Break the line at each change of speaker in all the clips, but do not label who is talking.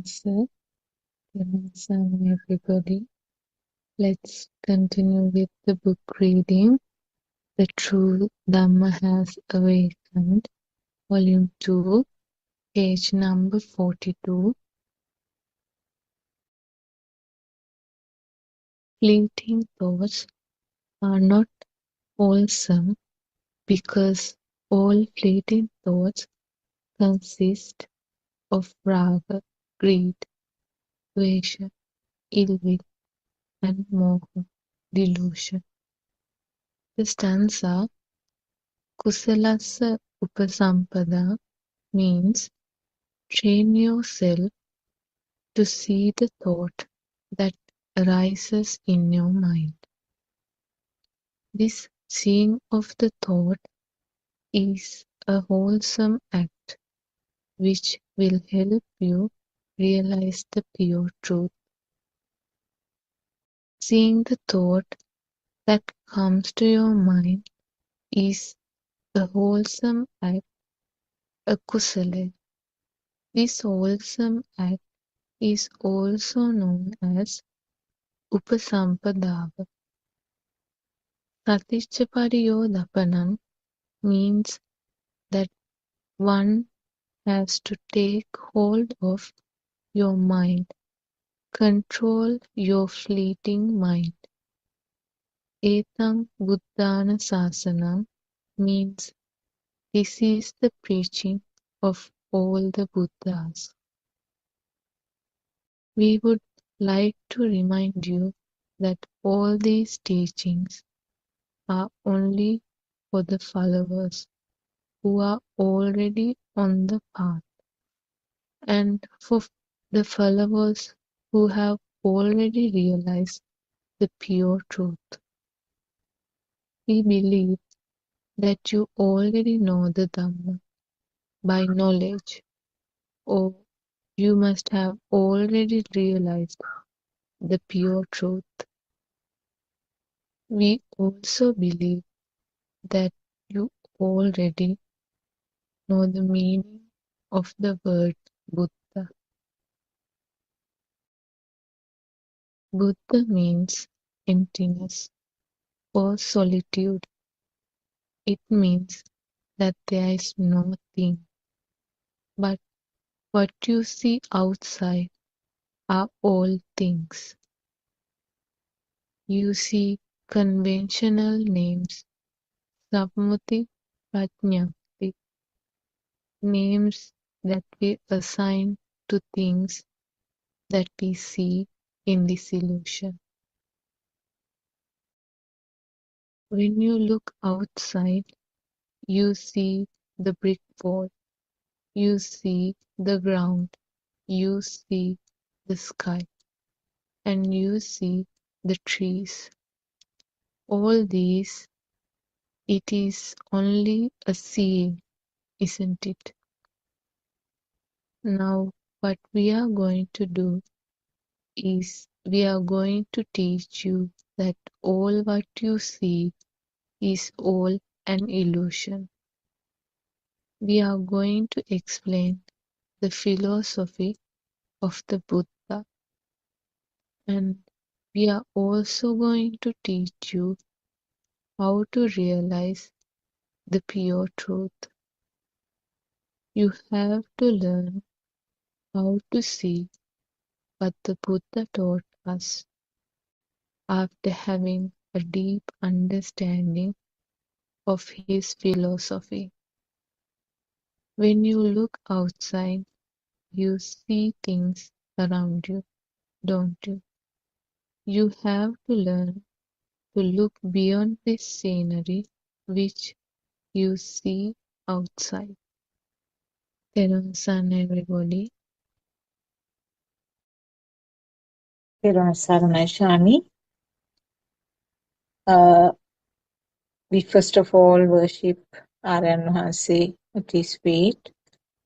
Sir. Everybody. Let's continue with the book reading. The True Dhamma Has Awakened, Volume 2, page number 42. Fleeting thoughts are not wholesome because all fleeting thoughts consist of raga, greed, dvesha, ill will, and moha, delusion. The stanza Kusalasa Upasampada means train yourself to see the thought that arises in your mind. This seeing of the thought is a wholesome act which will help you realize the pure truth. Seeing the thought that comes to your mind is a wholesome act, a kusala. This wholesome act is also known as upasampadava. Saticcapariyodhapanam means that one has to take hold of your mind, control your fleeting mind. Etam Buddhana Sasanam means this is the preaching of all the Buddhas. We would like to remind you that all these teachings are only for the followers who are already on the path, and for the followers who have already realized the pure truth. We believe that you already know the Dhamma by knowledge, or you must have already realized the pure truth. We also believe that you already know the meaning of the word Buddha. Buddha means emptiness or solitude. It means that there is no thing, but what you see outside are all things. You see conventional names, Sammuti, Prajnapti, names that we assign to things that we see in this illusion. When you look outside, you see the brick wall, you see the ground, you see the sky, and you see the trees. All these, it is only a seeing, isn't it? Now, what we are going to do is we are going to teach you that all what you see is all an illusion. We are going to explain the philosophy of the Buddha, and we are also going to teach you how to realize the pure truth. You have to learn how to see what the Buddha taught us after having a deep understanding of his philosophy. When you look outside, you see things around you, don't you? You have to learn to look beyond this scenery which you see outside. Terusan, everybody.
Therun Saranai Shani. We first of all worship Aryan Mahanse at his feet.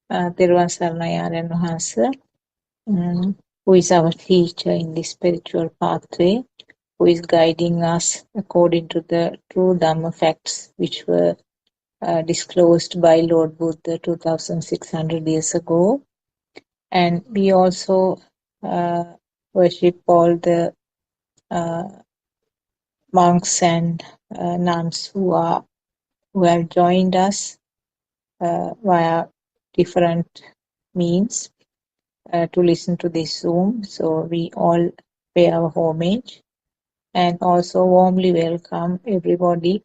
Therun Saranai Aryan Mahanse, who is our teacher in the spiritual pathway, who is guiding us according to the true Dhamma facts which were disclosed by Lord Buddha 2600 years ago. And we also uh, worship all the uh, monks and nuns who have joined us via different means to listen to this Zoom. So we all pay our homage and also warmly welcome everybody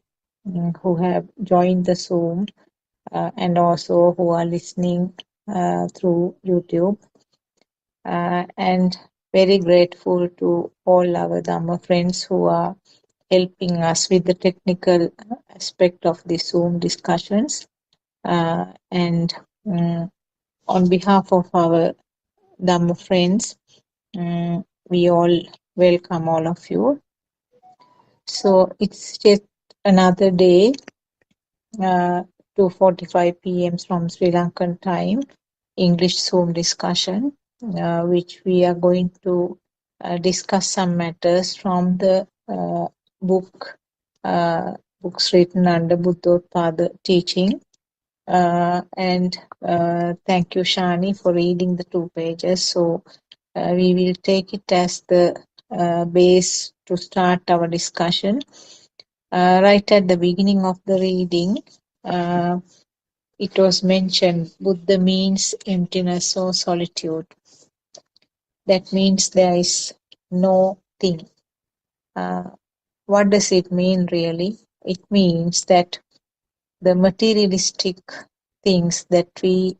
who have joined the Zoom and also who are listening through YouTube. And very grateful to all our Dhamma friends who are helping us with the technical aspect of the Zoom discussions. And on behalf of our Dhamma friends, we all welcome all of you. So it's just another day, 2:45 p.m. from Sri Lankan time, English Zoom discussion, which we are going to discuss some matters from the book, books written under Buddothpado teaching. And thank you, Shani, for reading the 2 pages. So we will take it as the base to start our discussion. Right at the beginning of the reading, uh, it was mentioned Buddha means emptiness or solitude. That means there is no thing. What does it mean really? It means that the materialistic things that we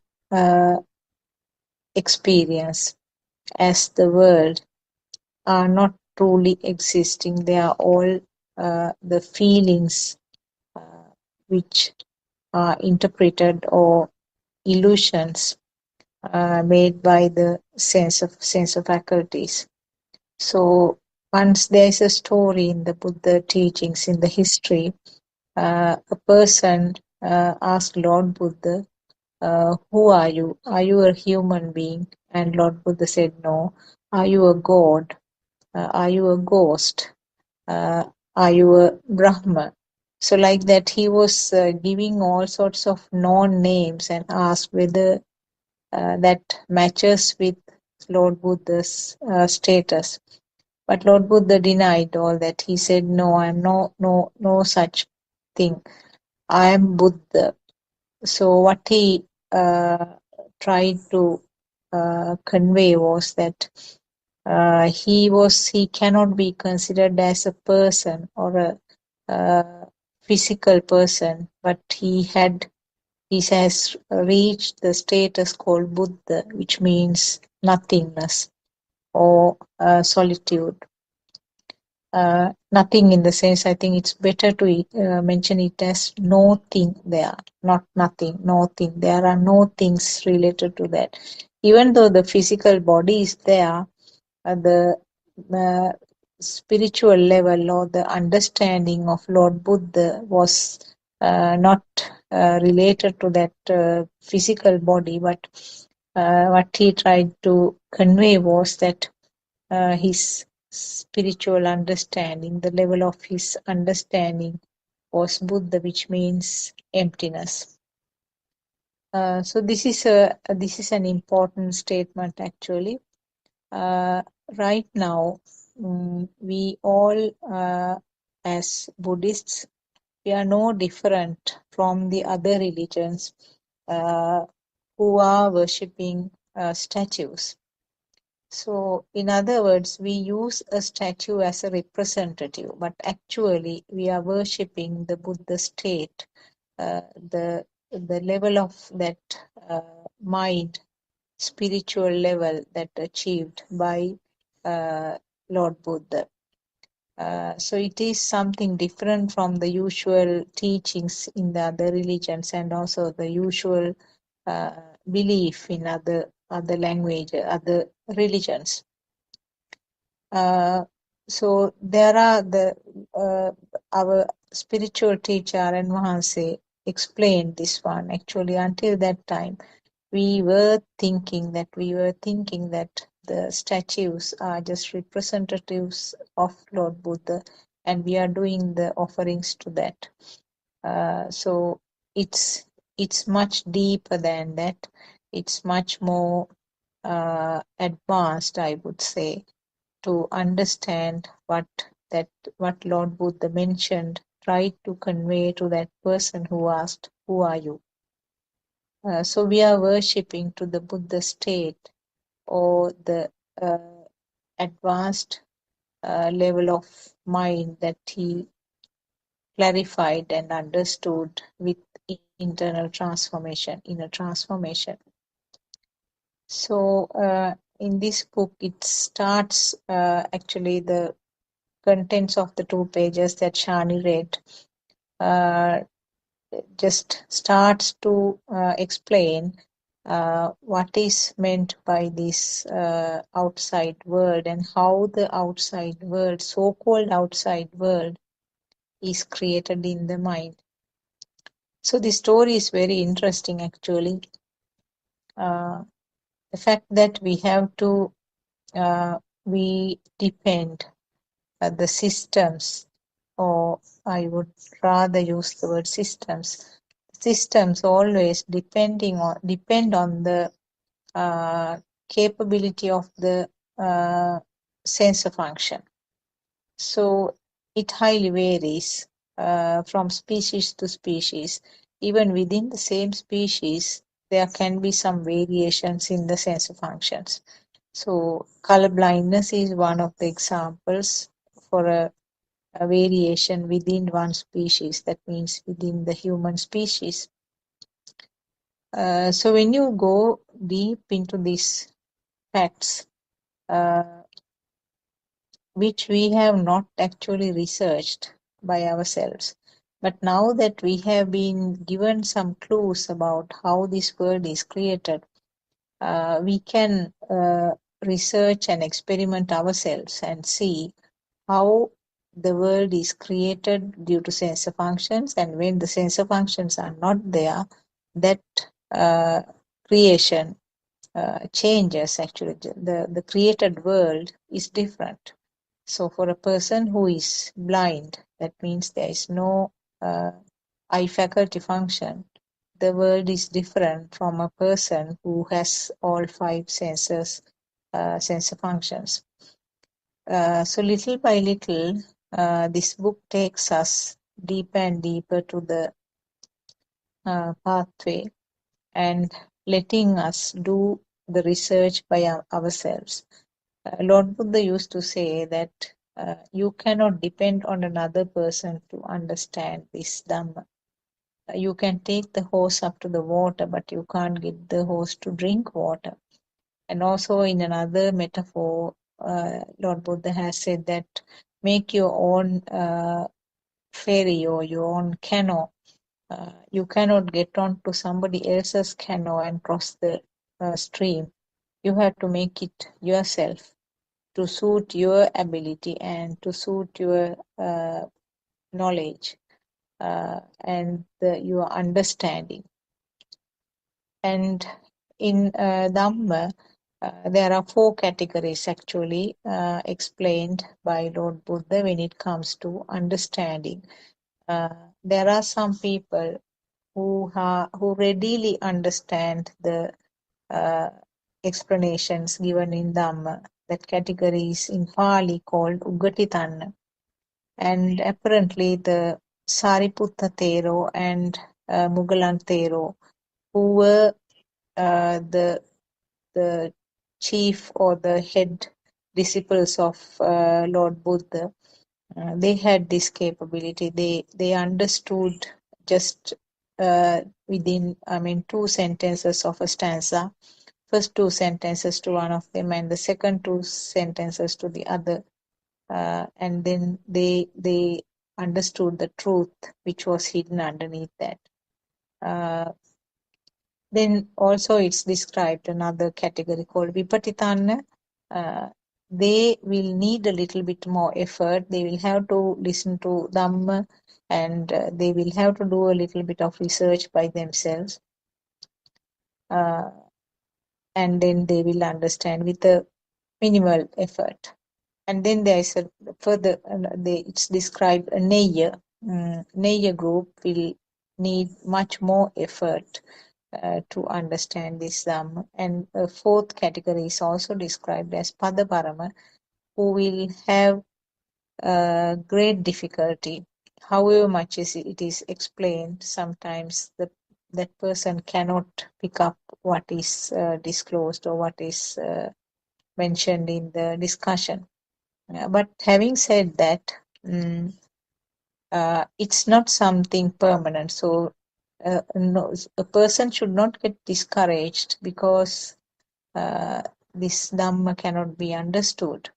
experience as the world are not truly existing. They are all the feelings which are interpreted or illusions made by the sense of faculties. So once there is a story in the Buddha teachings in the history, a person asked Lord Buddha, who are you? Are you a human being? And Lord Buddha said, no. Are you a god? Are you a ghost? Are you a Brahma? So like that, he was giving all sorts of non-names and asked whether that matches with Lord Buddha's status. But Lord Buddha denied all that. He said, no, I'm no such thing. I am Buddha. So what he tried to convey was that he cannot be considered as a person or a physical person, but he has reached the status called Buddha, which means nothingness or solitude. Nothing in the sense, I think it's better to mention it as no thing there, not nothing, no thing. There are no things related to that. Even though the physical body is there, the spiritual level or the understanding of Lord Buddha was not related to that physical body, but what he tried to convey was that his spiritual understanding, the level of his understanding was Buddha, which means emptiness. So this is an important statement actually. Right now, we all as Buddhists, we are no different from the other religions who are worshipping statues. So, in other words, we use a statue as a representative, but actually we are worshipping the Buddha state, the level of that mind, spiritual level that achieved by Lord Buddha. So it is something different from the usual teachings in the other religions and also the usual belief in other language, other religions. So there are our spiritual teacher and Mahanse explained this one. Actually, until that time, we were thinking that the statues are just representatives of Lord Buddha, and we are doing the offerings to that. So it's much deeper than that. It's much more advanced, I would say, to understand that what Lord Buddha mentioned, tried to convey to that person who asked, "Who are you?" So we are worshipping to the Buddha state or the uh, advanced level of mind that he clarified and understood with internal transformation, inner transformation. So in this book, it starts actually the contents of the 2 pages that Shani read uh, just starts to explain what is meant by this outside world and how the outside world, so-called outside world, is created in the mind. So the story is very interesting actually. The fact that we have to, we depend the systems, or I would rather use the word systems. Systems always depend on the capability of the sensor function. So it highly varies from species to species. Even within the same species, there can be some variations in the sensor functions. So color blindness is one of the examples for a variation within one species, that means within the human species. So when you go deep into these facts, uh, which we have not actually researched by ourselves, but now that we have been given some clues about how this world is created, we can research and experiment ourselves and see how the world is created due to sensor functions, and when the sensor functions are not there, that uh, creation changes. Actually, the created world is different. So for a person who is blind, that means there is no uh, eye faculty function, the world is different from a person who has all 5 sensor functions. So little by little, this book takes us deeper and deeper to the pathway and letting us do the research by ourselves. Lord Buddha used to say that you cannot depend on another person to understand this Dhamma. You can take the horse up to the water, but you can't get the horse to drink water. And also, in another metaphor, Lord Buddha has said that make your own ferry or your own canoe. You cannot get onto somebody else's canoe and cross the stream. You have to make it yourself to suit your ability and to suit your knowledge and your understanding. And in Dhamma, there are 4 categories actually explained by Lord Buddha when it comes to understanding. There are some people who readily understand the uh, explanations given in Dhamma. That category is in Pali called Ugatitanna. And apparently the Sariputta Thero and Mugalan Thero, who were the chief or the head disciples of Lord Buddha, they had this capability. They understood just within, 2 sentences of a stanza, first 2 sentences to one of them, and the second 2 sentences to the other, and then they understood the truth which was hidden underneath that. Uh, then also it's described another category called Vipatitanna. Uh, they will need a little bit more effort. They will have to listen to Dhamma, and they will have to do a little bit of research by themselves. Uh, and then they will understand with a minimal effort. And then there is a further, it's described a Neya. Neya group will need much more effort to understand this Dhamma. And a fourth category is also described as Padaparama, who will have great difficulty. However much it is explained, sometimes that person cannot pick up what is disclosed or what is mentioned in the discussion. But having said that, it's not something permanent. So no, a person should not get discouraged because this Dhamma cannot be understood.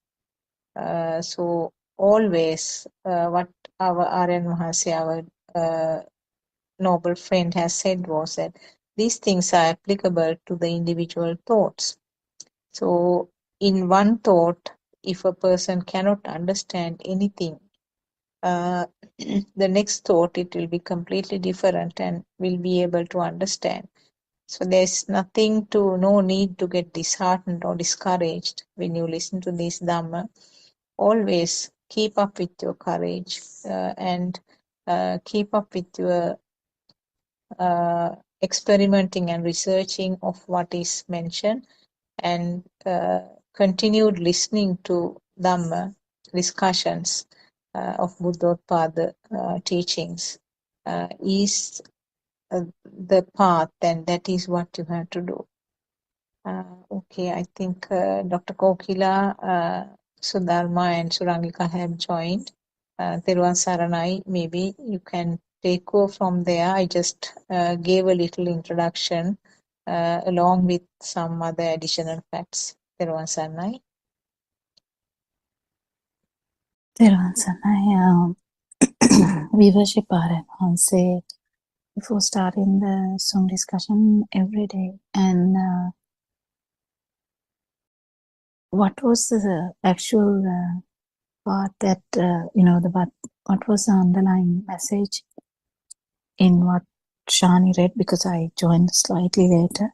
So always what our Aryan Mahasi, our noble friend, has said was that these things are applicable to the individual thoughts. So in one thought, if a person cannot understand anything, the next thought, it will be completely different and will be able to understand. So there's no need to get disheartened or discouraged when you listen to this Dhamma. Always keep up with your courage and keep up with your experimenting and researching of what is mentioned, and continued listening to Dhamma discussions of Buddothpado teachings is the path, and that is what you have to do. Okay, I think Dr. Kokila, Sudharma, and Surangika have joined. Thiruvan Saranai, maybe you can take over from there. I just gave a little introduction along with some other additional facts. Thiruvan Saranai.
Theruvan Saranai, we worship Aryan Hanse before starting the song discussion every day. And what was the actual part that, what was the underlying message in what Shani read? Because I joined slightly later.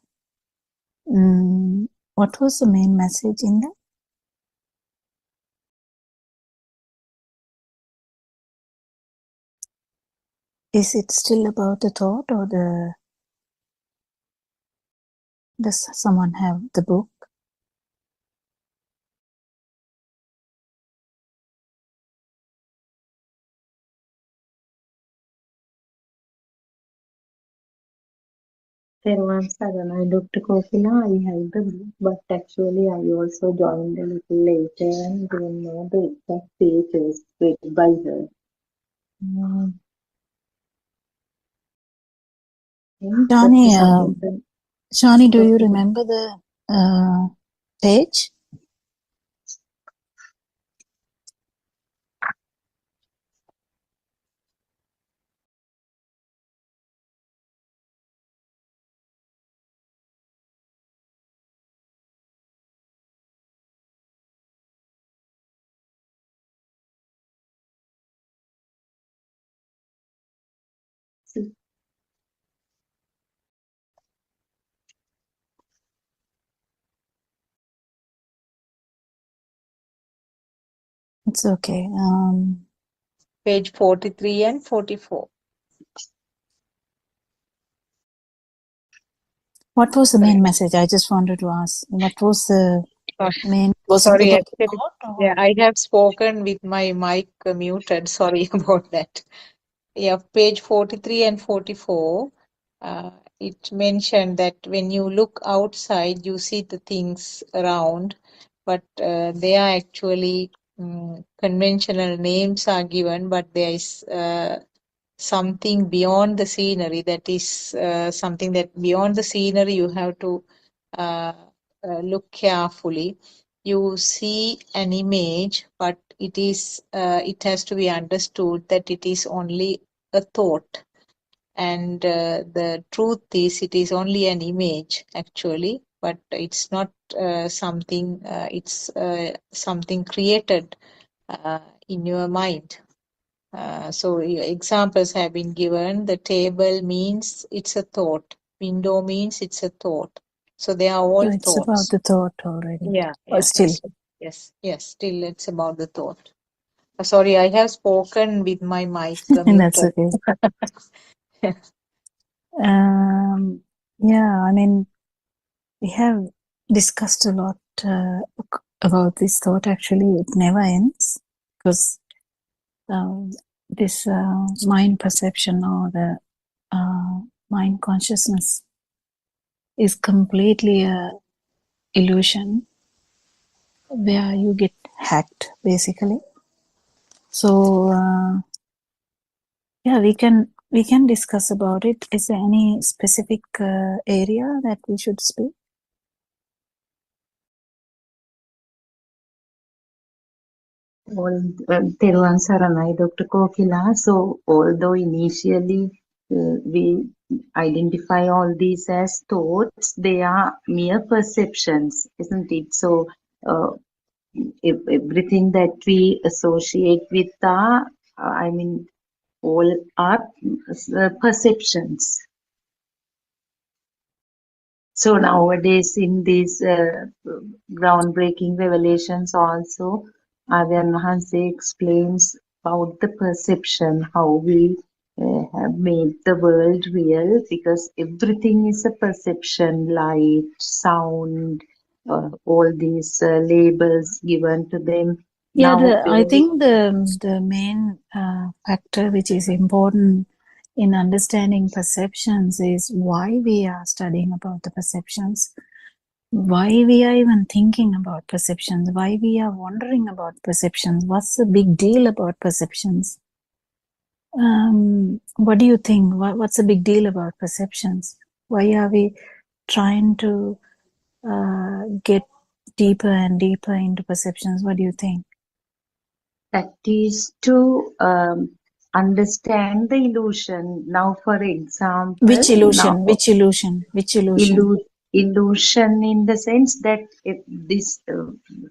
What was the main message in that? Is it still about the thought, or does someone have the book?
Theruvan Saranai, Dr. Kokila, I have the book, but actually I also joined a little later and don't know the exact pages read by her.
Shani, do you remember the page? It's okay.
Page 43 and 44.
What was the main message? I just wanted to ask. What was the main? Was it
Sorry,
about
actually,
thought,
yeah, I have spoken with my mic muted. Sorry about that. Yeah, page 43 and 44, it mentioned that when you look outside, you see the things around, but they are actually conventional names are given, but there is something beyond the scenery, that is something that beyond the scenery you have to uh, look carefully. You see an image, but it has to be understood that it is only a thought, and the truth is it is only an image actually, but it's not something. It's something created in your mind. So examples have been given. The table means it's a thought. Window means it's a thought. So they are all
so it's about
thoughts.
the thought already?
Yeah,
Or
yeah.
still?
Yes. Still, it's about the thought. Sorry, I have spoken with my mic
That's
muted.
okay. Yeah, I mean, we have discussed a lot about this thought. Actually, it never ends because this mind perception or the mind consciousness is completely a illusion where you get hacked, basically. So yeah, we can discuss about it. Is there any specific area that we should speak?
Therwan Saranai, Dr. Kokila. So, although initially we identify all these as thoughts, they are mere perceptions, isn't it? So, if everything that we associate with are, all are perceptions. So nowadays, in these groundbreaking revelations, also, Aryan Mahanse explains about the perception, how we have made the world real, because everything is a perception, light, sound, all these labels given to them.
Yeah,
Now,
I think the main factor which is important in understanding perceptions is why we are studying about the perceptions, why we are even thinking about perceptions, why we are wondering about perceptions, what's the big deal about perceptions? What do you think? What's the big deal about perceptions? Why are we trying to get deeper and deeper into perceptions? What do you think?
that is to understand the illusion. Now, for example,
Which illusion?
now
Which illusion? Which illusion?
illusion in the sense that if this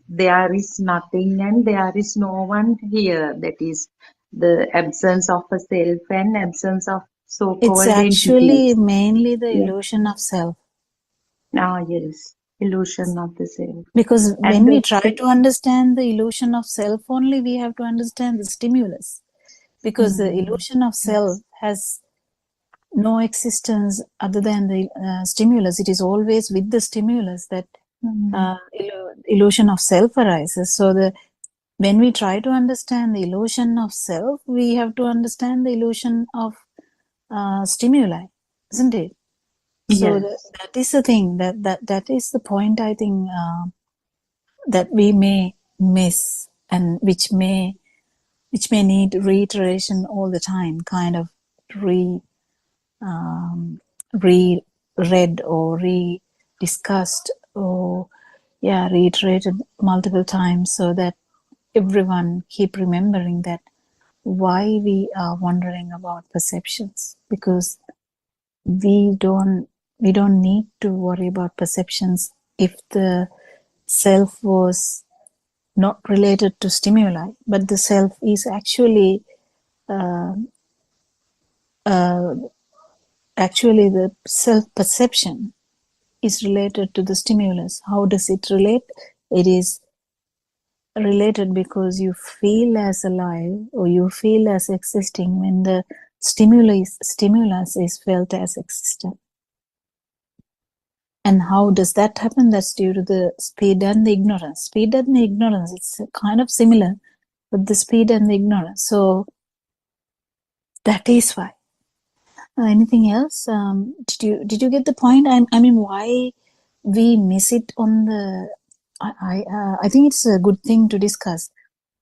there is nothing and there is no one here. That is the absence of a self and absence of
It's
so-called
actually
entities.
mainly the
Yeah.
illusion of self.
Yes, illusion of the self.
Because
And
when we try to understand the illusion of self only, we have to understand the stimulus. Because the illusion of self has no existence other than the stimulus. It is always with the stimulus that illusion of self arises. So when we try to understand the illusion of self, we have to understand the illusion of stimuli, isn't it? So
yes,
that is the thing, that is the point, I think, that we may miss, and which may need reiteration all the time, kind of reread or re-discussed, or reiterated multiple times, so that everyone keep remembering that why we are wondering about perceptions, because we don't need to worry about perceptions if the self was not related to stimuli, but the self is actually the self perception is related to the stimulus. How does it relate? It is related because you feel as alive, or you feel as existing when the stimulus is felt as existent. And how does that happen? That's due to the speed and the ignorance. Speed and the ignorance, it's kind of similar, but the speed and the ignorance. So that is why. Anything else? Did you get the point? I mean, why we miss it on the? I think it's a good thing to discuss.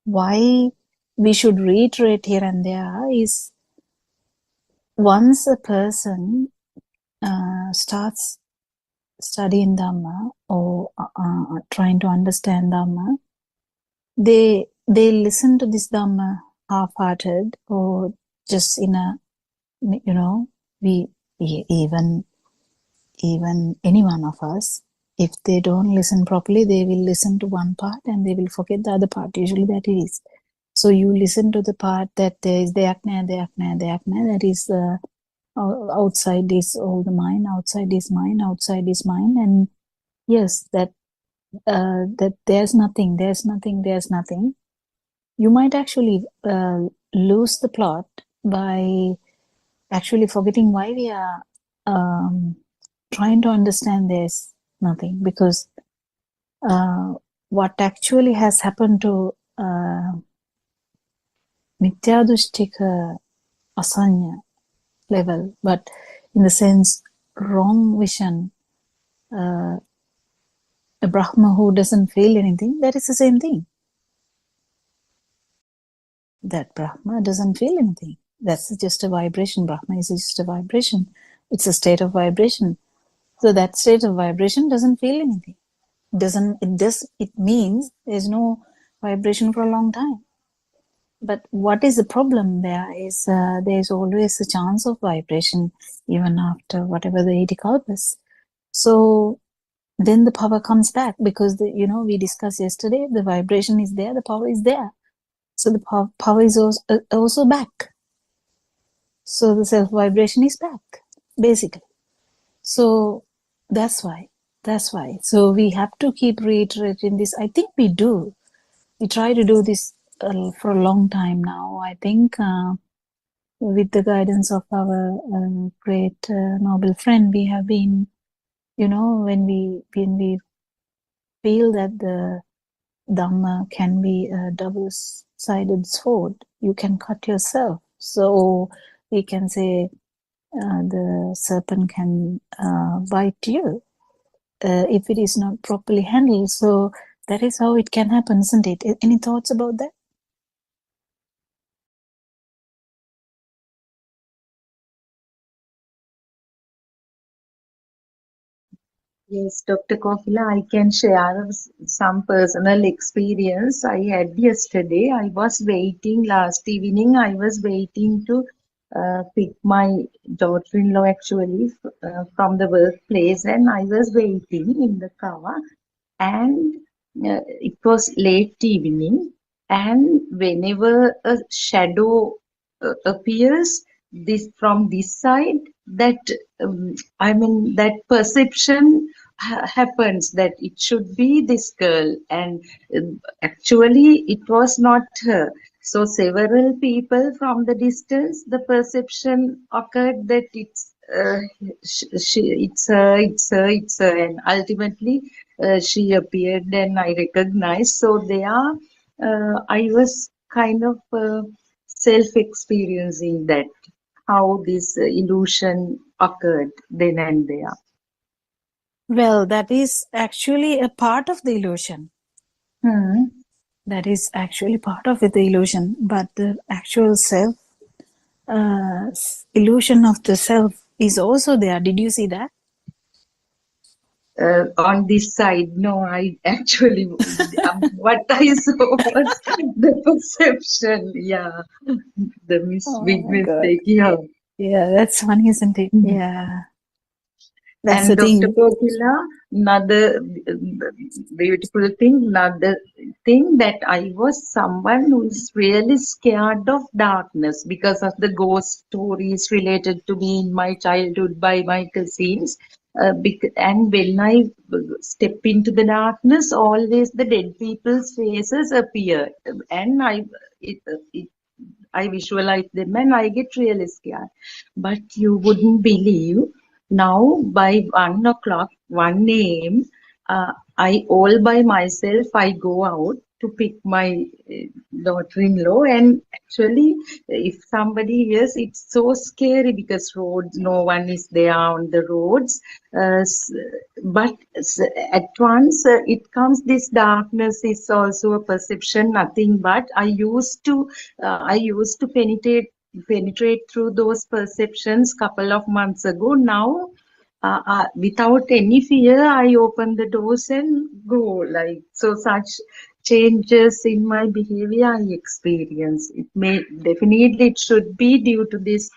Why we should reiterate here and there is, once a person starts studying Dhamma, or trying to understand Dhamma, they listen to this Dhamma half-hearted, or just in a, we even any one of us, if they don't listen properly, they will listen to one part and they will forget the other part. Usually that is. So you listen to the part that there is deyak naha, that is outside is all the mind, outside is mind, outside is mind, and yes, that there's nothing. You might actually lose the plot by actually forgetting why we are trying to understand there's nothing, because what actually has happened to Mityadrushtika Asanya level, but in the sense wrong vision, a Brahma who doesn't feel anything, that is the same thing. That Brahma doesn't feel anything. That's just a vibration. Brahma is just a vibration. It's a state of vibration. So that state of vibration doesn't feel anything. It means there's no vibration for a long time. But what is the problem there is there's always a chance of vibration even after whatever the 80 kalpas. So then the power comes back, because we discussed yesterday, the vibration is there, the power is there. So the power is also back. So the self vibration is back, basically. So that's why. So we have to keep reiterating this. I think we do. We try to do this for a long time now. I think with the guidance of our great noble friend, we have been, when we feel that the Dhamma can be a double-sided sword, you can cut yourself. So we can say the serpent can bite you if it is not properly handled. So that is how it can happen, isn't it? Any thoughts about that?
Yes, Dr. Kofila, I can share some personal experience I had yesterday. I was waiting last evening. I was waiting to pick my daughter-in-law actually from the workplace, and I was waiting in the car, and it was late evening, and whenever a shadow appears from this side, that that perception happens that it should be this girl, and actually it was not her. So several people from the distance, the perception occurred that it's it's her, and ultimately she appeared and I recognized. So there, I was kind of self-experiencing that, how this illusion occurred then and there.
Well, that is actually a part of the illusion.
Hmm.
That is actually part of the illusion, but the actual self, illusion of the self is also there. Did you see that?
On this side, no, I actually, what I saw was the perception, yeah, the big
Oh my God.
mistake, yeah.
Yeah, that's funny, isn't it? Yeah, that's the
And Dr.
thing.
Kokila, another beautiful thing, another thing, that I was someone who is really scared of darkness because of the ghost stories related to me in my childhood by my cousins. And when I step into the darkness, always the dead people's faces appear, and it, it, I visualize them and I get really scared. But you wouldn't believe, now by 1 o'clock, 1 a.m., I all by myself, I go out to pick my daughter-in-law, and actually if somebody hears, it's so scary because roads, no one is there on the roads, but at once it comes, this darkness is also a perception, nothing but I used to penetrate through those perceptions couple of months ago. Now without any fear, I open the doors and go, like, so such changes in my behavior I experience. It may definitely, it should be due to this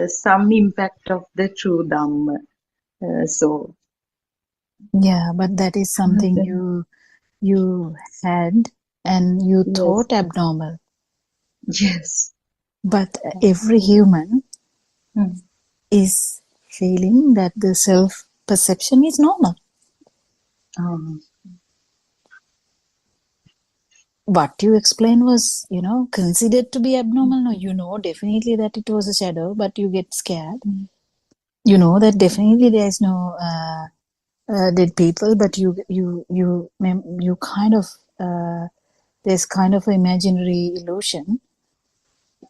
some impact of the true Dhamma. So
Yeah, but that is something you had and you
yes,
thought abnormal.
yes.
But every human
Hmm.
is feeling that the self perception is normal.
Um,
What you explained was, considered to be abnormal. No, definitely that it was a shadow, but you get scared. You know that definitely there is no dead people, but you kind of there's kind of an imaginary illusion.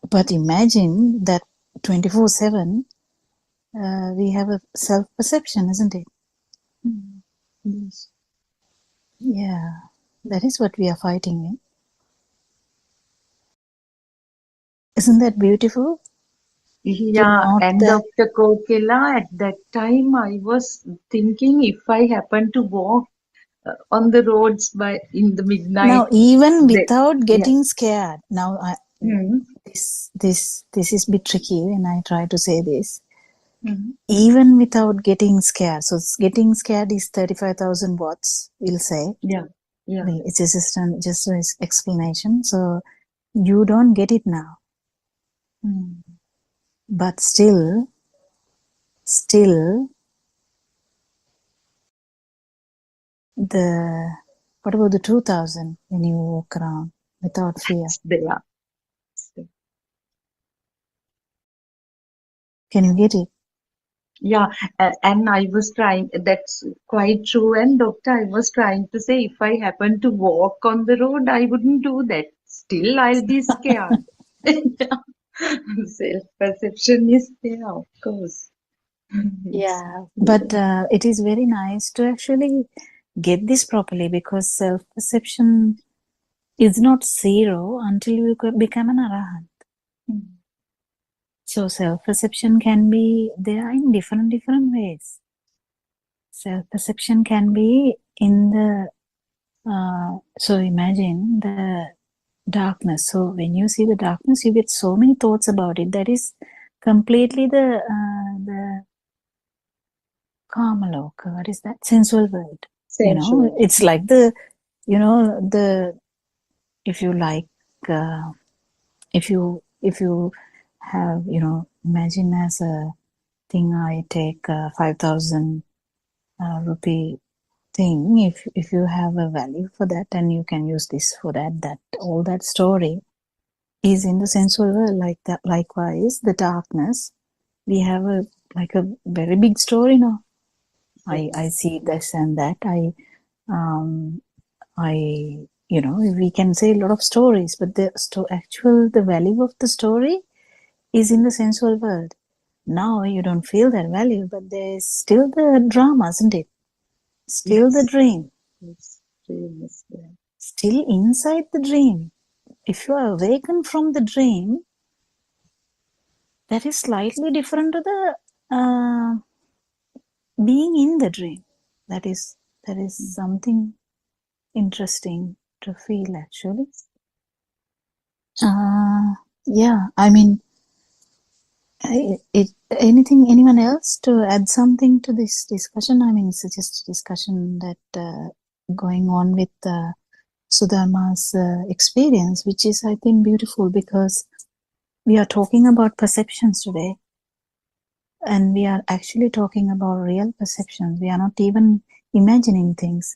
But imagine that 24/7 we have a self-perception, isn't it?
Yes.
Yeah, that is what we are fighting in. Isn't that beautiful? To
Yeah,
note
and
that.
Dr. Kokila, at that time I was thinking if I happen to walk on the roads by in the midnight,
Now, even
that
without
yeah.
getting scared, now
Mm,
this is a bit tricky when I try to say this.
mm,
Even without getting scared, so getting scared is 35,000 watts, we'll say.
yeah, yeah.
It's just an explanation. So you don't get it now,
Mm.
but still, the what about the 2,000 when you walk around without fear?
It's there. It's there.
Can you get it?
Yeah, and I was trying, that's quite true. And doctor, I was trying to say if I happen to walk on the road, I wouldn't do that. Still, I'll be scared. Self-perception is there, of course. It's
Yeah, but
there.
it is very nice to actually get this properly, because self-perception is not zero until you become an arahant.
Mm.
So self-perception can be there in different ways. Self-perception can be in the so imagine the darkness. So when you see the darkness, you get so many thoughts about it. That is completely the Kamaloka. What is that? Sensual world. You know,
Sensual.
it's like the, you know, the, if you like, if you have, you know, imagine as a thing, I take 5,000 rupee thing. If you have a value for that, and you can use this for that all that story is in the sensual world. Like that, likewise the darkness, we have a like a very big story now. I see this and that. Um I you know, we can say a lot of stories, but the the value of the story is in the sensual world. Now you don't feel that value, but there's still the drama, isn't it? Still the
Yes,
dream,
yes, dream is there.
still inside the dream. If you are awakened from the dream, that is slightly different to the being in the dream. That is something interesting to feel, actually. Yeah, I mean, anyone else to add something to this discussion? I mean, it's just a discussion that going on with Sudharma's experience, which is, I think, beautiful, because we are talking about perceptions today, and we are actually talking about real perceptions. We are not even imagining things.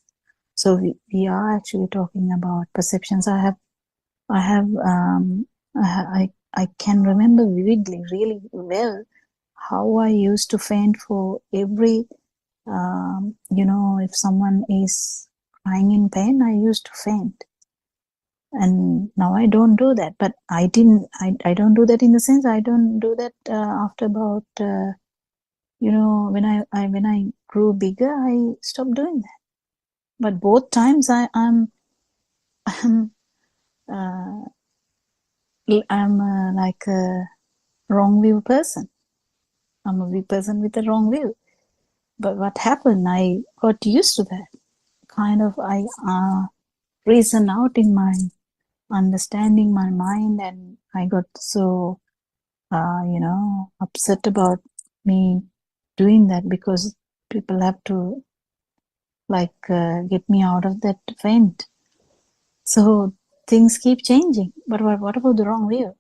So we are actually talking about perceptions. I can remember vividly, really well, how I used to faint for every, you know, if someone is crying in pain, I used to faint. And now I don't do that. But I don't do that in the sense, I don't do that after about, you know, when I grew bigger, I stopped doing that. But both times I'm uh, I'm like a wrong view person. I'm a view person with a wrong view. But what happened? I got used to that. Kind of, I reason out in my understanding my mind, and I got so you know, upset about me doing that, because people have to like get me out of that faint. So things keep changing. But what about the wrong view?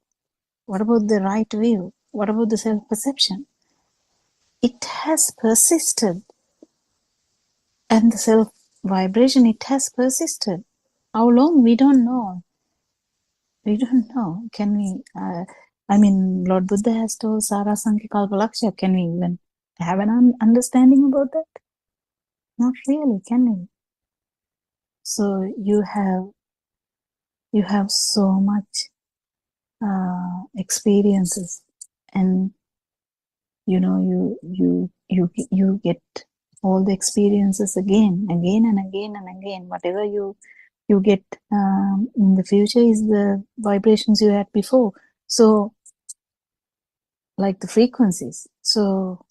What about the right view? What about the self-perception? It has persisted, and the self vibration, it has persisted. How long? We don't know. We don't know. Can we? I mean, Lord Buddha has told Sarasankhya Kalpalaksha. Can we even have an understanding about that? Not really, can you? So you have so much experiences, and you know you get all the experiences again and again. Whatever you get in the future is the vibrations you had before. So like the frequencies. So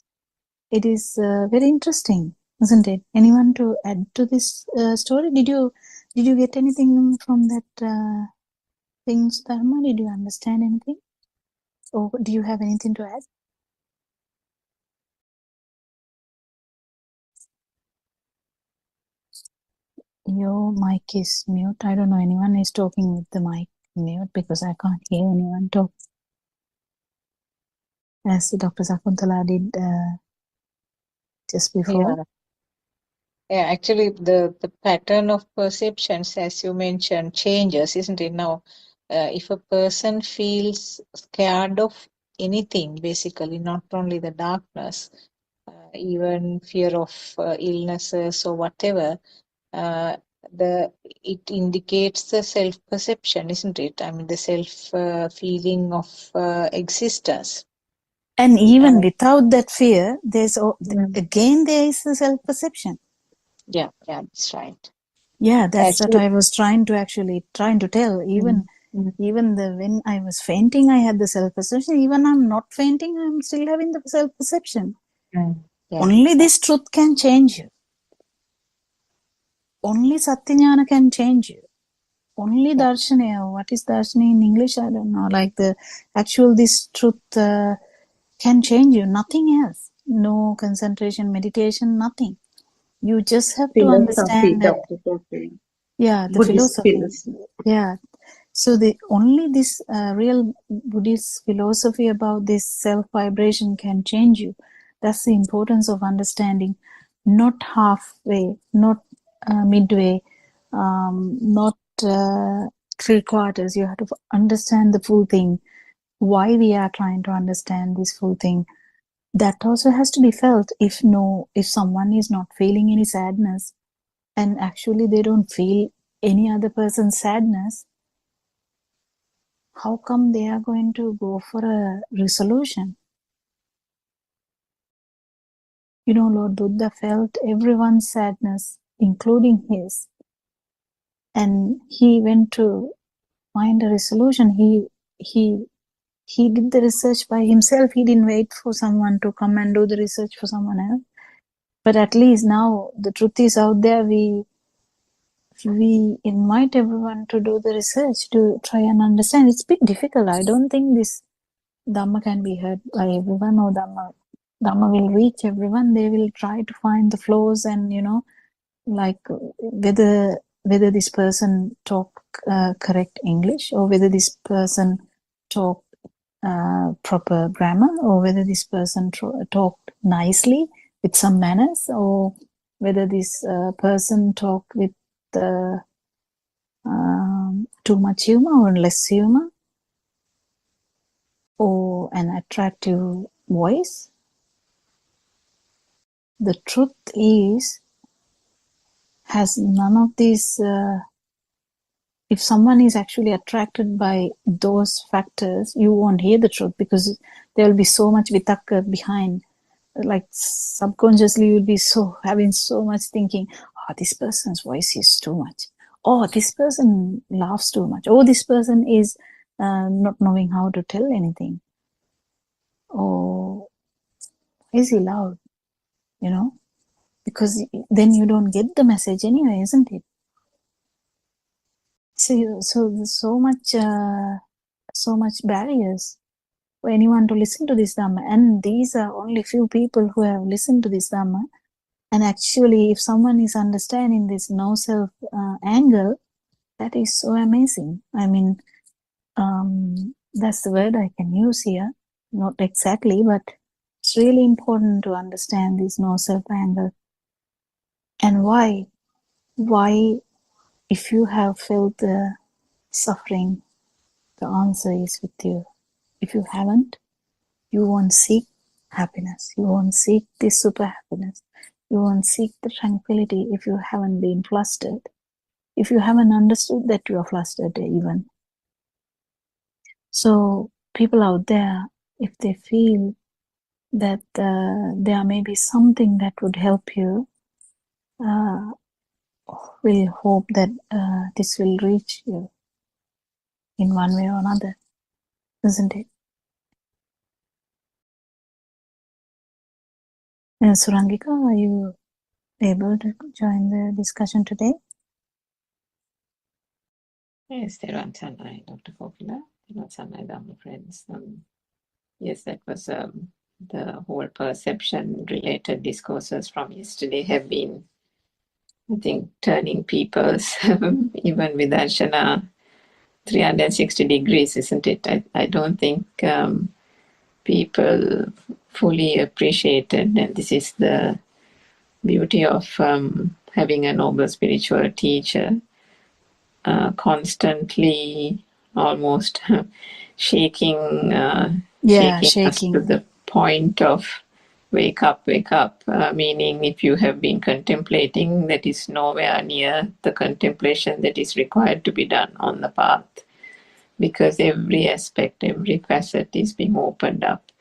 it is very interesting, isn't it? Anyone to add to this story? Did you get anything from that things, Dharma? Did you understand anything, or do you have anything to add? Your mic is mute. I don't know, anyone is talking with the mic mute, because I can't hear anyone talk, as Dr. Sakuntala did just before.
Yeah, actually, the pattern of perceptions, as you mentioned, changes, isn't it? Now, if a person feels scared of anything, basically, not only the darkness, even fear of illnesses or whatever, it indicates the self-perception, isn't it? I mean, the self-feeling of existence.
And even
And
without that fear, there's again there is the self-perception.
yeah, that's right.
Yeah, that's what
Actually,
I was trying to tell. Even when I was fainting, I had the self-perception. Even I'm not fainting, I'm still having the self-perception.
yeah.
Only this truth can change you. Only Satyajnana can change you. Only Darshana, what is Darshana in English? I don't know. Like the actual this truth can change you. Nothing else. No concentration, meditation, nothing. You just have to
Philosophy,
understand that.
Dr. Sophie.
Yeah, the
Buddhist
philosophy. Yeah. So the only this real Buddhist philosophy about this self vibration can change you. That's the importance of understanding. Not halfway, not midway, not three quarters. You have to understand the full thing. Why we are trying to understand this full thing. That also has to be felt. If someone is not feeling any sadness, and actually they don't feel any other person's sadness, how come they are going to go for a resolution? You know, Lord Buddha felt everyone's sadness, including his, and he went to find a resolution. He did the research by himself. He didn't wait for someone to come and do the research for someone else. But at least now the truth is out there. We invite everyone to do the research, to try and understand. It's a bit difficult. I don't think this Dhamma can be heard by everyone, or Dhamma will reach everyone. They will try to find the flaws, and like whether this person talk correct English, or whether this person talk proper grammar, or whether this person talked nicely with some manners, or whether this person talked with too much humor or less humor, or an attractive voice. The truth has none of these. If someone is actually attracted by those factors, you won't hear the truth, because there will be so much vitakka behind. Like subconsciously, you'll be having so much thinking. Oh, this person's voice is too much. Oh, this person laughs too much. Oh, this person is not knowing how to tell anything. Oh, is he loud? Because then you don't get the message anyway, isn't it? So there's so much barriers for anyone to listen to this Dhamma, and these are only few people who have listened to this Dhamma. And actually, if someone is understanding this no self angle, that is so amazing. I mean, that's the word I can use here. Not exactly, but it's really important to understand this no self angle. And why, if you have felt the suffering, the answer is with you. If you haven't, you won't seek happiness. You won't seek this super happiness. You won't seek the tranquility if you haven't been flustered. If you haven't understood that you are flustered even. So people out there, if they feel that there may be something that would help you, we hope that this will reach you in one way or another, isn't it? Surangika, are you able to join the discussion today?
Yes, Teran Sanai, Dr. Kokila, Teran Sanai, Dhamma friends. Yes, that was the whole perception-related discourses from yesterday have been, I think, turning people's, even with Arshana, 360 degrees, isn't it? I don't think people fully appreciated, and this is the beauty of having a noble spiritual teacher, constantly almost shaking us to the point of wake up, meaning if you have been contemplating, that is nowhere near the contemplation that is required to be done on the path, because every aspect, every facet is being opened up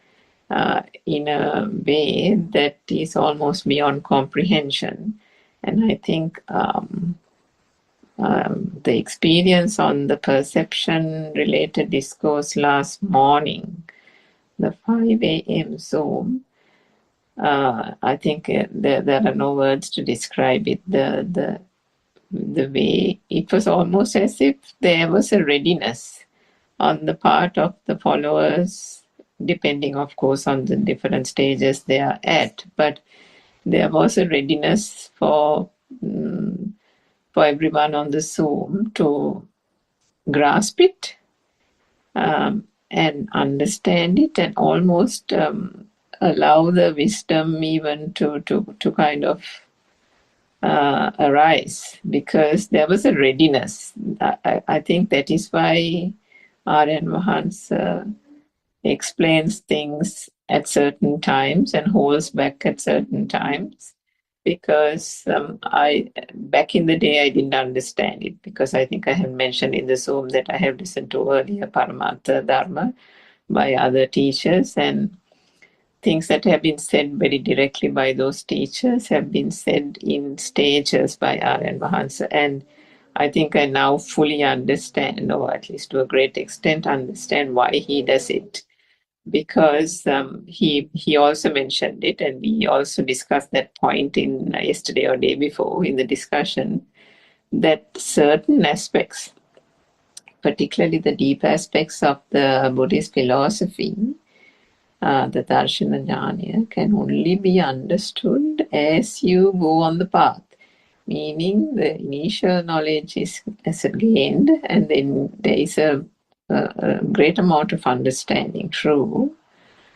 in a way that is almost beyond comprehension. And I think the experience on the perception related discourse last morning, the 5 a.m. Zoom, I think there are no words to describe it. The way it was almost as if there was a readiness on the part of the followers, depending, of course, on the different stages they are at. But there was a readiness for everyone on the Zoom to grasp it and understand it, and almost allow the wisdom even to kind of arise, because there was a readiness. I think that is why R.N. Mahans explains things at certain times and holds back at certain times, because back in the day I didn't understand it, because I think I have mentioned in the Zoom that I have listened to earlier Paramatha Dharma by other teachers, and things that have been said very directly by those teachers have been said in stages by R.N. Mahansa. And I think I now fully understand, or at least to a great extent understand, why he does it. Because he also mentioned it, and we also discussed that point in yesterday or day before in the discussion, that certain aspects, particularly the deep aspects of the Buddhist philosophy, the Darshana Jnana, can only be understood as you go on the path. Meaning the initial knowledge is gained, and then there is a great amount of understanding, true,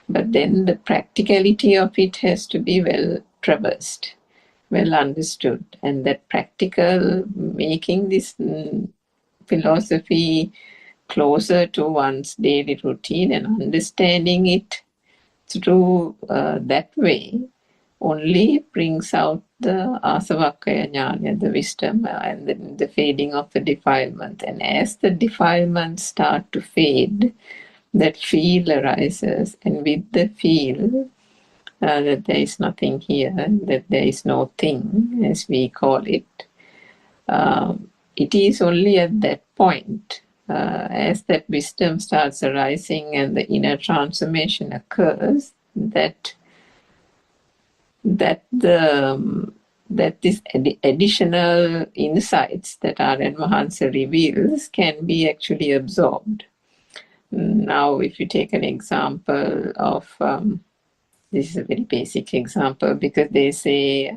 but then the practicality of it has to be well traversed, well understood, and that practical making this philosophy closer to one's daily routine and understanding it through that way only brings out the asavakkhaya jnana, the wisdom, and the fading of the defilement. And as the defilements start to fade, that feel arises, and with the feel that there is nothing here, that there is no thing, as we call it, it is only at that point, as that wisdom starts arising and the inner transformation occurs, that these additional insights that R.N. Mahansa reveals can be actually absorbed. Now, if you take an example of, this is a very basic example, because they say,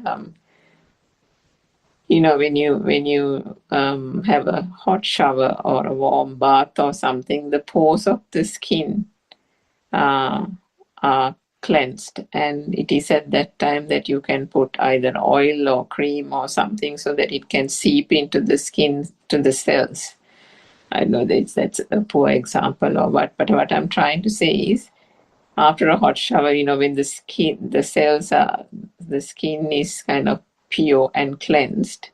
when you have a hot shower or a warm bath or something, the pores of the skin are cleansed, and it is at that time that you can put either oil or cream or something so that it can seep into the skin, to the cells. I know that's a poor example or what, but what I'm trying to say is after a hot shower, when the skin is kind of pure and cleansed,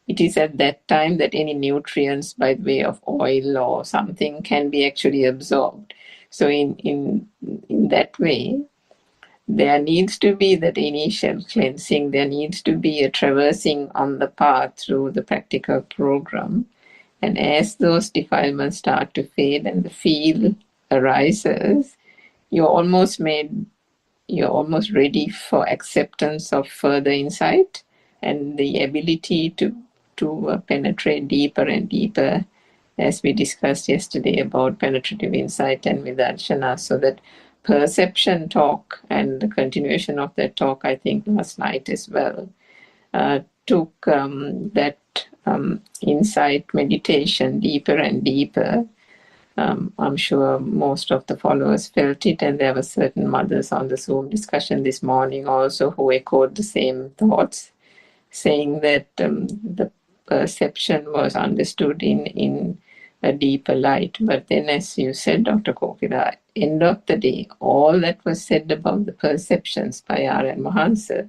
it is at that time that any nutrients by way of oil or something can be actually absorbed. So in that way, there needs to be that initial cleansing. There needs to be a traversing on the path through the practical program. And as those defilements start to fade and the feel arises, you're almost ready for acceptance of further insight and the ability to penetrate deeper and deeper, as we discussed yesterday about penetrative insight and vidarshana. So that perception talk and the continuation of that talk, I think last night as well, took that insight meditation deeper and deeper. I'm sure most of the followers felt it, and there were certain mothers on the Zoom discussion this morning also who echoed the same thoughts, saying that the perception was understood in a deeper light. But then, as you said, Dr. Kokila, end of the day, all that was said about the perceptions by R.N. Mahansa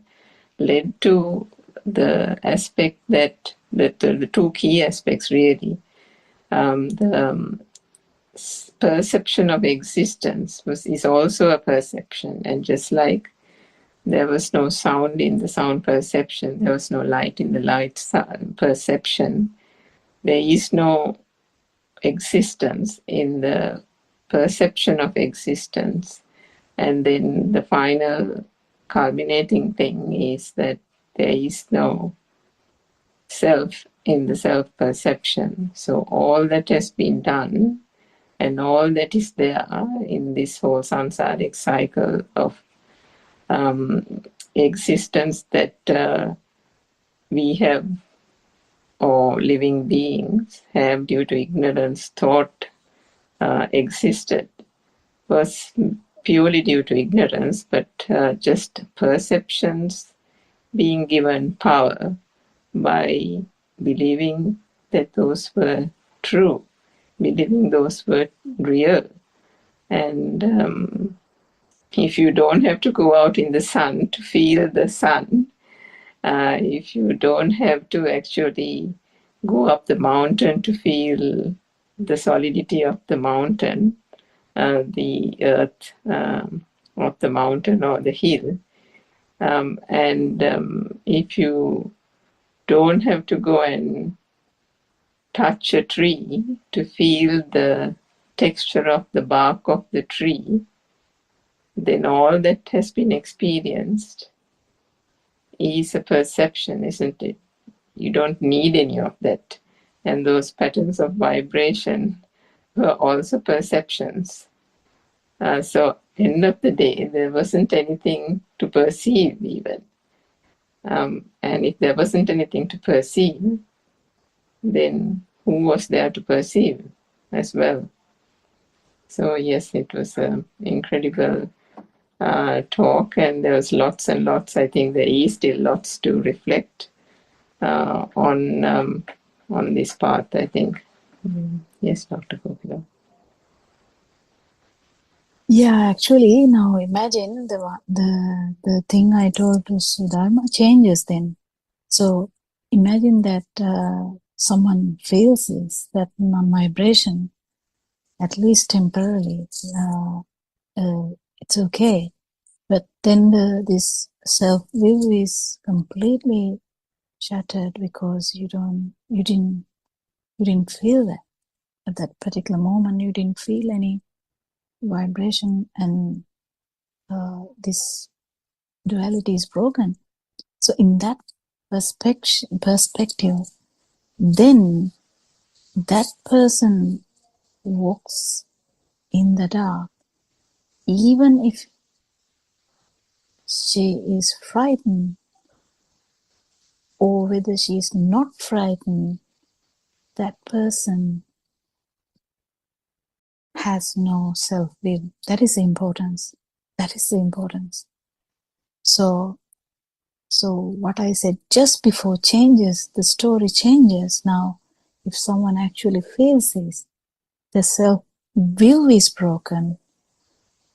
led to the aspect that the two key aspects really. The perception of existence is also a perception, and just like there was no sound in the sound perception, there was no light in the light perception, there is no existence in the perception of existence. And then the final culminating thing is that there is no self in the self-perception. So all that has been done and all that is there in this whole samsaric cycle of existence that we have, or living beings have, due to ignorance thought existed, was purely due to ignorance, but just perceptions being given power by believing that those were true, believing those were real. And if you don't have to go out in the sun to feel the sun, if you don't have to actually go up the mountain to feel the solidity of the mountain, the earth of the mountain or the hill, and if you don't have to go and touch a tree to feel the texture of the bark of the tree, then all that has been experienced is a perception, isn't it? You don't need any of that. And those patterns of vibration were also perceptions. So end of the day, there wasn't anything to perceive even. And if there wasn't anything to perceive, then who was there to perceive as well? So yes, it was an incredible talk, and there was lots and lots. I think there is still lots to reflect on this path, I think. Yes, Dr. Kokila.
Yeah, actually, now imagine the thing I told to Sudharma changes then. So imagine that someone feels this, that non-vibration, at least temporarily, it's okay. But then this self-will is completely shattered because you didn't feel that at that particular moment. You didn't feel any vibration, and this duality is broken. So in that perspective, then that person walks in the dark, even if she is frightened or whether she is not frightened, that person has no self-will. That is the importance. That is the importance. So what I said just before changes, the story changes now. If someone actually feels this, the self-will is broken,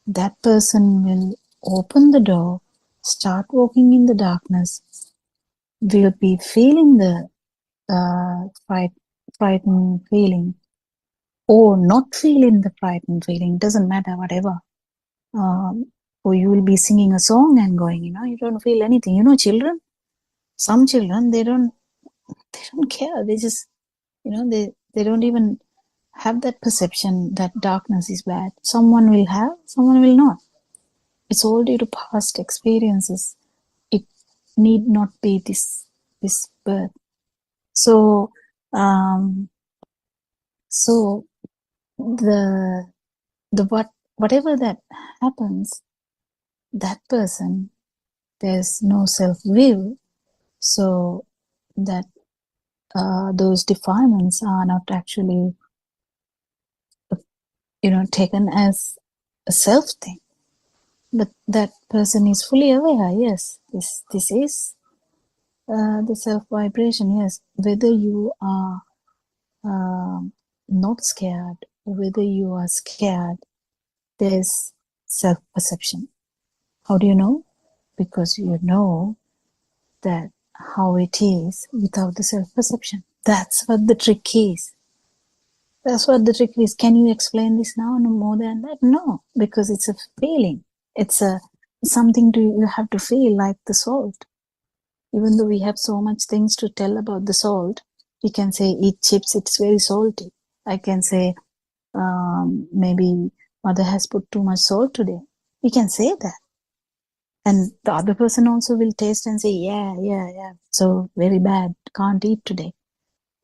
that person will open the door, start walking in the darkness, will be feeling the frightened feeling, or not feeling the frightened feeling, doesn't matter, whatever. Or you will be singing a song and going, you don't feel anything. Children, some children, they don't care. They just, they don't even have that perception that darkness is bad. Someone will have, someone will not. It's all due to past experiences. It need not be this birth. So, whatever that happens, that person, there's no self-will, so that those defilements are not actually, taken as a self thing. But that person is fully aware, yes, this is the self vibration, yes. Whether you are not scared, whether you are scared, there's self perception. How do you know? Because you know that how it is without the self perception. That's what the trick is. That's what the trick is. Can you explain this now? No more than that? No, because it's a feeling. It's something you have to feel, like the salt. Even though we have so much things to tell about the salt, we can say eat chips, it's very salty. I can say maybe mother has put too much salt today. We can say that. And the other person also will taste and say, yeah, so very bad, can't eat today.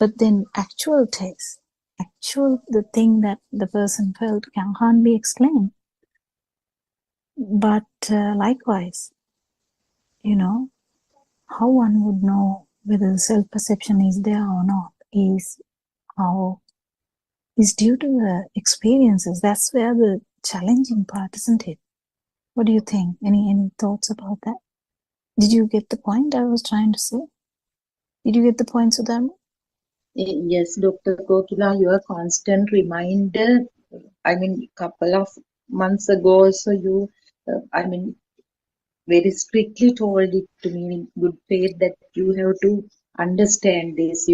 But then actual taste, the thing that the person felt can't be explained. But likewise, how one would know whether the self-perception is there or not is due to the experiences. That's where the challenging part, isn't it? What do you think? Any thoughts about that? Did you get the point I was trying to say? Did you get the point, Sudharma?
Yes, Dr. Kokila, your constant reminder. Couple of months ago, so you, very strictly told it to me in good faith that you have to understand this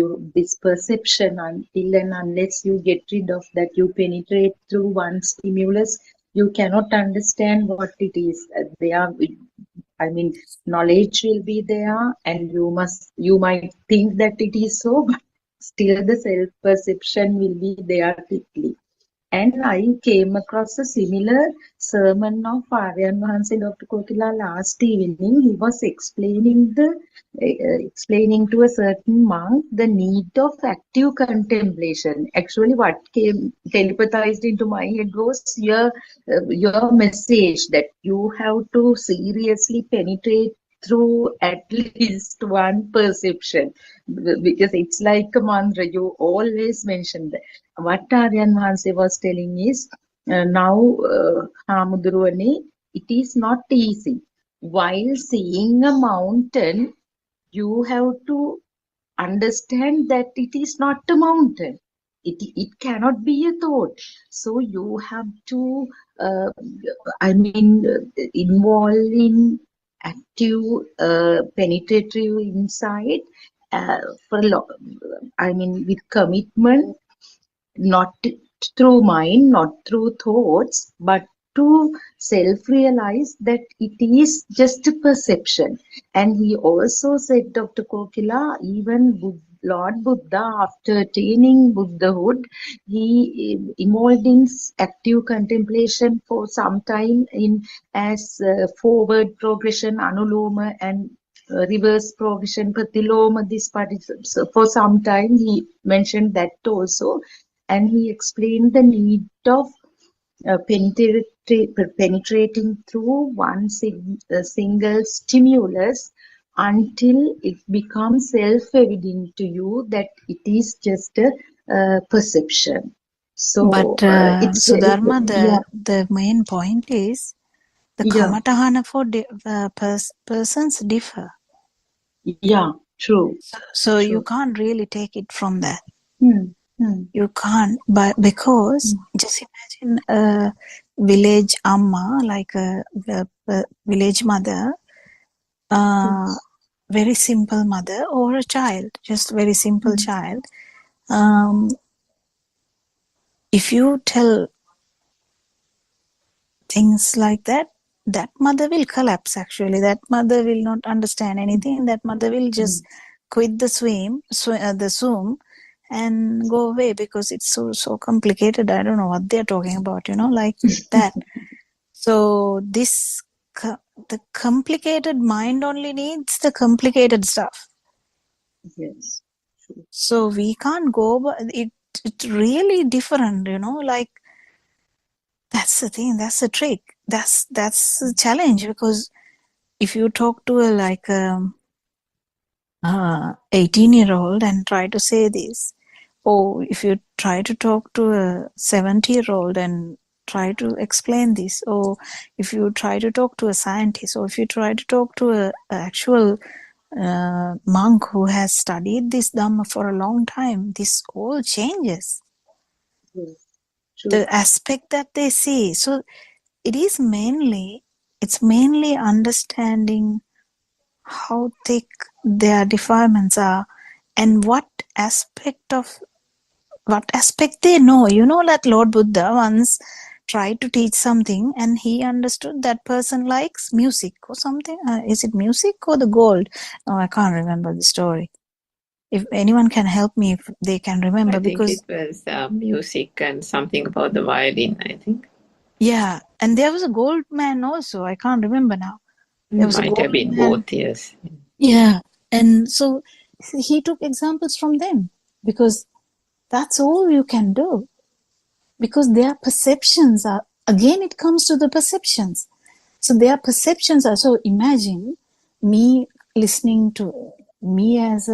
perception until and unless you get rid of that, you penetrate through one stimulus, you cannot understand what it is. Knowledge will be there, and you might think that it is so, but still the self-perception will be there quickly. And I came across a similar sermon of Aryan Vahanse, Dr. Kokila, last evening. He was explaining to a certain monk the need of active contemplation. Actually, what came telepathized into my head was your message that you have to seriously penetrate through at least one perception, because it's like a mantra. You always mention that. What Aryan Vahanse was telling is, now, Hamuduruvane, it is not easy. While seeing a mountain, you have to understand that it is not a mountain. It cannot be a thought. So you have to, involve in active, penetrative insight, with commitment, not through mind, not through thoughts, but to self-realize that it is just a perception. And he also said, Dr. Kokila, even Lord Buddha, after attaining Buddhahood, he involved in active contemplation for some time as forward progression, anuloma, and reverse progression, pratiloma, so for some time he mentioned that also. And he explained the need of penetrating through one single stimulus until it becomes self-evident to you that it is just a perception. So
But
it's
Sudharma,
yeah,
the main point is the
yeah,
kamatahana for persons differ.
yeah, true.
So you
True.
can't really take it from that.
Hmm. Hmm.
You can't, but because just imagine village amma, like a village mother, very simple mother, or a child, just very simple child. If you tell things like that, that mother will collapse. Actually, that mother will not understand anything. That mother will just quit the Zoom, and go away, because it's so complicated. I don't know what they're talking about. Like that. So the complicated mind only needs the complicated stuff.
Yes.
So we can't go. It's really different. Like. That's the thing. That's the trick. That's the challenge, because if you talk to a 18-year-old and try to say this, or if you try to talk to a 70-year-old and try to explain this, or if you try to talk to a scientist, or if you try to talk to a actual monk who has studied this Dhamma for a long time, this all changes.
Yes. True.
The aspect that they see. So it's mainly understanding how thick their defilements are, and what aspect they know. That Lord Buddha once tried to teach something, and he understood that person likes music or something. Is it music or the gold? No, I can't remember the story. If anyone can help me, if they can remember,
I think
because
it was music and something about the violin, I think.
yeah, and there was a gold man also. I can't remember now. There was a
Might have
gold
been
man.
both, yes.
Yeah, and so he took examples from them, because that's all you can do. Because their perceptions are, again, it comes to the perceptions. So their perceptions are, so imagine me listening to me as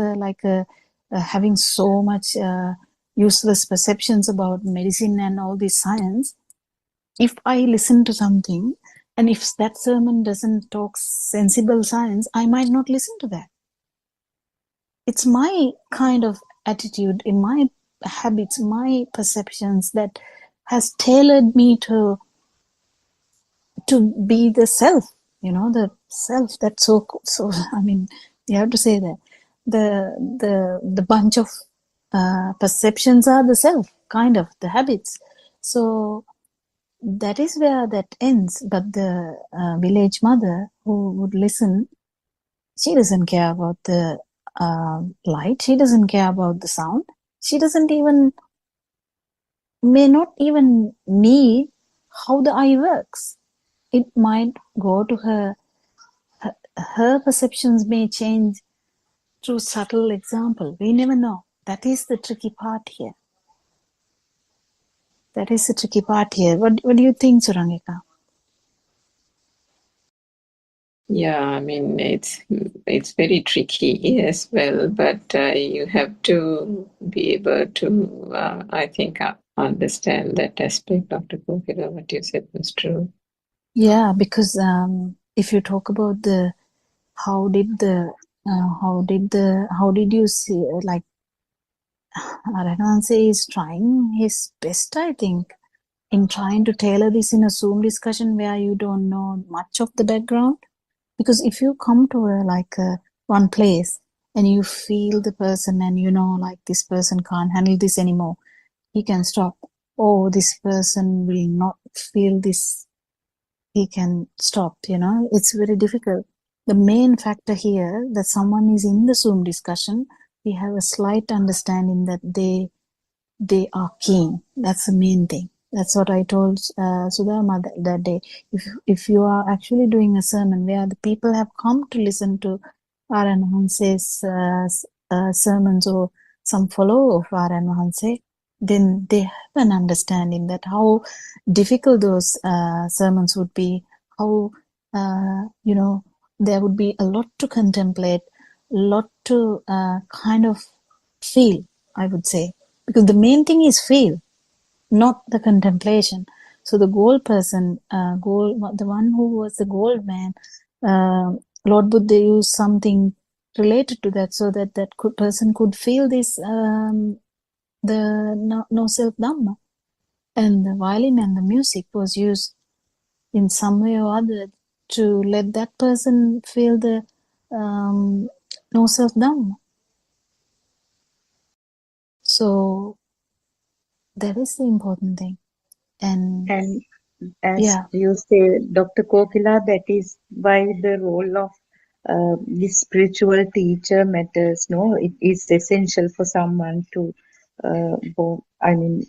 having so much useless perceptions about medicine and all this science. If I listen to something, and if that sermon doesn't talk sensible science, I might not listen to that. It's my kind of attitude, in my habits, my perceptions, that has tailored me to be the self, the self that's so, I mean, you have to say that the bunch of perceptions are the self, kind of the habits. So that is where that ends. But the village mother who would listen, she doesn't care about the light. She doesn't care about the sound. She may not even need how the eye works. It might go to her. Her perceptions may change through subtle example. We never know. That is the tricky part here. What do you think, Surangika?
Yeah, I mean, it's very tricky as well, but you have to be able to, I think, understand that aspect of the Kokila. What you said was true.
Yeah, because if you talk about how did you see, like, Arananse is trying his best, I think, in trying to tailor this in a Zoom discussion where you don't know much of the background. Because if you come to one place and you feel the person, and like, this person can't handle this anymore, he can stop. Oh, this person will not feel this, he can stop. It's very difficult. The main factor here, that someone is in the Zoom discussion, we have a slight understanding that they are keen. That's the main thing. That's what I told Sudharma that day. If you are actually doing a sermon where the people have come to listen to R.N. Mahanse's sermons, or some follow of R.N. Mahanse, then they have an understanding that how difficult those sermons would be, how there would be a lot to contemplate, a lot to kind of feel, I would say. Because the main thing is feel, not the contemplation. So the gold person, the one who was the gold man, Lord Buddha used something related to that, so that person could feel this, the no self Dhamma. And the violin and the music was used in some way or other to let that person feel the no self-doubt. So that is the important thing. And
And as
yeah,
you say, Dr. Kokila, that is why the role of the spiritual teacher matters. No, it is essential for someone to go. I mean,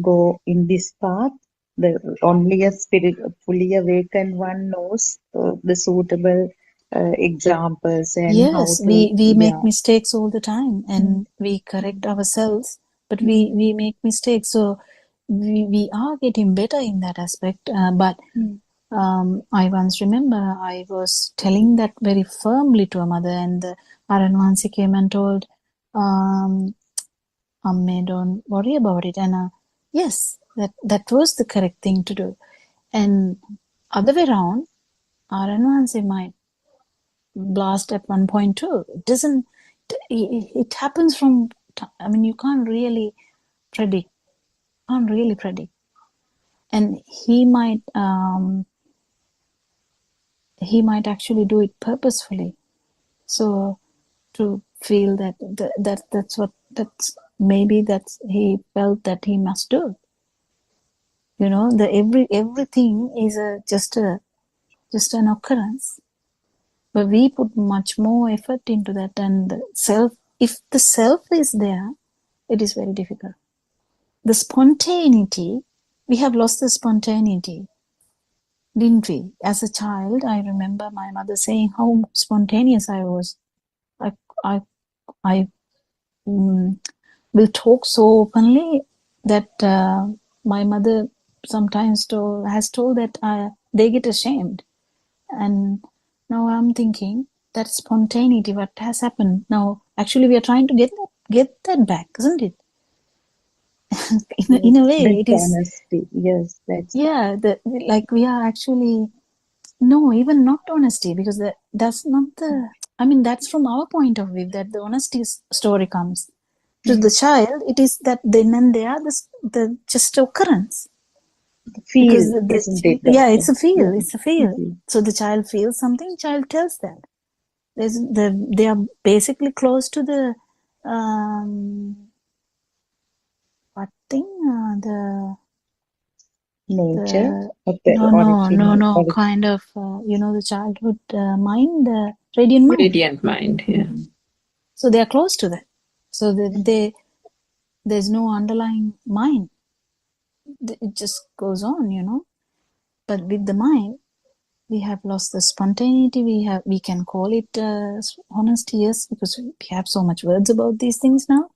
go in this path. The only a spirit, fully awakened one knows the suitable examples and how
yes,
to.
we make
Yeah.
mistakes all the time
Mm.
and we correct
Mm.
ourselves, but
Mm.
we make mistakes. So we are getting better in that aspect. But
Mm.
I once remember I was telling that very firmly to a mother, and the Aranwansi came and told, Amme, don't worry about it. And yes, that was the correct thing to do. And other way around, Aranwansi might blast at one point too. It doesn't. It happens from. I mean, you can't really predict. Can't really predict. And he might actually do it purposefully. So to feel that's maybe that's he felt that he must do. You know, the everything is just an occurrence, but we put much more effort into that. And the self, if the self is there, it is very difficult. The spontaneity, we have lost the spontaneity, didn't we? As a child, I remember my mother saying how spontaneous I was. I I I will talk so openly that my mother sometimes has told that they get ashamed. And now I'm thinking that spontaneity, what has happened now, actually we are trying to get that back, isn't it? In a
Yes,
way
that
it is.
honesty. Yes, that's
Yeah, like we are actually, no, even not honesty, because that's not the, I mean, that's from our point of view that the honesty story comes. To the child, it is that then and there, the just occurrence. Because
feel, isn't it,
yeah,
doctor?
it's a feel,
Yeah.
it's a feel.
Mhm.
So the child feels something, child tells that. They are basically close to the, what thing,
Nature
the,
of the
no,
origin.
kind of, the childhood mind, the radiant mind.
Radiant mind, yeah.
So they are close to that. So there's no underlying mind. It just goes on. But with the mind, we have lost the spontaneity. We can call it honesty, yes, because we have so much words about these things now.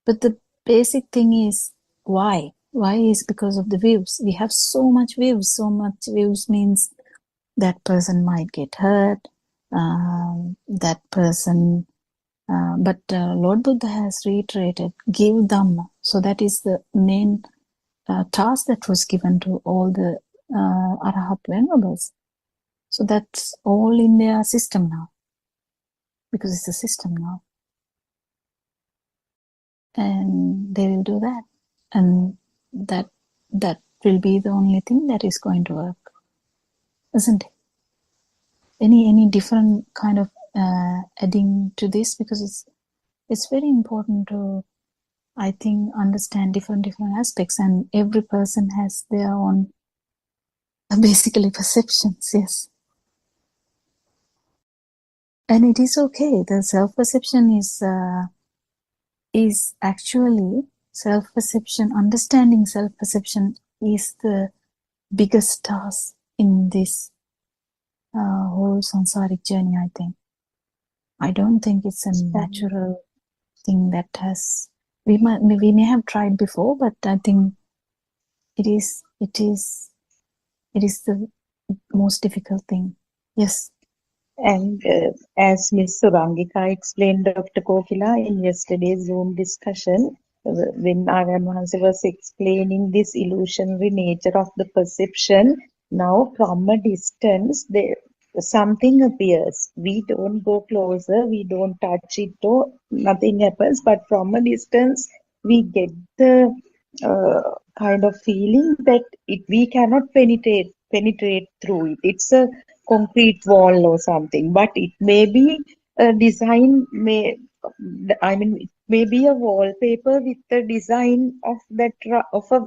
But the basic thing is why. Why is because of the views. We have so much views. So much views means that person might get hurt. That person. But Lord Buddha has reiterated, give Dhamma. So that is the main task that was given to all the Arahat venerables. So that's all in their system now, because it's a system now. And they will do that. And that will be the only thing that is going to work, isn't it? Any different kind of adding to this, because it's very important to, I think, understand different aspects, and every person has their own basically perceptions, yes. And it is okay. The self-perception is actually self-perception, understanding self-perception is the biggest task in this whole samsaric journey, I think. I don't think it's a natural thing that has, we may have tried before, but I think it is the most difficult thing. Yes.
And as Ms. Surangika explained, Dr. Kokila, in yesterday's Zoom discussion, when Aryan Mahansa was explaining this illusionary nature of the perception, now from a distance, something appears. We don't go closer, we don't touch it, or nothing happens, but from a distance, we get the kind of feeling that we cannot penetrate penetrate through it. It's a concrete wall or something, but it may be a design, it may be a wallpaper with the design of of a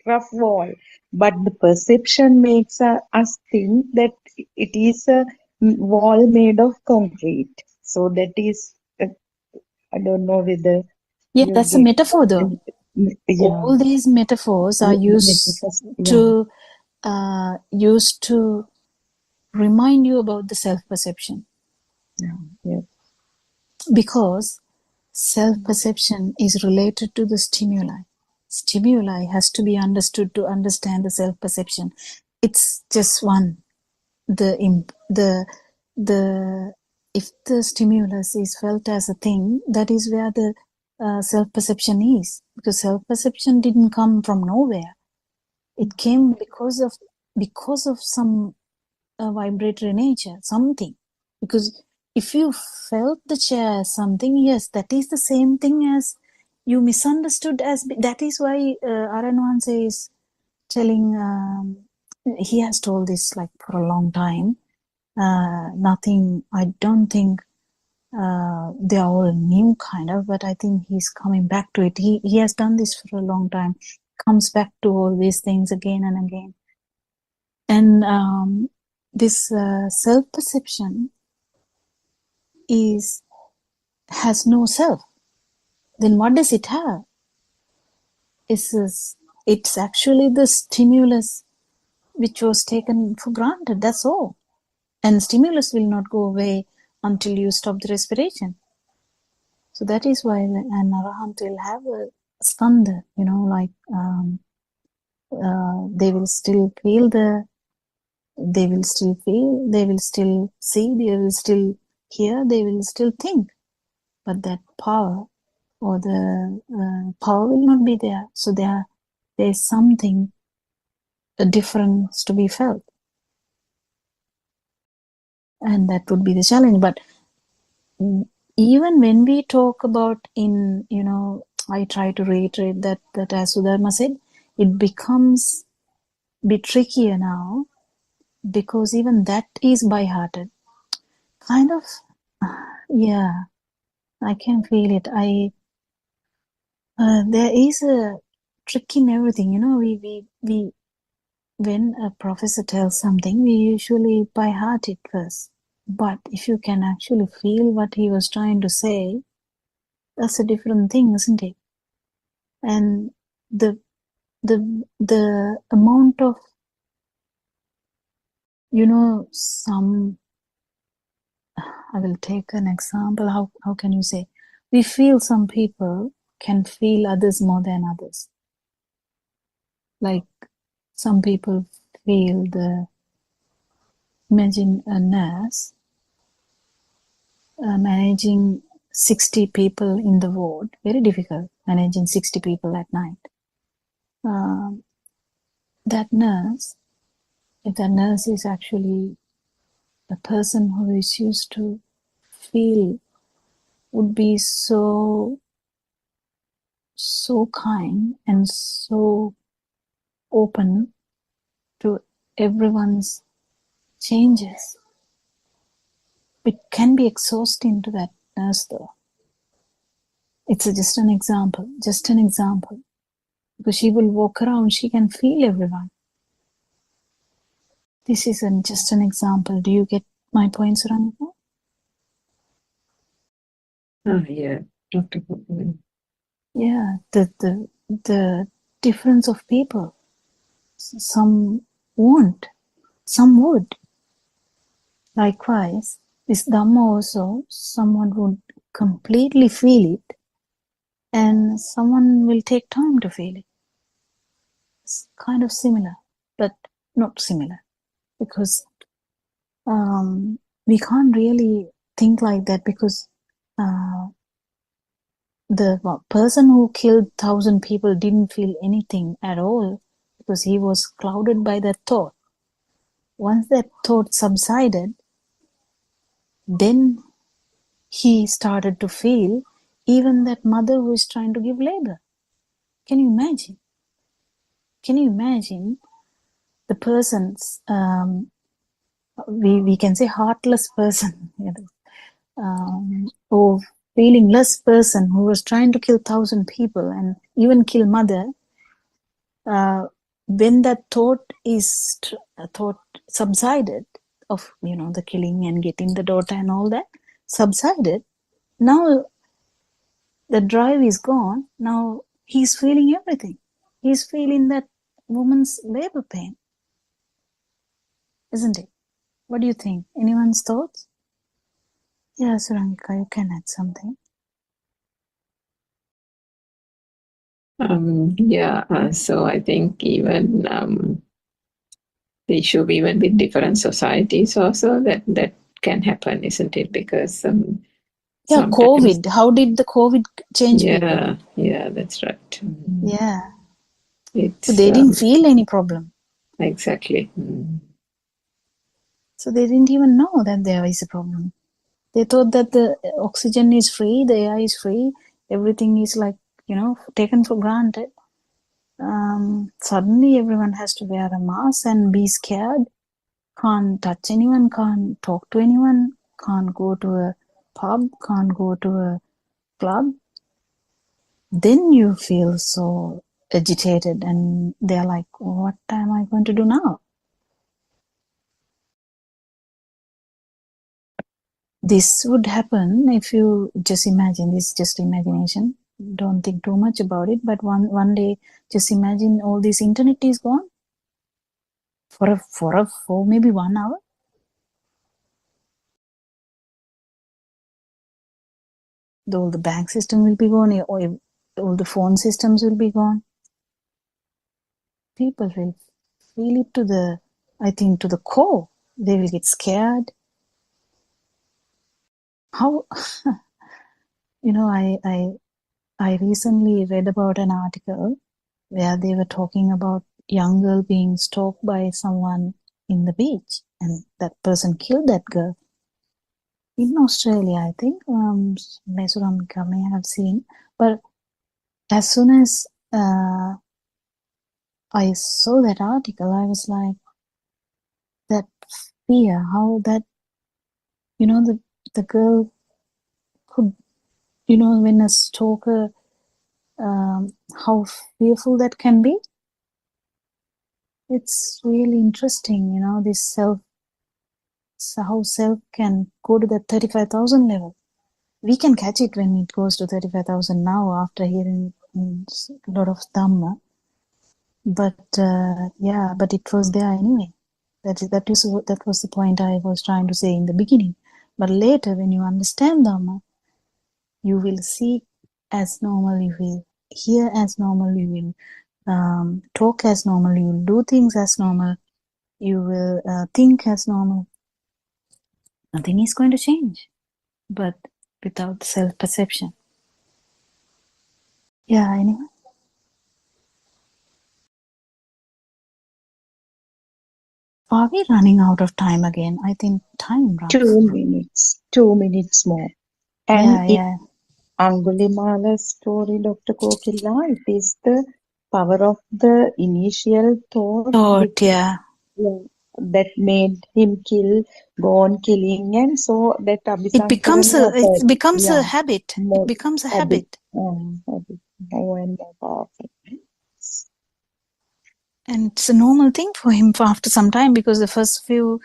rough wall, but the perception makes us think that it is a wall made of concrete. So that is, I don't know whether
Yeah,
you
that's a
get
metaphor though.
yeah.
All these metaphors are
Yeah,
used to remind you about the self-perception,
yeah, yeah.
because self-perception is related to the stimuli. Stimuli has to be understood to understand the self-perception. It's just one. The if the stimulus is felt as a thing, that is where the self-perception is, because self-perception didn't come from nowhere. It came because of some vibratory nature, something. Because if you felt the chair as something, yes, that is the same thing as you misunderstood as. That is why Aranwanse is telling. He has told this like for a long time. Nothing. I don't think they are all new, kind of, but I think he's coming back to it. He has done this for a long time. Comes back to all these things again and again. And this self-perception has no self. Then what does it have? It's actually the stimulus which was taken for granted. That's all. And stimulus will not go away until you stop the respiration. So that is why an arahant will have a skanda, like they will still feel they will still feel, they will still see, they will still hear, they will still think. But that power or the power will not be there. So there's something, a difference to be felt. And that would be the challenge. But even when we talk about I try to reiterate that as Sudharma said, it becomes a bit trickier now, because even that is by-hearted. Kind of, yeah, I can feel it. There is a trick in everything, we when a professor tells something, we usually by heart it first. But if you can actually feel what he was trying to say, that's a different thing, isn't it? And the amount of, some, I will take an example. How can you say? We feel some people can feel others more than others. Like some people feel imagine a nurse managing 60 people in the ward. Very difficult, managing 60 people at night. That nurse, if that nurse is actually a person who is used to feel, would be so kind and so open to everyone's changes. It can be exhausting to that nurse though. It's just an example, because she will walk around, she can feel everyone. This is just an example. Do you get my point, Suranita?
Yeah, Dr.
Yeah, the difference of people. Some won't, some would. Likewise, this Dhamma also, someone would completely feel it, and someone will take time to feel it. It's kind of similar, but not similar, because we can't really think like that, because the person who killed 1,000 people didn't feel anything at all, because he was clouded by that thought. Once that thought subsided, then he started to feel even that mother who is trying to give labor. Can you imagine? Can you imagine the person's, we can say heartless person, or feelingless person who was trying to kill 1,000 people and even kill mother, when that thought subsided of, the killing and getting the daughter and all that subsided, now the drive is gone. Now he's feeling everything. He's feeling that woman's labor pain, isn't it? What do you think? Anyone's thoughts? Yeah, Surangika, you can add something.
So I think even the issue even with different societies also that can happen, isn't it? Because sometimes,
COVID. How did the COVID change people?
Yeah, that's right.
Yeah.
It's,
So they didn't feel any problem.
Exactly.
So they didn't even know that there is a problem. They thought that the oxygen is free, the air is free, everything is like, taken for granted. Suddenly everyone has to wear a mask and be scared, can't touch anyone, can't talk to anyone, can't go to a pub, can't go to a club. Then you feel so agitated and they're like, what am I going to do now? This would happen if you just imagine, this is just imagination, don't think too much about it, but one day just imagine all this internet is gone for maybe 1 hour. All the bank system will be gone, or all the phone systems will be gone. People will feel it to the core. They will get scared. How I recently read about an article where they were talking about young girl being stalked by someone in the beach, and that person killed that girl. In Australia, I think, Mesuramika may have seen, but as soon as I saw that article, I was like, that fear, how that, the girl could, when a stalker, how fearful that can be. It's really interesting, this how self can go to that 35,000 level. We can catch it when it goes to 35,000 now after hearing a lot of Dhamma. But but it was there anyway. That was the point I was trying to say in the beginning. But later, when you understand Dhamma, you will see as normal, you will hear as normal, you will talk as normal, you will do things as normal, you will think as normal. Nothing is going to change, but without self-perception. Yeah, anyway. Are we running out of time again? I think time runs.
2 minutes more. And
Yeah.
Angulimala's story, Dr. Kokila, it is the power of the initial thought that made him go on killing, and so that
it becomes a habit. It becomes a habit.
Habit. More and more powerful.
And it's a normal thing for him for after some time, because the first few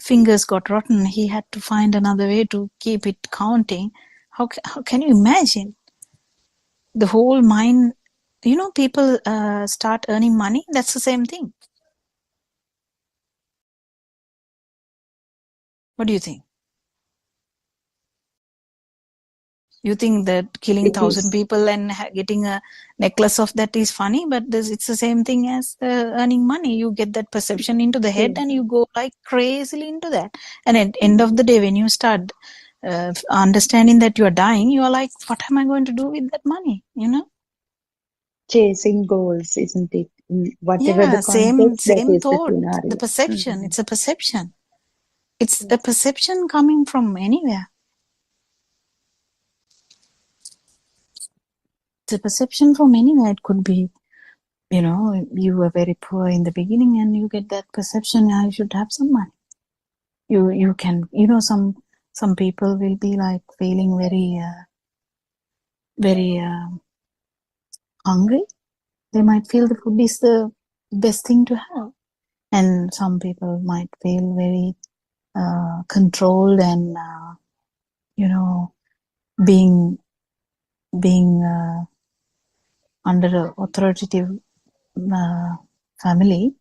fingers got rotten. He had to find another way to keep it counting. How can you imagine? The whole mind, people start earning money. That's the same thing. What do you think? You think that killing 1,000 people and getting a necklace of that is funny, but it's the same thing as earning money. You get that perception into the head and you go like crazily into that. And at the end of the day, when you start understanding that you are dying, you are like, what am I going to do with that money?
Chasing goals, isn't it? Whatever the context,
same thought. The perception. It's a perception. It's a perception coming from anywhere. It's a perception from anywhere. It could be, you were very poor in the beginning and you get that perception, I should have some money. You can, some people will be like feeling very hungry. They might feel the food is the best thing to have. And some people might feel very controlled and, being under an authoritative family,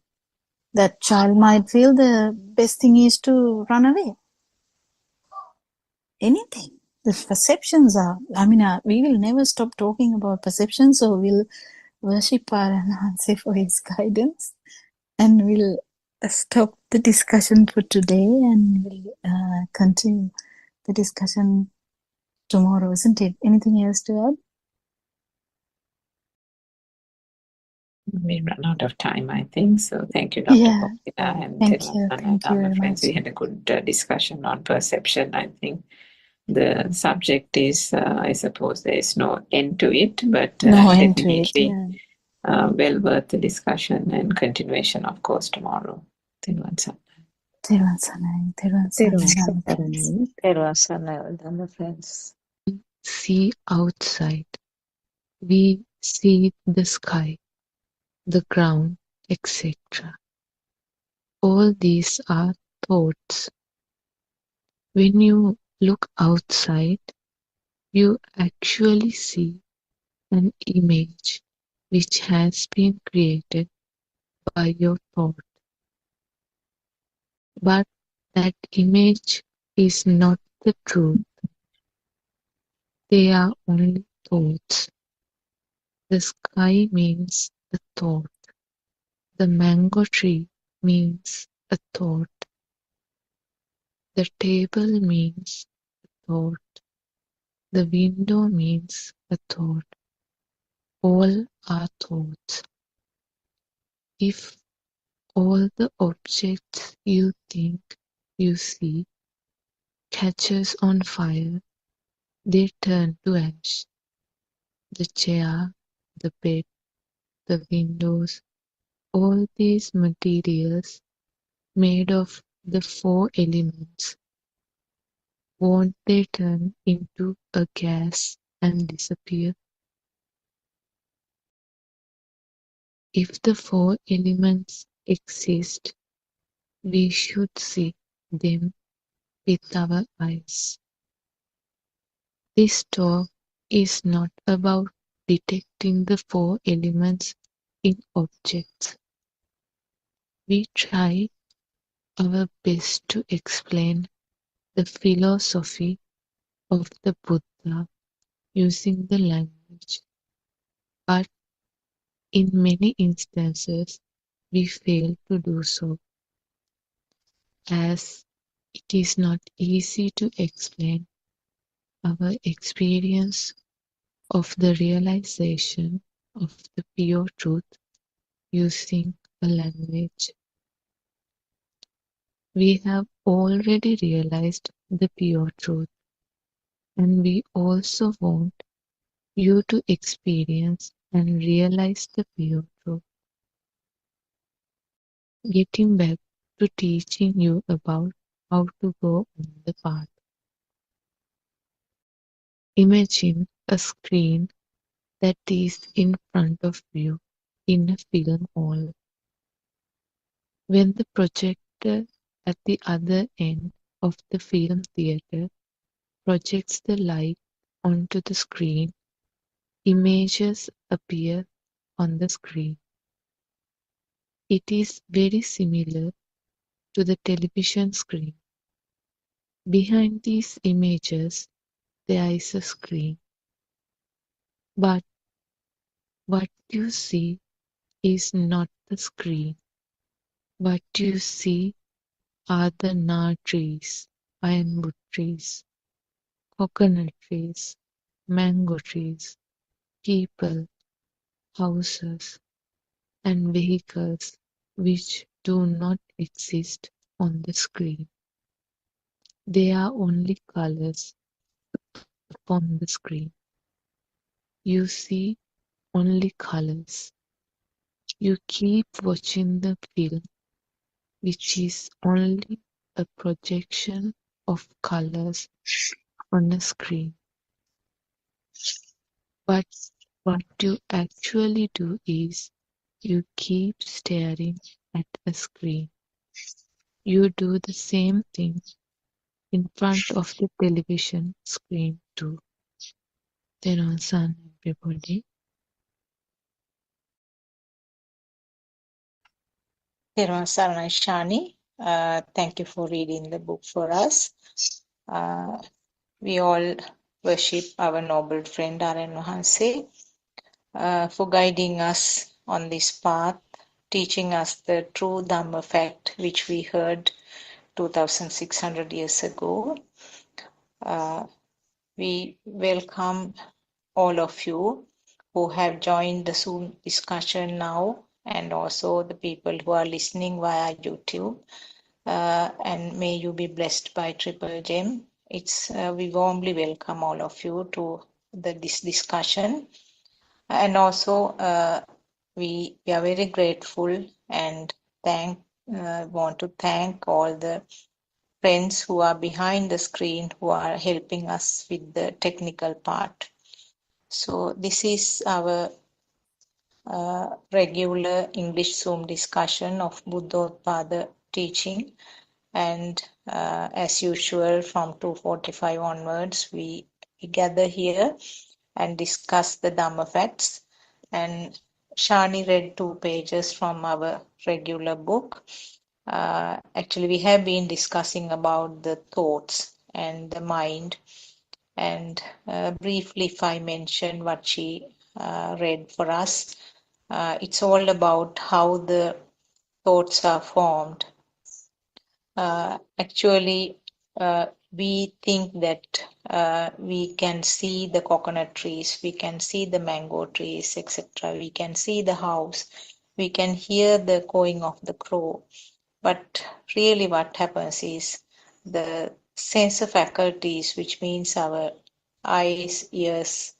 that child might feel the best thing is to run away. Anything. The perceptions are, we will never stop talking about perceptions, so we'll worship our Anansi for his guidance, and we'll stop the discussion for today, and we'll continue the discussion tomorrow, isn't it? Anything else to add?
We run out of time, I think. So thank you, Dr.
Yeah.
Kopila and
Thank
Thelma
you.
and
Thank you
other
very
friends.
much.
We had a good discussion on perception. I think the subject is, I suppose there is no end to it, but
No end to it.
definitely
Yeah.
well worth the discussion and continuation, of course, tomorrow.
Therwan Sanai, Therwan Sanai, friends.
තෙරුවන් සරණයි ධම්ම friends.
See outside. We see the sky, the ground, etc. All these are thoughts. When you look outside, you actually see an image which has been created by your thought. But that image is not the truth. They are only thoughts. The sky means a thought. The mango tree means a thought. The table means a thought. The window means a thought. All are thoughts. If all the objects you think you see catches on fire, they turn to ash. The chair, the bed, the windows, all these materials made of the four elements, won't they turn into a gas and disappear? If the four elements exist, we should see them with our eyes. This talk is not about detecting the four elements in objects. We try our best to explain the philosophy of the Buddha using the language, but in many instances we fail to do so, as it is not easy to explain our experience of the realization of the pure truth using a language. We have already realized the pure truth, and we also want you to experience and realize the pure truth. Getting back to teaching you about how to go on the path. Imagine a screen that is in front of you in a film hall. When the projector at the other end of the film theater projects the light onto the screen, images appear on the screen. It is very similar to the television screen. Behind these images, there is a screen. But what you see is not the screen. What you see are the nar trees, ironwood trees, coconut trees, mango trees, people, houses, and vehicles which do not exist on the screen. They are only colors upon the screen. You see only colors. You keep watching the film, which is only a projection of colors on a screen. But what you actually do is you keep staring at a screen. You do the same thing in front of the television screen too. Teronsan, everybody.
Therwan Saranai Shani, thank you for reading the book for us. We all worship our noble friend Aryan Wahanse for guiding us on this path, teaching us the true Dhamma fact which we heard 2600 years ago. We welcome all of you who have joined the Zoom discussion now, and also the people who are listening via YouTube. And may you be blessed by Triple Gem. We warmly welcome all of you to this discussion, and also we are very grateful and want to thank all the friends who are behind the screen who are helping us with the technical part. So this is our regular English Zoom discussion of Buddothpado teaching, and as usual from 2:45 onwards we gather here and discuss the Dhamma facts. And Shani read 2 pages from our regular book. Actually, we have been discussing about the thoughts and the mind. And briefly, if I mention what she read for us, it's all about how the thoughts are formed. Actually, we think that we can see the coconut trees, we can see the mango trees, etc. We can see the house, we can hear the cawing of the crow. But really, what happens is the sensor faculties, which means our eyes, ears,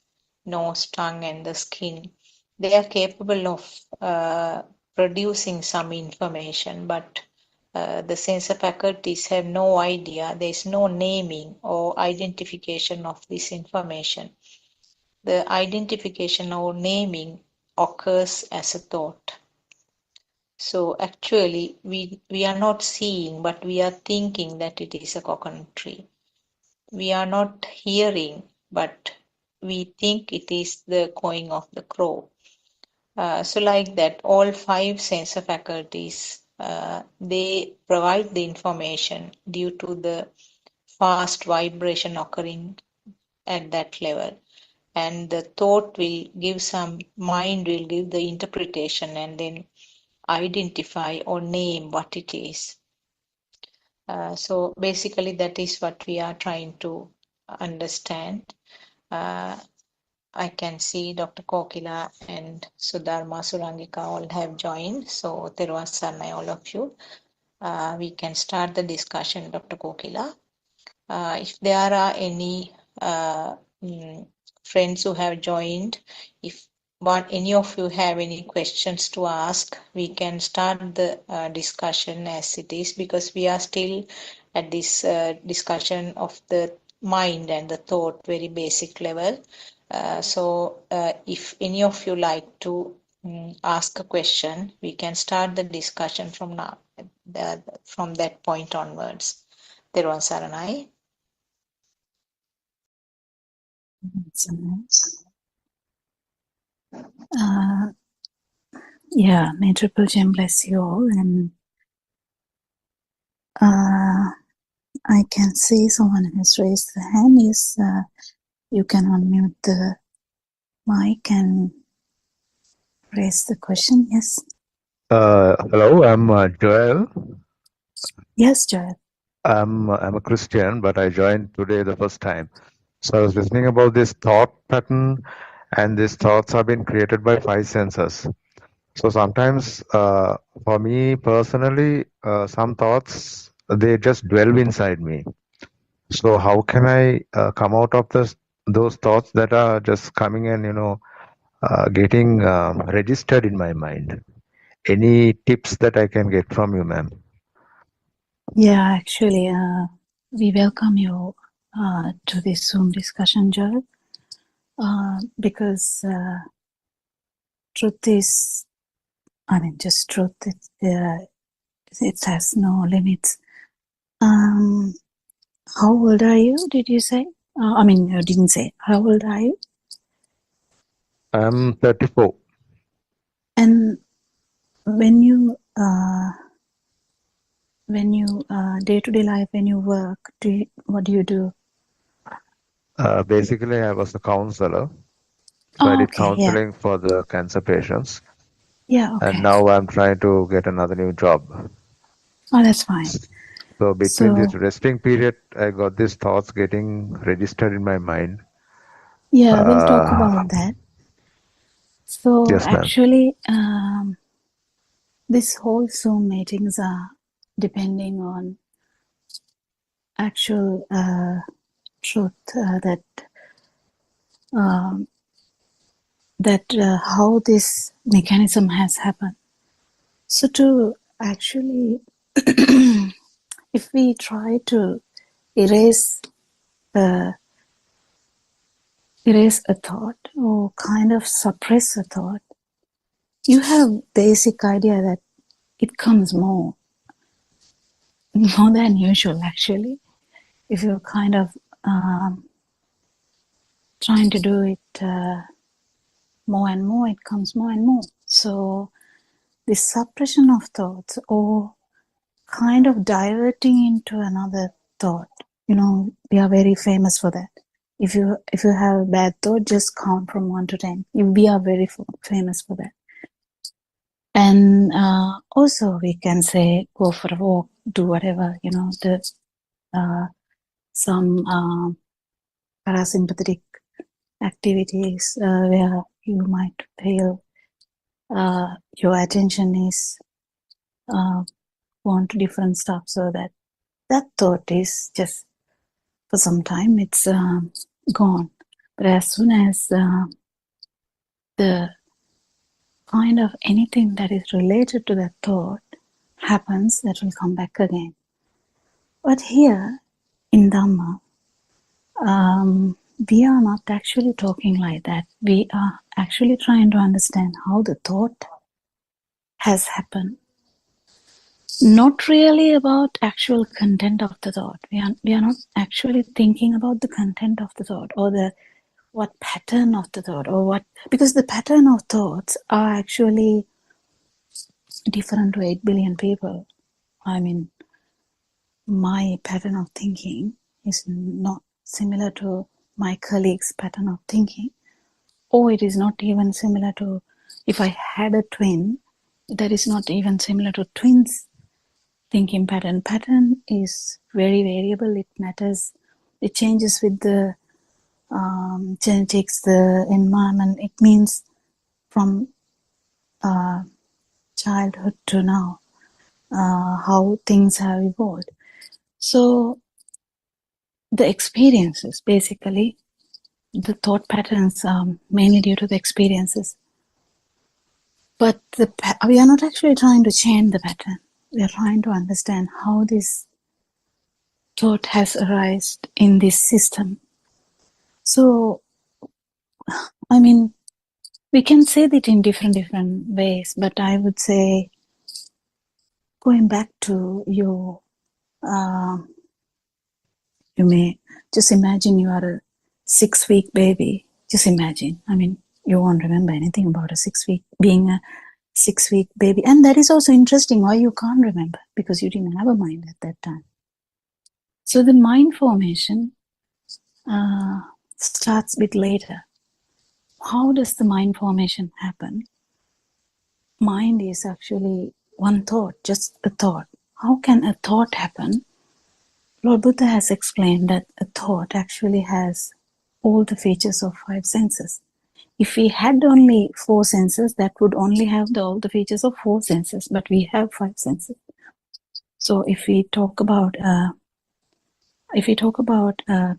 nose, tongue, and the skin, they are capable of producing some information, but the sensor faculties have no idea. There is no naming or identification of this information. The identification or naming occurs as a thought. So actually, we are not seeing, but we are thinking that it is a coconut tree. We are not hearing, but we think it is the cawing of the crow. So like that, all 5 sensor faculties, they provide the information due to the fast vibration occurring at that level. And the thought will give mind will give the interpretation and then identify or name what it is. So basically that is what we are trying to understand. I can see Dr. Kokila and Sudharma Surangika all have joined. So Teruvan Saranai, all of you. We can start the discussion, Dr. Kokila. If there are any friends who have joined, if any of you have any questions to ask, we can start the discussion as it is, because we are still at this discussion of the mind and the thought, very basic level. So if any of you like to ask a question, we can start the discussion from now, from that point onwards. Teruvan Saranai.
Uh, yeah, may Triple Gem bless you all. And I can see someone has raised the hand. Yes, you can unmute the mic and raise the question. Yes.
Hello, I'm Joel.
Yes, Joel.
I'm a Christian, but I joined today the first time. So I was listening about this thought pattern, and these thoughts have been created by 5 senses. So sometimes, for me personally, some thoughts they just dwell inside me. So how can I come out of those thoughts that are just coming and getting registered in my mind? any tips that I can get from you, ma'am?
Yeah, actually, we welcome you to this Zoom discussion, Joel, because truth is, I mean, just truth. It has no limits. How old are you? Did you say? I mean, you didn't say. How old are you?
I'm 34.
And when you day-to-day life, when you work, what do you do?
Basically, I was a counselor. So I
Oh,
did
okay, yeah,
counseling for the cancer patients.
yeah,
And
okay.
now I'm trying to get another new job.
Oh, that's fine.
So between
So,
this resting period, I got these thoughts getting registered in my mind.
yeah, we'll talk about that. So,
Yes, ma'am.
actually, this whole Zoom meetings are depending on actual truth that how this mechanism has happened. So, to actually, if we try to erase a thought or kind of suppress a thought, you have basic idea that it comes more than usual. Actually, if you're kind of trying to do it more and more, it comes more and more. So this suppression of thoughts or kind of diverting into another thought, we are very famous for that. If you have a bad thought, just count from 1 to 10. We are very famous for that. And also we can say go for a walk, do whatever, some parasympathetic activities where you might feel your attention is gone to different stuff, so that thought is just for some time it's gone. But as soon as the kind of anything that is related to that thought happens, that will come back again. But here in Dhamma, we are not actually talking like that. We are actually trying to understand how the thought has happened. Not really about actual content of the thought. We are not actually thinking about the content of the thought or what pattern of the thought or what, because the pattern of thoughts are actually different to 8 billion people. I mean, my pattern of thinking is not similar to my colleague's pattern of thinking, or it is not even similar to, if I had a twin, that is not even similar to twins' thinking pattern. Pattern is very variable. It matters. It changes with the genetics, the environment. It means from childhood to now, how things have evolved. So the experiences, basically, the thought patterns are mainly due to the experiences. But we are not actually trying to change the pattern. We are trying to understand how this thought has arisen in this system. So, I mean, we can say that in different ways, but I would say, going back to your, you may just imagine you are a 6-week baby. Just imagine. I mean, you won't remember anything about being a 6-week baby. And that is also interesting why you can't remember, because you didn't have a mind at that time. So the mind formation starts a bit later. How does the mind formation happen? Mind is actually one thought, just a thought. How can a thought happen? Lord Buddha has explained that a thought actually has all the features of 5 senses. If we had only 4 senses, that would only have all the features of 4 senses, but we have 5 senses. So if we talk about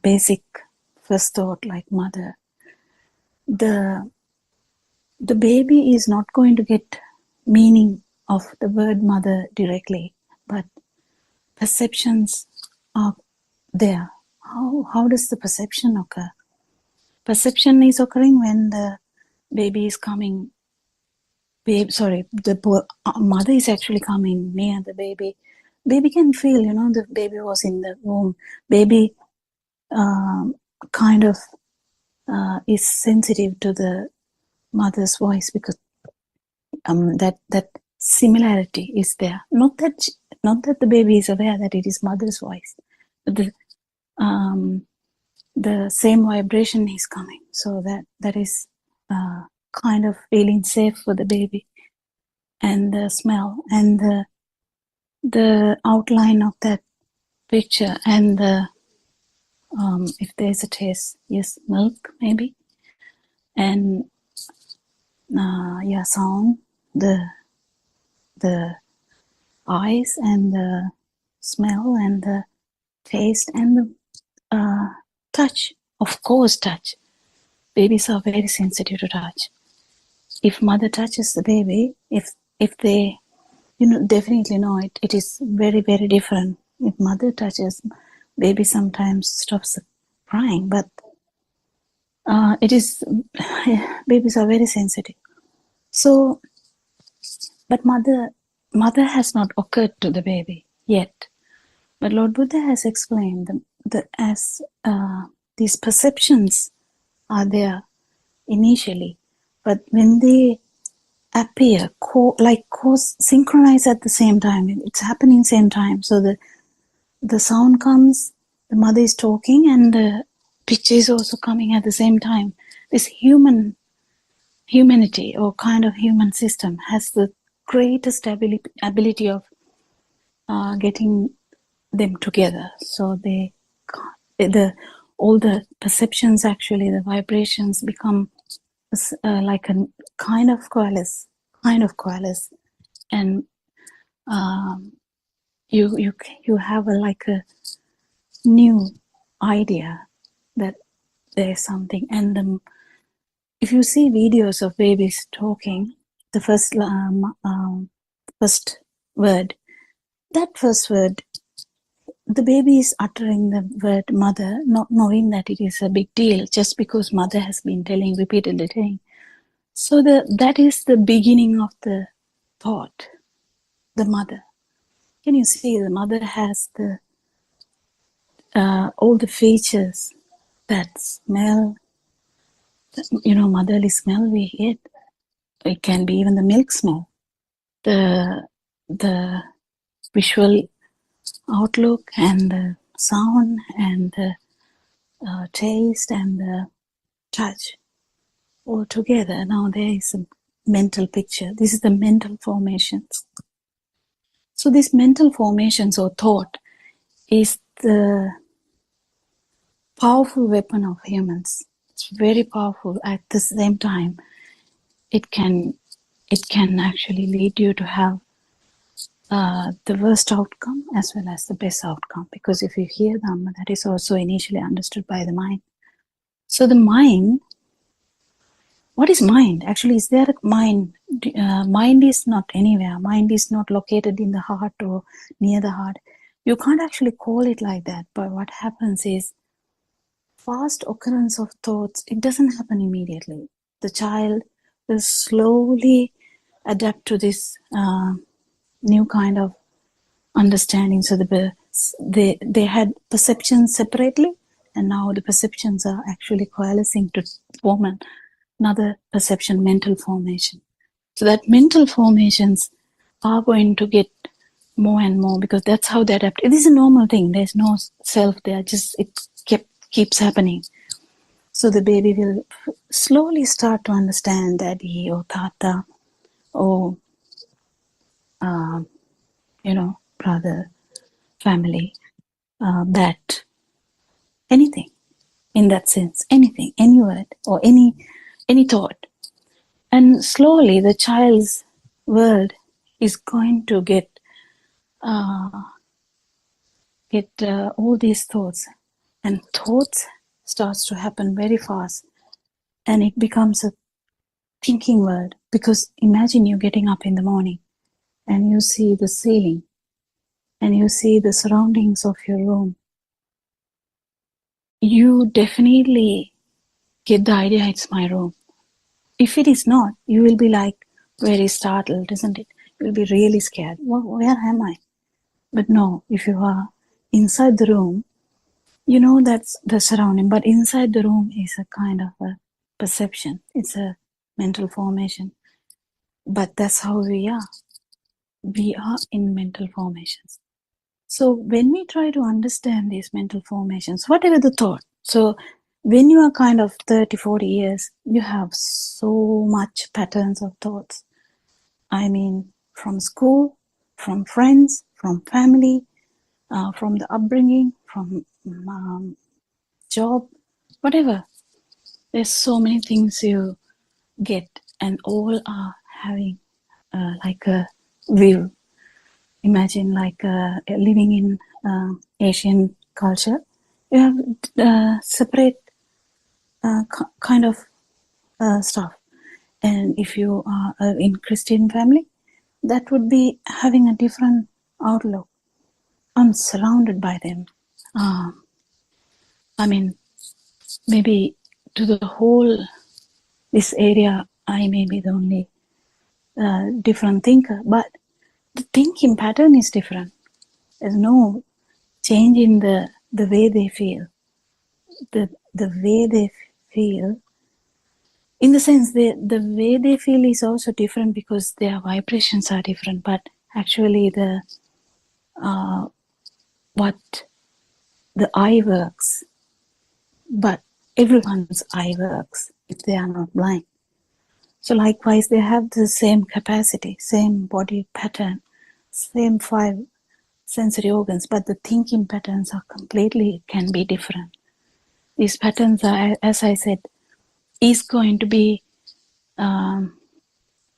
basic first thought like mother, the baby is not going to get meaning of the word mother directly, but perceptions are there. How does the perception occur? Perception is occurring when the baby is coming. The mother is actually coming near the baby. Baby can feel, the baby was in the womb. Baby kind of is sensitive to the mother's voice because that similarity is there. Not that the baby is aware that it is mother's voice, but the same vibration is coming. So that is kind of feeling safe for the baby. And the smell and the outline of that picture and the if there's a taste, yes, milk maybe, and sound, the eyes and the smell and the taste and the touch. Of course, touch. Babies are very sensitive to touch. If mother touches the baby, if they definitely know it is very, very different. If mother touches, baby sometimes stops crying, but babies are very sensitive. So, but mother has not occurred to the baby yet. But Lord Buddha has explained as these perceptions are there initially, but when they appear, synchronize at the same time, it's happening same time. So the sound comes, the mother is talking, and the picture is also coming at the same time. This humanity or kind of human system has the greatest ability of getting them together. So all the perceptions, actually the vibrations become like a kind of coalesce, and you have a new idea that there's something. And if you see videos of babies talking, the first word, the baby is uttering the word mother, not knowing that it is a big deal, just because mother has been repeatedly telling. So that is the beginning of the thought, the mother. Can you see the mother has all the features, that smell, motherly smell we get. It can be even the milk smell, the visual outlook and the sound and the taste and the touch all together. Now there is a mental picture. This is the mental formations. So these mental formations or thought is the powerful weapon of humans. It's very powerful. At the same time, it can actually lead you to have the worst outcome as well as the best outcome, because if you hear Dhamma, that is also initially understood by the mind. So the mind, what is mind? Actually, is there a mind? Mind is not anywhere. Mind is not located in the heart or near the heart. You can't actually call it like that. But what happens is, fast occurrence of thoughts, it doesn't happen immediately. The child will slowly adapt to this new kind of understanding. So they had perceptions separately, and now the perceptions are actually coalescing to form another perception, mental formation. So that mental formations are going to get more and more, because that's how they adapt. It is a normal thing. There's no self there. Just it keeps happening. So the baby will slowly start to understand daddy or tata or brother, family, that anything in that sense, anything, any word or any thought. And slowly the child's world is going to get all these thoughts, and thoughts starts to happen very fast, and it becomes a thinking world. Because imagine you getting up in the morning and you see the ceiling and you see the surroundings of your room, you definitely get the idea it's my room. If it is not, you will be like very startled, isn't it? You'll be really scared. Where am I? But no, if you are inside the room, you know that's the surrounding, but inside the room is a kind of a perception. It's a mental formation. But that's how we are. We are in mental formations. So when we try to understand these mental formations, whatever the thought, so when you are kind of 30, 40 years, you have so much patterns of thoughts. I mean, from school, from friends, from family, from the upbringing, from job, whatever. There's so many things you get, and all are having like a view. Imagine like living in Asian culture. You have separate kind of stuff. And if you are in Christian family, that would be having a different outlook. I'm surrounded by them. I mean, maybe to the whole this area, I may be the only different thinker, but the thinking pattern is different. There's no change in the way they feel. The way they feel, in the sense the way they feel is also different because their vibrations are different. But actually, the what the eye works, but everyone's eye works if they are not blind. So likewise, they have the same capacity, same body pattern, same 5 sensory organs, but the thinking patterns are completely can be different. These patterns are, as I said, is going to be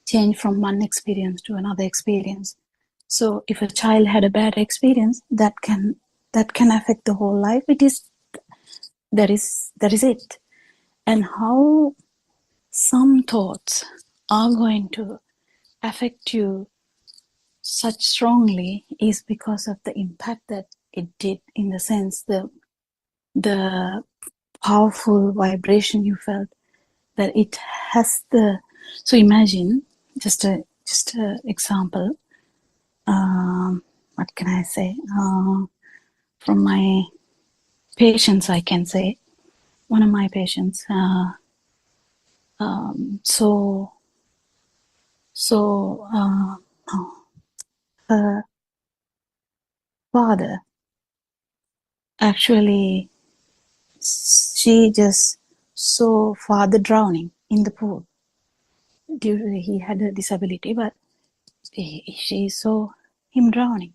changed from one experience to another experience. So if a child had a bad experience, that can affect the whole life. That is it. And how some thoughts are going to affect you such strongly is because of the impact that it did, in the sense the powerful vibration you felt, that it has the. So imagine just a example. What can I say? From my patients, I can say one of my patients. Her father, actually, she just saw father drowning in the pool. He had a disability, but she saw him drowning,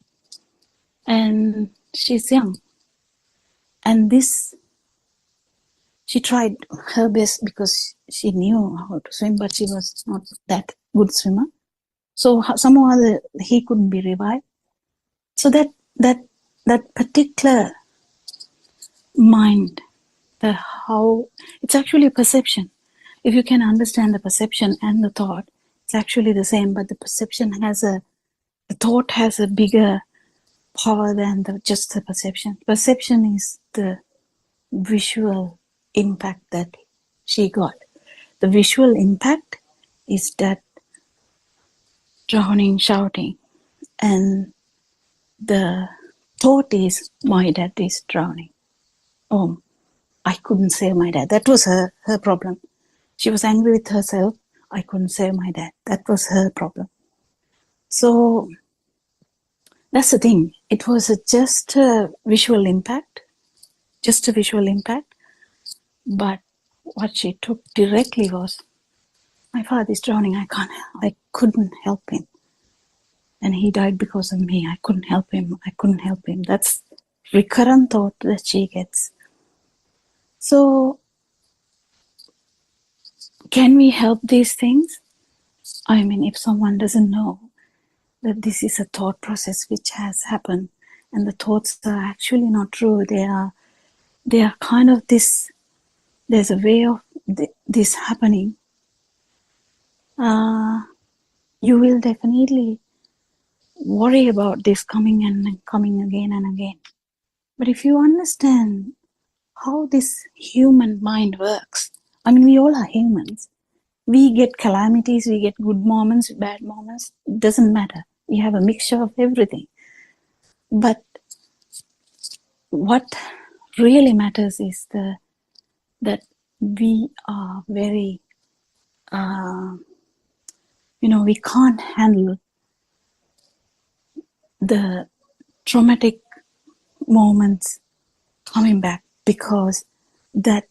and she's young. And this, she tried her best because she knew how to swim, but she was not that good swimmer. So somehow or other, he couldn't be revived. So that particular mind, how it's actually a perception. If you can understand the perception and the thought, it's actually the same, but the perception the thought has a bigger power than just the perception. Perception is the visual impact that she got. The visual impact is that drowning, shouting, and the thought is, my dad is drowning. Oh, I couldn't save my dad. That was her problem. She was angry with herself. I couldn't save my dad. That was her problem. So that's the thing. It was just a visual impact. But what she took directly was, my father is drowning. I couldn't help him. And he died because of me. I couldn't help him. That's recurrent thought that she gets. So can we help these things? I mean, if someone doesn't know that this is a thought process which has happened, and the thoughts are actually not true, they are kind of this, there's a way of this happening, you will definitely worry about this coming and coming again and again. But if you understand how this human mind works, I mean, we all are humans. We get calamities, we get good moments, bad moments, doesn't matter. We have a mixture of everything. But what really matters is that we are very, we can't handle the traumatic moments coming back, because that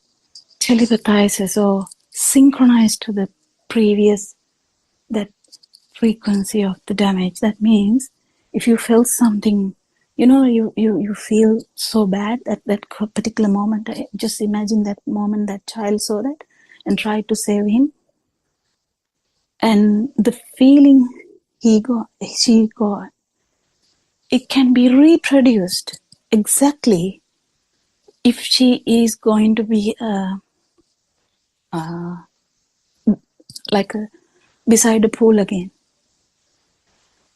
telepathizes or synchronized to the previous, that frequency of the damage. That means if you felt something, you feel so bad at that particular moment. Just imagine that moment that child saw that and tried to save him, and the feeling she got, it can be reproduced exactly if she is going to be beside the pool again.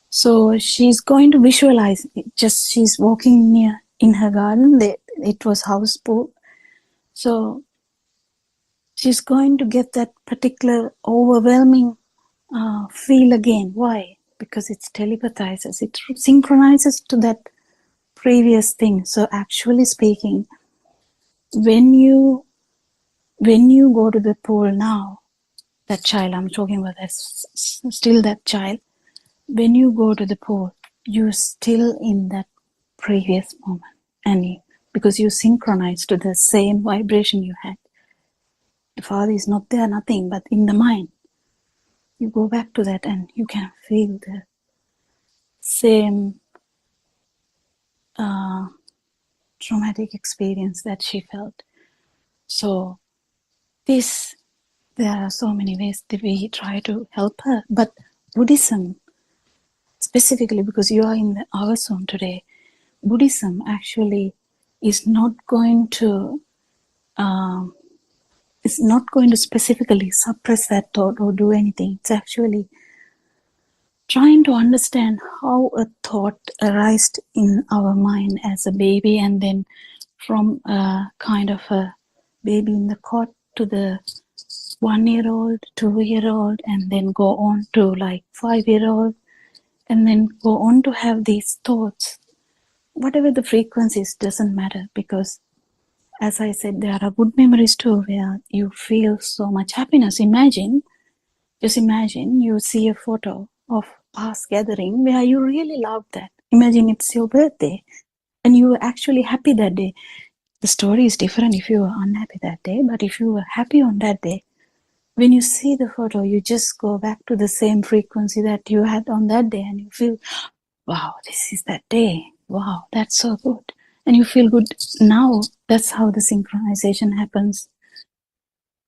So she's going to visualize it. Just she's walking near in her garden. It was house pool. So she's going to get that particular overwhelming feel again. Why? Because it's telepathizes. It synchronizes to that previous thing. So actually speaking, when you go to the pool now, that child I'm talking about, that's still that child. When you go to the pool, you're still in that previous moment, and because you synchronize to the same vibration you had. The Father is not there, nothing, but in the mind, you go back to that and you can feel the same traumatic experience that she felt. So there are so many ways that we try to help her, but Buddhism, specifically because you are in our zone today, Buddhism actually is not going to specifically suppress that thought or do anything. It's actually trying to understand how a thought arises in our mind as a baby, and then from a kind of a baby in the cot to the 1-year-old, 2-year-old, and then go on to like 5-year-old, and then go on to have these thoughts. Whatever the frequencies, doesn't matter, because as I said, there are good memories too where you feel so much happiness. Just imagine you see a photo of past gathering where you really love that. Imagine it's your birthday and you were actually happy that day. The story is different if you were unhappy that day, but if you were happy on that day, when you see the photo, you just go back to the same frequency that you had on that day, and you feel, wow, this is that day. Wow, that's so good. And you feel good now. That's how the synchronization happens.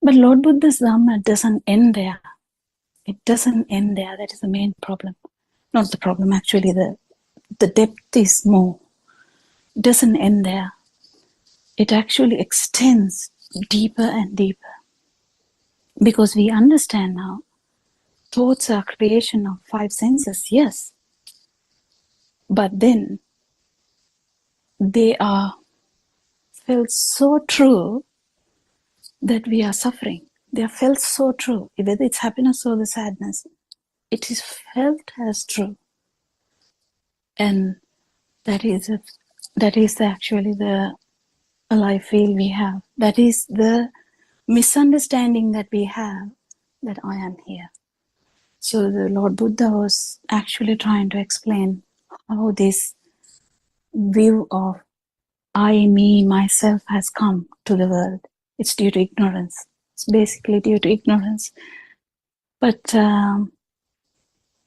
But Lord Buddha's Dhamma doesn't end there. It doesn't end there. That is the main problem. Not the problem, actually. The depth is more. It doesn't end there. It actually extends deeper and deeper. Because we understand now, thoughts are creation of 5 senses, yes. But then they are felt so true that we are suffering. They are felt so true, whether it's happiness or the sadness. It is felt as true. And that is actually the alive feel we have. That is the misunderstanding that we have, that I am here. So the Lord Buddha was actually trying to explain how this view of I, me, myself has come to the world. It's due to ignorance. It's basically due to ignorance. But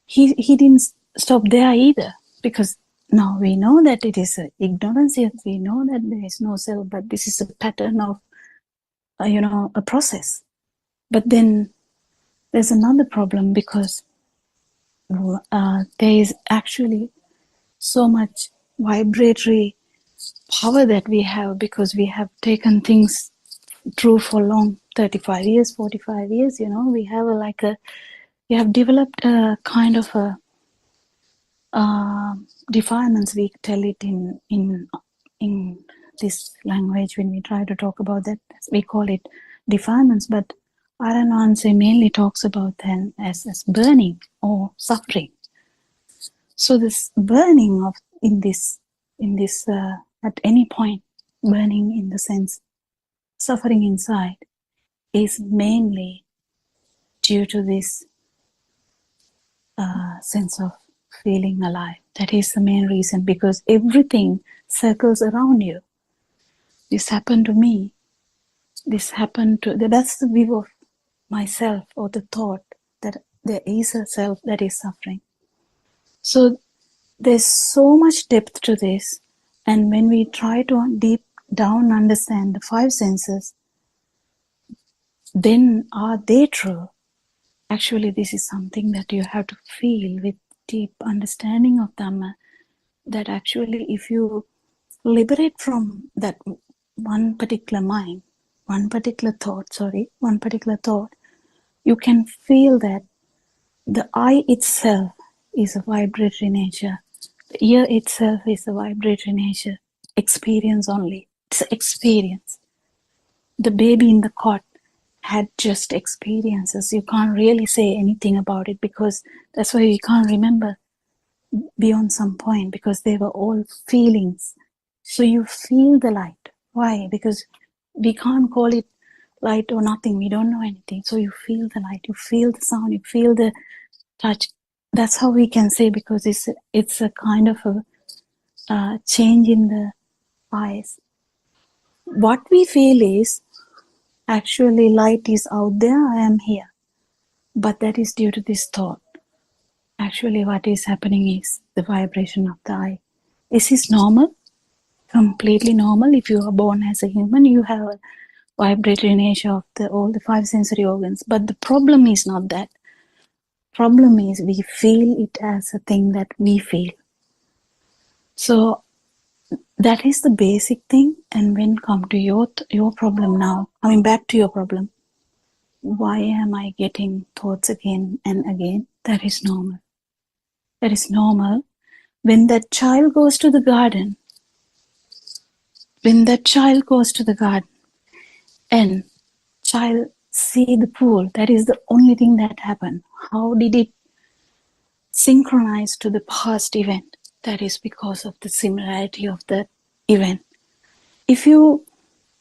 he didn't stop there either, because now we know that it is ignorance. Yes, we know that there is no self, but this is a pattern of, a process. But then there's another problem, because there is actually so much vibratory power that we have, because we have taken things true for long, 35 years, 45 years, we have we have developed a kind of a defilements, we tell it in this language. When we try to talk about that, we call it defilements, but Aranwanse mainly talks about them as burning or suffering. So this burning of in this at any point, burning in the sense suffering inside, is mainly due to this sense of feeling alive. That is the main reason, because everything circles around you. This happened to me. This happened to, that's the view of myself, or the thought that there is a self that is suffering. So there's so much depth to this, and when we try to deep down understand the five senses, then are they true? Actually, this is something that you have to feel with deep understanding of Dhamma, that actually if you liberate from that one particular mind, one particular thought, you can feel that the I itself is a vibratory nature. The ear itself is a vibratory nature. Experience only. It's experience. The baby in the cot had just experiences. You can't really say anything about it, because that's why you can't remember beyond some point, because they were all feelings. So you feel the light. Why? Because we can't call it light or nothing. We don't know anything. So you feel the light, you feel the sound, you feel the touch. That's how we can say, because it's a kind of a change in the eyes. What we feel is actually light is out there, I am here. But that is due to this thought. Actually, what is happening is the vibration of the eye. This is normal, completely normal. If you are born as a human, you have a vibratory nature of all the five sensory organs. But the problem is not that. Problem is we feel it as a thing that we feel. So that is the basic thing. And when come to your problem now, coming back to your problem, why am I getting thoughts again and again? That is normal. That is normal. When that child goes to the garden, and child see the pool, that is the only thing that happened. How did it synchronize to the past event? That is because of the similarity of the event. If you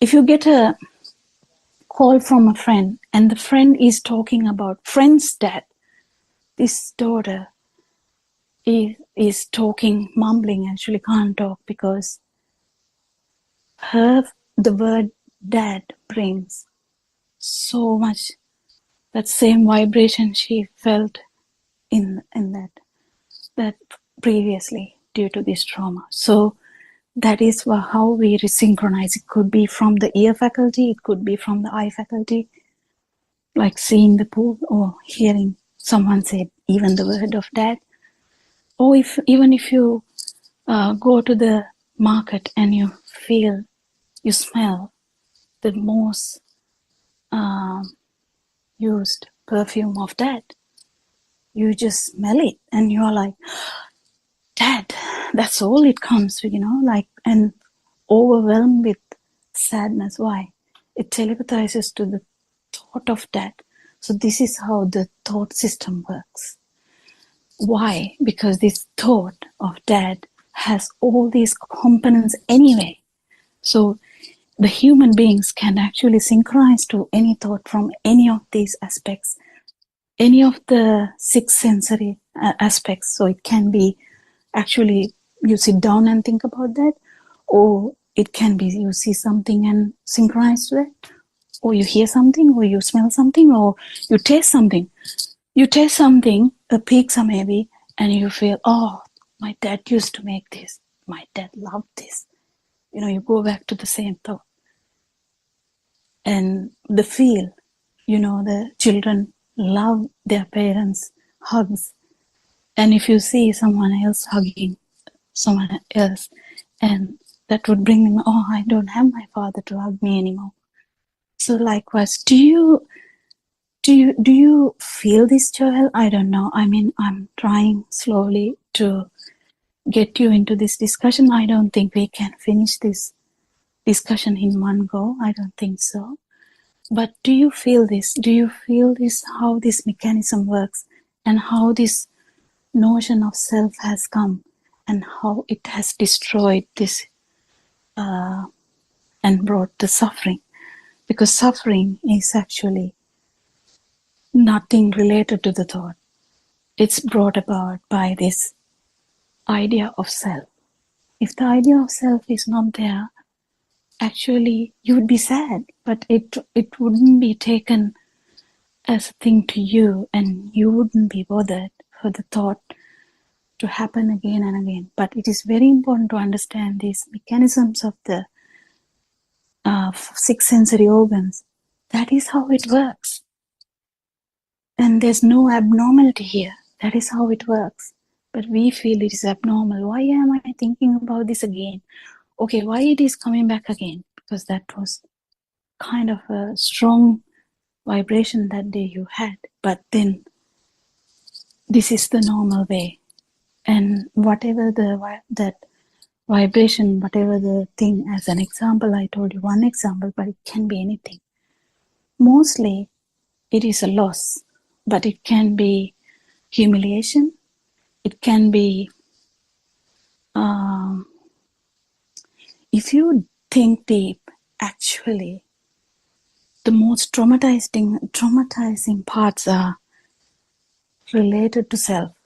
get a call from a friend, and the friend is talking about friend's dad, this daughter is talking, mumbling, actually can't talk, because the word dad brings so much that same vibration she felt in that previously due to this trauma. So that is how we resynchronize. It could be from the ear faculty, it could be from the eye faculty, like seeing the pool or hearing someone say even the word of dad. Or even if you go to the market and you smell the most used perfume of dad, you just smell it and you're like, dad, that's all it comes with, and overwhelmed with sadness. Why? It telepathizes to the thought of dad. So this is how the thought system works. Why? Because this thought of dad has all these components anyway. So the human beings can actually synchronize to any thought from any of these aspects, any of the six sensory aspects. So it can be actually you sit down and think about that, or it can be you see something and synchronize to that, or you hear something, or you smell something, or you taste something. You taste something, a pizza maybe, and you feel, oh, my dad used to make this. My dad loved this. You go back to the same thought. And the feel, the children love their parents' hugs. And if you see someone else hugging someone else, and that would bring them, oh, I don't have my father to hug me anymore. So likewise, do you feel this, Joel? I don't know. I mean, I'm trying slowly to get you into this discussion. I don't think we can finish this discussion in one go. I don't think so. But do you feel this? Do you feel this, how this mechanism works and how this notion of self has come and how it has destroyed this and brought the suffering? Because suffering is actually nothing related to the thought. It's brought about by this idea of self. If the idea of self is not there, actually you would be sad, but it wouldn't be taken as a thing to you, and you wouldn't be bothered for the thought to happen again and again. But it is very important to understand these mechanisms of the six sensory organs. That is how it works. And there's no abnormality here. That is how it works. But we feel it is abnormal. Why am I thinking about this again? Okay, why it is coming back again? Because that was kind of a strong vibration that day you had. But then this is the normal way. And whatever that vibration, whatever the thing, as an example, I told you one example, but it can be anything. Mostly it is a loss, but it can be humiliation. It can be, if you think deep, actually, the most traumatizing parts are related to self,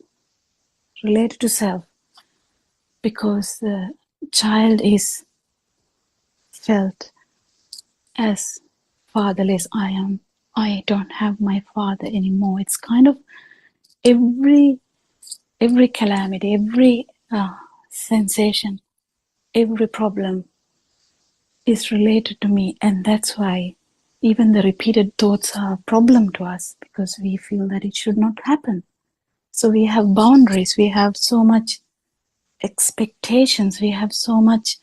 because the child is felt as fatherless. I don't have my father anymore. It's kind of every calamity, every sensation, every problem is related to me, and that's why even the repeated thoughts are a problem to us, because we feel that it should not happen. So we have boundaries, we have so much expectations, we have so much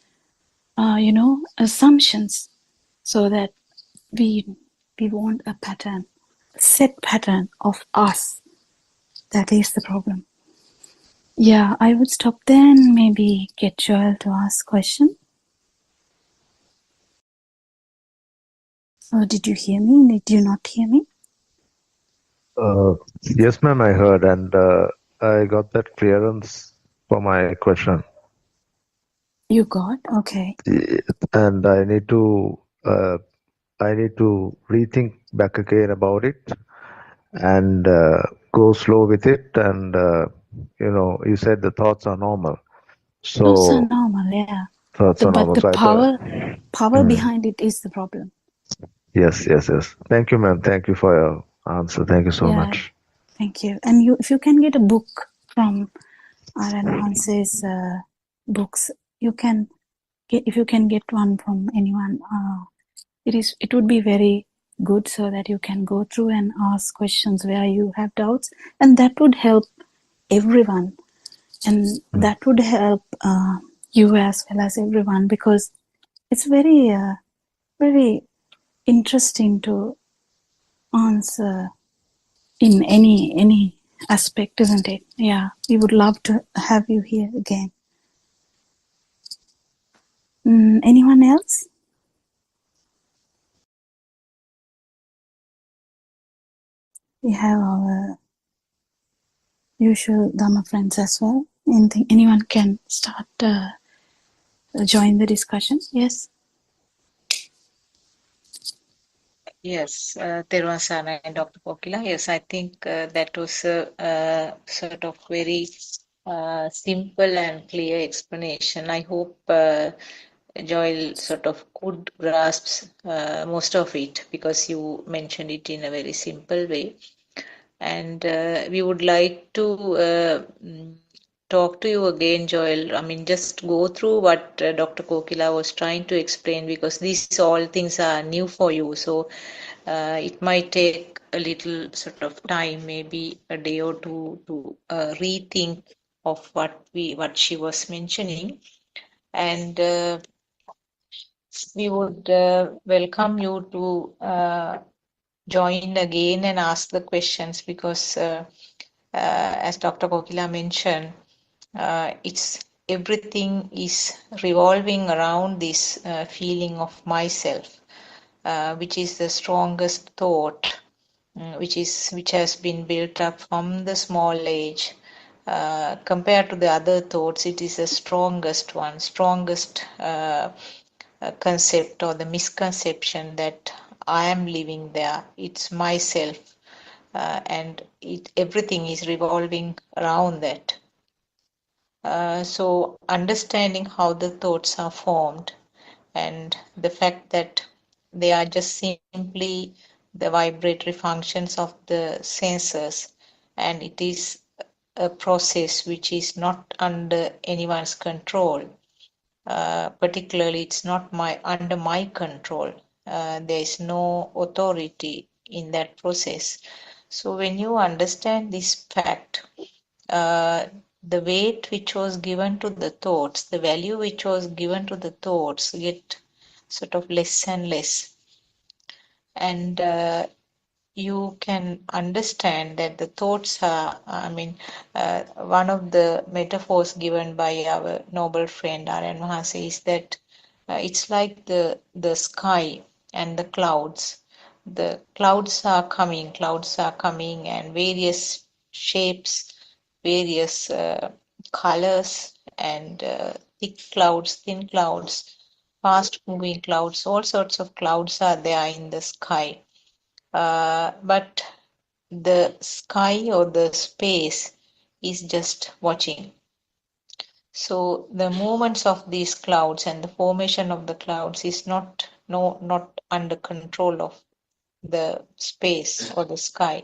assumptions, so that we want a pattern, a set pattern of us. That is the problem. Yeah, I would stop there and maybe get Joel to ask question. Or did you hear me? Did you not hear me?
Yes, ma'am, I heard, and I got that clearance for my question.
You got? Okay.
And I need to rethink back again about it and go slow with it. And you said the thoughts are normal.
Thoughts are
So
normal, yeah.
thoughts are
But
normal.
the
So I thought,
power behind it is the problem.
yes. Thank you, ma'am. Thank you for your answer. Thank you so
Yeah,
much.
thank you. And if you can get a book from R.N. Hanse's books, you can get, if you can get one from anyone, it would be very good, so that you can go through and ask questions where you have doubts, and that would help everyone, and that would help you as well as everyone, because it's very very interesting to answer in any aspect, isn't it? Yeah, we would love to have you here again. Anyone else? We have our usual Dhamma friends as well. Anyone can start, join the discussion. Yes.
Yes, Teruvan Sarana and Dr. Kokila. Yes, I think that was a sort of very simple and clear explanation. I hope Joel sort of could grasp most of it, because you mentioned it in a very simple way. And we would like to talk to you again, Joel. I mean, just go through what Dr. Kokila was trying to explain, because these all things are new for you. So it might take a little sort of time, maybe a day or two, to rethink of what she was mentioning. And we would welcome you to join again and ask the questions, because as Dr. Kokila mentioned, It's everything is revolving around this feeling of myself, which is the strongest thought, which has been built up from the small age. Compared to the other thoughts, it is the strongest one, strongest concept or the misconception that I am living there. It's myself, and everything is revolving around that. So understanding how the thoughts are formed and the fact that they are just simply the vibratory functions of the sensors, and it is a process which is not under anyone's control. Particularly, it's not under my control. There is no authority in that process. So when you understand this fact, the weight which was given to the thoughts, the value which was given to the thoughts get sort of less and less. And you can understand that the thoughts are, one of the metaphors given by our noble friend Aryan Mahasi is that it's like the sky and the clouds. The clouds are coming, and various shapes, various colors, and thick clouds, thin clouds, fast moving clouds, all sorts of clouds are there in the sky. But the sky or the space is just watching. So the movements of these clouds and the formation of the clouds is not under control of the space or the sky.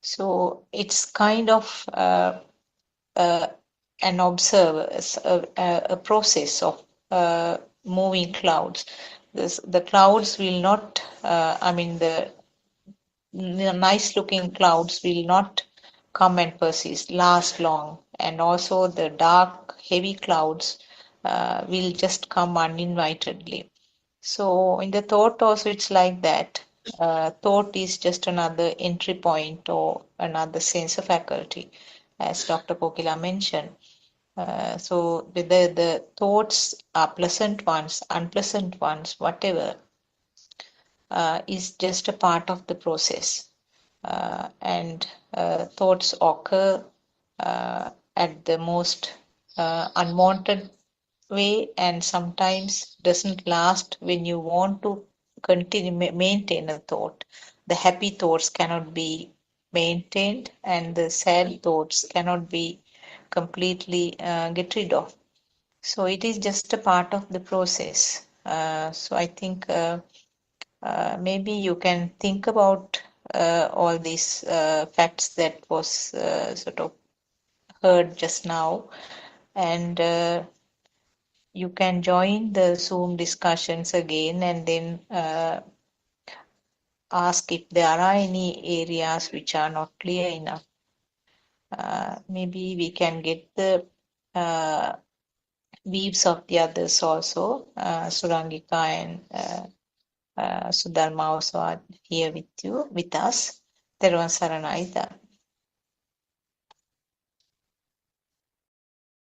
So it's kind of an observer, a process of moving clouds. The clouds will not, the nice looking clouds will not come and persist, last long. And also the dark, heavy clouds will just come uninvitedly. So in the thought also it's like that. Thought is just another entry point or another sensor faculty, as Dr. Kokila mentioned. So whether the thoughts are pleasant ones, unpleasant ones, whatever, is just a part of the process. And thoughts occur at the most unwanted way, and sometimes doesn't last when you want to continue maintain a thought. The happy thoughts cannot be maintained, and the sad thoughts cannot be completely get rid of. So it is just a part of the process. So I think maybe you can think about all these facts that was sort of heard just now, and you can join the Zoom discussions again, and then ask if there are any areas which are not clear enough. Maybe we can get the views of the others also. Surangika and Sudharma also are here with us. Teruvan Saranai.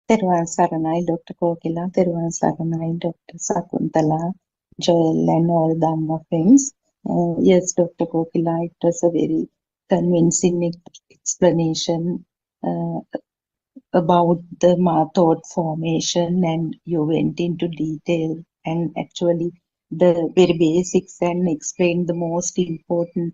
Teruvan Saranai, Dr. Kokila, Teruvan Saranai, Dr. Sakuntala, Joel, and all Dhamma friends. Yes, Dr. Kokila, it was a very convincing explanation about the thought formation, and you went into detail and actually the very basics and explained the most important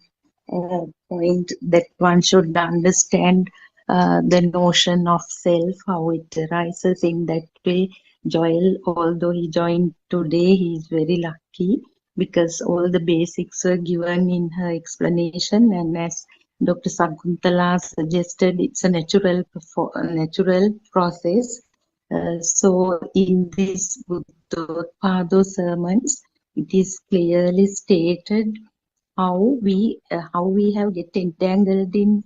point that one should understand the notion of self, how it arises in that way. Joel, although he joined today, he is very lucky because all the basics were given in her explanation, and as Dr. Sakuntala suggested, it's a natural process. So in this Buddothpado sermons, it is clearly stated how we have get entangled in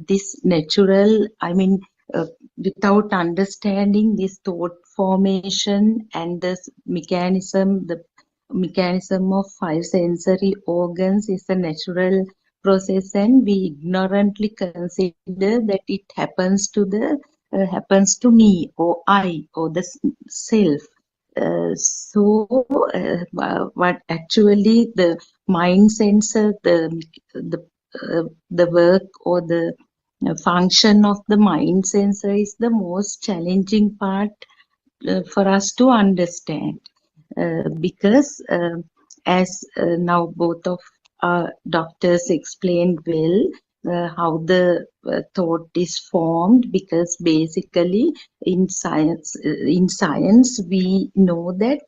this natural, without understanding this thought formation and the mechanism of five sensory organs is a natural process, and we ignorantly consider that it happens to the happens to me or I or the self. What actually the mind sensor, the work or the function of the mind sensor is the most challenging part for us to understand, because as now both of our doctors explained well, how the thought is formed, because basically in science we know that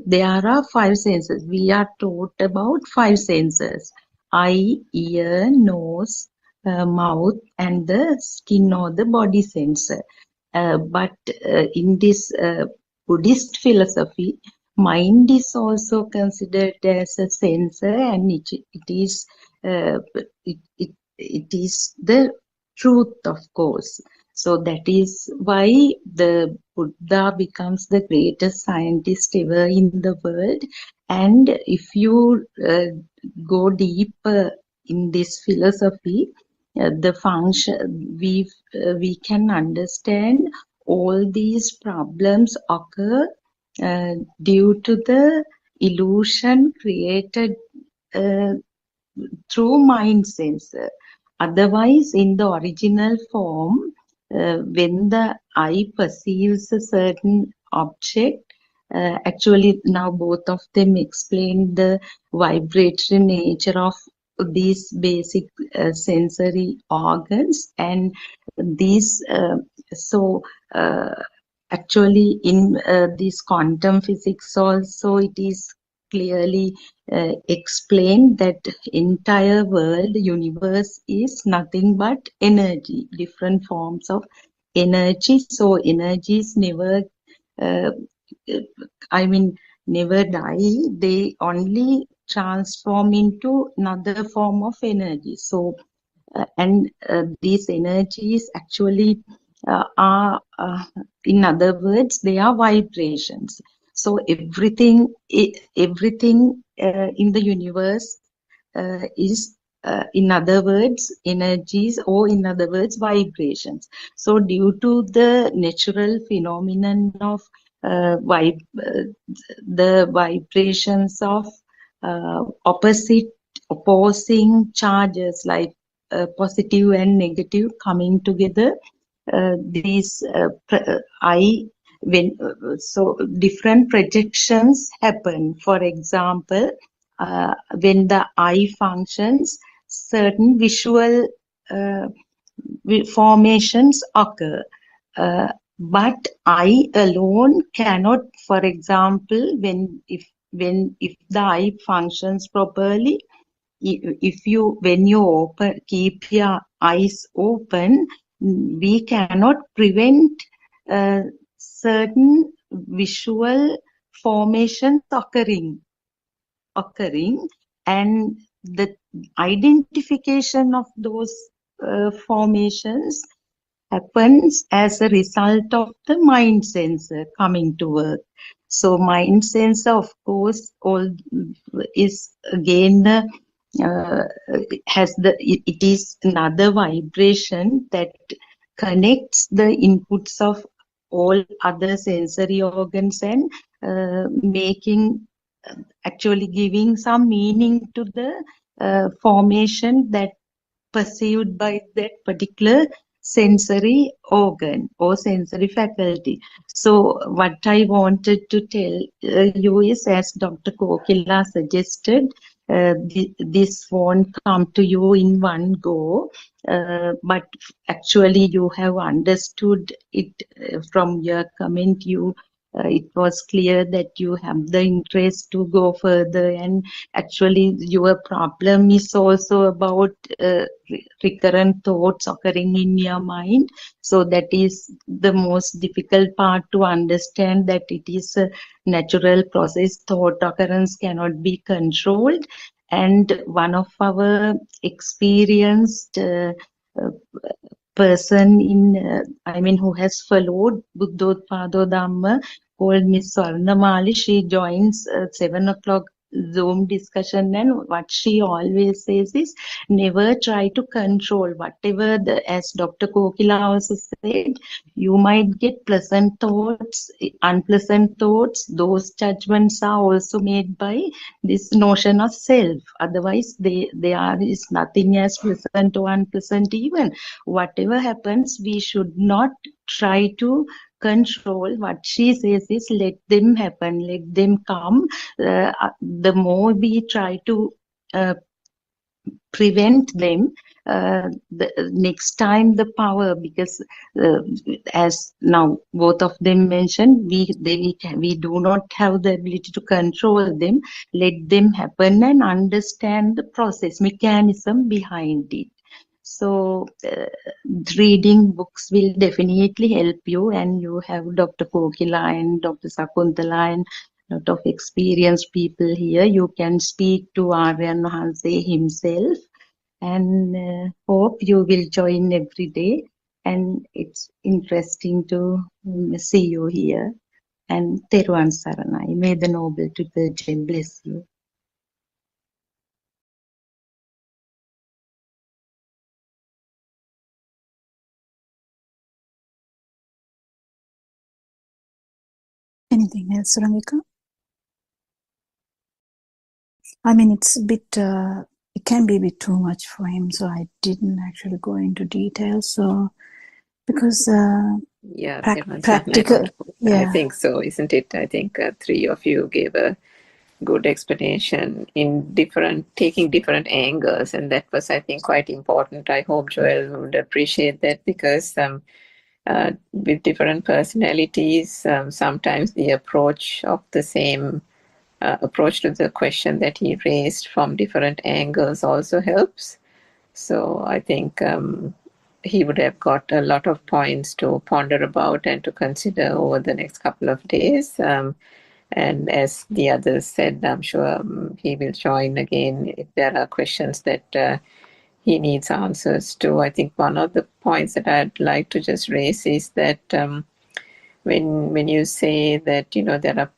there are five senses. We are taught about five senses: eye, ear, nose, mouth, and the skin or the body sensor. But in this Buddhist philosophy, mind is also considered as a sensor, and uh, it is the truth, of course. So that is why the Buddha becomes the greatest scientist ever in the world. And if you go deeper in this philosophy, the function we can understand all these problems occur due to the illusion created uh, through mind sensor. Otherwise, in the original form, when the eye perceives a certain object, actually now both of them explain the vibratory nature of these basic sensory organs, and these so uh, actually in this quantum physics also it is clearly explained that entire world universe is nothing but energy, different forms of energy. So energies never uh, I mean never die, they only transform into another form of energy. So and these energies actually in other words, they are vibrations. So everything in the universe is, in other words, energies, or in other words, vibrations. So due to the natural phenomenon of the vibrations of opposing charges like positive and negative coming together, these I when so different projections happen. For example, when the eye functions, certain visual uh, formations occur. But I alone cannot. For example, if the eye functions properly, if you when you keep your eyes open, we cannot prevent certain visual formations occurring, and the identification of those formations happens as a result of the mind sensor coming to work. So mind sensor, of course, all is again uh, it is another vibration that connects the inputs of all other sensory organs, and making actually giving some meaning to the formation that perceived by that particular sensory organ or sensory faculty. So what I wanted to tell you is, as Dr. Kokila suggested, this won't come to you in one go, but actually you have understood it from your comment. It was clear that you have the interest to go further, and actually your problem is also about recurrent thoughts occurring in your mind. So that is the most difficult part to understand, that it is a natural process. Thought occurrence cannot be controlled. And one of our experienced uh, person who has followed Buddothpado Dhamma, called Miss Swarnamali. She joins 7 o'clock Zoom discussion, and what she always says is never try to control whatever as Dr. Kokila also said, you might get pleasant thoughts, unpleasant thoughts. Those judgments are also made by this notion of self. Otherwise, there is nothing as pleasant or unpleasant even. Whatever happens, we should not try to control. What she says is let them happen, let them come. The more we try to prevent them, the next time the power, because as now both of them mentioned, we do not have the ability to control them. Let them happen and understand the process mechanism behind it. So reading books will definitely help you, and you have Dr. Kokila and Dr. Sakuntala and a lot of experienced people here. You can speak to Aryan Hanse himself, and hope you will join every day. And it's interesting to see you here. And Teruan Saranai, may the Noble Triple Gem bless you.
Anything else, Ramika? I mean, it's a bit, it can be a bit too much for him, so I didn't actually go into details. So, because
Yeah,
practical,
I think so, isn't it? I think three of you gave a good explanation in taking different angles, and that was, I think, quite important. I hope Joel would appreciate that, because with different personalities, sometimes the approach of the same approach to the question that he raised from different angles also helps. So I think he would have got a lot of points to ponder about and to consider over the next couple of days. And as the others said, I'm sure he will join again if there are questions that he needs answers to. I think one of the points that I'd like to just raise is that when you say that, you know, there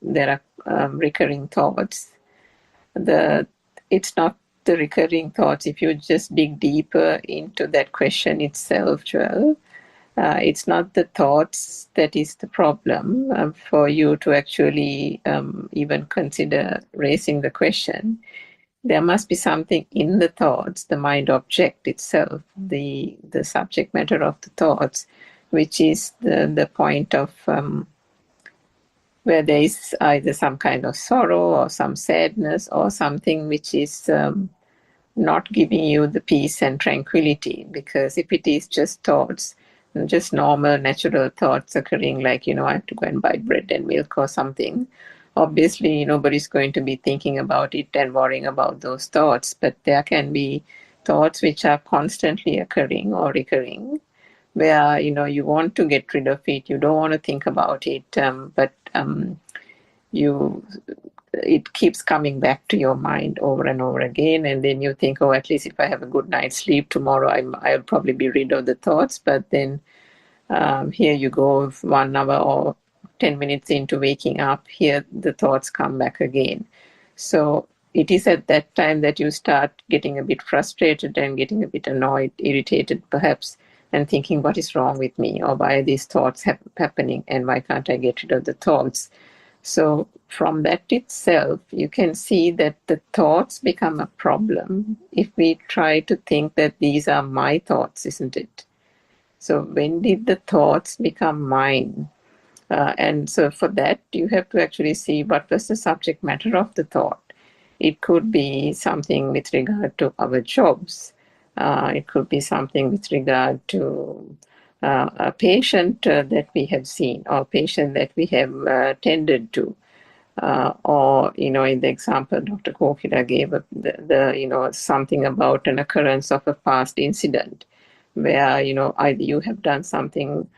are recurring thoughts, it's not the recurring thoughts. If you just dig deeper into that question itself, Joel, it's not the thoughts that is the problem for you to actually even consider raising the question. There must be something in the thoughts, the mind object itself, the subject matter of the thoughts, which is the point of where there is either some kind of sorrow or some sadness or something which is not giving you the peace and tranquility. Because if it is just thoughts, just normal natural thoughts occurring, like, you know, I have to go and buy bread and milk or something, obviously nobody's going to be thinking about it and worrying about those thoughts. But there can be thoughts which are constantly occurring or recurring, where, you know, you want to get rid of it, you don't want to think about it, but it keeps coming back to your mind over and over again, and then you think, oh, at least if I have a good night's sleep tomorrow, I'll probably be rid of the thoughts. But then here you go, 1 hour or 10 minutes into waking up, here the thoughts come back again. So it is at that time that you start getting a bit frustrated and getting a bit annoyed, irritated perhaps, and thinking, what is wrong with me, or why are these thoughts happening, and why can't I get rid of the thoughts? So from that itself, you can see that the thoughts become a problem if we try to think that these are my thoughts, isn't it? So when did the thoughts become mine? And so for that, you have to actually see what was the subject matter of the thought. It could be something with regard to our jobs. It could be something with regard to a patient that we have seen, or a patient that we have tended to. Or, you know, in the example Dr. Kokila gave, the you know, something about an occurrence of a past incident where, you know, either you have done something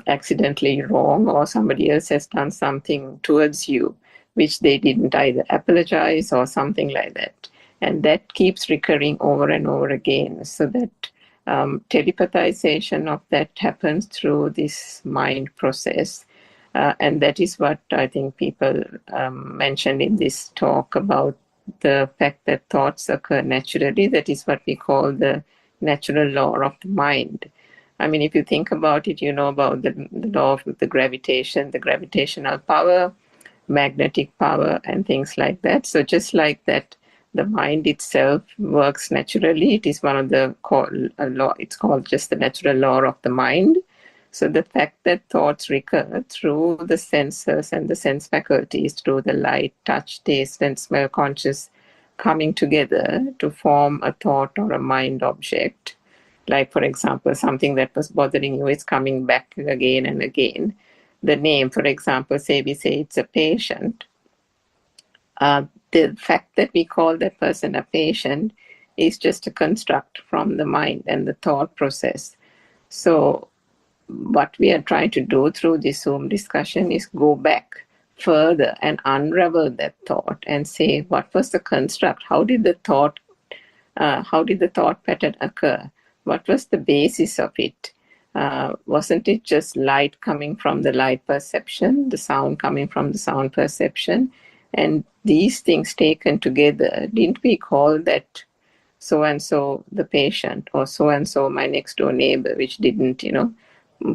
accidentally wrong, or somebody else has done something towards you which they didn't either apologize or something like that. And that keeps recurring over and over again. So that telepathization of that happens through this mind process. And that is what I think people mentioned in this talk about the fact that thoughts occur naturally, that is what we call the natural law of the mind. I mean, if you think about it, you know about the law of the gravitation, the gravitational power, magnetic power, and things like that. So just like that, the mind itself works naturally. It is one of the law. It's called just the natural law of the mind. So the fact that thoughts recur through the senses and the sense faculties, through the light, touch, taste, and smell conscious coming together to form a thought or a mind object. Like, for example, something that was bothering you is coming back again and again. The name, for example, say we say it's a patient. The fact that we call that person a patient is just a construct from the mind and the thought process. So what we are trying to do through this Zoom discussion is go back further and unravel that thought and say, what was the construct? How did the thought pattern occur? What was the basis of it? Wasn't it just light coming from the light perception, the sound coming from the sound perception? And these things taken together, didn't we call that so-and-so the patient, or so-and-so my next door neighbor, which didn't,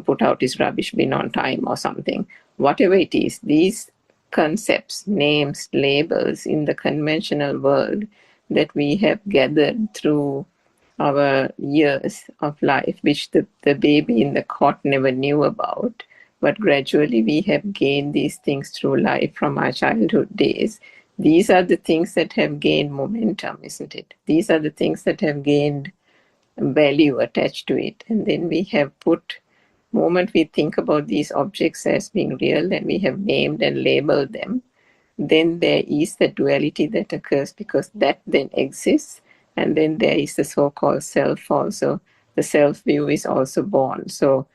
put out his rubbish bin on time or something? Whatever it is, these concepts, names, labels in the conventional world that we have gathered through our years of life, which the baby in the cot never knew about, but gradually we have gained these things through life from our childhood days. These are the things that have gained momentum, isn't it? These are the things that have gained value attached to it. And then we have put, moment we think about these objects as being real and we have named and labeled them, then there is the duality that occurs because that then exists. And then there is the so-called self also. The self-view is also born. So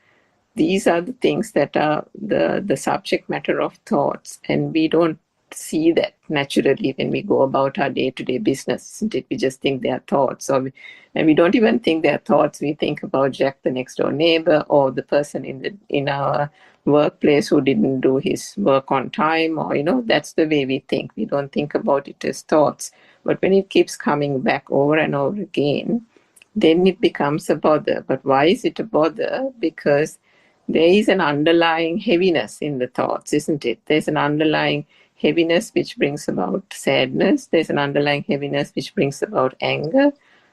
these are the things that are the subject matter of thoughts. And we don't see that naturally when we go about our day-to-day business, isn't it? We just think they are thoughts. And we don't even think they are thoughts. We think about Jack, the next door neighbor, or the person in our workplace who didn't do his work on time, or, that's the way we think. We don't think about it as thoughts. But when it keeps coming back over and over again, then it becomes a bother. But why is it a bother? Because there is an underlying heaviness in the thoughts, isn't it? There's an underlying heaviness which brings about sadness. There's an underlying heaviness which brings about anger.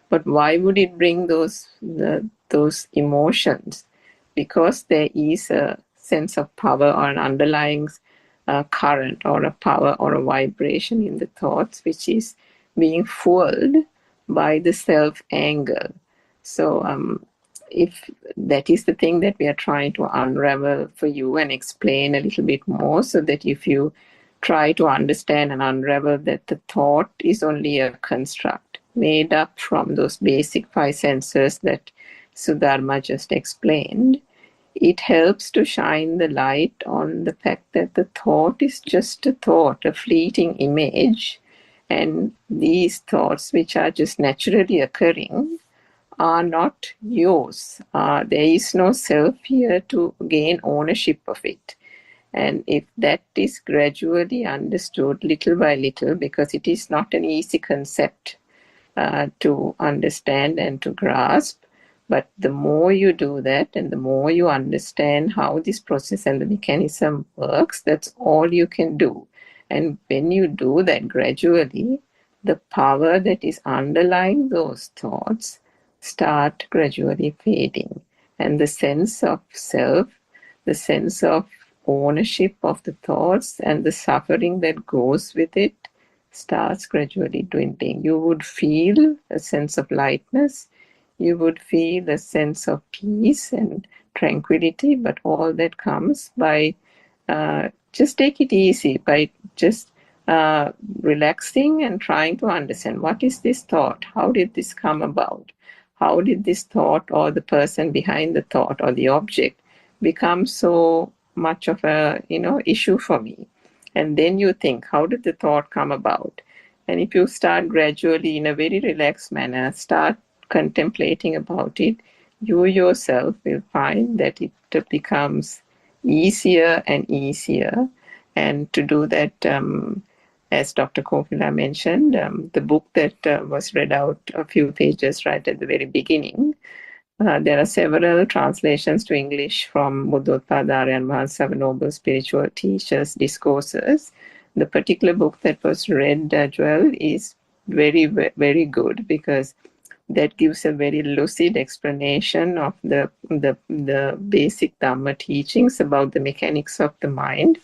But why would it bring those emotions? Because there is a sense of power or an underlying current or a power or a vibration in the thoughts which is being fueled by the self-anger. So if that is the thing that we are trying to unravel for you and explain a little bit more, so that if you try to understand and unravel that the thought is only a construct made up from those basic 5 senses that Sudharma just explained, it helps to shine the light on the fact that the thought is just a thought, a fleeting image. And these thoughts, which are just naturally occurring, are not yours. There is no self here to gain ownership of it. And if that is gradually understood little by little, because it is not an easy concept to understand and to grasp, but the more you do that and the more you understand how this process and the mechanism works, that's all you can do. And when you do that gradually, the power that is underlying those thoughts start gradually fading. And the sense of self, the sense of ownership of the thoughts and the suffering that goes with it starts gradually dwindling. You would feel a sense of lightness. You would feel a sense of peace and tranquility, but all that comes by just take it easy, by just relaxing and trying to understand, what is this thought? How did this come about? How did this thought or the person behind the thought or the object become so much of a issue for me? And then you think, how did the thought come about? And if you start gradually in a very relaxed manner, start contemplating about it, you yourself will find that it becomes easier and easier. And to do that as Dr. Kopila mentioned, the book that was read out a few pages right at the very beginning, there are several translations to English from Buddothpado Aryan Mahansa, Noble Spiritual Teachers' Discourses. The particular book that was read, Joel, is very, very good because that gives a very lucid explanation of the basic Dhamma teachings about the mechanics of the mind.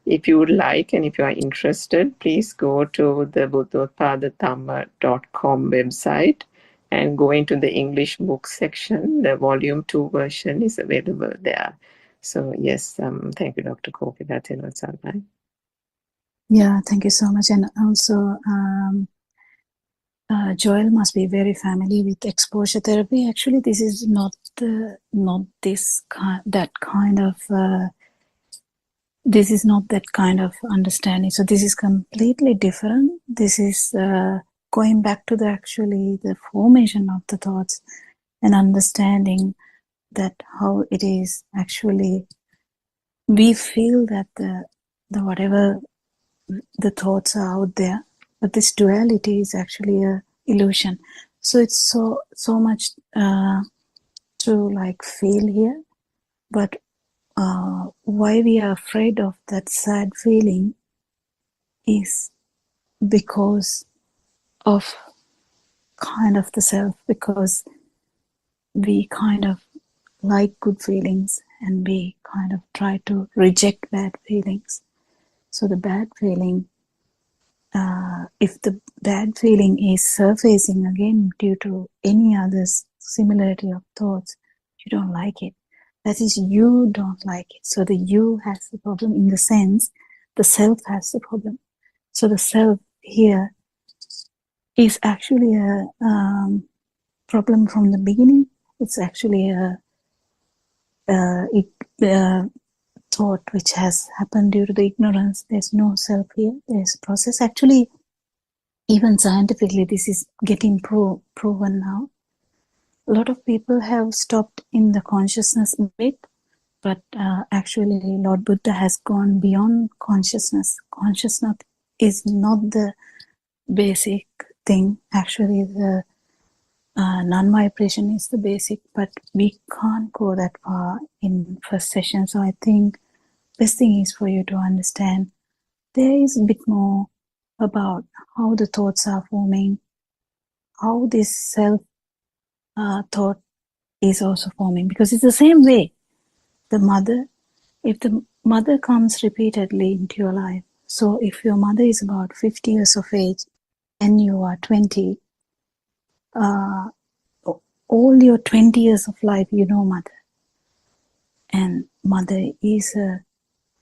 If you would like and if you are interested, please go to the buddhothpadadhamma.com website and go into the English book section. The volume 2 version is available there. So yes, thank you, Dr. Kopila.
Yeah, thank you so much. And also, Joel must be very familiar with exposure therapy. Actually, this is not that kind of this is not that kind of understanding. So this is completely different. This is going back to the formation of the thoughts and understanding that how it is actually, we feel that the whatever the thoughts are out there, but this duality is actually a illusion. So it's so much to like feel here, but why we are afraid of that sad feeling is because of kind of the self, because we kind of like good feelings and we kind of try to reject bad feelings. So the bad feeling, if the bad feeling is surfacing again due to any other similarity of thoughts, you don't like it. That is, you don't like it. So the you has the problem in the sense the self has the problem. So the self here is actually a problem from the beginning. It's actually a thought which has happened due to the ignorance. There's no self here. There's a process. Actually, even scientifically, this is getting proven now. A lot of people have stopped in the consciousness bit, but actually Lord Buddha has gone beyond consciousness. Consciousness is not the basic thing. Actually, the non-vibration is the basic, but we can't go that far in first session. So I think best thing is for you to understand there is a bit more about how the thoughts are forming, how this self thought is also forming, because it's the same way. The mother, if the mother comes repeatedly into your life, so if your mother is about 50 years of age and you are 20, all your 20 years of life, you know mother. And mother is a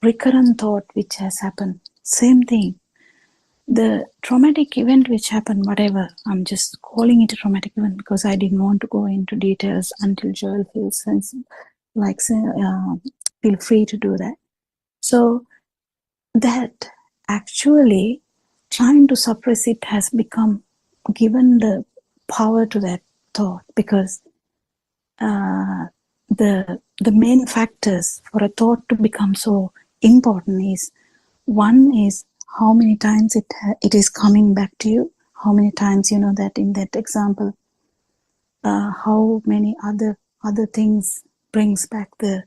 recurrent thought which has happened. Same thing. The traumatic event which happened, whatever, I'm just calling it a traumatic event because I didn't want to go into details until Joel feels feel free to do that. So that actually trying to suppress it has become given the power to that thought, because the main factors for a thought to become so important is, one is how many times it is coming back to you, how many times, you know, that in that example, how many other things brings back the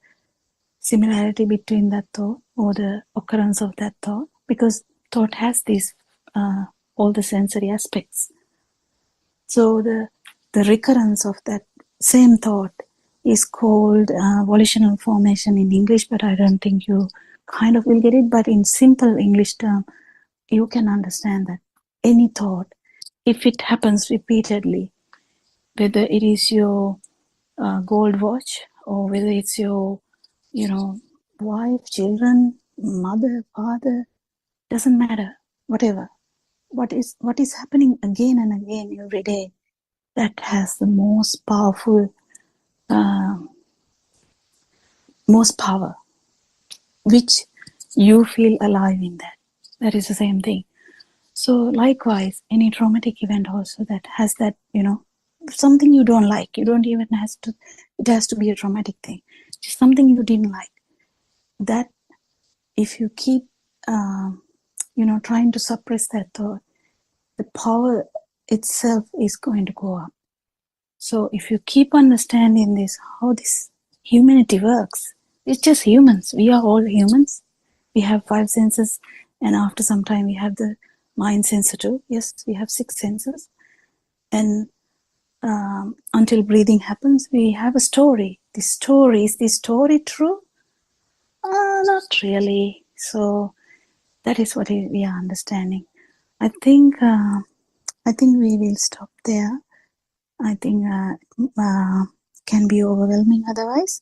similarity between that thought or the occurrence of that thought, because thought has these all the sensory aspects. So the recurrence of that same thought is called volitional formation in English, but I don't think you kind of will get it. But in simple English term, you can understand that any thought, if it happens repeatedly, whether it is your gold watch or whether it's your, you know, wife, children, mother, father, doesn't matter, whatever. What is happening again and again every day, that has the most powerful, most power, which you feel alive in that. That is the same thing. So likewise, any traumatic event also that has that, you know, something you don't like, you don't even it has to be a traumatic thing, just something you didn't like, that if you keep trying to suppress that thought, the power itself is going to go up. So if you keep understanding this, how this humanity works, it's just humans. We are all humans. We have 5 senses, and after some time we have the mind sensor too. Yes, we have 6 senses. And until breathing happens, we have a story. Is this story true? Not really. So that is what we are understanding. I think we will stop there. I think can be overwhelming otherwise.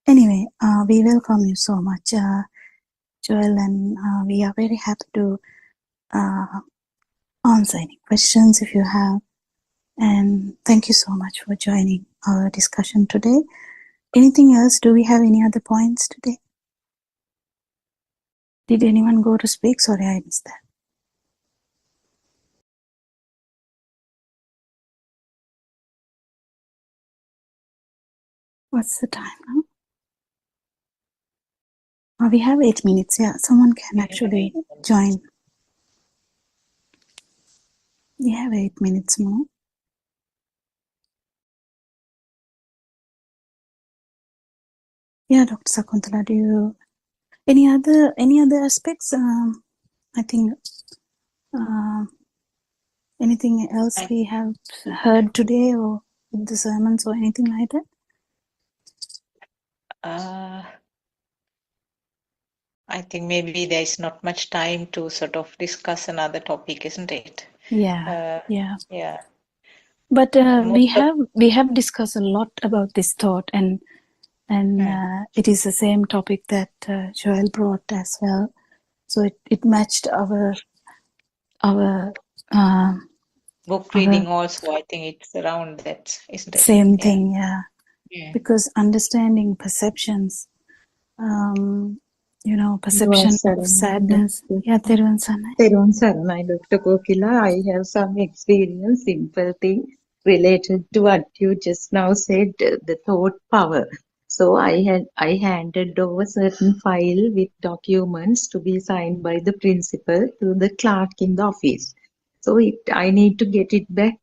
Anyway, we welcome you so much, Joel, and we are very happy to answer any questions if you have. And thank you so much for joining our discussion today. Anything else? Do we have any other points today? Did anyone go to speak? Sorry, I missed that. What's the time now? We have 8 minutes. Yeah, someone can actually join. We have 8 minutes more. Yeah, Dr. Sakuntala, do you any other aspects? I think anything else we have heard today, or in the sermons, or anything like that?
I think maybe there is not much time to sort of discuss another topic, isn't it?
Yeah.
Yeah.
But
Most
we have discussed a lot about this thought, and it is the same topic that Joel brought as well. So it matched our
book reading also. I think it's around that, isn't it?
same thing, yeah. Because understanding perceptions, perception of sadness. Yeah, Thiruvan Sanai.
Theron Saranai, Dr. Kokila, I have some experience, simple thing related to what you just now said, the thought power. So I handed over certain file with documents to be signed by the principal to the clerk in the office. So I need to get it back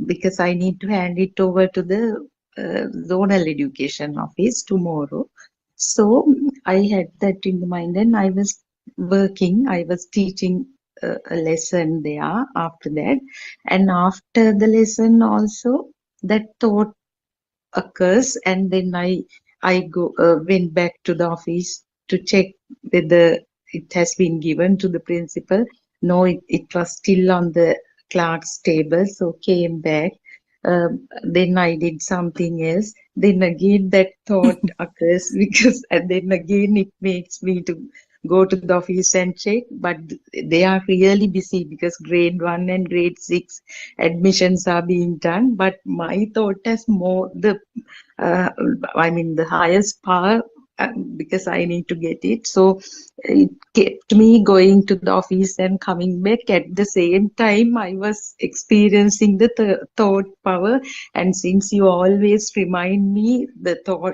because I need to hand it over to the zonal education office tomorrow. So I had that in mind, and I was teaching a lesson there after that. And after the lesson also, that thought occurs, and then I went back to the office to check whether it has been given to the principal. No, it was still on the clerk's table, so came back. Then I did something else. Then again that thought occurs because, and then again it makes me to go to the office and check. But they are really busy because grade 1 and grade 6 admissions are being done. But my thought has more the highest power because I need to get it. So it kept me going to the office and coming back. At the same time, I was experiencing the thought power. And since you always remind me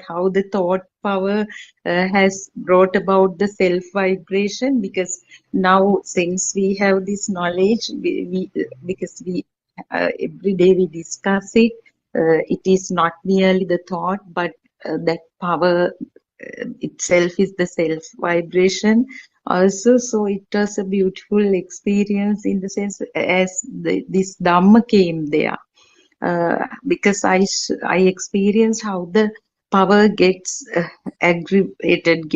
how the thought power has brought about the self vibration, because now since we have this knowledge, because we every day we discuss it. It is not merely the thought, but that power itself is the self vibration also. So it was a beautiful experience in the sense as this Dhamma came there, because I experienced how the power gets aggravated,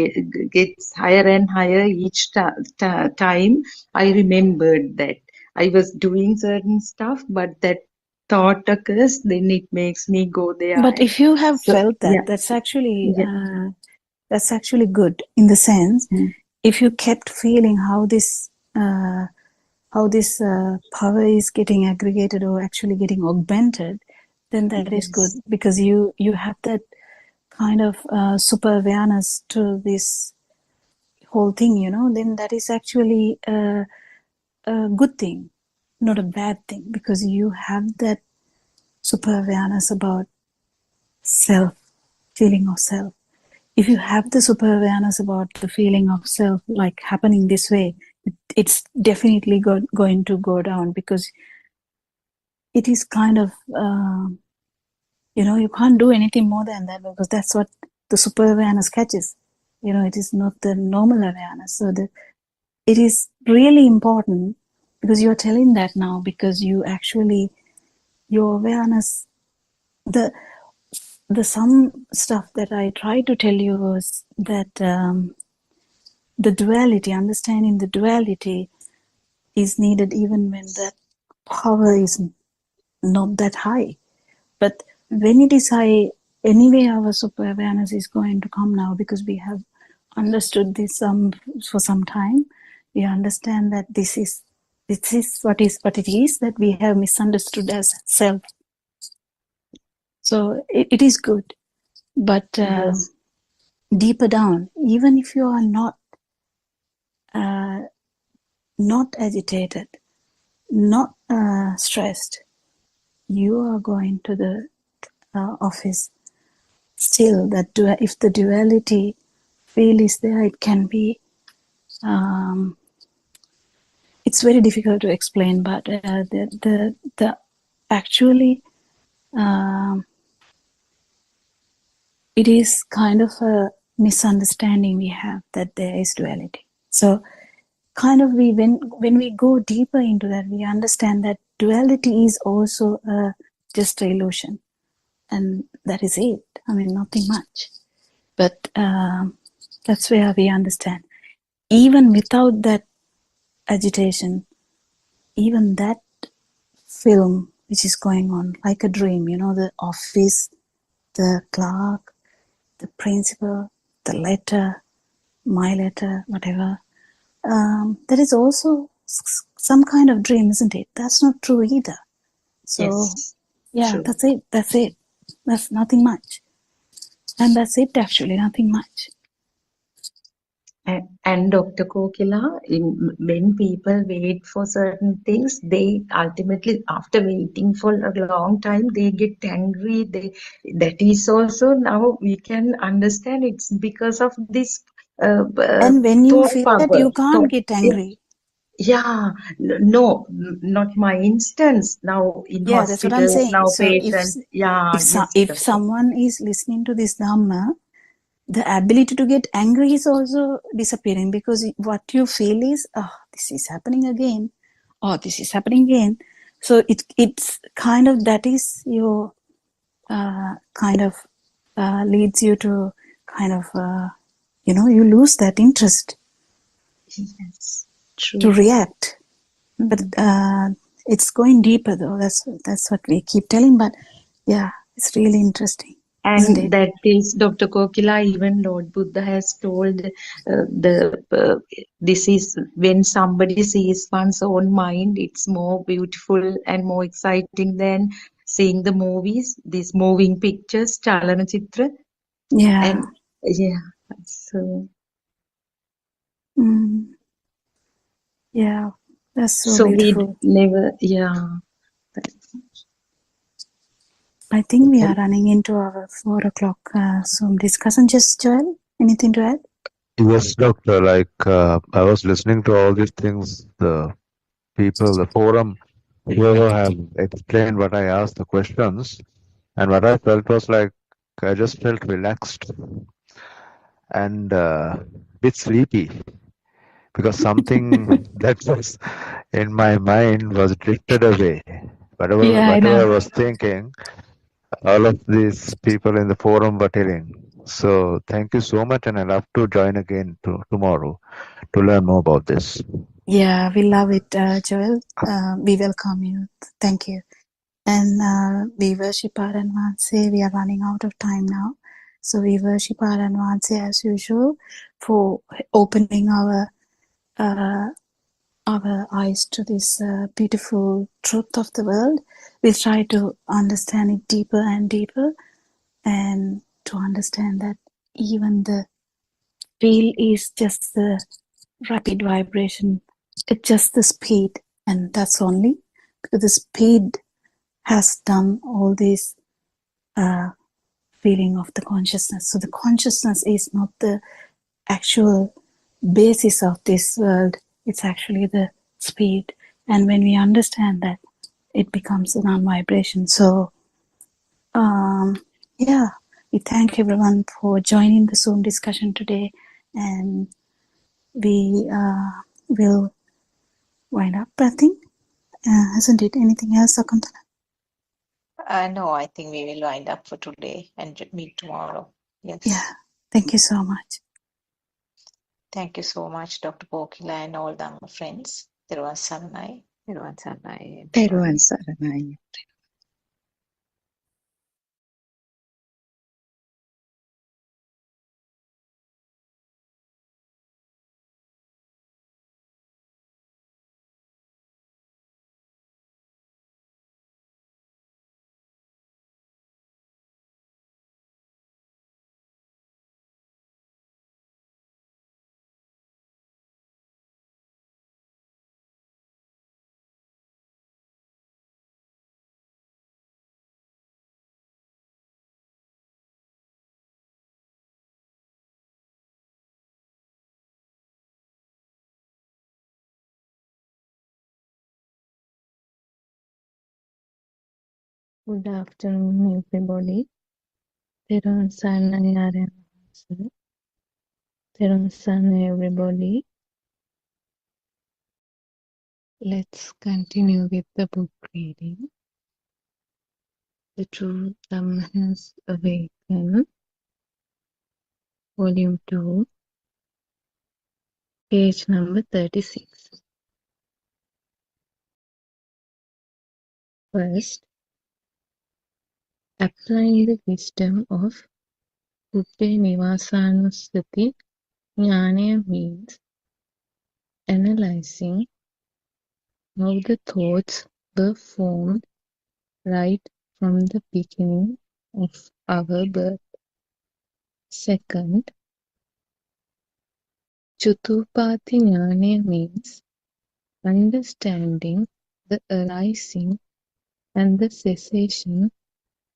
gets higher and higher each time. I remembered that I was doing certain stuff, but that thought occurs, then it makes me go there.
But if you have felt that,
yeah.
that's actually good in the sense, if you kept feeling how this power is getting aggregated or actually getting augmented, then that is good, because you have that kind of super awareness to this whole thing, then that is actually a good thing, not a bad thing, because you have that super awareness about self, feeling of self. If you have the super awareness about the feeling of self, like happening this way, it's definitely going to go down, because it is kind of, you can't do anything more than that, because that's what the super awareness catches. It is not the normal awareness. So it is really important, because you're telling that now, because your awareness, the some stuff that I tried to tell you was that the duality, understanding the duality is needed even when that power is not that high. But when it is high, anyway, our super awareness is going to come now, because we have understood this for some time. We understand that this is what it is that we have misunderstood as self. So it is good, but
Yes.
deeper down, even if you are not agitated, not stressed, you are going to the office. Still, if the duality feel is there, it can be. It's very difficult to explain, but the actually, it is kind of a misunderstanding we have that there is duality. So, kind of when we go deeper into that, we understand that duality is also just an illusion, and that is it. I mean, nothing much. But that's where we understand. Even without that agitation, even that film which is going on like a dream, the office, the clerk, the principal, the letter, my letter, whatever, that is also some kind of dream, isn't it? That's not true either. So
Yes.
yeah,
True.
that's it. That's nothing much. And that's it, actually, nothing much.
And Dr. Kokila, when people wait for certain things, they ultimately, after waiting for a long time, they get angry. That is also now we can understand it's because of this
And when you
thought
feel that,
power.
you can't get angry.
Yeah, no, not my instance. Now in
Yeah, that's what I'm
hospitals,
saying.
now
So
patients. Yeah, yes,
if
doctor.
someone is listening to this Dhamma, the ability to get angry is also disappearing, because what you feel is, oh, this is happening again, or this is happening again. So it's kind of, that is your kind of leads you to kind of you lose that interest
Yes,
to
true.
react. But it's going deeper, though. That's what we keep telling. But yeah, it's really interesting, isn't
And
it?
that is Dr. Kokila, even Lord Buddha has told this is when somebody sees one's own mind, it's more beautiful and more exciting than seeing the movies, these moving pictures, Chalanachitra.
Yeah.
And yeah, so
Mm. Yeah, that's so
so we
beautiful.
never, yeah.
I think we are running into our 4 o'clock Zoom discussion. Just Joel, anything to add?
Yes, doctor. I was listening to all these things, the people, the forum, whoever have explained what I asked, the questions, and what I felt was like I just felt relaxed and bit sleepy because something that was in my mind was drifted away. Whatever,
Yeah, I
whatever I
know.
was thinking, all of these people in the forum were telling. So thank you so much, and I'll have to join again tomorrow to learn more about this.
Yeah, we love it, Joel. We welcome you. Thank you. And we worship Aranvanse. We are running out of time now. So we worship Aranvanse as usual for opening our eyes to this beautiful truth of the world. We'll try to understand it deeper and deeper, and to understand that even the feel is just the rapid vibration. It's just the speed, and that's only because the speed has done all this feeling of the consciousness. So the consciousness is not the actual basis of this world. It's actually the speed. And when we understand that, it becomes a non-vibration. So, yeah, we thank everyone for joining the Zoom discussion today. And we will wind up, I think. Hasn't it? Anything else, Sakuntala?
No, I think we will wind up for today and meet tomorrow. Yes.
Yeah, thank you so much.
Thank you so much, Dr. Pokila and all the friends. Teruvan Saranai.
Teruvan Saranai.
තෙරුවන් සරණයි.
Good afternoon, everybody. Teruvan Saranai Aryan Sir. Teruvan Saranai, everybody. Let's continue with the book reading. The True Dhamma Has Awakened, Volume 2, page number 36. First, applying the wisdom of Buddha Nivasanusati Jnana means analyzing how the thoughts were formed right from the beginning of our birth. Second, Chutupati Jnana means understanding the arising and the cessation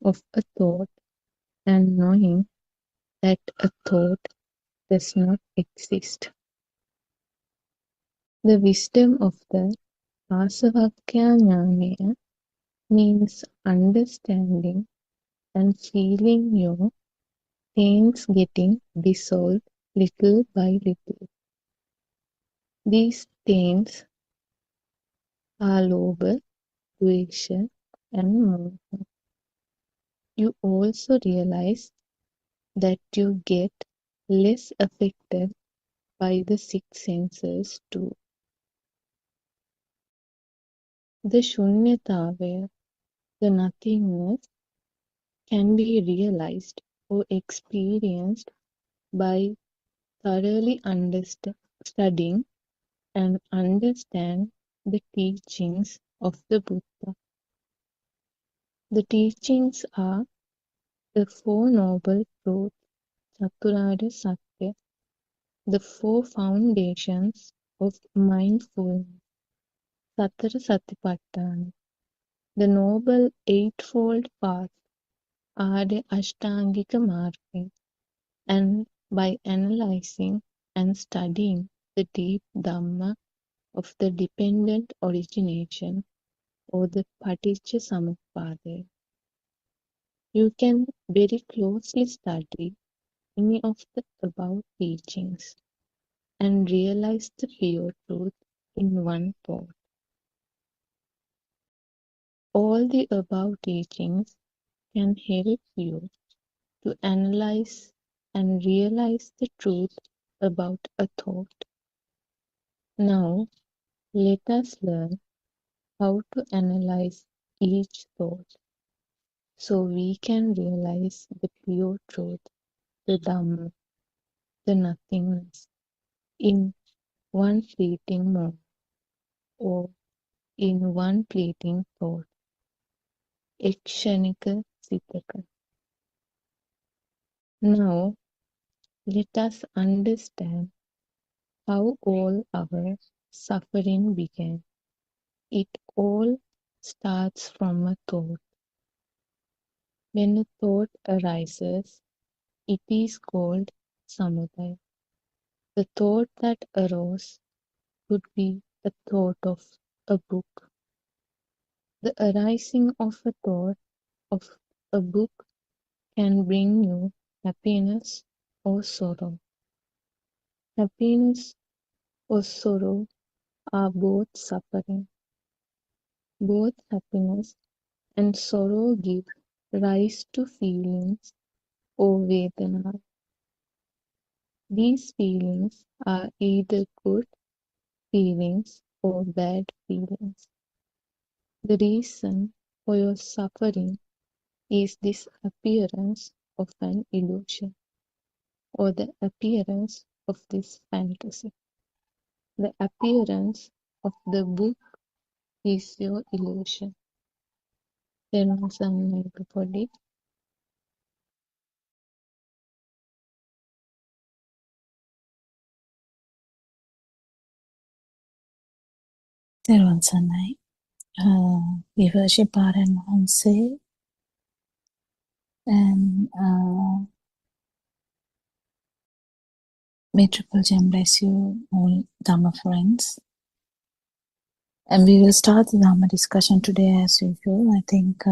of a thought and knowing that a thought does not exist. The wisdom of the Asavakya Jnana means understanding and feeling your pains getting dissolved little by little. These pains are lobha, dvesha, and moha. You also realize that you get less affected by the six senses too. The shunyatavaya, the nothingness, can be realized or experienced by thoroughly studying and understand the teachings of the Buddha. The teachings are the Four Noble Truths, Chaturarya Satya, the Four Foundations of Mindfulness, Satara Satipatthana, the Noble Eightfold Path, Arya Ashtangika Marga, and by analyzing and studying the deep Dhamma of the dependent origination or the Paticca Samuppada, you can very closely study any of the above teachings and realize the pure truth in one thought. All the above teachings can help you to analyze and realize the truth about a thought. Now, let us learn how to analyze each thought so we can realize the pure truth, the Dhamma, the nothingness, in one fleeting moment or in one fleeting thought. Ekshanika Sitaka. Now, let us understand how all our suffering began. It all starts from a thought. When a thought arises, it is called samudaya. The thought that arose could be a thought of a book. The arising of a thought of a book can bring you happiness or sorrow. Happiness or sorrow are both suffering. Both happiness and sorrow give rise to feelings or Vedana. These feelings are either good feelings or bad feelings. The reason for your suffering is this appearance of an illusion or the appearance of this fantasy. The appearance of the book is your illusion. තෙරුවන් සරණයි පොඩි.
Therwan Sanai. We worship Aran Hanse and may Triple Gem bless you all Dhamma friends. And we will start the Dhamma discussion today as usual. I think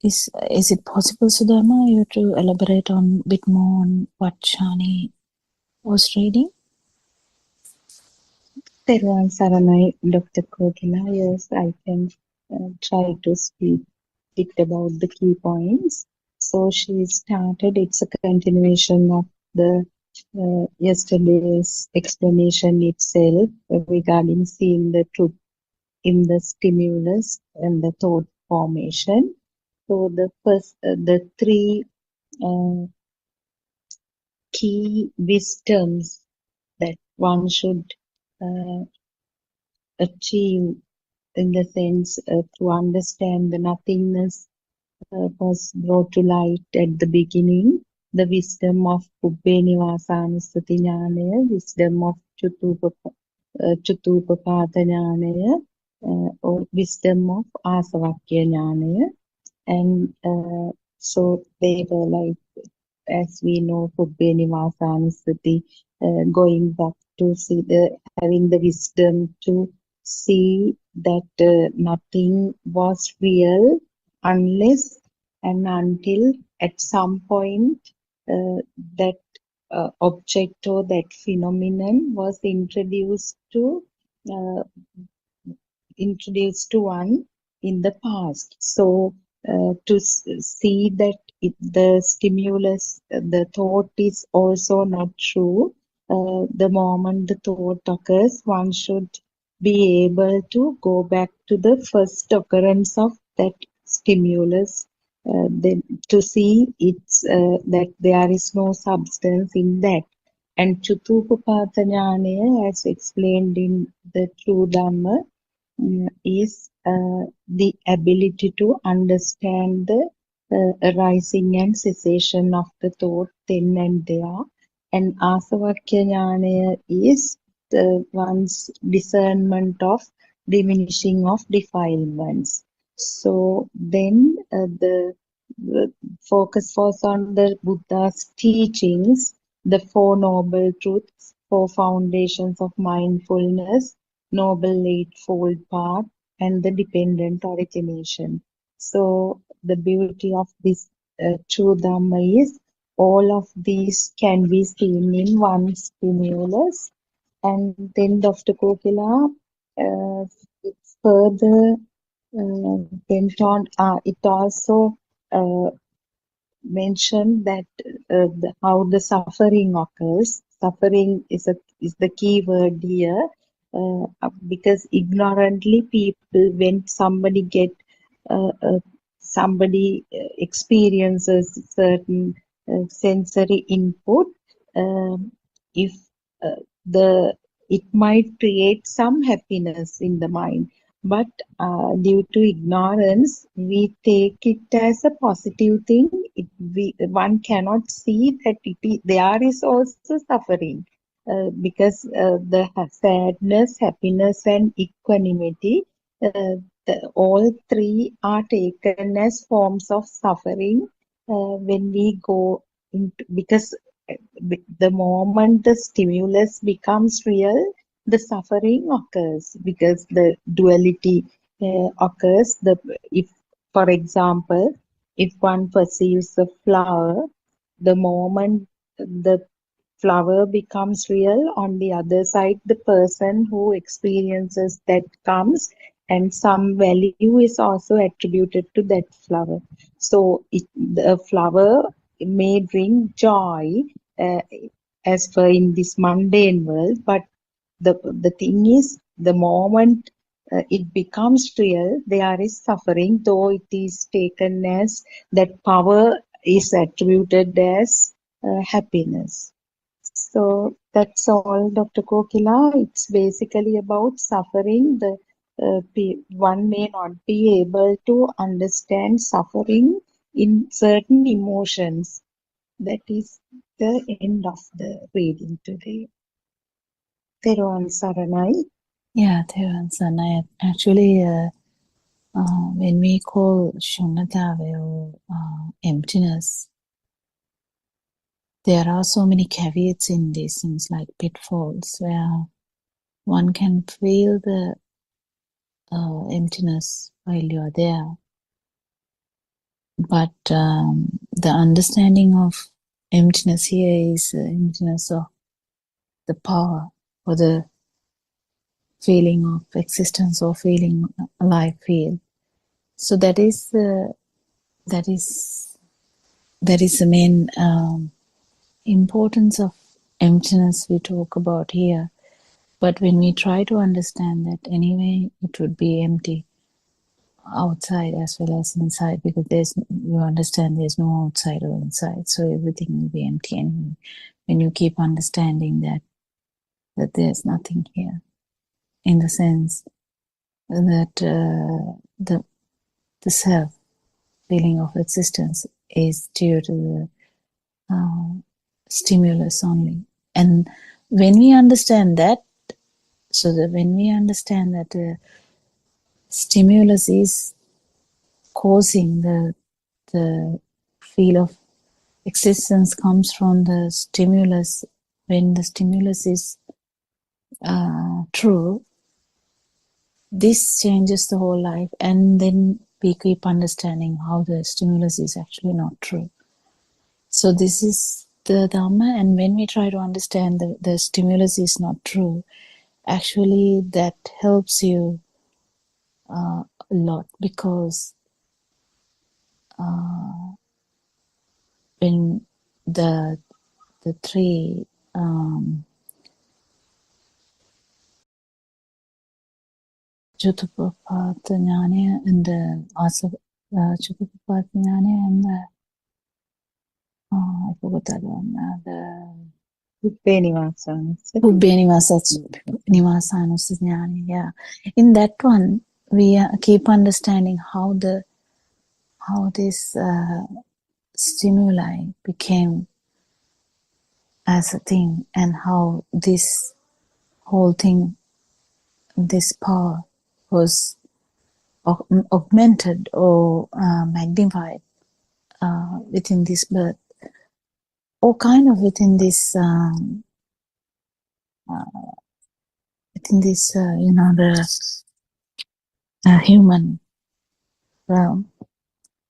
is it possible, Sudharma, you to elaborate on a bit more on what Shani was reading?
Therwan Saranai, Dr. Kokila. Yes, I can try to speak bit about the key points. So she started, it's a continuation of the yesterday's explanation itself regarding seeing the truth in the stimulus and the thought formation. So the first, the three key wisdoms that one should achieve, in the sense to understand the nothingness was brought to light at the beginning. The wisdom of Pubbē Nivāsānussati Ñānaya, wisdom of Chutupapāta Ñānaya, or wisdom of Āsavakya Ñānaya. And so they were like, as we know, Pubbē Nivāsānussati, going back to see having the wisdom to see that nothing was real unless and until at some point that object or that phenomenon was introduced to one in the past. So to see that the stimulus, the thought is also not true. The moment the thought occurs, one should be able to go back to the first occurrence of that stimulus, then to see it's that there is no substance in that. And Chutupapāta Ñānaya, as explained in the True Dhamma, is the ability to understand the arising and cessation of the thought then and there. And Āsavakya Ñānaya is the one's discernment of diminishing of defilements. So then the focus was on the Buddha's teachings, the Four Noble Truths, Four Foundations of Mindfulness, Noble Eightfold Path, and the Dependent Origination. So the beauty of this true Dhamma is all of these can be seen in one stimulus. And then Dr. Kokila further went on, it also mentioned that how the suffering occurs. Suffering is the key word here, because ignorantly people, when somebody experiences certain sensory input, if it might create some happiness in the mind, but due to ignorance we take it as a positive thing. One cannot see that there is also suffering, because the sadness, happiness and equanimity, all three are taken as forms of suffering when we go into, because the moment the stimulus becomes real, the suffering occurs because the duality occurs. If, for example, if one perceives a flower, the moment the flower becomes real, on the other side, the person who experiences that comes, and some value is also attributed to that flower. So the flower may bring joy uh, as per in this mundane world, but the thing is, the moment it becomes real, there is suffering, though it is taken as that power is attributed as happiness. So that's all, Dr. Kokila. It's basically about suffering. One may not be able to understand suffering in certain emotions. That is the end of the reading today. Theruvan Saranai.
Yeah, Theravada. Actually, when we call Shunnatave or emptiness, there are so many caveats in these things, like pitfalls, where one can feel the emptiness while you are there. But the understanding of emptiness here is the emptiness of the power, or the feeling of existence, or feeling alive feel. So that is the main importance of emptiness we talk about here. But when we try to understand that, anyway, it would be empty outside as well as inside, because you understand there's no outside or inside, so everything will be empty. And when you keep understanding that there's nothing here, in the sense that the self feeling of existence is due to the stimulus only. And when we understand that, when we understand that the stimulus is causing the feel of existence comes from the stimulus, when the stimulus is true, this changes the whole life. And then we keep understanding how the stimulus is actually not true. So this is the Dhamma, and when we try to understand the stimulus is not true, actually that helps you a lot, because when the three Chutupapat Jnana and the Chutupapat Jnana and the I forgot that one. The yeah. In that one, we keep understanding how this stimuli became as a thing, and how this whole thing, this power, was augmented or magnified within this birth, or kind of within this the human realm.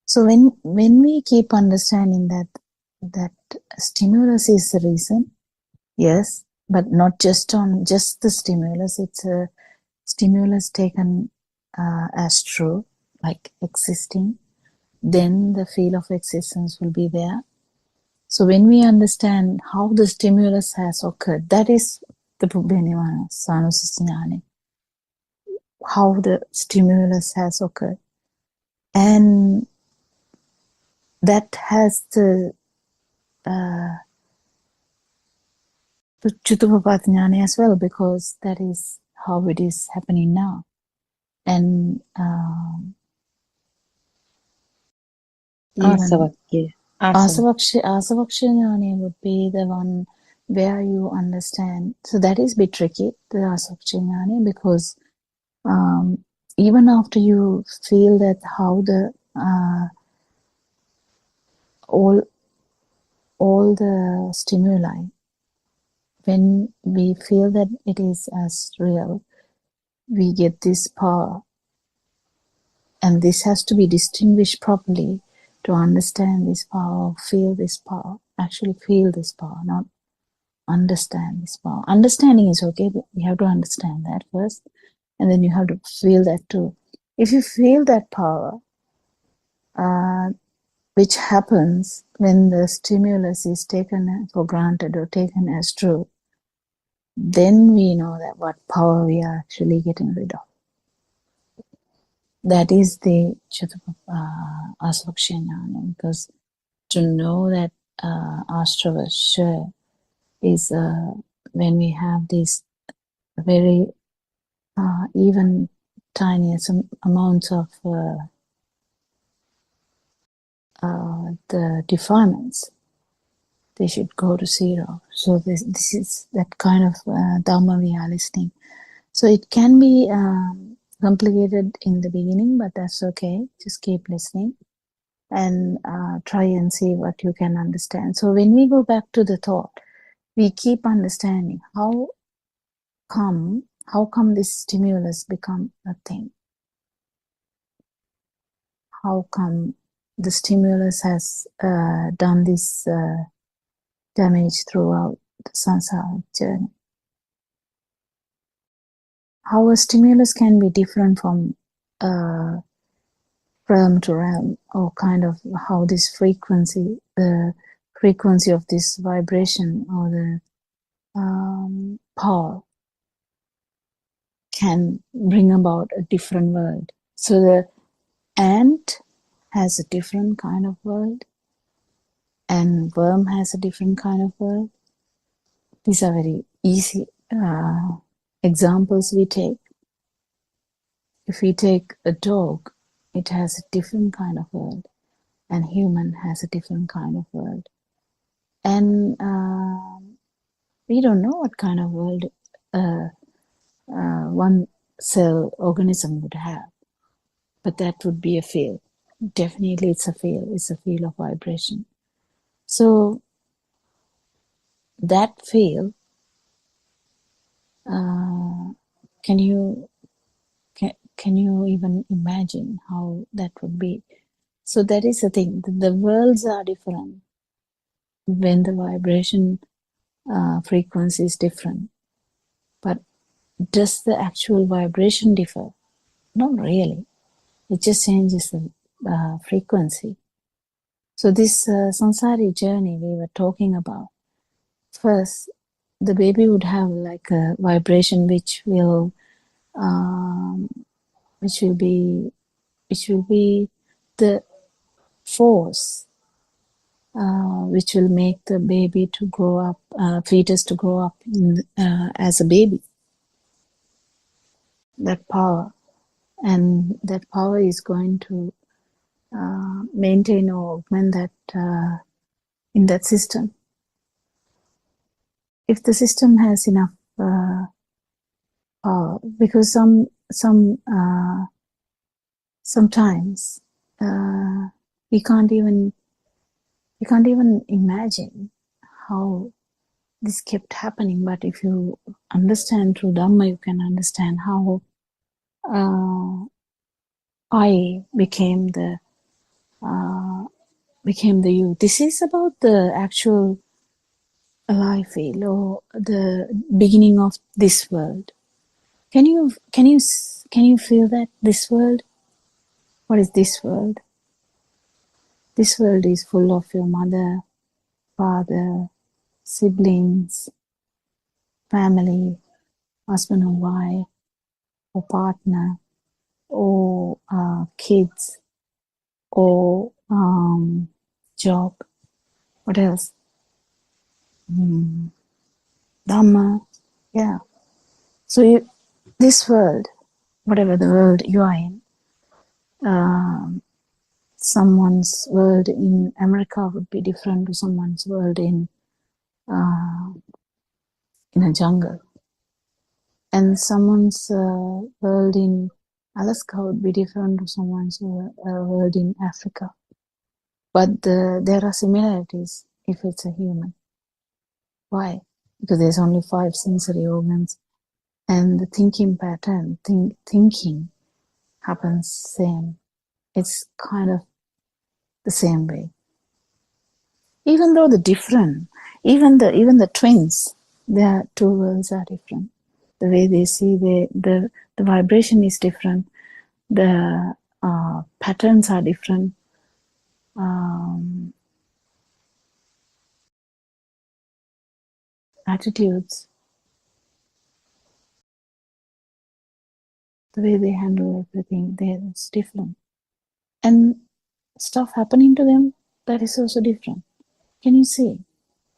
So when we keep understanding that stimulus is the reason, yes, but not just the stimulus. It's a stimulus taken as true, like existing. Then the feel of existence will be there. So when we understand how the stimulus has occurred, that is the Pubbeniwana Sanusasthana, how the stimulus has occurred. And that has the Chutupapat Jnana as well, because that is how it is happening now. And Asavaksha Jnana would be the one where you understand. So that is a bit tricky, the Asavaksha Jnana, because even after you feel that how the all the stimuli, when we feel that it is as real, we get this power. And this has to be distinguished properly to understand this power, feel this power, actually feel this power, not understand this power. Understanding is okay, but you have to understand that first, and then you have to feel that too. If you feel that power, which happens when the stimulus is taken for granted or taken as true, then we know that what power we are actually getting rid of. That is the Asvakshinana, because to know that Astravasya is when we have these very even tiniest amounts of the defilements, they should go to zero. So this is that kind of Dhamma we are listening. So it can be complicated in the beginning, but that's okay. Just keep listening and try and see what you can understand. So when we go back to the thought, we keep understanding how come this stimulus become a thing? How come the stimulus has done this damage throughout the samsara journey? How a stimulus can be different from realm to realm, or kind of how this frequency, the frequency of this vibration or the power can bring about a different world. So the ant has a different kind of world, and worm has a different kind of world. These are very easy examples we take. If we take a dog, it has a different kind of world, and human has a different kind of world. And we don't know what kind of world one cell organism would have, but that would be a field. Definitely it's a field. It's a field of vibration. So that field, can you even imagine how that would be? So that is the thing. The worlds are different when the vibration frequency is different. But does the actual vibration differ? Not really. It just changes the frequency. So this samsari journey we were talking about, first the baby would have like a vibration which will be the force which will make the baby to grow up, fetus to grow up as a baby. That power, and that power is going to maintain or augment that in that system. If the system has enough power, because sometimes we can't even imagine how this kept happening. But if you understand through Dhamma, you can understand how I became the you. This is about the actual alive field, or the beginning of this world. Can you feel that this world? What is this world? This world is full of your mother, father, siblings, family, husband or wife, or partner, or kids, or job. What else? Dhamma. Yeah. So this world, whatever the world you are in, someone's world in America would be different to someone's world in a jungle, and someone's world in Alaska would be different to someone's world in Africa. But there are similarities if it's a human. Why? Because there's only 5 sensory organs, and the thinking pattern, thinking happens same. It's kind of the same way. Even though the different, even the twins, their 2 worlds are different. The way they see the vibration is different. The patterns are different. Attitudes, the way they handle everything, it's different. And stuff happening to them, that is also different. Can you see?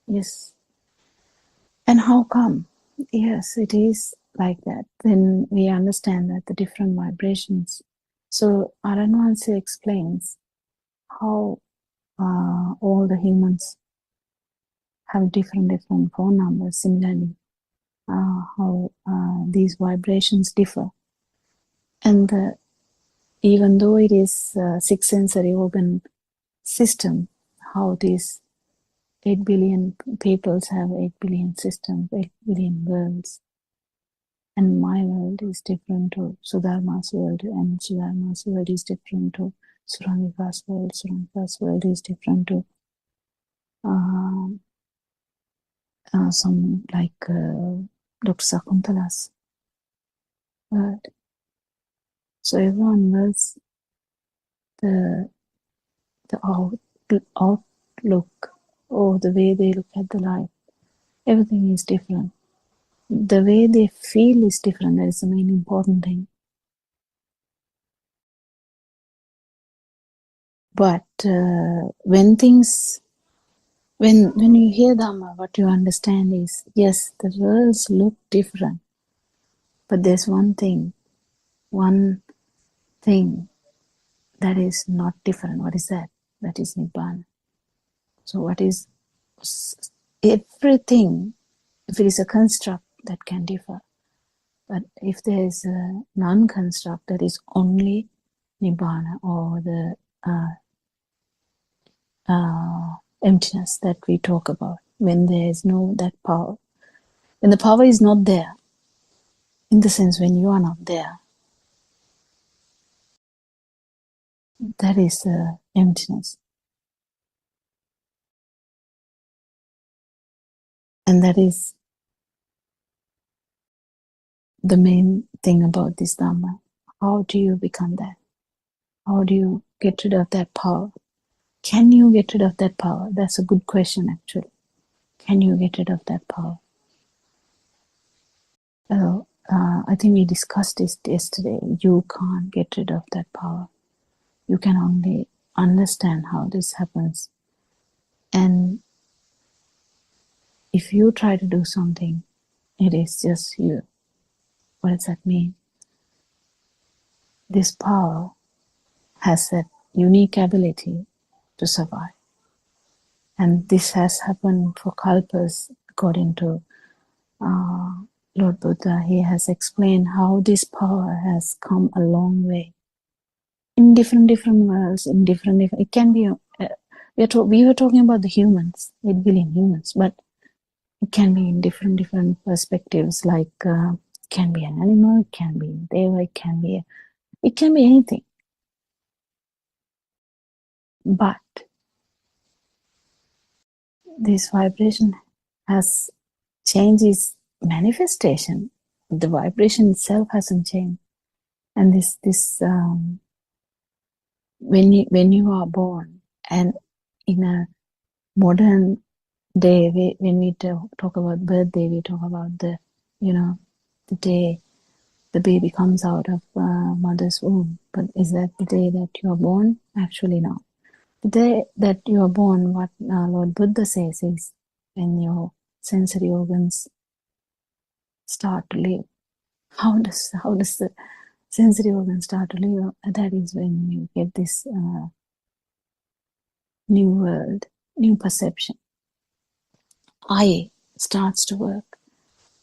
Yes. And how come? Yes, it is like that. Then we understand that the different vibrations. So Aranwansi explains how all the humans have different phone numbers. Similarly, how these vibrations differ. And even though it is a 6 sensory organ system, how these 8 billion peoples have 8 billion systems, 8 billion worlds. And my world is different to Sudharma's world, and Sudharma's world is different to Surangika's world. Surangika's world is different to some like Dr. Sakuntala's world. So everyone knows the outlook or the way they look at the life. Everything is different. The way they feel is different. That is the main important thing. But when you hear Dhamma, what you understand is, yes, the worlds look different, but there's one thing that is not different. What is that? That is Nibbana. So what is everything? If it is a construct, that can differ. But if there is a non-construct, that is only Nibbana, or the emptiness that we talk about. When there is no that power, when the power is not there, in the sense when you are not there, that is emptiness. And that is the main thing about this Dhamma. How do you become that? How do you get rid of that power? Can you get rid of that power? That's a good question, actually. Can you get rid of that power? I think we discussed this yesterday. You can't get rid of that power. You can only understand how this happens. And if you try to do something, it is just you. What does that mean? This power has that unique ability to survive. And this has happened for kalpas, according to Lord Buddha. He has explained how this power has come a long way. In different worlds, in different it can be, we were talking about the humans, 8 billion humans, but it can be in different perspectives, like it can be an animal, it can be a deva, it can be anything. But this vibration has changed its manifestation. The vibration itself hasn't changed. And this when you are born, and in a modern day, when we talk about birthday, we talk about the day the baby comes out of mother's womb. But is that the day that you are born? Actually, no. The day that you are born, what Lord Buddha says is when your sensory organs start to live. How does the sensory organs start to live? That is when you get this new world, new perception. Eye starts to work.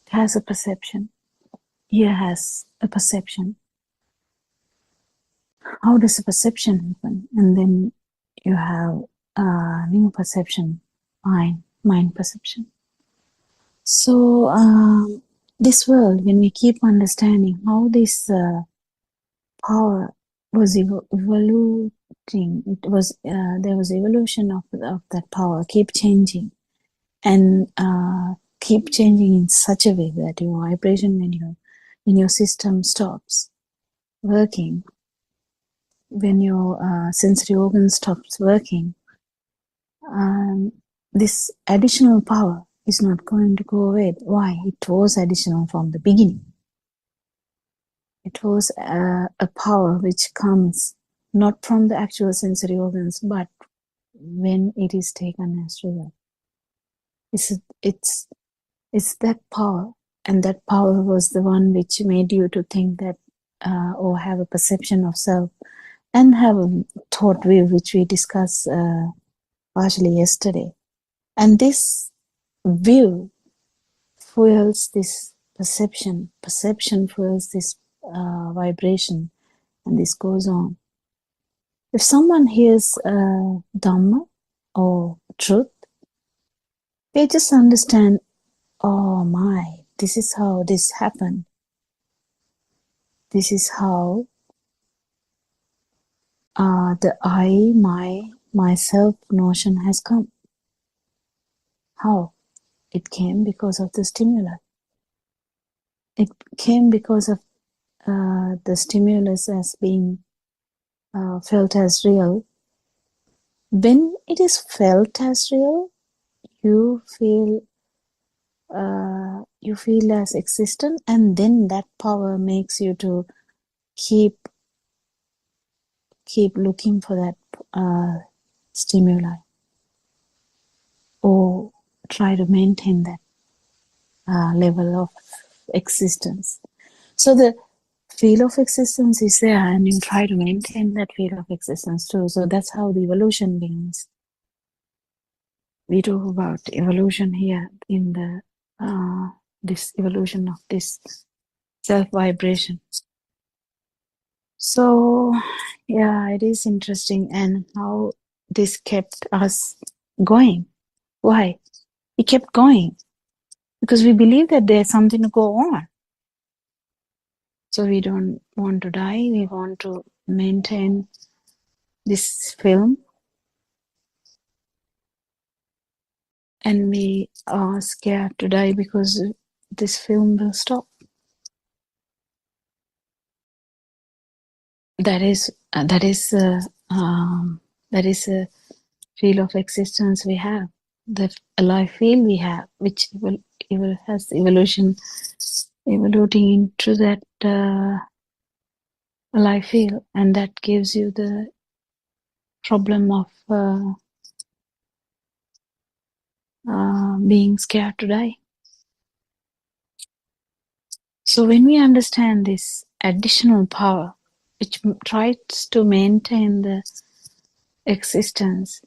It has a perception. Ear has a perception. How does the perception happen? And then you have a new perception mind perception. So this world, when we keep understanding how this power was evolving, it was there was evolution of that power, keep changing and keep changing in such a way that your vibration, when your system stops working, when your sensory organ stops working, this additional power is not going to go away. Why? It was additional from the beginning. It was a power which comes not from the actual sensory organs, but when it is taken as real. It's that power, and that power was the one which made you to think that or have a perception of self and have a thought view, which we discussed partially yesterday. And this view fuels this perception fuels this vibration, and this goes on. If someone hears Dhamma or truth, they just understand, oh my, this is how this happened. This is how the I, myself notion has come. How? It came because of the stimulus. It came because of the stimulus as being felt as real. When it is felt as real, you feel as existent, and then that power makes you to keep looking for that stimuli, or try to maintain that level of existence. So the feel of existence is there, and you try to maintain that feel of existence too. So that's how the evolution begins. We talk about evolution here in the this evolution of this self vibration. So yeah, it is interesting, and how this kept us going. Why? We kept going because we believe that there's something to go on. So we don't want to die. We want to maintain this film, and we are scared to die because this film will stop. That is a feel of existence we have, the alive feel we have, which has evoluting into that alive feel, and that gives you the problem of being scared to die. So when we understand this additional power, which tries to maintain the existence,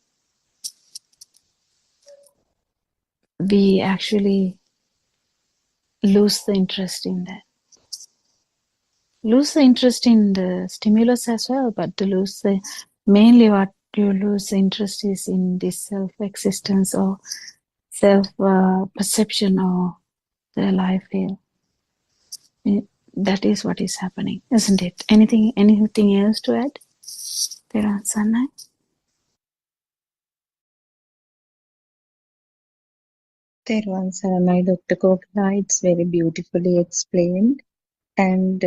we actually lose the interest in that. Lose the interest in the stimulus as well, but mainly what you lose interest is in this self-existence or self-perception or the life feel. That is what is happening, isn't it? Anything else to add? Sanai?
Therwan Saranai, Dr. Kokila, it's very beautifully explained. And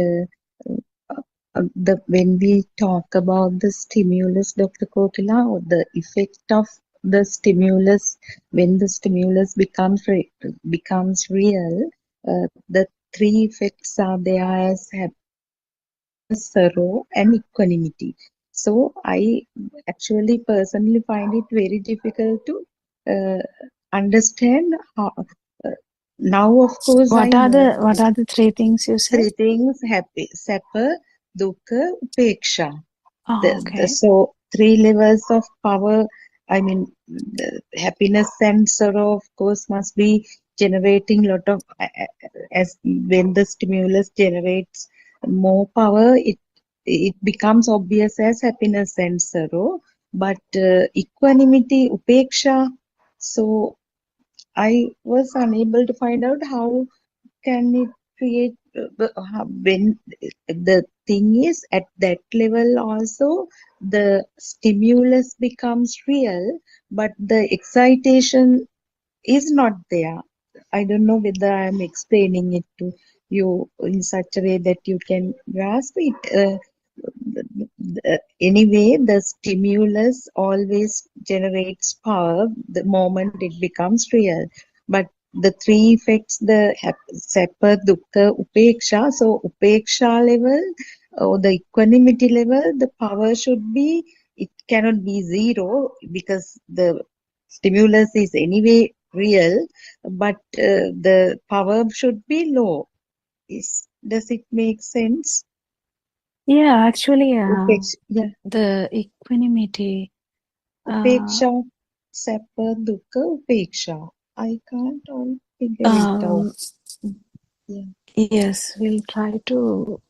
when we talk about the stimulus, Dr. Kokila, or the effect of the stimulus, when the stimulus becomes real, the three effects are there as happiness, sorrow, and equanimity. So I actually personally find it very difficult to understand how. Now, of course,
What
I
are
know
the three things you said?
three things: happy, sappa, dukkha, upeksha.
Okay.
So three levels of power. I mean, the happiness and sorrow, of course, must be generating lot of as when the stimulus generates more power, it becomes obvious as happiness and sorrow. But equanimity, upeksha, So I was unable to find out how can it create when the thing is at that level also the stimulus becomes real, but the excitation is not there. I don't know whether I am explaining it to you in such a way that you can grasp it. Anyway, the stimulus always generates power the moment it becomes real. But the three effects, the Sappa, Dukkha, Upeksha. So, Upeksha level or the equanimity level, the power should be, it cannot be zero because the stimulus is anyway real, but the power should be low. Does it make sense?
Yeah, actually,
Yeah.
the equanimity.
Upeksha, Sappa, Dukkha, Upeksha. I can't all figure it out.
Um,
Yeah.
yes, we'll try to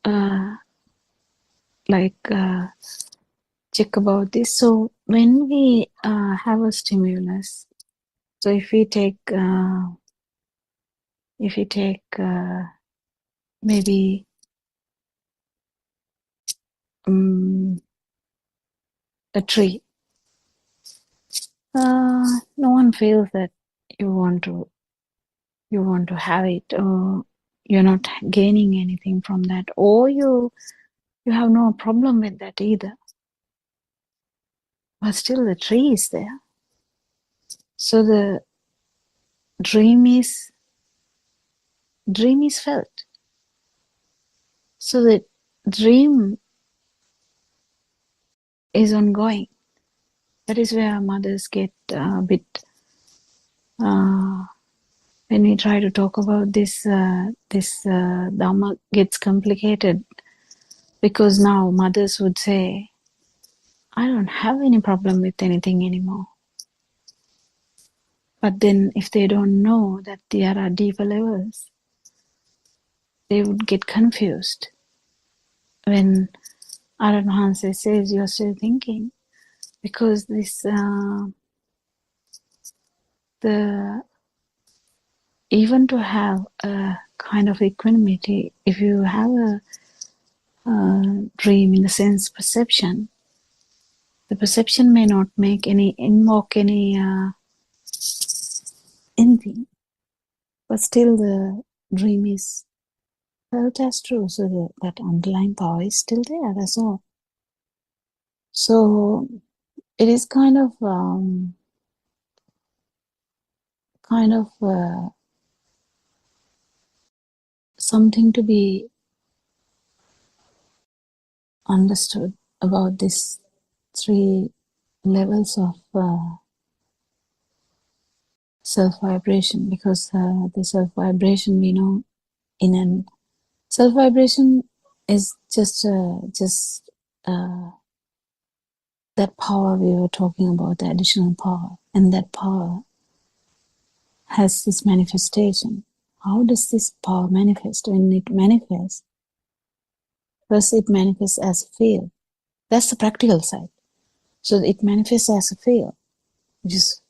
check about this. So when we have a stimulus, so if we take maybe a tree, no one feels that you want to have it, or you're not gaining anything from that, or you have no problem with that either. But still the tree is there. So the dream is felt. So the dream is ongoing. That is where mothers get a bit when we try to talk about this Dhamma gets complicated, because now mothers would say, I don't have any problem with anything anymore. But then if they don't know that there are deeper levels, they would get confused. When Arhan Hanse says you're still thinking, because this the even to have a kind of equanimity, if you have a dream in the sense perception, the perception may not invoke any anything, but still the dream is felt as true. So that underlying power is still there. That's all. So it is kind of something to be understood about these three levels of self-vibration, because the self-vibration we know in an self-vibration is just that power we were talking about, the additional power, and that power has this manifestation. How does this power manifest? When it manifests, first it manifests as a field. That's the practical side. So it manifests as a field. You just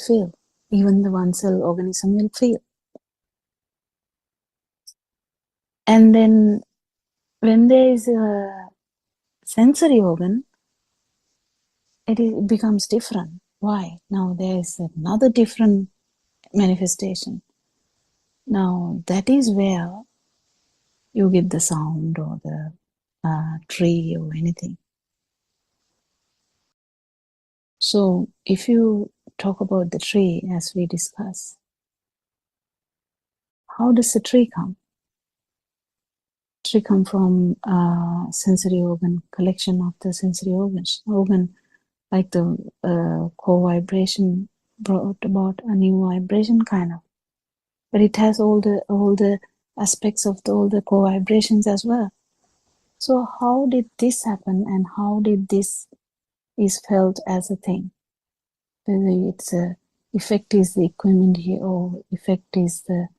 feel. Even the one cell organism will feel. And then when there is a sensory organ, it becomes different. Why? Now there is another different manifestation. Now that is where you get the sound or the tree or anything. So if you talk about the tree as we discuss, how does the tree come? Tree come from sensory organ, collection of the sensory organ, like the co-vibration brought about a new vibration kind of. But it has all the aspects of all the co-vibrations as well. So how did this happen, and how did this is felt as a thing? Whether it's a effect is the equanimity, or effect is the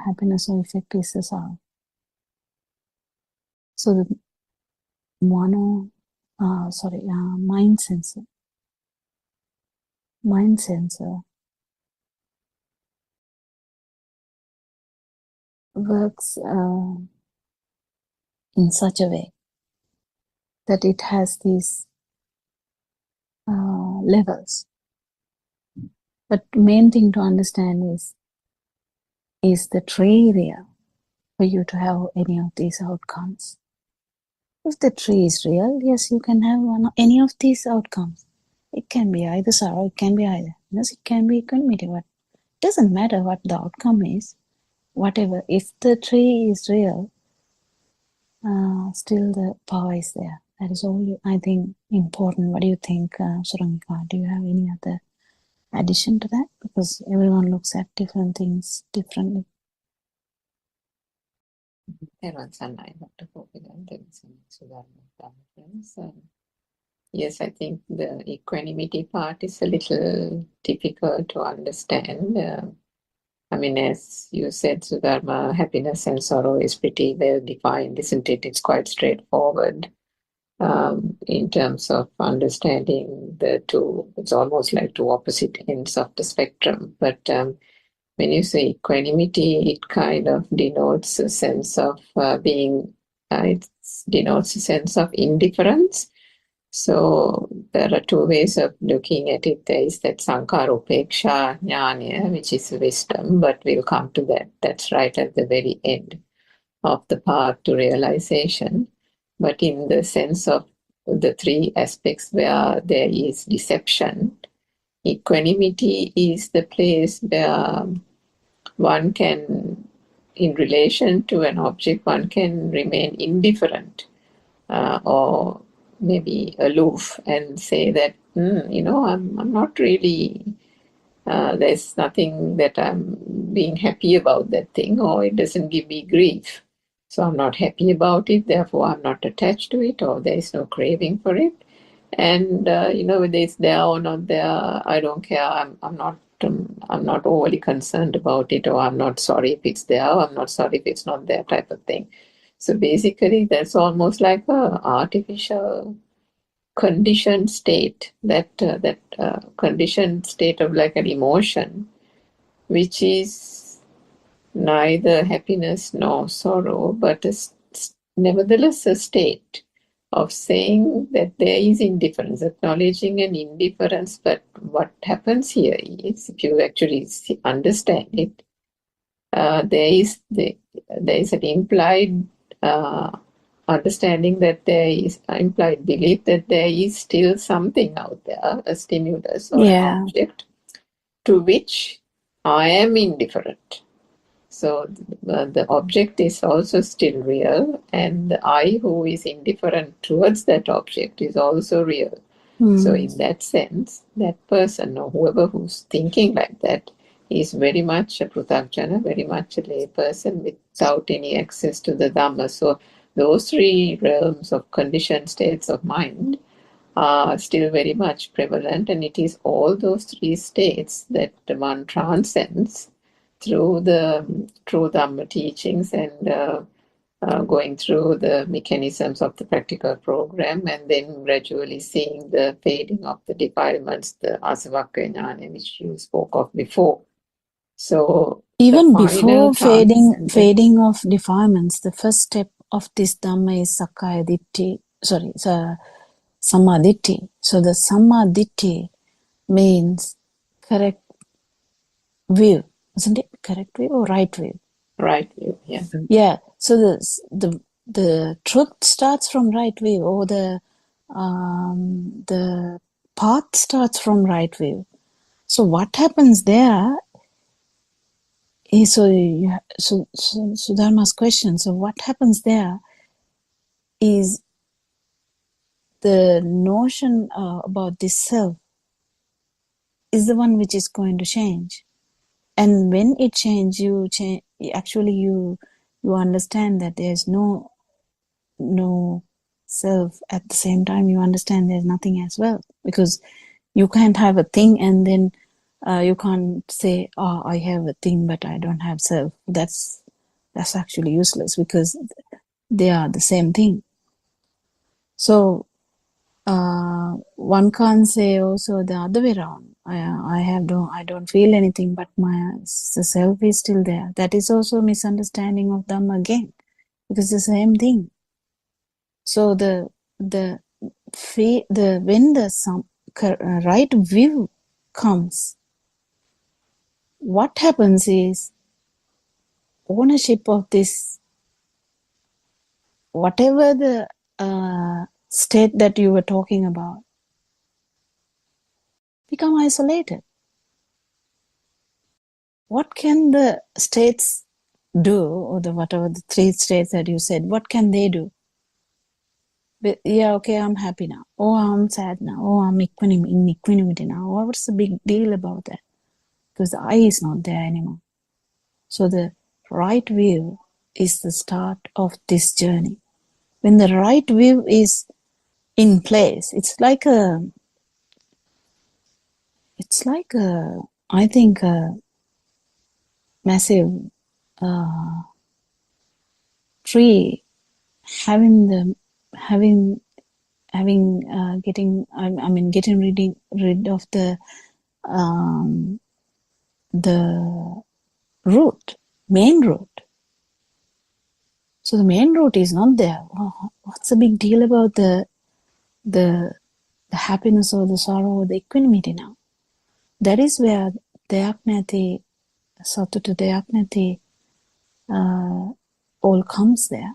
happiness, or effect is the sorrow. So the mind sensor works in such a way that it has these levels. But main thing to understand is the tree real for you to have any of these outcomes? If the tree is real, yes, you can have any of these outcomes. It can be either sorrow, it can be either happiness, it can be equanimity. But it doesn't matter what the outcome is. Whatever, if the tree is real, still the power is there. That is all I think important. What do you think, Surangika? Do you have any other addition to that? Because everyone looks at different things differently.
Yes, I think the equanimity part is a little difficult to understand. I mean, as you said, Sudharma, happiness and sorrow is pretty well defined, isn't it? It's quite straightforward in terms of understanding the two. It's almost like two opposite ends of the spectrum. But when you say equanimity, it kind of denotes a sense of it denotes a sense of indifference. So there are two ways of looking at it. There is that Sankaropeksha Jnana, which is wisdom, but we'll come to that. That's right at the very end of the path to realization. But in the sense of the three aspects where there is deception, equanimity is the place where one can, in relation to an object, one can remain indifferent or maybe aloof and say that, I'm not really, there's nothing that I'm being happy about that thing, or it doesn't give me grief. So I'm not happy about it, therefore I'm not attached to it, or there is no craving for it. And, whether it's there or not there, I don't care. I'm not overly concerned about it, or I'm not sorry if it's there, or I'm not sorry if it's not there type of thing. So basically, that's almost like a artificial conditioned state, that conditioned state of like an emotion, which is neither happiness nor sorrow, but nevertheless a state of saying that there is indifference, acknowledging an indifference. But what happens here is, if you actually understand it, there is an implied understanding that there is implied belief that there is still something out there, a stimulus or an object to which I am indifferent. So the object is also still real, and the I who is indifferent towards that object is also real. So in that sense, that person or whoever who's thinking like that is very much a pruthakjana, very much a lay person without any access to the Dhamma. So those three realms of conditioned states of mind are still very much prevalent, and it is all those three states that one transcends through the true Dhamma teachings and going through the mechanisms of the practical program, and then gradually seeing the fading of the defilements, the asavakya jnana, which you spoke of before. So
even before fading of defilements, the first step of this Dhamma is Sakkaya Ditthi, Sammaditthi. So the Sammaditthi means correct view, isn't it? Correct view or right view?
Right view, yeah.
Yeah. So the truth starts from right view, or the path starts from right view. So what happens there is, so Dharma's question. So what happens there is the notion about this self is the one which is going to change. And when it changes, you understand that there's no self. At the same time, you understand there's nothing as well, because you can't have a thing and then you can't say, oh, I have a thing but I don't have self. That's actually useless, because they are the same thing. So one can't say also the other way around. I don't feel anything, but the self is still there. That is also a misunderstanding of Dhamma again, because it's the same thing. So when the right view comes, what happens is ownership of this, whatever the state that you were talking about, become isolated. What can the states do, or whatever the three states that you said, what can they do? But, yeah, okay, I'm happy now. Oh, I'm sad now. Oh, I'm in equanimity now. What's the big deal about that? Because the I is not there anymore. So the right view is the start of this journey. When the right view is in place, it's like I think a massive tree getting rid of the root, main root. So the main root is not there. What's the big deal about the happiness or the sorrow or the equanimity now? That is where Deyak Satutu Deyak all comes there,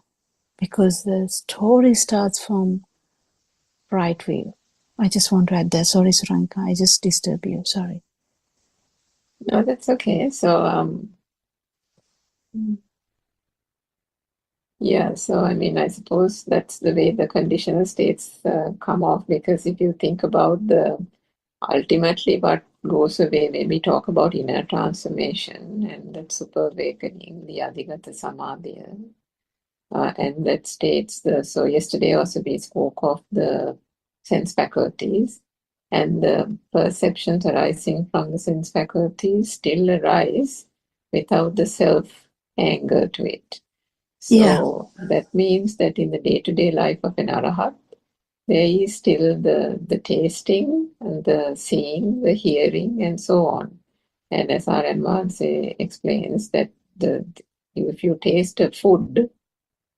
because the story starts from right view. I just want to add that. Sorry, Suranka, I just disturbed you. Sorry.
No, that's okay. So, yeah, so I mean, I suppose that's the way the conditional states come off, because if you think about ultimately what goes away when we talk about inner transformation and that super awakening, the Adhigata Samadhiya, and that states so yesterday also we spoke of the sense faculties, and the perceptions arising from the sense faculties still arise without the self anger to it. So that means that in the day-to-day life of an arahat, there is still the tasting and the seeing, the hearing, and so on. And as R.N. Vanse explains, that if you taste a food,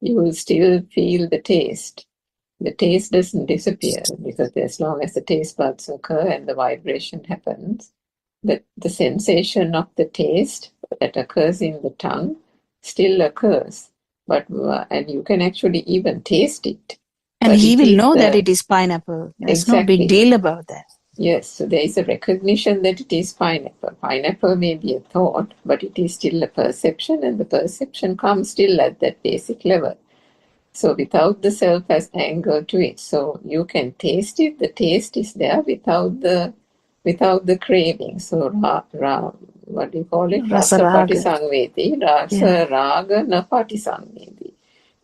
you will still feel the taste. The taste doesn't disappear, because as long as the taste buds occur and the vibration happens, the sensation of the taste that occurs in the tongue still occurs. But and you can actually even taste it.
And he will know that it is pineapple. There's no big deal about that.
Yes, so there is a recognition that it is pineapple. Pineapple may be a thought, but it is still a perception, and the perception comes still at that basic level. So without the self as anger to it. So you can taste it, the taste is there without the craving. So what do you call it? Rasa patisangvedi, rasa raga na patisangvedi,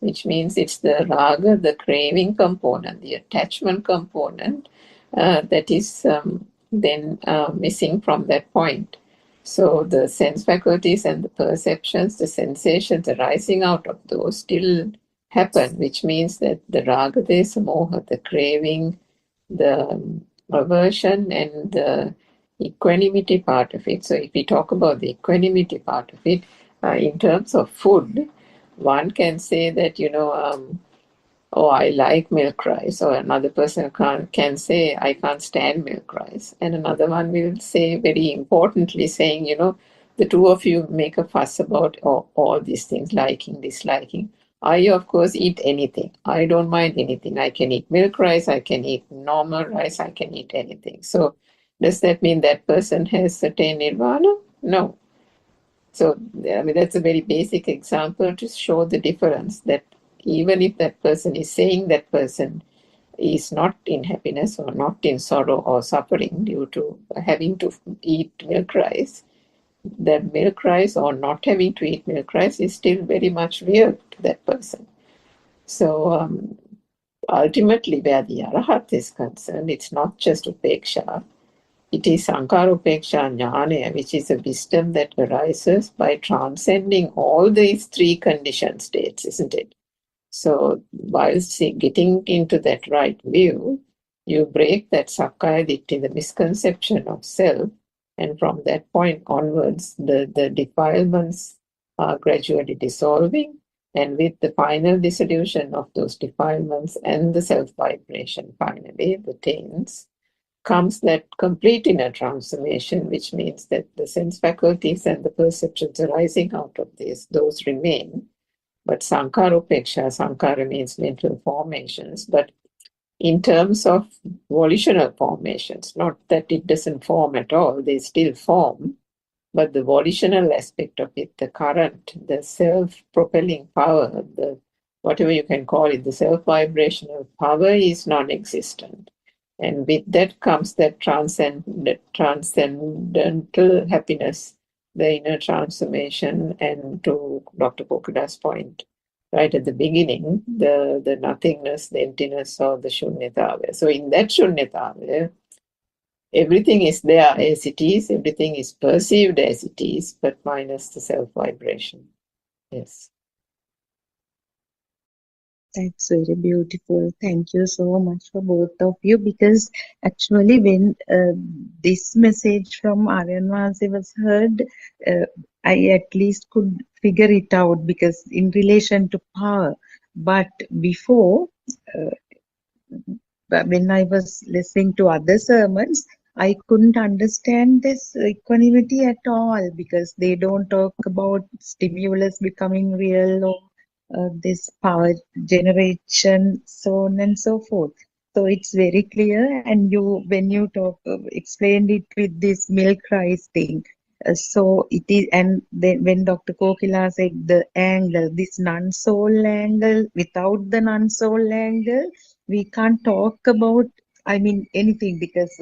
which means it's the raga, the craving component, the attachment component that is then missing from that point. So the sense faculties and the perceptions, the sensations arising out of those still happen, which means that the raga, desa, moha, the craving, the aversion, and the equanimity part of it. So if we talk about the equanimity part of it, in terms of food, one can say that, oh, I like milk rice, or another person can say, I can't stand milk rice. And another one will say, very importantly, saying, the two of you make a fuss about all these things, liking, disliking. I, of course, eat anything. I don't mind anything. I can eat milk rice, I can eat normal rice, I can eat anything. So does that mean that person has attained nirvana? No. So, I mean, that's a very basic example to show the difference, that even if that person is saying that person is not in happiness or not in sorrow or suffering due to having to eat milk rice, that milk rice or not having to eat milk rice is still very much real to that person. So ultimately, where the arahat is concerned, it's not just upeksha. It is sankara upeksha jnana, which is a wisdom that arises by transcending all these three conditioned states, isn't it? So while getting into that right view, you break that sakkaya ditthi, the misconception of self, and from that point onwards, the defilements are gradually dissolving, and with the final dissolution of those defilements and the self-vibration finally, the taints, comes that complete inner transformation, which means that the sense faculties and the perceptions arising out of this, those remain. But sankhara upeksha, sankhara means mental formations, but in terms of volitional formations, not that it doesn't form at all, they still form, but the volitional aspect of it, the current, the self-propelling power, the whatever you can call it, the self-vibrational power is non-existent. And with that comes that transcendental happiness, the inner transformation, and to Dr. Kokuda's point, right at the beginning, the nothingness, the emptiness, or the shunyatava. So in that shunyatava, everything is there as it is, everything is perceived as it is, but minus the self-vibration. Yes.
That's very beautiful. Thank you so much for both of you, because actually when this message from Aryanvasi was heard, I at least could figure it out, because in relation to power. But before, when I was listening to other sermons, I couldn't understand this equanimity at all, because they don't talk about stimulus becoming real, or this power generation, so on and so forth. So it's very clear, and you, when you talk, explained it with this milk rice thing. So it is, and then when Dr. Kokila said the angle, this non-soul angle, without the non-soul angle, we can't talk about, I mean, anything, because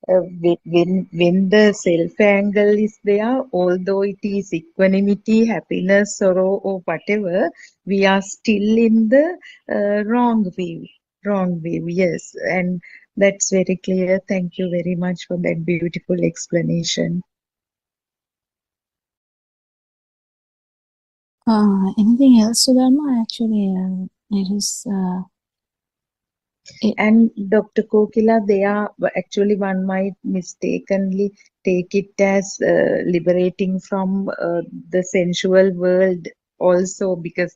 when the self angle is there, although it is equanimity, happiness, sorrow, or whatever, we are still in the wrong way. Wrong way, yes. And that's very clear. Thank you very much for that beautiful explanation.
Anything else, Sudharma? Actually, it is.
And Dr. Kokila, they are actually, one might mistakenly take it as liberating from the sensual world also, because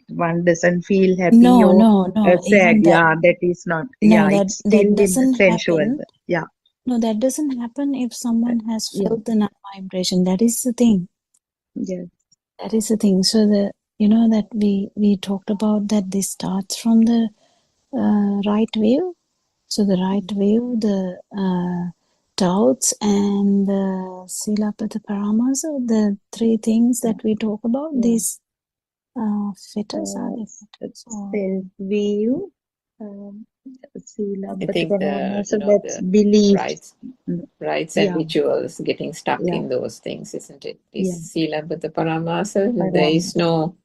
one doesn't feel happy
No,
or sad.
even that.
Yeah, that is not.
No,
Yeah,
that
it's still in the
doesn't
sensual
happen.
world. Yeah.
No, that doesn't happen if someone has
Yeah.
felt the non-vibration. That is the thing.
Yeah.
That is the thing. So that we talked about that this starts from the right view. So the right view, the doubts, and the silapata paramasa, the three things that we talk about, these fetters are they fetters?
Self-view, Sila
I think
so that's belief.
Rites and
Yeah.
rituals, getting stuck
Yeah.
in those things, isn't it?
Yeah.
Is sila but the paramasa, there is no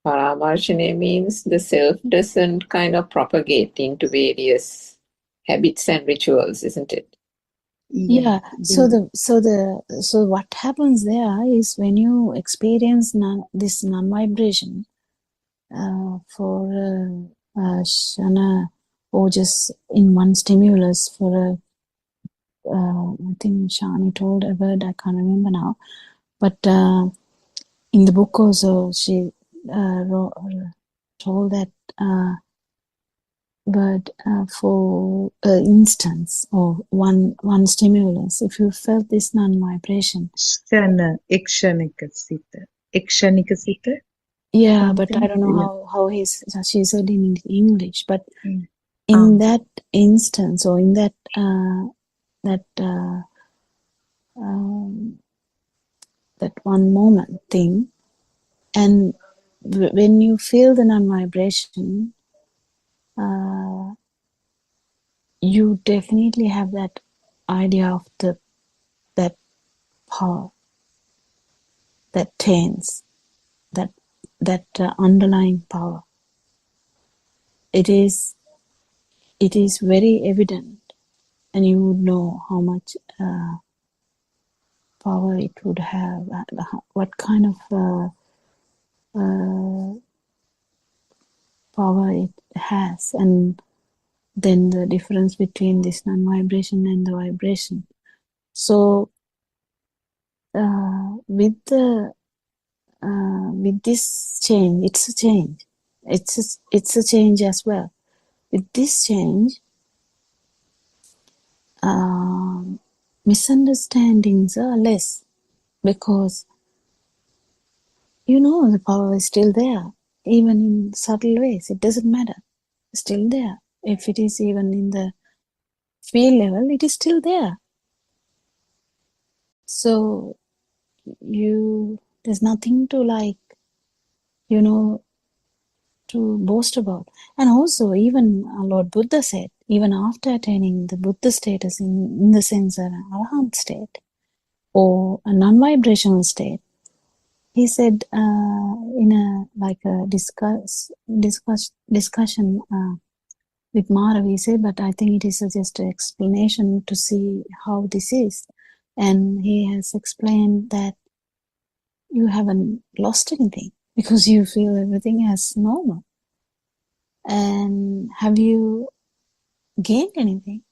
paramarshane, means the self doesn't kind of propagate into various habits and rituals, isn't it?
Yeah. So what happens there is when you experience this non-vibration for shana, or just in one stimulus for I think Shani told a word, I can't remember now, but in the book also she told that but for instance, or one stimulus, if you felt this non-vibration,
Ekshanikasita.
yeah, but I don't know how she said in English, but in that instance, or in that that one moment thing, and when you feel the non-vibration, you definitely have that idea of that power, that tense, that underlying power. It is very evident, and you would know how much power it would have, what kind of power it has, and then the difference between this non-vibration and the vibration. So with this change, it's a change. It's a change as well. With this change, misunderstandings are less, because the power is still there, even in subtle ways. It doesn't matter. It's still there. If it is even in the field level, it is still there. So there's nothing to to boast about. And also, even Lord Buddha said, even after attaining the Buddha status, in the sense of an Arahant state or a non-vibrational state, he said in a discussion with Maravi, he said, but I think it is just an explanation to see how this is. And he has explained that you haven't lost anything, because you feel everything as normal. And have you gained anything?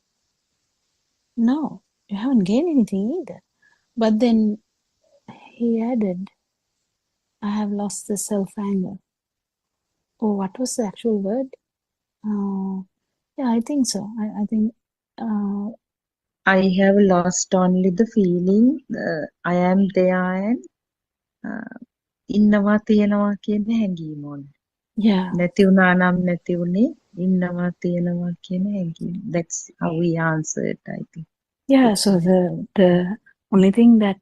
No, you haven't gained anything either. But then he added, I have lost the self-anger. Oh, what was the actual word? Yeah, I think so. I think
I have lost only the feeling I am there and ඉන්නවා තියනවා කියන හැඟීම ඕන.
yeah,
නැති වුණා නම් නැති වුණේ ඉන්නවා තියනවා කියන හැඟීම. That's how we answered, I think.
yeah. So the only thing that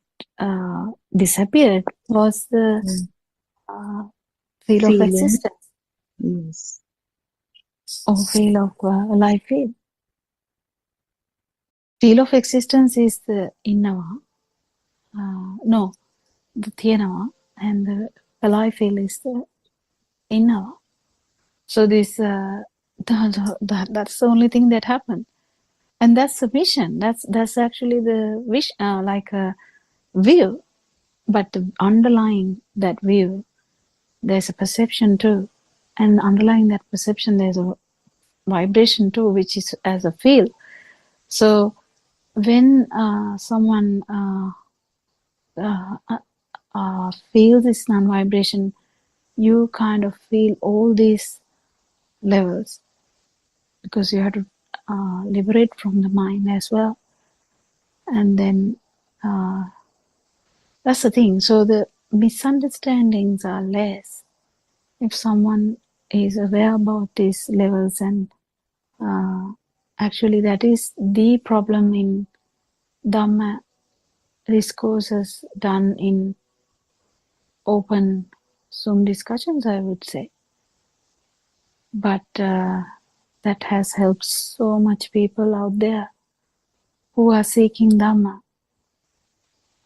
disappeared was the feel of
Feeling.
existence,
Yes.
or feel of life feel. Feel of existence is the innava. No, the thiyanava, and the alive feel is the innava. So this that's the only thing that happened, and that's the vision. That's actually the wish, like a view, but underlying that view, there's a perception too, and underlying that perception, there's a vibration too, which is as a feel. So when someone feels this non-vibration, you kind of feel all these levels, because you have to liberate from the mind as well. And then that's the thing. So the misunderstandings are less if someone is aware about these levels. And actually that is the problem in Dhamma discourses done in open Zoom discussions, I would say. But that has helped so much people out there who are seeking Dhamma.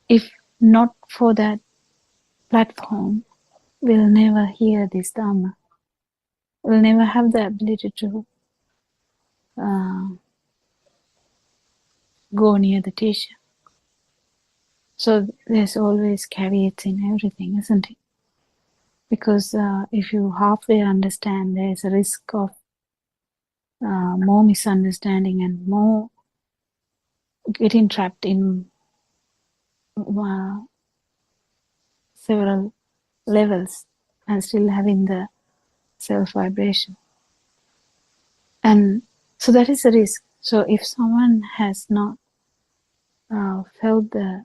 If not for that platform, we'll never hear this Dhamma. We'll never have the ability to go near the teacher. So there's always caveats in everything, isn't it? Because if you halfway understand, there's a risk of more misunderstanding and more getting trapped in several levels and still having the self-vibration. And so that is a risk. So if someone has not felt the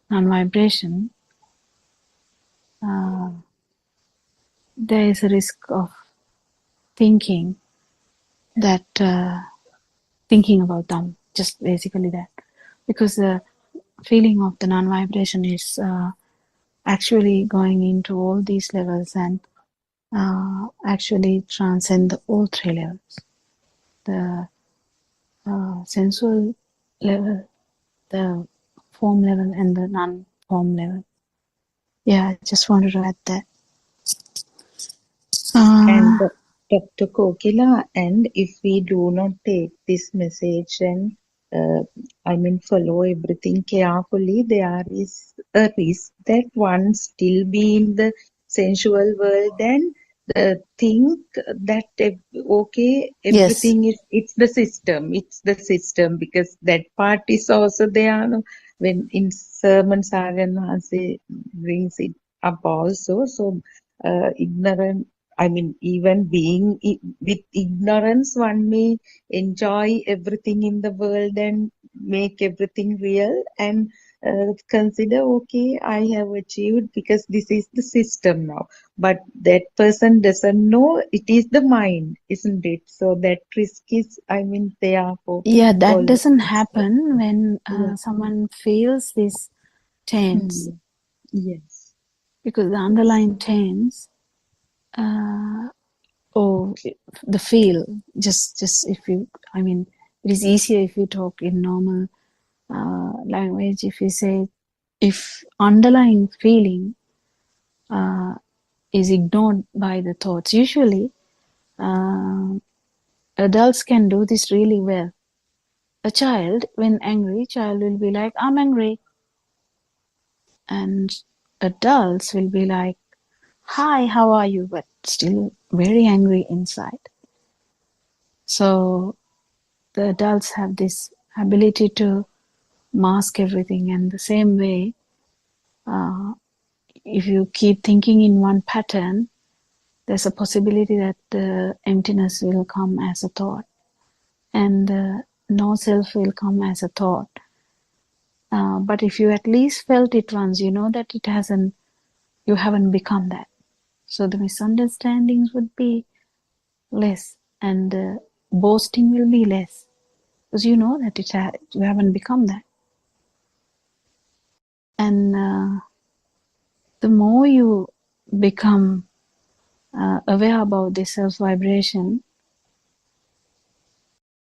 non-vibration, there is a risk of thinking that thinking about them, just basically that, because the feeling of the non-vibration is actually going into all these levels and actually transcend all three levels: the sensual level, the form level, and the non-form level. Yeah, I just wanted to add that.
And Dr. Kokila, and if we do not take this message and follow everything carefully, there is a risk that one still be in the sensual world and think that okay,
Yes.
everything is, it's the system, because that part is also there, no? When in sermons Aryan Hase brings it up also. So ignorant, I mean, even being with ignorance, one may enjoy everything in the world and make everything real, and consider, okay, I have achieved because this is the system now. But that person doesn't know it is the mind, isn't it? So that risk is, I mean, there for
Yeah, that
all the
doesn't
people.
happen when
Yeah.
someone feels this tense,
Yes.
because the
Yes.
underlying tense, or the feel, just if you, I mean, it is easier if you talk in normal language. If you say, if underlying feeling is ignored by the thoughts, usually adults can do this really well. A child, when angry, child will be like, I'm angry. And adults will be like, hi, how are you? But still very angry inside. So the adults have this ability to mask everything. And the same way, if you keep thinking in one pattern, there's a possibility that the emptiness will come as a thought, and no self will come as a thought. But if you at least felt it once, you know that you haven't become that. So the misunderstandings would be less, and boasting will be less, because you know that you haven't become that. And the more you become aware about this self vibration,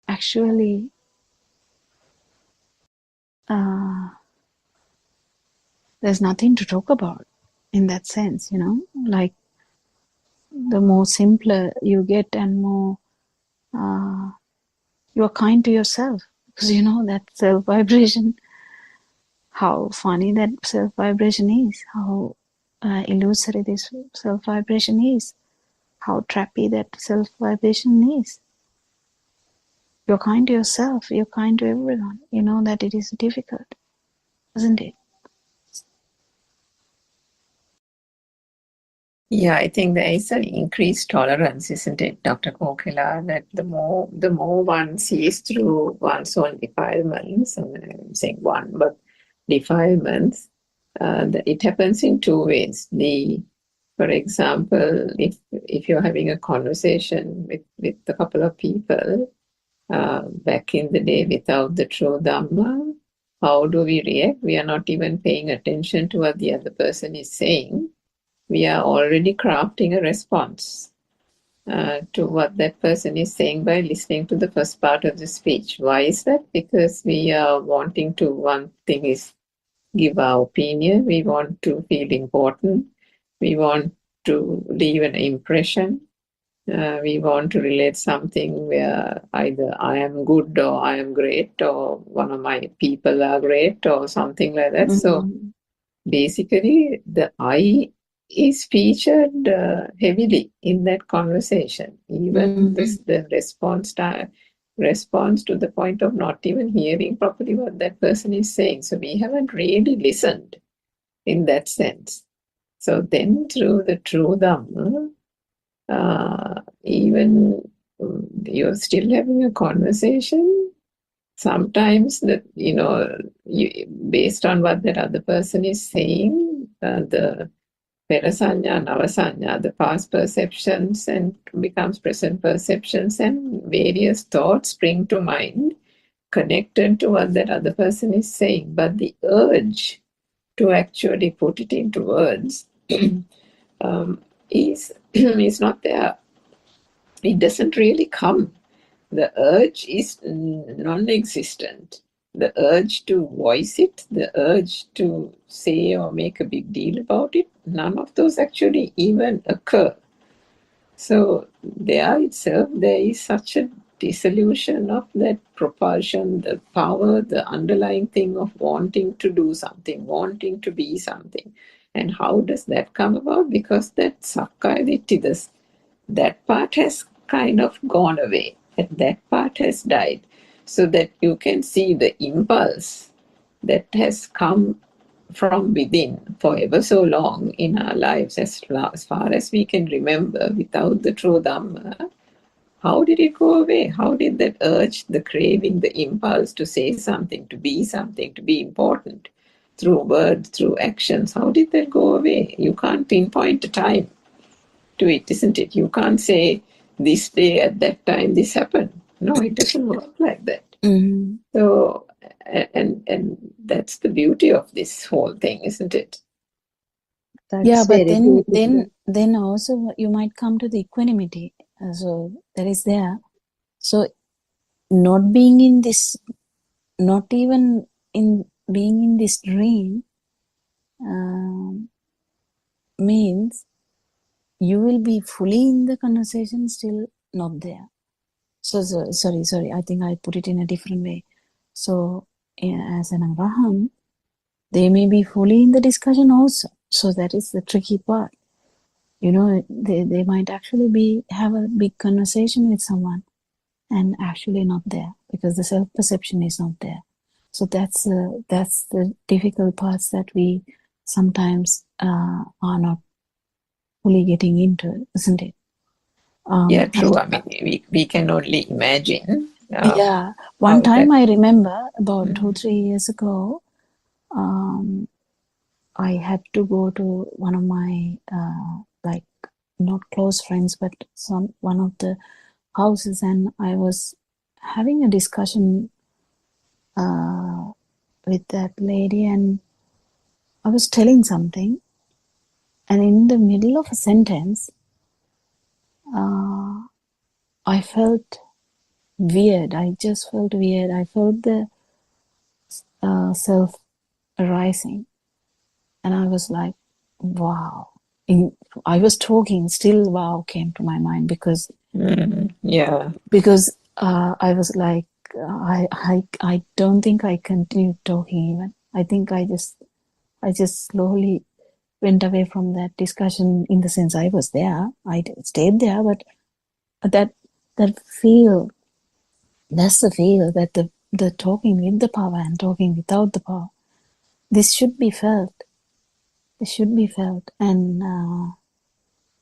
actually there's nothing to talk about in that sense, like the more simpler you get, and more you are kind to yourself, because you know that self vibration, how funny that self vibration is, how illusory this self vibration is, how trappy that self vibration is. You're kind to yourself, you're kind to everyone. You know that it is difficult, isn't it?
Yeah, I think there is an increased tolerance, isn't it, Dr. Kokila, that the more one sees through one's own defilements, and I'm saying one, but defilements, it happens in two ways. For example, if you're having a conversation with a couple of people, back in the day without the true Dhamma, how do we react? We are not even paying attention to what the other person is saying. We are already crafting a response to what that person is saying by listening to the first part of the speech. Why is that? Because we are wanting to, one thing is give our opinion, we want to feel important, we want to leave an impression, we want to relate something where either I am good or I am great or one of my people are great or something like that. So basically the I is featured heavily in that conversation. Even the response to the point of not even hearing properly what that person is saying. So we haven't really listened in that sense. So then through the true Dhamma, even you're still having a conversation, sometimes that, based on what that other person is saying, the Perasanya, Navasanya, the past perceptions and becomes present perceptions, and various thoughts spring to mind connected to what that other person is saying. But the urge to actually put it into words is not there. It doesn't really come. The urge is non-existent. The urge to voice it, the urge to say or make a big deal about it, none of those actually even occur. So there itself, there is such a dissolution of that propulsion, the power, the underlying thing of wanting to do something, wanting to be something. And how does that come about? Because that Sakkaya Ditthi, that part has kind of gone away. That part has died. So that you can see the impulse that has come from within for ever so long in our lives, as far as we can remember, without the true Dhamma. How did it go away? How did that urge, the craving, the impulse to say something, to be important through words, through actions, how did that go away? You can't pinpoint a time to it, isn't it? You can't say this day at that time this happened. No, it doesn't work like that.
Mm-hmm.
So, and that's the beauty of this whole thing, isn't it?
Yeah,
That's
but
very beautiful.
then also you might come to the equanimity. So that is there. So not being in this, not even in being in this dream, means you will be fully in the conversation, still not there. So sorry, I think I put it in a different way. So as an Arahant, they may be fully in the discussion also. So that is the tricky part. You know, they might actually have a big conversation with someone and actually not there because the self-perception is not there. So that's the difficult parts that we sometimes are not fully getting into, isn't it?
Yeah, true. I mean, we can only imagine.
Yeah, one time I remember about 2-3 years ago, I had to go to one of my like not close friends, but one of the houses, and I was having a discussion with that lady, and I was telling something, and in the middle of a sentence, I felt weird. I just felt weird. I felt the self arising, and I was like, wow. I was talking, still wow came to my mind because I was like, I don't think I continued talking even. I think I just slowly went away from that discussion, in the sense I was there, I stayed there, but that feel, that's the feel that the talking with the power and talking without the power, this should be felt. It should be felt, and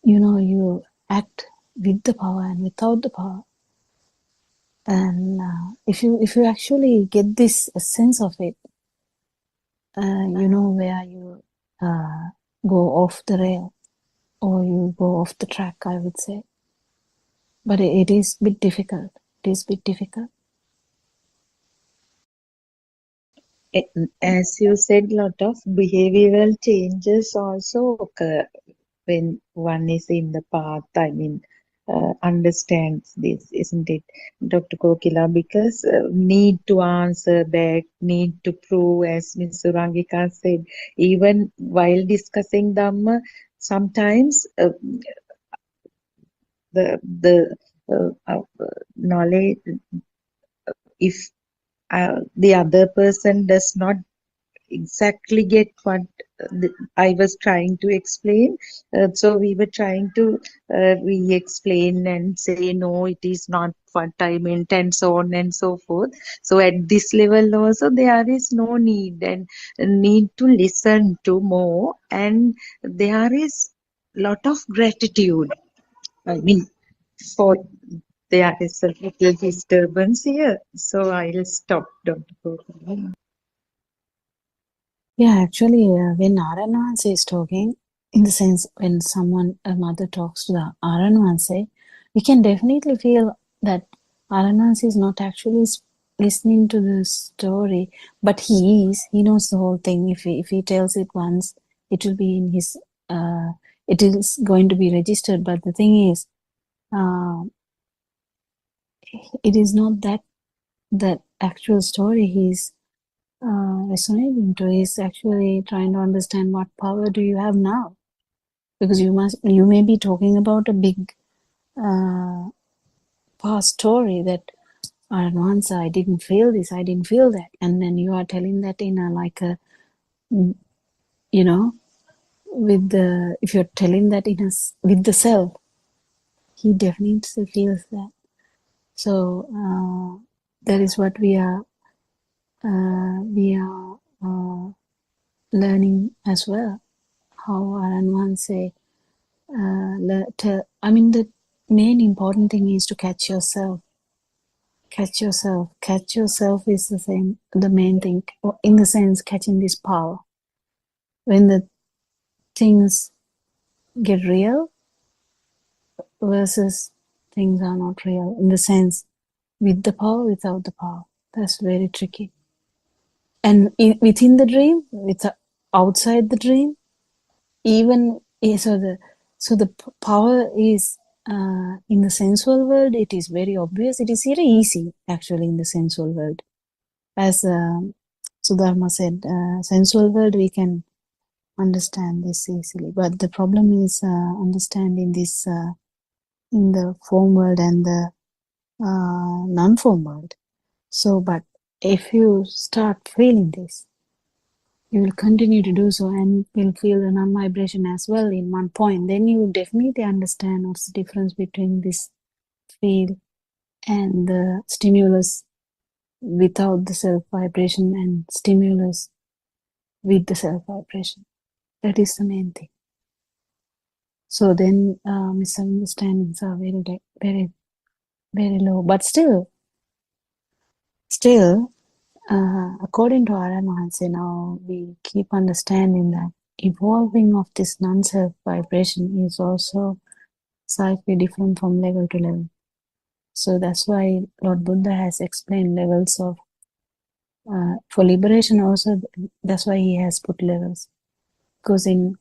you act with the power and without the power. And if you actually get this sense of it, where you go off the rail or you go off the track, I would say. But it is a bit difficult. It is a bit difficult.
As you said, lot of behavioral changes also occur when one is in the path. I mean, understands this, isn't it, Dr. Kokila? Because need to answer back, need to prove, as Ms. Surangika said, even while discussing Dhamma, sometimes the knowledge, if the other person does not exactly get what I was trying to explain. So we were trying to re-explain and say, no, it is not what I meant, and so on and so forth. So at this level also, there is no need and need to listen to more. And there is lot of gratitude. I mean, for there is a little disturbance here. So I'll stop, Dr. Kokila.
Yeah, actually, when Aranvanse is talking, in the sense when a mother talks to the Aranvanse, we can definitely feel that Aranvanse is not actually listening to the story, but he knows the whole thing. If he tells it once, it will be in his, it is going to be registered. But the thing is, it is not that actual story he's resonating to. Is actually trying to understand what power do you have now, because you may be talking about a big past story that once I didn't feel this, I didn't feel that, and then you are telling that in a like a with the, if you're telling that with the self, he definitely feels that. So that is what we are learning as well. How Aranwan say, I mean, the main important thing is to catch yourself. Catch yourself. Catch yourself is the main thing, in the sense catching this power. When the things get real versus things are not real, in the sense with the power, without the power. That's very tricky. And within the dream, outside the dream, even so the power is in the sensual world. It is very obvious. It is very easy, actually, in the sensual world. As Sudharma said, sensual world we can understand this easily, but the problem is understanding this in the form world and the non-form world. So, but if you start feeling this, you will continue to do so and will feel the non-vibration as well in one point. Then you definitely understand what's the difference between this feel and the stimulus without the self-vibration and stimulus with the self-vibration. That is the main thing. So then misunderstandings are very, very, very low. But still, according to Ara Mahanse, now we keep understanding that evolving of this non-self vibration is also slightly different from level to level. So that's why Lord Buddha has explained levels of, for liberation also, that's why he has put levels. Because in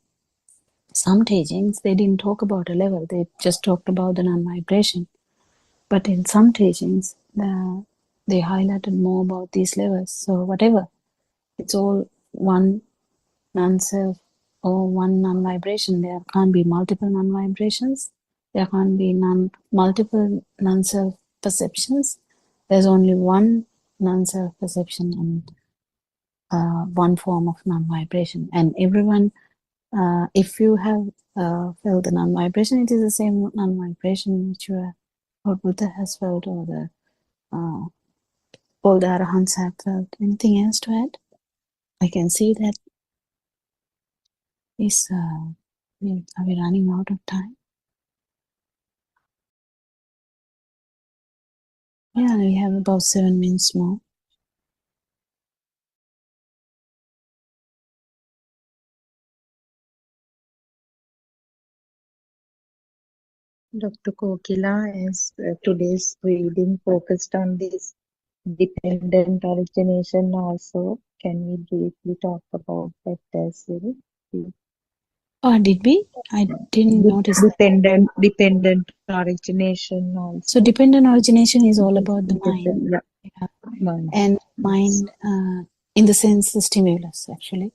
some teachings, they didn't talk about a level, they just talked about the non-vibration. But in some teachings, they highlighted more about these levels. So whatever, it's all one non-self or one non-vibration. There can't be multiple non-vibrations. There can't be multiple non-self perceptions. There's only one non-self perception and one form of non-vibration. And everyone, if you have felt the non-vibration, it is the same non-vibration which or Buddha has felt, or the all the Arahants have felt. Anything else to add? I can see that is are we running out of time? Yeah, we have about 7 minutes more.
Dr. Kokila, as today's reading focused on this dependent origination also, can we briefly talk about that as well?
Oh, did we? I didn't notice that.
Dependent origination also.
So dependent origination is all about the mind.
Yeah.
Yeah.
Mind.
And mind, in the sense, the stimulus, actually.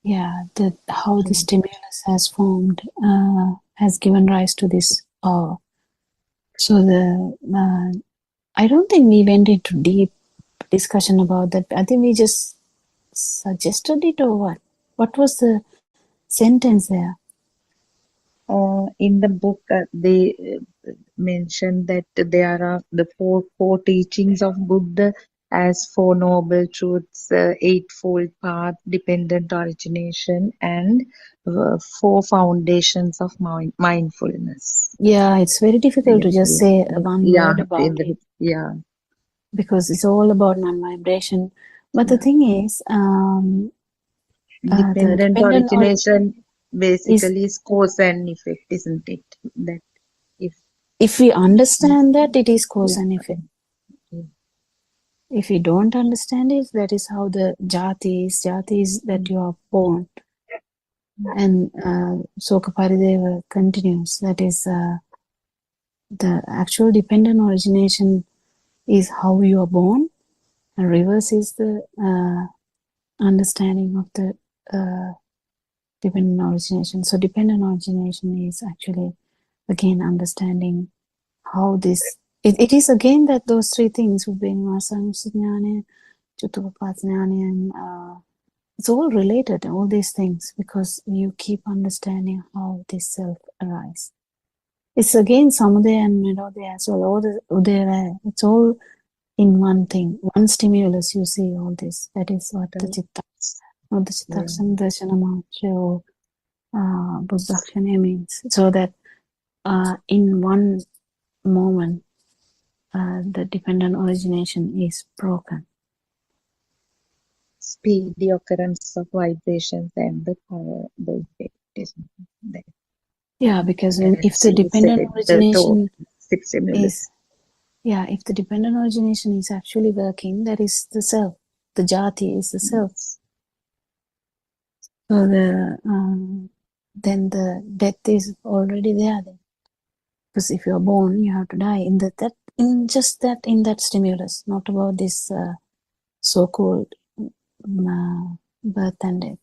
Yeah, how the stimulus has formed, has given rise to this power. So I don't think we went into deep discussion about that. I think we just suggested it, or what? What was the sentence there?
In the book, they mentioned that there are the four teachings of Buddha as Four Noble Truths, Eightfold Path, Dependent Origination, and Four Foundations of Mindfulness.
Yeah, it's very difficult to just say one word about it.
Yeah.
Because it's all about non-vibration. But the thing is,
dependent origination basically is cause and effect, isn't it? That
if we understand that, it is cause and effect. If we don't understand it, that is how the jati is that you are born. And Soka Parideva continues, that is the actual dependent origination is how you are born, and reverse is the understanding of the dependent origination. So dependent origination is actually, again, understanding how this, it is again that those three things, and it's all related, all these things, because you keep understanding how this self arises. It's again Samudaya and Nirodhaya as well. All it's all in one thing, one stimulus. You see all this. That is what the chitta, or the chittaksana darshanamacha or Buddhakshana means. So that in one moment, the dependent origination is broken.
Speed the occurrence of vibrations and the power, the effect is there.
Yeah, because
And
if the
she
dependent
said
origination
six stimulus.
is, if the dependent origination is actually working, that is the self. The jati is the self. So then the death is already there. Then, because if you are born, you have to die in that stimulus, not about this so-called birth and death.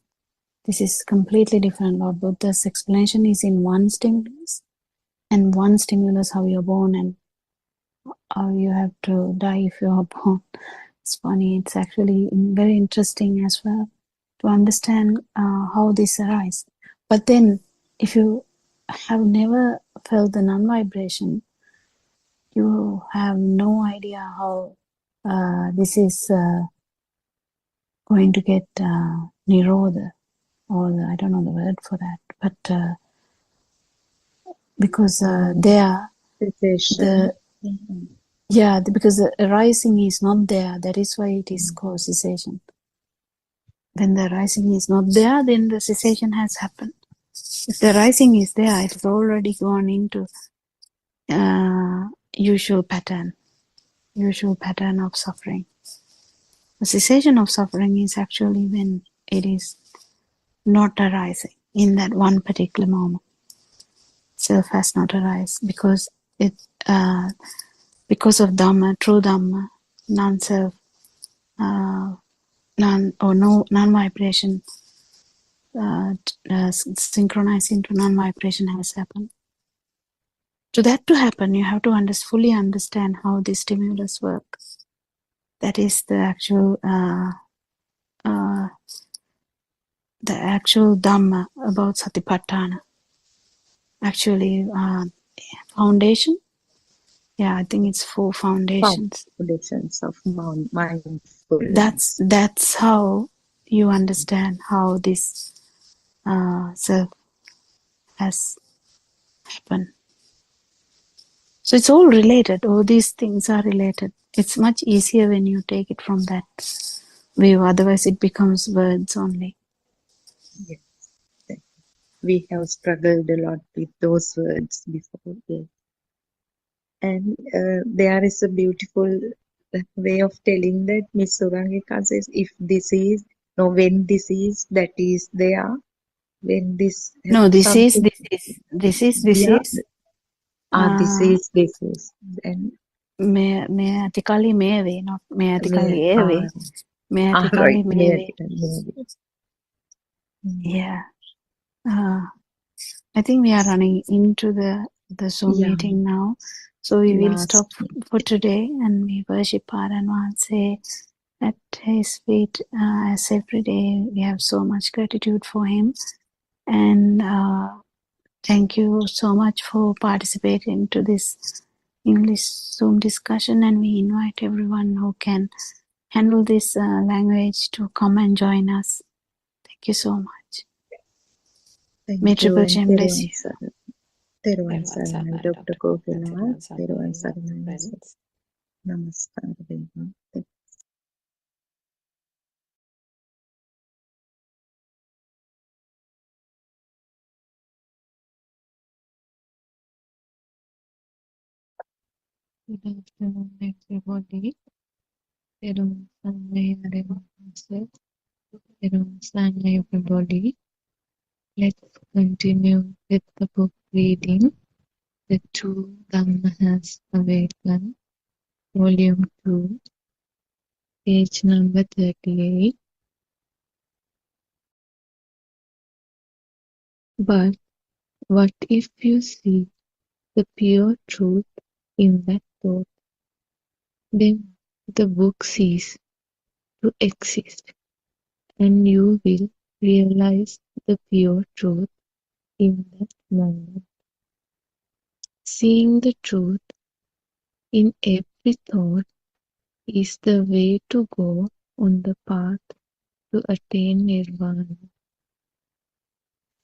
This is completely different. Lord Buddha's explanation is in one stimulus, and one stimulus how you're born and how you have to die if you are born. It's funny. It's actually very interesting as well to understand how this arises. But then, if you have never felt the non-vibration, you have no idea how this is going to get nirodha, or I don't know the word for that, but because there, because the arising is not there, that is why it is called cessation. When the arising is not there, then the cessation has happened. If the arising is there, it has already gone into usual pattern of suffering. The cessation of suffering is actually when it is not arising in that one particular moment. Self has not arisen because because of Dhamma, true Dhamma, non-self, non-vibration, synchronizing to non-vibration has happened. To that to happen, you have to fully understand how this stimulus works. That is the actual Dhamma about Satipatthana. Actually, foundation. Yeah, I think it's 4 foundations.
Foundations of mindfulness.
That's how you understand how this self has happened. So it's all related. All these things are related. It's much easier when you take it from that view. Otherwise, it becomes words only.
Yes. We have struggled a lot with those words before. Yes. And there is a beautiful way of telling that Miss Surangika says, if this is, no, when this is, that is there. When this
No, this
something,
is.
this is. And
මේ අතිකල්ලි මේ වේ, not මේ අතිකල්ලි ඒ වේ. මේ අතිකල්ලි
right,
මේ වේ. Yeah. I think we are running into the Zoom meeting now. So we will stop for today and we worship Paran Wahanse at his feet as every day. We have so much gratitude for him. And thank you so much for participating to this English Zoom discussion. And we invite everyone who can handle this language to come and join us. Thank you so much. May Triple Gem bless you.
Teruvan Saranai, Dr. Kokila, Teruvan Saranai, Namaskar.
Good afternoon, everybody. Everyone, everybody. Let's continue with the book reading. The True Dhamma Has Awakened, Volume 2, page number 38. But what if you see the pure truth in that thought? Then the book ceases to exist, and you will realize the pure truth in that moment. Seeing the truth in every thought is the way to go on the path to attain nirvana.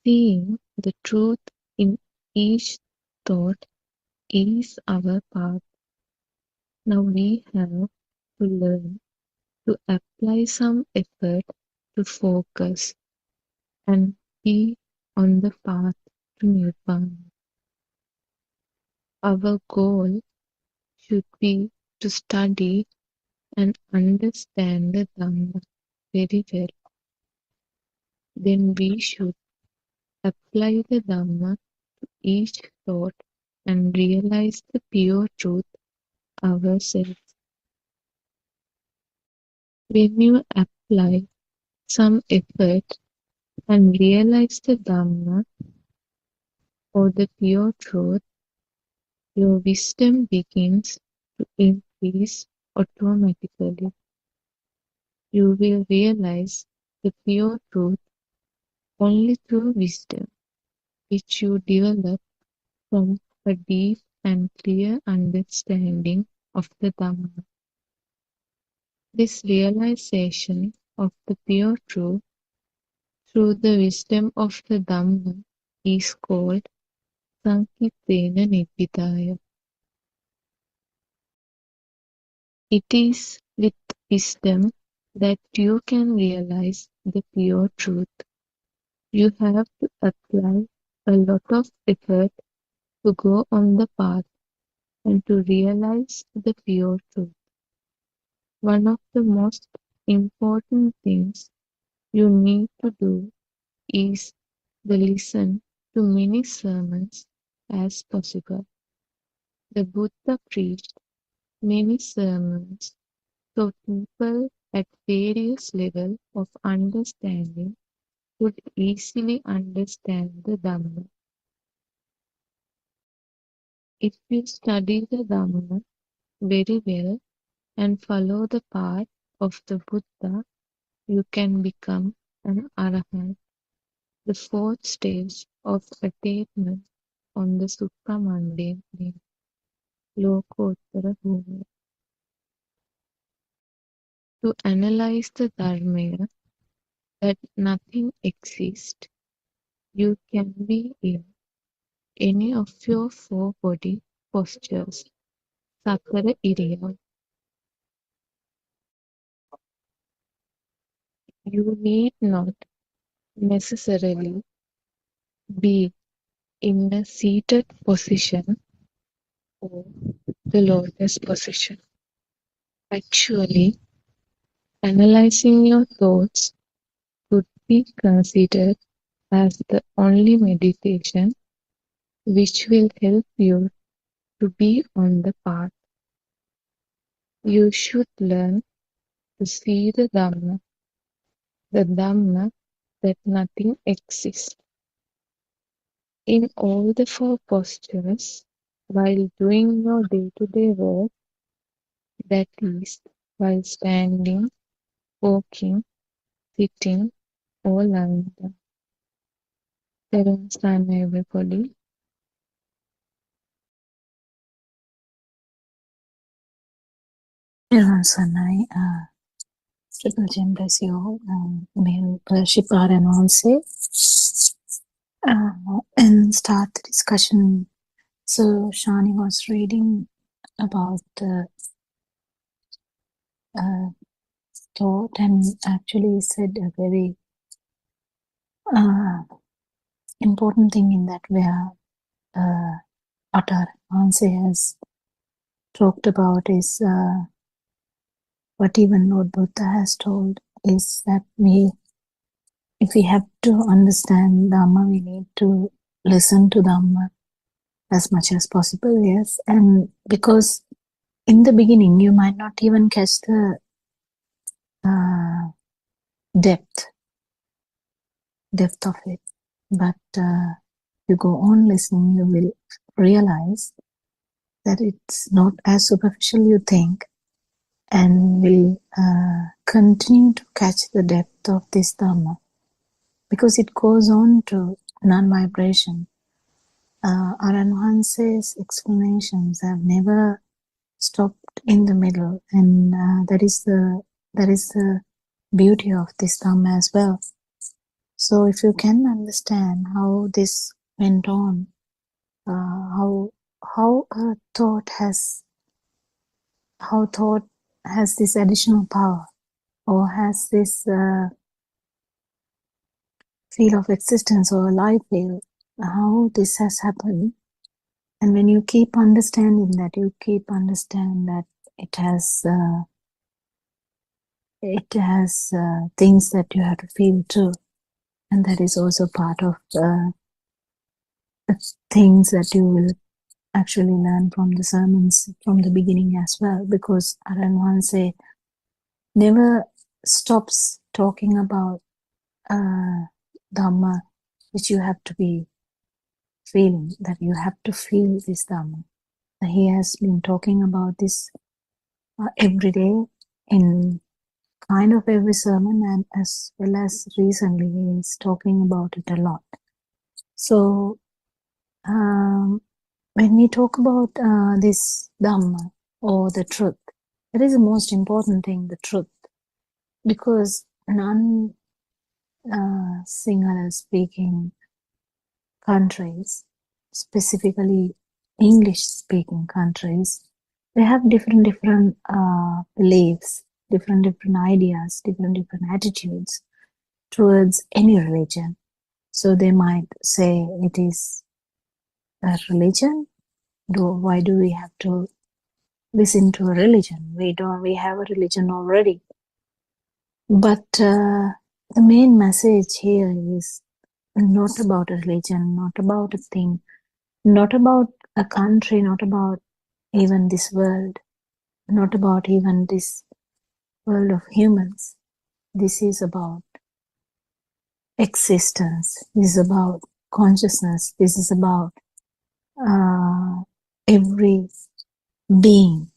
Seeing the truth in each thought is our path. Now we have to learn to apply some effort to focus and be on the path to nirvana. Our goal should be to study and understand the Dhamma very well. Then we should apply the Dhamma to each thought and realize the pure truth ourselves. When you apply some effort and realize the Dhamma or the pure truth, your wisdom begins to increase automatically. You will realize the pure truth only through wisdom, which you develop from a deep and clear understanding of the Dhamma. This realization of the pure truth through the wisdom of the Dhamma is called Sankitena Nibbidaya. It is with wisdom that you can realize the pure truth. You have to apply a lot of effort to go on the path and to realize the pure truth. One of the most important things you need to do is to listen to many sermons as possible. The Buddha preached many sermons so people at various levels of understanding could easily understand the Dhamma. If you study the Dhamma very well and follow the path of the Buddha, you can become an Arahant, the fourth stage of attainment on the Supramundane plane, Lokottara Bhumi. To analyze the Dharma that nothing exists, you can be in any of your four body postures, Sakara Iriya. You need not necessarily be in a seated position or the lotus position. Actually, analyzing your thoughts could be considered as the only meditation which will help you to be on the path. You should learn to see the Dhamma that nothing exists. In all the four postures, while doing your day-to-day work, that is, while standing, walking, sitting, or lying down. Stand everybody.
Sanai, Triple Gem bless you all. May worship our and all say. And start the discussion. So Shani was reading about the thought and actually said a very important thing in that where Atar Anse has talked about is what even Lord Buddha has told is that if we have to understand Dhamma, we need to listen to Dhamma as much as possible, yes. And because in the beginning, you might not even catch the depth of it. But you go on listening, you will realize that it's not as superficial you think, and will continue to catch the depth of this Dhamma, because it goes on to non-vibration. Aran Hanse's explanations have never stopped in the middle, and that is the beauty of this Dhamma as well. So if you can understand how this went on, how thought has this additional power, or has this feel of existence or life feel, how this has happened. And when you keep understanding that, you keep understand that it has things that you have to feel too, and that is also part of the things that you will actually learn from the sermons from the beginning as well, because Aran Hanse never stops talking about Dhamma, which you have to be feeling, that you have to feel this Dhamma. He has been talking about this every day in kind of every sermon, and as well as recently he is talking about it a lot. So when we talk about this Dhamma or the truth, that is the most important thing, the truth, because non Sinhala speaking countries, specifically English speaking countries, they have different beliefs, different ideas, different attitudes towards any religion. So they might say it is a religion. Why do we have to listen to a religion? We have a religion already. But the main message here is not about a religion, not about a thing, not about a country, not about even this world, not about even this world of humans. This is about existence. This is about consciousness. This is about every being.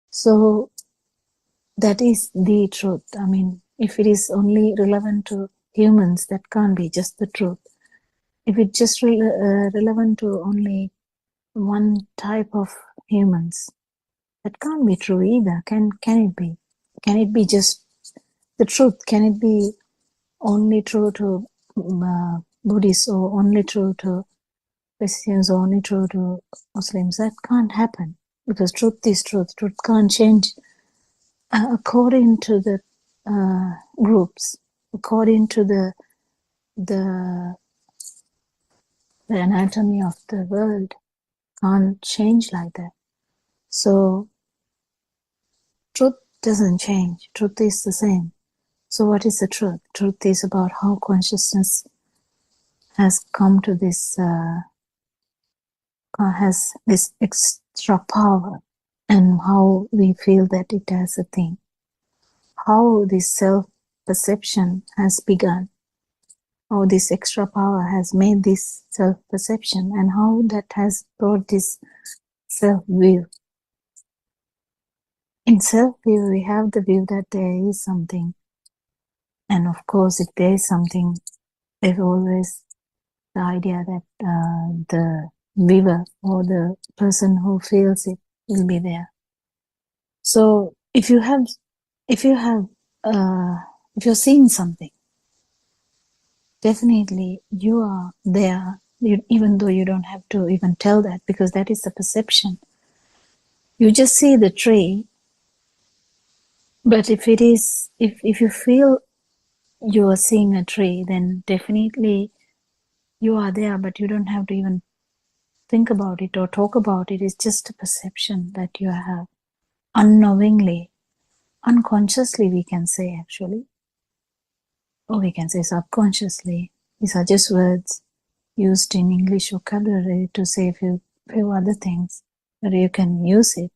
So that is the truth. I mean, if it is only relevant to humans, that can't be just the truth. If it's just relevant to only one type of humans, that can't be true either. Can it be? Can it be just the truth? Can it be only true to Buddhists, or only true to Christians, or only true to Muslims? That can't happen, because truth is truth. Truth can't change according to the groups, according to the anatomy of the world. Can't change like that. So truth doesn't change. Truth is the same. So what is the truth? Truth is about how consciousness has come to this, has this extra power, and how we feel that it has a thing. How this self-perception has begun. How this extra power has made this self-perception, and how that has brought this self-view. In self-view, we have the view that there is something. And of course, if there is something, there's always the idea that the viewer or the person who feels it will be there. So if you're seeing something, definitely you are there, even though you don't have to even tell that, because that is the perception. You just see the tree, but if you feel you are seeing a tree, then definitely you are there, but you don't have to even think about it or talk about it. It's just a perception that you have unknowingly, unconsciously, we can say, actually, or we can say subconsciously. These are just words used in English vocabulary to say a few other things, but you can use it.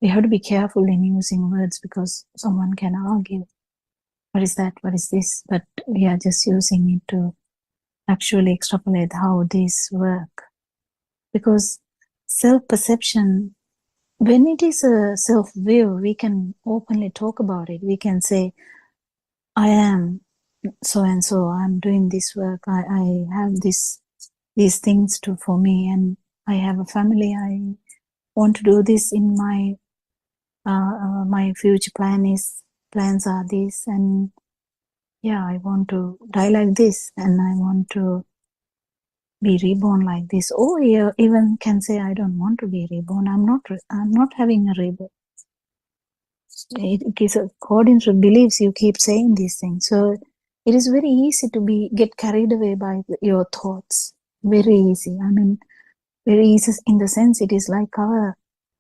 We have to be careful in using words, because someone can argue, what is that, what is this? But we are just using it to actually extrapolate how these work. Because self-perception, when it is a self-view, we can openly talk about it. We can say, I am so and so, I'm doing this work, I have these things for me, and I have a family, I want to do this in my my future plans are this, and yeah, I want to die like this, and I want to be reborn like this. Or even can say, I don't want to be reborn, I'm not having a rebirth. It is according to beliefs, you keep saying these things. So it is very easy to get carried away by your thoughts. Very easy. I mean, very easy in the sense it is like our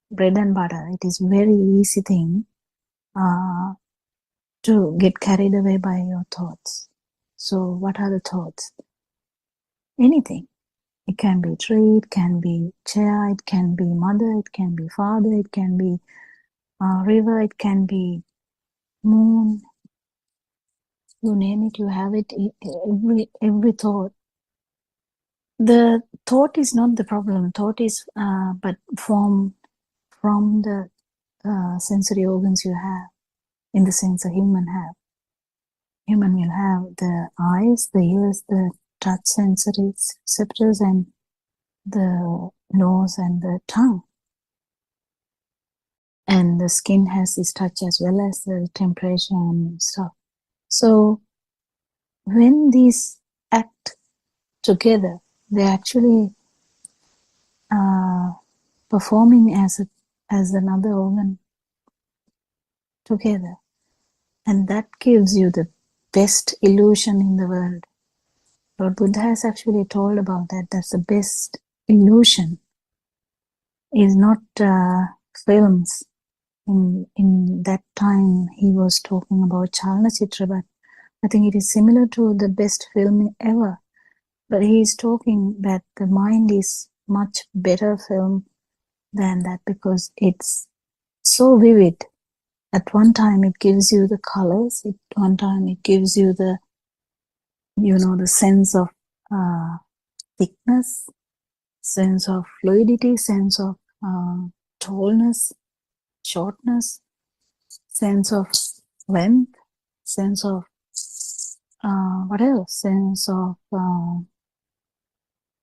bread and butter. It is very easy thing to get carried away by your thoughts. So what are the thoughts? Anything. It can be tree, it can be chair, it can be mother, it can be father, it can be river, it can be moon. You name it, you have it. Every thought. The thought is not the problem. Thought is, but from the sensory organs you have, in the sense a human have. Human will have the eyes, the ears, the touch sensory receptors, and the nose and the tongue. And the skin has this touch as well as the temperature and stuff. So when these act together, they're actually performing as another organ together. And that gives you the best illusion in the world. Lord Buddha has actually told about that. That's the best illusion. Is not films. In that time, he was talking about Chalnachitra, but I think it is similar to the best film ever. But he is talking that the mind is much better film than that because it's so vivid. At one time, it gives you the colors. At one time, it gives you the, the sense of thickness, sense of fluidity, sense of tallness, shortness, sense of length, sense of what else? Sense of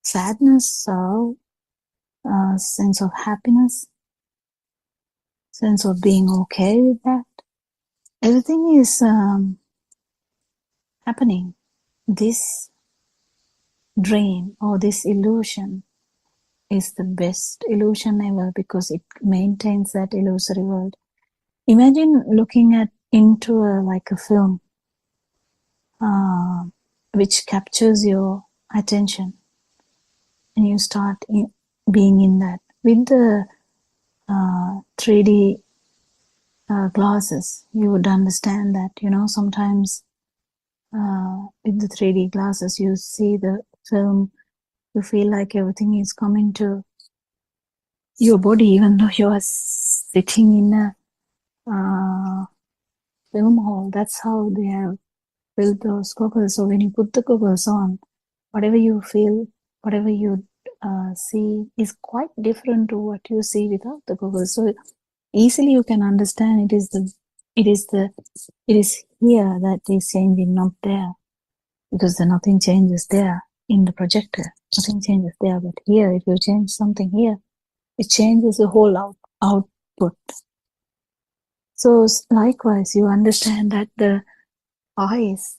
sadness, sorrow, sense of happiness, sense of being okay with that. Everything is happening. This dream or this illusion is the best illusion ever because it maintains that illusory world. Imagine looking into like a film which captures your attention, and you start being in that. With the 3D glasses, you would understand that, sometimes with the 3D glasses, you see the film, you feel like everything is coming to your body, even though you are sitting in a film hall. That's how they have built those goggles. So when you put the goggles on, whatever you feel, whatever you see is quite different to what you see without the goggles. So easily you can understand it is here that is changing, not there, because nothing changes there in the projector. Nothing changes there, but here, if you change something here, it changes the whole output. So likewise, you understand that the eyes.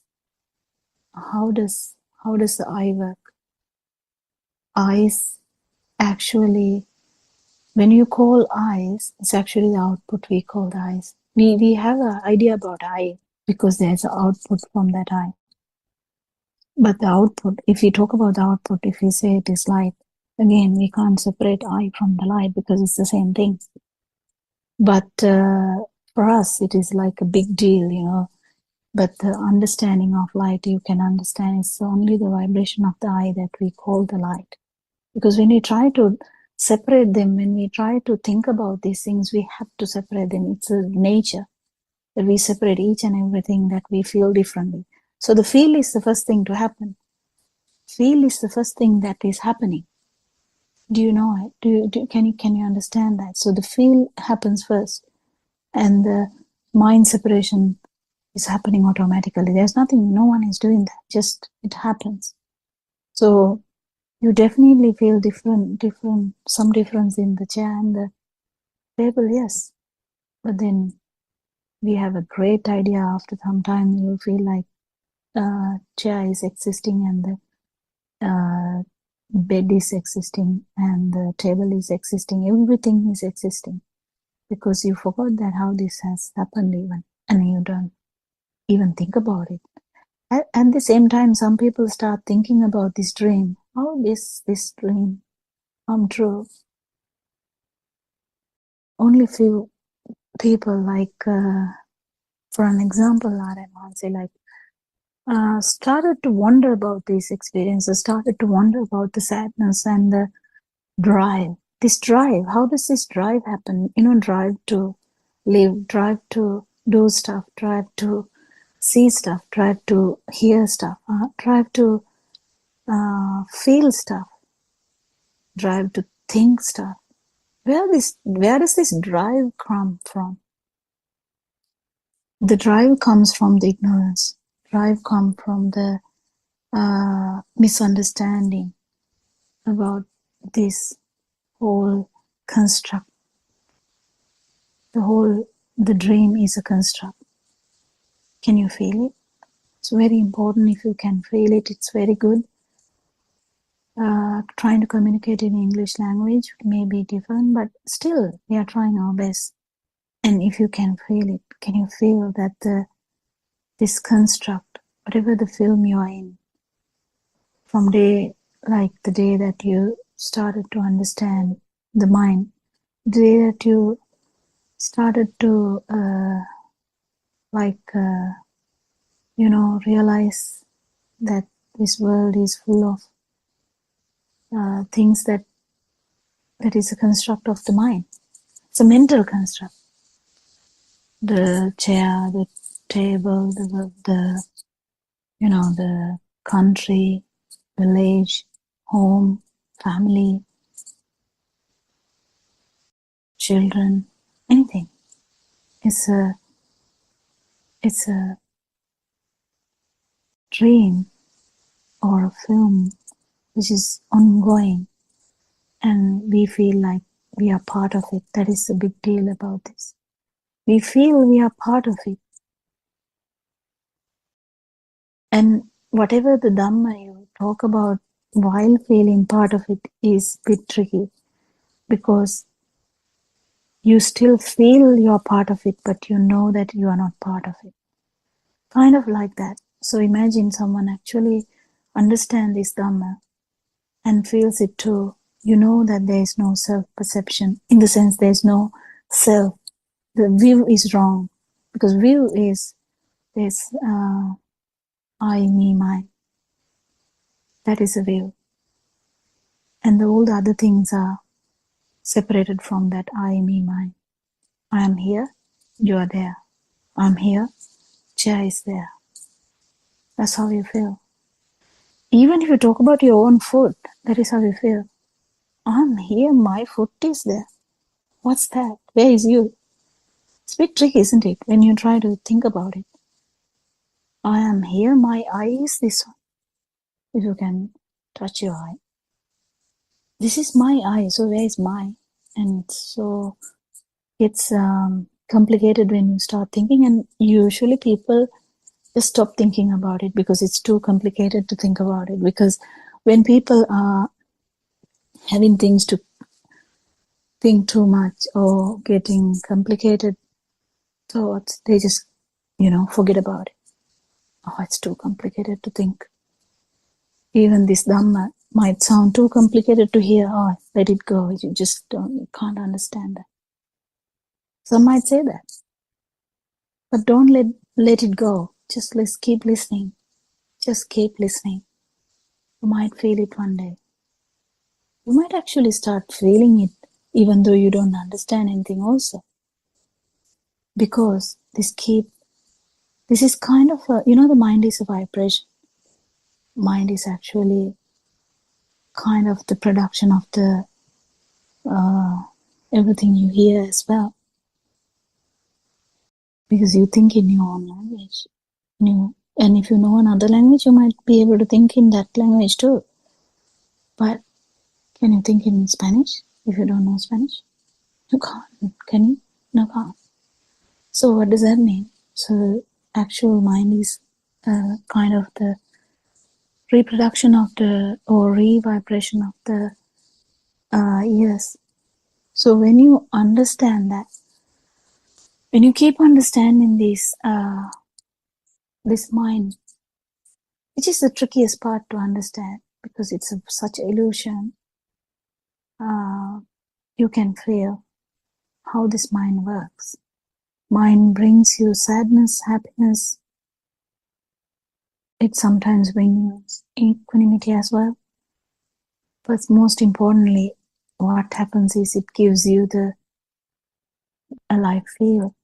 How does the eye work? Eyes actually, when you call eyes, it's actually the output we call the eyes. We have an idea about eye because there's an output from that eye. But the output, if we talk about the output, if we say it is light, again, we can't separate eye from the light because it's the same thing. But for us, it is like a big deal, But the understanding of light, you can understand it's only the vibration of the eye that we call the light. Because when we try to separate them, when we try to think about these things, we have to separate them. It's a nature that we separate each and everything that we feel differently. So the feel is the first thing to happen. Feel is the first thing that is happening. Do you know it? Can you understand that? So the feel happens first, and the mind separation It's happening automatically. There's nothing, no one is doing that. Just it happens. So you definitely feel some difference in the chair and the table, yes. But then we have a great idea after some time. You feel like chair is existing and the bed is existing and the table is existing. Everything is existing because you forgot that how this has happened even, and you don't even think about it. At the same time, some people start thinking about this dream. How this dream come true? Only few people, like for an example, Mansi, like started to wonder about these experiences, started to wonder about the sadness and the drive. This drive, how does this drive happen? Drive to live, drive to do stuff, drive to see stuff, drive to hear stuff, drive to feel stuff, drive to think stuff. Where does this drive come from? The drive comes from the ignorance. Drive comes from the misunderstanding about this whole construct. The dream is a construct. Can you feel it? It's very important. If you can feel it, it's very good. Trying to communicate in English language may be different, but still we are trying our best. And if you can feel it, can you feel that this construct, whatever the film you are in, from the day that you started to understand the mind, the day that you started to realize that this world is full of things that is a construct of the mind. It's a mental construct. The chair, the table, the country, village, home, family, children, anything. It's a dream or a film which is ongoing, and we feel like we are part of it. That is the big deal about this. We feel we are part of it. And whatever the Dhamma you talk about while feeling part of it is a bit tricky, because you still feel you're part of it, but you know that you are not part of it. Kind of like that. So imagine someone actually understands this Dhamma and feels it too. You know that there is no self-perception. In the sense, there is no self. The view is wrong. Because view is this I, me, mine. That is a view. And all the other things are separated from that I, me, mine. I am here, you are there. I'm here, chair is there. That's how you feel. Even if you talk about your own foot, that is how you feel. I'm here, my foot is there. What's that? Where is you? It's a bit tricky, isn't it, when you try to think about it. I am here, my eye is this one. If you can touch your eye. This is my eye, so where is my? And so it's complicated when you start thinking, and usually people just stop thinking about it because it's too complicated to think about it. Because when people are having things to think too much or getting complicated thoughts, they just, forget about it. Oh, it's too complicated to think. Even this Dhamma might sound too complicated to hear. Oh, let it go. You can't understand that. Some might say that. But don't let it go. Just let's keep listening. Just keep listening. You might feel it one day. You might actually start feeling it even though you don't understand anything also. Because this is kind of the mind is a vibration. Mind is actually kind of the production of the everything you hear as well. because you think in your own language. And if you know another language, you might be able to think in that language too. But can you think in Spanish if you don't know Spanish? You can't. Can you? No, can't. So what does that mean? So actual mind is kind of the reproduction of the, or re-vibration of the ears. So when you understand that, when you keep understanding this mind, which is the trickiest part to understand because it's such illusion, you can feel how this mind works. Mind brings you sadness, happiness. It sometimes brings equanimity as well. But most importantly, what happens is it gives you the alive feel.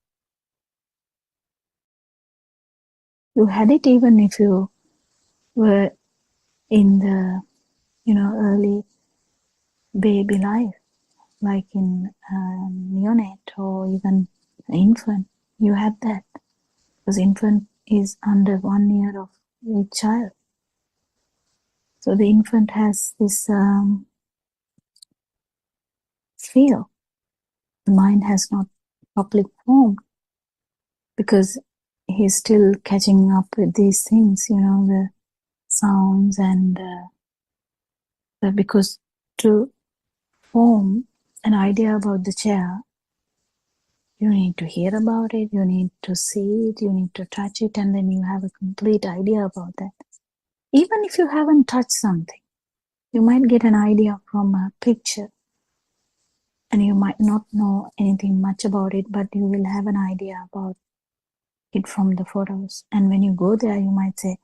You had it even if you were in the early baby life, like in neonate or even infant. You had that because infant is under 1 year of a child. So the infant has this feel. The mind has not properly formed because he's still catching up with these things, the sounds and because to form an idea about the chair, you need to hear about it, you need to see it, you need to touch it, and then you have a complete idea about that. Even if you haven't touched something, you might get an idea from a picture, and you might not know anything much about it, but you will have an idea about it from the photos. And when you go there, you might say,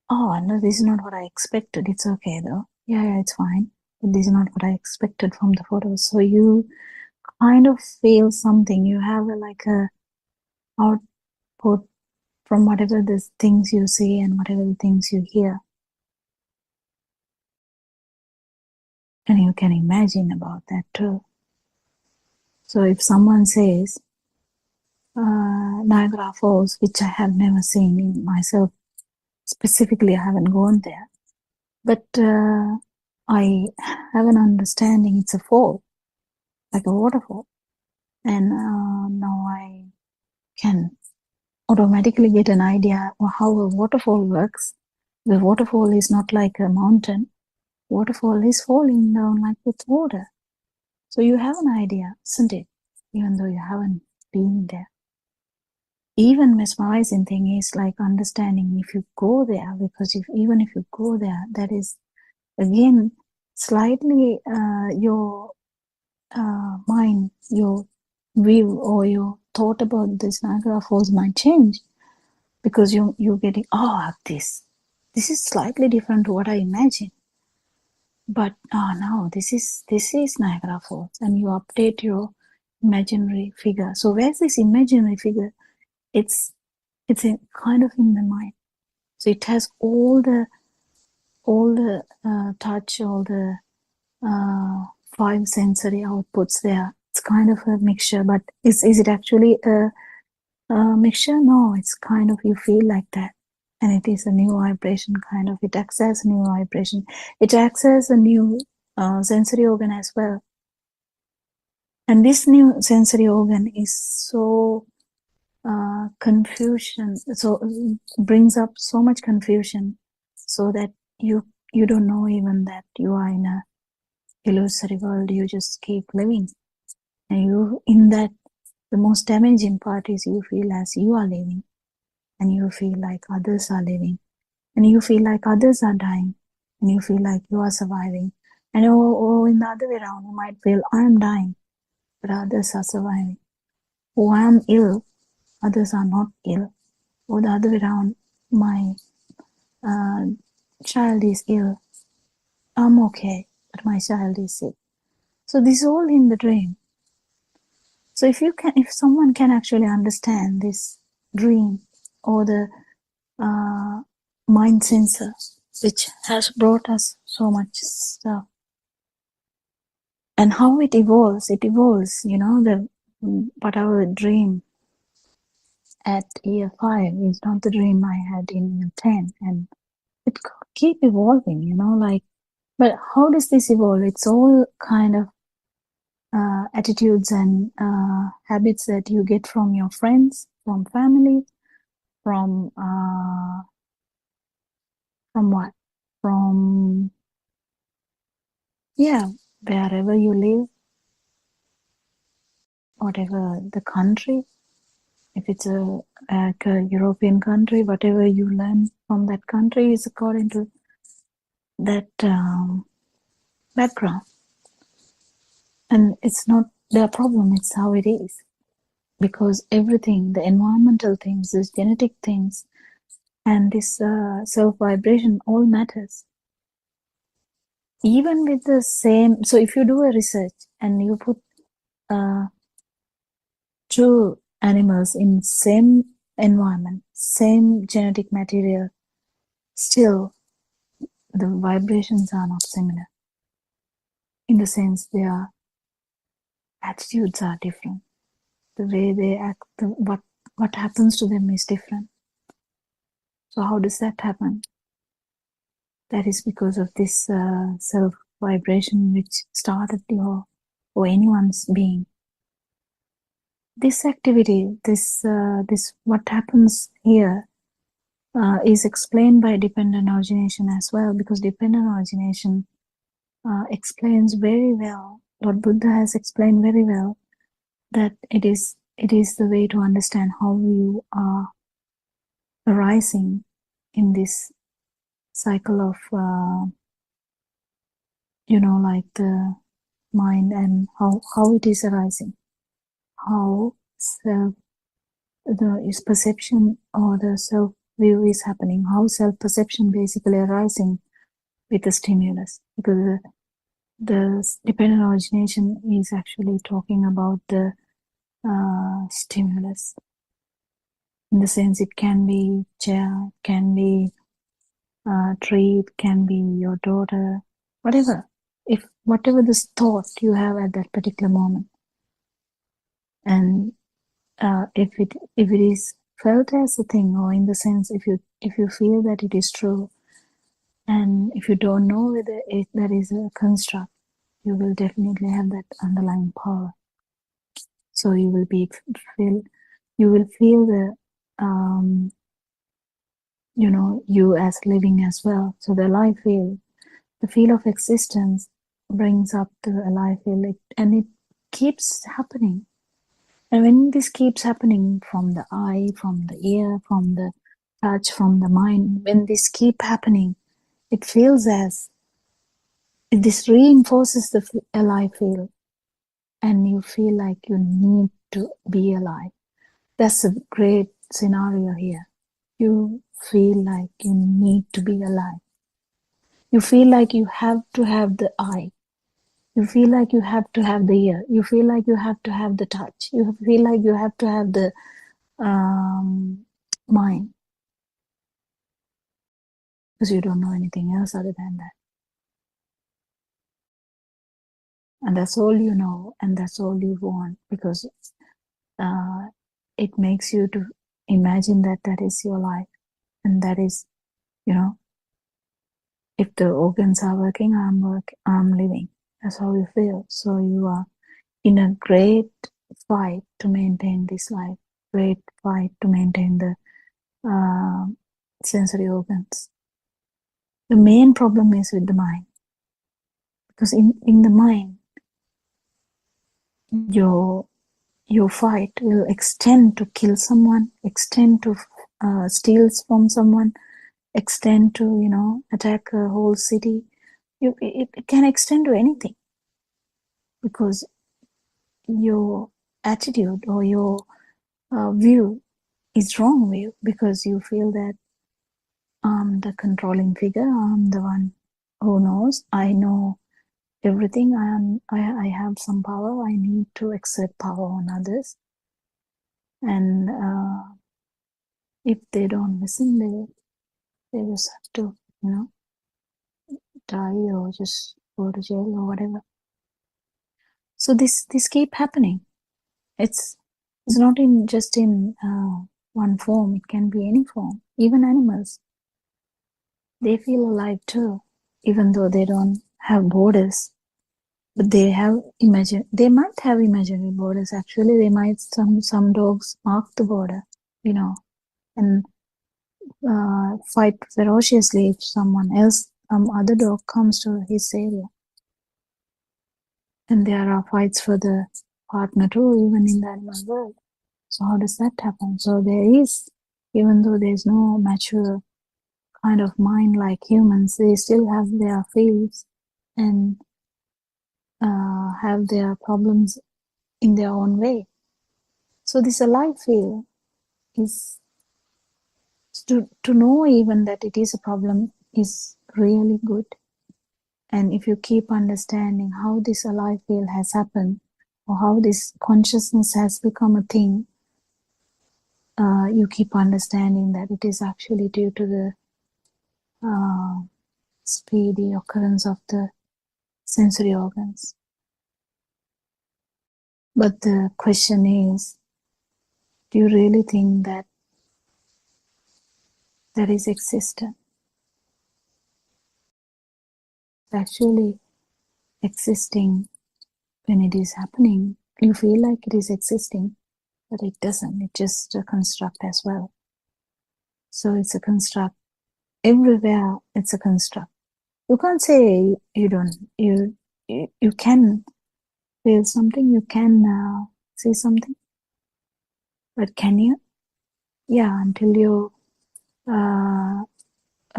oh, no, this is not what I expected. It's okay though. Yeah, it's fine. But this is not what I expected from the photos. So you kind of feel something. You have like a output from whatever the things you see and whatever the things you hear. And you can imagine about that too. So if someone says, Niagara Falls, which I have never seen in myself, specifically I haven't gone there, but I have an understanding it's a fall, like a waterfall. And now I can automatically get an idea of how a waterfall works. The waterfall is not like a mountain. Waterfall is falling down like with water. So you have an idea, isn't it? Even though you haven't been there. Even mesmerizing thing is like understanding if you go there, because even if you go there, that is again slightly your mind, your view or your thought about this Niagara Falls might change because you're getting, this is slightly different to what I imagined. But no, this is Niagara Falls, and you update your imaginary figure. So where's this imaginary figure? It's a kind of in the mind. So it has all the touch, all the 5 sensory outputs there. It's kind of a mixture, but is it actually a mixture? No, it's kind of, you feel like that. And it is a new vibration kind of. It acts as a new vibration. It acts as a new sensory organ as well. And this new sensory organ is so confusion. So brings up so much confusion so that you don't know even that you are in a illusory world. You just keep living. And you, in that, the most damaging part is you feel as you are living. And you feel like others are living, and you feel like others are dying, and you feel like you are surviving. And or in the other way around, you might feel I am dying, but others are surviving. Or I am ill, others are not ill. Or the other way around, my child is ill, I'm okay, but my child is sick. So this is all in the dream. So if someone can actually understand this dream or the mind sensor, which has brought us so much stuff, and how it evolves, but our dream at year 5 is not the dream I had in year 10, and it keep evolving, you know, like, but how does this evolve? It's all kind of attitudes and habits that you get from your friends, from family, from what? From, yeah, wherever you live, whatever the country, if it's like a European country, whatever you learn from that country is according to that background. And it's not their problem, it's how it is. Because everything, the environmental things, these genetic things, and this self-vibration all matters. Even with the same, so if you do a research and you put two animals in same environment, same genetic material, still the vibrations are not similar. In the sense their attitudes are different. The way they act, what happens to them is different. So how does that happen? That is because of this self vibration which started your or anyone's being. This activity, this what happens here is explained by dependent origination as well, because dependent origination explains very well, Lord Buddha has explained very well, that it is the way to understand how you are arising in this cycle of like the mind, and how it is arising, how is perception or the self view is happening, how self perception basically arising with the stimulus, because the dependent origination is actually talking about the stimulus. In the sense, it can be chair, it can be tree, it can be your daughter, whatever. If whatever this thought you have at that particular moment, and if it is felt as a thing, or in the sense, if you feel that it is true, and if you don't know whether that is a construct, you will definitely have that underlying power. So you will feel the you as living as well. So the alive feel, the feel of existence brings up the alive feel, and it keeps happening. And when this keeps happening from the eye, from the ear, from the touch, from the mind, when this keep happening, it feels as this reinforces the alive feel, and you feel like you need to be alive. That's a great scenario here. You feel like you need to be alive. You feel like you have to have the eye. You feel like you have to have the ear. You feel like you have to have the touch. You feel like you have to have the mind. Because you don't know anything else other than that. And that's all you know, and that's all you want, because it makes you to imagine that that is your life. And that is, if the organs are working, I'm living. That's how you feel. So you are in a great fight to maintain this life, great fight to maintain the sensory organs. The main problem is with the mind. Because in the mind, your fight will extend to kill someone, extend to steal from someone, extend to, attack a whole city. It can extend to anything, because your attitude or your view is wrong view, because you feel that I'm the controlling figure, I'm the one who knows, I know everything, I have some power, I need to exert power on others, and if they don't listen, they just have to die or just go to jail or whatever. So this keep happening. It's not just in one form. It can be any form. Even animals, they feel alive too, even though they don't have borders. But they might have imaginary borders. Actually, they might, some dogs mark the border, and fight ferociously if someone else, other dog comes to his area. And there are fights for the partner too, even in the animal world. So how does that happen? So there is, even though there's no mature kind of mind like humans, they still have their feels and have their problems in their own way. So this alive feel is to know even that it is a problem is really good. And if you keep understanding how this alive feel has happened, or how this consciousness has become a thing, you keep understanding that it is actually due to the speedy occurrence of the sensory organs. But the question is, do you really think that that is existent? Actually existing when it is happening, you feel like it is existing, but it doesn't. It's just a construct as well. So it's a construct. Everywhere it's a construct. You can't say you don't. You can feel something. You can see something. But can you? Yeah, until your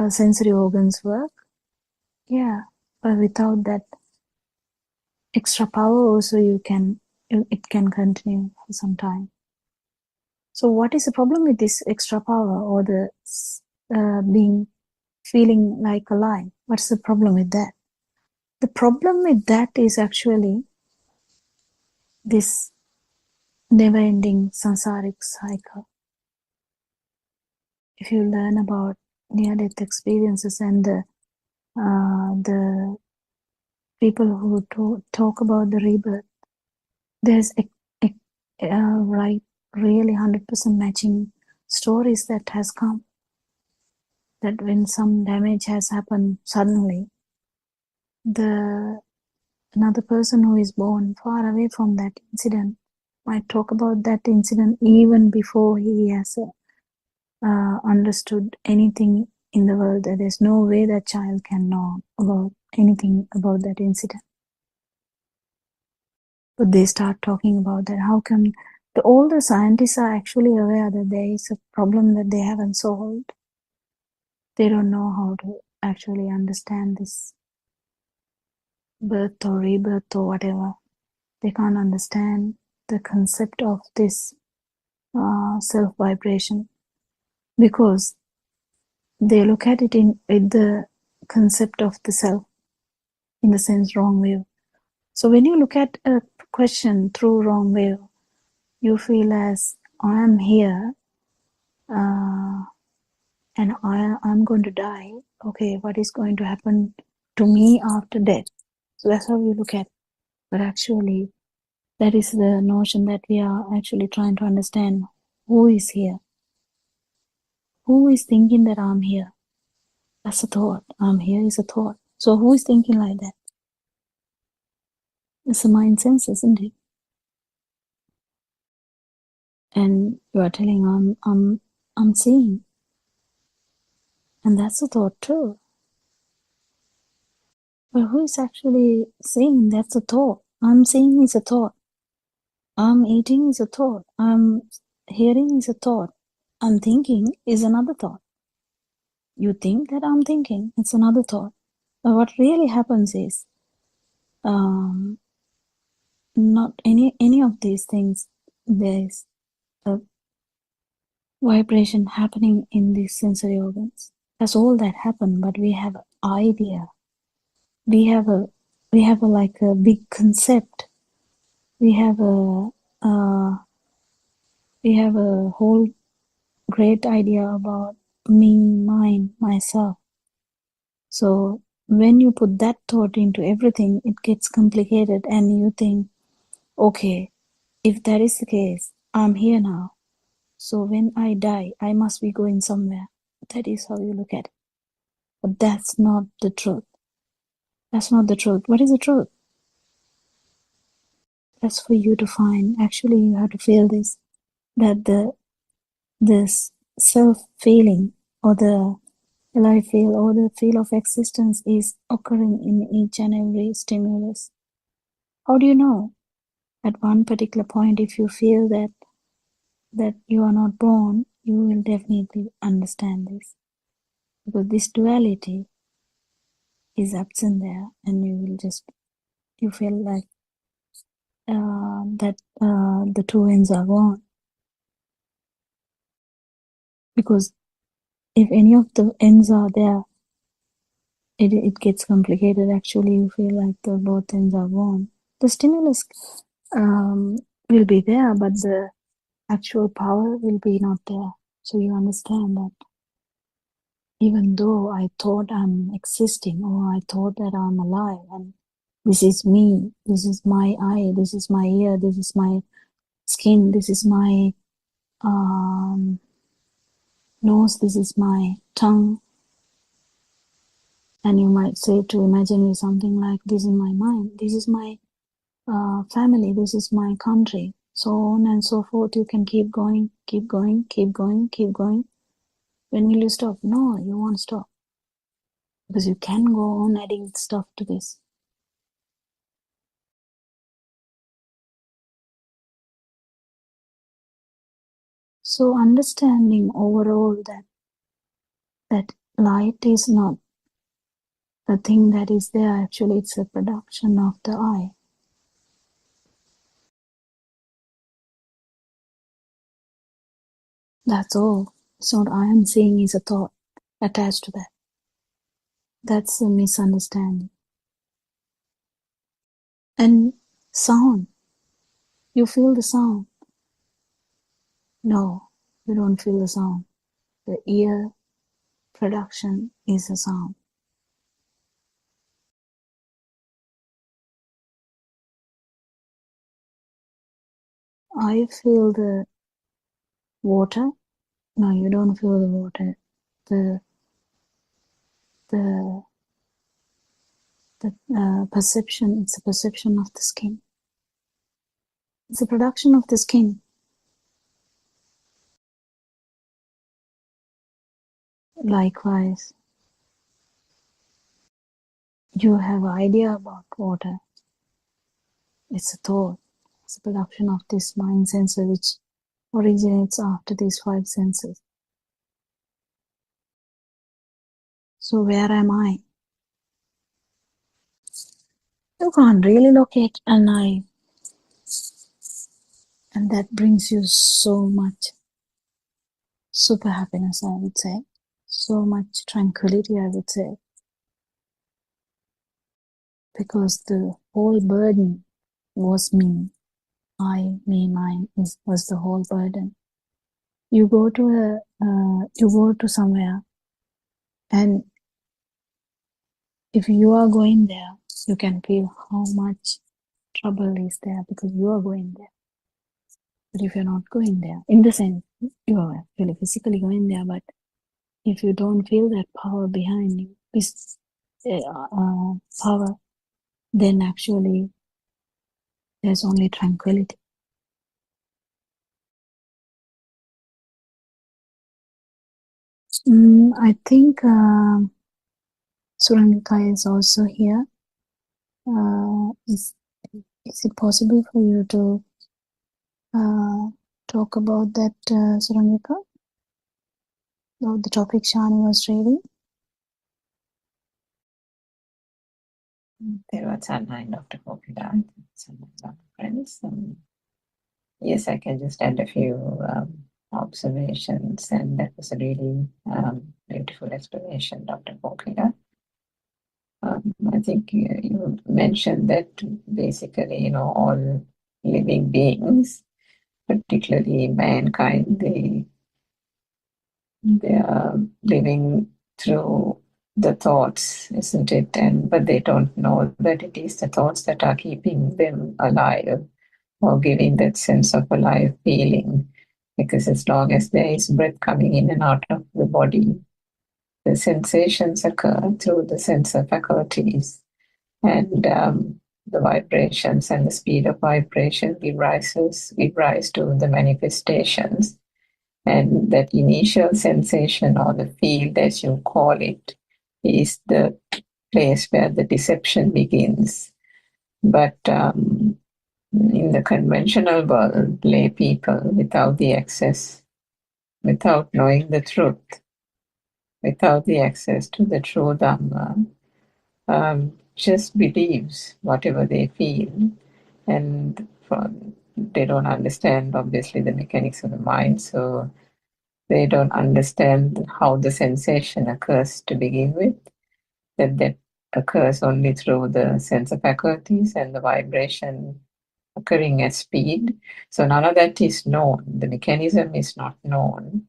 sensory organs work. Yeah, but without that extra power, also it can continue for some time. So what is the problem with this extra power or the feeling like alive? What's the problem with that? The problem with that is actually this never-ending samsaric cycle. If you learn about near-death experiences and the people who talk about the rebirth, there's right, really 100% matching stories that has come. That when some damage has happened suddenly, another person who is born far away from that incident might talk about that incident even before he has understood anything in the world. That there's no way that child can know about anything about that incident. But they start talking about that. How come all the scientists are actually aware that there is a problem that they haven't solved? They don't know how to actually understand this birth or rebirth or whatever. They can't understand the concept of this self-vibration, because they look at it with the concept of the self, in the sense wrong view. So when you look at a question through wrong view, you feel as I am here and I'm going to die. Okay, what is going to happen to me after death? So that's how you look at it. But actually, that is the notion that we are actually trying to understand. Who is here? Who is thinking that I'm here? That's a thought. I'm here is a thought. So who is thinking like that? It's a mind sense, isn't it? And you are telling I'm seeing. And that's a thought too. But who is actually seeing? That's a thought. I'm seeing is a thought. I'm eating is a thought. I'm hearing is a thought. I'm thinking is another thought. You think that I'm thinking, it's another thought. But what really happens is not any of these things. There's a vibration happening in these sensory organs. That's all that happened. But we have an idea. We have a like a big concept. We have a whole great idea about me, mine, myself. So when you put that thought into everything, it gets complicated, and you think, okay, if that is the case, I'm here now. So when I die, I must be going somewhere. That is how you look at it. But that's not the truth. That's not the truth. What is the truth? That's for you to find. Actually, you have to feel this, that this self-feeling or the life feel or the feel of existence is occurring in each and every stimulus. How do you know? At one particular point, if you feel that you are not born, you will definitely understand this. Because this duality is absent there, and you feel like that the two ends are gone. Because if any of the ends are there, it gets complicated. Actually, you feel like the both ends are gone. The stimulus will be there, but the actual power will be not there. So you understand that even though I thought I'm existing, or I thought that I'm alive, and this is me, this is my eye, this is my ear, this is my skin, this is my nose, this is my tongue. And you might say to imaginary something like, this is my mind, this is my family, this is my country, so on and so forth. You can keep going, keep going, keep going, keep going. When will you stop? No, you won't stop. Because you can go on adding stuff to this. So understanding overall that light is not the thing that is there. Actually, it's a production of the I. That's all. It's not I am seeing is a thought attached to that. That's a misunderstanding. And sound. You feel the sound. No, you don't feel the sound. The ear production is a sound. I feel the water. No, you don't feel the water. The perception, it's a perception of the skin. It's a production of the skin. Likewise, you have idea about water. It's a thought. It's a production of this mind sensor which originates after these five senses. So where am I? You can't really locate an I. And that brings you so much super happiness, I would say. So much tranquility, I would say. Because the whole burden was me. I, me, mine was the whole burden. You go to somewhere, and if you are going there, you can feel how much trouble is there because you are going there. But if you're not going there, in the sense, you are actually physically going there, but if you don't feel that power behind you, this power, then actually there's only tranquility. I think Surangika is also here. Is it possible for you to talk about that, Surangika? About the topic Shani was reading?
There was online, Dr. Popida, some other friends. Yes, I can just add a few observations, and that was a really beautiful explanation, Dr. Popida. I think you mentioned that basically, all living beings, particularly mankind, they are living through the thoughts, isn't it? But they don't know that it is the thoughts that are keeping them alive or giving that sense of alive feeling. because as long as there is breath coming in and out of the body, the sensations occur through the sensor faculties, and the vibrations and the speed of vibration give rise to the manifestations. And that initial sensation, or the field as you call it, is the place where the deception begins. But in the conventional world, lay people without the access, without knowing the truth, without the access to the true Dhamma, just believes whatever they feel, and they don't understand, obviously, the mechanics of the mind, so they don't understand how the sensation occurs to begin with, that occurs only through the sensor faculties and the vibration occurring at speed. So none of that is known. The mechanism is not known.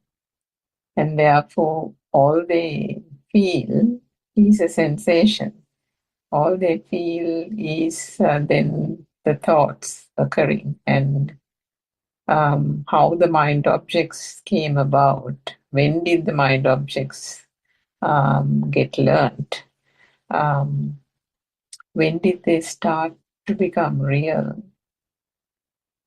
And therefore, all they feel is a sensation. All they feel is then the thoughts occurring, and how the mind objects came about. When did the mind objects get learned? When did they start to become real?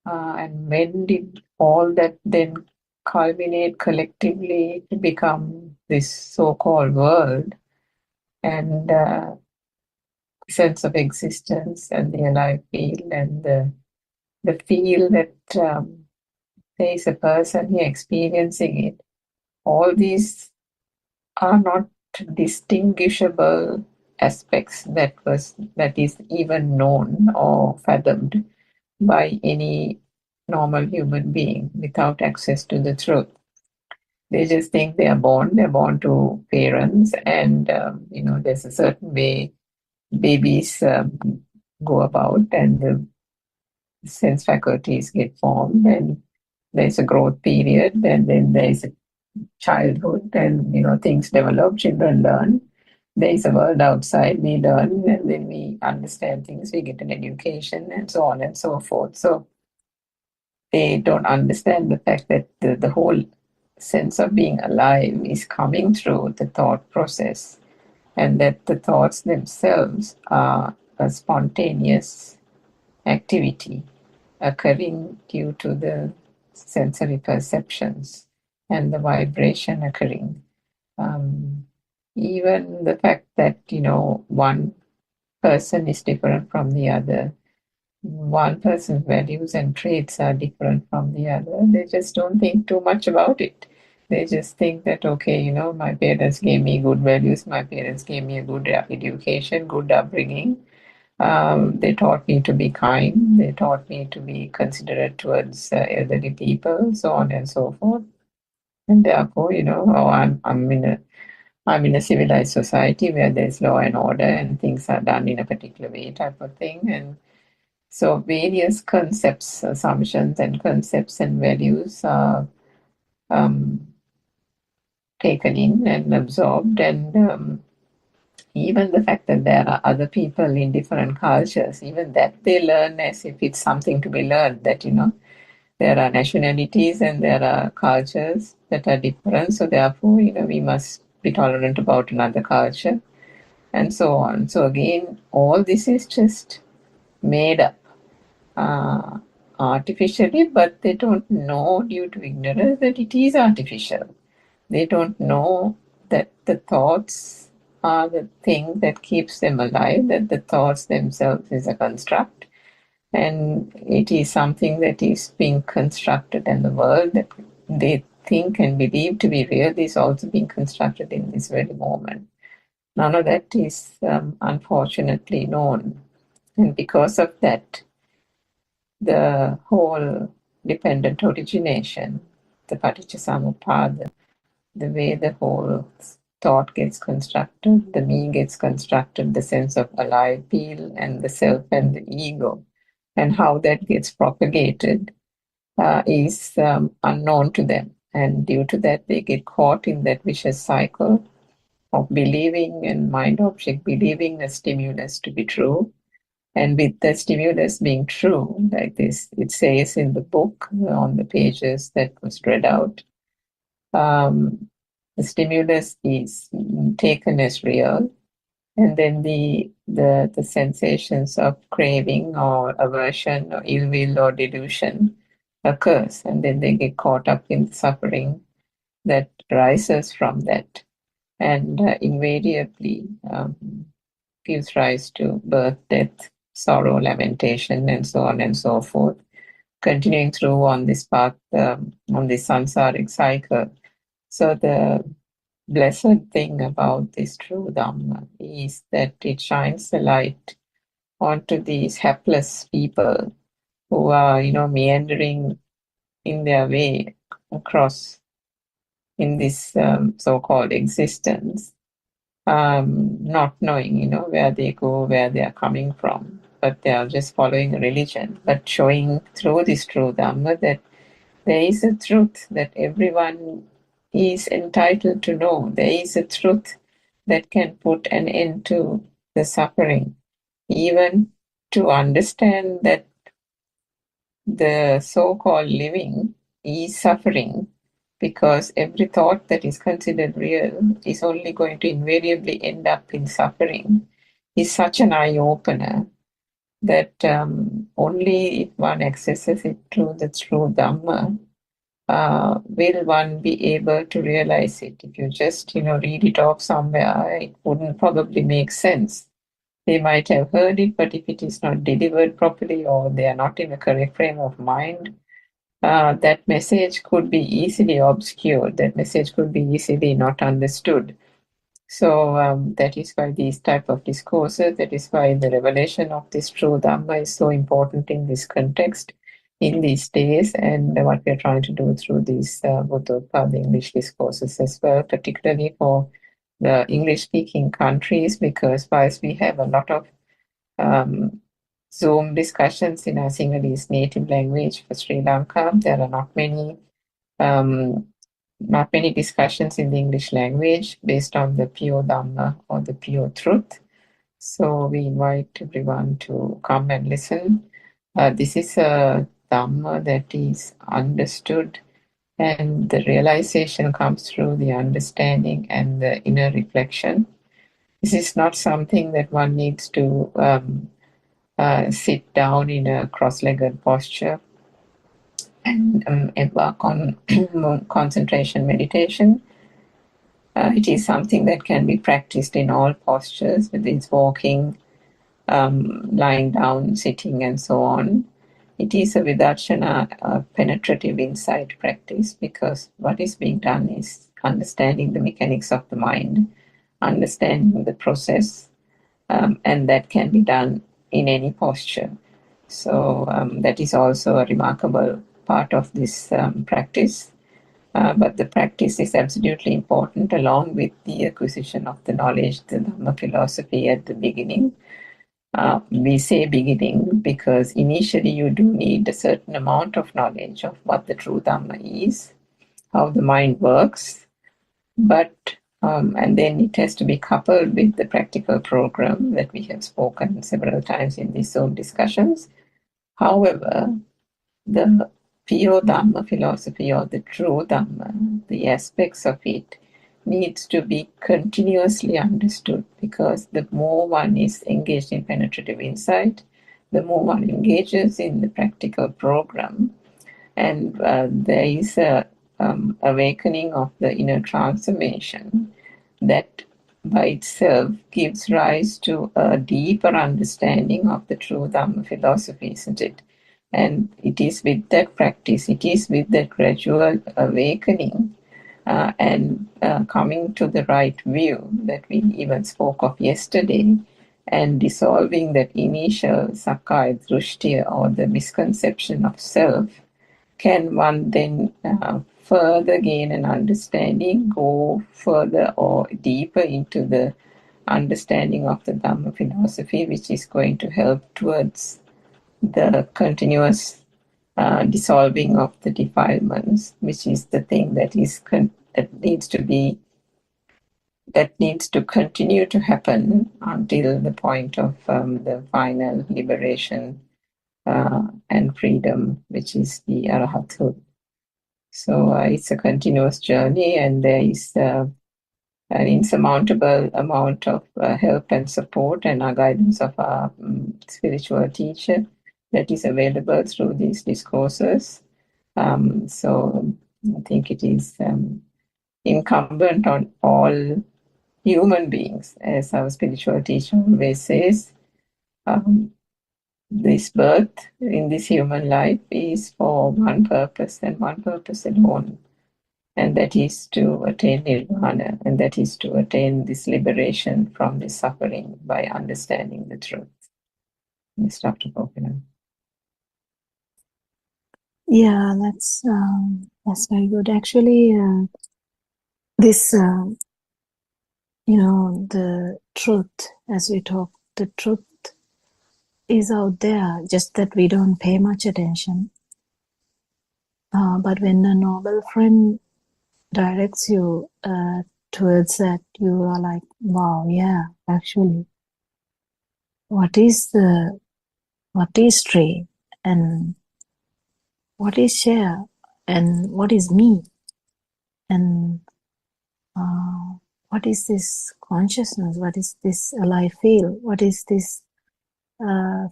And when did all that then culminate collectively to become this so-called world and sense of existence and the alive feel and the feel that there is a person here experiencing it? All these are not distinguishable aspects that is even known or fathomed by any normal human being without access to the truth. They just think they're born to parents, and there's a certain way babies go about, and the sense faculties get formed, and there's a growth period, and then there's a childhood, and things develop, children learn. There is a world outside, we learn, and then we understand things, we get an education, and so on and so forth. So they don't understand the fact that the whole sense of being alive is coming through the thought process, and that the thoughts themselves are a spontaneous activity occurring due to the sensory perceptions and the vibration occurring. Even the fact that, one person is different from the other, one person's values and traits are different from the other, they just don't think too much about it. They just think that, okay, my parents gave me good values, my parents gave me a good education, good upbringing. They taught me to be kind, they taught me to be considerate towards elderly people, so on and so forth. And therefore, I'm in a civilized society where there's law and order and things are done in a particular way, type of thing. And so various concepts, assumptions and concepts and values are taken in and absorbed, and even the fact that there are other people in different cultures, even that they learn as if it's something to be learned, that, there are nationalities and there are cultures that are different. So therefore, we must be tolerant about another culture and so on. So again, all this is just made up artificially, but they don't know due to ignorance that it is artificial. They don't know that the thoughts are the thing that keeps them alive, that the thoughts themselves is a construct, and it is something that is being constructed, and the world that they think and believe to be real is also being constructed in this very moment. None of that is unfortunately known, and because of that, the whole dependent origination, the Paticcasamuppada, the way the whole thought gets constructed, the me gets constructed, the sense of alive feel, and the self and the ego, and how that gets propagated is unknown to them. And due to that, they get caught in that vicious cycle of believing and mind object believing a stimulus to be true, And with the stimulus being true, like this, it says in the book on the pages that was read out, the stimulus is taken as real, and then the sensations of craving or aversion or ill will or delusion occurs, and then they get caught up in suffering that rises from that, and invariably gives rise to birth, death, sorrow, lamentation, and so on and so forth, continuing through on this path, on this samsaric cycle. So the blessed thing about this true Dhamma is that it shines the light onto these hapless people who are, meandering in their way across in this so-called existence, not knowing, where they go, where they are coming from, but they are just following a religion, but showing through this true Dhamma that there is a truth that everyone is entitled to know. There is a truth that can put an end to the suffering, even to understand that the so-called living is suffering, because every thought that is considered real is only going to invariably end up in suffering, is such an eye-opener that only if one accesses it through the true Dhamma will one be able to realize it. If you just, read it off somewhere, it wouldn't probably make sense. They might have heard it, but if it is not delivered properly or they are not in a correct frame of mind, that message could be easily obscured. That message could be easily not understood. So that is why these type of discourses, that is why the revelation of this true Dhamma is so important in this context, in these days, and what we are trying to do through these Buddothpado English discourses as well, particularly for the English-speaking countries, because whilst we have a lot of Zoom discussions in our Sinhalese native language for Sri Lanka, there are not many discussions in the English language based on the pure Dhamma or the pure truth. So we invite everyone to come and listen. This is a Dhamma that is understood, and the realization comes through the understanding and the inner reflection. This is not something that one needs to sit down in a cross-legged posture and embark on concentration meditation. It is something that can be practiced in all postures, whether it's walking, lying down, sitting, and so on. It is a vidarshana, penetrative insight practice, because what is being done is understanding the mechanics of the mind, understanding the process, and that can be done in any posture. So that is also a remarkable part of this practice. But the practice is absolutely important, along with the acquisition of the knowledge, the Dhamma philosophy at the beginning. We say beginning because initially you do need a certain amount of knowledge of what the true Dhamma is, how the mind works, but and then it has to be coupled with the practical program that we have spoken several times in these Zoom discussions. However, the pure Dhamma philosophy, or the true Dhamma, the aspects of it, needs to be continuously understood, because the more one is engaged in penetrative insight, the more one engages in the practical program, and there is a awakening of the inner transformation that by itself gives rise to a deeper understanding of the true Dhamma philosophy, isn't it? And it is with that practice, it is with that gradual awakening and coming to the right view that we even spoke of yesterday, and dissolving that initial sakkaya drushti, or the misconception of self, can one then further gain an understanding, go further or deeper into the understanding of the Dhamma philosophy, which is going to help towards the continuous dissolving of the defilements, which is the thing that is that needs to be that needs to continue to happen until the point of the final liberation and freedom, which is the Arahathood. So it's a continuous journey, and there is an insurmountable amount of help and support and our guidance of our spiritual teacher that is available through these discourses. So I think it is incumbent on all human beings, as our spiritual teacher always says. This birth in this human life is for one purpose and one purpose alone, and that is to attain nirvana, and that is to attain this liberation from this suffering by understanding the truth. Yes, Dr. Gopinath.
Yeah, that's very good. Actually, this the truth, as we talk, the truth is out there, just that we don't pay much attention. But when a noble friend directs you towards that, you are like, wow, yeah, actually, what is tree, and what is share, and what is me, and what is this consciousness, what is this alive feel, what is this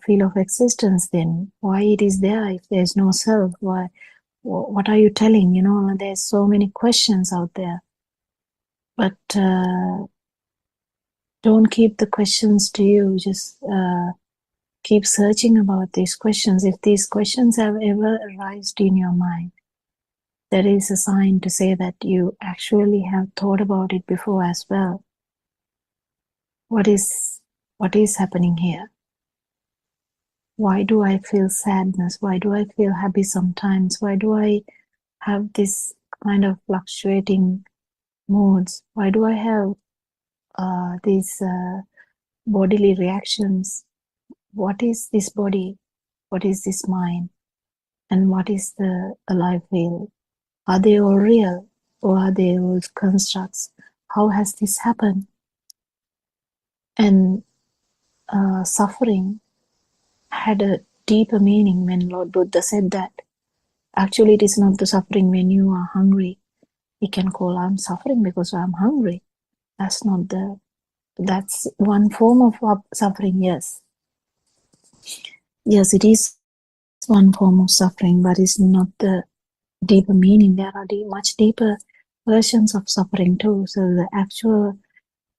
feel of existence, then why it is there if there is no self, why, what are you telling, there's so many questions out there. But don't keep the questions to you, just keep searching about these questions. If these questions have ever arisen in your mind, that is a sign to say that you actually have thought about it before as well. What is happening here? Why do I feel sadness? Why do I feel happy sometimes? Why do I have this kind of fluctuating moods? Why do I have these bodily reactions? What is this body? What is this mind? And what is the alive feel? Are they all real, or are they all constructs? How has this happened? And suffering had a deeper meaning when Lord Buddha said that. Actually, it is not the suffering when you are hungry. You can call, I'm suffering because I'm hungry. That's one form of suffering, yes. Yes, it is one form of suffering, but it's not the deeper meaning. There are much deeper versions of suffering too. So the actual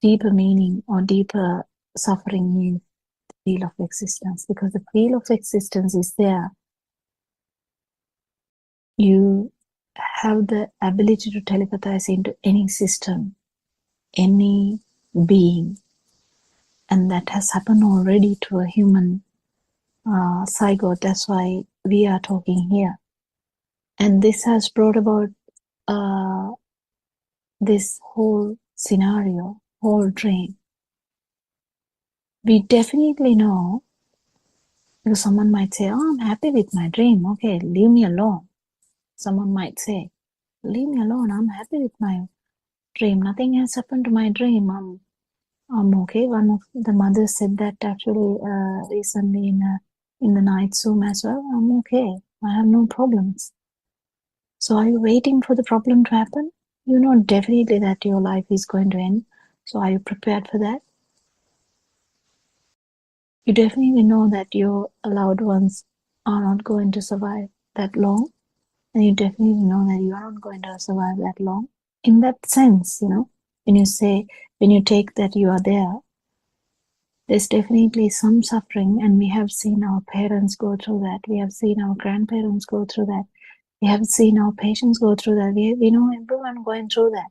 deeper meaning or deeper suffering is the feel of existence, because the feel of existence is there. You have the ability to telepathize into any system, any being, and that has happened already to a human zygote. That's why we are talking here. And this has brought about this whole scenario, whole dream. We definitely know, because someone might say, oh, I'm happy with my dream. Okay, leave me alone. Someone might say, leave me alone. I'm happy with my dream. Nothing has happened to my dream. I'm okay. One of the mothers said that actually recently in the night Zoom as well. I'm okay. I have no problems. So are you waiting for the problem to happen? You know definitely that your life is going to end. So are you prepared for that? You definitely know that your loved ones are not going to survive that long. And you definitely know that you are not going to survive that long. In that sense, when you take that you are there, there's definitely some suffering, and we have seen our parents go through that. We have seen our grandparents go through that. We have seen our patients go through that. We know everyone going through that,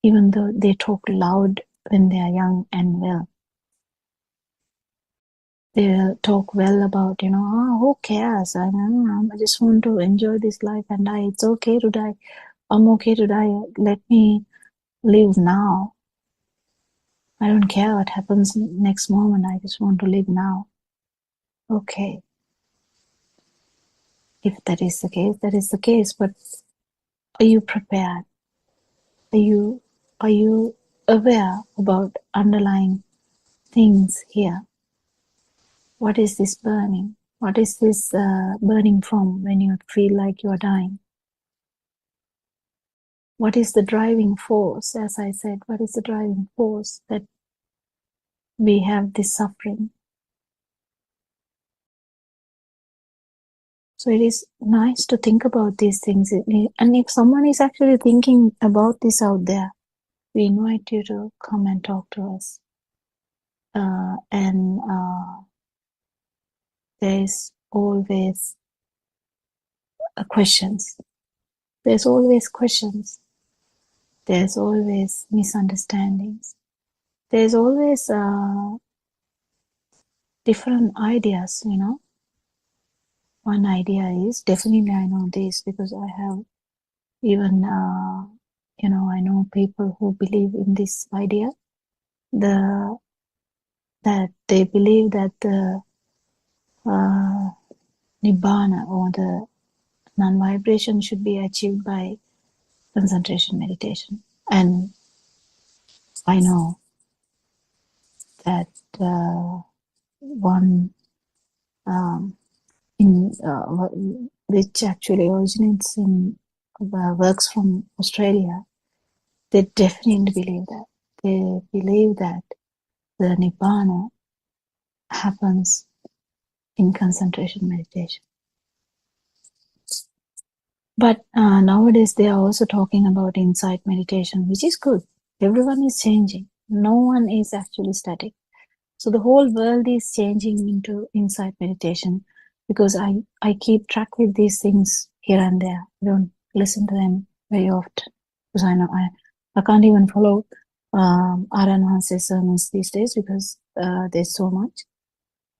even though they talk loud when they are young and well. They talk well about, who cares? I just want to enjoy this life and die. It's okay to die. I'm okay to die. Let me live now. I don't care what happens next moment. I just want to live now. Okay. If that is the case, that is the case. But are you prepared? Are you aware about underlying things here. What is this burning? What is this burning from when you feel like you're dying? What is the driving force? As I said, what is the driving force that we have this suffering? So it is nice to think about these things. And if someone is actually thinking about this out there, we invite you to come and talk to us. And there's always questions. There's always questions. There's always misunderstandings. There's always different ideas, you know. One idea is, definitely I know this because I have even, you know, I know people who believe in this idea, that they believe that the Nibbana or the non-vibration should be achieved by concentration meditation. And I know that one which actually originates in works from Australia, they definitely believe that. They believe that the Nibbana happens in concentration meditation. But nowadays they are also talking about insight meditation, which is good. Everyone is changing. No one is actually static. So the whole world is changing into insight meditation because I keep track with these things here and there. I don't listen to them very often because I know I can't even follow Aran Hanse's sermons these days because there's so much.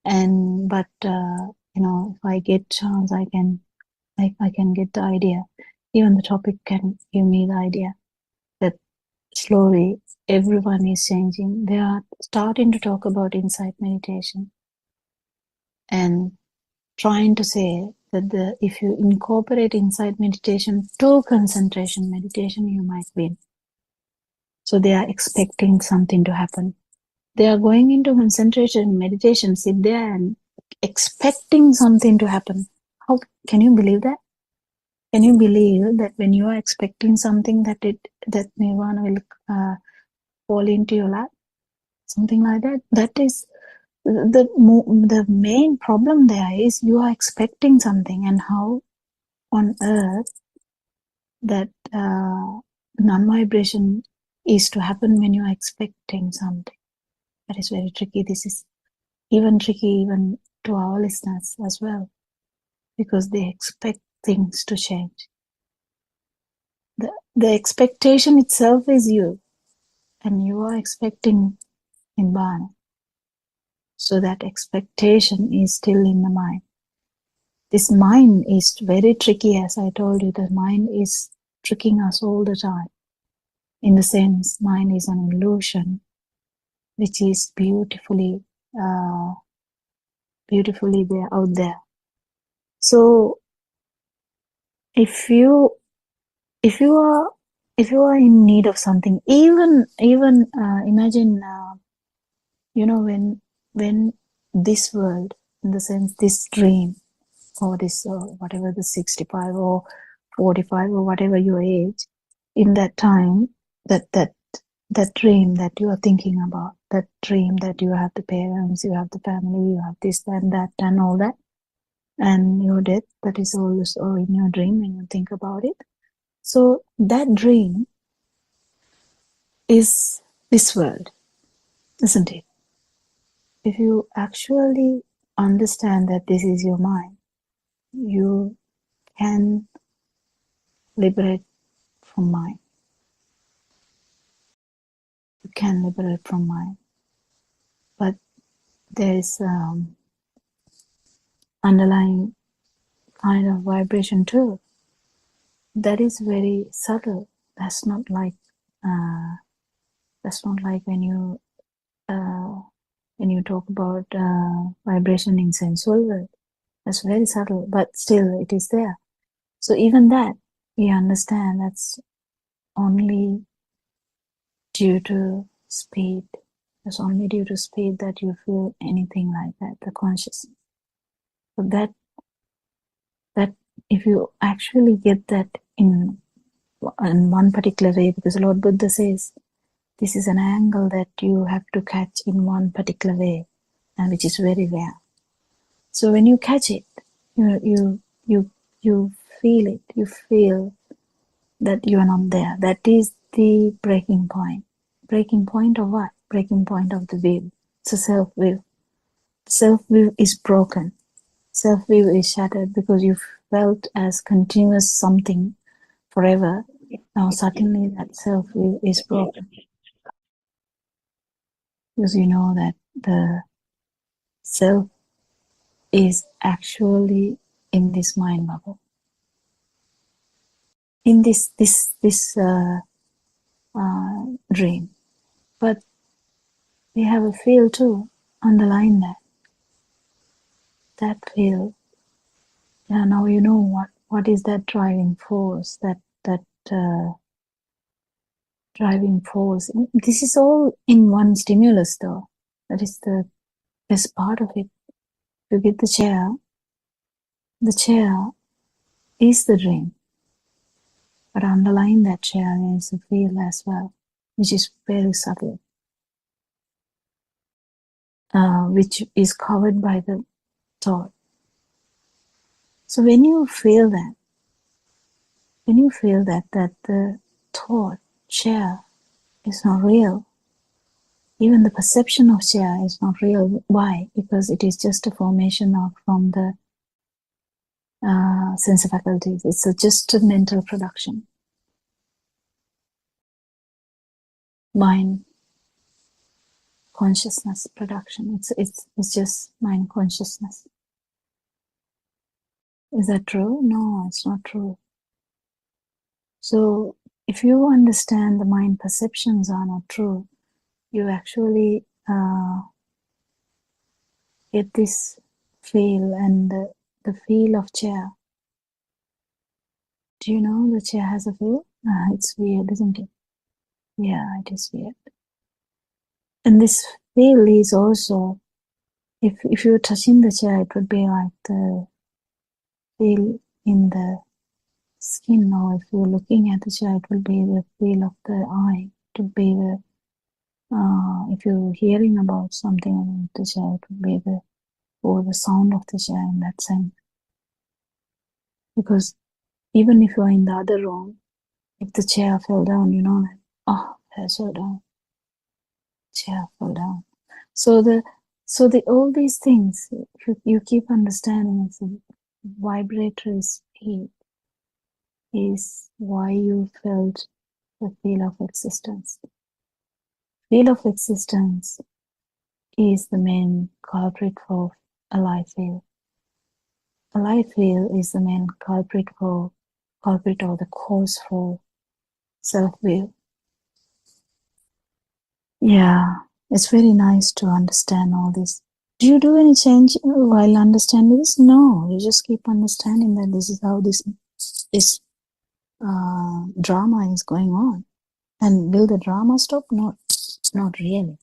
But you know, if I get chance, I can get the idea. Even the topic can give me the idea that slowly everyone is changing. They are starting to talk about insight meditation and trying to say that if you incorporate insight meditation to concentration meditation, you might win. So they are expecting something to happen. They are going into concentration meditation, sit there and expecting something to happen. How can you believe that? Can you believe that when you are expecting something that nirvana will fall into your lap? Something like that. That is the main problem there is you are expecting something, and how on earth that non-vibration is to happen when you are expecting something. That is very tricky. This is even tricky even to our listeners as well, because they expect things to change. The expectation itself is you, and you are expecting Nibbana. So that expectation is still in the mind. This mind is very tricky, as I told you. The mind is tricking us all the time. In the sense, mind is an illusion, which is beautifully there out there. So if you are in need of something, even imagine, you know, when this world, in the sense this dream, or this whatever, the 65 or 45 or whatever your age, in that time, that dream that you are thinking about, that dream that you have the parents, you have the family, you have this and that and all that, and your death, that is also in your dream when you think about it. So that dream is this world, isn't it? If you actually understand that this is your mind, you can liberate from mind. You can liberate from mind. But there is underlying kind of vibration too. That is very subtle. That's not like when you talk about vibration in sensual world. That's very subtle, but still it is there. So even that, we understand that's only due to speed. It's only due to speed that you feel anything like that, the consciousness. So that if you actually get that in one particular way, because Lord Buddha says this is an angle that you have to catch in one particular way, and which is very rare. So when you catch it, you feel it. You feel that you are not there. That is the breaking point. Breaking point of what? Breaking point of the will. It's a self-will. Self-will is broken. Self-will is shattered because you felt as continuous something forever. Now suddenly that self-will is broken. Because you know that the self is actually in this mind bubble. In this dream. But we have a field too, underline that. That field. Yeah, now you know what is that driving force, that driving force. This is all in one stimulus though. That is the best part of it. You get the chair is the dream. But underlying that chair is a field as well, which is very subtle. Which is covered by the thought. So when you feel that the thought, chair, is not real, even the perception of chair is not real. Why? Because it is just a formation from the sense faculties. It's just a mental production. Mind consciousness production. It's just mind consciousness. Is that true? No, it's not true. So if you understand the mind perceptions are not true, you actually get this feel and the feel of chair. Do you know the chair has a feel? It's weird, isn't it? Yeah, it is weird. And this feel is also, if you're touching the chair, it would be like the feel in the skin, or if you're looking at the chair, it will be the feel of the eye. It will be the if you're hearing about something about the chair, it will be the sound of the chair in that sense. Because even if you're in the other room, if the chair fell down, you know that, oh, chair fell down. Chair fell down. So all these things, if you keep understanding, it's a vibratory speed is why you felt the feel of existence. Feel of existence is the main culprit for a life feel. A life feel is the main culprit or the cause for self-will. Yeah, it's very nice to understand all this. Do you do any change while understanding this? No, you just keep understanding that this is how this drama is going on. And will the drama stop? Not really.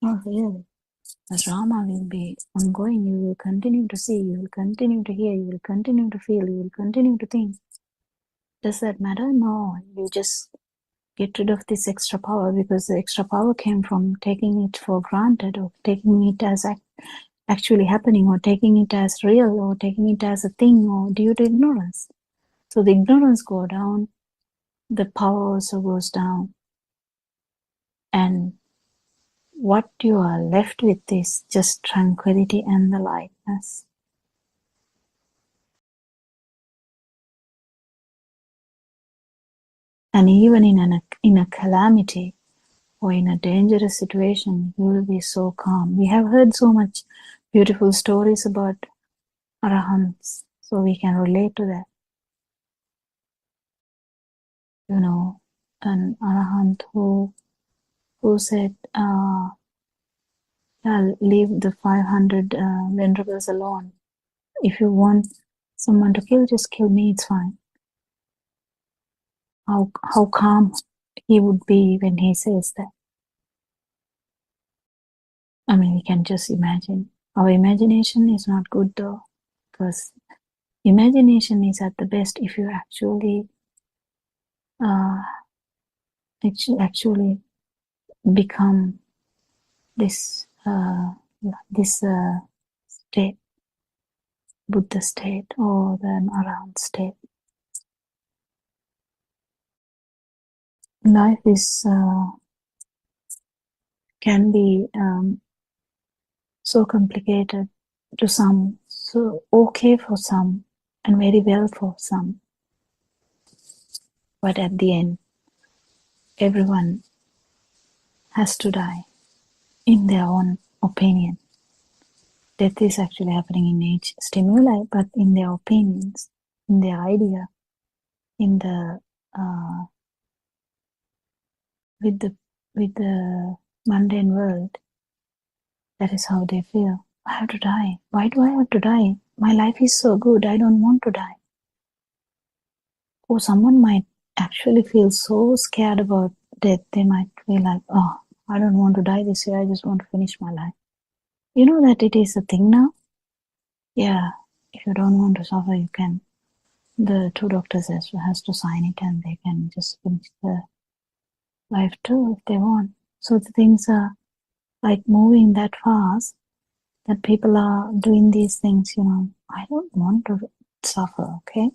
Not really. The drama will be ongoing. You will continue to see, you will continue to hear, you will continue to feel, you will continue to think. Does that matter? No, you just get rid of this extra power, because the extra power came from taking it for granted, or taking it as actually happening, or taking it as real, or taking it as a thing, or due to ignorance. So the ignorance goes down, the power also goes down, and what you are left with is just tranquility and the lightness. And even in a calamity or in a dangerous situation, you will be so calm. We have heard so much beautiful stories about arahants, so we can relate to that. You know, an arahant who said, I'll leave the 500 venerables alone. If you want someone to kill, just kill me, it's fine. How calm he would be when he says that. I mean, we can just imagine. Our imagination is not good though, because imagination is at the best if you actually actually become this state, Buddha state, or the around state. Life is can be so complicated to some, so okay for some, and very well for some. But at the end, everyone has to die in their own opinion. Death is actually happening in each stimuli, but in their opinions, in their idea, in the with the mundane world, that is how they feel. I have to die. Why do I have to die? My life is so good. I don't want to die. Or someone might actually feel so scared about death. They might feel like, oh, I don't want to die this year. I just want to finish my life. You know that it is a thing now? Yeah. If you don't want to suffer, you can. The two doctors has to sign it and they can just finish the life too if they want. So the things are like moving that fast that people are doing these things, you know. I don't want to suffer, okay?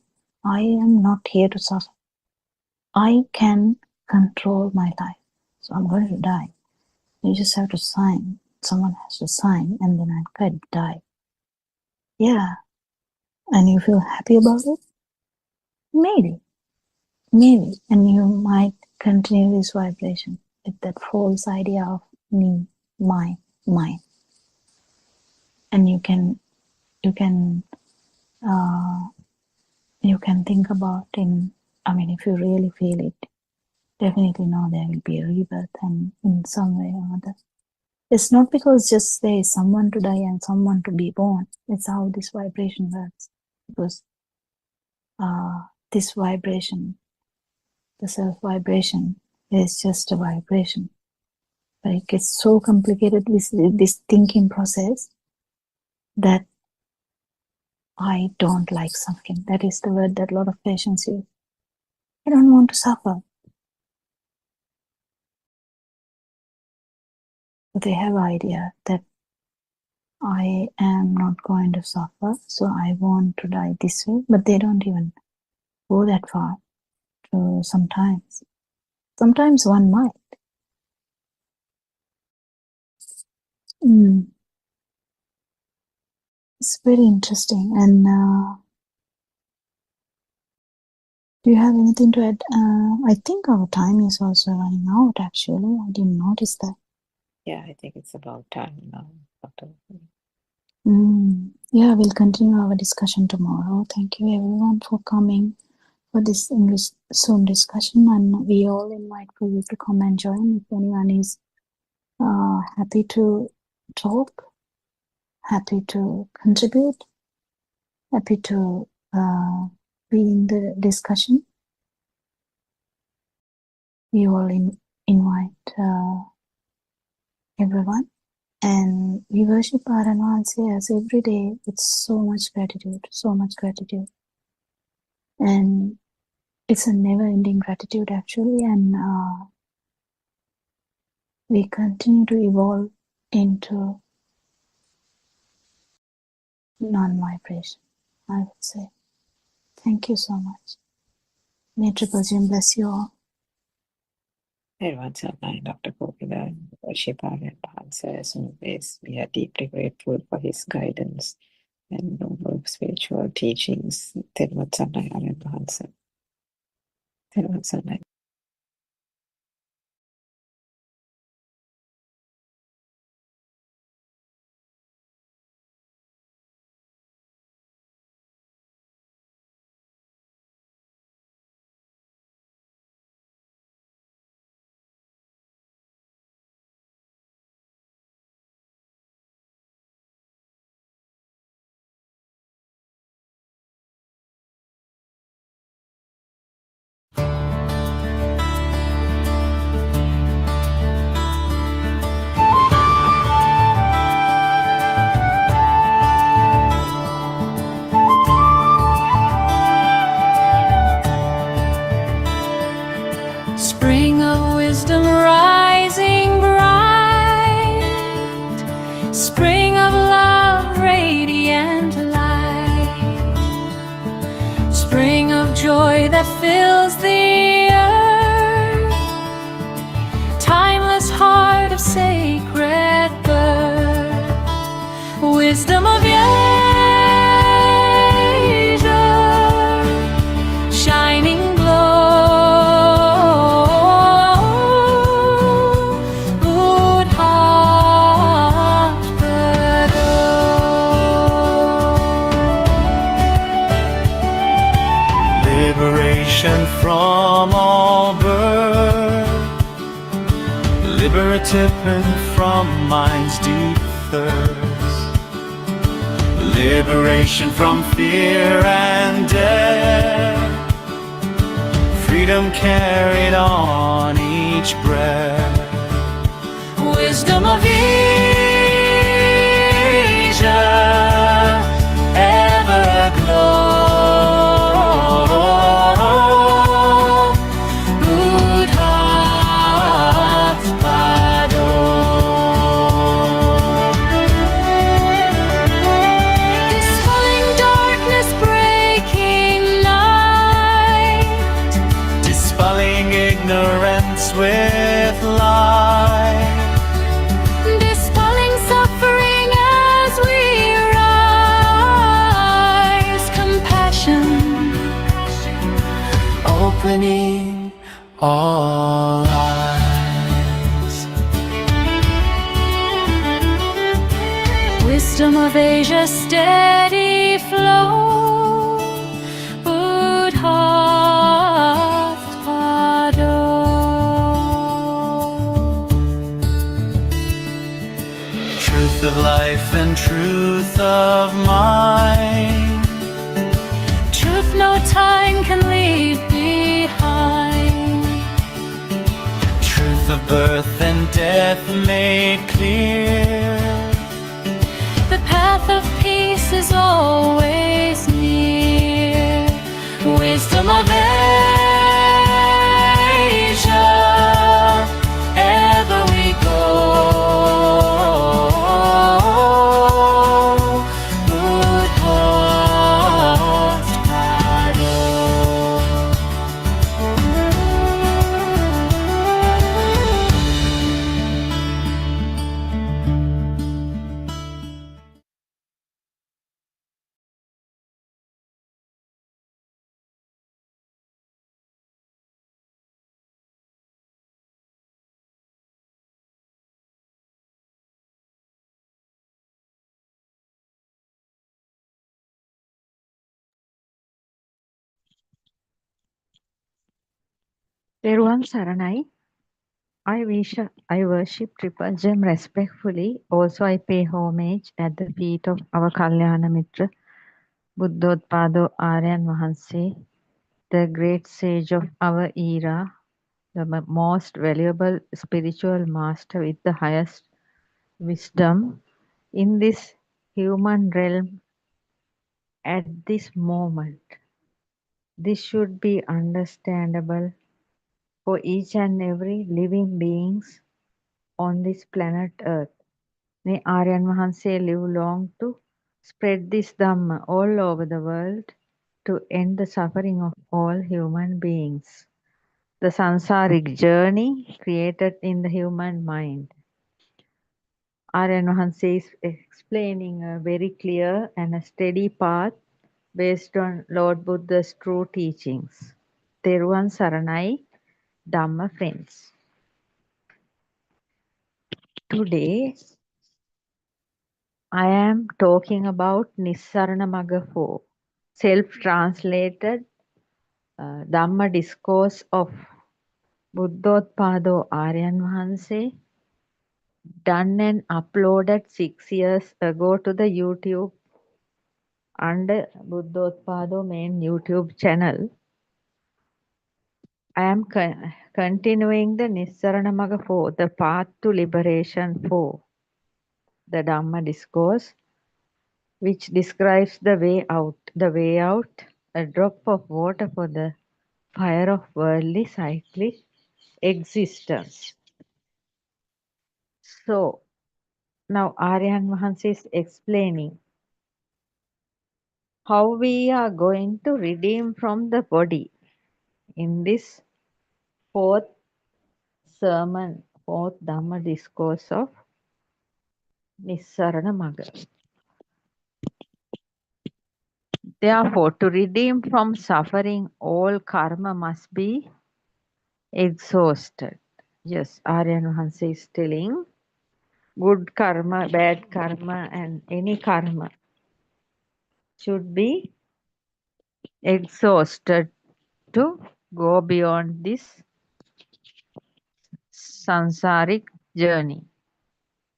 I am not here to suffer. I can control my life. So I'm going to die. You just have to sign. Someone has to sign and then I'm going to die. Yeah. And you feel happy about it? Maybe. Maybe. And you might continue this vibration with that false idea of me, my, mine. And you can think about if you really feel it, definitely know there will be a rebirth and in some way or other. It's not because just there is someone to die and someone to be born. It's how this vibration works. Because this vibration, the self vibration, is just a vibration. But it gets so complicated with this thinking process that I don't like suffering. That is the word that a lot of patients use. I don't want to suffer. But they have idea that I am not going to suffer, so I want to die this way. But they don't even go that far. To sometimes one might. It's very interesting. And do you have anything to add? I think our time is also running out, actually. I didn't notice that.
Yeah, I think it's about time now, Dr.
Yeah, we'll continue our discussion tomorrow. Thank you everyone for coming for this English Zoom discussion, and we all invite for you to come and join if anyone is happy to talk, happy to contribute, happy to be in the discussion. We all invite everyone, and we worship Aranwansi as every day with so much gratitude, and it's a never-ending gratitude actually, and we continue to evolve into non-vibration, I would say. Thank you so much. May Triple Gem bless you all.
Everyone's online, Dr. Kopila, worship and answer as always. We are deeply grateful for his guidance and noble spiritual teachings. Tervatsanai Aranbahansa. Tervatsanai.
spring of wisdom rising bright, spring of love, radiant light, spring of joy that fills the earth, timeless heart of sacred birth, wisdom of Asia, shining glow, Buddothpado.
Liberation from all birth, liberative and from mind's deep thirst, liberation from fear and death, freedom carried on each breath,
Wisdom of Asia, ever aglow, Buddothpado. Dispelling darkness, breaking night,
dispelling ignorance with light,
dispelling suffering as we rise, compassion,
opening all eyes.
wisdom of Asia, steady flow, Buddothpado.
Truth of life and truth of mind,
Truth no time can leave behind,
truth of birth and death made clear,
the path of peace is always near, wisdom of Asia, ever we go,
Teruvan Saranai. I worship Triple Gem respectfully. Also, I pay homage at the feet of our Kalyana Mitra, Buddothpado Aryan Mahanse, the great sage of our era, the most valuable spiritual master with the highest wisdom in this human realm at this moment. This should be understandable for each and every living beings on this planet Earth. May Aryan Mahanse live long to spread this Dhamma all over the world to end the suffering of all human beings. The sansaric journey created in the human mind. Aryan Mahanse is explaining a very clear and a steady path based on Lord Buddha's true teachings. Teruvan Saranai, Dhamma friends. Today, I am talking about Nissarana Magga 4, self-translated Dhamma discourse of Buddothpado Aryan Mahanse, done and uploaded 6 years ago to the YouTube under Buddothpado main YouTube channel. I am continuing the Nissarana Magga 4, the path to liberation 4, the Dhamma discourse, which describes the way out. The way out, a drop of water for the fire of worldly cyclic existence. So now Aryan Vahanse is explaining how we are going to redeem from the body in this fourth sermon, fourth Dhamma discourse of Nissarana Magga. Therefore, to redeem from suffering, all karma must be exhausted. Yes, Aryan Vahanse is telling good karma, bad karma, and any karma should be exhausted to go beyond this sansaric journey.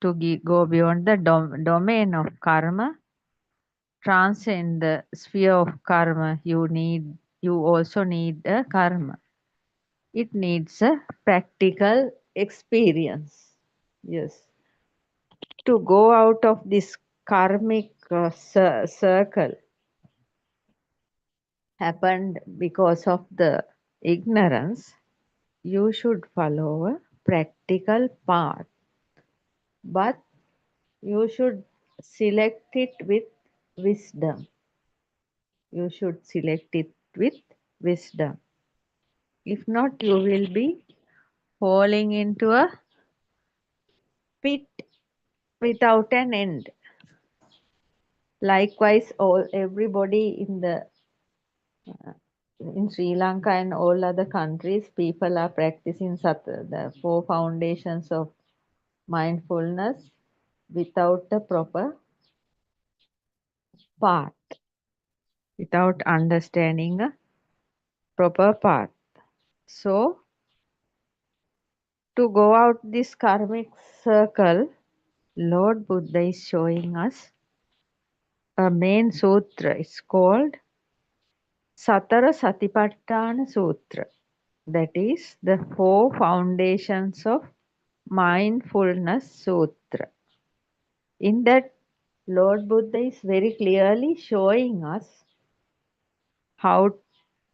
To go beyond the domain of karma, transcend the sphere of karma, you also need a karma. It needs a practical experience. Yes. To go out of this karmic circle happened because of the ignorance, you should follow a practical path. But you should select it with wisdom. You should select it with wisdom. If not, you will be falling into a pit without an end. Likewise, everybody in Sri Lanka and all other countries, people are practicing the four foundations of mindfulness without the proper path, without understanding a proper path. So, to go out this karmic circle, Lord Buddha is showing us a main sutra. It's called Satara Satipatthana Sutra. That is the four foundations of mindfulness sutra. In that, Lord Buddha is very clearly showing us how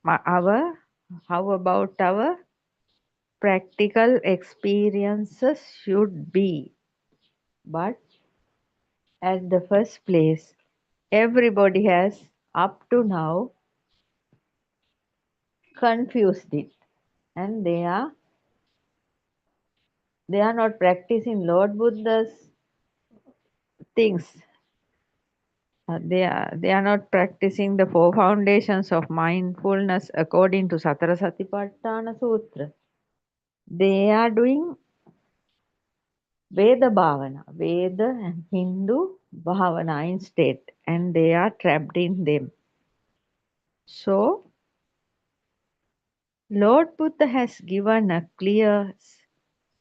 about our practical experiences should be. But at the first place, everybody has up to now confused it, and they are not practicing Lord Buddha's things. They are not practicing the four foundations of mindfulness according to Satara Satipatthana Sutra. They are doing Veda Bhavana, Veda and Hindu Bhavana instead, and they are trapped in them. So, Lord Buddha has given a clear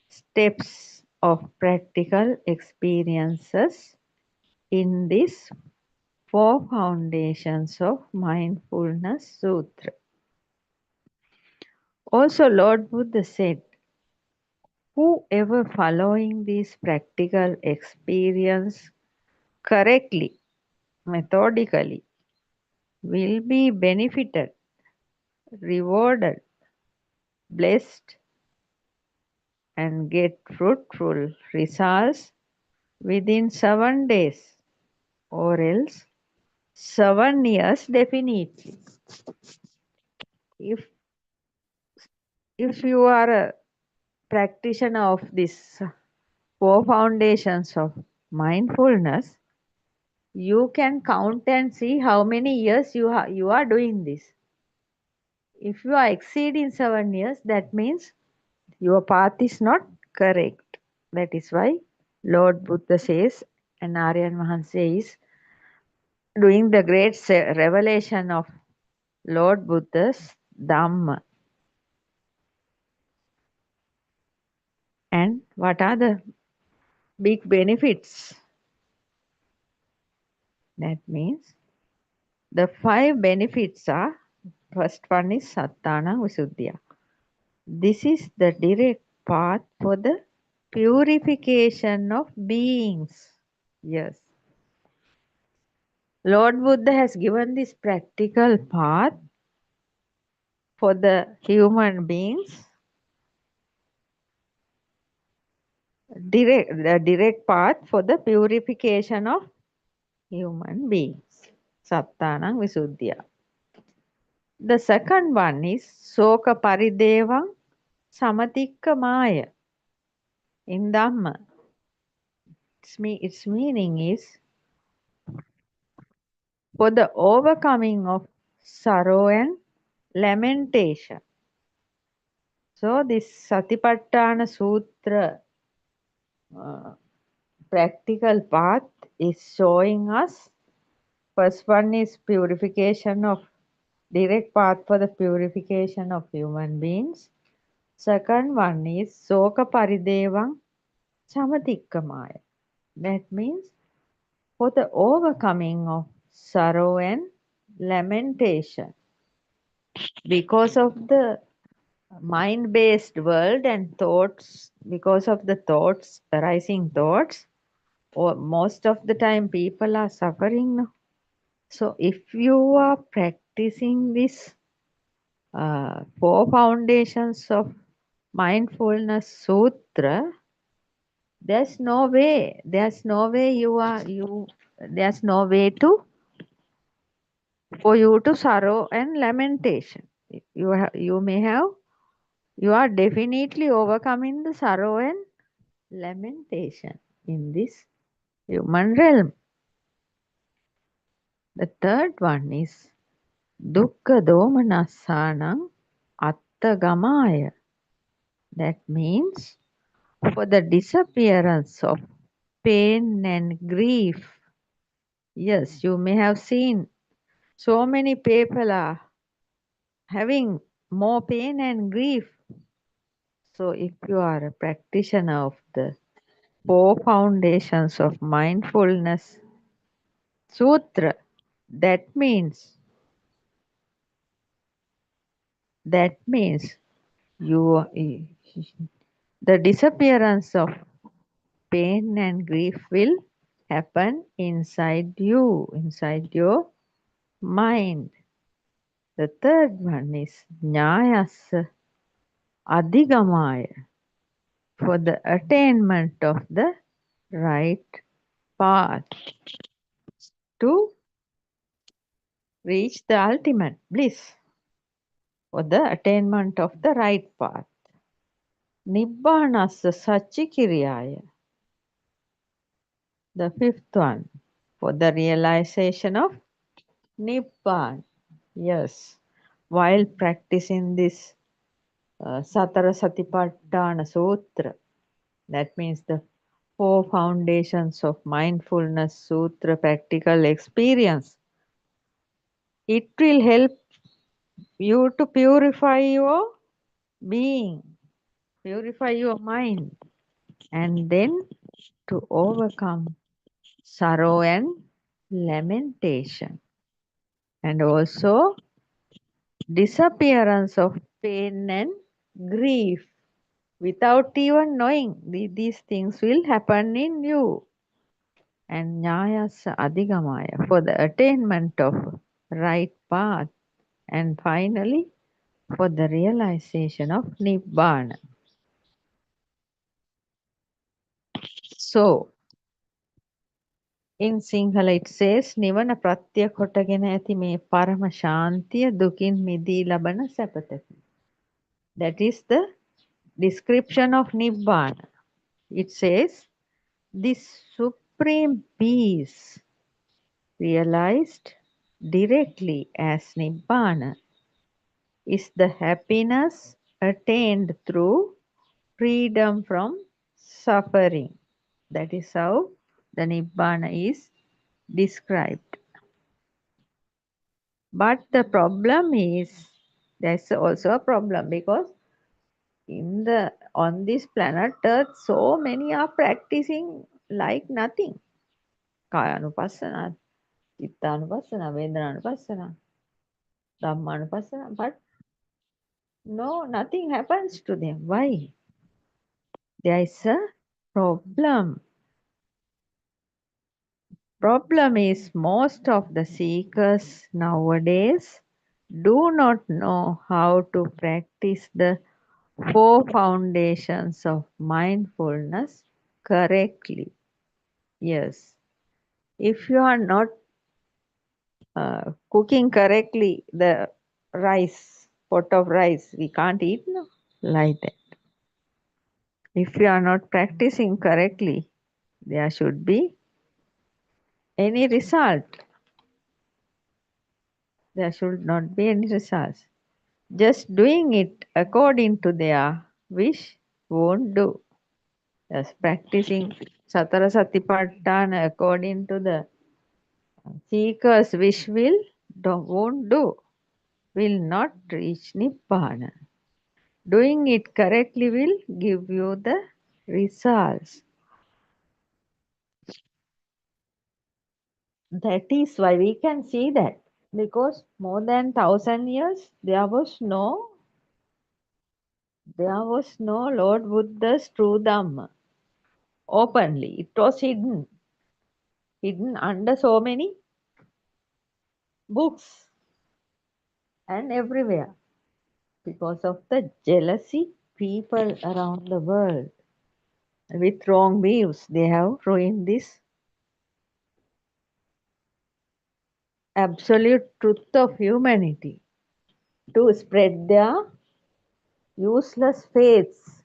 steps of practical experiences in this four foundations of mindfulness sutra. Also, Lord Buddha said, whoever following these practical experience correctly, methodically, will be benefited, rewarded, blessed, and get fruitful results within 7 days, or else 7 years definitely. If you are a practitioner of these four foundations of mindfulness, you can count and see how many years you are doing this. If you are exceeding 7 years, that means your path is not correct. That is why Lord Buddha says, and Aryan Vahanse is doing the great revelation of Lord Buddha's Dhamma. And what are the big benefits? That means the 5 benefits are, first one is Sattana Visuddhya. This is the direct path for the purification of beings. Yes. Lord Buddha has given this practical path for the human beings the direct path for the purification of human beings. Sattanang Visuddhya. The second one is Soka Paridevang Samatikka Maya in Dhamma. Its meaning is for the overcoming of sorrow and lamentation. So this Satipatthana Sutra practical path is showing us, first one is purification of direct path for the purification of human beings. Second one is Soka Paridevang Samatikkamaya. That means for the overcoming of sorrow and lamentation. Because of the mind-based world and thoughts, because of the thoughts, arising thoughts, or most of the time people are suffering. No? So if you are practicing this 4 foundations of mindfulness sutra, there's no way there's no way for you to sorrow and lamentation. You are definitely overcoming the sorrow and lamentation in this human realm. The third one is dukkha domanassanam attagamaya. That means for the disappearance of pain and grief. Yes, you may have seen so many people are having more pain and grief. So if you are a practitioner of the 4 foundations of mindfulness sutra, that means you the disappearance of pain and grief will happen inside you, inside your mind. The third one is Nyayasa Adhigamaya, for the attainment of the right path to reach the ultimate bliss, for the attainment of the right path. Nibbanasa Satchikiriyaya, the fifth one, for the realization of Nibbana. Yes, while practicing this Satara Satipatthana Sutra, that means the 4 foundations of mindfulness sutra practical experience, it will help you to purify your being, purify your mind, and then to overcome sorrow and lamentation, and also disappearance of pain and grief. Without even knowing, these things will happen in you. And Nyayasa Adhigamaya, for the attainment of right path. And finally, for the realization of Nibbana. So, in Sinhala it says, Nivana pratya kotagena ඇති මේ පරම ශාන්තිය දුකින් මිදී ලබන සැපතකි. That is the description of Nibbana. It says, this supreme peace realized directly as Nibbana is the happiness attained through freedom from suffering. That is how the Nibbana is described. But the problem is, there's also a problem because on this planet Earth, so many are practicing like nothing. Kayanupassana, Chittanupassana, Vedanaupassana, Dhammanupassana, but no, nothing happens to them. Why? There is a problem. Problem is most of the seekers nowadays do not know how to practice the 4 foundations of mindfulness correctly. Yes. If you are not cooking correctly the rice, pot of rice, we can't eat no, like that. If you are not practicing correctly, there should be any result. There should not be any results. Just doing it according to their wish won't do. Just practicing Satara Satipatthana according to the seeker's wish won't do. Will not reach Nibbana. Doing it correctly will give you the results. That is why we can see that, because more than 1,000 years there was no Lord Buddha's true Dhamma openly. It was hidden under so many books and everywhere, because of the jealousy people around the world with wrong views. They have ruined this absolute truth of humanity to spread their useless faiths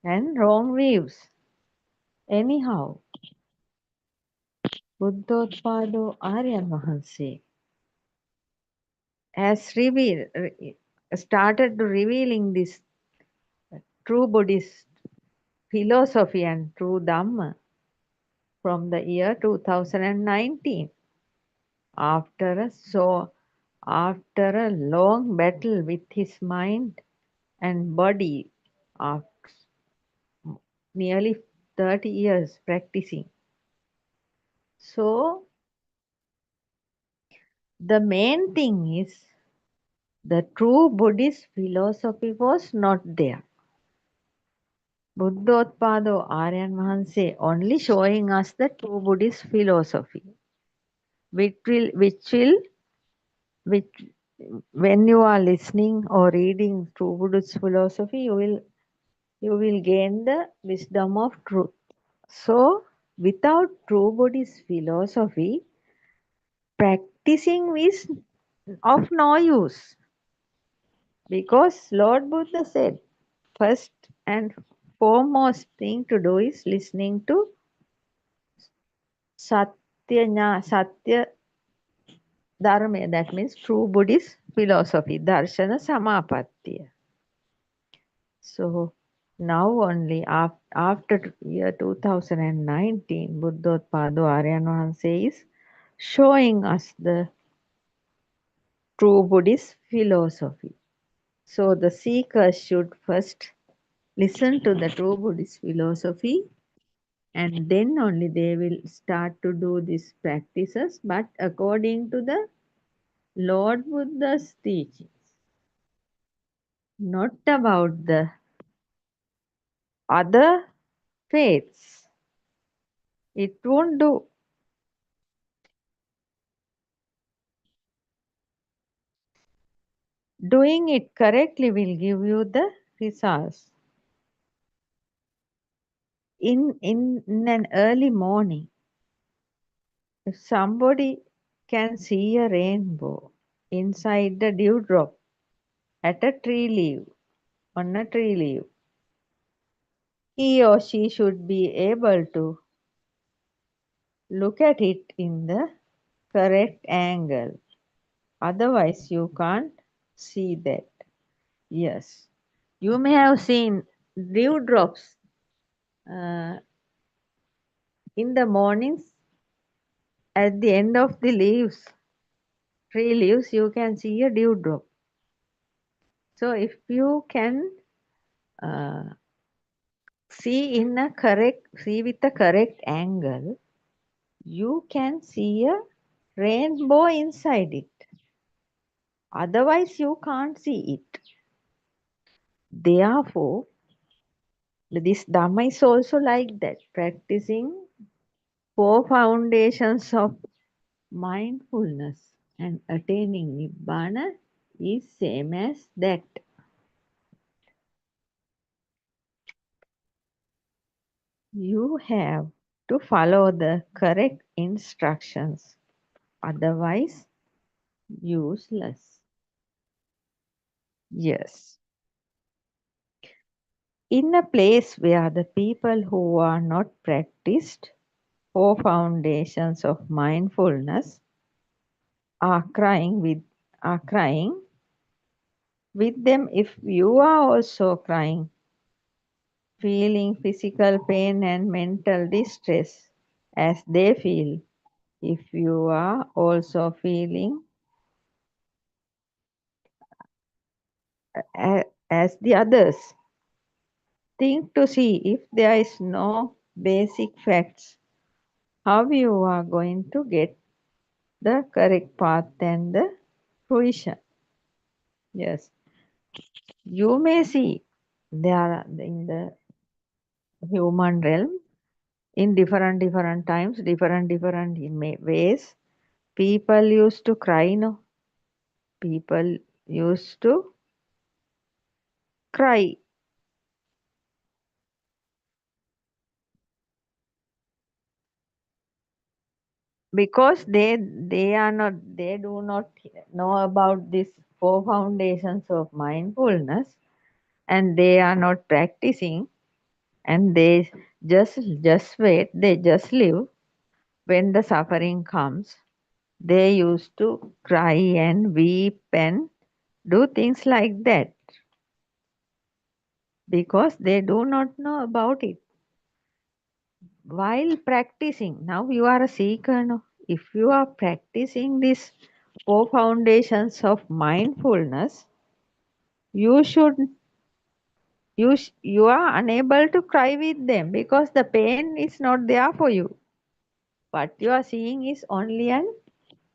and wrong views. Anyhow, Buddothpado Aryan Vahanse has started revealing this true Buddhist philosophy and true Dhamma from the year 2019, after a long battle with his mind and body, after nearly 30 years practicing. So the main thing is the true Buddhist philosophy was not there. Buddothpado Aryan Vahanse only showing us the true Buddhist philosophy, which when you are listening or reading true Buddhist philosophy, you will gain the wisdom of truth. So, without true Buddhist philosophy, practicing is of no use, because Lord Buddha said, first and foremost thing to do is listening to Satya Dharma, that means true Buddhist philosophy, Darshana Samapattiya. So now only after year 2019, Buddothpado Aryan Vahanse is showing us the true Buddhist philosophy. So the seekers should first listen to the true Buddhist philosophy, and then only they will start to do these practices, but according to the Lord Buddha's teachings, not about the other faiths. It won't do. Doing it correctly will give you the results. In an early morning, if somebody can see a rainbow inside the dewdrop at a tree leaf, on a tree leaf, he or she should be able to look at it in the correct angle. Otherwise, you can't see that. Yes. You may have seen dewdrops in the mornings at the end of the leaves, tree leaves, you can see a dewdrop. So if you can see with a correct angle, you can see a rainbow inside it. Otherwise, you can't see it. Therefore, this Dhamma is also like that, practicing 4 foundations of mindfulness and attaining Nibbana is same as that. You have to follow the correct instructions, otherwise useless. Yes. In a place where the people who are not practiced 4 foundations of mindfulness are crying with them, if you are also crying, feeling physical pain and mental distress as they feel, if you are also feeling as the others, think to see if there is no basic facts how you are going to get the correct path and the fruition. Yes, you may see there are in the human realm in different times, different ways. People used to cry, no? People used to cry because they do not know about these 4 foundations of mindfulness, and they are not practicing, and they just wait, they just live. When the suffering comes, they used to cry and weep and do things like that because they do not know about it. While practicing, now you are a seeker, no? If you are practicing these 4 foundations of mindfulness, you should you are unable to cry with them because the pain is not there for you. What you are seeing is only an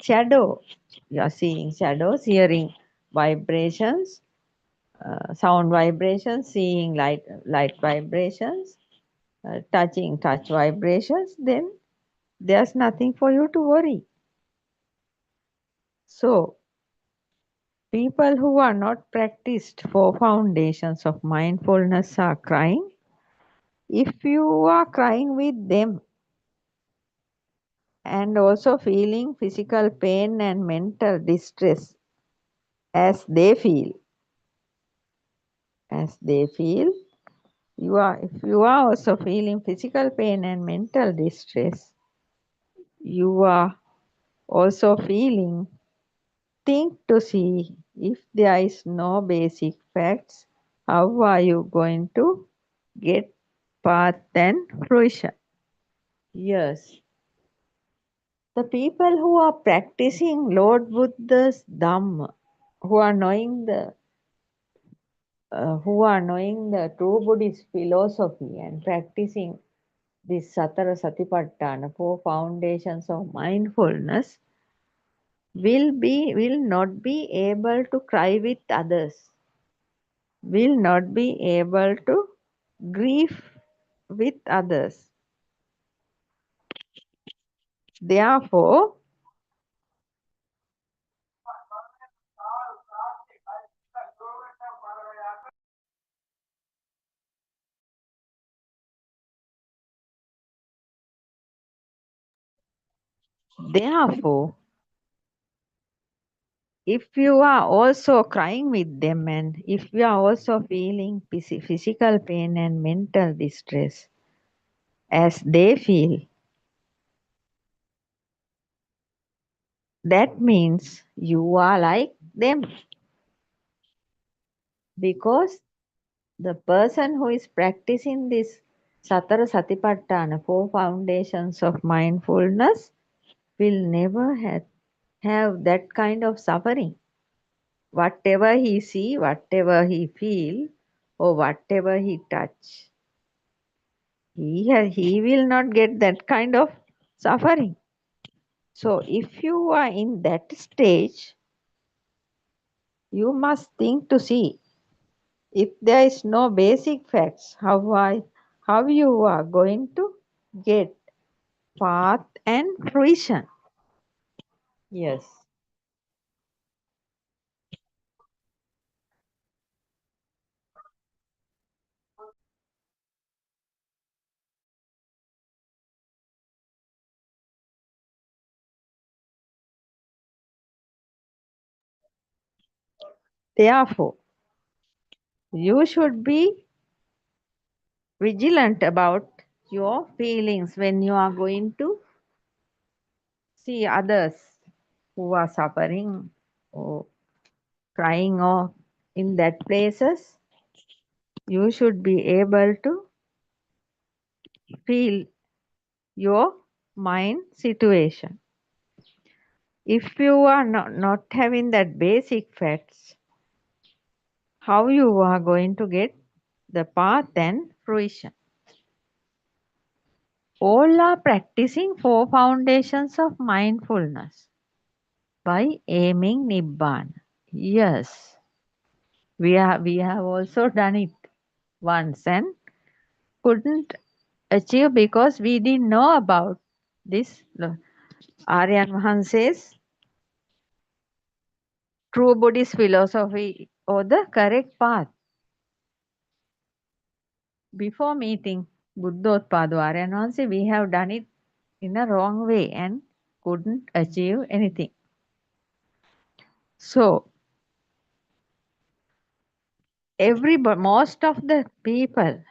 shadow. You are seeing shadows, hearing vibrations, sound vibrations, seeing light vibrations, touching touch vibrations. Then there's nothing for you to worry. So people who are not practiced 4 foundations of mindfulness are crying. If you are crying with them and also feeling physical pain and mental distress as they feel, if you are also feeling physical pain and mental distress, you are also feeling, think to see if there is no basic facts, how are you going to get path and fruition? Yes. The people who are practicing Lord Buddha's Dhamma, who are knowing the true Buddhist philosophy and practicing this Satara Satipatthana, 4 foundations of mindfulness, will not be able to cry with others, will not be able to grieve with others. Therefore, therefore, if you are also crying with them and if you are also feeling physical pain and mental distress as they feel, that means you are like them, because the person who is practicing this Satara Satipatthana, 4 foundations of mindfulness, will never have that kind of suffering. Whatever he see, whatever he feel, or whatever he touch, he will not get that kind of suffering. So if you are in that stage, you must think to see if there is no basic facts, how you are going to get path and fruition. Yes. Therefore, you should be vigilant about your feelings when you are going to see others who are suffering or crying or in that places. You should be able to feel your mind situation. If you are not having that basic facts, how you are going to get the path and fruition? All are practicing 4 foundations of mindfulness by aiming Nibbana. Yes, we have also done it once and couldn't achieve because we didn't know about this Aryan Mahanse's true Buddhist philosophy or the correct path. Before meeting Buddothpado Aryan Mahanse, we have done it in a wrong way and couldn't achieve anything. So most of the people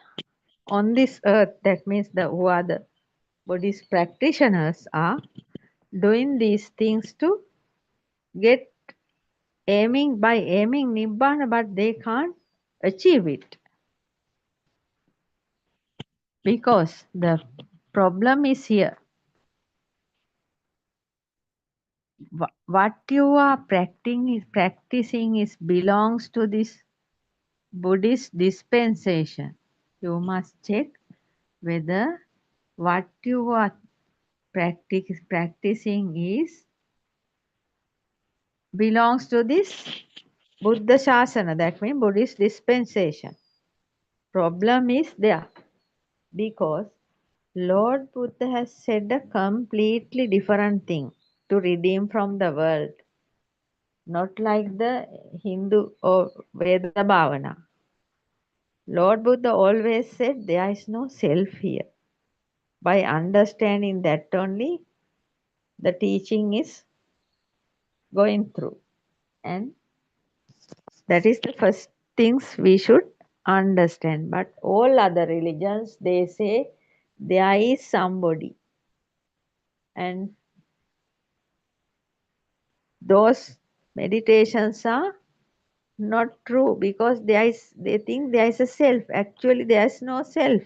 on this earth, that means who are the Buddhist practitioners, are doing these things to get by aiming Nibbana, but they can't achieve it because the problem is here. What you are practicing is belongs to this Buddhist dispensation. You must check whether what you are practicing is belongs to this Buddha Shasana, that means Buddhist dispensation. Problem is there because Lord Buddha has said a completely different thing to redeem from the world, not like the Hindu or Veda Bhavana. Lord Buddha always said there is no self here. By understanding that only, the teaching is going through. And that is the first things we should understand. But all other religions, they say there is somebody. And those meditations are not true because they think there is a self. Actually, there is no self.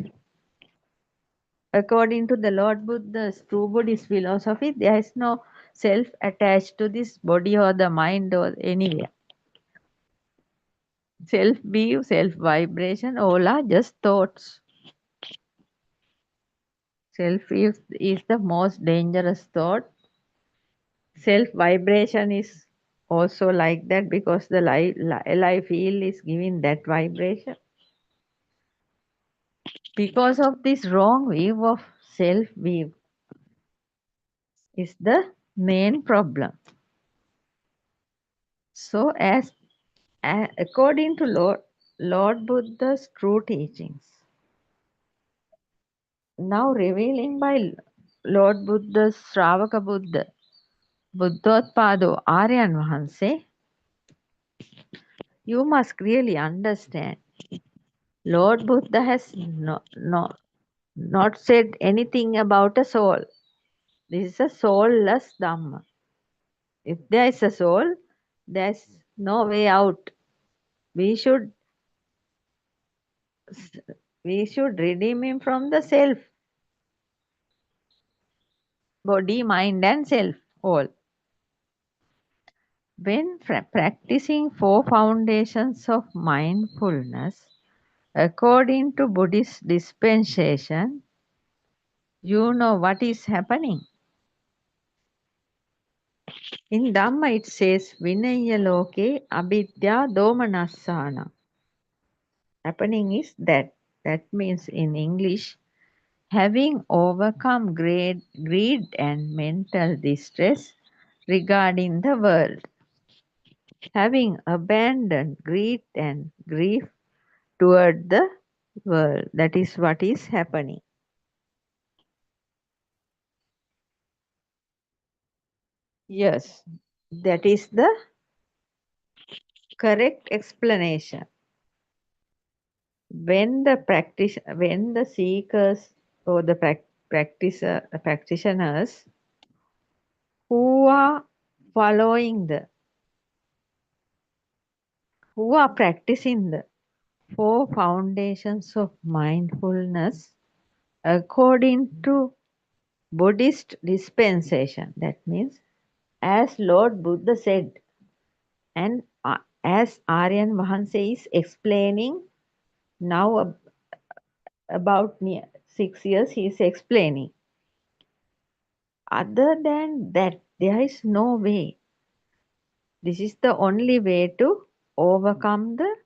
According to the Lord Buddha's true Buddhist philosophy, there is no self attached to this body or the mind or anywhere. Self view, self vibration, all are just thoughts. Self is the most dangerous thought. Self vibration is also like that because the life field is giving that vibration. Because of this wrong view of self view is the main problem. So according to Lord Buddha's true teachings, now revealing by Lord Buddha's Shravaka Buddha, Buddothpado Aryan Mahanse, you must really understand. Lord Buddha has not said anything about a soul. This is a soulless Dhamma. If there is a soul, there is no way out. We should redeem him from the self, body, mind, and self, all. When practicing 4 foundations of mindfulness, according to Buddhist dispensation, you know what is happening. In Dhamma it says, Vinaya loke abidya domanassana. Happening is that. That means in English, having overcome greed and mental distress regarding the world, having abandoned greed and grief toward the world. That is what is happening. Yes, that is the correct explanation. When the seekers or the practitioners who are who are practicing the 4 foundations of mindfulness according to Buddhist dispensation. That means, as Lord Buddha said, and as Aryan Vahanse is explaining now, about 6 years, he is explaining. Other than that, there is no way. This is the only way to overcome the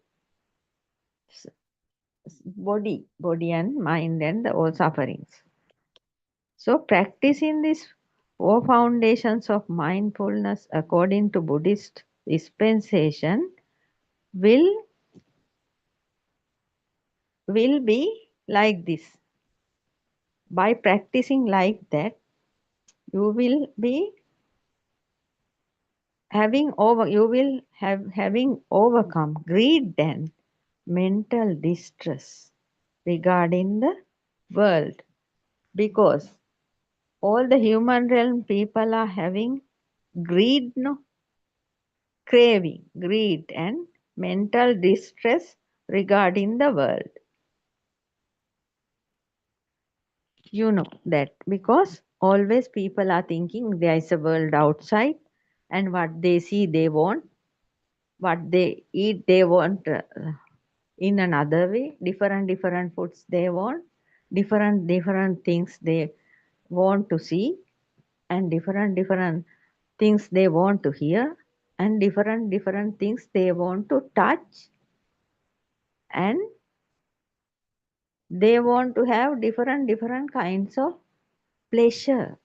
body and mind and all sufferings. So practicing these 4 foundations of mindfulness according to Buddhist dispensation will be like this. By practicing like that, you will be having overcome greed and mental distress regarding the world, because all the human realm people are having greed, craving, greed and mental distress regarding the world. You know that because always people are thinking there is a world outside, and what they see they want, what they eat they want in another way, different foods they want, different things they want to see, and different things they want to hear, and different things they want to touch, and they want to have different kinds of pleasure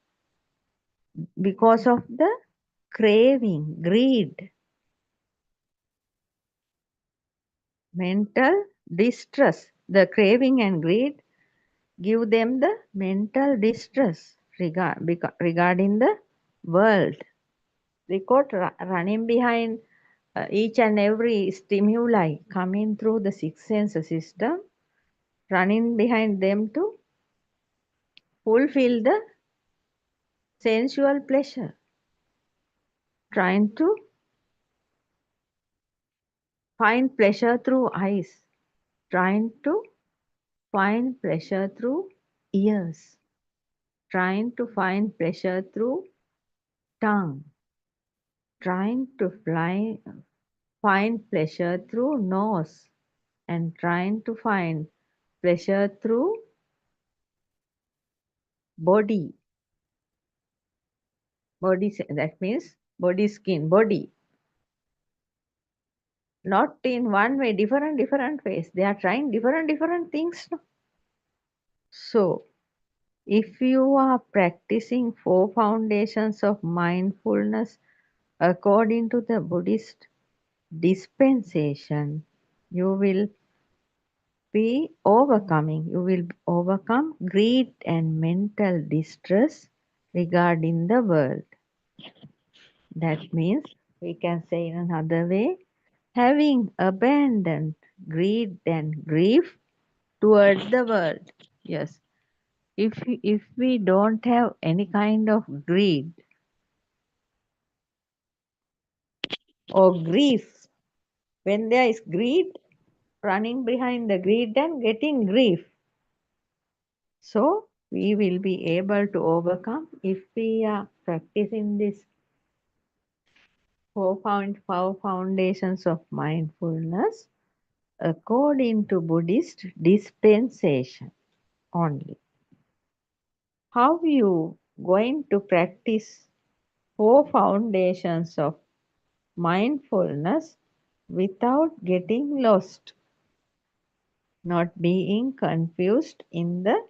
because of the craving, greed, mental distress. The craving and greed give them the mental distress regarding the world. Because running behind each and every stimuli coming through the 6 sense system, running behind them to fulfill the sensual pleasure, trying to find pleasure through eyes, trying to find pleasure through ears, trying to find pleasure through tongue, trying to find pleasure through nose, and trying to find pleasure through body. That means body, skin, body. Not in one way, different ways. They are trying different things. So, if you are practicing 4 foundations of mindfulness according to the Buddhist dispensation, you will overcome greed and mental distress regarding the world. That means, we can say in another way, having abandoned greed and grief towards the world. Yes. If we don't have any kind of greed or grief, when there is greed, running behind the greed and getting grief. So we will be able to overcome if we are practicing this 4 foundations of mindfulness according to Buddhist dispensation only. How you going to practice 4 foundations of mindfulness without getting lost, not being confused in the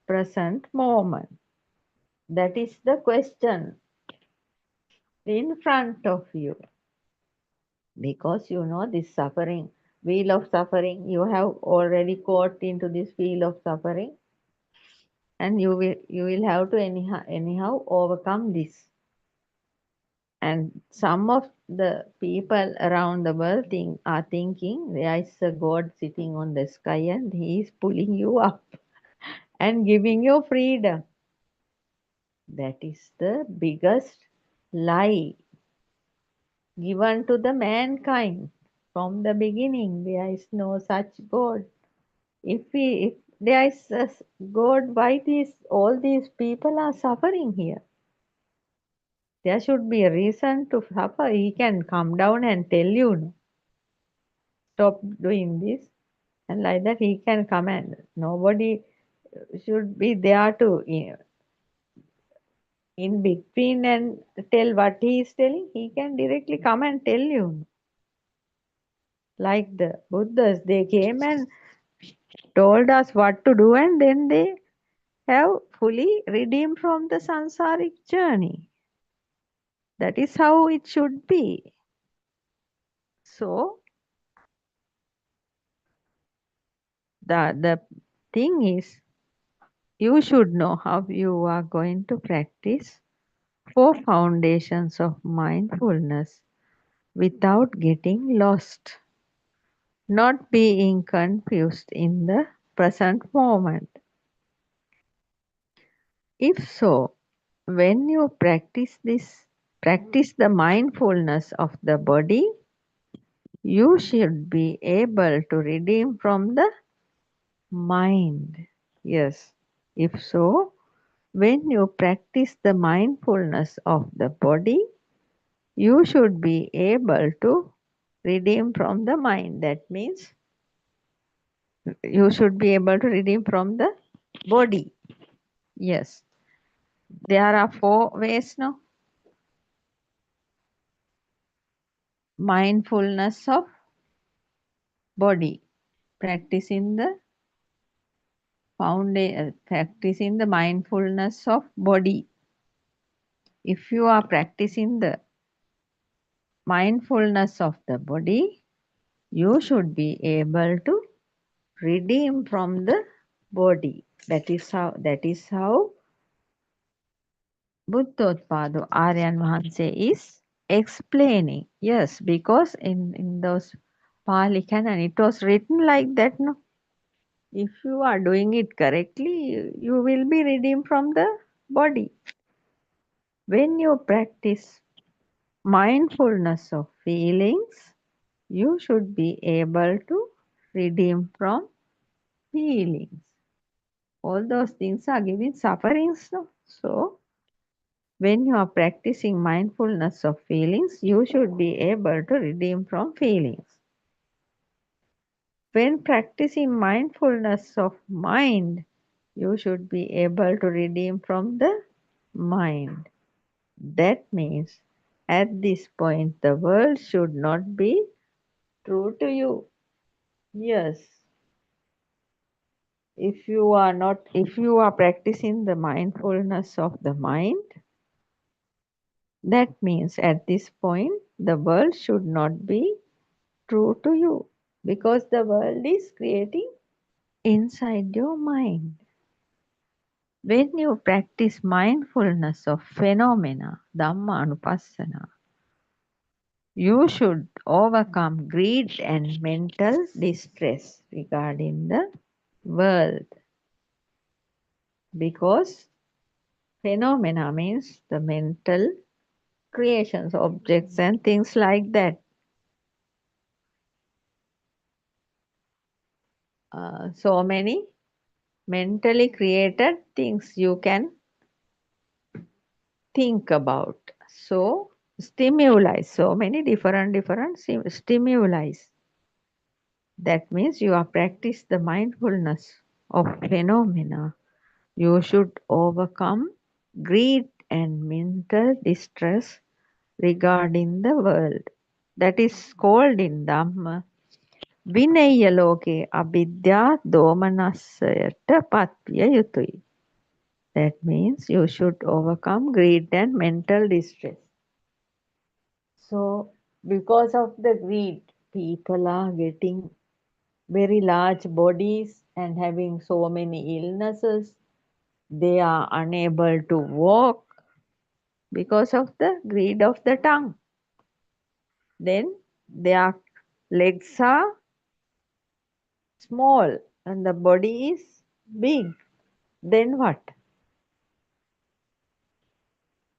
present moment? That is the question in front of you. Because you know this suffering, wheel of suffering, you have already caught into this wheel of suffering, and you will have to anyhow overcome this. And some of the people around the world are thinking there is a God sitting on the sky and he is pulling you up and giving you freedom. That is the biggest lie given to the mankind. From the beginning, there is no such God. If there is a God, why all these people are suffering here? There should be a reason to suffer. He can come down and tell you, "No, stop doing this," and like that he can command. Nobody should be there to in between and tell what he is telling. He can directly come and tell you. Like the Buddhas, they came and told us what to do, and then they have fully redeemed from the sansaric journey. That is how it should be. So the thing is, you should know how you are going to practice 4 foundations of mindfulness without getting lost, not being confused in the present moment. If so, when you practice the mindfulness of the body, you should be able to redeem from the mind. Yes. If so, when you practice the mindfulness of the body, you should be able to redeem from the mind. That means you should be able to redeem from the body. Yes. There are 4 ways now. Mindfulness of body. Practicing the practicing the mindfulness of body. If you are practicing the mindfulness of the body, you should be able to redeem from the body. That is how Buddothpado Aryan Vahanse is explaining. Yes, because in those Pali Canon it was written like that. No, if you are doing it correctly, you will be redeemed from the body. When you practice mindfulness of feelings, you should be able to redeem from feelings. All those things are giving sufferings. No? So, when you are practicing mindfulness of feelings, you should be able to redeem from feelings. When practicing mindfulness of mind, you should be able to redeem from the mind. That means at this point, the world should not be true to you. Yes. If you are practicing the mindfulness of the mind, that means at this point, the world should not be true to you because the world is creating inside your mind. When you practice mindfulness of phenomena, Dhamma Anupassana, you should overcome greed and mental distress regarding the world. Because phenomena means the mental creations, objects and things like that. So many mentally created things you can think about. So stimuli, so many different stimuli. That means you are practice the mindfulness of phenomena. You should overcome greed and mental distress regarding the world. That is called in Dhamma Vinaya loke avidya domanasayata patya yutui. That means you should overcome greed and mental distress. So, because of the greed, people are getting very large bodies and having so many illnesses. They are unable to walk. because of the greed of the tongue. Then their legs are small and the body is big. Then what?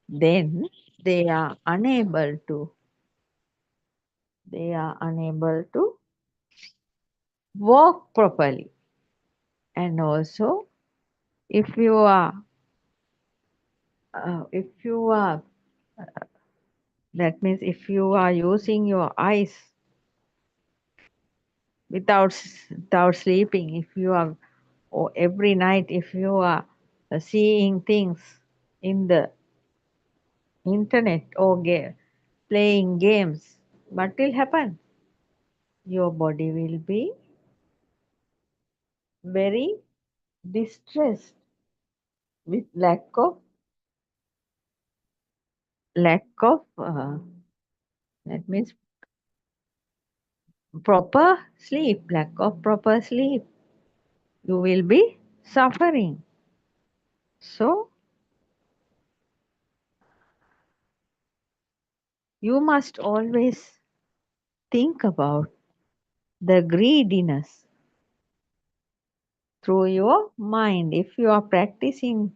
Then they are unable to walk properly. And also, if you are that means if you are using your eyes without sleeping, if you are, or every night if you are seeing things in the internet or playing games, what will happen? Your body will be very distressed with lack of that means proper sleep, lack of proper sleep. You will be suffering. So you must always think about the greediness through your mind. If you are practicing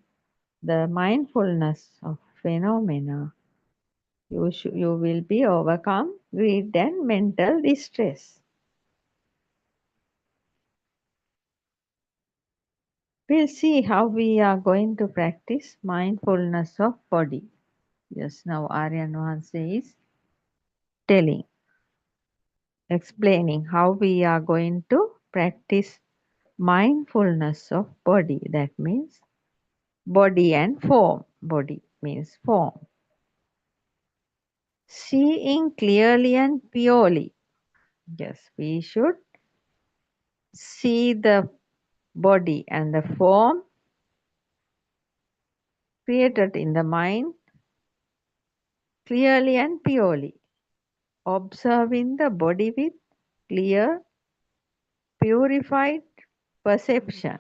the mindfulness of phenomena, you will be overcome greed and mental distress. We'll see how we are going to practice mindfulness of body. Yes, now Aryan Vahanse is explaining how we are going to practice mindfulness of body. That means body and form. Body means form. Seeing clearly and purely. Yes, we should see the body and the form created in the mind clearly and purely. Observing the body with clear, purified perception.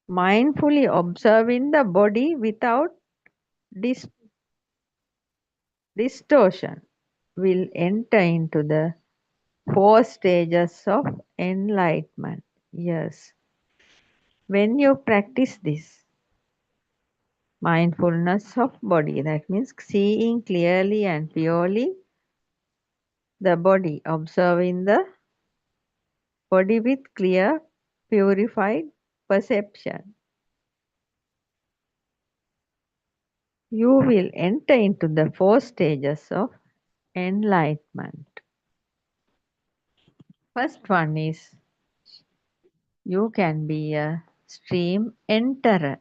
Mindfully observing the body without distortion will enter into the 4 stages of enlightenment. Yes. When you practice this mindfulness of body, that means seeing clearly and purely the body, observing the body with clear, purified perception, you will enter into the 4 stages of enlightenment. First one is you can be a stream enterer.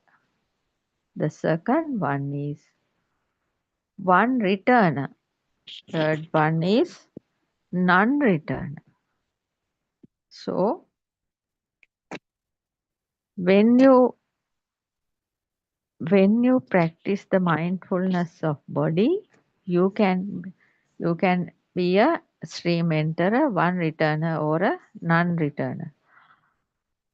The second one is one returner. Third one is non-returner. So when you practice the mindfulness of body, you can be a stream enterer, one returner, or a non-returner.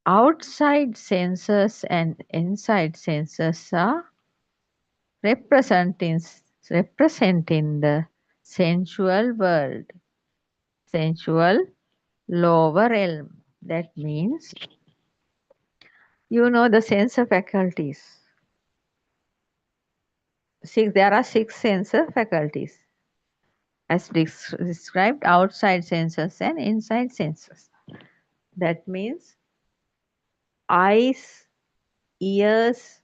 Outside senses and inside senses are representing the sensual world, sensual lower realm. That means the sense faculties. There are 6 sense faculties as described: outside senses and inside senses. That means eyes, ears,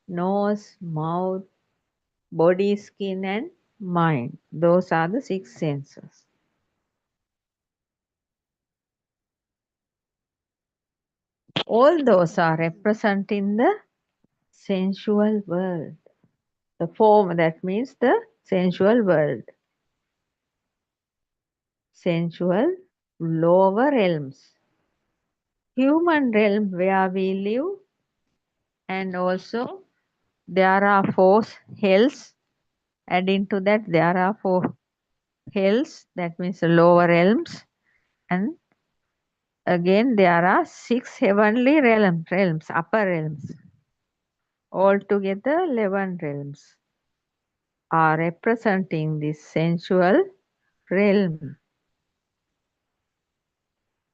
nose, mouth, body, skin, and mind. Those are the 6 senses. All those are representing the sensual world. The form, that means the sensual world. Sensual lower realms. Human realm where we live, and also there are 4 hells. Adding to that, there are 4 hells, that means the lower realms, and again there are 6 heavenly realms, upper realms. Altogether, 11 realms are representing this sensual realm.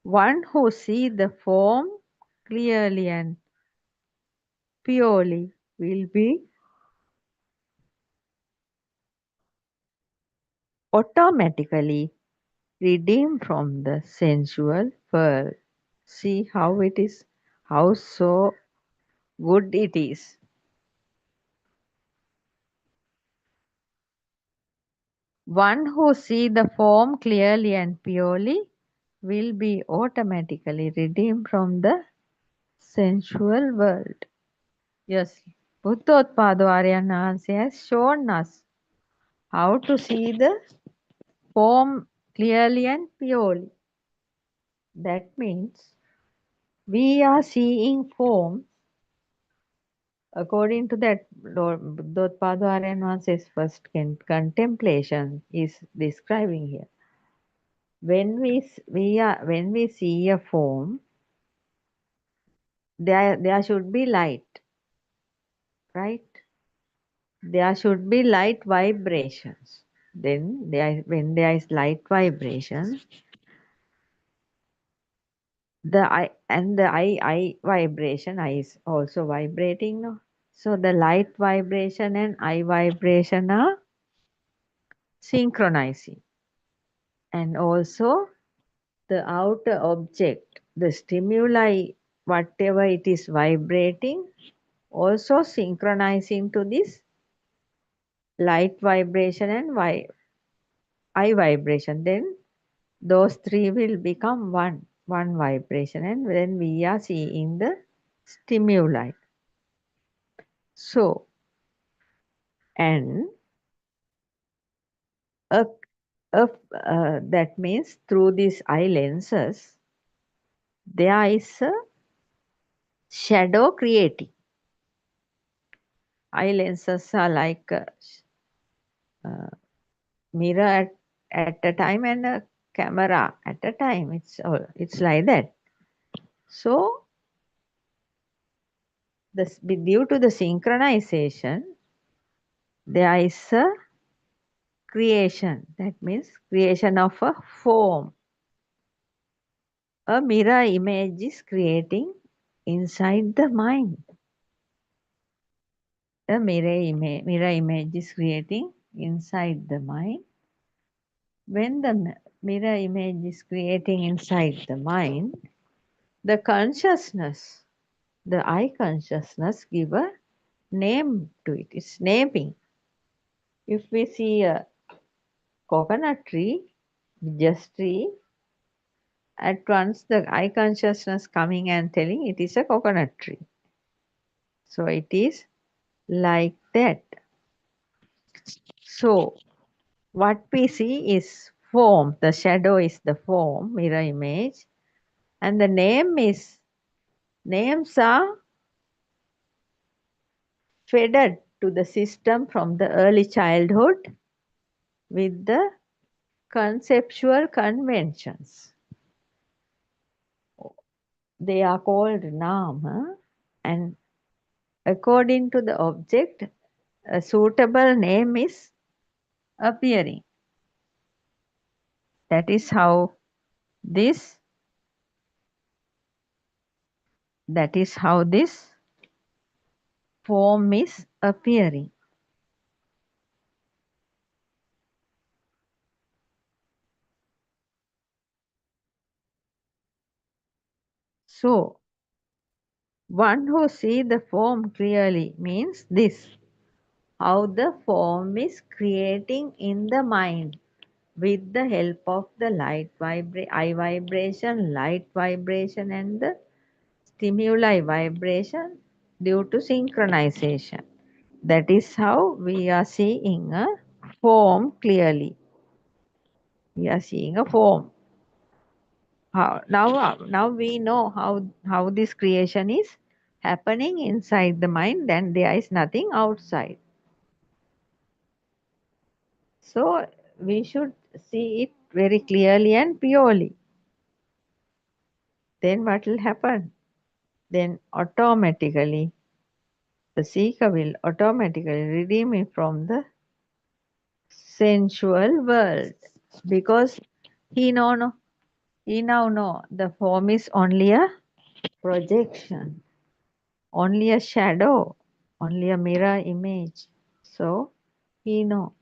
One who sees the form clearly and purely will be automatically redeemed from the sensual world. See how it is, how so good it is. One who sees the form clearly and purely will be automatically redeemed from the sensual world. Yes, Buddothpado Aryan has shown us how to see the form clearly and purely. That means we are seeing form according to that. Buddothpado Aryan's first contemplation is describing here. When we see a form, there should be light, right? There should be light vibrations. Then when there is light vibration, the eye vibration, eye is also vibrating, no? So the light vibration and eye vibration are synchronizing, and also the outer object, the stimuli, whatever it is vibrating, also synchronizing to this light vibration and eye vibration. Then those three will become one vibration, and then we are seeing the stimuli. So, and a, that means through these eye lenses, there is a shadow creating. Eye lenses are like a mirror at a time and a camera at a time. It's like that. So, due to the synchronization, there is a creation. That means creation of a form. A mirror image is creating inside the mind. A mirror image is creating inside the mind. When the mirror image is creating inside the mind, the consciousness, the eye consciousness, give a name to it. It's naming. If we see a coconut tree, just tree, at once the eye consciousness coming and telling it is a coconut tree. So it is like that. So what we see is form. The shadow is the form, mirror image, and the names are fed to the system from the early childhood with the conceptual conventions. They are called nama, and according to the object, a suitable name is appearing. That is how this form is appearing. So, one who sees the form clearly means this, how the form is creating in the mind with the help of the eye vibration, light vibration, and the stimuli vibration due to synchronization. That is how we are seeing a form clearly. We are seeing a form. Now we know how this creation is happening inside the mind, and there is nothing outside. So we should see it very clearly and purely. Then what will happen? Then automatically the seeker will automatically redeem it from the sensual world, because he now know the form is only a projection, only a shadow, only a mirror image. So he know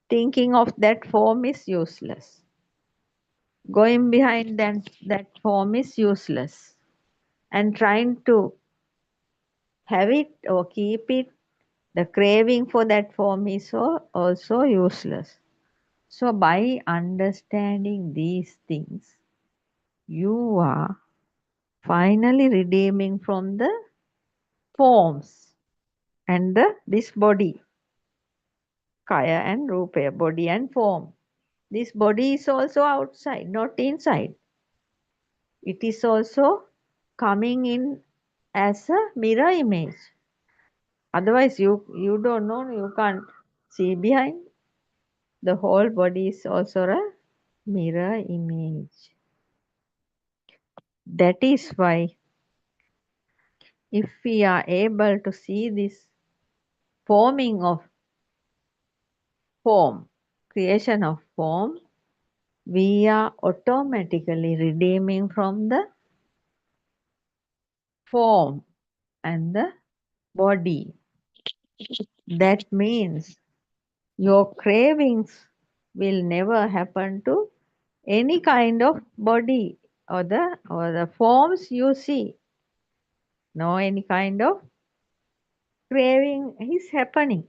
thinking of that form is useless. Going behind that form is useless. And trying to have it or keep it, the craving for that form is also useless. So by understanding these things, you are finally redeeming from the forms and this body, kaya and rupaya, body and form. This body is also outside, not inside. It is also coming in as a mirror image. Otherwise, you don't know, you can't see behind. The whole body is also a mirror image. That is why if we are able to see this forming of form, creation of form, we are automatically redeeming from the form and the body. That means your cravings will never happen to any kind of body or the forms you see. No, any kind of craving is happening.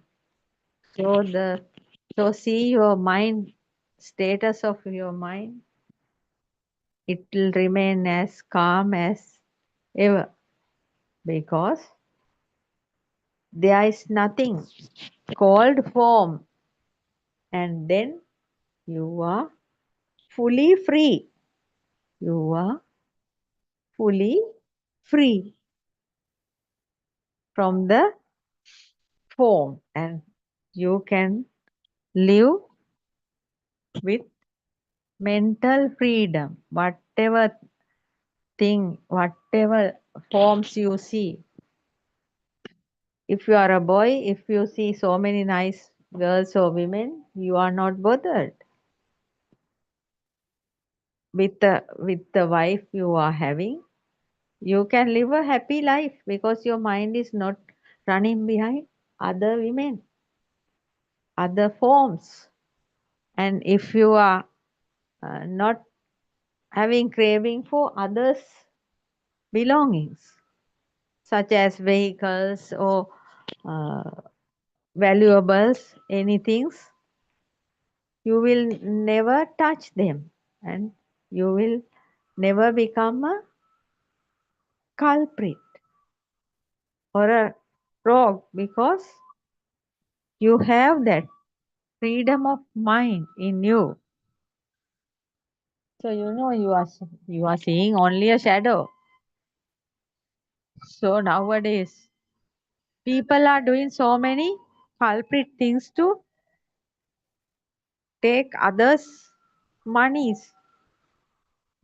So see your mind, status of your mind. It will remain as calm as ever, because there is nothing called form, and then you are fully free. You are fully free from the form, and you can live with mental freedom. Whatever thing, whatever forms you see. If you are a boy, if you see so many nice girls or women, you are not bothered. With the wife you are having, you can live a happy life because your mind is not running behind other women, other forms. And if you are not having craving for others' belongings, such as vehicles or uh, valuables, anything, you will never touch them, and you will never become a culprit or a rogue, because you have that freedom of mind in you. So you are seeing only a shadow. So nowadays people are doing so many culprit things to take others' monies,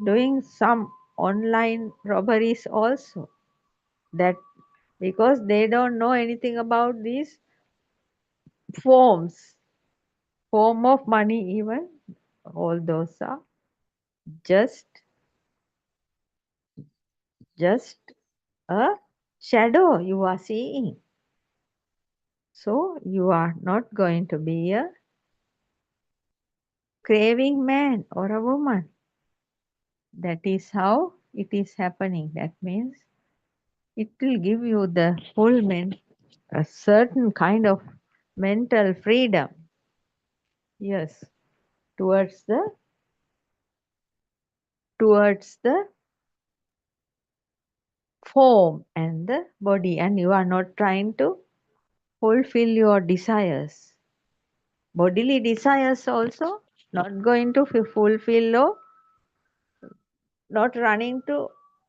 doing some online robberies also. That because they don't know anything about these forms, form of money even, all those are just a shadow you are seeing. So you are not going to be a craving man or a woman. That is how it is happening. That means it will give you the full a certain kind of mental freedom. Yes, towards the form and the body, and you are not trying to fulfill your desires. Bodily desires also not going to fulfill, or not running to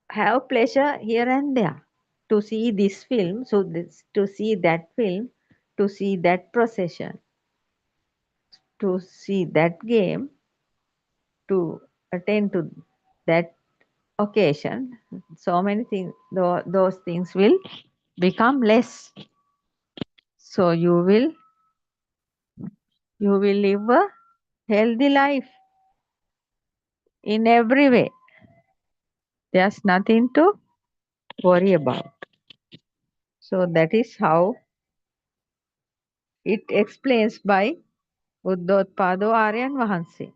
have pleasure here and there. To see this film, to see that film, to see that procession, to see that game, to attend to that occasion. So many things, those things will become less. So you will live a healthy life in every way. There's nothing to worry about. So that is how it explains by Buddothpado Aryan Vahanse.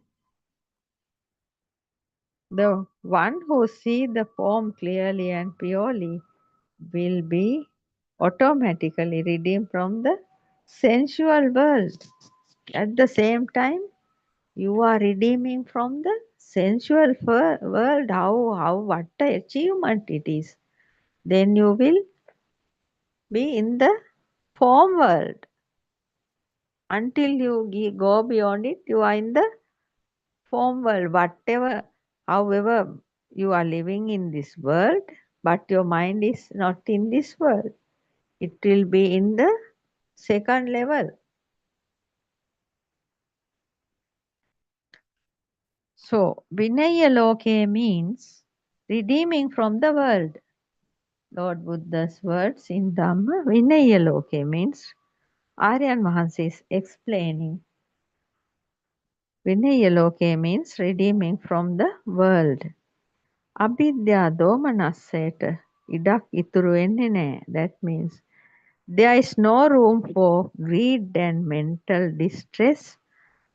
The one who sees the form clearly and purely will be automatically redeemed from the sensual world. At the same time, you are redeeming from the sensual world. What an achievement it is. Then you will be in the form world. Until you go beyond it, you are in the form world. However, you are living in this world, but your mind is not in this world. It will be in the second level. So, Vinaya Loke means redeeming from the world. Lord Buddha's words in Dhamma, Vinaya Loke means Aryan Mahansa is explaining. Vinaya Loke means redeeming from the world. Abidya domanaseta idak ituru enne naha. That means there is no room for greed and mental distress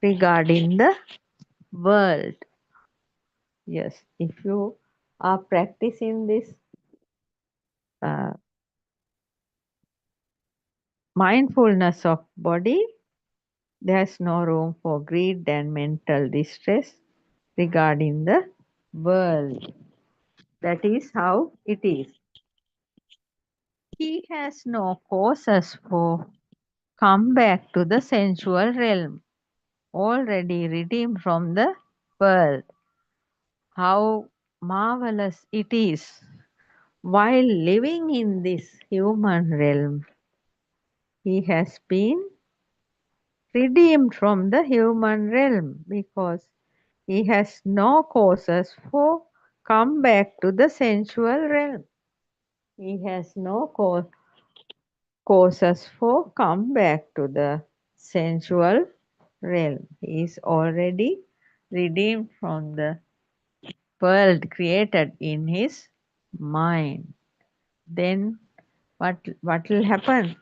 regarding the world. Yes, if you are practicing this mindfulness of body, there's no room for greed and mental distress regarding the world. That is how it is. He has no causes for come back to the sensual realm, already redeemed from the world. How marvelous it is! While living in this human realm, he has been redeemed from the human realm because he has no causes for come back to the sensual realm. He has no causes for come back to the sensual realm. He is already redeemed from the world created in his mind. Then what will happen?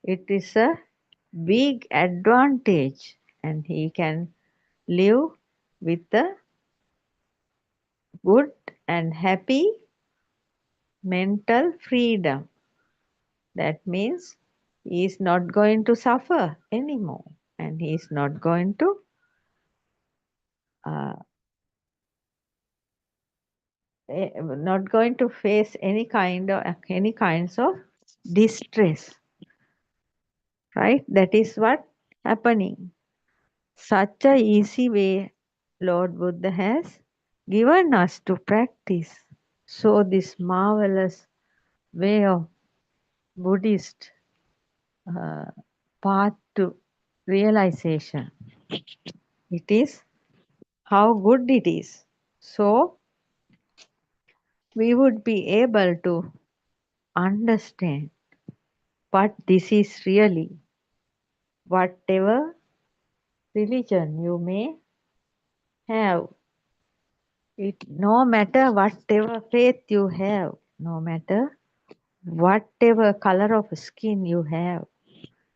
It is a big advantage, and he can live with a good and happy mental freedom. That means he is not going to suffer anymore, and he is not going to face any kinds of distress. Right? That is what happening. Such a easy way Lord Buddha has given us to practice. So this marvelous way of Buddhist path to realization. It is how good it is. So we would be able to understand what this is really. Whatever religion you may have, no matter whatever faith you have, no matter whatever color of skin you have,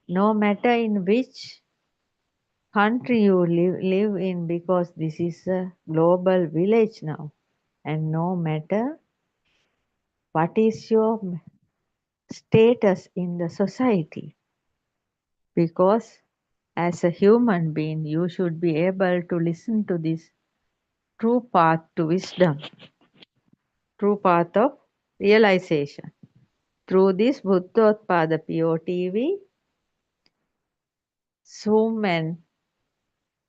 no matter in which country you live in, because this is a global village now, and no matter what is your status in the society, because as a human being you should be able to listen to this true path to wisdom, true path of realization through this Buddothpada PeoTV, Zoom and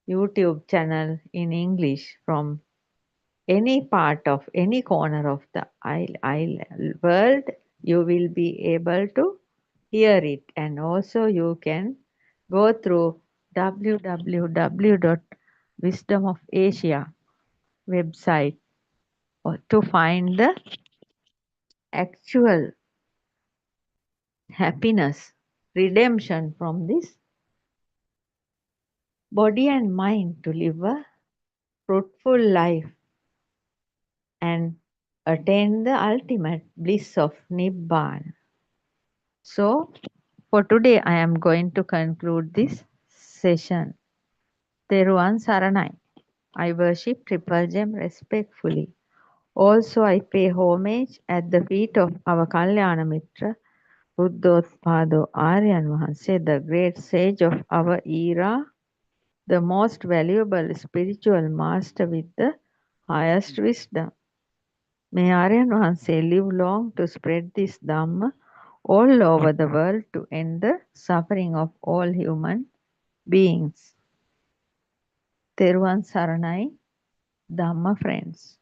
YouTube channel in English from any part of any corner of the world. You will be able to hear it, and also you can go through www.wisdomofasia website to find the actual happiness, redemption from this body and mind to live a fruitful life and attain the ultimate bliss of Nibbana. So, for today, I am going to conclude this session. Teruvan Saranai. I worship Triple Gem respectfully. Also, I pay homage at the feet of our Kalyana Mitra, Buddothpado Aryan Vahanse, the great sage of our era, the most valuable spiritual master with the highest wisdom. May Aryan Vahanse live long to spread this Dhamma all over the world to end the suffering of all human beings. Teruvan Saranai, Dhamma friends.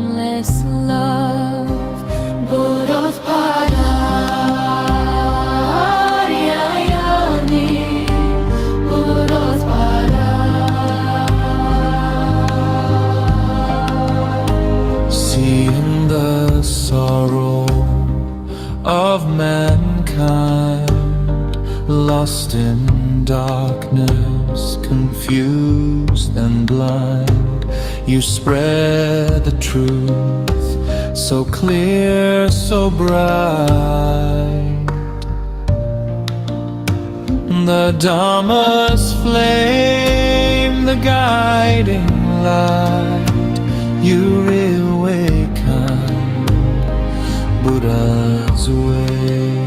boundless love. Buddothpado,
Seeing the sorrow of mankind, lost in darkness, confused and blind, you spread the truth so clear, so bright. The Dharma's flame, the guiding light, you reawaken Buddha's way.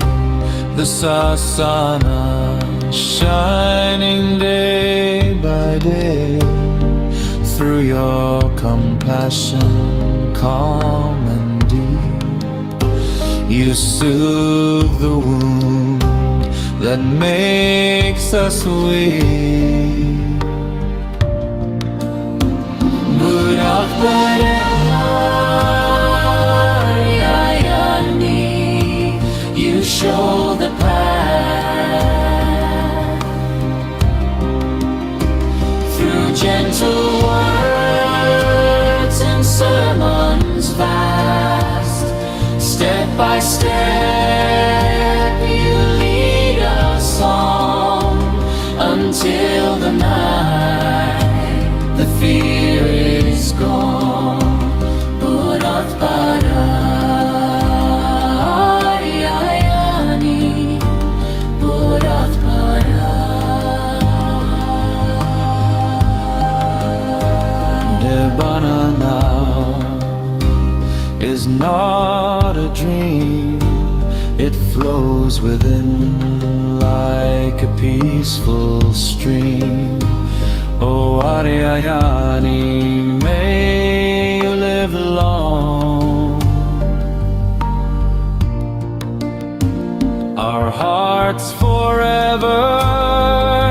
The sasana shining day by day, through your compassion calm and deep, you soothe the wound that makes us weak. Buddothpado, you show the path through gentle words and sermons vast. Step by step you lead us on until the night the fear is gone. Buddothpado, Nibbana now is not a dream. It flows within like a peaceful stream. Oh Aryayani, may you live long. Our hearts forever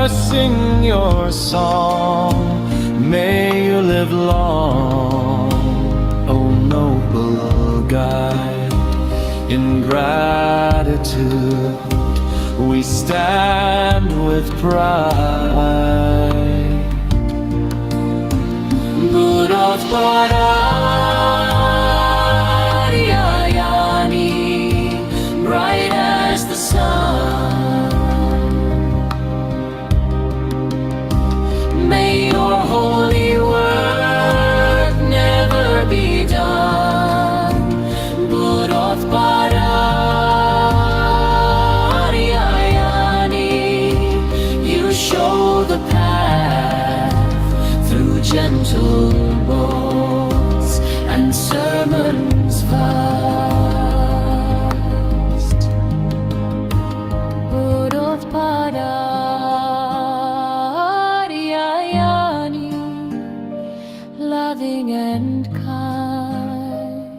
sing your song. May you live long, O noble guide. In gratitude we stand with pride. Buddothpado, bright as the sun, may your holy work never be done. Buddothpado, you show the path through gentle words and sermons vast. Buddothpado, loving and kind.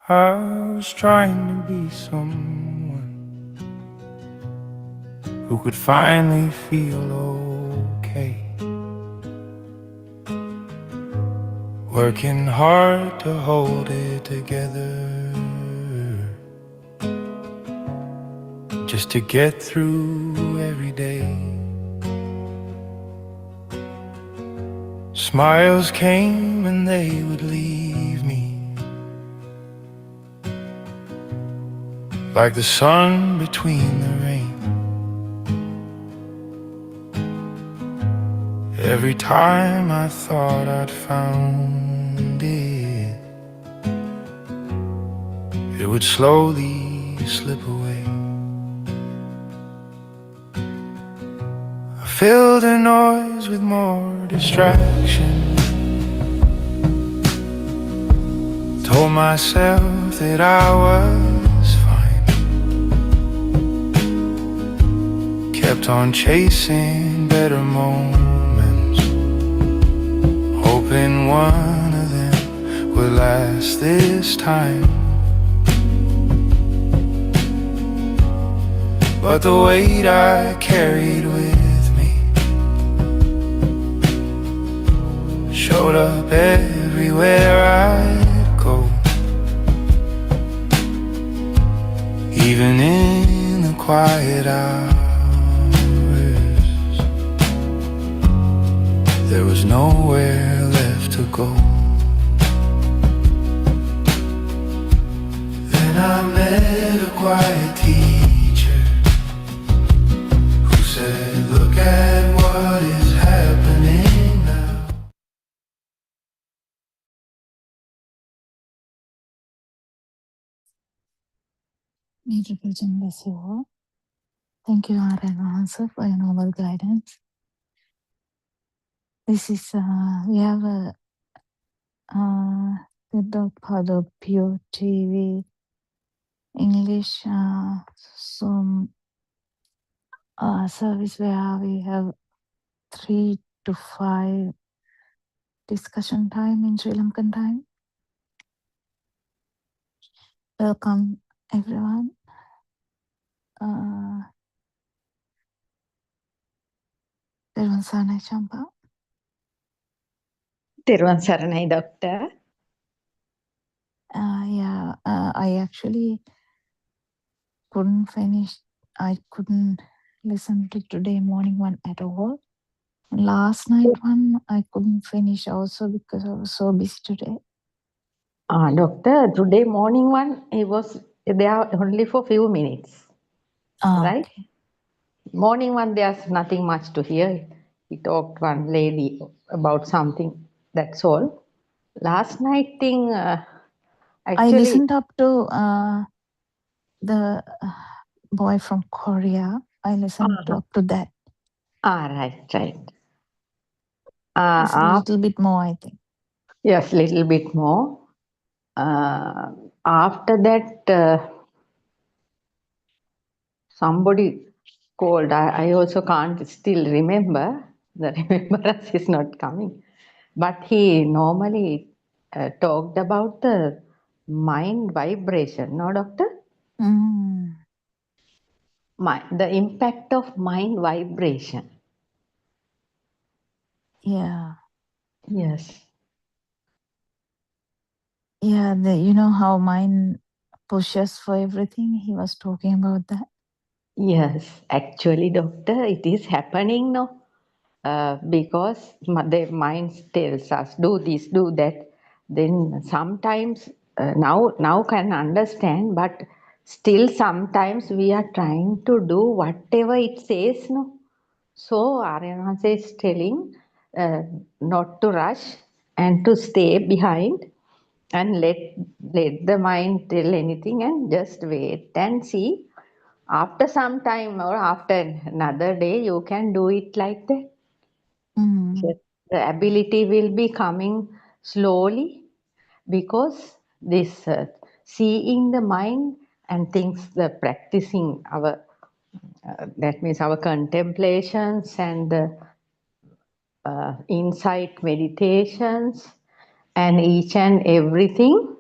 I was trying to be someone who could finally feel okay, working hard to hold it together, just to get through every day. Smiles came and they would leave me, like the sun between the rain. Every time I thought I'd found it, it would slowly slip away. I filled the noise with more distraction, told myself that I was fine, kept on chasing better moments one of them would last this time. But the weight I carried with me showed up everywhere I'd go. Even in the quiet hours, there was nowhere left to go. Then I met a quiet teacher who said, look at what is happening now.
May Triple Gem bless you all. Thank you, R.N. for your noble guidance. This is, we have a Buddothpado PeoTV English Zoom service where we have 3 to 5 discussion time in Sri Lankan time. Welcome, everyone. Therwan Saranai Champa.
Therwan Saranai, Doctor.
I actually couldn't finish. I couldn't listen to today morning one at all. Last night one I couldn't finish also because I was so busy today.
Doctor, today morning one, he was there only for few minutes. Right?
Okay.
Morning one, there's nothing much to hear. He talked one lady about something. That's all. Last night thing, actually,
I listened up to the boy from Korea. I listened up to that.
Right.
It's a little bit more, I think.
Yes, little bit more. After that, somebody called. I also can't still remember. The remembrance is not coming. But he normally talked about the mind vibration. No, Doctor? The impact of mind vibration.
Yeah.
Yes.
Yeah, you know how mind pushes for everything? He was talking about that.
Yes, actually, Doctor, it is happening now. Because the mind tells us, do this, do that. Then sometimes, now can understand, but still sometimes we are trying to do whatever it says, no? So Aryanasa is telling not to rush and to stay behind and let the mind tell anything and just wait and see. After some time or after another day, you can do it like that. So the ability will be coming slowly because this seeing the mind and things, the practicing our, that means our contemplations and the insight meditations and each and everything,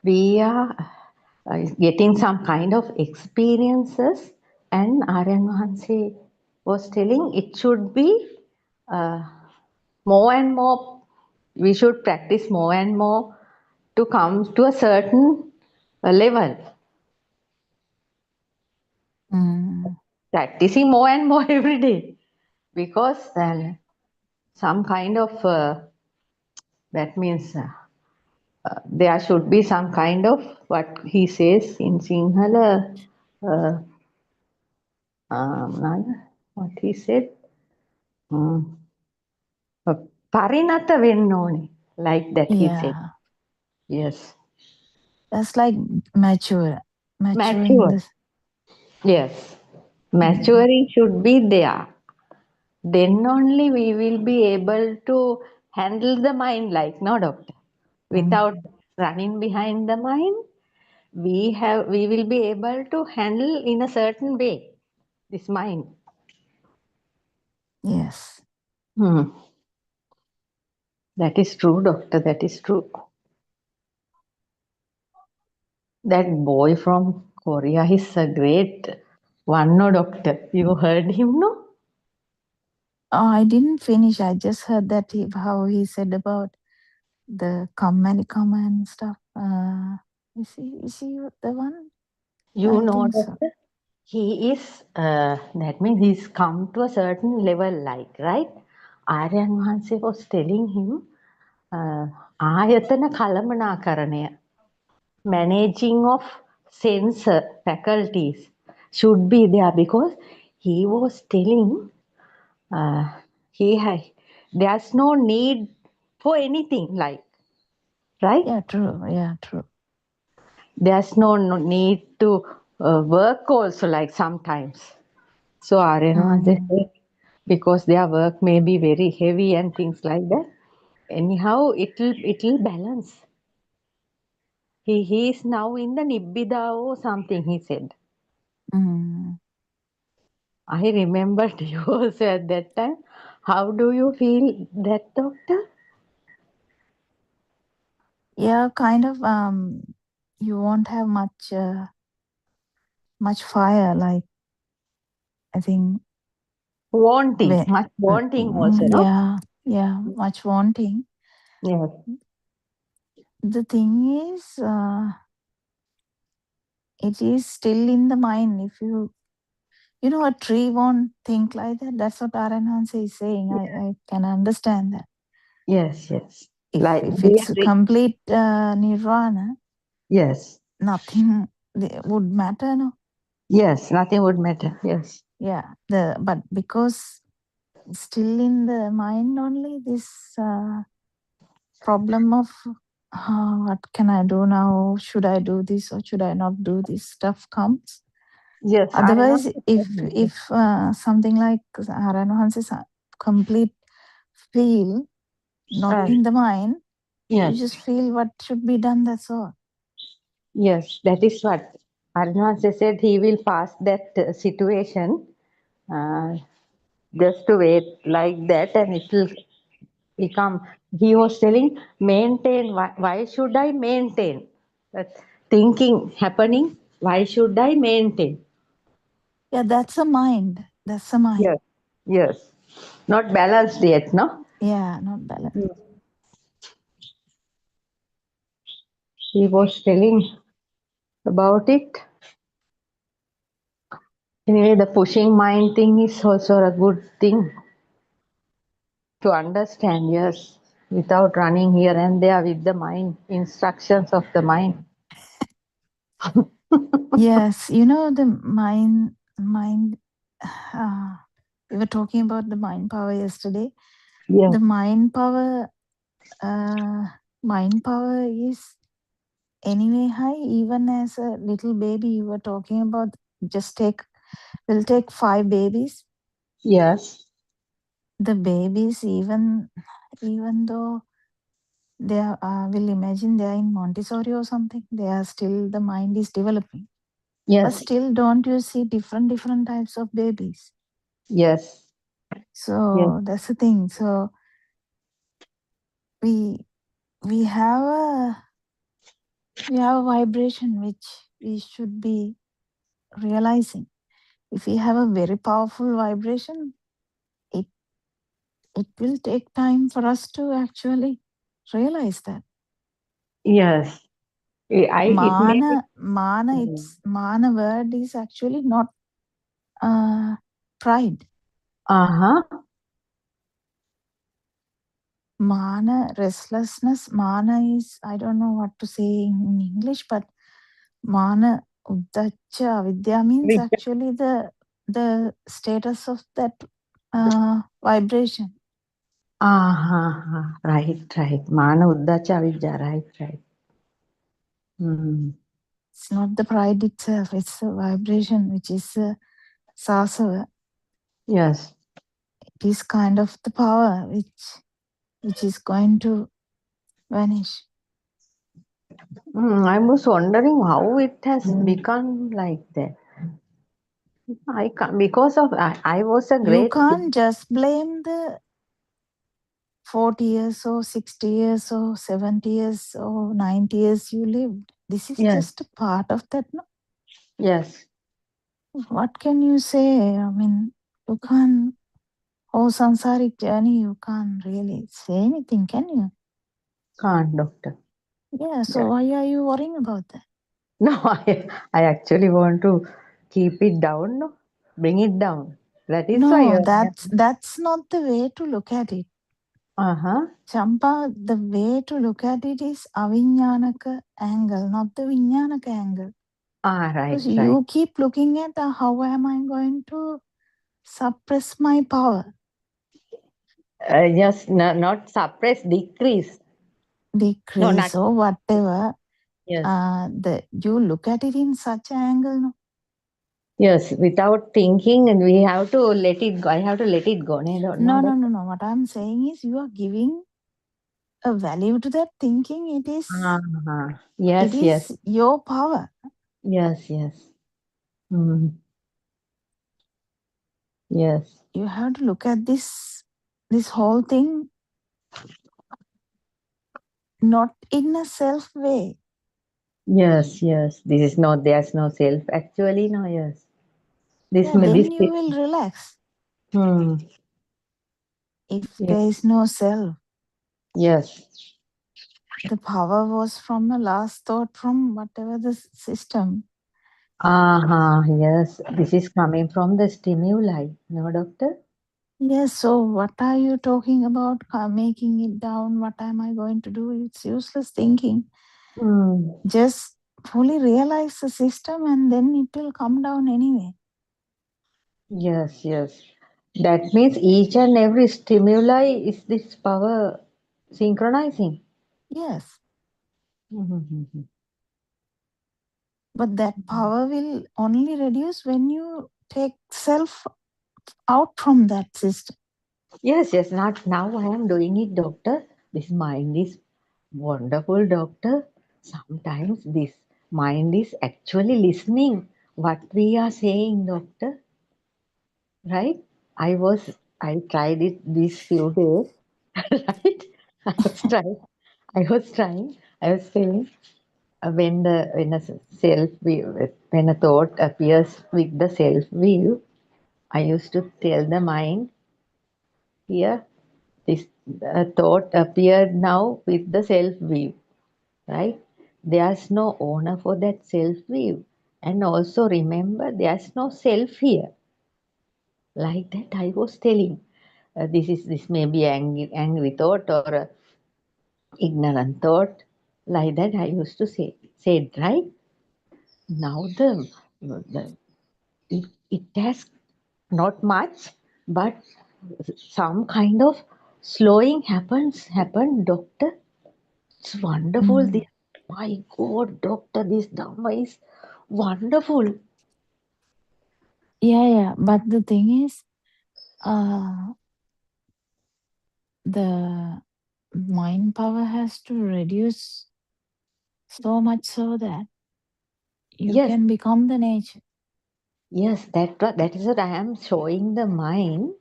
we are getting some kind of experiences. And Aryan Mahansi was telling it should be more and more, we should practice more and more to come to a certain level. Practicing more and more every day, because then some kind of, that means there should be some kind of, what he says in Sinhala, what he said, parinata venna one, like that he said. Yes.
That's like mature.
Mature. Yes. Maturing should be there. Then only we will be able to handle the mind, like, no, Doctor? Without running behind the mind, we will be able to handle in a certain way this mind.
Yes.
That is true, doctor. That is true. That boy from Korea is a great one, no, doctor. You heard him, no?
Oh, I didn't finish. I just heard that how he said about the come and stuff. Is he the one?
You
I
know,
think so.
doctor, he is, that means he's come to a certain level, like, right? Aryan Mahanse was telling him, ආයතන කළමනාකරණය, managing of sense faculties should be there, because he was telling there's no need for anything, like, right?
Yeah, true. Yeah, true.
There's no need to work also, like sometimes. So Aryan said, because their work may be very heavy and things like that. Anyhow, it'll balance. He is now in the Nibbida or something, he said. I remembered you also at that time. How do you feel that, doctor?
Yeah, kind of. You won't have much fire, like, I think.
Wanting, much wanting also, no?
Yeah, much wanting.
Yes.
The thing is, it is still in the mind. If a tree won't think like that. That's what Aranhansa is saying. I can understand that.
Yes.
If it's a complete nirvana,
yes,
nothing would matter, no?
Yes, nothing would matter. Yes.
Yeah. But because still in the mind only, this problem of what can I do now? Should I do this or should I not do this stuff comes.
Yes.
Otherwise, if something like Aranahansa's complete feel, not in the mind,
yes.
you just feel what should be done, that's all.
Yes, that is what Arnahansa said. He will pass that situation. Just to wait like that, and it will become. He was telling, maintain. Why should I maintain? That thinking happening. Why should I maintain?
Yeah, that's a mind. That's a mind.
Yes. Not balanced yet, no?
Yeah, not balanced.
He was telling about it. Anyway, the pushing mind thing is also a good thing to understand, yes, without running here and there with the mind, instructions of the mind.
Yes, the mind, we were talking about the mind power yesterday.
Yes.
The mind power is anyway high. Even as a little baby, you were talking about, we'll take 5 babies.
Yes.
The babies, even though they are, will imagine they are in Montessori or something, the mind is developing.
Yes.
But still, don't you see different types of babies?
Yes.
So that's the thing. So we have a vibration which we should be realizing. If we have a very powerful vibration, it will take time for us to actually realize that.
Yes.
Mana word is actually not pride. Mana, restlessness. Mana is, I don't know what to say in English, but mana, uddacha, avidya means actually the status of that vibration.
Right. Mana uddacha avidya, right.
It's not the pride itself, it's the vibration, which is sasava.
Yes.
It is kind of the power which is going to vanish.
I was wondering how it has become like that. I was a great.
You can't just blame the 40 years or 60 years or 70 years or 90 years you lived. This is
Yes.
just a part of that. No?
Yes.
What can you say? I mean, you can't, whole samsaric journey, you can't really say anything, can you?
Can't, doctor.
Yeah, so
Yeah.
why are you worrying about that?
No, I actually want to keep it down, no? Bring it down. That is why.
No, that's not the way to look at it.
Uh-huh.
Champa, the way to look at it is aviññānaka angle, not the viññānaka angle.
Right,
Because
right.
you keep looking at how am I going to suppress my power?
Just not suppress, decrease. No, not.
Decrease or whatever.
Yes.
You look at it in such an angle, no?
Yes, without thinking, and we have to let it go. I have to let it go.
No. What I'm saying is you are giving a value to that thinking. It is,
Yes,
it
yes.
is your power.
Yes, yes. Yes.
You have to look at this whole thing not in a self way.
Yes, yes. This is not, there's no self. Actually, no, yes. This
Yeah, then you will relax. If
Yes.
there is no self.
Yes.
The power was from the last thought from whatever the system.
Yes. This is coming from the stimuli. No, doctor?
Yes, so what are you talking about? Making it down? What am I going to do? It's useless thinking. Just fully realize the system and then it will come down anyway.
Yes, yes. That means each and every stimuli is this power synchronizing.
Yes. But that power will only reduce when you take self out from that system.
Yes, yes. Not now I am doing it, doctor. This mind is wonderful, doctor. Sometimes this mind is actually listening what we are saying, doctor. Right? I tried it these few days. Right? I was saying when a when a thought appears with the self view, I used to tell the mind, here this thought appeared now with the self view, right? There's no owner for that self view, and also remember there's no self here. Like that, I was telling. This may be angry thought or a ignorant thought. Like that, I used to say it, right? Now it has not much, but some kind of slowing happened, doctor. It's wonderful. This, my God, doctor, this Dhamma is wonderful.
Yeah. But the thing is, the mind power has to reduce so much so that you
Yes.
can become the nature.
Yes, that is what I am showing the mind.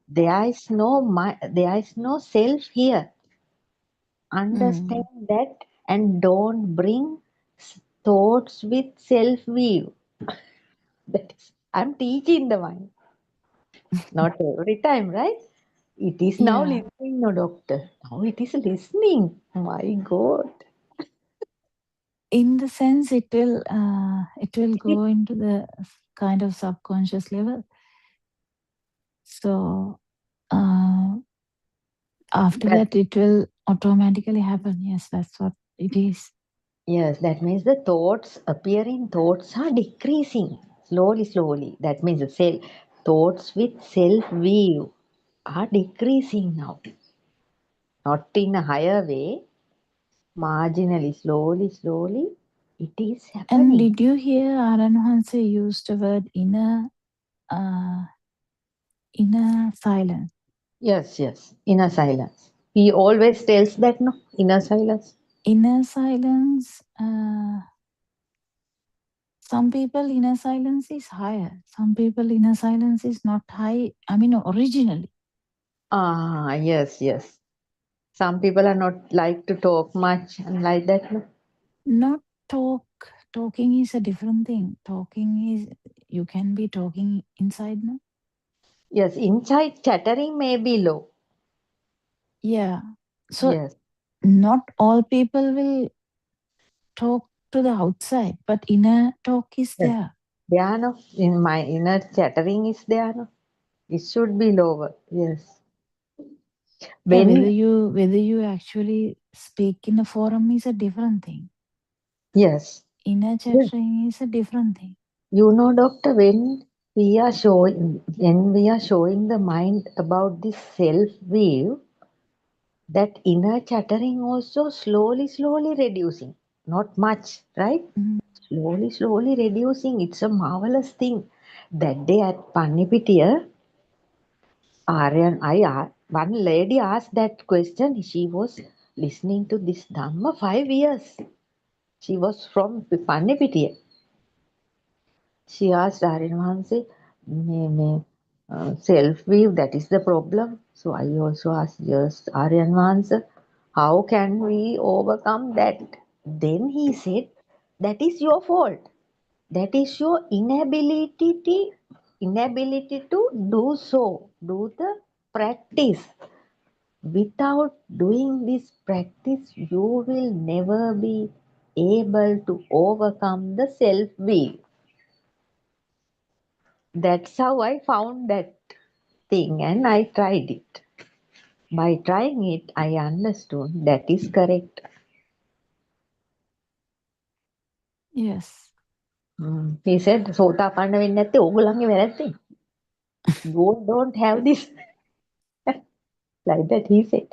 There is no self here. Understand that and don't bring thoughts with self view. That is, I'm teaching the mind. Not every time, right? It is now
Yeah.
listening, no doctor. Now it is listening. My God.
In the sense, it will go into the kind of subconscious level. So after that, it will automatically happen. Yes, that's what it is.
Yes, that means the appearing thoughts are decreasing slowly. That means the thoughts with self view are decreasing now. Not in a higher way, marginally, slowly, it is happening.
And did you hear Aranhanse used the word inner silence?
Yes, inner silence. He always tells that, no, inner silence.
Inner silence, some people inner silence is higher. Some people inner silence is not high. I mean, originally.
Yes. Some people are not like to talk much and like that. No?
Not talk. Talking is a different thing. Talking is, you can be talking inside, no?
Yes, inside chattering may be low.
Yeah. So
Yes.
not all people will talk to the outside, but inner talk is
Yes.
there.
There no. In my inner chattering is there no. It should be lower. Yes.
Yeah,
When
whether you actually speak in a forum is a different thing.
yes.
Inner
Yes.
chattering is a different thing.
You know, doctor, when we are showing the mind about this self view, that inner chattering also slowly reducing. Not much, right?
Mm.
Slowly reducing. It's a marvelous thing. That day at Panipitiya, one lady asked that question. She was listening to this Dhamma 5 years. She was from Panipitiya. She asked Aryan Mahanse, self view, that is the problem. So I also asked just Aryan Mahanse, how can we overcome that? Then he said, that is your fault. That is your inability to do so, do the practice. Without doing this practice, you will never be able to overcome the self will. That's how I found that thing and I tried it. By trying it, I understood that is correct.
Yes.
He said, සෝතාපන්න වෙන්නේ නැත්තේ ඕගොල්ලන්ගේ වැරැද්දෙන්. You don't have this. Like that he said.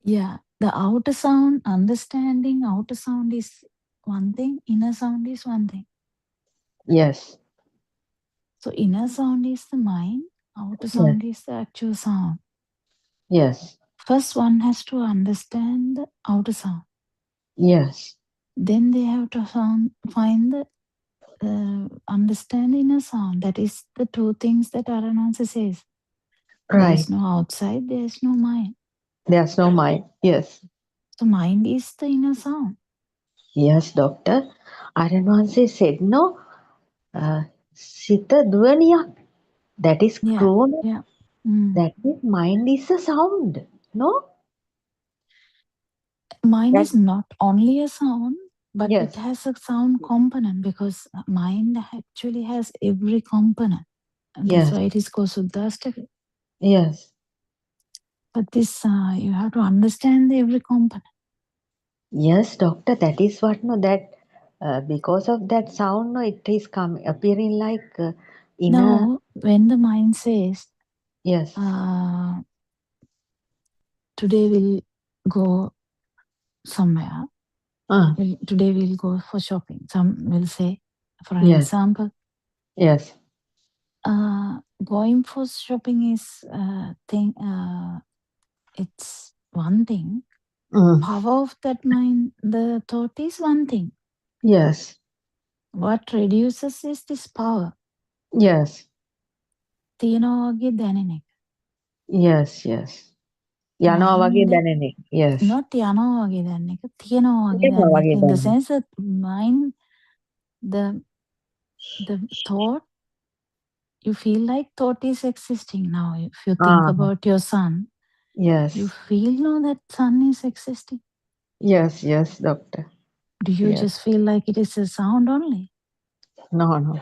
Yeah. The outer sound, understanding outer sound is one thing, inner sound is one thing.
Yes.
So inner sound is the mind, outer
Yes.
sound is the actual sound.
Yes.
First one has to understand the outer sound.
Yes.
Then they have to find the understand inner sound. That is the two things that Aranansa says. There
Right.
is no outside, there is no mind.
There's no mind. Yes.
So mind is the inner sound.
Yes, doctor. Aranwanse said no. Sita duaniya. That is
Yeah.
grown.
Yeah. Mm.
That is mind is a sound. No?
Mind
That
is not only a sound, but
yes.
it has a sound component because mind actually has every component. And that's
Yes.
why it is called Suddhastaka.
Yes.
But this, you have to understand every component.
Yes, doctor. That is what no that because of that sound no it is appearing like in a
Now, when the mind says,
yes.
Today we'll go somewhere, today we'll go for shopping. Some will say, for an
Yes.
example,
Yes.
going for shopping is it's one thing. Power of that mind, the thought is one thing.
Yes.
What reduces is this power.
Yes.
තියනවා වගේ දැනෙන එක.
Yes. Yes. යනවා වගේ
Mind,
දැනෙන එක. Yes.
not යනවා වගේ දැනෙන එක, තියනවා වගේ
තියෙනවා
දැනෙන
වගේ
එක. In the
දැනෙන.
sense that mind, the thought, you feel like thought is existing now. If you think about your son,
Yes.
you feel no that sun is existing.
Yes. Yes, doctor.
Do you
Yes.
just feel like it is a sound only?
No. No.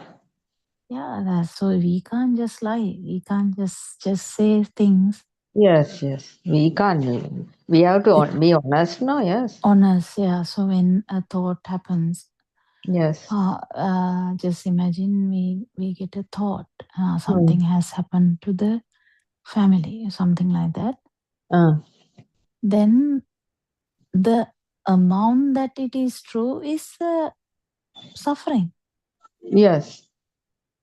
Yeah, so we can't just lie. We can't just say things.
Yes. Yes. We can't. We have to be honest. No. Yes.
Honest, yeah. So when a thought happens,
Yes.
just imagine we get a thought. Something has happened to the family or something like that. Then the amount that it is true is suffering.
Yes.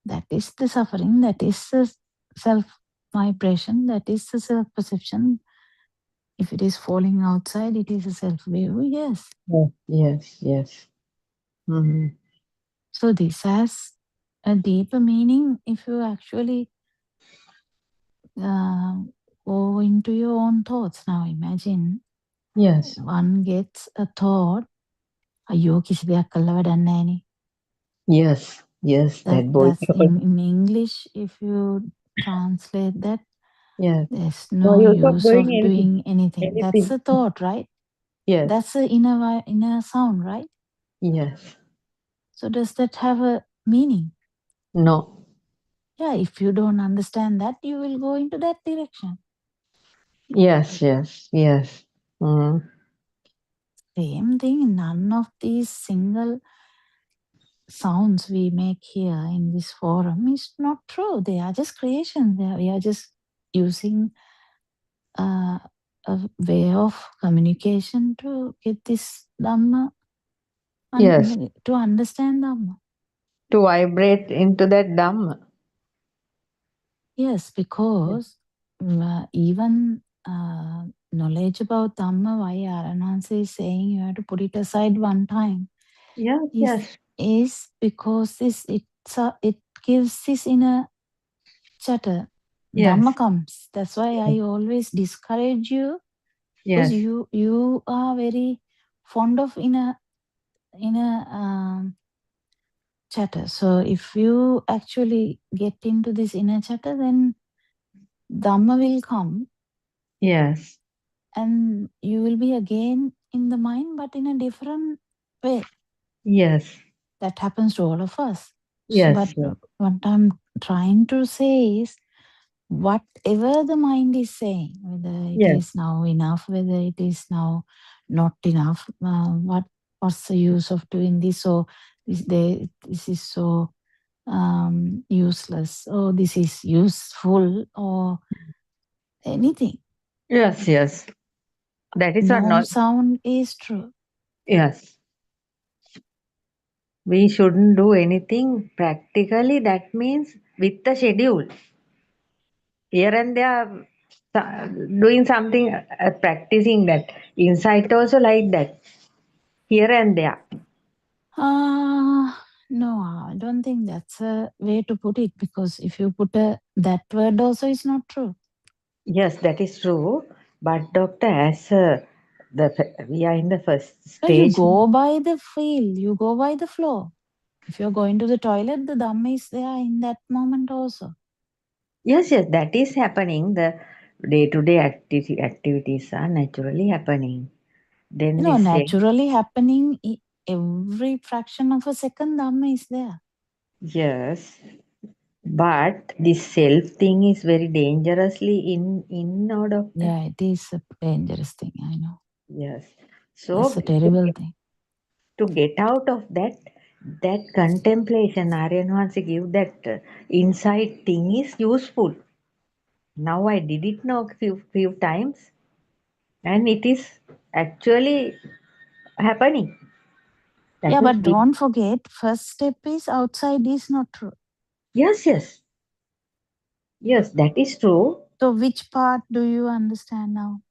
That is the suffering. That is the self-vibration. That is the self-perception. If it is falling outside, it is a self-view. Yes.
Yes. Yes. Mm-hmm.
So this has a deeper meaning if you actually go into your own thoughts. Now imagine
Yes.
one gets a thought, අයෝ කිසි දෙයක් කළා වැඩක් නැහැනේ.
Yes. Yes. That boy.
That's in English, if you translate that,
Yes.
there's
No
no
use of
use of
doing
doing anything. That's
anything.
a thought, right?
Yes.
That's a inner sound, right?
Yes.
So does that have a meaning?
No.
Yeah, if you don't understand that, you will go into that direction.
Yes. Yes. Yes. Mm.
Same thing, none of these single sounds we make here in this forum is not true. They are just creations. We are just using a way of communication to get this Dhamma,
Yes.
to understand Dhamma.
To vibrate into that Dhamma.
Yes, because even knowledge about Dhamma, why Aranhansa is saying you have to put it aside one time,
Yes. Yes.
is because it gives this inner chatter.
Yes.
Dhamma comes. That's why I always discourage you, because
Yes.
you are very fond of inner chatter. So if you actually get into this inner chatter, then Dhamma will come.
Yes.
And you will be again in the mind, but in a different way.
Yes.
That happens to all of us.
Yes.
But
Yes.
what I'm trying to say is, whatever the mind is saying, whether it
Yes.
is now enough, whether it is now not enough, what's the use of doing this, or this is so useless, or this is useful, or anything.
Yes. Yes. That is what
No
not.
sound is true.
Yes. We shouldn't do anything practically. That means with the schedule. Here and there, doing something, practicing that. Inside also like that. Here and there.
No, I don't think that's a way to put it, because if you put that word also, is not true.
Yes, that is true. But doctor, as we are in the first
No, you
stage.
go by the feel, you go by the flow. If you're going to the toilet, the Dhamma is there in that moment also.
Yes, yes, that is happening. The day-to-day activities are naturally happening. Then we say,
Naturally happening, every fraction of a second, Dhamma is there.
yes, but this self thing is very dangerously in now, doctor.
Yeah, it is a dangerous thing, I know.
Yes. So
That's a terrible thing.
to get out of that contemplation, Aryan wants to give that insight thing is useful. Now I did it now few times, and it is actually happening. That
Yeah,
was
but
big.
don't forget, first step is outside is not true.
Yes, yes. Yes, that is true.
So which part do you understand now?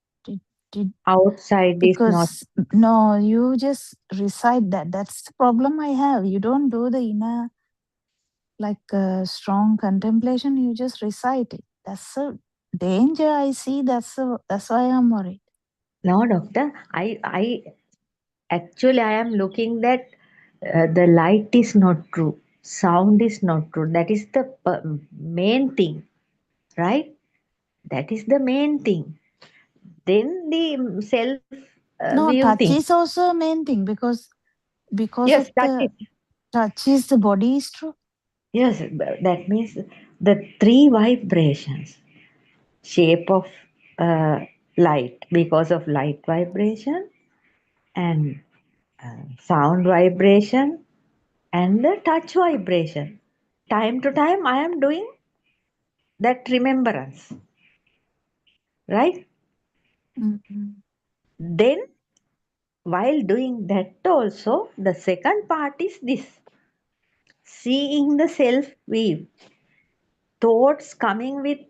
Outside is not.
Because no, you just recite that. That's the problem I have. You don't do the inner, like strong contemplation. You just recite it. That's a danger I see. That's why I'm worried.
No, doctor. I actually I am looking that the light is not true. Sound is not true. That is the main thing, right? That is the main thing. Then the self
No,
view
touch
thing.
is also a main thing, because
Yes,
of
that
the
is.
touch is the body is true.
Yes, that means the three vibrations, shape of light because of light vibration, and sound vibration, and the touch vibration. Time to time, I am doing that remembrance, right?
Mm-hmm.
Then, while doing that, also, the second part is this seeing the self view, thoughts coming with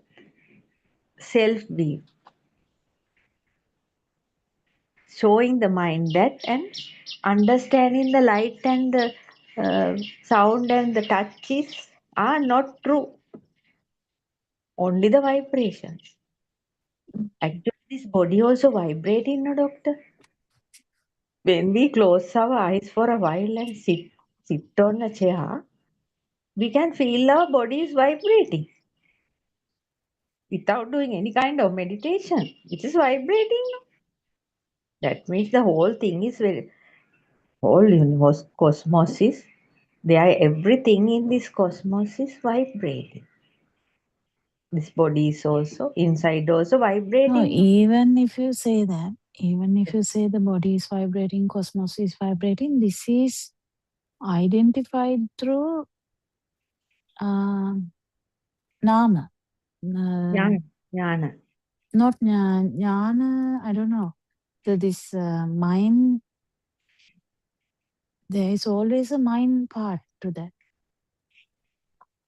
self view, showing the mind that, and understanding the light and the sound and the touches are not true, only the vibrations. Actually, This body also vibrating, no, doctor? When we close our eyes for a while and sit on a chair, we can feel our body is vibrating without doing any kind of meditation. It is vibrating. No? That means the whole thing is whole universe, cosmos is there. Everything in this cosmos is vibrating. This body is also inside also
No,
vibrating.
even if you say that, even if you say the body is vibrating, cosmos is vibrating, this is identified through nama.
Jnana.
Not jnana, I don't know. So this mind, there is always a mind part to that.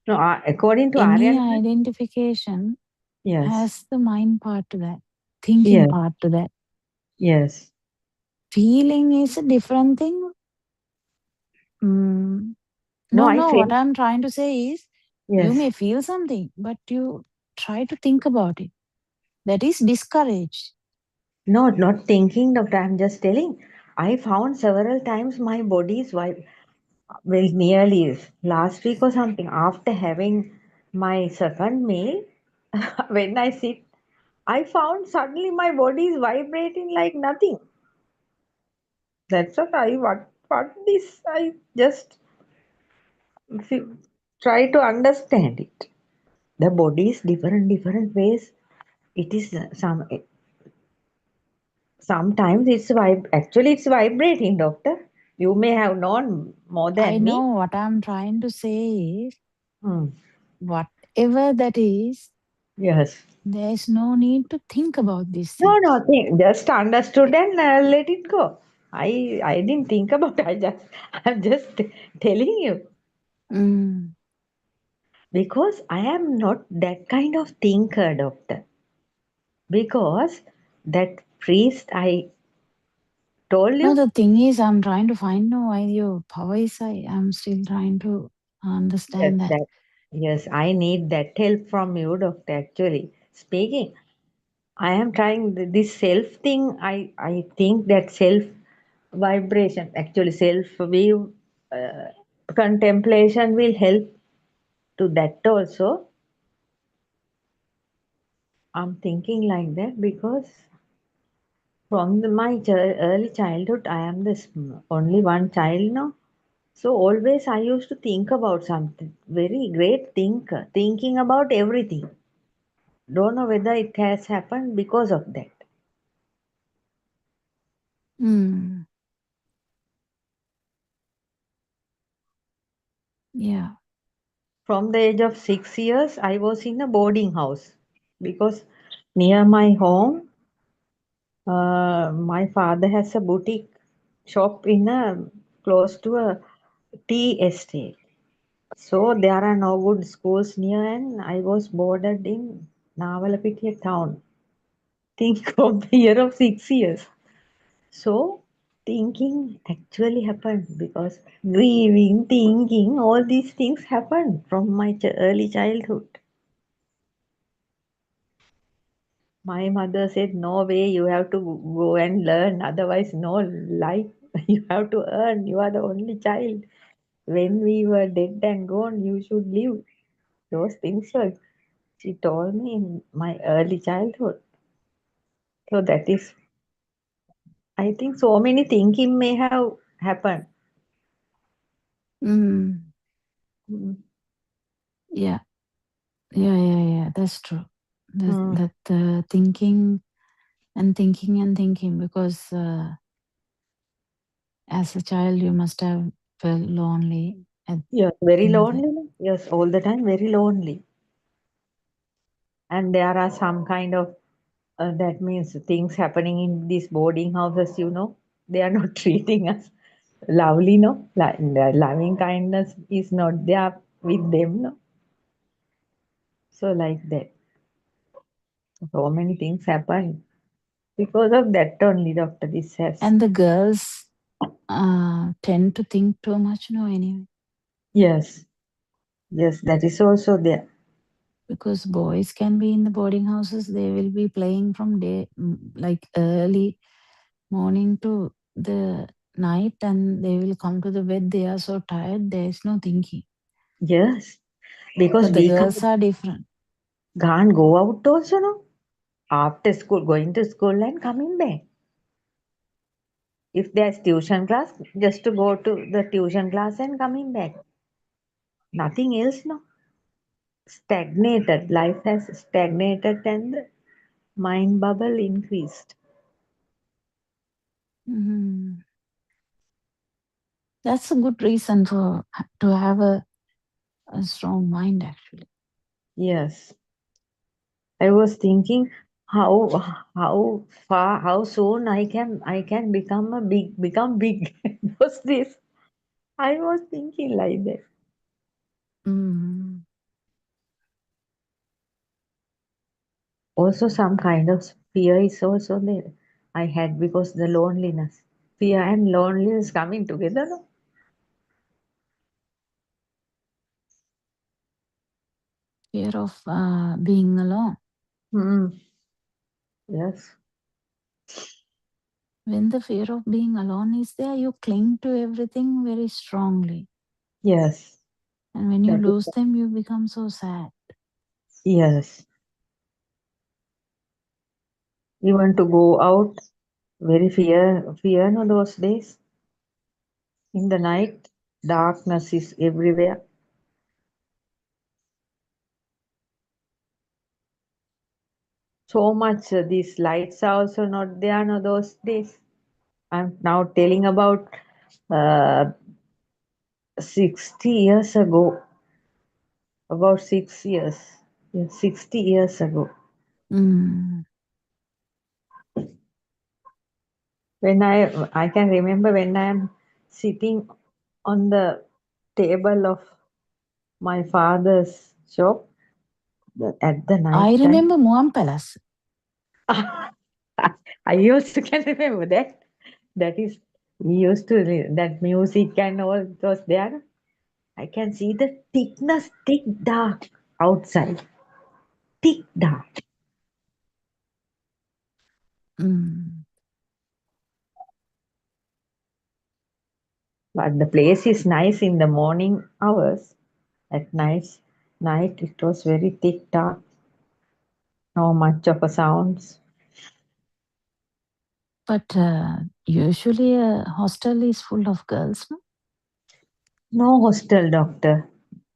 No, according to
Any
Aryan,
identification
yes,
has the mind part to that, thinking
yes,
part to that.
yes.
Feeling is a different thing.
No,
No,
feel
what I'm trying to say is, you
yes.
may feel something, but you try to think about it. That is discouraged.
No, not thinking, doctor. I'm just telling. I found several times my body is well, nearly last week or something. After having my second meal, when I sit, I found suddenly my body is vibrating like nothing. That's what what this I just try to understand it. The body is different ways. It is sometimes actually it's vibrating, doctor. You may have known more
I
than
know
me.
what I'm trying to say is,
Hmm.
whatever that is,
Yes.
there is no need to think about these
No,
things.
nothing. Just understood and let it go. I didn't think about. I'm just telling you
Mm.
because I am not that kind of thinker, doctor. Because that priest I told
No,
you.
the thing is, I'm trying to find out why your power is high. I'm still trying to
Yes,
understand that.
yes, I need that help from you, doctor. Actually speaking, I am trying this self thing. I think that self vibration, actually self view contemplation will help to that also. I'm thinking like that because from my early childhood, I am the only one child now. So always I used to think about something. Very great thinker, thinking about everything. Don't know whether it has happened because of that.
Mm. Yeah.
From the age of 6 years, I was in a boarding house because near my home, my father has a boutique shop in a close to a tea estate. So there are no good schools near, and I was boarded in Navalapitiya town. Think of the year of 6 years. So thinking actually happened because grieving, thinking, all these things happened from my early childhood. My mother said, "No way, you have to go and learn, otherwise, no life. You have to earn. You are the only child. When we were dead and gone, you should live." Those things were, she told me in my early childhood. So that is, I think so many thinking may have happened.
Mm.
Mm.
Yeah. Yeah. That's true.
Mm.
That thinking and thinking and thinking, because as a child you must have felt lonely
Yes, very
in that.
lonely. Yes, all the time, very lonely. And there are some kind of that means things happening in these boarding houses. They are not treating us lovely. No, like the loving kindness is not there with them. No, so like that, so many things happen because of that only. Doctor, this has
And the girls tend to think too much, no, anyway.
yes, yes, that is also there.
Because boys can be in the boarding houses, they will be playing from day, like early morning to the night, and they will come to the bed. They are so tired, there is no thinking.
Yes, because
But the
we
girls are different.
can't go out also, no? After school, going to school and coming back. If there's tuition class, just to go to the tuition class and coming back. Nothing else, no? Stagnated. Life has stagnated and the mind bubble increased.
Mhm. That's a good reason to have a strong mind, actually.
Yes. I was thinking how soon I can become big. Was this? I was thinking like that.
Mm.
Also, some kind of fear is also there. I had because the loneliness, fear and loneliness coming together. No?
Fear of being alone.
Mm. Yes.
When the fear of being alone is there, you cling to everything very strongly.
Yes.
And when you
That is.
lose them, you become so sad.
Yes. Even to go out, very fear. No, those days in the night, darkness is everywhere. So much these lights are also not there. No, those days. I'm now telling about uh, 60 years ago. About 6 years. Yeah, 60 years ago.
Mm.
When I can remember when I am sitting on the table of my father's shop at the night
I
time.
remember Muam Palace.
I also can remember that. That is, we used to that music and all it was there. I can see the thickness, thick dark outside. Thick dark.
Mm.
But the place is nice in the morning hours. At night it was very thick dark. No much of a sounds.
But usually a hostel is full of girls, no?
No hostel, doctor.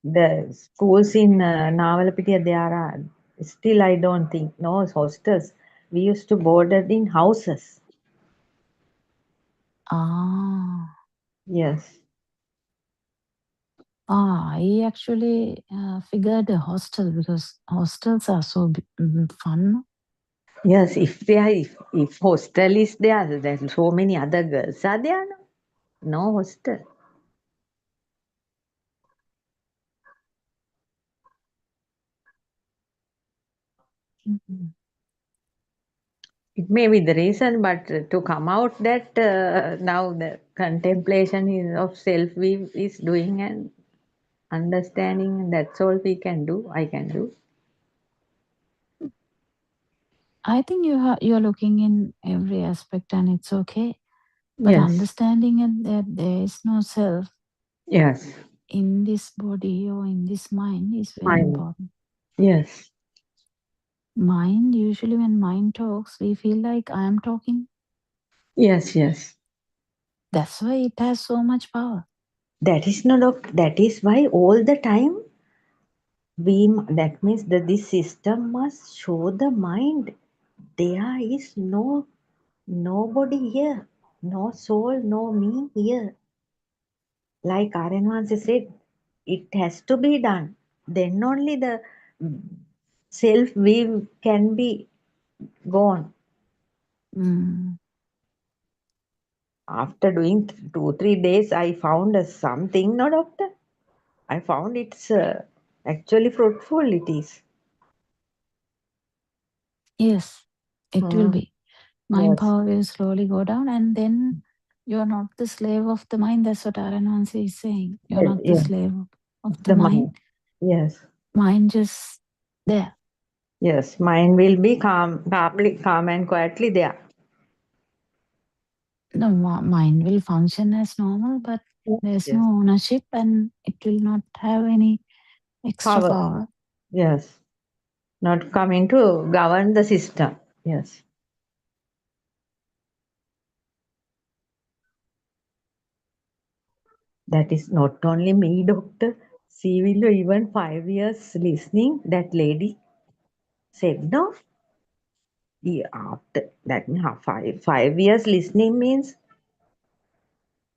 The schools in Navalapitiya, there are still I don't think no hostels. We used to board in houses.
Ah.
Yes.
I actually figured a hostel because hostels are so fun. No?
Yes, if hostel is there, then so many other girls are there. No hostel.
Mhm.
It may be the reason, but to come out that now the contemplation of self we is doing and understanding. That's all we can do. I can do.
I think you're looking in every aspect and it's okay. But
Yes.
understanding it that there is no self
Yes.
in this body or in this mind is very
Fine.
important.
Yes.
Mind, usually when mind talks, we feel like I am talking.
Yes. Yes.
That's why it has so much power.
That is not. That is why all the time that means that this system must show the mind. There is nobody here, no soul, no me here. Like Aryan said, it has to be done. Then only the self we can be gone.
Mm.
After doing 2 3 days, I found something. No, doctor. I found it's actually fruitful. It is.
Yes, it will
Hmm.
be. Mind
Yes.
power will slowly go down, and then you're not the slave of the mind. That's what Aranwansi is saying. You're
Yes.
not the
Yes.
slave of the
The
mind.
mind. Yes.
Mind just there.
Yes, mind will be calm and quietly there.
The mind will function as normal, but there's no
Yes.
ownership and it will not have any extra
Power.
power.
Yes. Not coming to govern the system. Yes. That is not only me, doctor. She will even 5 years listening. That lady said no. After that means 5 years listening means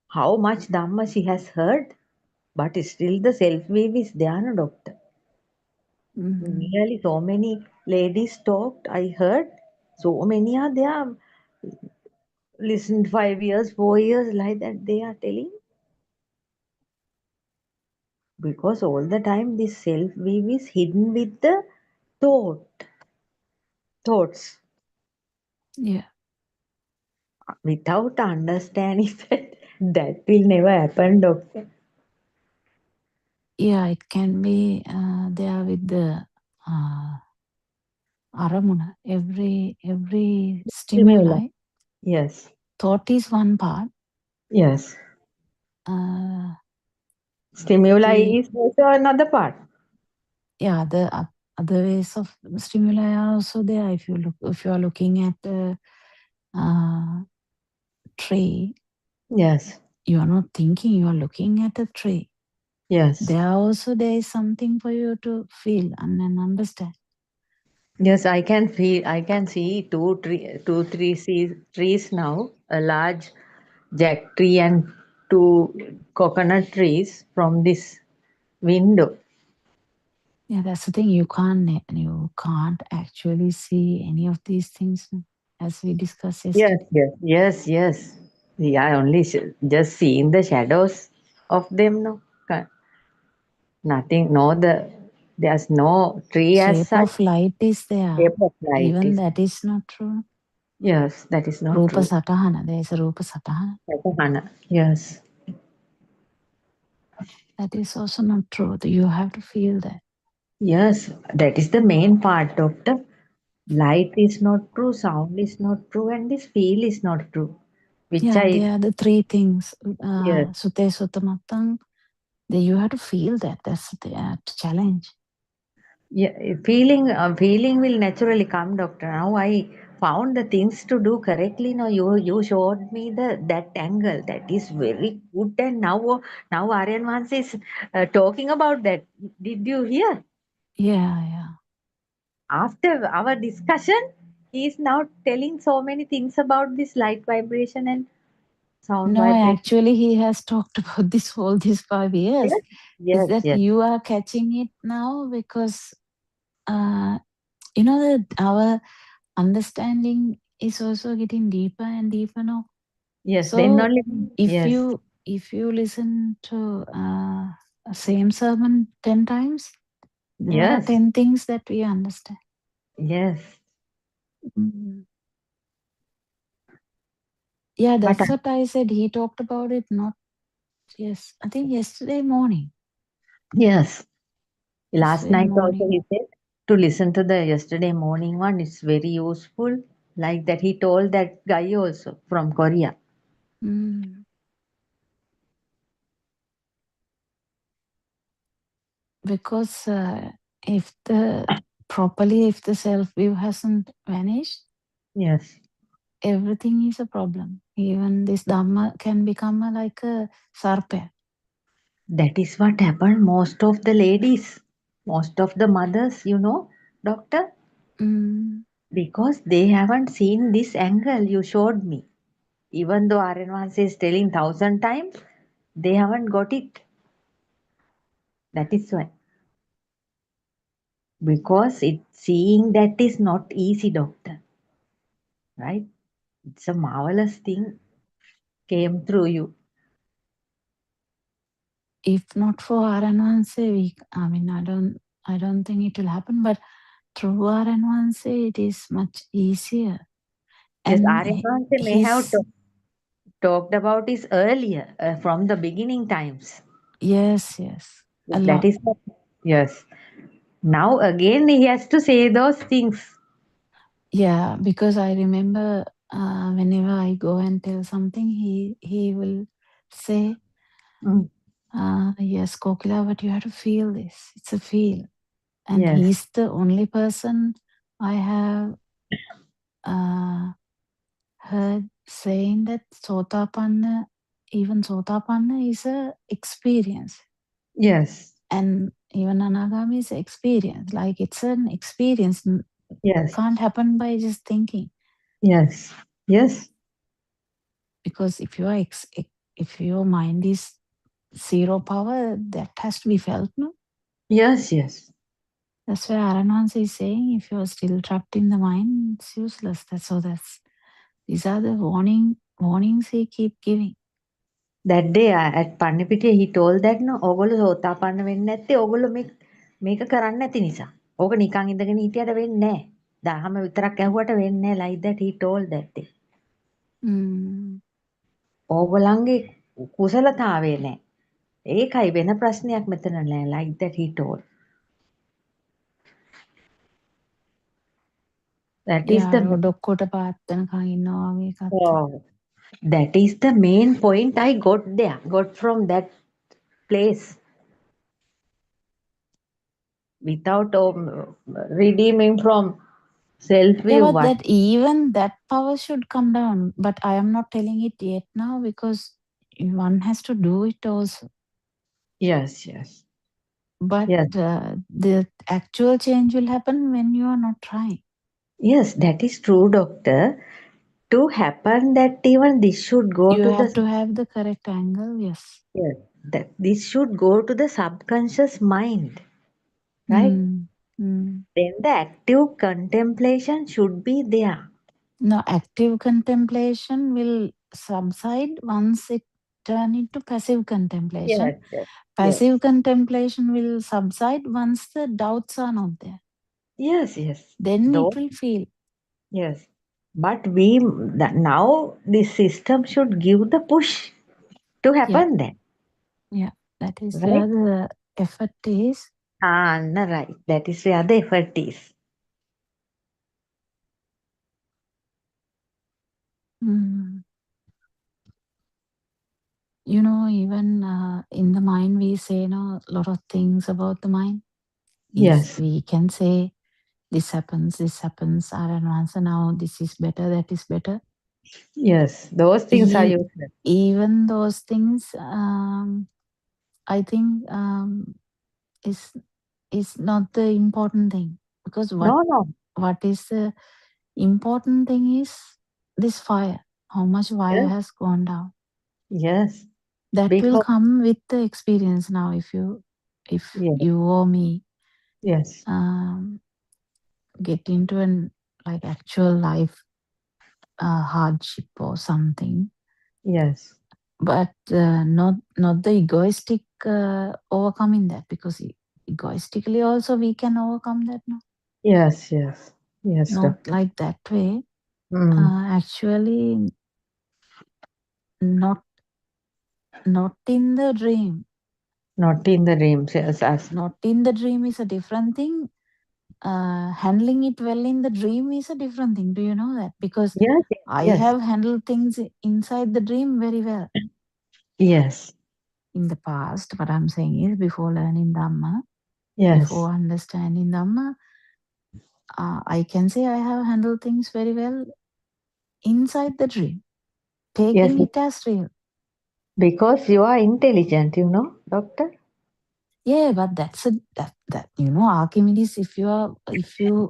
how much Dhamma she has heard, but still the self wave is there, no, doctor. Nearly so many ladies talked. I heard so many are there. Listened 5 years, 4 years, like that they are telling. Because all the time this self view is hidden with the thoughts.
Yeah.
Without understanding that will never happen, doctor.
Yeah, it can be there with the aramuna. Every stimuli.
Yes.
Thought is one part.
Yes.
Uh,
Stimuli
the
is also another part.
yeah, the other ways of stimuli are also there. If you are looking at a tree,
Yes.
you are not thinking, you are looking at a tree.
Yes.
There is something for you to feel and then understand.
Yes, I can see two, three trees now. A large jack tree and two coconut trees from this window.
Yeah, that's the thing. You can't actually see any of these things as we discussed
Yes,
yesterday.
yes. Yeah, only just seeing the shadows of them. No, nothing. There's no tree as
Shape
such.
of light is there.
Shape of light
Even
is.
that is not true.
Yes, that is not
Rupa
true.
Satahana. There is a Rupa Satahana.
Hana. Yes.
That is also not true. You have to feel that.
Yes, that is the main part, doctor. Light is not true, sound is not true, and this feel is not true. Which
Yeah,
I
they are the three things.
yes,
Sute Sutamatang. You have to feel that. That's the challenge.
yeah, feeling will naturally come, doctor. Now I found the things to do correctly. Now you showed me that angle. That is very good. And now Aryan Vans is talking about that. Did you hear?
Yeah.
After our discussion, he is now telling so many things about this light vibration and sound
No,
vibration.
actually, he has talked about this all these 5 years.
Yes,
Is
yes,
that
yes,
you are catching it now because you know that our understanding is also getting deeper and deeper now.
yes. Then
So
only
if
yes,
you listen to same sermon 10 times, there are
yes,
10 things that we understand.
yes.
Mm. Yeah,
But
that's what I said. He talked about it not yes, I think yesterday morning.
yes, last
Yesterday
night also
morning.
he said to listen to the yesterday morning one. It's very useful. Like that, he told that guy also from Korea.
Mm. Because if the self view hasn't vanished,
Yes,
everything is a problem. Even this dhamma can become like a sarpa.
that is what happened. Most of the ladies, most of the mothers, doctor,
Mm.
because they haven't seen this angle you showed me. Even though Aryan is telling 1,000 times, they haven't got it. That is why. Because seeing that is not easy, doctor. Right? It's a marvelous thing came through you.
If not for Aranwanse, I don't think it will happen. But through Aranwanse, it is much easier.
Yes,
And
Aryan may have
his
talked about this earlier, from the beginning times.
yes, a
That
lot.
is yes. Now again he has to say those things.
Yeah, because I remember whenever I go and tell something, he will say, yes, Kokila, but you have to feel this. It's a feel. And
Yes.
he's the only person I have heard saying that Sotapanna, even Sotapanna is a experience.
Yes.
And even Anagami is experience. Like it's an experience.
Yes.
Can't happen by just thinking.
Yes. Yes.
Because if you are if your mind is zero power, that has to be felt, no?
Yes, yes.
That's where Aranwansi is saying, if you're still trapped in the mind, it's useless. These are the warnings he keep giving.
That day at Pannipitiya he told that no ඕගොල්ලෝ සෝතාපන්න වෙන්නේ නැත්තේ ඕගොල්ලෝ මේක කරන්නේ නැති නිසා. ඕක නිකන් ඉඳගෙන හිටියට වෙන්නේ නැහැ. දහම විතරක් ඇහුවට වෙන්නේ නැහැ, like that he told that day. ඕගොල්ලන්ගේ කුසලතාවය නැහැ. ඒකයි වෙන ප්‍රශ්නයක් මෙතන නැහැ, like that he told. That is the
ඩොක්කොට පාත්තනකන් ඉන්නවා වගේ කතා.
oh, that is the main point I got from that place. Without redeeming from self-view.
Yeah, but that even that power should come down. But I am not telling it yet now because one has to do it also.
Yes, yes.
But
yes.
The actual change will happen when you are not trying.
Yes, that is true, doctor. To happen that even this should go
you
to
have to have the correct angle, yes.
Yes, that this should go to the subconscious mind, right? Then the active contemplation should be there.
No, active contemplation will subside once it turn into passive contemplation.
Yes, yes,
passive
yes.
contemplation will subside once the doubts are not there.
Yes, yes.
Then it will feel.
Yes. But now this system should give the push to happen then.
Yeah, that is
right?
where the effort is.
No, right. That is where the effort is.
You know, even in the mind, we say a lot of things about the mind.
Yes.
We can say, this happens, I don't answer now, this is better, that is better.
Yes, those things are useless.
Even those things, I think, is not the important thing. Because what is the important thing is this fire. How much fire has gone down.
Yes.
That will come with the experience now if you or me get into an like actual life hardship or something.
Yes.
But not the egoistic overcoming that, because egoistically also we can overcome that now.
Yes, yes. Yes.
Not like that way. Actually not in the dream.
Not in the dream, yes.
Not in the dream is a different thing. Handling it well in the dream is a different thing. Do you know that? Because I have handled things inside the dream very well.
Yes.
In the past, what I'm saying is before learning Dhamma, before understanding Dhamma, I can say I have handled things very well inside the dream, taking it as real.
Because you are intelligent, doctor.
Yeah, but that's that Archimedes. If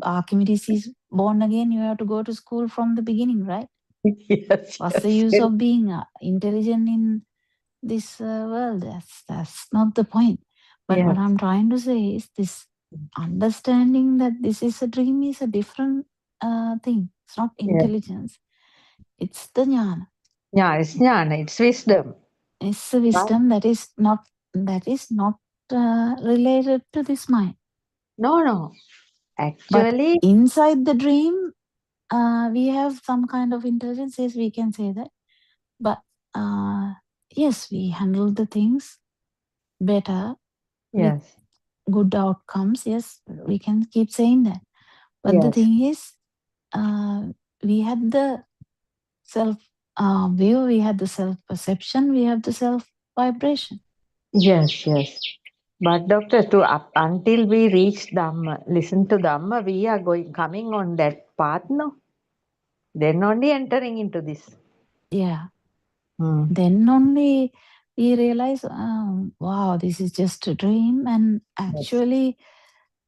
Archimedes is born again, you have to go to school from the beginning, right?
Yes.
What's the use of being intelligent in this world? That's not the point. But what I'm trying to say is this understanding that this is a dream is a different thing. It's not intelligence. It's the jnana.
Yeah, it's jnana. It's wisdom.
It's the wisdom that is not related to this mind.
No. Actually,
but inside the dream, we have some kind of intelligence. Yes, we can say that. But yes, we handle the things better with good outcomes. Yes, we can keep saying that. But the
Yes.
thing is, we had the self view, we had the self perception, we have the self vibration.
Yes, yes. But doctor, to up until we reach Dhamma, listen to Dhamma, we are coming on that path, no? Then only entering into this.
Yeah.
Hmm.
Then only we realize, wow, this is just a dream, and actually,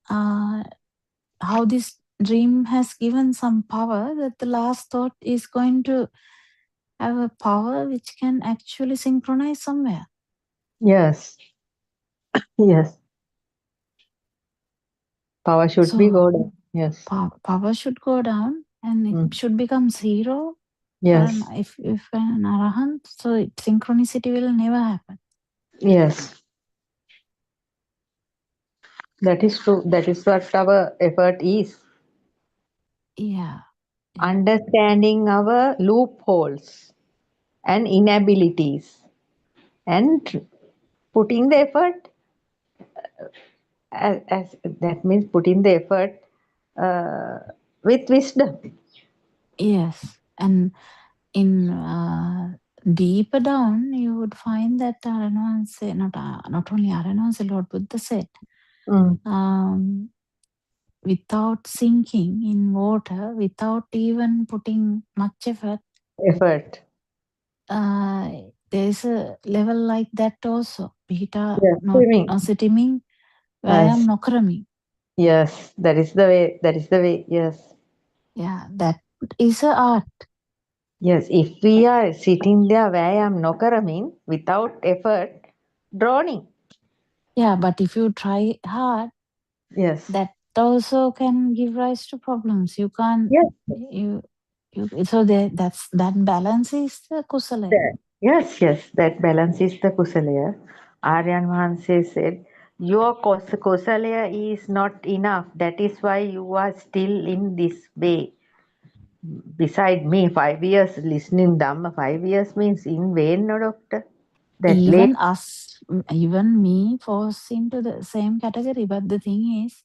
how this dream has given some power, that the last thought is going to have a power which can actually synchronize somewhere.
Yes. Yes. Power should be
So
good. Yes.
power should go down and it should become zero.
Yes.
If an arahant, so synchronicity will never happen.
Yes. That is true. That is what our effort is.
Yeah.
Understanding our loopholes and inabilities and putting the effort as that means putting the effort with wisdom.
Yes. And in deeper down, you would find that Aranavanse, not only Aranavanse, Lord Buddha said, without sinking in water, without even putting much effort, there's a level like that also. Pita නොසිටිමින් වෑයම් නොකරමින්.
Yes, that is the way. That is the way. Yes.
Yeah, that is a art.
Yes, if we are sitting there vayam nokaramin without effort, drowning.
Yeah, but if you try hard,
yes,
that also can give rise to problems. You can't.
Yes.
You. So that balance is the kusala.
Yes, yes, that balance is the kusalaya. Aryan Mahanse said, your kusalaya is not enough. That is why you are still in this way. Beside me, 5 years listening Dhamma, 5 years means in vain, no doctor? That
Even us, even me falls into the same category. But the thing is,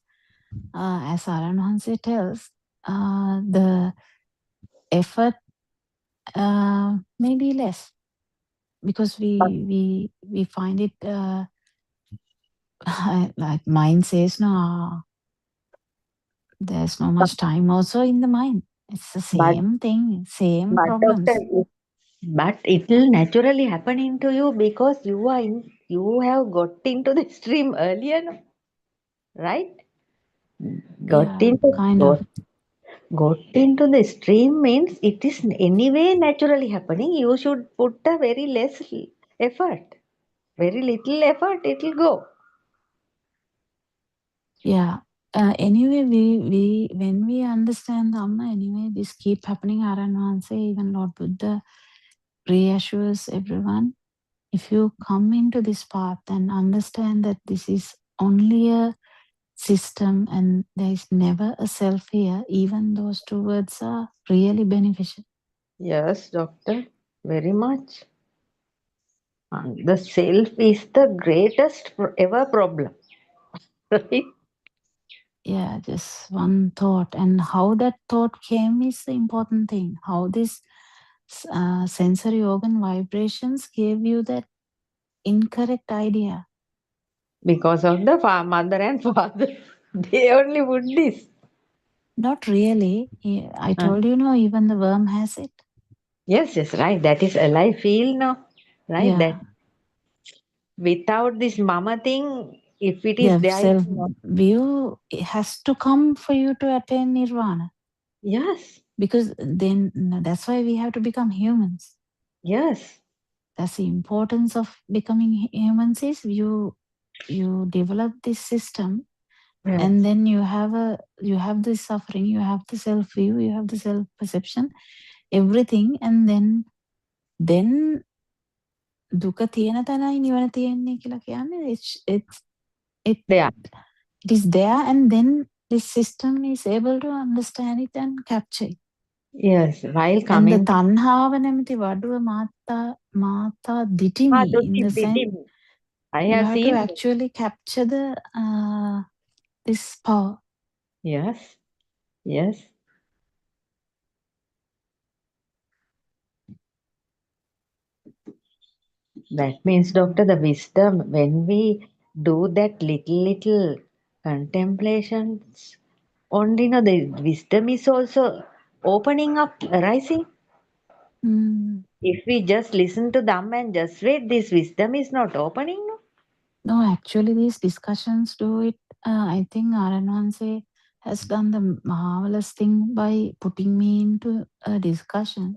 as Aryan Hanse tells, the effort may be less because we find it like mind says no. There's no much time also in the mind. It's the same thing, same problems.
Doctor, but it will naturally happen into you because you have got into the stream earlier, no? Right? Got into the stream means it is anyway naturally happening. You should put a very less effort. Very little effort, it will go.
Yeah. Anyway, we when we understand Dhamma, anyway, this keep happening. Aranvanse, even Lord Buddha reassures everyone. If you come into this path and understand that this is only a system and there is never a self here, even those two words are really beneficial.
Yes, doctor, very much. And the self is the greatest ever problem. Right?
Yeah, just one thought. And how that thought came is the important thing. How this sensory organ vibrations gave you that incorrect idea.
Because of the mother and father. They only put this.
Not really. I told you, no, even the worm has it.
Yes, yes, right. That is alive feel now. Right?
Yeah.
That without this mama thing, if it is
The
there,
self view has to come for you to attain nirvana.
Yes.
Because then that's why we have to become humans.
Yes.
That's the importance of becoming humans is you develop this system.
Yes.
And then you have the suffering, you have the self view, you have the self perception, everything, and then දුක තියෙන තැනයි නිවන තියෙන්නේ කියලා කියන්නේ it is there, and then this system is able to understand it and capture it.
Yes, while
And
coming
the තණ්හාව නැමැති වඩුව මාතා දිටිමි in the sense
I
You
have
have to
seen.
actually capture the this power.
Yes, yes. That means, doctor, the wisdom, when we do that little contemplations, only no, the wisdom is also opening up, arising.
Mm.
If we just listen to them and just wait, this wisdom is not opening, no?
No, actually, these discussions do it. I think Aranwanse has done the marvelous thing by putting me into a discussion,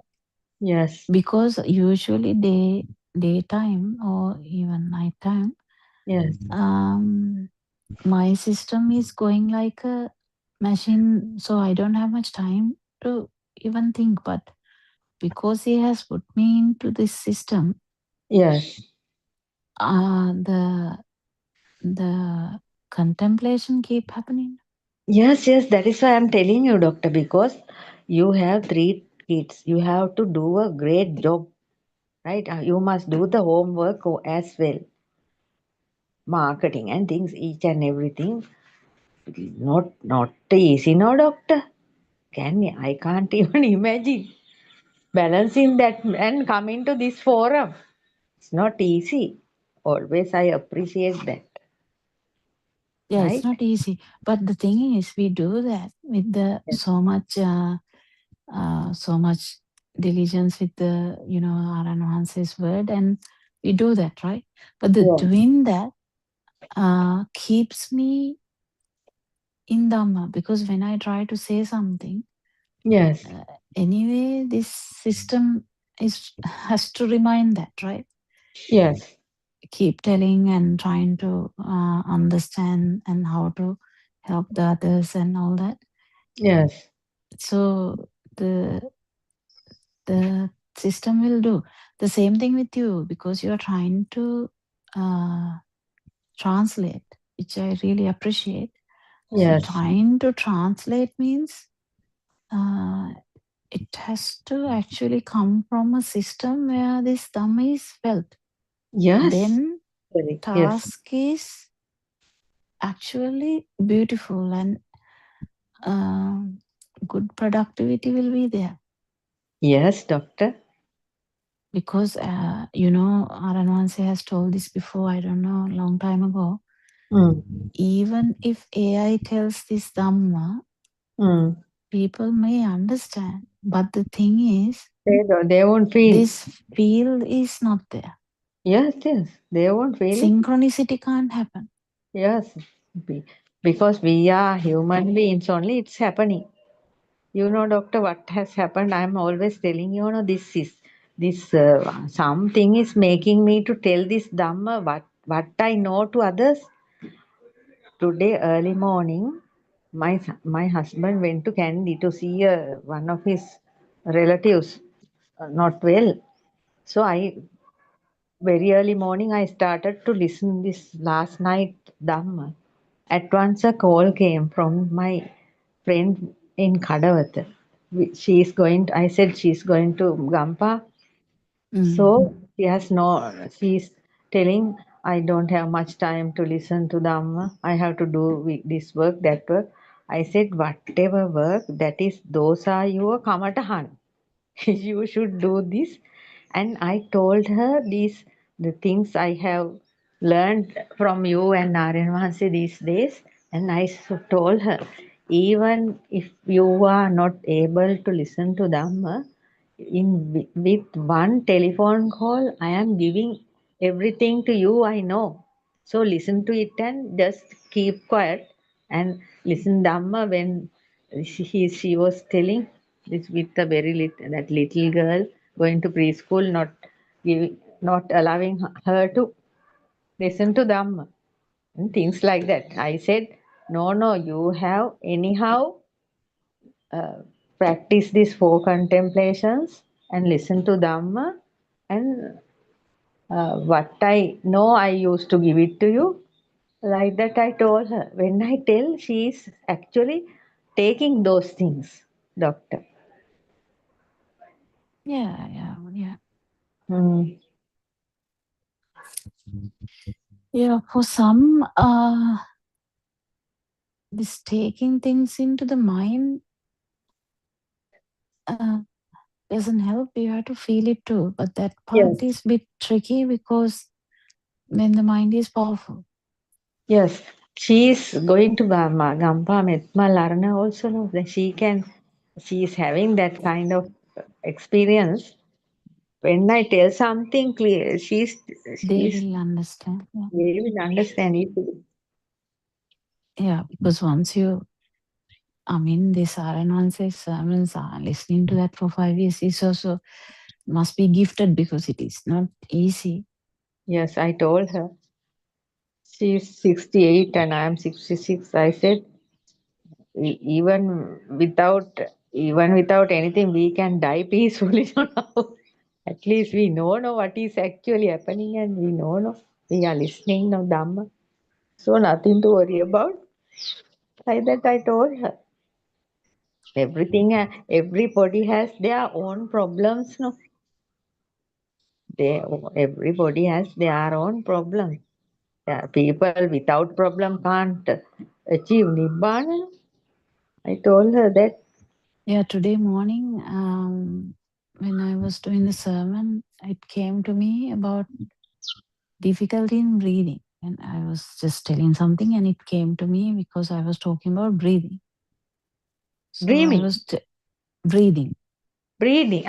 Yes,
because usually daytime or even nighttime,
yes,
my system is going like a machine, so I don't have much time to even think. But because he has put me into this system,
yes,
the contemplation keep happening.
yes, yes. That is why I'm telling you, doctor, because you have 3 kids. You have to do a great job, right? You must do the homework as well. Marketing and things, each and everything. Not easy, no, doctor. I can't even imagine balancing that and coming to this forum. It's not easy. Always I appreciate that.
Yeah, it's
Right?
not easy. But the thing is, we do that with the
Yes.
so much diligence with the Aranwanse's word, and we do that, right? But the
Yes.
doing that keeps me in Dhamma, because when I try to say something,
Yes.
anyway, this system has to remind that, right?
Yes.
Keep telling and trying to understand and how to help the others and all that.
Yes.
So the system will do the same thing with you, because you are trying to translate, which I really appreciate. So
Yes.
trying to translate means it has to actually come from a system where this Dhamma is felt.
Yes.
Then
Yes.
task is actually beautiful, and good productivity will be there.
Yes, doctor.
Because Aranwanse has told this before, I don't know, a long time ago.
Mm.
Even if AI tells this Dhamma,
Mm.
people may understand. But the thing is,
They won't feel.
this feel is not there.
Yes, yes. They won't feel it.
Synchronicity can't happen.
Yes. Because we are human beings only, it's happening. You know, doctor, what has happened? I'm always telling you, know, this something is making me to tell this Dhamma, what I know to others. Today, early morning, my husband went to Kandy to see one of his relatives not well. So very early morning, I started to listen this last night Dhamma. At once a call came from my friend in Kadawatha. I said she's going to Gampa. So she's telling, I don't have much time to listen to Dhamma. I have to do this work, that work. I said, whatever work, those are your kamatahan. You should do this. And I told her the things I have learned from you and Narayan Mahansi these days. And I told her, even if you are not able to listen to Dhamma, with one telephone call, I am giving everything to you I know. So listen to it and just keep quiet and listen Dhamma when she was telling this with a that little girl going to preschool, not allowing her to listen to Dhamma and things like that. I said, no, you have anyhow practice these 4 contemplations and listen to Dhamma, and what I know I used to give it to you. Like that I told her. When I tell, she is actually taking those things, doctor.
Yeah.
Hmm.
Yeah, for some, this taking things into the mind doesn't help. You have to feel it too. But that part
Yes.
is a bit tricky because when the mind is powerful.
Yes. She is going to Gampa Metma Larna also knows that she is having that kind of experience. When I tell something clear,
They will understand. Yeah,
they will understand it.
yeah, because once you, I mean, this RN1 sermons are listening to that for 5 years is also must be gifted because it is not easy.
Yes, I told her. She is 68 and I am 66. I said, even without anything, we can die peacefully now. At least we know no, what is actually happening and we know no, we are listening no Dhamma. So nothing to worry about. Like that I told her. Everybody has their own problems. No, they everybody has their own problems. Yeah, people without problem can't achieve nibbana. I told her that.
Yeah, today morning, when I was doing the sermon, it came to me about difficulty in breathing. And I was just telling something, and it came to me because I was talking about breathing. So I
Dreaming.
was breathing.
Breathing.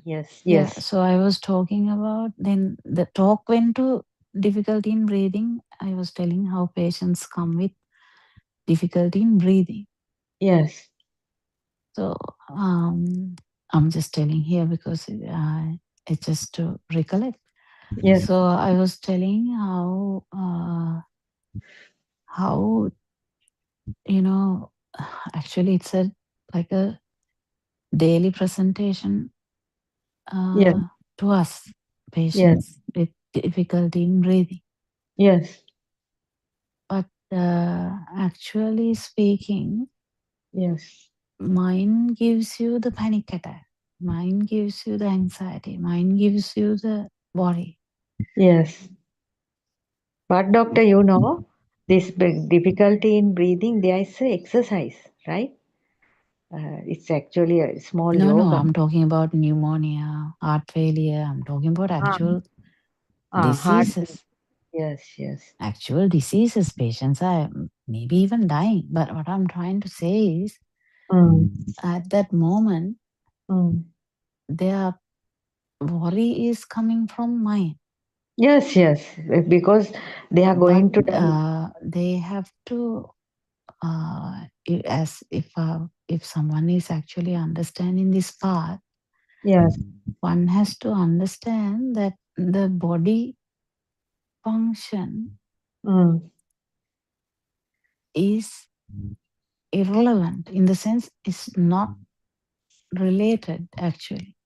Yes,
Yeah,
yes,
so I was talking about, then the talk went to difficulty in breathing. I was telling how patients come with difficulty in breathing.
yes,
So I'm just telling here because it's just to recollect.
yes,
So I was telling how actually it's like a daily presentation
yes,
to us
yes,
patients with difficulty in breathing.
yes,
But actually speaking,
yes,
mind gives you the panic attack. Mind gives you the anxiety. Mind gives you the worry.
yes. But doctor, you know, this big difficulty in breathing, there is a exercise, right? It's actually a small
No,
yoga.
I'm talking about pneumonia, heart failure. I'm talking about
Ah,
actual
heart.
diseases.
Yes, yes.
Actual diseases. Patients are maybe even dying. But what I'm trying to say is,
Mm,
at that moment,
mm.
their worry is coming from mind.
Yes, yes. Because they are
But
going to die.
they have to, as if someone is actually understanding this part,
Yes.
one has to understand that the body function
Mm.
is irrelevant in the sense it's not related actually.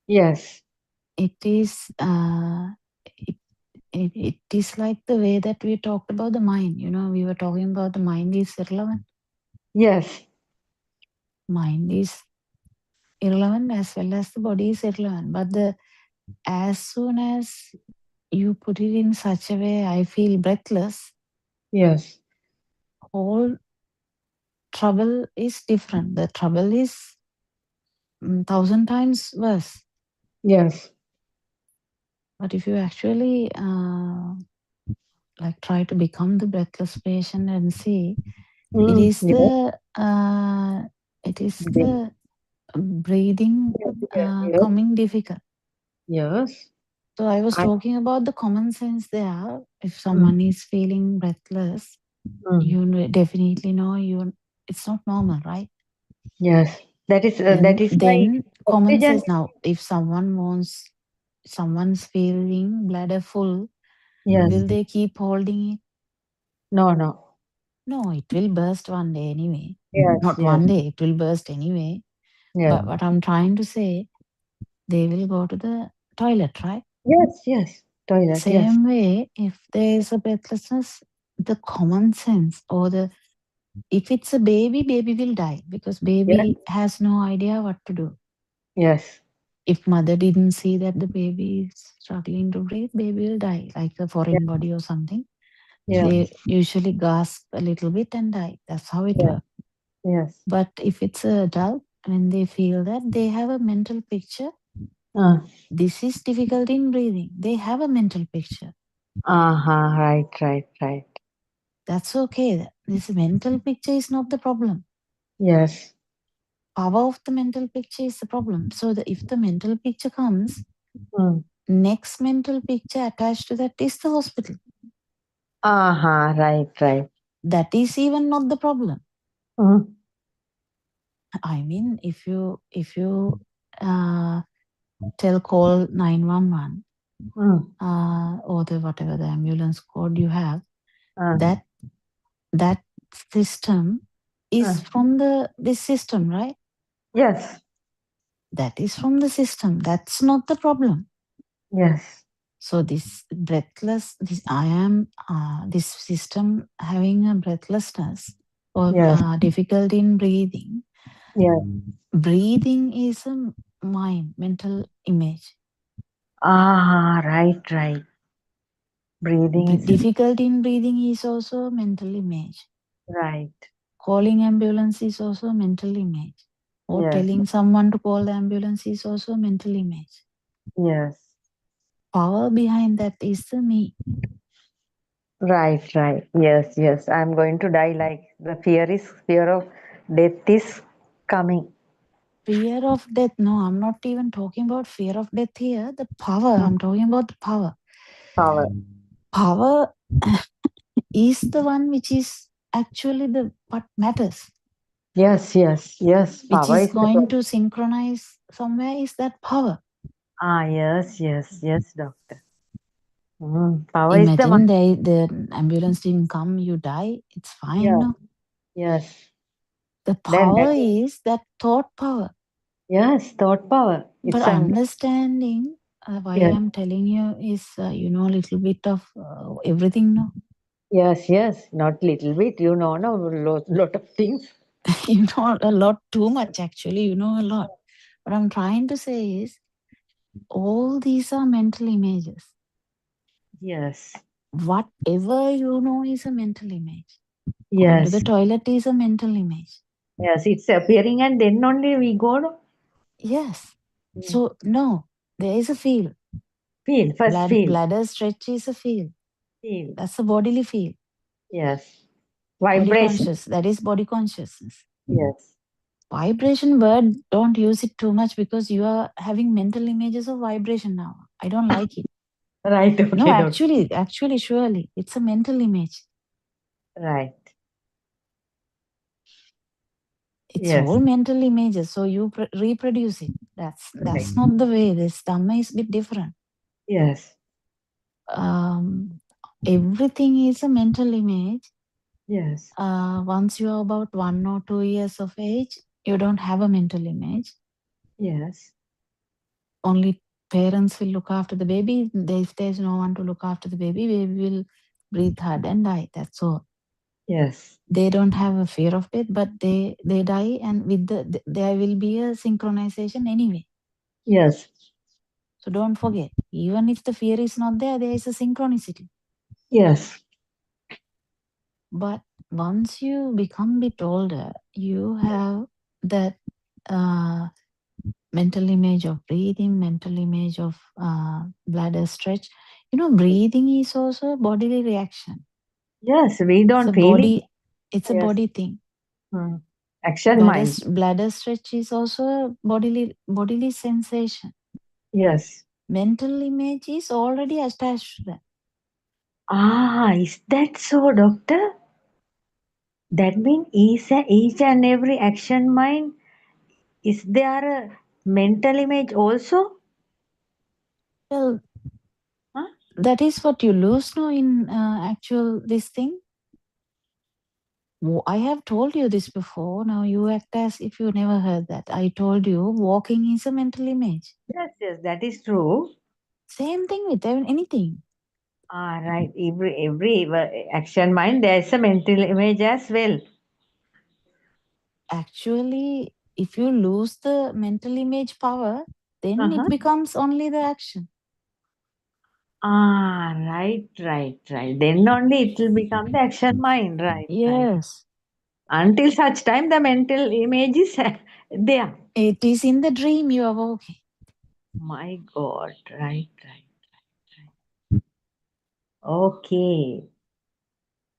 Yes.
It is it, it is like the way that we talked about the mind. We were talking about the mind is irrelevant.
Yes.
Mind is irrelevant as well as the body is irrelevant. But as soon as you put it in such a way, I feel breathless,
Yes.
whole trouble is different. The trouble is 1,000 times worse.
Yes.
But if you actually like try to become the breathless patient and see, it
Mm.
is
Yes.
the breathing
Yes.
coming difficult.
Yes.
So I was
I.
talking about the common sense there. If
Mm.
someone is feeling breathless,
Mm.
definitely know it's not normal, right?
Yes. That is why
Then common
oxygen.
sense. Now if someone's feeling bladder full,
Yes.
will they keep holding it?
No. No.
No, it will burst one day anyway.
Yes.
Not
Yes.
one day, it will burst anyway.
Yes.
But what I'm trying to say, they will go to the toilet, right?
Yes. Yes. Toilet. Yes.
Same way, if there is a breathlessness, the common sense if it's a baby will die because
Yes.
baby has no idea what to do.
Yes.
If mother didn't see that the baby is struggling to breathe, baby will die, like a foreign body or something.
Yes.
They usually gasp a little bit and die. That's how it
Yes.
works.
Yes.
But if it's an adult, when they feel that, they have a mental picture. This is difficult in breathing. They have a mental picture.
Right.
That's okay. This mental picture is not the problem.
Yes.
Power of the mental picture is the problem. So if the mental picture comes, next mental picture attached to that is the hospital.
Right.
That is even not the problem. I mean, if you call 911 or whatever the ambulance code you have, that system is from this system, right?
Yes.
That is from the system. That's not the problem.
Yes.
So this breathless, this system having a breathlessness or difficulty in breathing.
Yes.
Breathing is a mental image.
Right. Breathing is
Difficulty in breathing is also a mental image.
right.
Calling ambulance is also a mental image. Or telling someone to call the ambulance is also a mental image.
Yes.
Power behind that is the me.
Right. Yes. I'm going to die, like the fear of death is coming.
Fear of death. No, I'm not even talking about fear of death here. The power. I'm talking about the power. Power is the one which is actually what matters.
Yes.
Which is going to synchronize somewhere is that power.
Yes, doctor. Power
Imagine
is the one.
the ambulance didn't come, you die. It's fine, no?
Yes.
The power is that thought power.
Yes, thought power.
But understanding why I'm telling you is, a little bit of everything, no?
Yes. Not little bit. No, lot of things.
You know a lot, too much actually. You know a lot. What I'm trying to say is, all these are mental images.
Yes.
Whatever you know is a mental image. Going to the toilet is a mental image.
Yes, it's appearing and then only we go.
Yes. So, no, there is a feel.
First feel.
Bladder stretch is a feel.
Feel.
That's a bodily feel.
Yes.
Body
Vibration.
conscious. That is body consciousness.
Yes.
Vibration word, don't use it too much because you are having mental images of vibration now. I don't like it.
Right. Okay.
No, actually, surely, it's a mental image.
Right.
It's all mental images, so you reproduce it. That's not the way. This Dhamma is a bit different.
Yes.
Everything is a mental image.
Yes.
Once you are about 1 or 2 years of age, you don't have a mental image.
Yes.
Only parents will look after the baby. If there's no one to look after the baby will breathe hard and die. That's all.
Yes.
They don't have a fear of death, but they die, and with there will be a synchronization anyway.
Yes.
So don't forget, even if the fear is not there, there is a synchronicity.
Yes.
But once you become a bit older, you have that mental image of breathing, mental image of bladder stretch. Breathing is also a bodily reaction.
Yes, we don't feel it.
It's a body thing.
Action mind.
Bladder stretch is also a bodily sensation.
Yes.
Mental image is already attached to that.
Is that so, doctor? That means each and every action mind, is there a mental image also?
Well, that is what you lose now in actual this thing. I have told you this before. Now you act as if you never heard that. I told you walking is a mental image.
Yes, that is true.
Same thing with anything.
Right. Every action mind, there's a mental image as well.
Actually, if you lose the mental image power, then it becomes only the action.
Right. Then only it will become the action mind, right?
Yes.
Until such time the mental image is there.
It is in the dream you are walking.
My God, right. Okay.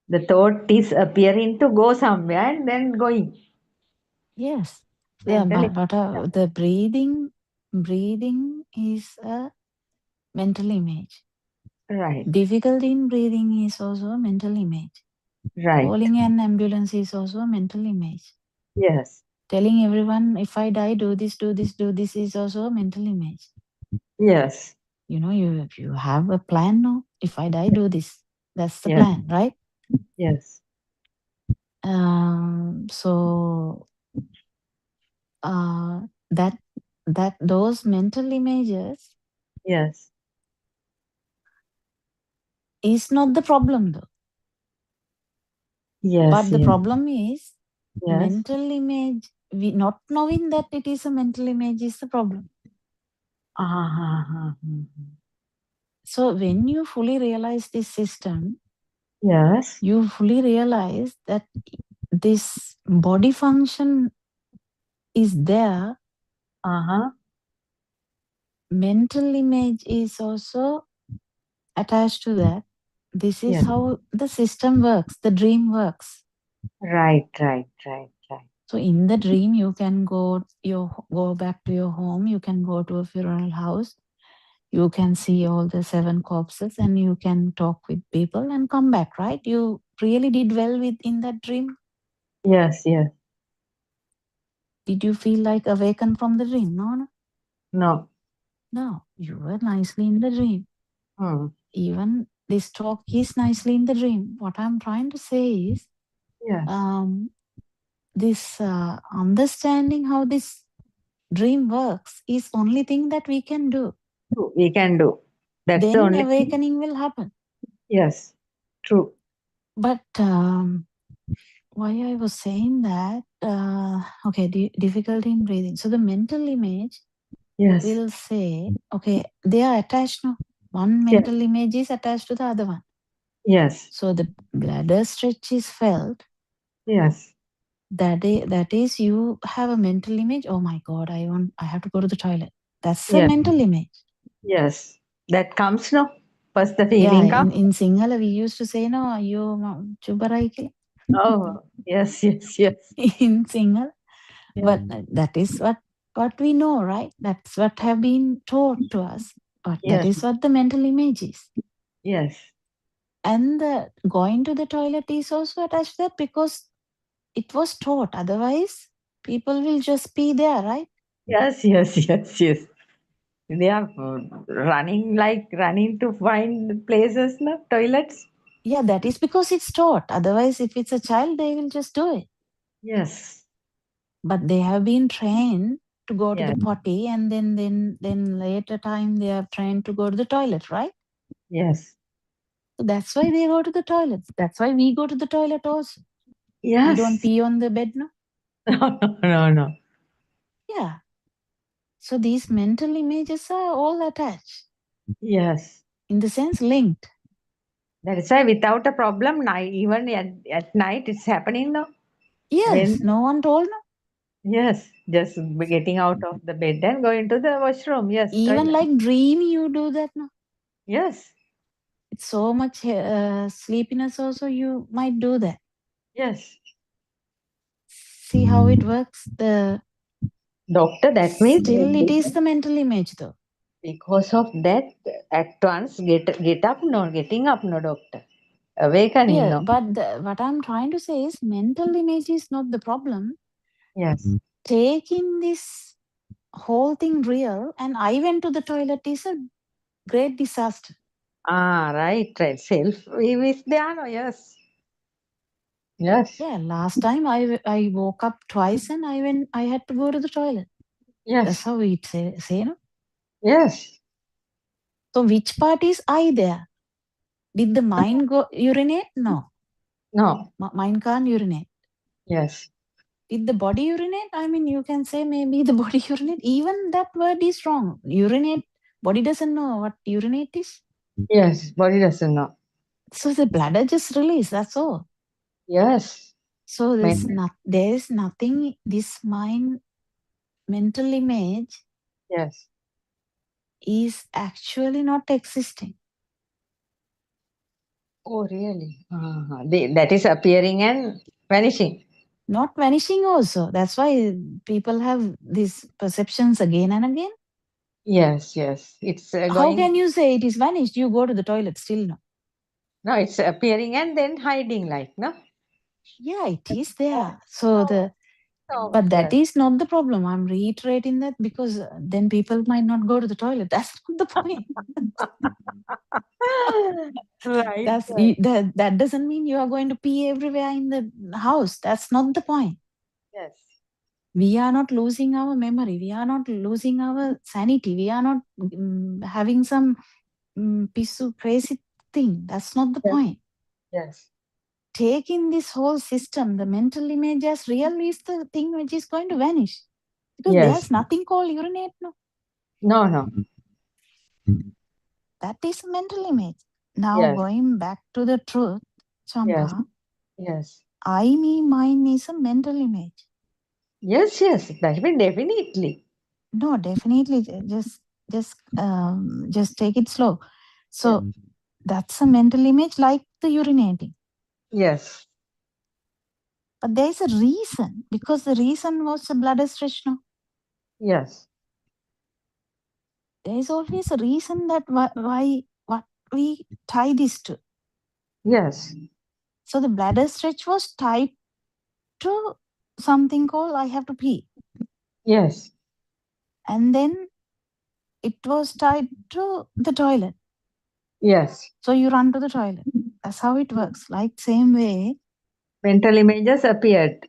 The thought is appearing to go somewhere and then going.
Yes.
Mentally.
But the breathing is a mental image.
Right.
Difficulty in breathing is also a mental image.
Right.
Calling an ambulance is also a mental image.
Yes.
Telling everyone, if I die, do this is also a mental image.
Yes.
You know, you have a plan now. If I die, do this. That's the
Yes.
plan, right?
Yes.
So that those mental images
Yes.
is not the problem though.
Yes.
But the problem is
Yes.
mental image, we not knowing that it is a mental image is the problem. So when you fully realize this system,
yes,
you fully realize that this body function is there. Mental image is also attached to that. This is how the system works, the dream works.
Right.
So in the dream, you can go back to your home. You can go to a funeral house. You can see all the 7 corpses, and you can talk with people and come back. Right? You really did well in that dream.
Yes.
Did you feel like awakened from the dream?
No.
No. You were nicely in the dream. Even this talk is nicely in the dream. What I'm trying to say is, this understanding how this dream works is only thing that we can do.
We can do. That's
then
the only
awakening
thing.
will happen.
Yes, true.
But why I was saying that, okay, difficulty in breathing. So the mental image will say, okay, they are attached now. One mental image is attached to the other one.
Yes.
So the bladder stretch is felt.
Yes.
That is you have a mental image. Oh my God, I have to go to the toilet. That's a mental image.
Yes. That comes now. First the feeling comes.
In Sinhala we used to say, no, you chubarai ke.
Oh, yes.
In Sinhala. But that is what we know, right? That's what have been taught to us. But that is what the mental image is.
Yes.
And the going to the toilet is also attached to that because it was taught. Otherwise, people will just be there, right?
Yes. They are running to find places, no? Toilets.
Yeah, that is because it's taught. Otherwise, if it's a child, they will just do it.
Yes.
But they have been trained to go to the potty, and then later time they are trained to go to the toilet, right?
Yes.
So that's why they go to the toilet. That's why we go to the toilet also.
Yes.
We don't pee on the bed, no?
No.
Yeah. So these mental images are all attached.
Yes.
In the sense linked.
That is why without a problem, even at night, it's happening now.
Yes. No one told no.
Yes. Just getting out of the bed and going to the washroom. Yes.
Even
toilet.
like dream, you do that now.
Yes.
It's so much sleepiness also, you might do that.
Yes.
See how it works? The
doctor, that means
still it is the mental image though.
Because of that, at once getting up, no doctor. Awakening,
Yeah,
no.
but what I'm trying to say is mental image is not the problem.
Yes.
Taking this whole thing real and I went to the toilet is a great disaster.
Right. Self is there, no? Yes. Yes.
Yeah, last time I woke up twice and I had to go to the toilet.
Yes.
That's how we say no?
Yes.
So which part is I there? Did the mind go urinate? No.
No.
Mind can't urinate.
Yes.
Did the body urinate? I mean, you can say maybe the body urinate. Even that word is wrong. Urinate, body doesn't know what urinate is.
Yes, body doesn't know.
So the bladder just release, that's all.
Yes.
So there is nothing, this mental image
Yes.
is actually not existing.
Oh, really? That is appearing and vanishing.
Not vanishing also. That's why people have these perceptions again and again.
Yes, yes. It's
How can you say it is vanished? You go to the toilet still no.
No, it's appearing and then hiding like, no?
Yeah, it is there. So but that
yes.
is not the problem. I'm reiterating that because then people might not go to the toilet. That's not the point.
Right.
That doesn't mean you are going to pee everywhere in the house. That's not the point.
Yes.
We are not losing our memory. We are not losing our sanity. We are not having some pissu crazy thing. That's not the point.
Yes.
Taking this whole system, the mental image as real is the thing which is going to vanish. Because there's nothing called urinate, no?
No.
That is a mental image. Now going back to the truth, Champa.
Yes.
I, me, mine is a mental image.
Yes. That means definitely.
No, definitely. Just take it slow. So that's a mental image like the urinating.
Yes.
But there is a reason, because the reason was the bladder stretch, no?
Yes.
There is always a reason that what we tie this to.
Yes.
So the bladder stretch was tied to something called I have to pee.
Yes.
And then it was tied to the toilet.
Yes.
So you run to the toilet. That's how it works. Like same way.
Mental images appearing.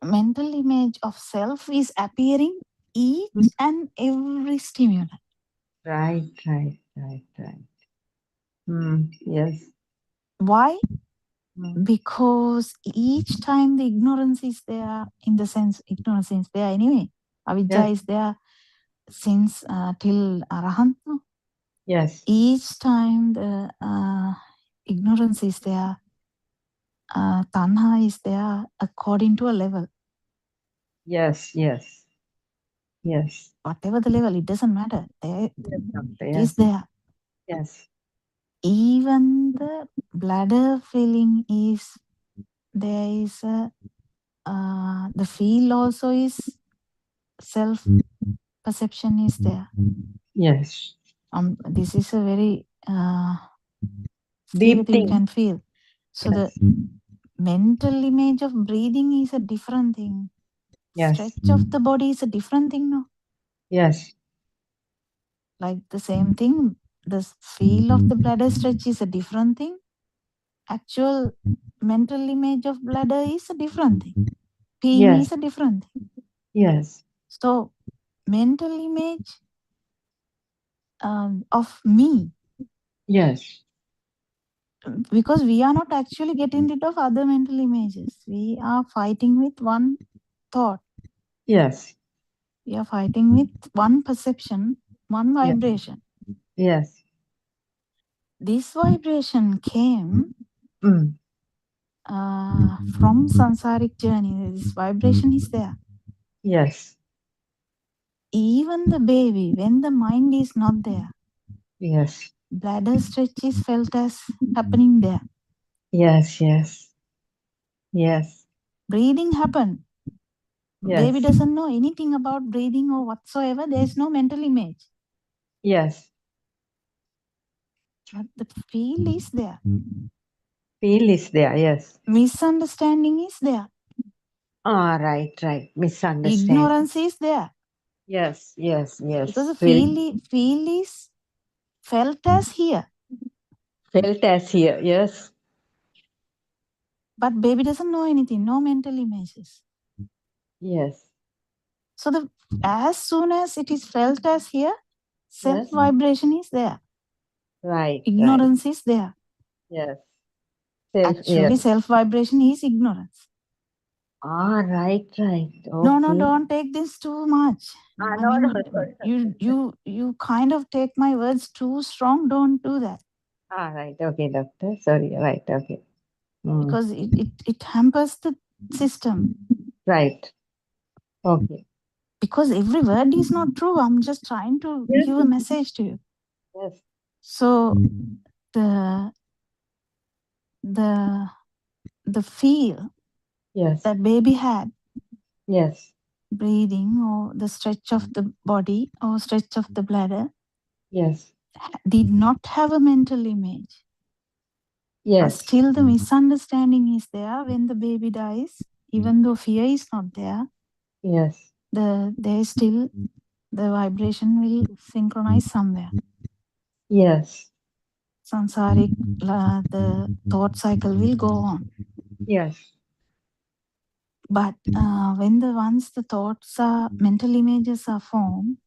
Mental image of self is appearing each and every stimulant.
Right. Yes.
Why? Because each time the ignorance is there, in the sense ignorance is there anyway. Avijja is there since till Arahant.
Yes.
Each time the ignorance is there, tanha is there according to a level.
Yes.
Whatever the level, it doesn't matter. It is there.
Yes.
Even the bladder feeling is there is a the feel also is self perception is there.
Yes.
This is a very
deep thing.
You can feel. So the mental image of breathing is a different thing. Stretch of the body is a different thing, no?
Yes.
Like the same thing, the feel of the bladder stretch is a different thing. Actual mental image of bladder is a different thing. Peeing is a different thing.
Yes.
So mental image of me.
Yes.
Because we are not actually getting rid of other mental images. We are fighting with one thought.
Yes.
We are fighting with one perception, one vibration.
Yes.
This vibration came from samsaric journey. This vibration is there.
Yes.
Even the baby, when the mind is not there,
yes,
bladder stretch is felt as happening there.
yes,
Breathing happen.
yes,
Baby doesn't know anything about breathing or whatsoever. There is no mental image.
yes.
But the feel is there.
Feel is there, yes.
Misunderstanding is there.
Right. Misunderstanding.
Ignorance is there.
Yes.
Because the feel is felt as here.
Felt as here, yes.
But baby doesn't know anything, no mental images.
Yes.
So as soon as it is felt as here, self vibration is there.
Right.
Ignorance is there.
Yes.
Actually, self vibration is ignorance.
Right.
No,
Okay.
don't take this too much. I
No,
mean,
sorry.
you kind of take my words too strong. Don't do that.
Right. Okay, doctor. Sorry. Right. Okay.
Because it hampers the system.
Right. Okay.
Because every word is not true. I'm just trying to
Yes.
give a message to you.
Yes.
So the feel
Yes.
that baby had,
Yes.
breathing or the stretch of the body or stretch of the bladder,
Yes.
did not have a mental image. But
Yes.
still the misunderstanding is there when the baby dies, even though fear is not there,
Yes.
there is still the vibration will synchronize somewhere.
Yes.
Sansaric, the thought cycle will go on.
Yes.
But when once the thoughts are, mental images are formed,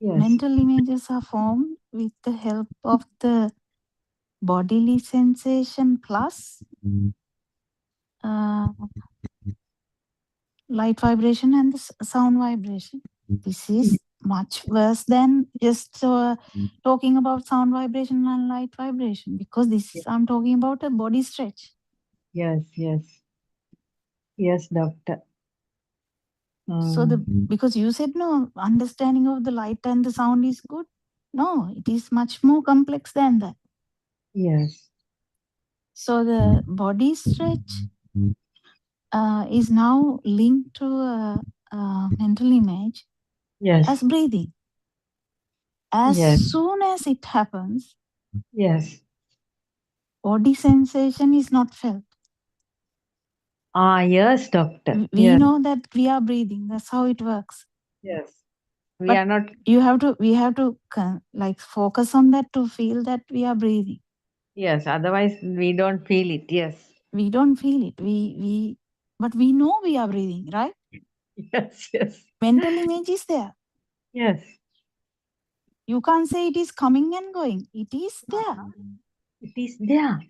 Yes.
mental images are formed with the help of the bodily sensation plus light vibration and the sound vibration. This is much worse than just talking about sound vibration and light vibration, because this is, I'm talking about a body stretch.
Yes. Yes, doctor.
So because you said no, understanding of the light and the sound is good. No, it is much more complex than that.
Yes.
So the body stretch is now linked to a mental image
Yes.
as breathing. As
Yes.
soon as it happens,
Yes.
body sensation is not felt.
Yes, doctor.
We know that we are breathing. That's how it works.
Yes. We
But
are not.
we have to like focus on that to feel that we are breathing.
Yes. Otherwise, we don't feel it. Yes.
We don't feel it. But we know we are breathing, right?
Yes.
Mental image is there.
Yes.
You can't say it is coming and going. It is there.
It is there.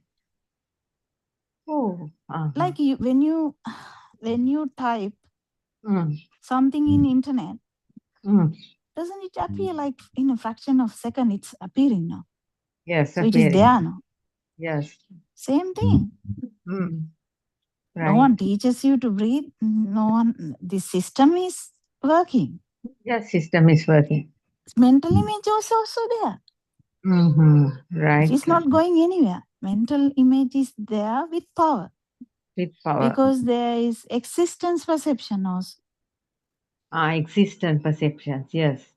Oh.
Like when you type something in internet, doesn't it appear like in a fraction of a second it's appeering now?
Yes.
So it is there now.
Yes.
Same thing.
Right.
No one teaches you to breathe. No one. The system is working.
Yes, system is working.
Mental image is also there.
Right.
It is not going anywhere. Mental image is there with power.
With power.
Because there is existence perception also.
Existence perceptions. Yes.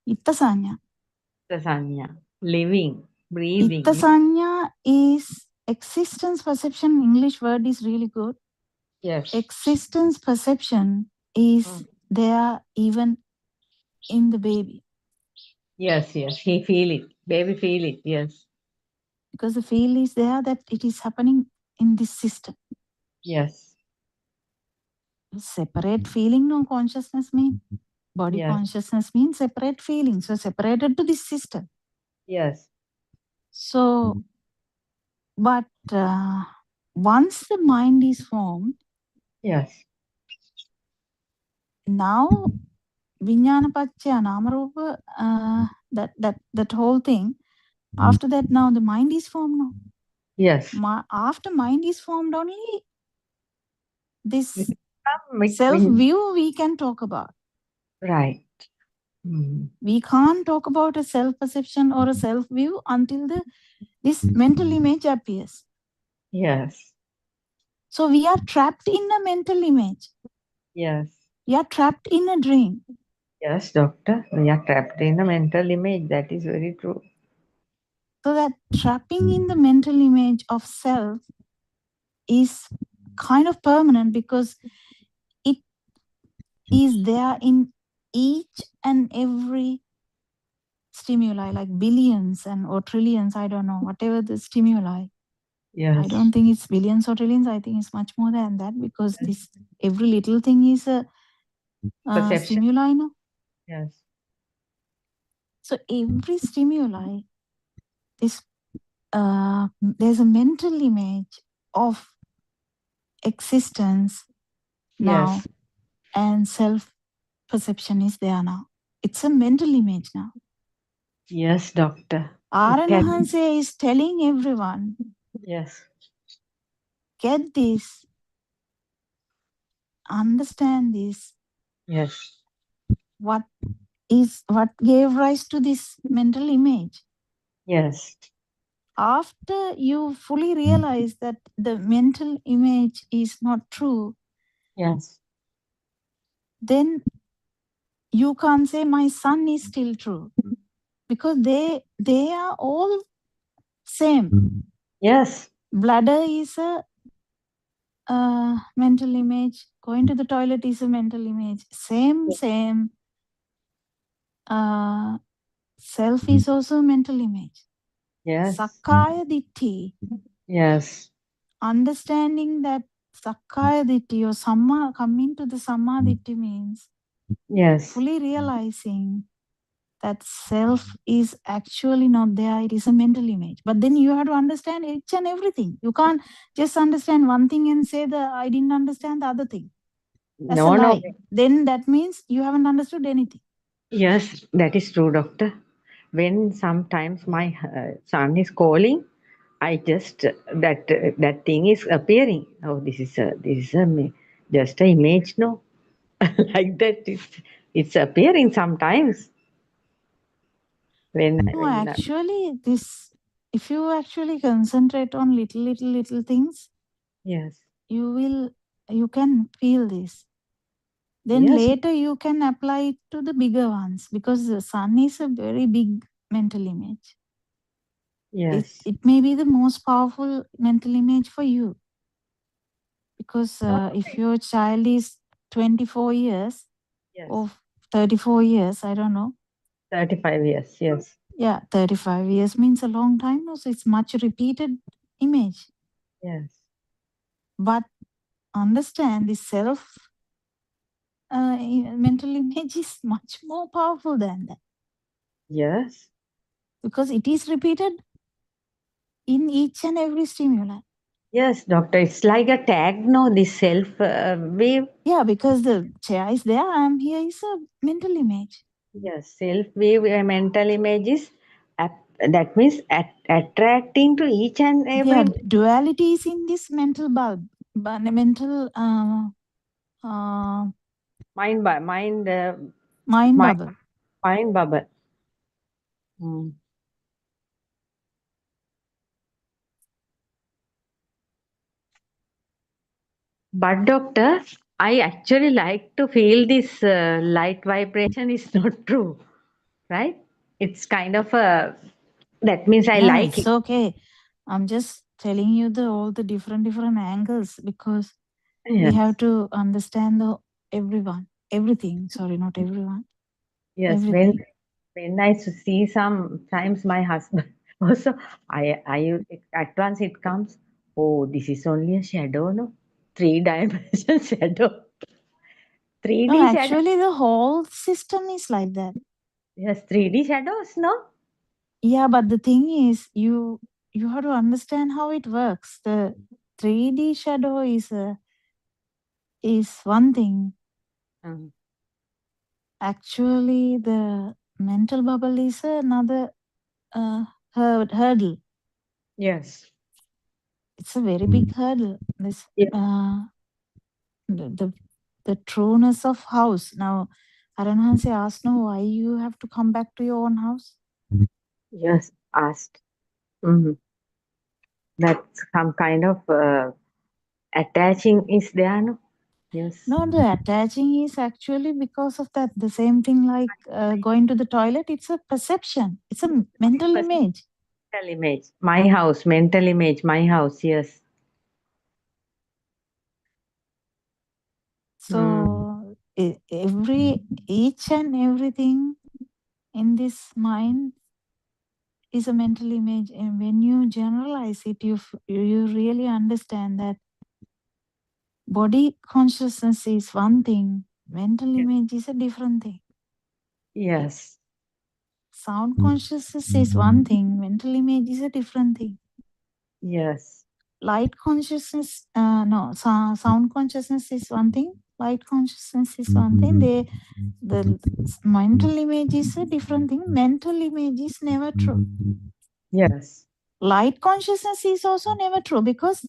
Itta sanya.
Living, breathing.
Itta sanya is existence perception. English word is really good.
Yes.
Existence perception is there even in the baby.
Yes. He feel it. Baby feel it. Yes.
Because the feel is there that it is happening in this system.
Yes.
Separate feeling, no consciousness mean. Body consciousness means separate feeling. So separated to this system.
Yes.
So, but once the mind is formed,
yes.
Now Vijnana Pacchaya Namarupa, that whole thing, after that now the mind is formed now.
Yes.
After mind is formed only, this self-view we can talk about.
Right.
We can't talk about a self-perception or a self-view until this mental image appears.
Yes.
So we are trapped in a mental image.
Yes.
We are trapped in a dream.
Yes, doctor. We are trapped in a mental image. That is very true.
So that trapping in the mental image of self is kind of permanent because it is there in each and every stimuli, like billions or trillions, I don't know, whatever the stimuli.
Yes.
I don't think it's billions or trillions. I think it's much more than that because this every little thing is a stimuli, no?
Yes.
So every stimuli, there's a mental image of existence now,
Yes.
and self-perception is there now. It's a mental image now.
Yes, doctor.
Aranahanse is telling everyone,
Yes.
get this, understand this,
Yes.
what gave rise to this mental image.
Yes.
After you fully realize that the mental image is not true,
Yes.
then you can't say my son is still true, because they are all same.
Yes.
Bladder is a mental image. Going to the toilet is a mental image. Same. Self is also a mental image.
Yes.
Sakkaya Ditti,
Yes.
understanding that Sakkaya Ditti or Samma, coming to the Samma Ditti means
Yes.
fully realizing that self is actually not there. It is a mental image. But then you have to understand each and everything. You can't just understand one thing and say that I didn't understand the other thing. That's a lie. Then that means you haven't understood anything.
Yes, that is true, doctor. When sometimes my son is calling, I just that thing is appearing. Oh, this is just an image, no, like that. It's appearing sometimes.
No, actually, this, if you actually concentrate on little things,
yes,
you can feel this. Then
yes,
later you can apply it to the bigger ones, because the sun is a very big mental image.
yes,
It may be the most powerful mental image for you, because if your child is 24 years
yes,
or 34 years, I don't know.
35 years, yes.
Yeah, 35 years means a long time. So it's much repeated image.
Yes.
But understand the self mental image is much more powerful than that.
Yes.
Because it is repeated in each and every stimuli.
Yes, doctor. It's like a tag, no, this self wave.
Yeah, because the chair is there, I am here is a mental image.
Yes, self wave mental images. That means attracting to each and every.
Yeah, duality is in this mental bulb, mental
mind
bubble.
Mind bubble. Hmm. But doctor, I actually like to feel this light vibration is not true, right? It's kind of a, that means I like
it's
it.
okay. I'm just telling you all the different angles, because we
Yes.
have to understand everything. Sorry, not everyone.
Yes,
Everything.
when I see sometimes my husband also, I at once it comes, oh, this is only a shadow, no? 3-dimension shadow. 3D
No,
shadow.
actually the whole system is like that.
Yes, 3D shadows, no?
Yeah, but the thing is, you have to understand how it works. The 3D shadow is one thing. Actually, the mental bubble is another hurdle.
Yes.
It's a very big hurdle. This the trueness of house. Now, Aranhanse asked, no, why you have to come back to your own house?
Yes, asked. Mm-hmm. That's some kind of attaching is there, no? Yes.
No, the attaching is actually because of that. The same thing like going to the toilet. It's a perception. It's a mental image.
Mental image. My house, mental image, my house, yes.
So each and everything in this mind is a mental image, and when you generalize it, you really understand that body consciousness is one thing, mental image is a different thing.
Yes.
Sound consciousness is one thing, mental image is a different thing.
Yes.
Light consciousness, sound consciousness is one thing, light consciousness is one thing. The mental image is a different thing. Mental image is never true.
Yes.
Light consciousness is also never true, because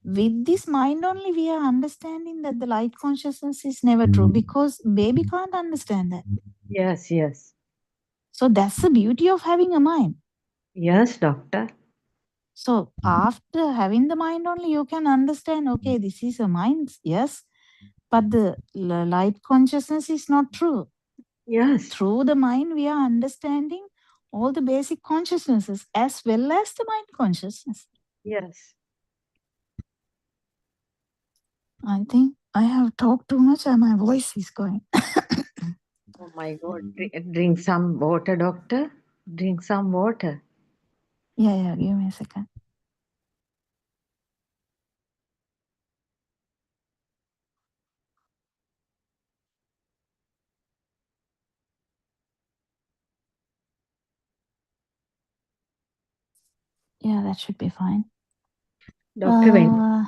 with this mind only we are understanding that the light consciousness is never true, because baby can't understand that.
Yes, yes.
So that's the beauty of having a mind.
Yes, doctor.
So after having the mind only, you can understand, okay, this is a mind, yes, but the light consciousness is not true.
Yes.
Through the mind, we are understanding all the basic consciousnesses as well as the mind consciousness.
Yes.
I think I have talked too much and my voice is going.
Oh my God. Drink some water, doctor. Drink some water.
Yeah, give me a second. Yeah, that should be fine.
Doctor,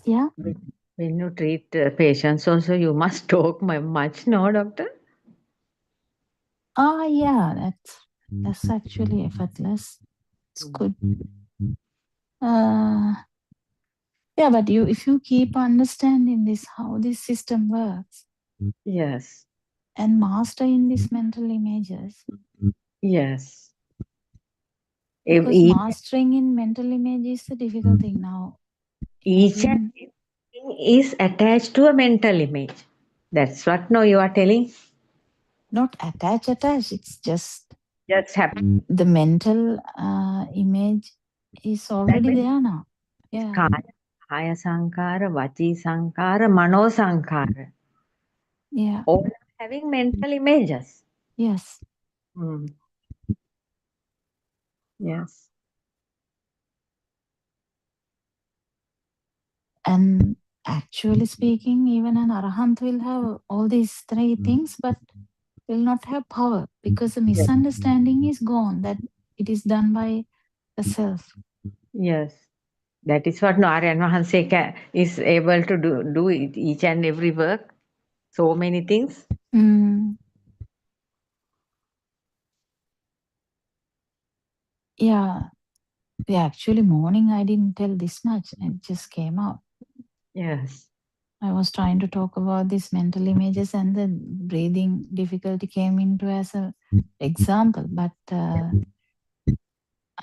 yeah.
When you treat patients also, you must talk much, no, doctor?
Yeah, that's actually effortless. It's good. Yeah, but if you keep understanding this, how this system works.
Yes.
And mastering these mental images.
Yes.
Because mastering in mental image is a difficult thing now.
Each and everything is attached to a mental image. That's what now you are telling?
Not attach. It's just
happen.
The mental image is already there now. Yeah.
Kaya sankara, vachi sankara, mano sankara.
Yeah.
All having mental images.
Yes.
Yes.
And actually speaking, even an arahant will have all these three things, but will not have power, because the misunderstanding is gone, that it is done by the self.
Yes. That is what Narayana Mahanse is able to do it, each and every work. So many things.
Yeah. Actually, morning I didn't tell this much. It just came out.
Yes.
I was trying to talk about these mental images, and the breathing difficulty came into as an example. But I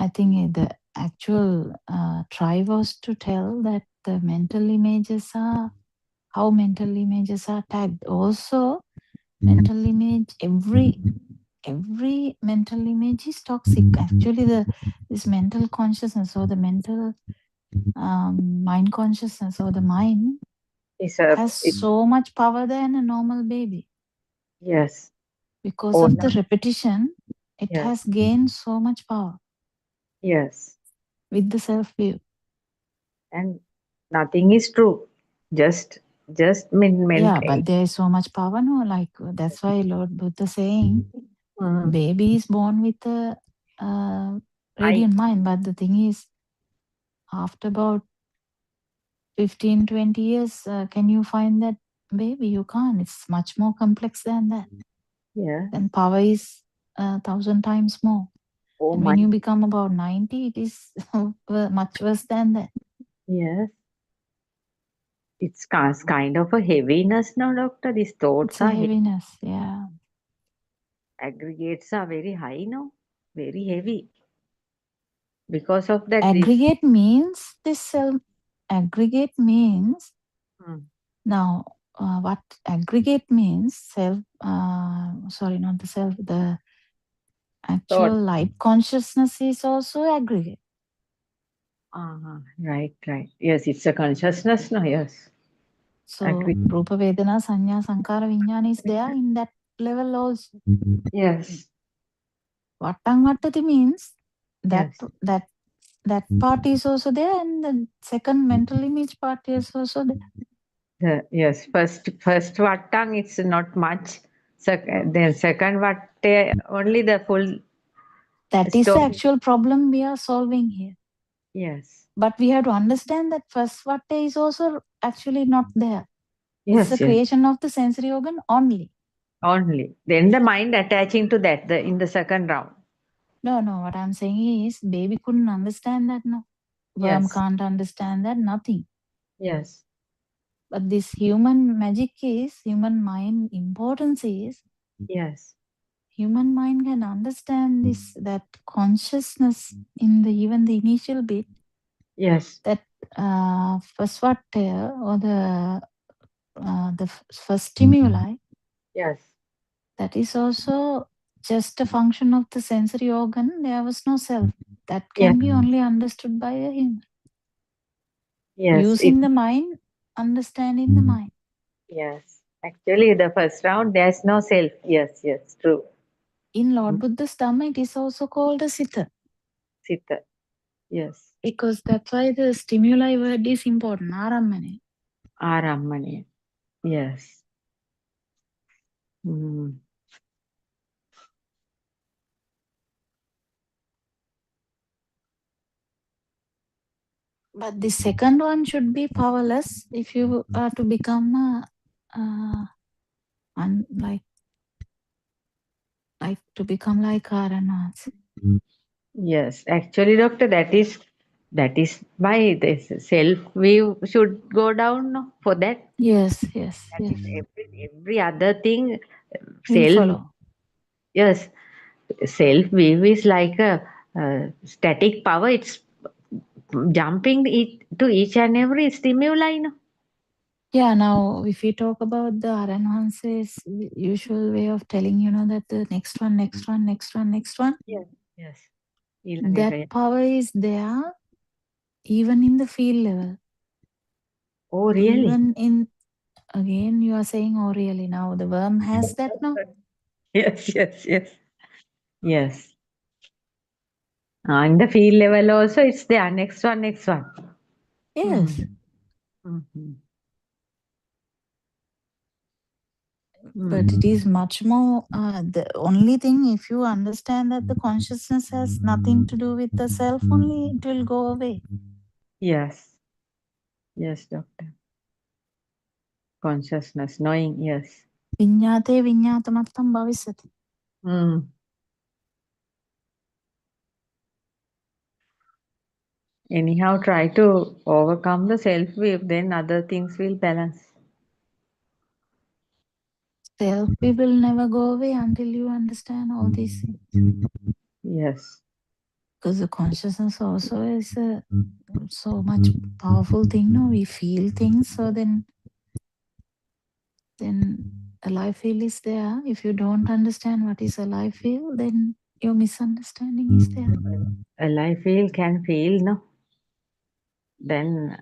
think the actual try was to tell that the mental images are how mental images are tagged. Also, mental image, every mental image is toxic. Actually, this mental consciousness or the mental mind consciousness or the mind has so much power than a normal baby.
Yes.
Because of the repetition, it has gained so much power.
Yes.
With the self-view.
And nothing is true. Just
Yeah, but there is so much power, no? Like, that's why Lord Buddha saying, baby is born with a radiant mind. But the thing is, after about 15, 20 years, can you find that baby? You can't. It's much more complex than that.
Yeah.
Then power is 1,000 times more.
Oh,
and when you become about 90, it is much worse than that.
Yes. It's kind of a heaviness now, doctor. These thoughts
it's a heaviness, yeah.
Aggregates are very high now. Very heavy. Because of that.
Aggregate means this self. Aggregate means now what aggregate means self. Sorry, not the self. The actual light consciousness is also aggregate.
Right. Yes, it's a consciousness now. Yes.
So Rupa Vedana Sanya Sankara Vijnana is there in that level also.
Yes.
Vatang Vattati means that part is also there, and the second mental image part is also there.
Yes, first Vattang it's not much. Then second Vatte only the full.
That is the actual problem we are solving here.
Yes.
But we have to understand that first Vatte is also actually not there.
It's
Yes,
a
yes.
creation of the sensory organ only.
Only. Then the mind attaching to that in the second round.
No, what I'm saying is baby couldn't understand that, no. Worm
Yes.
can't understand that, nothing.
Yes.
But this human magic is, human mind importance is,
Yes.
human mind can understand this, that consciousness in the even the initial bit,
Yes.
that first what or the first stimuli,
Yes.
that is also just a function of the sensory organ. There was no self. That
Yes.
can be only understood by a human.
Yes.
Using the mind, understanding the mind.
Yes. Actually, the first round, there's no self. Yes. Yes. True.
In Lord Buddha's Dhamma, it is also called a sita.
Sita. Yes.
Because that's why the stimuli word is important. Arammane.
Arammane. Yes. Mm.
But the second one should be powerless if you are to become to become like Aranats.
Yes. Actually, doctor, that is why this self view should go down, no? For that.
Yes.
That is every other thing.
Will
Self.
follow.
Yes. Self view is like a static power. It's jumping to each and every stimuli, no?
Yeah, now if we talk about the Aranhanse's usual way of telling, that the next one.
Yes. Yes.
That power is there even in the field level.
Oh, really?
Even in, again, you are saying, oh, really? Now the worm has that now?
Yes. Yes. In the field level also, it's there. Next one.
Yes.
Mm-hmm.
But it is much more, the only thing, if you understand that the consciousness has nothing to do with the self only, it will go away.
Yes, doctor. Consciousness, knowing, yes.
Viññāte viññātamattam bhavisati.
Anyhow, try to overcome the self-view, then other things will balance.
Self will never go away until you understand all these things.
Yes.
Because the consciousness also is a so much powerful thing. No, we feel things, so then a life feel is there. If you don't understand what is a life feel, then your misunderstanding is there.
A life feel can feel, no? Then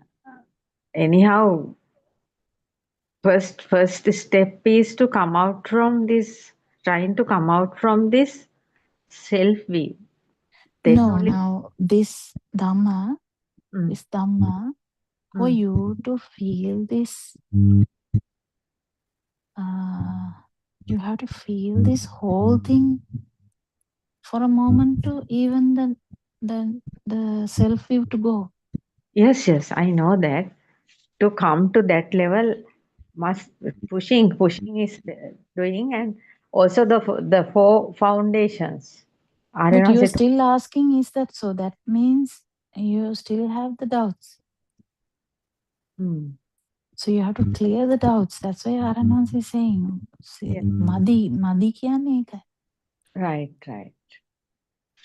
anyhow, first step is to come out from this, trying to come out from this self-view.
No, now this Dhamma, for you to feel this, you have to feel this whole thing for a moment to even the self-view to go.
Yes, I know that. To come to that level, must pushing is doing, and also the four foundations.
But you're still asking, is that so? That means you still have the doubts. So you have to clear the doubts. That's why Aranans is saying, Madi kiyane ekai.
Right.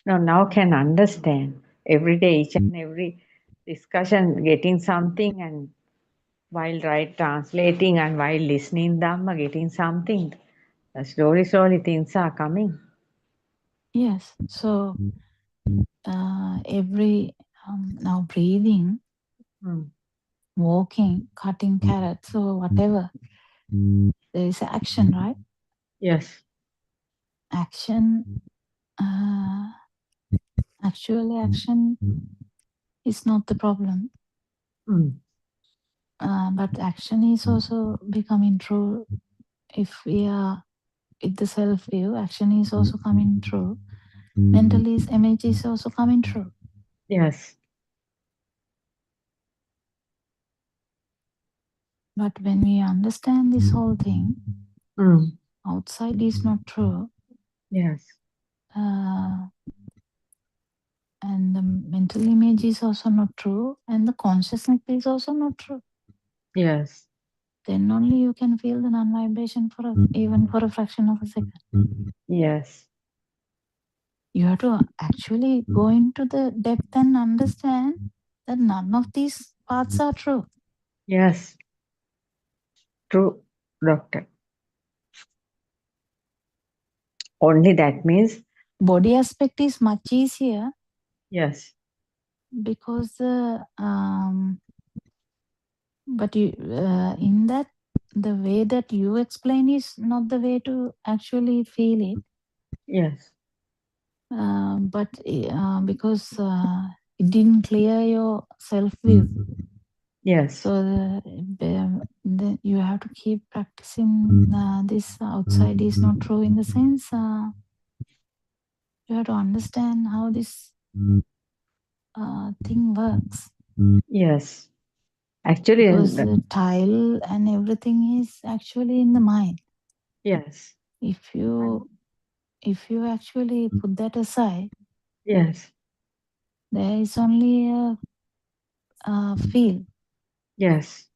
Now can understand every day, each and every discussion, getting something, and while translating and while listening Dhamma, getting something. Slowly things are coming.
Yes. So every now breathing, walking, cutting carrots, or whatever, there is action, right?
Yes.
Action. Actually, action is not the problem. But action is also becoming true. If we are with the self-view, action is also coming true. Mentally, image is also coming true.
Yes.
But when we understand this whole thing, outside is not true.
Yes.
And the mental image is also not true. And the consciousness is also not true.
Yes.
Then only you can feel the non-vibration even for a fraction of a second.
Yes.
You have to actually go into the depth and understand that none of these parts are true.
Yes. True, doctor. Only that means
body aspect is much easier.
Yes.
Because but you in that the way that you explain is not the way to actually feel it.
Yes.
But because it didn't clear your self view.
Yes.
So you have to keep practicing this outside is not true in the sense you have to understand how this thing works.
Yes. Actually,
because the tile and everything is actually in the mind.
Yes.
If you actually put that aside,
Yes.
there is only a feel.
Yes.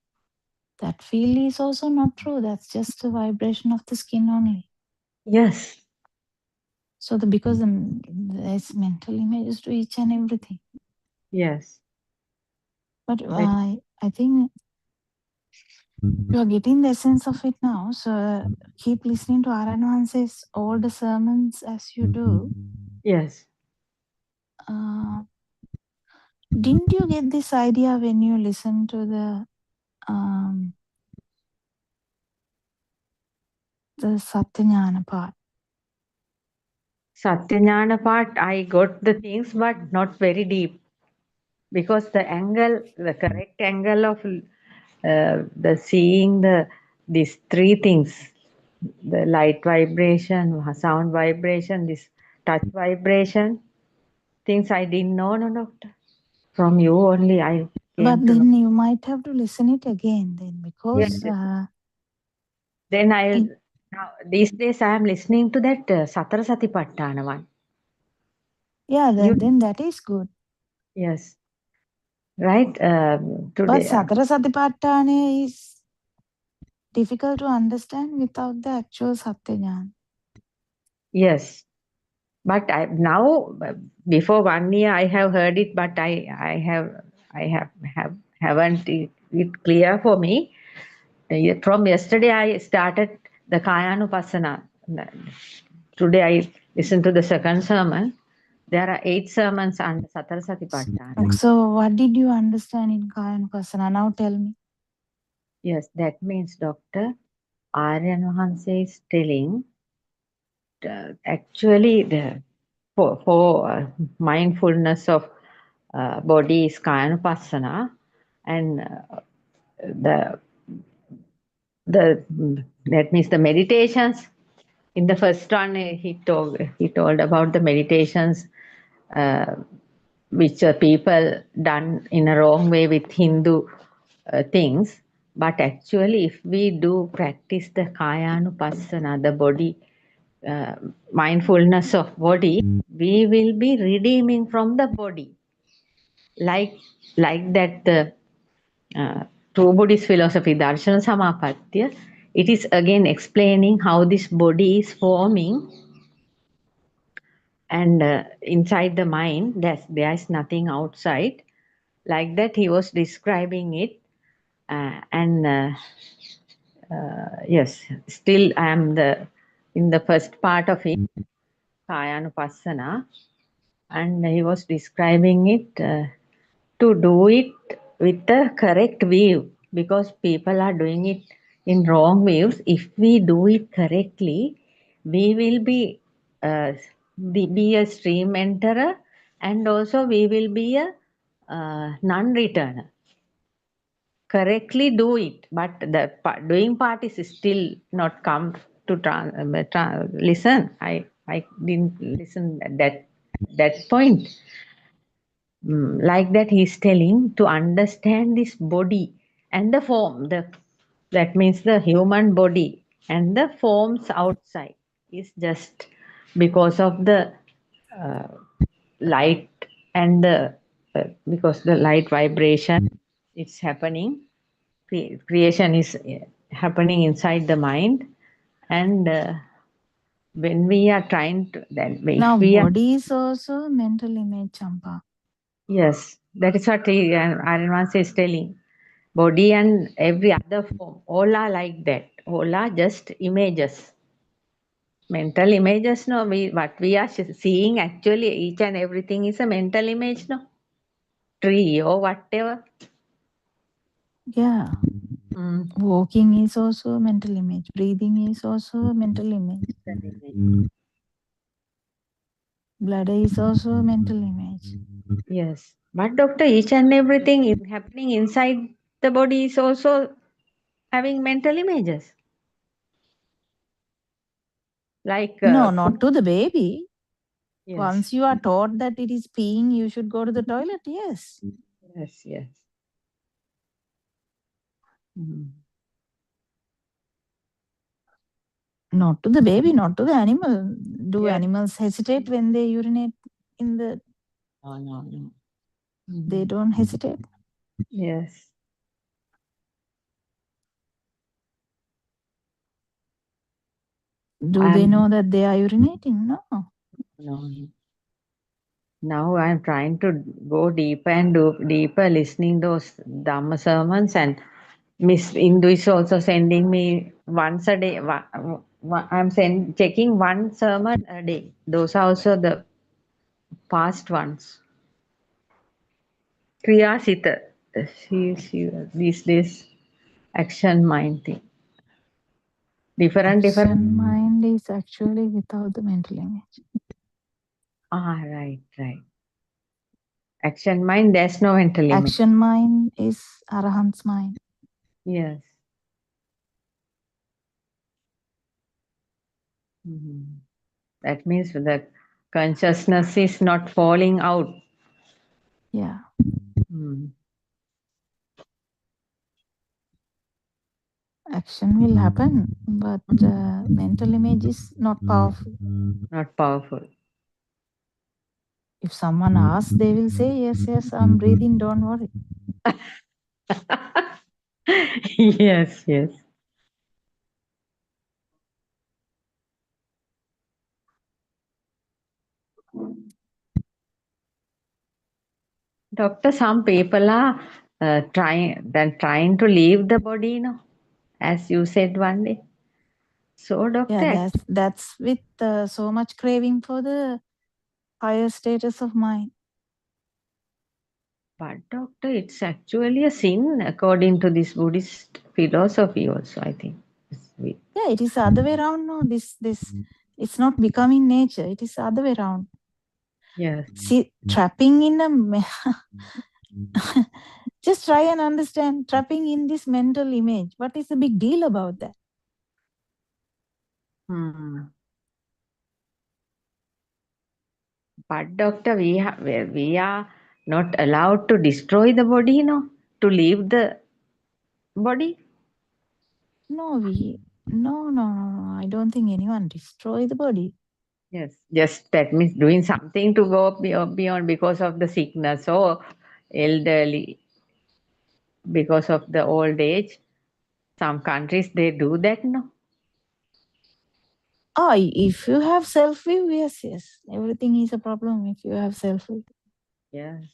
That feel is also not true. That's just a vibration of the skin only.
Yes.
So because there's mental images to each and everything.
Yes.
But I think you are getting the essence of it now. So keep listening to Aranwanse's all the sermons as you do.
Yes.
Didn't you get this idea when you listened to the Satyajnana part?
Satyajnana part, I got the things, but not very deep. Because the angle, the correct angle of the seeing these three things, the light vibration, sound vibration, this touch vibration, things I didn't know, no, doctor. From you only I came
But
to know.
then you might have to listen it again then because
Then now these days I am listening to that Satara Satipatthana one.
yeah, then that is good.
Yes. Right?
But
Today.
Satara Satipatthana is difficult to understand without the actual Satyajnana.
Yes. But now, before 1 year, I have heard it, but haven't it clear for me. From yesterday, I started the Kayanupassana. Today, I listened to the second sermon. There are 8 sermons on Satara Satipatthana.
So, what did you understand in Kayanupassana? Now tell me.
Yes, that means, Doctor, Aryan Vahanse is telling actually for mindfulness of body is Kayanupassana, and that means the meditations. In the first one, he told about the meditations which people done in a wrong way with Hindu things. But actually, if we do practice the Kayanupassana, the body mindfulness of body, we will be redeeming from the body. Like that the true Buddhist philosophy, Darshana Samapatya, it is again explaining how this body is forming, and inside the mind, there is nothing outside. Like that, he was describing it, and yes, still I am in the first part of it, Kayanupassana, and he was describing it to do it with the correct view, because people are doing it in wrong views. If we do it correctly, we will be a stream enterer, and also we will be a non-returner. Correctly do it, but the doing part is still not come to listen. I didn't listen at that point. Like that, he's telling to understand this body and the form, That means the human body and the forms outside is just because of the uh, light and the because the light vibration is happening. Creation is happening inside the mind, and when we are trying to, then
Now,
if we are,
body is also mental image, Champa.
yes, that is what Aranvans is telling. Body and every other form, all are like that. All are just images, mental images. No, what we are seeing actually, each and everything is a mental image. No, tree or whatever.
Yeah. Walking is also a mental image. Breathing is also a mental image. Bladder is also a mental image.
Yes, but doctor, each and everything is happening inside the body is also having mental images. Like
No, not to the baby.
Yes.
Once you are taught that it is peeing, you should go to the toilet. Yes.
Yes, yes.
Not to the baby, not to the animal. Do
Yes.
animals hesitate when they urinate in the?
No, no, no.
They don't hesitate.
Yes.
Do they know that they are urinating? No.
No. Now I'm trying to go deeper and do deeper, listening those Dhamma sermons, and Miss Indu is also sending me once a day. I'm checking one sermon a day. Those are also the past ones. Kriya Sita. She these days action mind thing. Different.
Action mind is actually without the mental image.
Ah, right. Action mind, there's no mental image.
Action mind is Arahant's mind.
Yes. That means the consciousness is not falling out.
Yeah. Action will happen, but mental image is not powerful.
Not powerful.
If someone asks, they will say, yes, I'm breathing, don't worry.
Yes. Doctor, some people are trying to leave the body, as you said one day. So, doctor,
Yeah, that's with so much craving for the higher status of mind.
But doctor, it's actually a sin according to this Buddhist philosophy also, I think.
Yeah, it is the other way around. No, this it's not becoming nature. It is the other way around.
Yes.
See, trapping in a just try and understand trapping in this mental image. What is the big deal about that?
But doctor, we are not allowed to destroy the body, to leave the body.
No, I don't think anyone destroy the body.
Yes, just that means doing something to go beyond because of the sickness or elderly, because of the old age. Some countries they do that, no?
Oh, if you have self-view, yes. Everything is a problem if you have self-view.
Yes,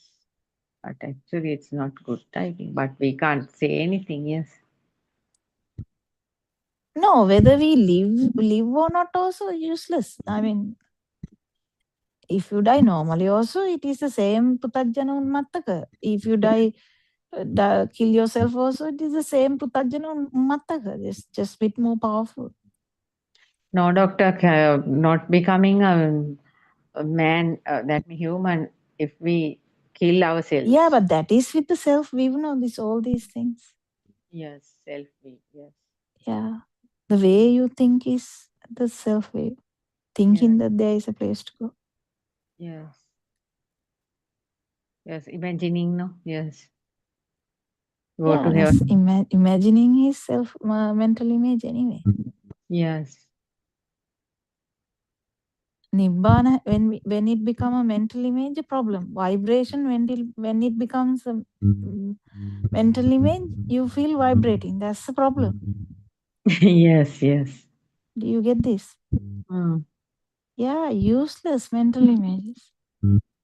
but actually it's not good typing. But we can't say anything. Yes.
No, whether we live or not also useless. I mean, if you die normally also, it is the same putajjana unmattaka. If you die, kill yourself also, it is the same putajjana unmattaka. It's just a bit more powerful.
No, doctor, not becoming a man, that human, if we kill ourselves.
Yeah, but that is with the self-view, all these things.
Yes, self-view, yes.
Yeah, the way you think is the self-view. Thinking that there is a place to go.
Yes. Yes, imagining, no? Yes. go to
that's
heaven.
imagining his self mental image anyway.
Yes.
Nibbana, when it become a mental image, a problem. Vibration, when it becomes a mental image, you feel vibrating. That's the problem.
Yes, yes.
Do you get this?
Mm.
Yeah, useless mental images.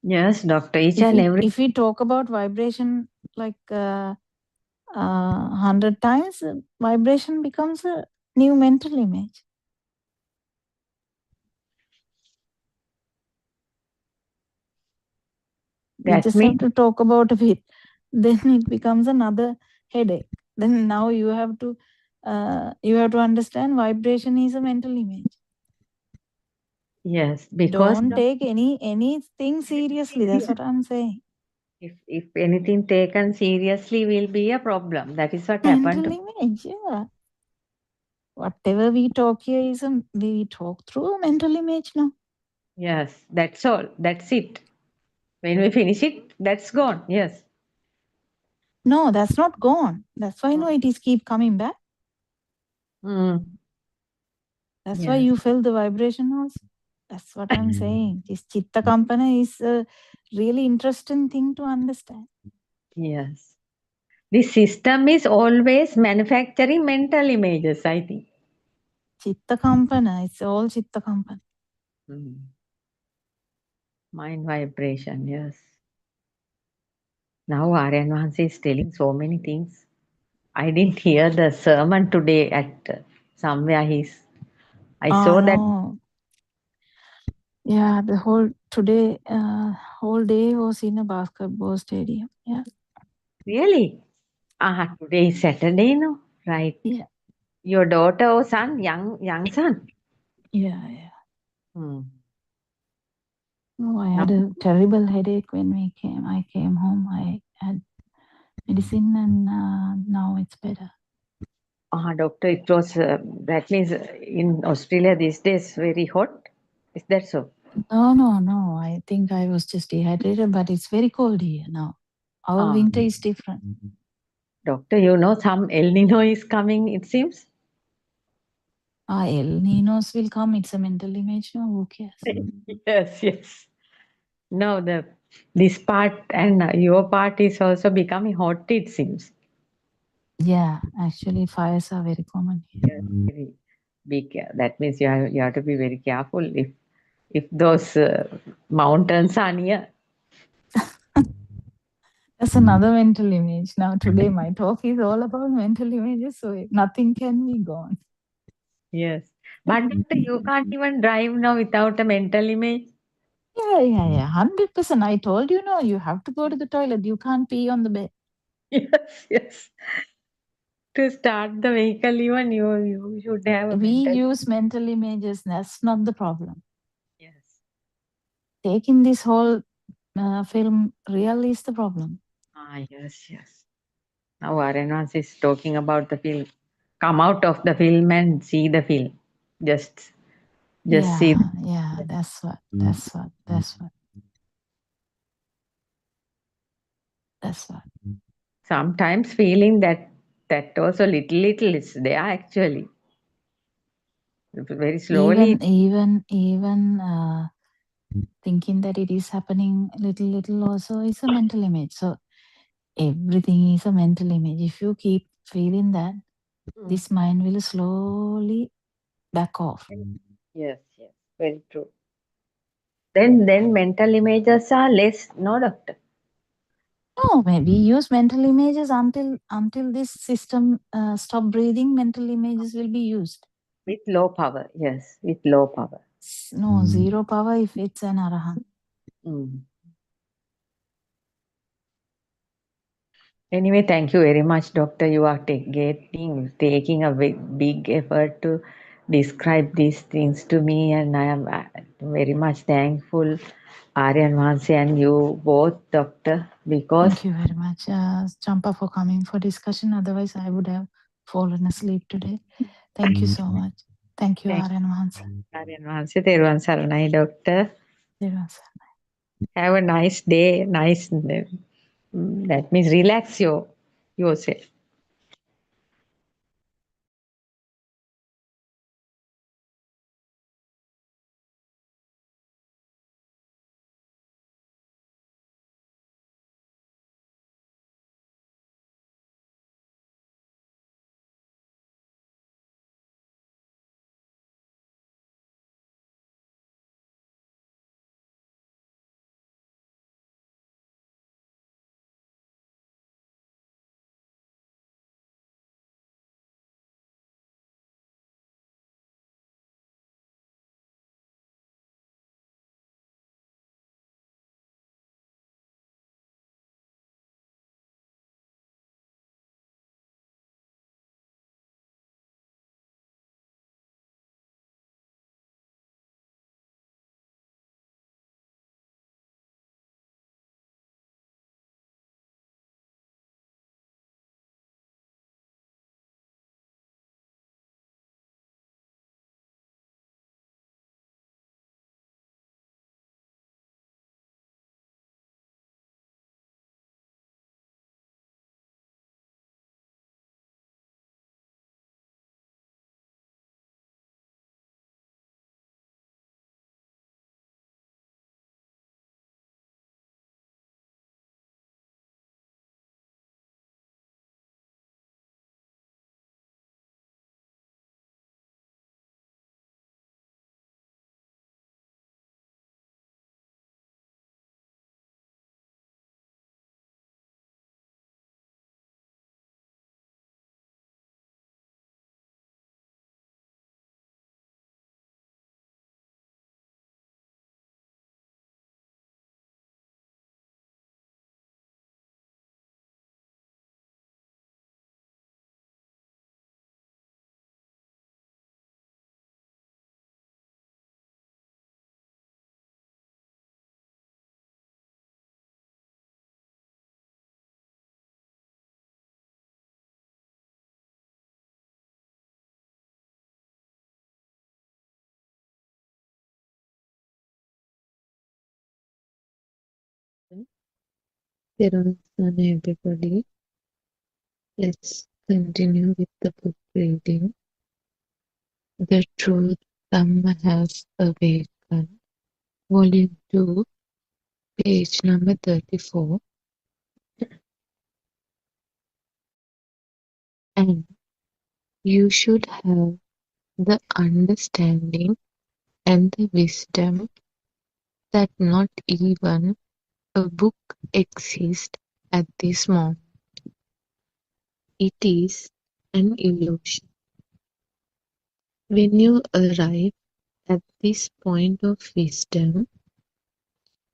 Yes, doctor. Each and every.
If we talk about vibration like 100 times, vibration becomes a new mental image. We
That
just
means
have to talk about it. Then it becomes another headache. Then now you have to understand vibration is a mental image.
yes, because
Don't take anything seriously. That's what I'm saying.
if anything taken seriously will be a problem. That is what happened.
Mental image, yeah. Whatever we talk here is we talk through a mental image now.
Yes, that's all. That's it. When we finish it, that's gone. Yes.
No, that's not gone. That's why it is keep coming back.
Mm.
That's why you feel the vibration also. That's what I'm saying. This Chitta Kampana is a really interesting thing to understand.
Yes. The system is always manufacturing mental images, I think.
Chitta Kampana, it's all Chitta Kampana.
Mind vibration, yes. Now Aryan Vahansi is telling so many things. I didn't hear the sermon today at somewhere I saw that.
No. Yeah, the whole day was in a basketball stadium. Yeah.
Really? Today is Saturday, no? Right.
Yeah.
Your daughter or son, young son?
Yeah.
Hmm.
No, I had a terrible headache when I came home. I had medicine and now it's better.
Doctor, it was, that means in Australia these days very hot. Is that so?
No. I think I was just dehydrated, but it's very cold here now. Our winter is different.
Doctor, you know some El Nino is coming, it seems?
El Ninos will come. It's a mental image. No, who cares?
Yes. No, this part and your part is also becoming hot, it seems.
Yeah, actually fires are very common here.
Very big. That means you have to be very careful if those mountains are near.
That's another mental image. Now today my talk is all about mental images, so nothing can be gone.
Yes. But doctor, you can't even drive now without a mental image.
Yeah. 100%. I told you, no, you have to go to the toilet. You can't pee on the bed.
Yes. To start the vehicle, even you should have a
We
mental.
use mental images. That's not the problem.
Yes.
Taking this whole film real is the problem.
Yes. Now Arenvans is talking about the film. Come out of the film and see the film. Just see.
Yeah, that's what.
Sometimes feeling that also little is there actually. Very slowly.
Even thinking that it is happening little also is a mental image. So everything is a mental image. If you keep feeling that, this mind will slowly back off.
Yes, very true. Then mental images are less, no doctor?
No, maybe use mental images until this system stop breathing. Mental images will be used.
With low power, yes, with low power.
No, zero power if it's an arahant.
Anyway, thank you very much, doctor. You are taking a big effort to describe these things to me, and I am very much thankful, Aryan Vanse and you both, doctor, because.
Thank you very much, Champa, for coming for discussion. Otherwise, I would have fallen asleep today. Thank you so much. Thank you, Aryan Vanse.
Aryan Vanse, Teruvan Saranai, doctor.
Teruvan Saranai.
Have a nice day. That means relax you.
yourself.
Everybody. Let's continue with the book reading. The Truth Dhamma Has Awakened, Volume 2, page number 34. And you should have the understanding and the wisdom that not even a book exists at this moment. It is an illusion. When you arrive at this point of wisdom,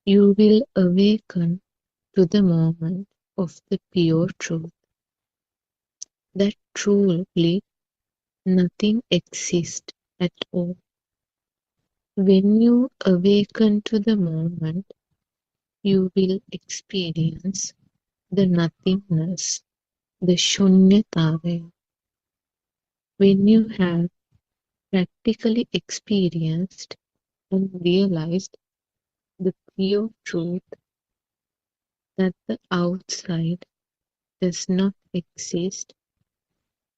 you will awaken to the moment of the pure truth, that truly nothing exists at all. When you awaken to the moment, you will experience the nothingness, the shunyatavaya. When you have practically experienced and realized the pure truth that the outside does not exist,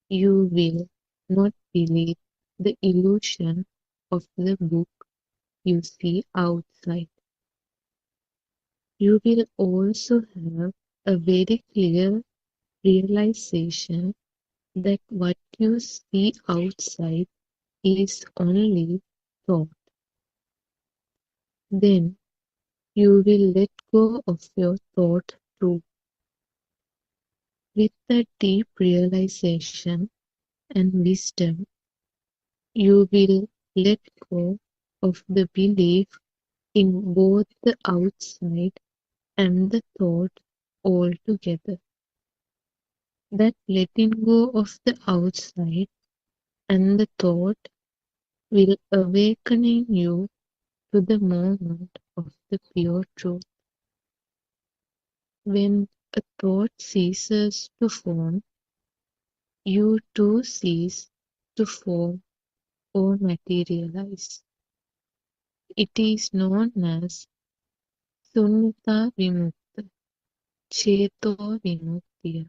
you will not believe the illusion of the book you see outside. You will also have a very clear realization that what you see outside is only thought. Then you will let go of your thought too. With that deep realization and wisdom, you will let go of the belief in both the outside and the thought altogether. That letting go of the outside and the thought will awakening you to the moment of the pure truth. When a thought ceases to form, you too cease to form or materialize. It is known as Sunyata Vimukta, Cheto Vimuktiya.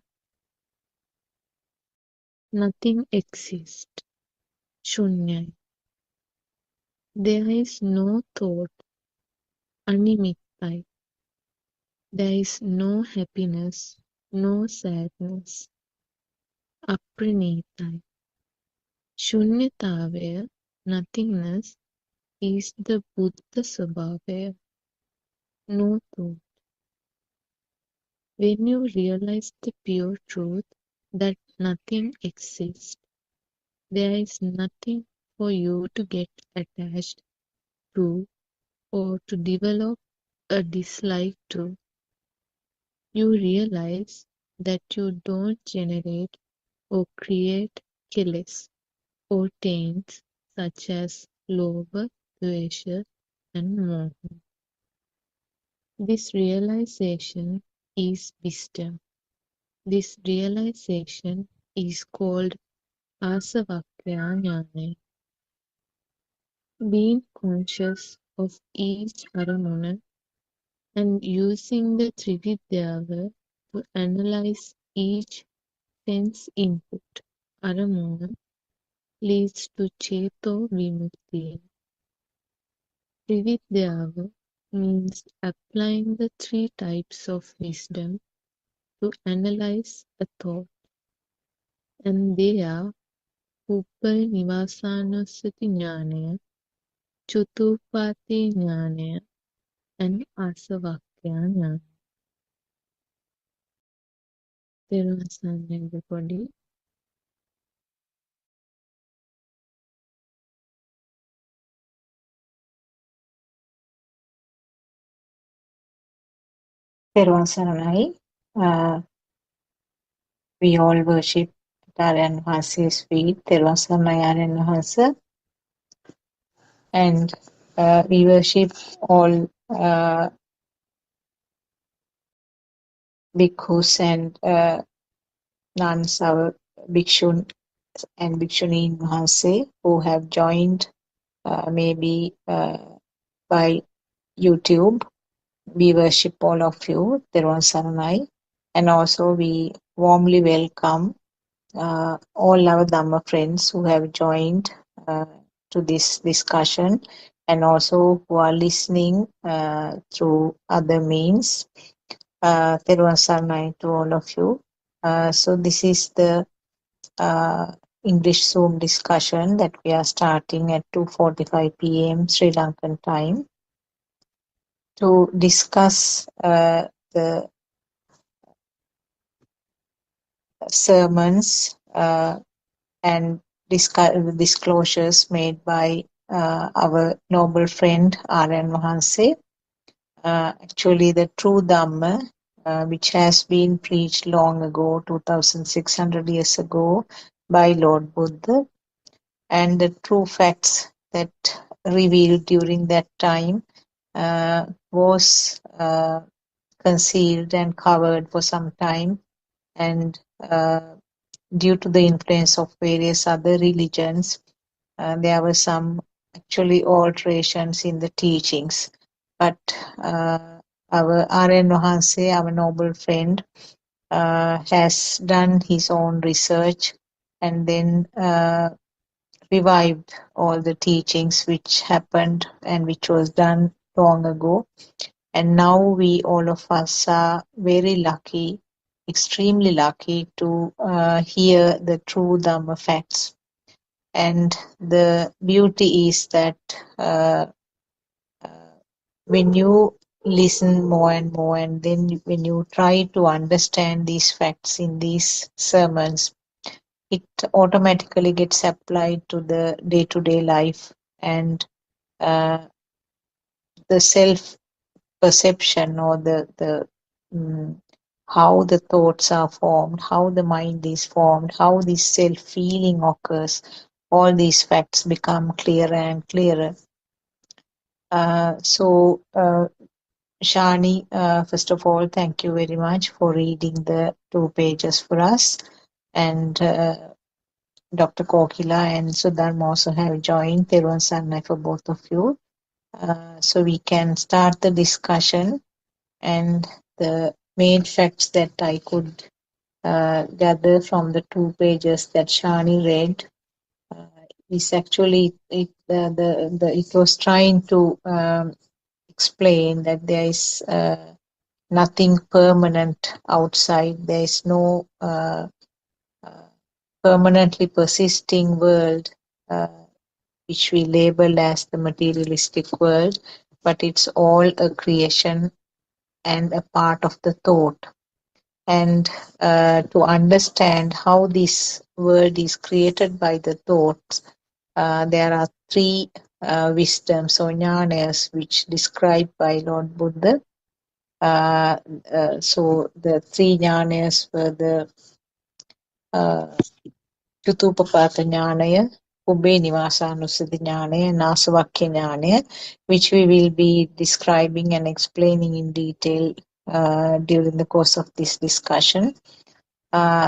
Nothing exists. Shunyai. There is no thought. Animittai. There is no happiness, no sadness. Apranittai. Shunyatavaya, nothingness, is the Buddha Svabhavaya, no thought. When you realize the pure truth that nothing exists, there is nothing for you to get attached to or to develop a dislike to. You realize that you don't generate or create kills or taints such as lobha, dvesha, and moha. This realization is wisdom. This realization is called asavakya jnana. Being conscious of each aramuna and using the Trividyava to analyze each sense input aramuna leads to Cheto Vimukti. Trividyava means applying the three types of wisdom to analyze a thought, and they are Upanivasanasati Jnanaya, Chutupati Jnanaya, and Asavakya Jnana. Therewashan everybody.
තෙරුවන් සරණයි. We all worship Aryan Vahas's feet. තෙරුවන් සරණයි Aryan Vahasa. And we worship all bhikkhus and nuns, our bhikshun and bhikshuneen Vahase who have joined maybe by YouTube. We worship all of you, Therwan Saranai, and also we warmly welcome all our Dhamma friends who have joined to this discussion and also who are listening through other means. Therwan Saranai to all of you. So this is the English Zoom discussion that we are starting at 2:45 p.m. Sri Lankan time to discuss the sermons and disclosures made by our noble friend Aryan Mahanse. Actually, the true Dhamma, which has been preached long ago, 2,600 years ago, by Lord Buddha, and the true facts that revealed during that time was concealed and covered for some time, and due to the influence of various other religions, there were some actually alterations in the teachings. But our Aryan Mahanse, our noble friend, has done his own research and then revived all the teachings which happened and which was done long ago. And now we, all of us, are very lucky, extremely lucky to hear the true Dhamma facts. And the beauty is that when you listen more and more, and then when you try to understand these facts in these sermons, it automatically gets applied to the day-to-day life, and the self-perception or the how the thoughts are formed, how the mind is formed, how this self-feeling occurs, all these facts become clearer and clearer. So, Shani, first of all, thank you very much for reading the 2 pages for us. And Dr. Kokila and Sudharma also have joined. Therwan Saranai for both of you. So we can start the discussion, and the main facts that I could gather from the 2 pages that Shani read is actually it was trying to explain that there is nothing permanent outside. There is no permanently persisting world which we label as the materialistic world, but it's all a creation and a part of the thought. And to understand how this world is created by the thoughts, there are three wisdoms or jnanas which described by Lord Buddha. So the three jnanas were the Chutupapata jnanaya, Ubbe Nivasanusati jnanaya, Nasavakya jnanaya, which we will be describing and explaining in detail during the course of this discussion.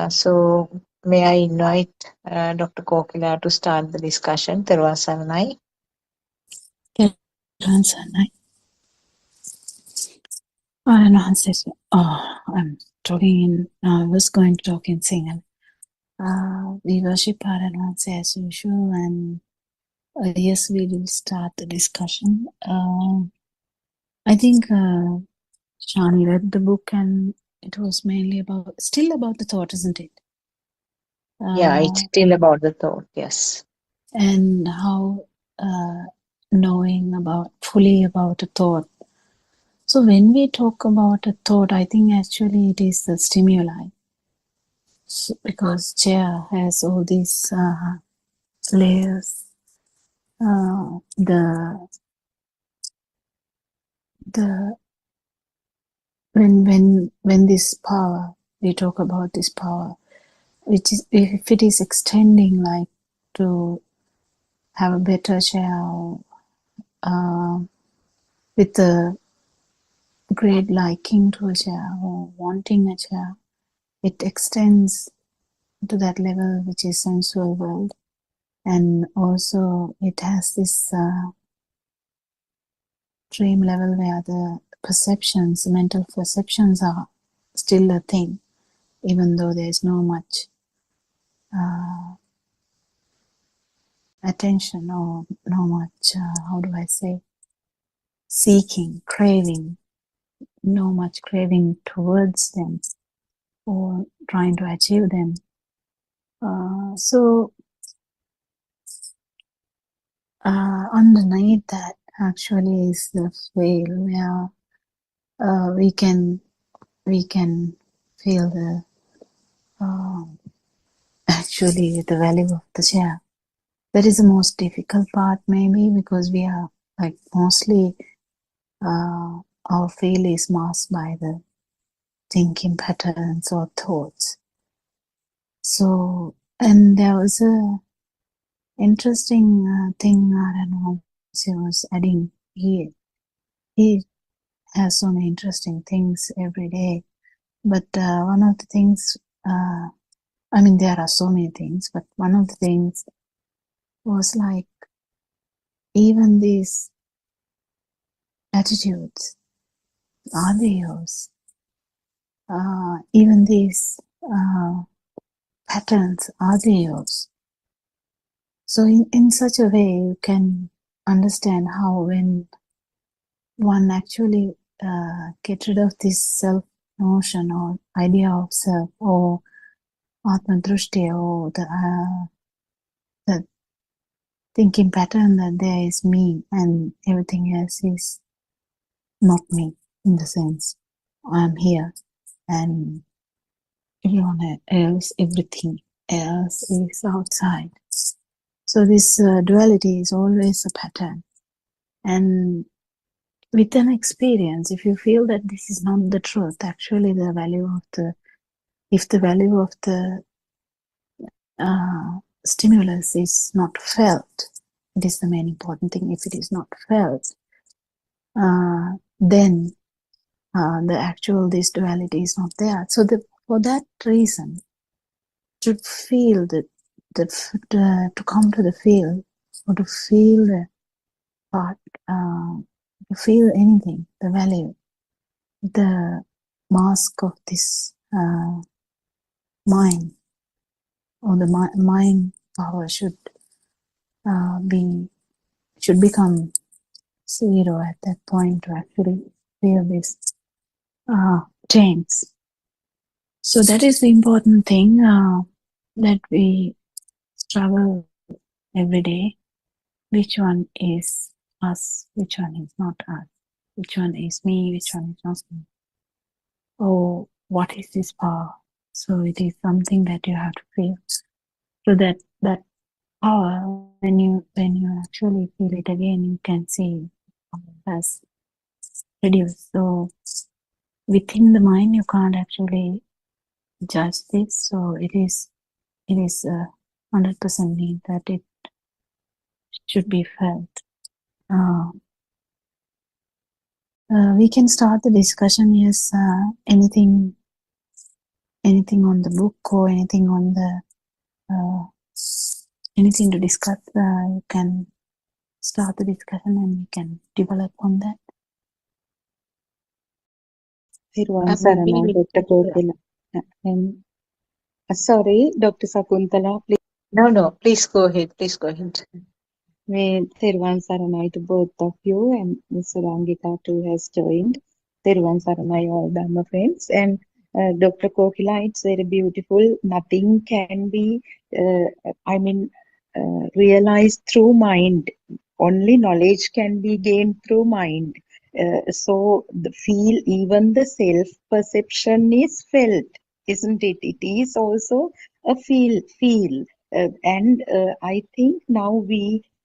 So may I invite Dr. Kokila to start the discussion. Therwan Saranai.
Therwan Saranai. I'm talking I was going to talk in Sinhala. We worship Paranonse as usual, and yes, we will start the discussion. I think Shani read the book, and it was mainly still about the thought, isn't it?
Yeah, it's still about the thought, yes.
And how knowing fully about a thought. So when we talk about a thought, I think actually it is the stimuli. So, because chair has all these layers, when this power, we talk about this power, which is, if it is extending, like to have a better chair, with a great liking to a chair or wanting a chair, it extends to that level which is sensual world. And also it has this dream level where the perceptions, mental perceptions are still a thing, even though there is no much attention or no much, how do I say, seeking, craving, no much craving towards them or trying to achieve them. So underneath that actually is the veil where we can feel the actually the value of the chair. That is the most difficult part, maybe, because we are like mostly our feel is masked by the thinking patterns or thoughts. So, and there was a interesting thing Aaron was adding here. He has so many interesting things every day, but one of the things, I mean, there are so many things, but one of the things was like, even these attitudes, are they yours? Even these patterns, are they yours? So in such a way, you can understand how when one actually get rid of this self notion or idea of self or Atma Drushti or the thinking pattern that there is me and everything else is not me, in the sense I'm here and everyone else, everything else is outside. So this duality is always a pattern. And with an experience, if you feel that this is not the truth, actually if the value of the stimulus is not felt, it is the main important thing. If it is not felt, then this duality is not there. So for that reason, to feel to come to the feel, or to feel the part, to feel anything, the value, the mask of this mind, or the mind power should become zero at that point to actually feel this change. So that is the important thing that we struggle every day. Which one is us? Which one is not us? Which one is me? Which one is not me? Oh, what is this power? So it is something that you have to feel. So that power, when you actually feel it again, you can see how it has reduced. So within the mind, you can't actually judge this. So it is 100% need that it should be felt. We can start the discussion. Yes, anything on the book or anything on the anything to discuss, you can start the discussion and we can develop on that.
Thiruvan Saranai, Dr. Kokila. Sorry, Dr. Sakuntala, please.
No, please go ahead. Please go ahead.
Thiruvan Saranai to both of you, and Ms. Surangika too has joined. Thiruvan Saranai, all Dhamma friends. And Dr. Kokila, it's very beautiful. Nothing can be, realized through mind. Only knowledge can be gained through mind. So even the self-perception is felt, isn't it? It is also a feel. I think now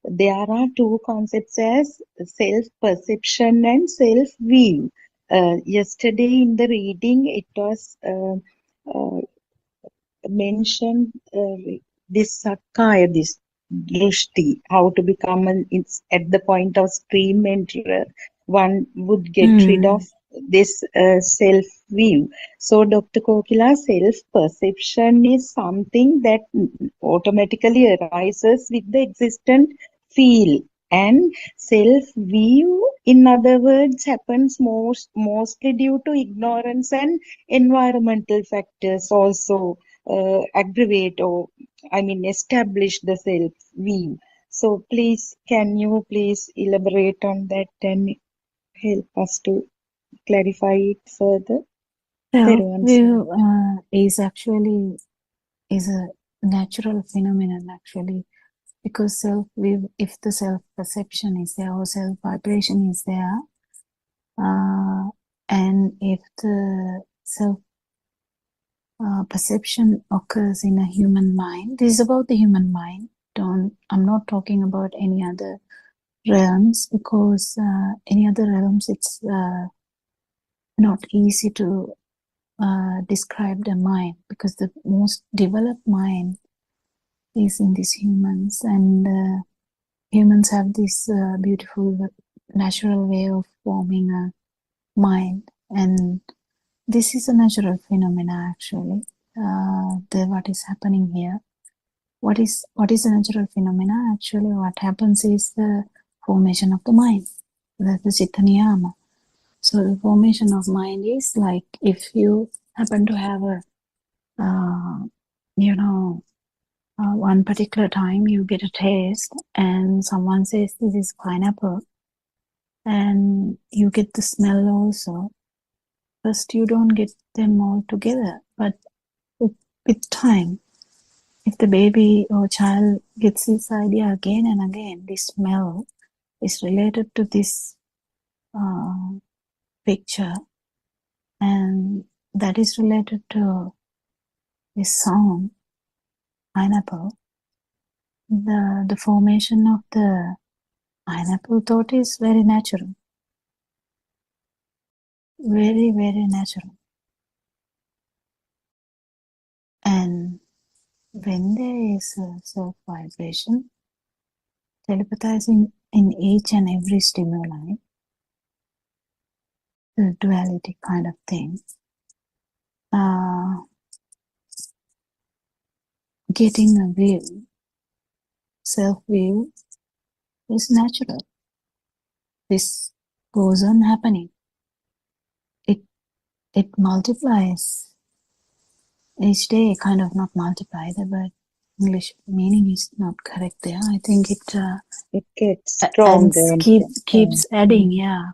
there are two concepts as self-perception and self-view. Yesterday in the reading, it was mentioned this Sakkaya, this Drishti, how to become at the point of stream enterer, one would get rid of this self-view. So, Dr. Kokila, self-perception is something that automatically arises with the existent feel. And self-view, in other words, happens mostly due to ignorance and environmental factors also aggravate or establish the self view. So can you please elaborate on that and help us to clarify it further?
Self-view is a natural phenomenon actually, because self-view, if the self-perception is there or self-vibration is there, and if the perception occurs in a human mind, this is about the human mind. I'm not talking about any other realms, because any other realms, it's not easy to describe the mind, because the most developed mind is in these humans, and humans have this beautiful natural way of forming a mind, and this is a natural phenomena actually. What is happening here? What is a natural phenomena? Actually, what happens is the formation of the mind. That's the Citta Niyama. So the formation of mind is like if you happen to have one particular time you get a taste and someone says this is pineapple, and you get the smell also. First, you don't get them all together, but with time, if the baby or child gets this idea again and again, this smell is related to this picture, and that is related to this sound, pineapple. The formation of the pineapple thought is very natural, very, very natural. And when there is a self-vibration telepathizing in each and every stimuli, the duality kind of thing, getting a view, self-view, is natural. This goes on happening. It multiplies each day kind of not multiply. The word English meaning is not correct there. I think it
gets
and
stronger and
keeps adding, yeah,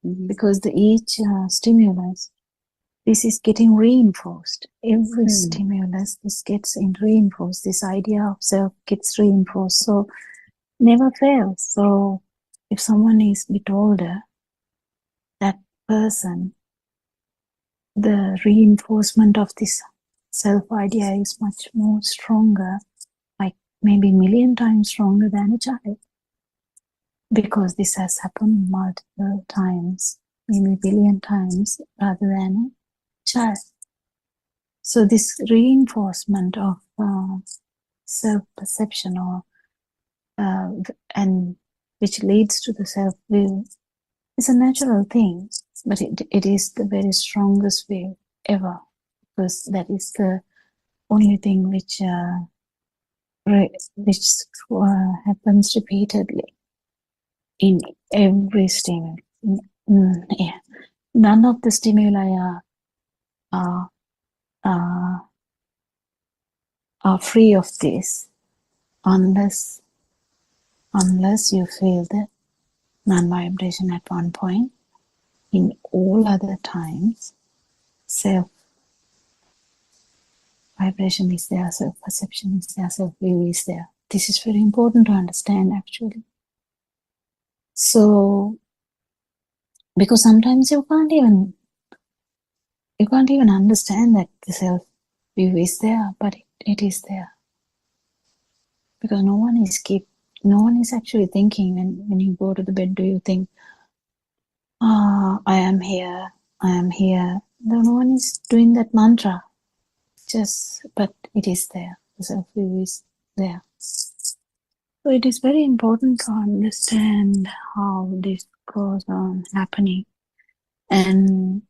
Mhm.
because each stimulus, this is getting reinforced. Every stimulus, this gets reinforced. This idea of self gets reinforced. So never fails. So if someone is a bit older, that person, the reinforcement of this self idea is much more stronger, like maybe 1,000,000 times stronger than a child, because this has happened multiple times, maybe 1,000,000,000 times rather than a child. So this reinforcement of self-perception or and which leads to the self-will is a natural thing, but it is the very strongest will ever, because that is the only thing which happens repeatedly in every stimulus. Yeah. None of the stimuli are free of this unless you feel the non-vibration at one point. In all other times, self-vibration is there, self-perception is there, self-view is there. This is very important to understand, actually. So, because sometimes you can't even understand that the self-view is there, but it is there. Because no one is actually thinking when you go to the bed, do you think, I am here, I am here. No one is doing that mantra. But it is there. The self-view is there. So it is very important to understand how this goes on happening. And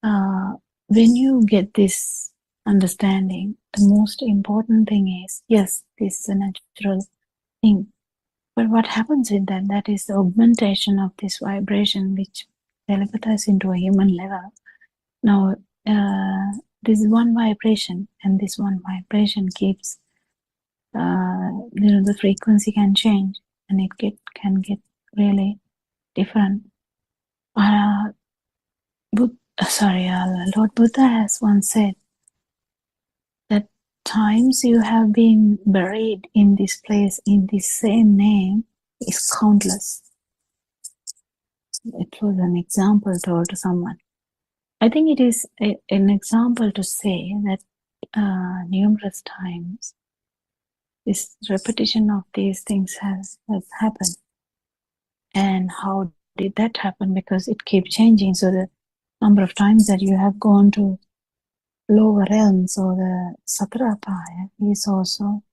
when you get this understanding, the most important thing is, yes, this is a natural thing. But what happens with that? That is the augmentation of this vibration, which telepathizes into a human level. Now, this is one vibration, and this one vibration keeps, the frequency can change, and it can get really different. Lord Buddha has once said that times you have been buried in this place in this same name is countless. It was an example told to someone. I think it is an example to say that numerous times this repetition of these things has happened. And how did that happen? Because it keeps changing. So the number of times that you have gone to lower realms or the Satrapaya is also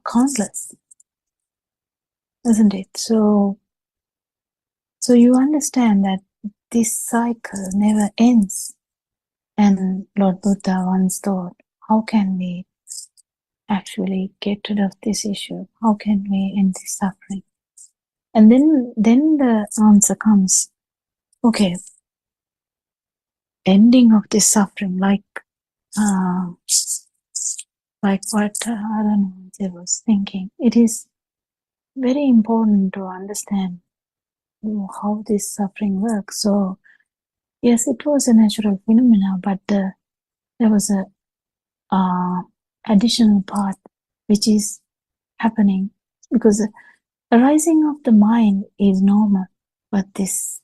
countless, isn't it? So you understand that this cycle never ends. And Lord Buddha once thought, how can we actually get rid of this issue? How can we end this suffering? And then the answer comes, okay, ending of this suffering, like what I don't know, I was thinking. It is very important to understand how this suffering works. So yes, it was a natural phenomena, but there was a additional part which is happening, because the arising of the mind is normal, but this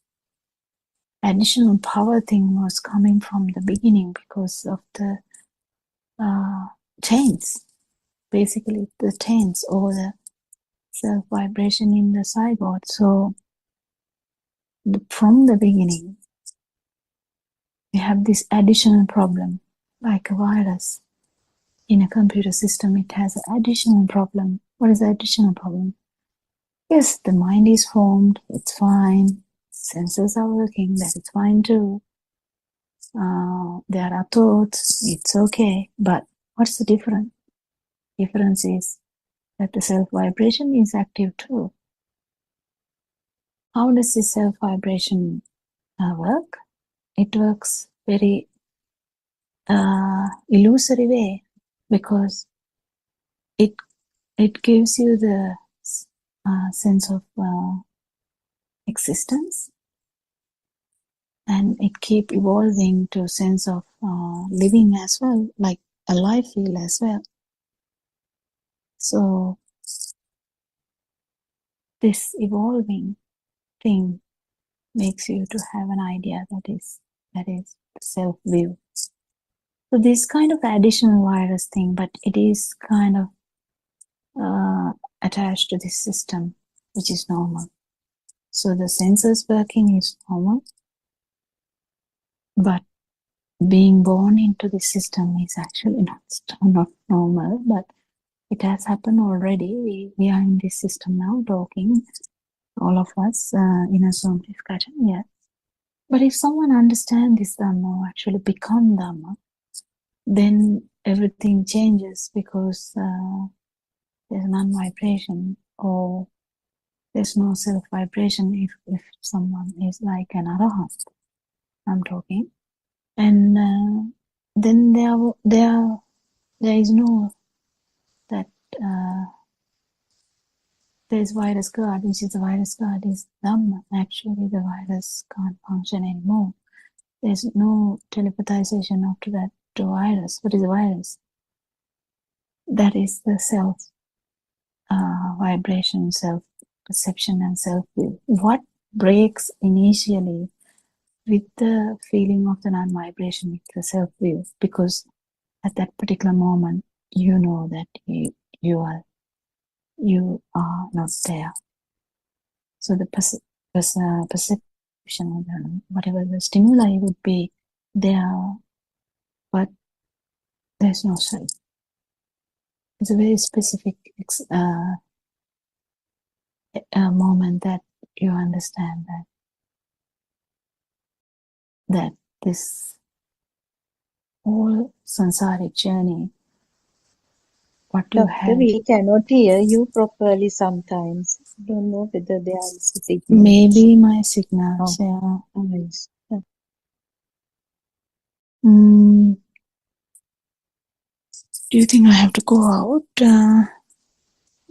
additional power thing was coming from the beginning because of the chains, basically the chains or the self vibration in the zygote. So from the beginning, we have this additional problem, like a virus in a computer system. It has an additional problem. What is the additional problem? Yes, the mind is formed, it's fine. Senses are working, that is fine too. There are thoughts, it's okay. But what's the difference? Difference is that the self vibration is active too. How does this self vibration work? It works very illusory way, because it gives you the sense of existence, and it keep evolving to sense of living as well, like a life feel as well. So this evolving thing makes you to have an idea that is self-view. So this kind of additional virus thing, but it is kind of attached to this system, which is normal. So the senses working is normal, but being born into this system is actually not normal, but it has happened already. We are in this system now talking, all of us in a Zoom discussion, yeah. But if someone understands this Dhamma or actually become Dhamma, then everything changes, because there's non-vibration, or there's no self-vibration if someone is like an arahant, I'm talking. And then there is no that there's virus guard, which is the virus guard is Dhamma. Actually, the virus can't function anymore. There's no telepathization after that to virus. What is a virus? That is the self vibration, self perception, and self will. What breaks initially with the feeling of the non-vibration is the self will, because at that particular moment you know that you are not there. So the perception, whatever the stimuli would be there, but there's no self. It's a very specific moment that you understand that this whole samsaric journey, what you
Doctor,
have.
we cannot hear you properly sometimes. Don't know whether there is a signal.
Maybe my signals, yeah.
Yes.
Do you think I have to go out?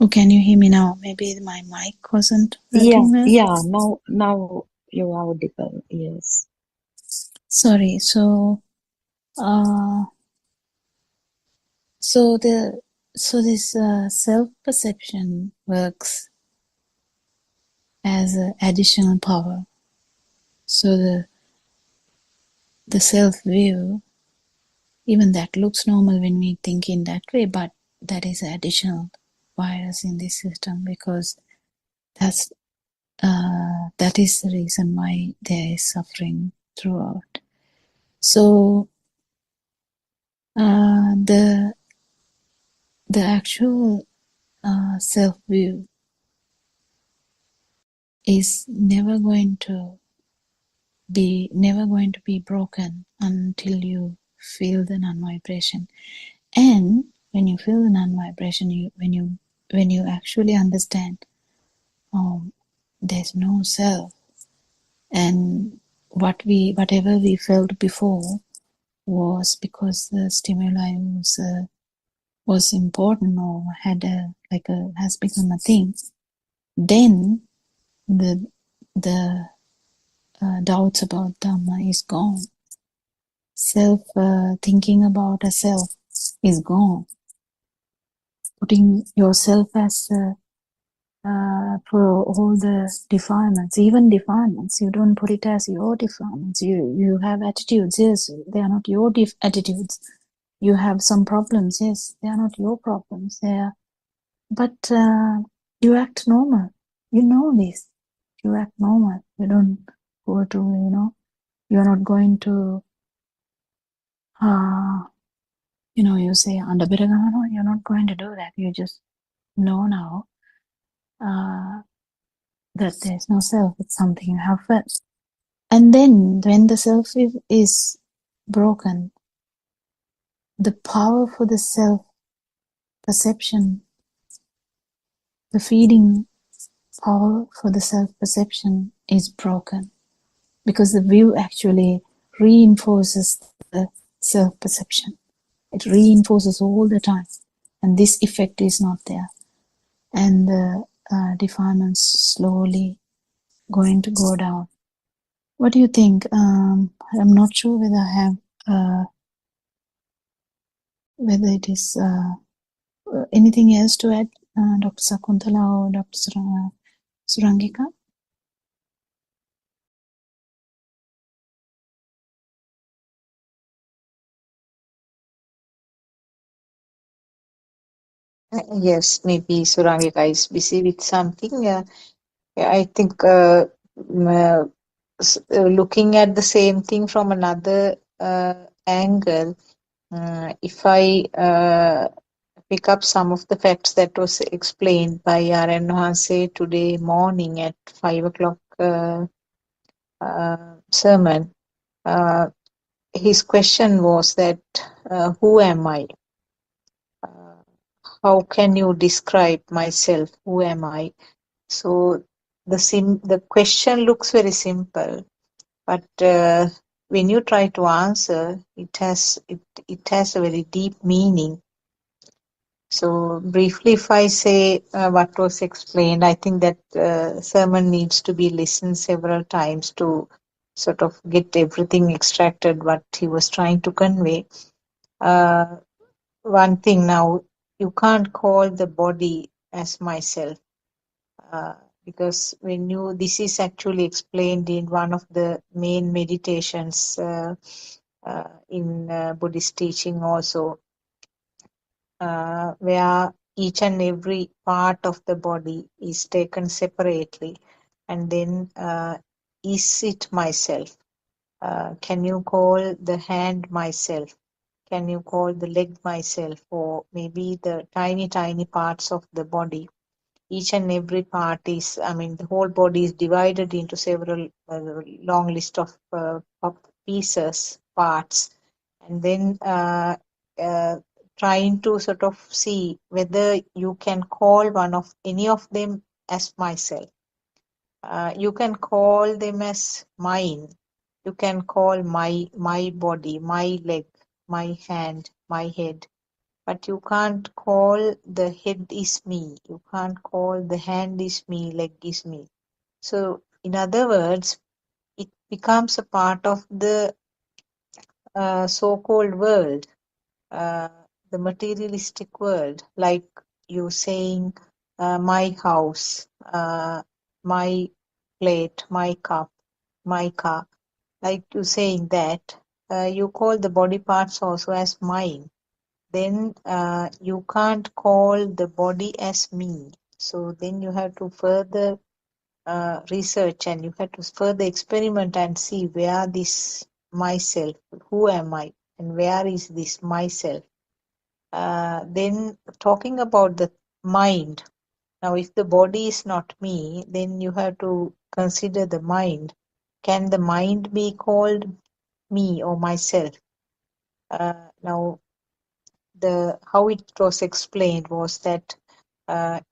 Or can you hear me now? Maybe my mic wasn't working well.
Yeah. Now you're audible. Yes.
Sorry. So, this self-perception works as an additional power. So the self-view, even that looks normal when we think in that way, but that is an additional virus in this system, because that is the reason why there is suffering throughout. So the actual self-view is never going to be broken until you feel the non-vibration. And when you feel the non-vibration, when you actually understand there's no self, and whatever we felt before was because the stimuli was important or had has become a thing, then the doubts about Dhamma is gone. Self thinking about a self is gone. Putting yourself as for all the defilements, even defilements, you don't put it as your defilements. You have attitudes, yes, they are not your attitudes. You have some problems, yes, they are not your problems. But you act normal. You know this. You act normal. You don't go to, you're not going to, you say, you're not going to do that. You just know now that there's no self. It's something you have felt. And then when the self is broken, the power for the self-perception, the feeding power for the self-perception is broken, because the view actually reinforces the self-perception. It reinforces all the time, and this effect is not there. And the defilements slowly going to go down. What do you think? I'm not sure whether I have, whether it is anything else to add, Dr. Sakuntala or Dr. Surangika?
Yes, maybe Surangika is busy with something. I think looking at the same thing from another angle, if I pick up some of the facts that was explained by R.N. Hanse today morning at 5 o'clock sermon, his question was that, who am I? How can you describe myself? Who am I? So the question looks very simple, but when you try to answer, it has a very deep meaning. So briefly, if I say what was explained, I think that sermon needs to be listened several times to sort of get everything extracted what he was trying to convey. One thing now, you can't call the body as myself. Because this is actually explained in one of the main meditations in Buddhist teaching also, where each and every part of the body is taken separately, and then is it myself? Can you call the hand myself? Can you call the leg myself? Or maybe the tiny parts of the body? Each and every part is, the whole body is divided into several long list of pieces, parts, and then trying to sort of see whether you can call any of them as myself. You can call them as mine. You can call my body, my leg, my hand, my head. But you can't call the head is me. You can't call the hand is me, leg is me. So, in other words, it becomes a part of the so-called world, uh, the materialistic world, like you saying, my house, my plate, my cup, my car. Like you saying that, you call the body parts also as mine. Then you can't call the body as me. So then you have to further research, and you have to further experiment and see where this myself, who am I, and where is this myself. Then talking about the mind. Now, if the body is not me, then you have to consider the mind. Can the mind be called me or myself? Now, how it was explained was that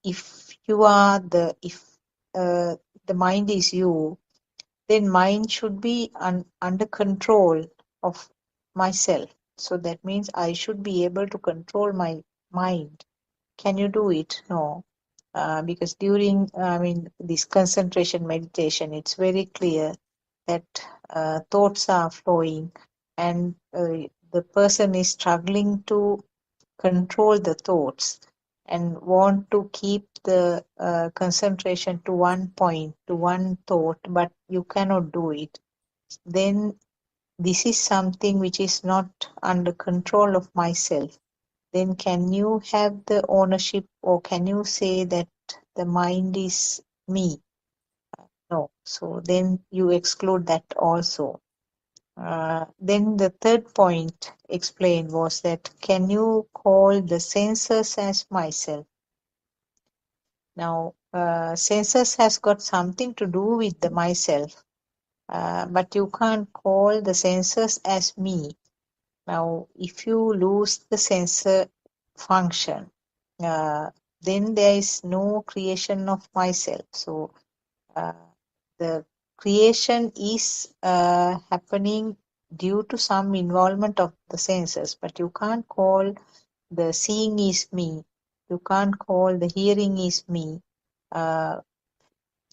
if the mind is you, then mind should be under control of myself. So that means I should be able to control my mind. Can you do it? No. Because during this concentration meditation, it's very clear that thoughts are flowing, and the person is struggling to control the thoughts and want to keep the concentration to one point, to one thought, but you cannot do it. Then this is something which is not under control of myself. Then can you have the ownership, or can you say that the mind is me? No. So then you exclude that also. Then the third point explained was that, can you call the senses as myself? Now, senses has got something to do with the myself, but you can't call the senses as me. Now, if you lose the sensor function, then there is no creation of myself. So the creation is happening due to some involvement of the senses, but you can't call the seeing is me. You can't call the hearing is me. Uh,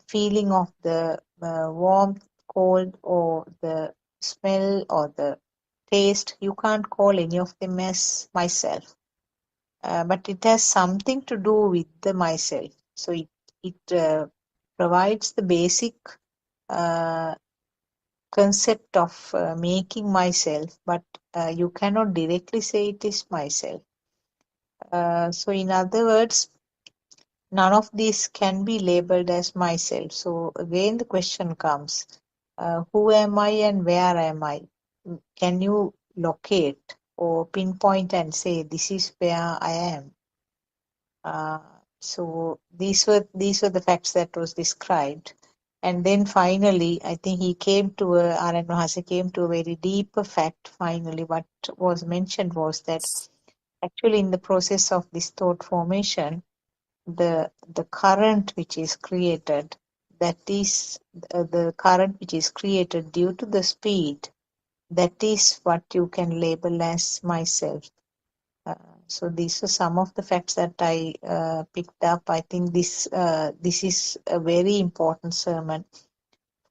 Feeling of the warmth, cold, or the smell or the taste, you can't call any of them as myself. But it has something to do with the myself. So it provides the basic uh, concept of making myself, but you cannot directly say it is myself. So in other words, none of these can be labeled as myself. So again, the question comes, who am I and where am I? Can you locate or pinpoint and say, this is where I am? So these were the facts that was described. And then finally, I think he came to R.N. Mahase came to a very deeper fact. Finally, what was mentioned was that actually in the process of this thought formation, the current which is created, that is the current which is created due to the speed, that is what you can label as myself. So these are some of the facts that I picked up. I think this is a very important sermon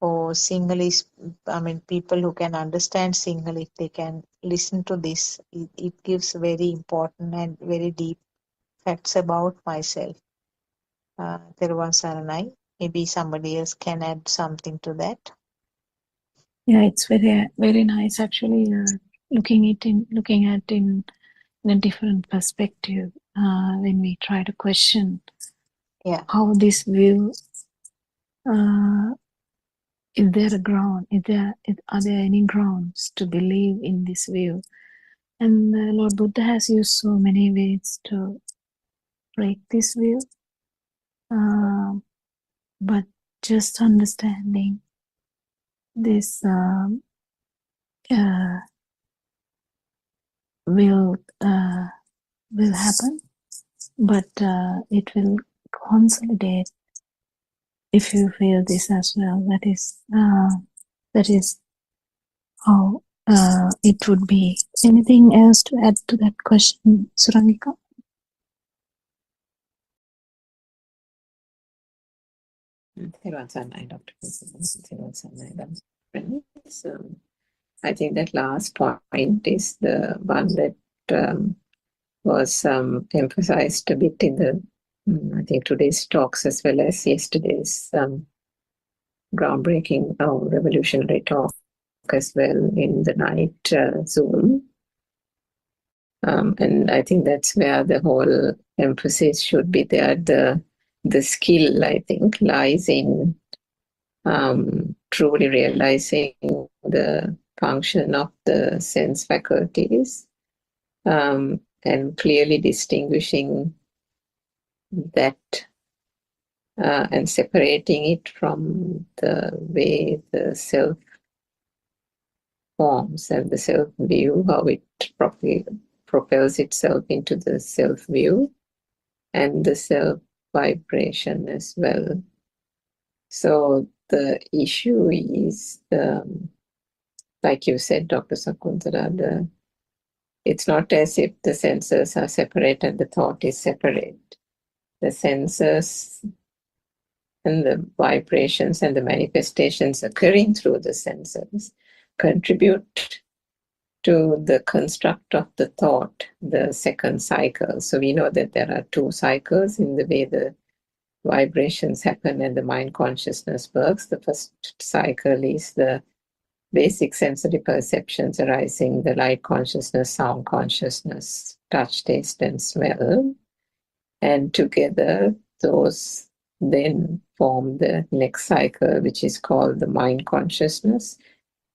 for Sinhalese. I mean, people who can understand Sinhala, if they can listen to this, it gives very important and very deep facts about myself. Theruvan Saranai. Maybe somebody else can add something to that.
Yeah, it's very nice actually. Looking at in a different perspective when we try to question
Yeah.
how this view, is there a ground? Are there any grounds to believe in this view? And Lord Buddha has used so many ways to break this view, but just understanding this will happen, but it will consolidate if you feel this as well. That is how it would be. Anything else to add to that question, Surangika?
So I think that last point is the one that was emphasized a bit in the I think today's talks as well as yesterday's groundbreaking revolutionary talk as well in the night Zoom. And I think that's where the whole emphasis should be there. The skill, I think, lies in truly realizing the function of the sense faculties and clearly distinguishing that and separating it from the way the self forms and the self view, how it properly propels itself into the self view and the self vibration as well. So the issue is, like you said, Dr. Sakuntala, it's not as if the senses are separate and the thought is separate. The senses and the vibrations and the manifestations occurring through the senses contribute to the construct of the thought, the second cycle. So we know that there are two cycles in the way the vibrations happen and the mind consciousness works. The first cycle is the basic sensory perceptions arising, the light consciousness, sound consciousness, touch, taste, and smell. And together, those then form the next cycle, which is called the mind consciousness.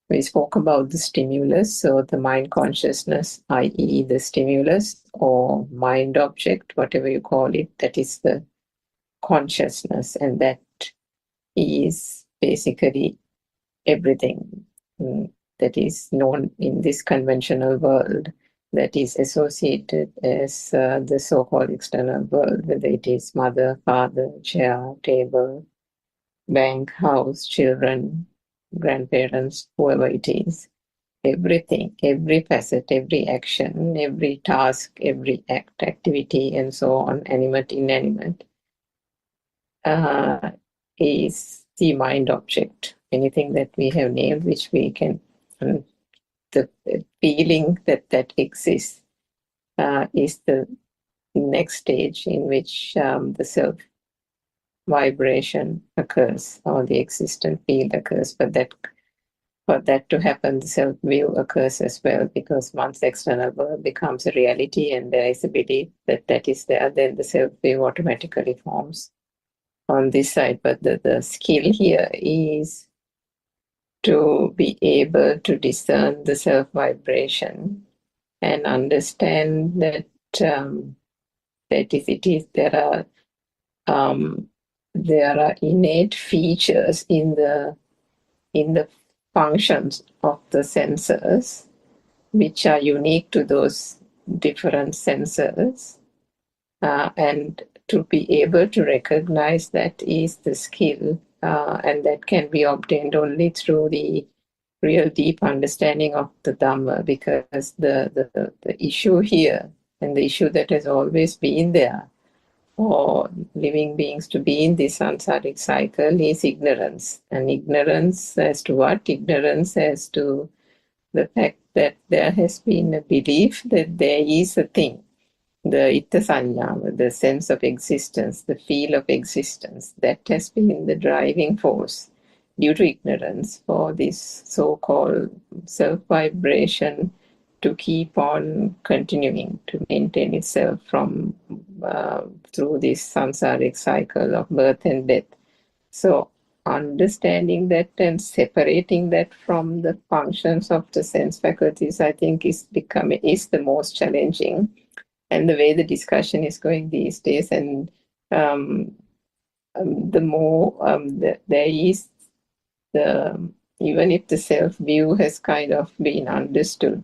We spoke about the stimulus, so the mind consciousness, i.e. the stimulus or mind object, whatever you call it, that is the consciousness, and that is basically everything that is known in this conventional world that is associated as the so-called external world, whether it is mother, father, chair, table, bank, house, children, grandparents, whoever it is. everything, every facet, every action, every task, every activity, and so on, animate, inanimate, is the mind object. Anything that we have named, which we can, the feeling that exists is the next stage in which the self vibration occurs, or the existent field occurs. But that for that to happen, the self view occurs as well, because once the external world becomes a reality and there is a belief that that is there, then the self view automatically forms on this side. But the skill here is to be able to discern the self vibration and understand that there are innate features in the functions of the sensors which are unique to those different sensors, and to be able to recognize that is the skill, and that can be obtained only through the real deep understanding of the Dhamma, because the issue here, and the issue that has always been there for living beings to be in this samsaric cycle, is ignorance. And ignorance as to what? Ignorance as to the fact that there has been a belief that there is a thing, the itta sanyama, the sense of existence, the feel of existence, that has been the driving force due to ignorance for this so-called self-vibration to keep on continuing to maintain itself from through this samsaric cycle of birth and death. So understanding that and separating that from the functions of the sense faculties, I think is the most challenging, and the way the discussion is going these days. And the more there is even if the self view has kind of been understood,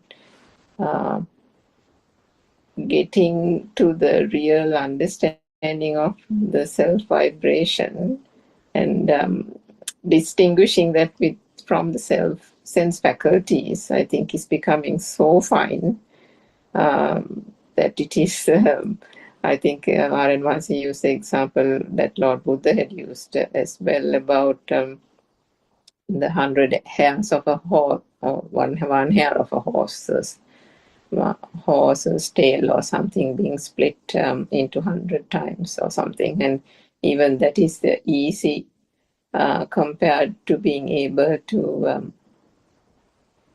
getting to the real understanding of the self vibration and distinguishing that from the self sense faculties, I think is becoming so fine that it is, I think R.N. Vasi used the example that Lord Buddha had used as well about the 100 hairs of a horse, or one hair of a horse's tail or something being split into 100 times or something. And even that is easy compared to being able to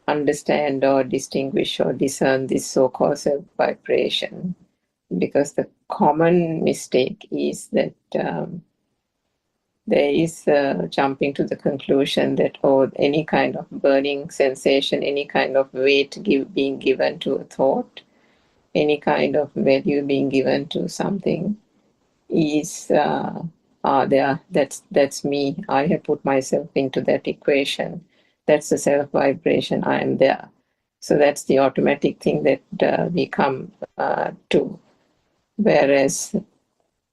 understand or distinguish or discern this so-called self-vibration. Because the common mistake is that there is jumping to the conclusion that any kind of burning sensation, any kind of weight being given to a thought, any kind of value being given to something is there. That's me. I have put myself into that equation. That's the self vibration. I am there. So that's the automatic thing that we come to. Whereas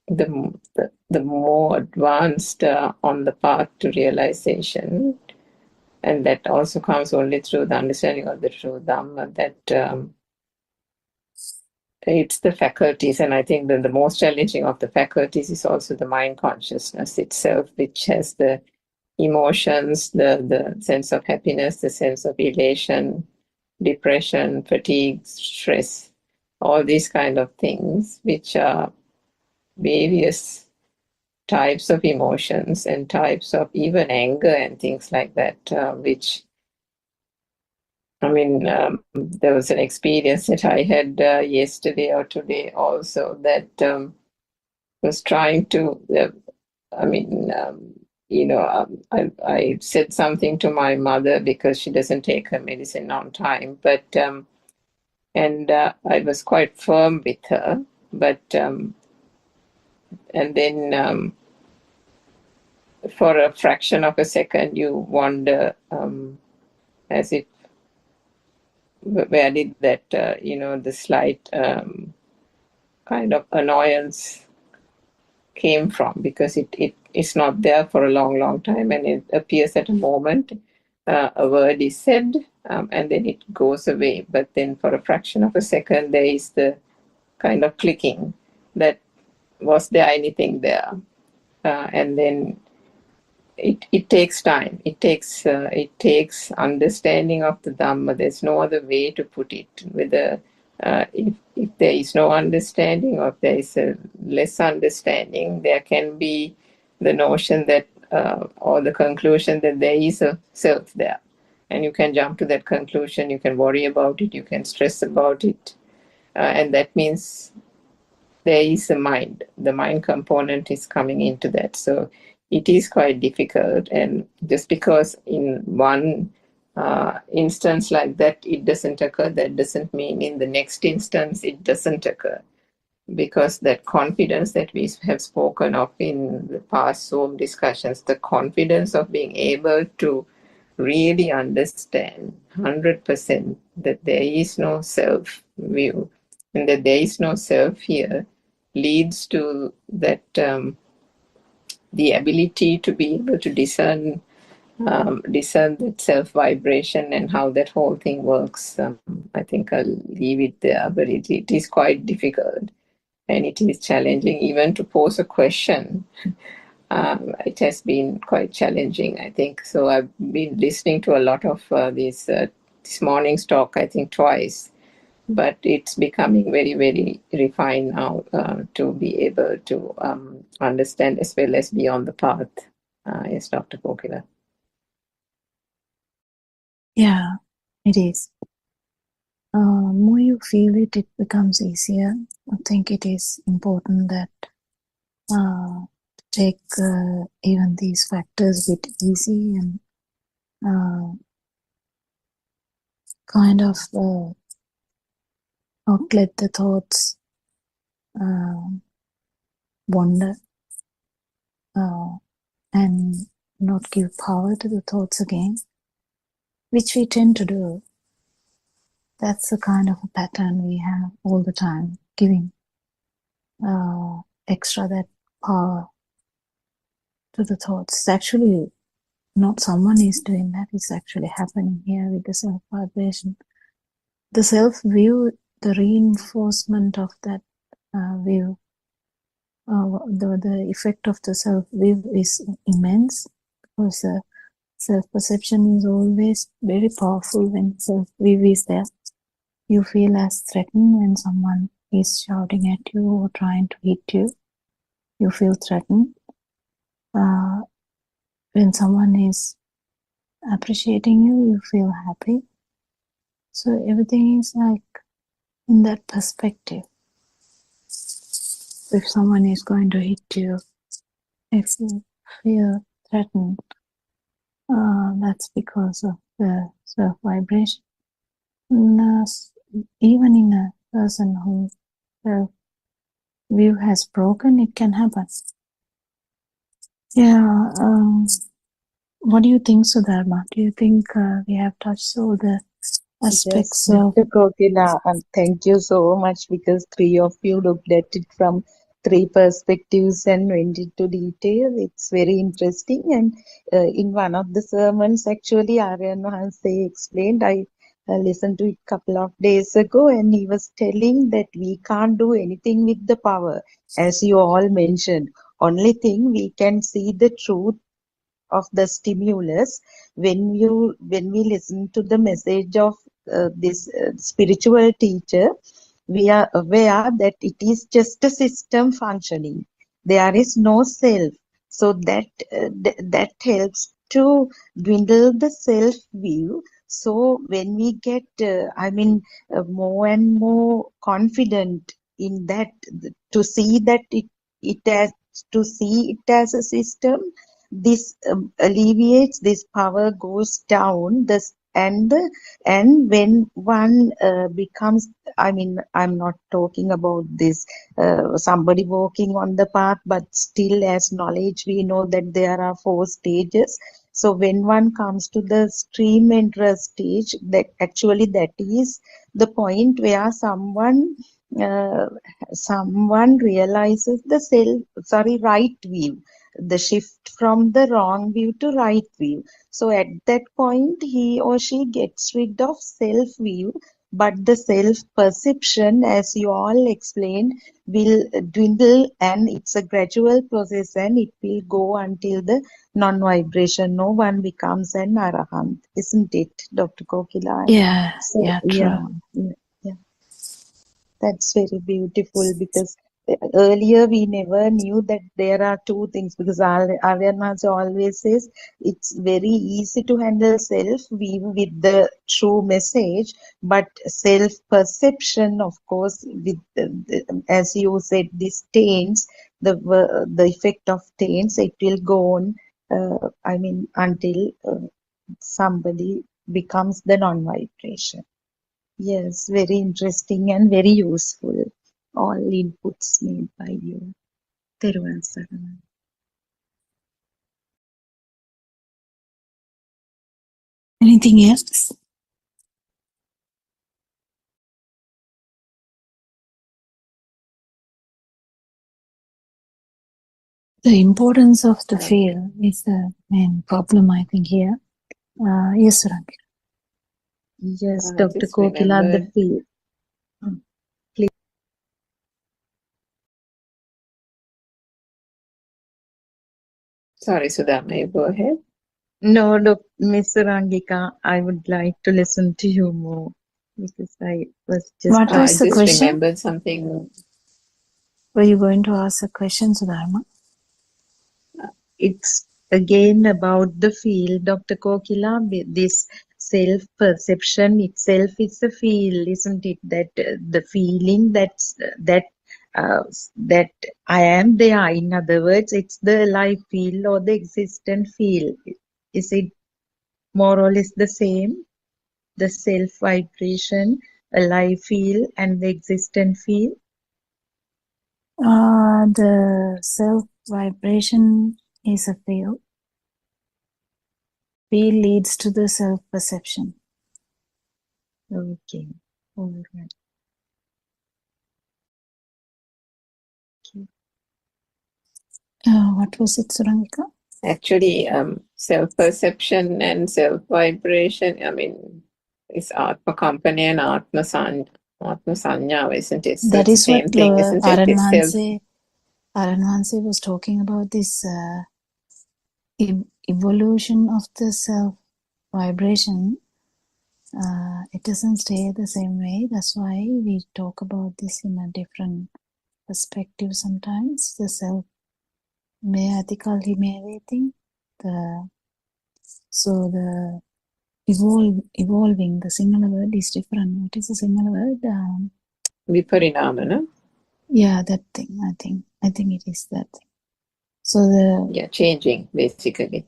the more advanced on the path to realization, and that also comes only through the understanding of the true Dhamma, that it's the faculties. And I think that the most challenging of the faculties is also the mind consciousness itself, which has the emotions, the sense of happiness, the sense of elation, depression, fatigue, stress, all these kind of things, which are various types of emotions and types of even anger and things like that, which, I mean, there was an experience that I had yesterday or today also that was trying to, I said something to my mother because she doesn't take her medicine on time, but, and I was quite firm with her, but, and then for a fraction of a second, you wonder, as if, where did that, the slight kind of annoyance came from, because it's not there for a long, long time, and it appears at a moment, a word is said, and then it goes away. But then for a fraction of a second, there is the kind of clicking that was there anything there, and then it takes time. It takes understanding of the Dhamma. There's no other way to put it. Whether if there is no understanding or if there is a less understanding, there can be the notion that or the conclusion that there is a self there, and you can jump to that conclusion. You can worry about it. You can stress about it, and that means there is a mind. The mind component is coming into that. So it is quite difficult. And just because in one instance like that it doesn't occur, that doesn't mean in the next instance it doesn't occur. Because that confidence that we have spoken of in the past Zoom discussions, the confidence of being able to really understand 100% that there is no self view and that there is no self here, leads to that the ability to be able to discern that self vibration and how that whole thing works. I think I'll leave it there, but it is quite difficult and it is challenging even to pose a question. It has been quite challenging, I think. So I've been listening to a lot of this morning's talk, I think twice. But it's becoming very, very refined now to be able to understand as well as be on the path. Yes, Dr. Kokila.
Yeah, it is. More you feel it, it becomes easier. I think it is important that to take even these factors a bit easy and kind of not let the thoughts wander and not give power to the thoughts again, which we tend to do. That's the kind of a pattern we have all the time, giving extra that power to the thoughts. It's actually not someone is doing that, it's actually happening here with the self-vibration. The self-view, the reinforcement of that view, the effect of the self-view is immense, because self-perception is always very powerful when self-view is there. You feel as threatened when someone is shouting at you or trying to hit you. You feel threatened. When someone is appreciating you, you feel happy. So everything is like in that perspective. If someone is going to hit you, if you feel threatened, that's because of the self-vibration. Even in a person who self-view has broken, it can happen. Yeah. What do you think, Sudharma? Do you think we have touched all the aspects
Yes,
of...
Dr. Kokila, and thank you so much, because three of you looked at it from three perspectives and went into detail. It's very interesting. And in one of the sermons, actually, Aryan Mahanse explained, I listened to it a couple of days ago, and he was telling that we can't do anything with the power, as you all mentioned. Only thing, we can see the truth of the stimulus when we listen to the message of this spiritual teacher. We are aware that it is just a system functioning. There is no self, so that helps to dwindle the self view. So when we get more and more confident in that, to see that it as a system, this alleviates, this power goes down, and when one becomes, I'm not talking about this somebody walking on the path, but still as knowledge we know that there are 4 stages. So when one comes to the stream enterer stage, that is the point where someone realizes the right view. the shift from the wrong view to right view. So at that point, he or she gets rid of self view, but the self perception, as you all explained, will dwindle, and it's a gradual process, and it will go until the non-vibration. No one becomes an arahant, isn't it, Dr. Kokila?
Yeah,
So
yeah, true.
yeah. That's very beautiful, because earlier we never knew that there are two things, because Aryan Maharaj always says it's very easy to handle self with the true message, but self perception, of course, with as you said, these taints, the effect of taints, it will go on. I mean, until somebody becomes the non-vibration. Yes, very interesting and very useful. All inputs made by you. Theruvan Saranai.
Anything else? The importance of the field is the main problem, I think, here. Yes, Rangi.
Yes,
I
Dr.
just
Kokila, the
remembered.
field. Please.
Sorry, Sudama, you go ahead.
No, Miss Rangika, I would like to listen to you more, because I was just
What
I
was the
just
question?
remembered something.
Were you going to ask a question, Sudharma?
It's again about the field, Dr. Kokila. This self-perception itself is a field, isn't it? That the feeling uh, that I am there. In other words, it's the life field or the existent field. Is it more or less the same? The self-vibration, a life field, and the existent field.
The self vibration is a field. Field leads to the self perception.
Okay, all right.
What was it, Surangika?
Actually, self-perception and self-vibration, I mean, it's Atma Company and Atma Sanya, isn't it? So
That
it's the
is what
same thing, isn't it? It's self.
Aranvanse was talking about this evolution of the self vibration. It doesn't stay the same way. That's why we talk about this in a different perspective sometimes. The self may ethically may waiting. So the evolving, the singular word is different. What is the singular word?
Viparinamana.
Yeah, that thing. I think it is that thing. So
changing basically.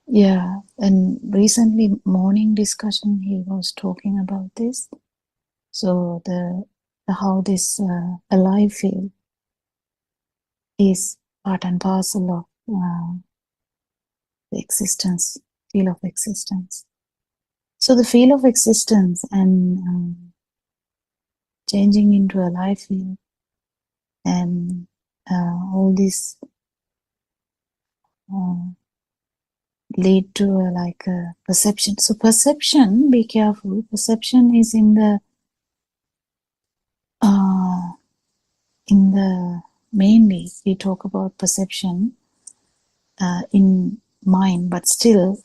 Yeah, and recently morning discussion he was talking about this. So how this alive field is part and parcel of the existence, field of existence. So the field of existence and changing into a life field and all this lead to a perception. So perception, be careful. Perception is in the mainly we talk about perception in mind, but still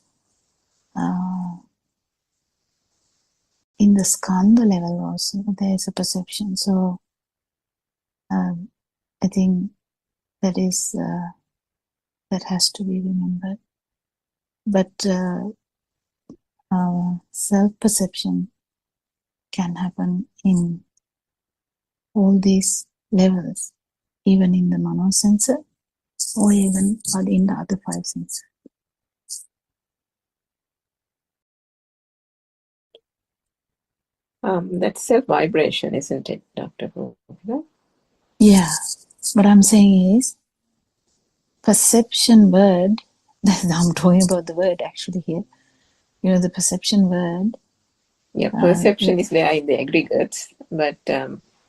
in the skandha level also there is a perception. So I think that is that has to be remembered. But self-perception can happen in all these levels, even in the mano sensor or even in the other five senses.
That's self-vibration, isn't it, Dr. Gopika?
Yeah, what I'm saying is perception word, I'm talking about the word actually here. You know, the perception word.
Yeah, perception is there in the aggregates, but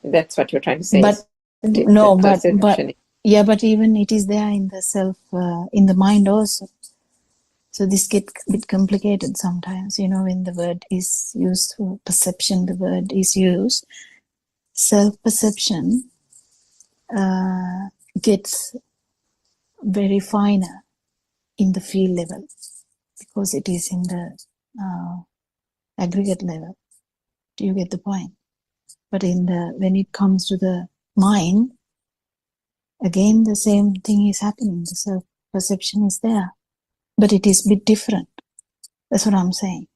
that's what you're trying to say.
But no, but Yeah, but even it is there in the self, in the mind also. So this gets a bit complicated sometimes, when the word is used for perception, the word is used. Self-perception gets very finer in the field level because it is in the aggregate level. Do you get the point? But when it comes to the mind, again the same thing is happening. The self-perception is there, but it is a bit different. That's what I'm saying.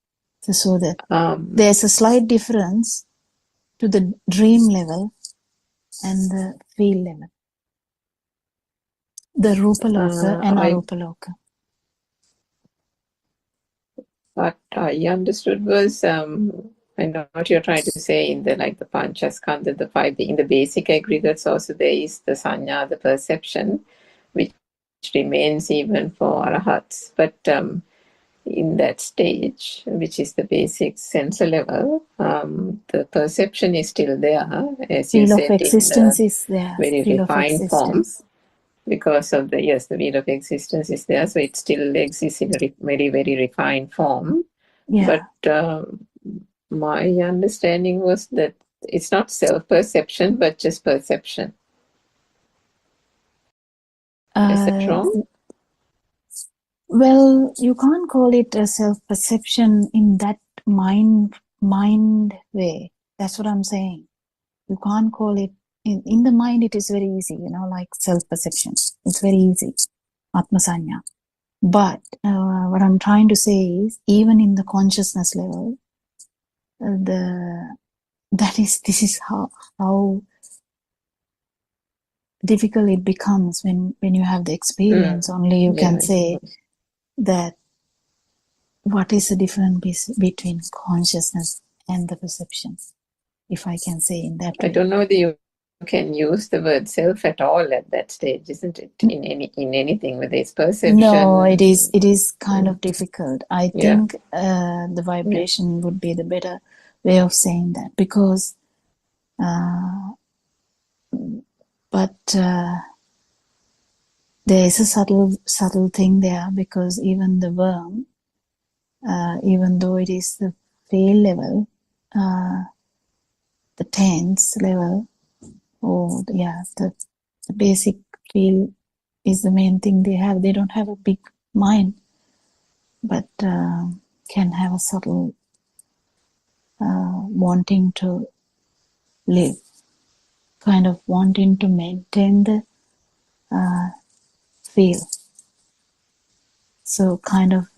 So that there's a slight difference to the dream level and the field level. The Rupaloka and Arupaloka.
What I understood was, I know what you're trying to say in the Panchaskandha, the five, in the basic aggregates also there is the sanya, the perception, which remains even for arahats. But in that stage, which is the basic sensor level, the perception is still there, as you
Feel
said,
of existence
in
is there.
very
Feel of
refined form.
existence.
Because of the wheel of existence is there, so it still exists in a very, very refined form.
Yeah.
But my understanding was that it's not self-perception, but just perception. Is that wrong?
Well, you can't call it a self-perception in that mind way. That's what I'm saying. You can't call it in the mind. It is very easy, like self-perception. It's very easy, atmasanya. But what I'm trying to say is, even in the consciousness level, this is how difficult it becomes when you have the experience. Only you can say that what is the difference between consciousness and the perception, if I can say in that way.
I don't know whether you can use the word self at all at that stage, isn't it? In anything, whether it's perception.
No, it is kind of difficult. I think the vibration would be the better way of saying that, because but there is a subtle thing there, because even the worm, even though it is the fail level, the tense level, or the basic feel is the main thing they have. They don't have a big mind, but can have a subtle wanting to live, kind of wanting to maintain the feel. So kind of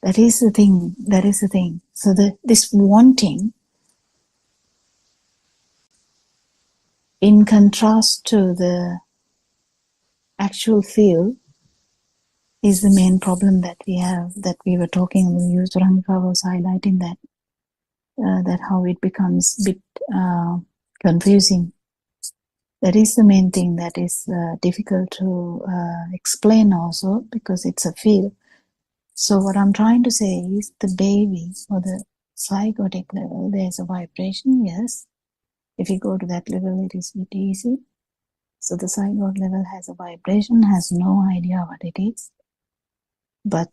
that is the thing. So this wanting, in contrast to the actual feel, is the main problem that we have, that we were talking about. Surangika was highlighting that how it becomes a bit confusing. That is the main thing that is difficult to explain also, because it's a feel. So what I'm trying to say is, the baby or the psychotic level, there's a vibration, yes. If you go to that level, it is a bit easy. So the psychotic level has a vibration, has no idea what it is. But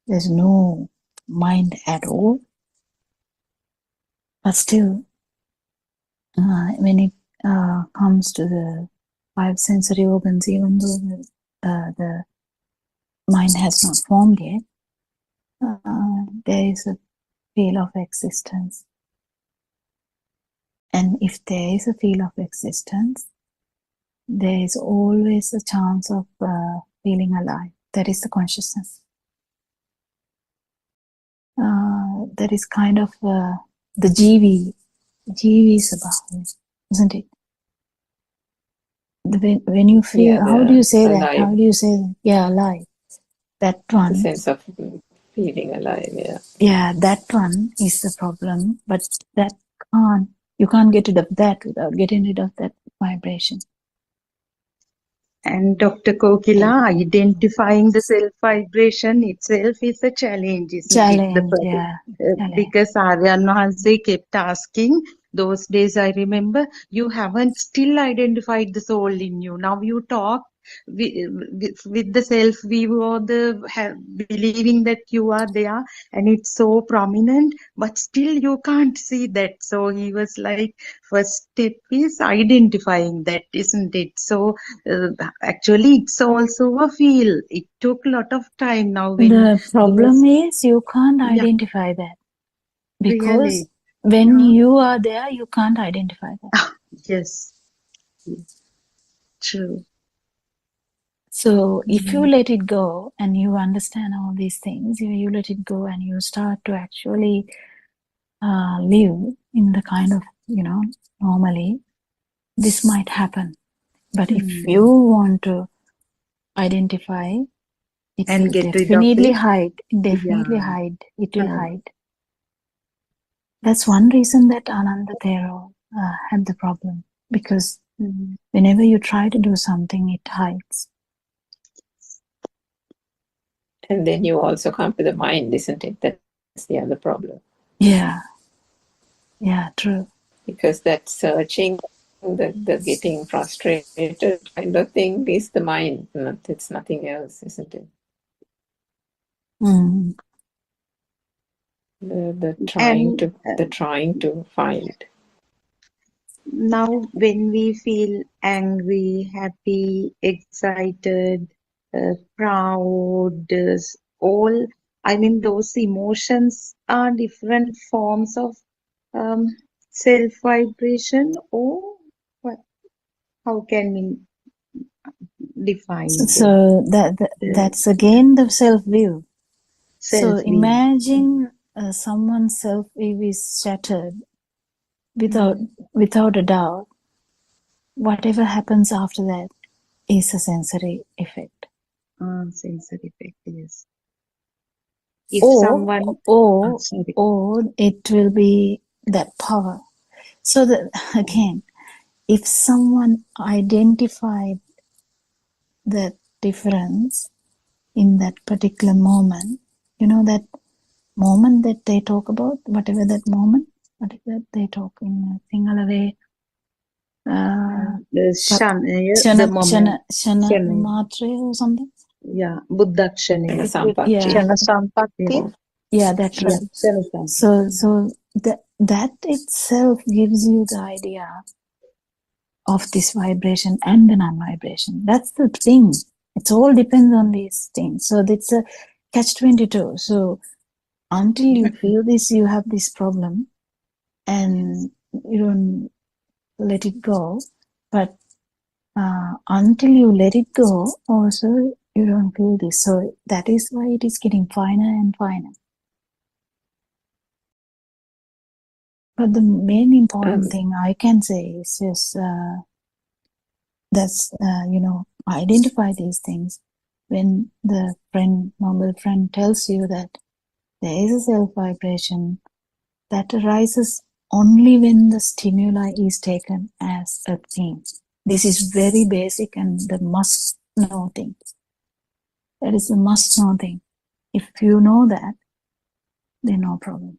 there's no mind at all. But still, when it comes to the five sensory organs, even though the mind has not formed yet, there is a feel of existence. And if there is a feel of existence, there is always a chance of feeling alive. That is the consciousness. That is kind of the GV. GV is about it, isn't it? When you feel, how do you say
alive.
that? How do you say that? Yeah, alive. That one.
The sense of feeling alive,
Yeah, that one is the problem, but you can't get rid of that without getting rid of that vibration.
And Dr. Kokila, identifying the self-vibration itself is a challenge, isn't it?
Challenge.
Because Aryan Mahanse kept asking, those days I remember you haven't still identified the soul in you. Now you talk with the self view or the believing that you are there, and it's so prominent, but still you can't see that. So he was like, first step is identifying that, isn't it? So actually it's also a feel. It took a lot of time. Now when
The problem
those,
is you can't
yeah,
identify that because
really,
when
yeah.
you are there, you can't identify that.
Yes, yes, true.
So if you
Mm.
let it go and you understand all these things, you let it go and you start to actually live in the kind of, normally, this might happen. But if you want to identify, it
And
will
get rid of
definitely
it.
hide. Definitely
Yeah,
hide. It will
correct.
hide. That's one reason that Ananda Thero had the problem. Because
Mm.
whenever you try to do something, it hides.
And then you also come to the mind, isn't it? That's the other problem.
Yeah. Yeah, true.
Because that searching, the getting frustrated kind of thing is the mind. It's nothing else, isn't it?
Mm.
The
And
trying to find.
now when we feel angry, happy, excited, proud, all, I mean, those emotions are different forms of um, self vibration, or what? How can we define them?
So that's again the self-view. So
Self view.
imagine someone's self-view is shattered without a doubt. Whatever happens after that is a sensory effect.
Sensory effect, yes. If
Or
someone,
or
sorry.
or it will be that power. So that again, if someone identified that difference in that particular moment, that moment that they talk about, whatever that moment, whatever that they talk in Sinhala way,
The
Shana
moment, Shana,
Matre or something.
yeah, Buddhakshane.
Yeah,
Shana Sampatti.
yeah, that's
Yeah,
right.
Shana Sampati.
So that itself gives you the idea of this vibration and the non-vibration. That's the thing. It all depends on these things. So it's a catch-22. So until you feel this, you have this problem, and you don't let it go. But until you let it go, also you don't feel this. So that is why it is getting finer and finer. But the main important thing I can say is just that's identify these things. When the noble friend tells you that there is a self vibration that arises only when the stimuli is taken as a thing. This is very basic and the must know thing. That is the must know thing. If you know that, then no problem.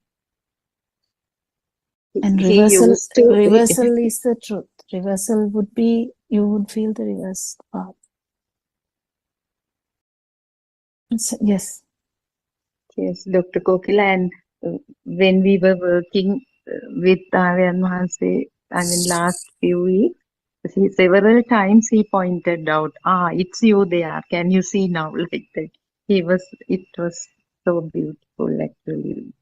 And
He used to,
reversal is the truth. Reversal would be, you would feel the reverse part. Yes.
yes, Dr. Kokila, and when we were working with Aryan Mahanse, I mean, last few weeks, several times he pointed out, it's you there. Can you see now? Like that. It was so beautiful, actually.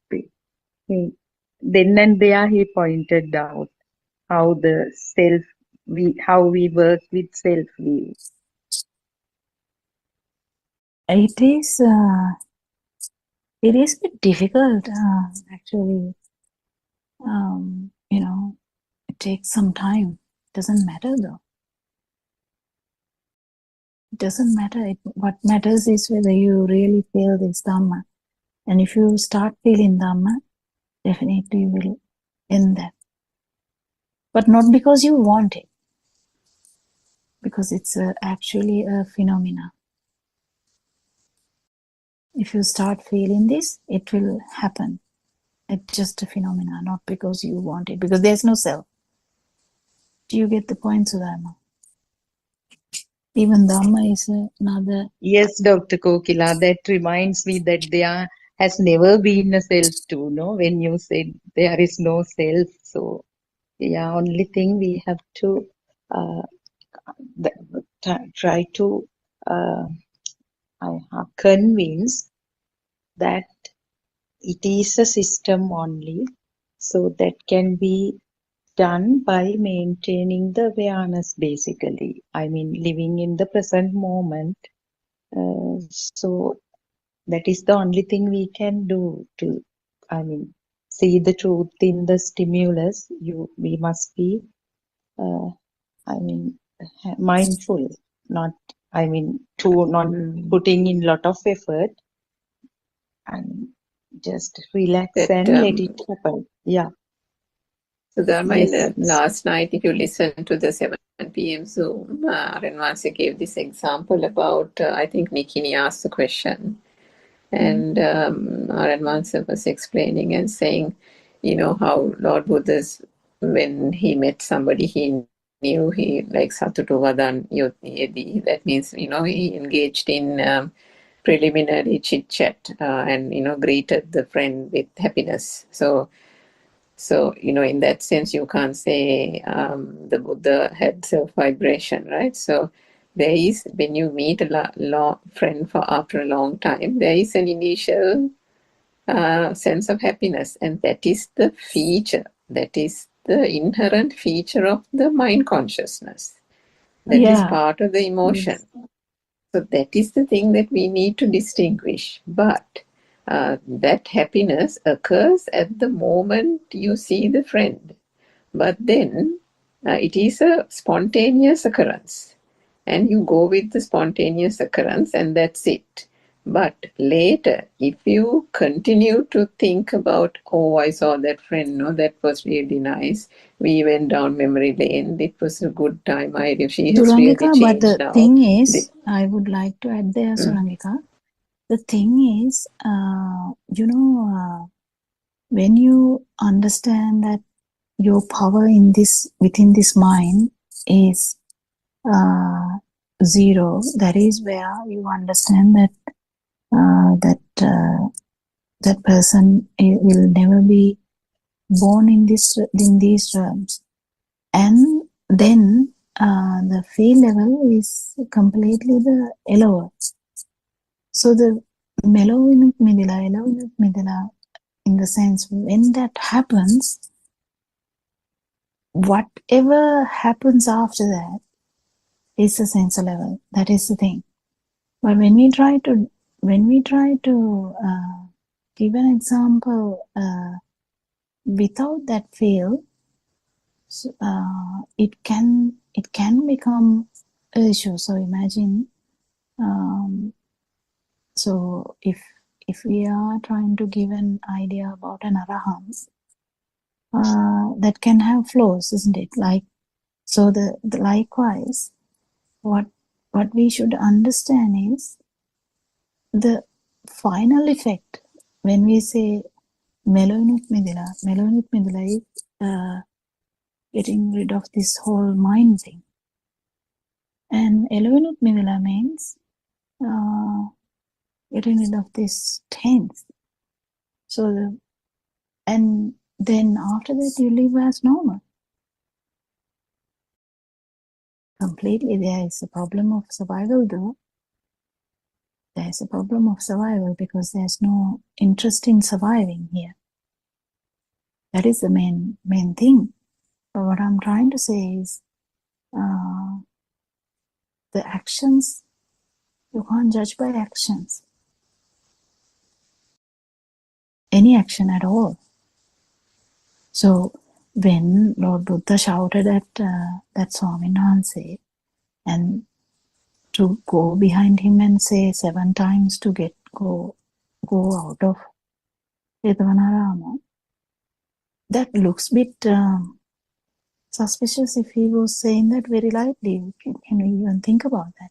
Then and there he pointed out how how we work with self view.
It is a bit difficult, actually. It takes some time. Doesn't matter though. It doesn't matter. What matters is whether you really feel this Dhamma. And if you start feeling Dhamma, definitely you will end that. But not because you want it, because it's actually a phenomena. If you start feeling this, it will happen. It's just a phenomena, not because you want it, because there's no self. Do you get the point, Sudharma? Even Dhamma is another.
Yes, Dr. Kokila, that reminds me that there has never been a self too, no? When you said there is no self, so yeah, only thing we have to uh, try to convince that it is a system only, so that can be done by maintaining the awareness, basically. I mean, living in the present moment. So that is the only thing we can do to, I mean, see the truth in the stimulus. We must be, mindful, not, not putting in lot of effort, and just relax
That
and let it happen. Yeah.
So Dharma,
Yes.
last night, if you listen to the 7 p.m. Zoom, Renwansi gave this example about, I think Nikini asked the question, and Renwansi was explaining and saying, how Lord Buddha's, when he met somebody, he knew he, like Satutuvadan Yodi, that means, he engaged in preliminary chit-chat and, greeted the friend with happiness. So, in that sense, you can't say the Buddha had self-vibration, right? So, there is, when you meet a friend for after a long time, there is an initial sense of happiness. And that is the feature, that is the inherent feature of the mind consciousness. That is part of the emotion. So, that is the thing that we need to distinguish. But that happiness occurs at the moment you see the friend. But then it is a spontaneous occurrence. And you go with the spontaneous occurrence, and that's it. But later, if you continue to think about, oh, I saw that friend, no, that was really nice. We went down memory lane. It was a good time. She has really
Surangika, but
changed
the
now.
thing is, I would like to add there,
Mm.
Surangika, the thing is, when you understand that your power within this mind is zero, that is where you understand that that person will never be born in these realms, and then the feel level is completely the lower. So the mellow in midila, in the sense when that happens, whatever happens after that is a sensor level. That is the thing. But when we try to give an example without that feel, it can become an issue. So imagine, so if we are trying to give an idea about an arahant, that can have flaws, isn't it? Like, so the likewise, what we should understand is the final effect when we say Melonut Midila is getting rid of this whole mind thing. And Elovinut Midila means getting rid of this tense. So, and then after that you live as normal. Completely, there is a problem of survival though. There is a problem of survival because there's no interest in surviving here. That is the main thing. But what I'm trying to say is the actions, you can't judge by actions. Any action at all. So when Lord Buddha shouted at that Swamin Hanse and to go behind him and say 7 times to go out of Jethavanarama, that looks a bit suspicious if he was saying that very lightly. Can we even think about that?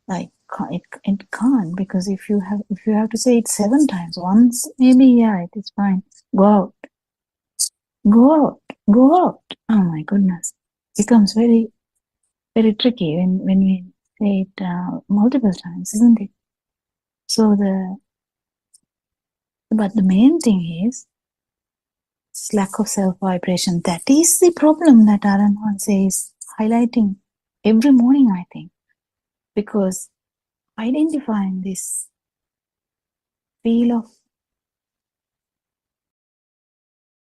Like, it can't, because if you have to say it 7 times, once maybe, yeah, it is fine. Go out. Oh my goodness, becomes very, very tricky when we say it multiple times, isn't it? So but the main thing is lack of self-vibration. That is the problem that Aran says, highlighting every morning, I think, because identifying this feel of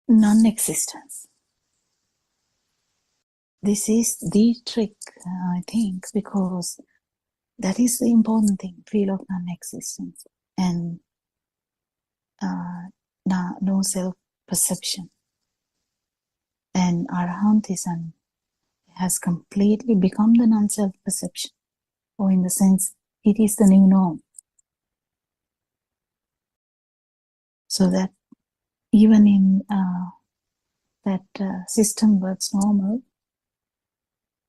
non-existence. This is the trick, I think, because that is the important thing, feel of non-existence and no self-perception. And Arhantism has completely become the non-self-perception, or in the sense, it is the new norm. So that even in that system works normal,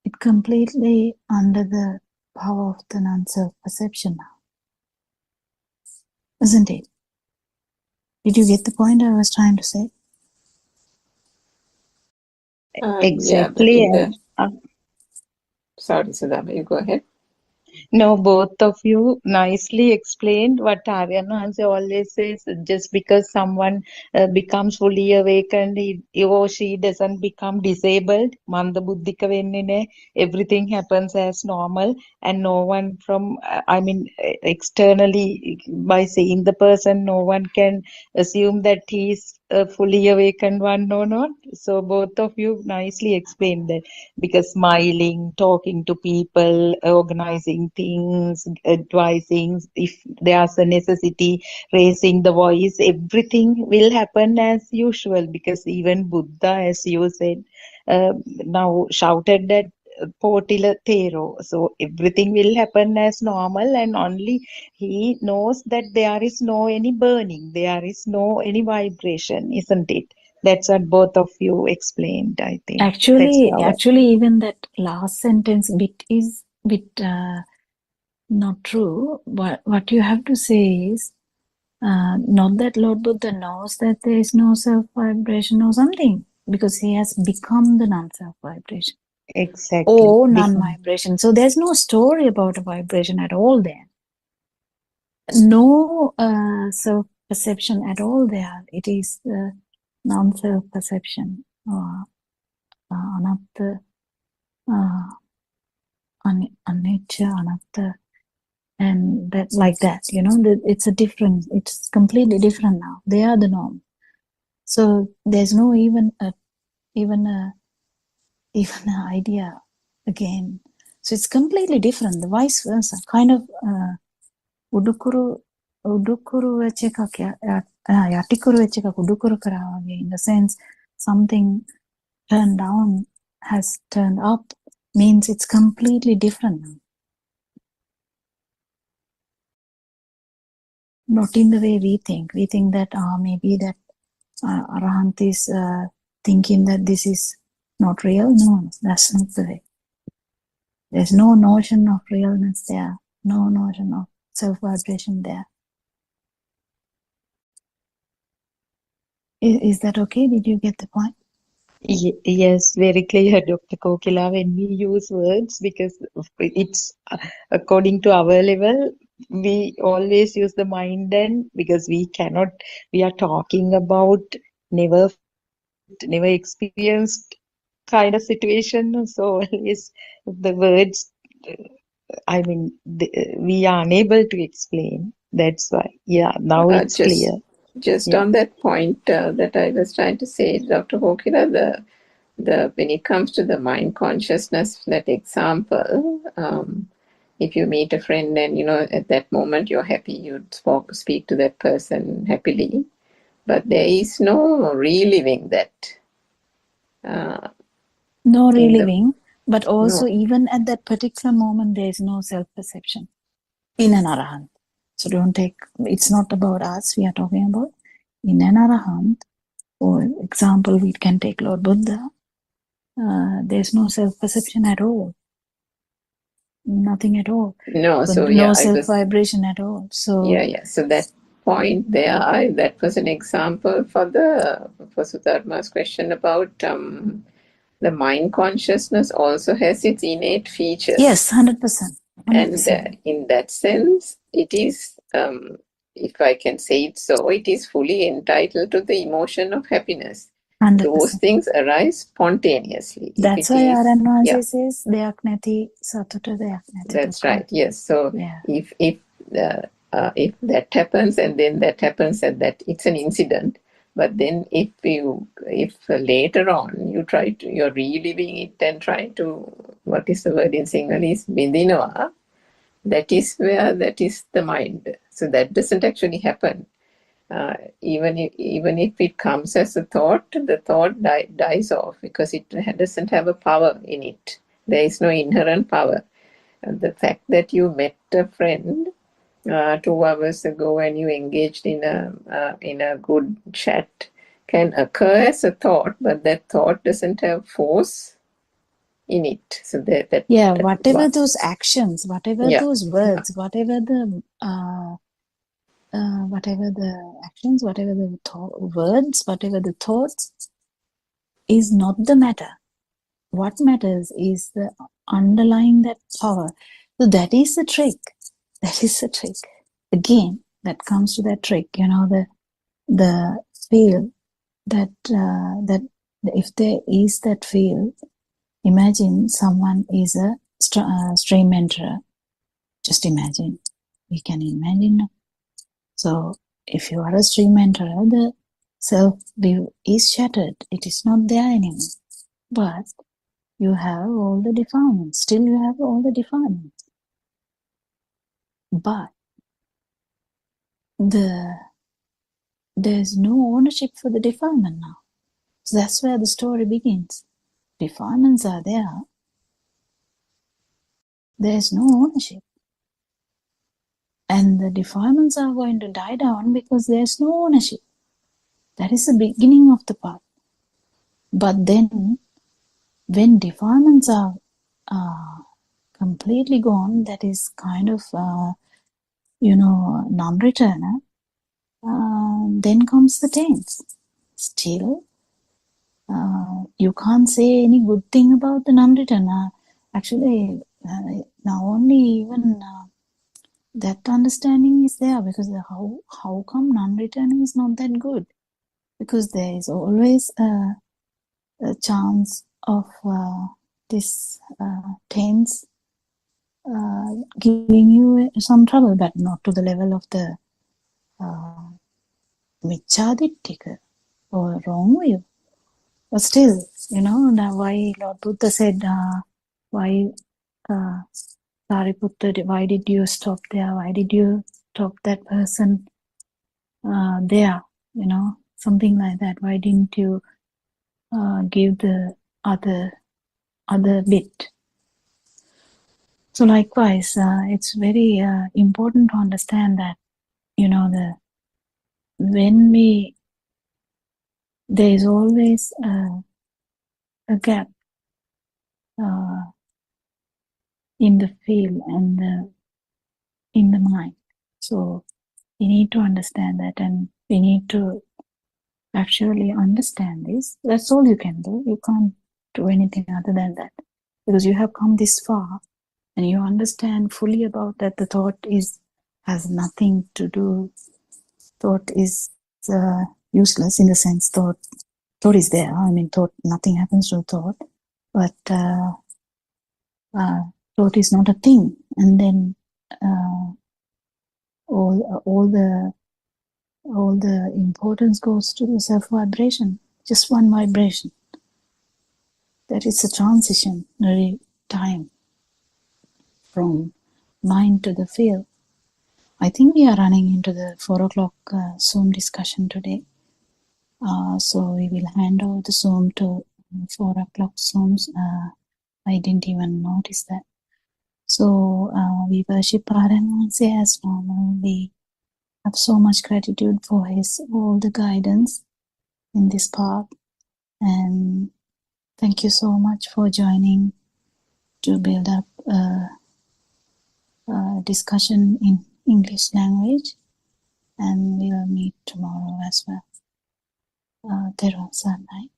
it completely under the power of the non-self-perception now. Isn't it? Did you get the point I was trying to say?
Exactly.
Yeah, sorry, Sudama, you go ahead.
No, both of you nicely explained what Aryan Hanse always says. Just because someone becomes fully awakened, he or she doesn't become disabled. Manda buddhika wenne naha. Everything happens as normal, and no one from, externally, by seeing the person, no one can assume that he is a fully awakened one or not. So both of you nicely explained that, because smiling, talking to people, organizing things, advising, if there's a necessity, raising the voice, everything will happen as usual, because even Buddha, as you said, now shouted that Potila Thero. So everything will happen as normal, and only he knows that there is no any burning, there is no any vibration, isn't it? That's what both of you explained, I think.
Actually, even that last sentence bit is not true. What you have to say is, not that Lord Buddha knows that there is no self-vibration or something, because he has become the non-self-vibration.
Exactly.
Or non-vibration. So there's no story about a vibration at all there. No self-perception at all there. It is non-self-perception. Anatta, anicca, anatta, and that, like that, it's completely different now. They are the norm. So there's no even an idea again. So it's completely different. The vice versa, kind of udukuru vecha ekak yatikuru vecha ekak udukuru karawa wage. In the sense, something turned down has turned up, means it's completely different now. Not in the way we think. We think that maybe that Arahant is thinking that this is not real. No, that's not the way. There's no notion of realness there. No notion of self-vibration there. Is that okay? Did you get the point?
Yes, very clear, Dr. Kokila, when we use words, because it's according to our level, we always use the mind, and because we are talking about never experienced kind of situation, so always the words, we are unable to explain. That's why. Yeah, now it's clear.
Just on that point that I was trying to say, Dr. Kokila, when it comes to the mind consciousness, that example, if you meet a friend and at that moment you're happy, you'd speak to that person happily, but there is no reliving that.
No reliving, but also even at that particular moment, there is no self-perception in an Arahant. So it's not about us we are talking about. In an Arahant, for example, we can take Lord Buddha, there's no self-perception at all. nothing at all.
No,
So
so
no
yeah, I
self
was,
vibration at all. So
yeah. So that point there, that was an example for Sudharma's question about the mind consciousness also has its innate features.
yes, 100%.
And in that sense, it is, if I can say it so, it is fully entitled to the emotion of happiness.
100%.
Those things arise spontaneously.
That's why Aran Vansi says deyak nathi satuta deyak nathi.
That's right. Yes. So if that happens and then that happens and that it's an incident, but then if later on you're reliving it and trying to, what is the word in Sinhalese, bindinawa, that is the mind. So that doesn't actually happen. Even if it comes as a thought, the thought dies off because it doesn't have a power in it. There is no inherent power. And the fact that you met a friend 2 hours ago and you engaged in a good chat can occur as a thought, but that thought doesn't have force in it. So
whatever those actions, whatever those words, whatever the actions, whatever the words, whatever the thoughts, is not the matter. What matters is the underlying that power. So that is the trick. That is the trick. Again, that comes to that trick. The feel that if there is that feel, imagine someone is a stream enterer. Just imagine. We can imagine. So if you are a stream enterer, the self-view is shattered. It is not there anymore. But you have all the defilements. Still you have all the defilements. But there's no ownership for the defilement now. So that's where the story begins. Defilements are there. There's no ownership. And the defilements are going to die down because there's no ownership. That is the beginning of the path. But then, when defilements are completely gone, that is kind of, non-returner, then comes the tense. Still, you can't say any good thing about the non-returner. Actually, now only even that understanding is there, because how come non-returning is not that good? Because there is always a chance of this tense giving you some trouble, but not to the level of the michadittika or wrong view. But still, now why Lord Buddha said, why Sariputta, why did you stop there? Why did you stop that person there? Something like that. Why didn't you give the other bit? So likewise, it's very important to understand that, there is always a gap in the field and in the mind. So we need to understand that, and we need to actually understand this. That's all you can do. You can't do anything other than that, because you have come this far and you understand fully about that. The thought has nothing to do. Thought is useless, in the sense thought is there. I mean, nothing happens to thought, but thought is not a thing. And then all the importance goes to the self vibration, just one vibration. That is a transitionary time from mind to the field. I think we are running into the 4 o'clock Zoom discussion today. So we will hand over the Zoom to 4 o'clock Zooms. I didn't even notice that. So we worship Aran Vansi as normal. We have so much gratitude for all the guidance in this path. And thank you so much for joining to build up discussion in English language, and we will meet tomorrow as well. Therwan Sarnai.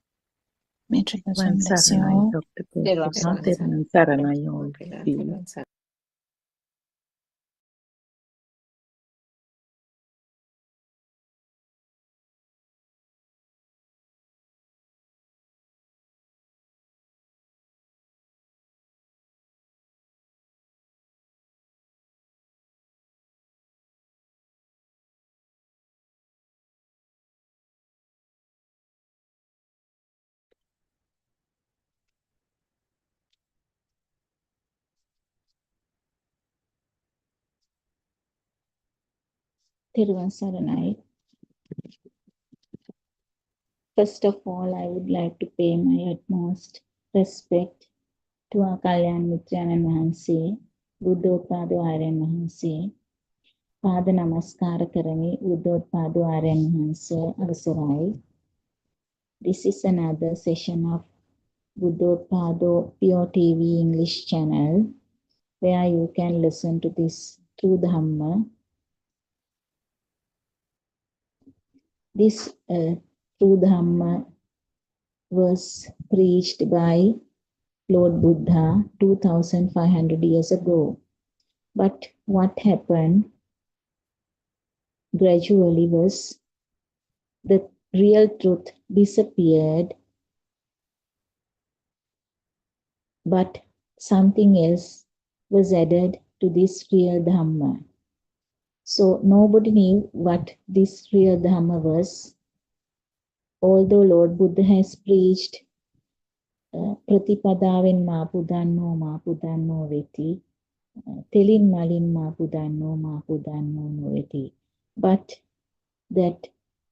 May Triple Gem
One
bless you
Saranai,
all.
Dr.
Therwan
Purushottama,
Saranai.
Saranai all of you.
Therwan Saranai.
Thiruvan Saranai. First of all, I would like to pay my utmost respect to our Kalyan Mitranan Mahanse, Buddothpado Aryan Mahanse. පාද නමස්කාර කරමි බුද්ධෝත්පාද ආර්යයන් වහන්සේ අවසරයි. This is another session of Buddothpado PeoTV English channel where you can listen to this true Dhamma. This true Dhamma was preached by Lord Buddha 2500 years ago. But what happened gradually was the real truth disappeared, but something else was added to this real Dhamma. So nobody knew what this real Dhamma was. Although Lord Buddha has preached Pratipadaven ma pudanno veti, telin malin ma pudanno noveti. But that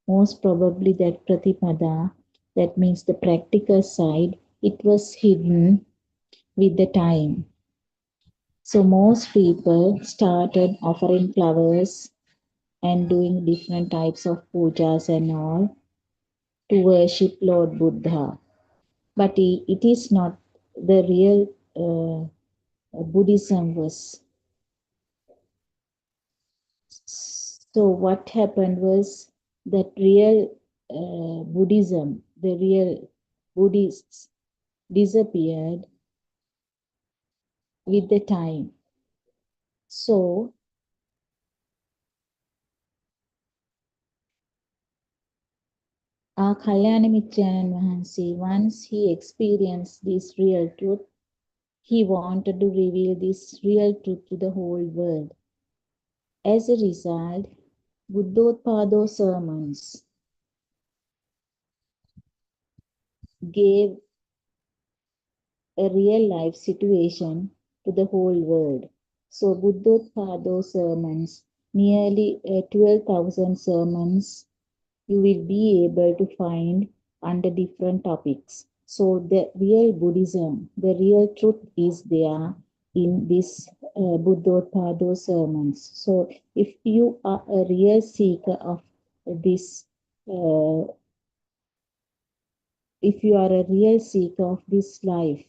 most probably that Pratipada, that means the practical side, it was hidden with the time. So most people started offering flowers and doing different types of pujas and all to worship Lord Buddha. But it is not the real Buddhism was. So what happened was that real Buddhism, the real Buddhists disappeared with the time. So our Kalyana Mitranan Mahansi, once he experienced this real truth, he wanted to reveal this real truth to the whole world. As a result, Buddothpado sermons gave a real life situation to the whole world. So Buddothpado sermons, nearly 12,000 sermons, you will be able to find under different topics. So the real Buddhism, the real truth is there in this Buddothpado sermons. So if you are a real seeker of this, if you are a real seeker of this life,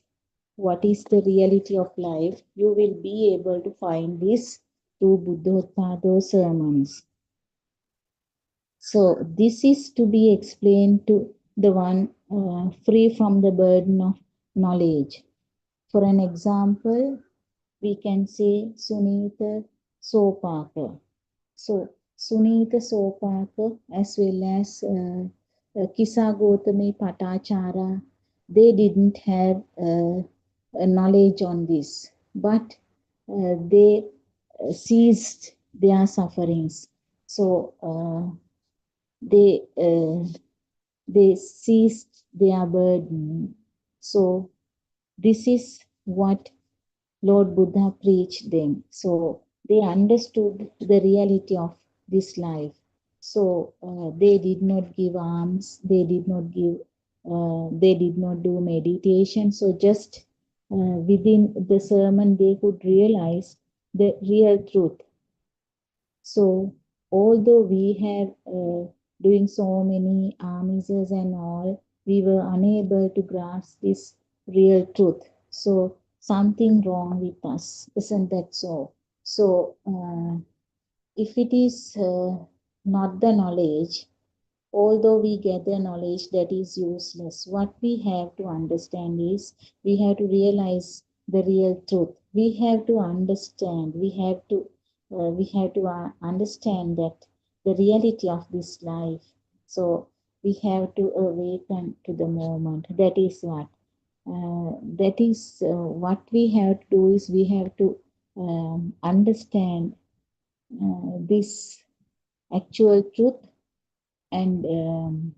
what is the reality of life, you will be able to find this through Buddothpado sermons. So this is to be explained to the one free from the burden of knowledge. For an example, we can say Sunita Sopaka. So Sunita Sopaka as well as Kisa Gotami Patachara, they didn't have a knowledge on this, but they ceased their sufferings. So they ceased their burden. So this is what Lord Buddha preached them. So they understood the reality of this life. So they did not give alms, they did not do meditation. So just within the sermon they could realize the real truth. So although we have doing so many amises and all, we were unable to grasp this real truth. So something wrong with us, isn't that so? So if it is not the knowledge, although we gather knowledge, that is useless. What we have to understand is we have to realize the real truth. We have to understand. We have to understand that the reality of this life. So we have to awaken to the moment. That is what. What we have to do is we have to understand this actual truth, and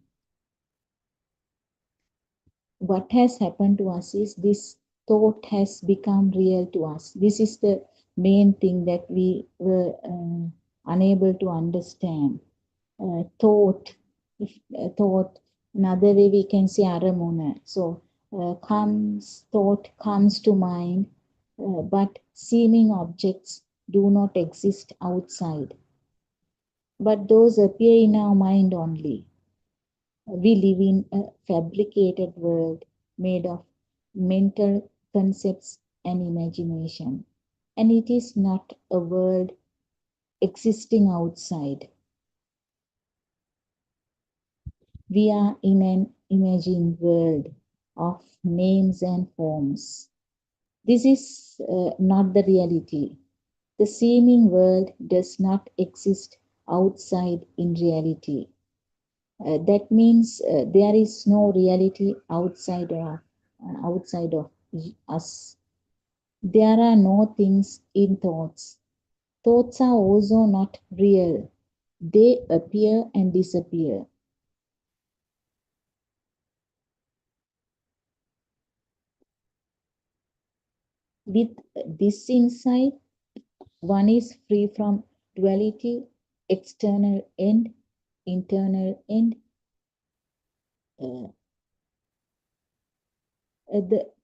what has happened to us is this thought has become real to us. This is the main thing that we were unable to understand. Thought, another way we can say aramuna. So thought comes to mind, but seeming objects do not exist outside. But those appear in our mind only. We live in a fabricated world made of mental concepts and imagination. And it is not a world existing outside. We are in an imagined world of names and forms. This is not the reality. The seeming world does not exist outside in reality. That means there is no reality outside of us. There are no things in thoughts. Thoughts are also not real. They appear and disappear. With this insight, one is free from duality, external end, internal end. The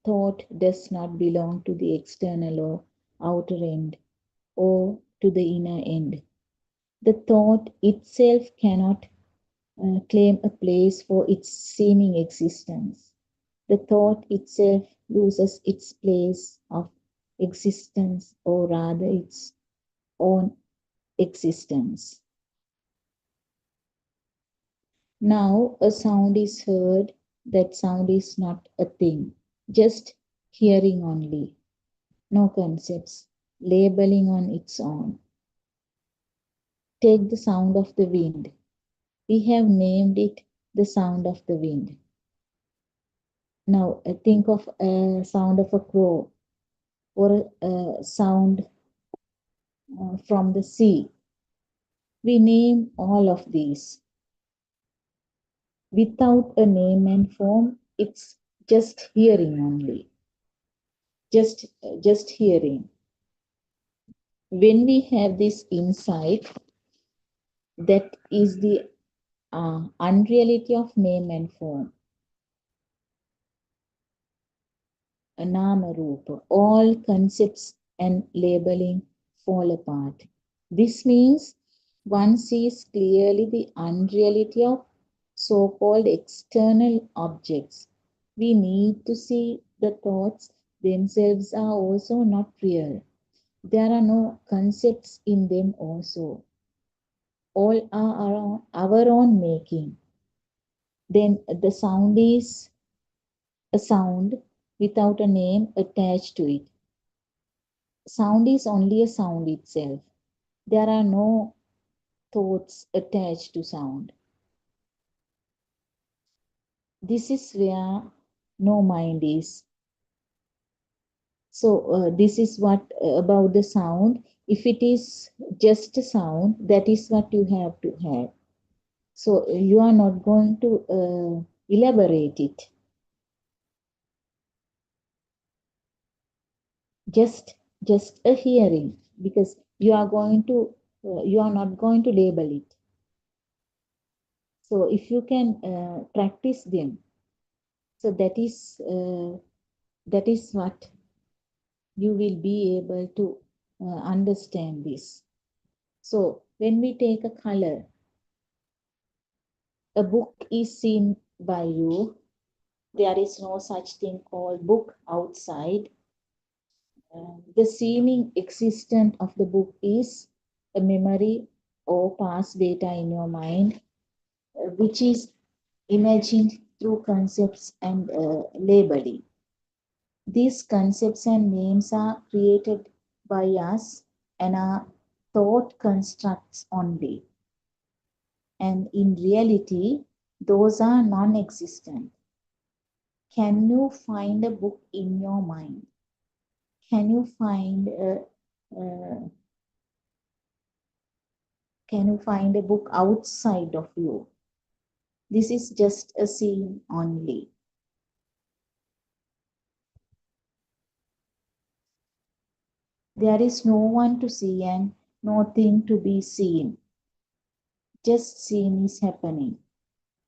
thought does not belong to the external or outer end or to the inner end. The thought itself cannot claim a place for its seeming existence. The thought itself loses its place of existence, or rather its own existence. Now a sound is heard. That sound is not a thing, just hearing only. No concepts, labeling on its own. Take the sound of the wind. We have named it the sound of the wind. Now think of a sound of a crow or a sound from the sea. We name all of these. Without a name and form, it's just hearing only. Just hearing. When we have this insight, that is the unreality of name and form. A nama rupa, all concepts and labeling fall apart. This means one sees clearly the unreality of so-called external objects. We need to see the thoughts themselves are also not real. There are no concepts in them also. All are our own making. Then the sound is a sound without a name attached to it. Sound is only a sound itself. There are no thoughts attached to sound. This is where no mind is. So this is what about the sound. If it is just a sound, that is what you have to have. So you are not going to elaborate it. Just a hearing, because you are not going to label it. So if you can practice them, so that is what you will be able to understand this. So when we take a color, a book is seen by you. There is no such thing called book outside. The seeming existence of the book is a memory or past data in your mind, which is imagined through concepts and labeling. These concepts and names are created by us and are thought constructs only. And in reality, those are non-existent. Can you find a book in your mind? Can you find uh, can you find a book outside of you? This is just a scene only. There is no one to see and nothing to be seen. Just scene is happening.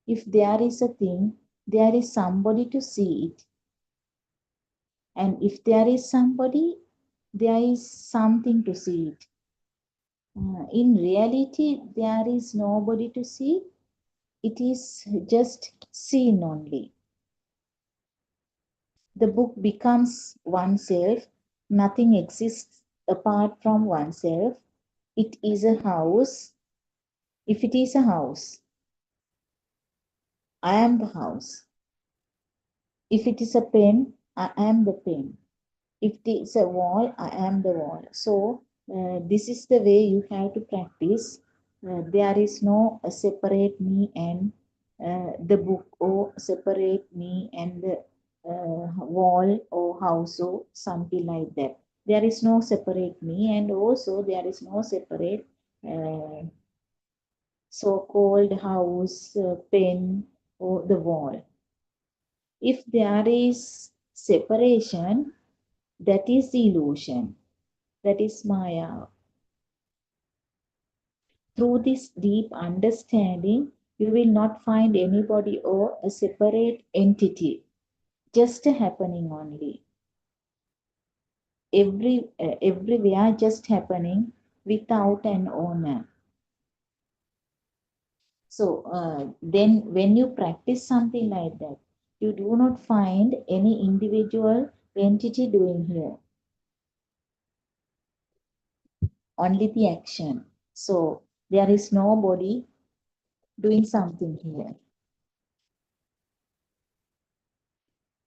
If there is a thing, there is somebody to see it. And if there is somebody, there is something to see it. In reality, there is nobody to see. It is just seen only. The book becomes oneself. Nothing exists apart from oneself. It is a house. If it is a house, I am the house. If it is a pen, I am the pen. If it is a wall, I am the wall. So this is the way you have to practice. There is no separate me and the book, or separate me and the wall or house or something like that. There is no separate me, and also there is no separate so-called house, pen, or the wall. If there is separation, that is illusion. That is Maya. Through this deep understanding, you will not find anybody or a separate entity, just a happening only. Everywhere just happening without an owner. So then when you practice something like that, you do not find any individual entity doing here. Only the action. So there is nobody doing something here.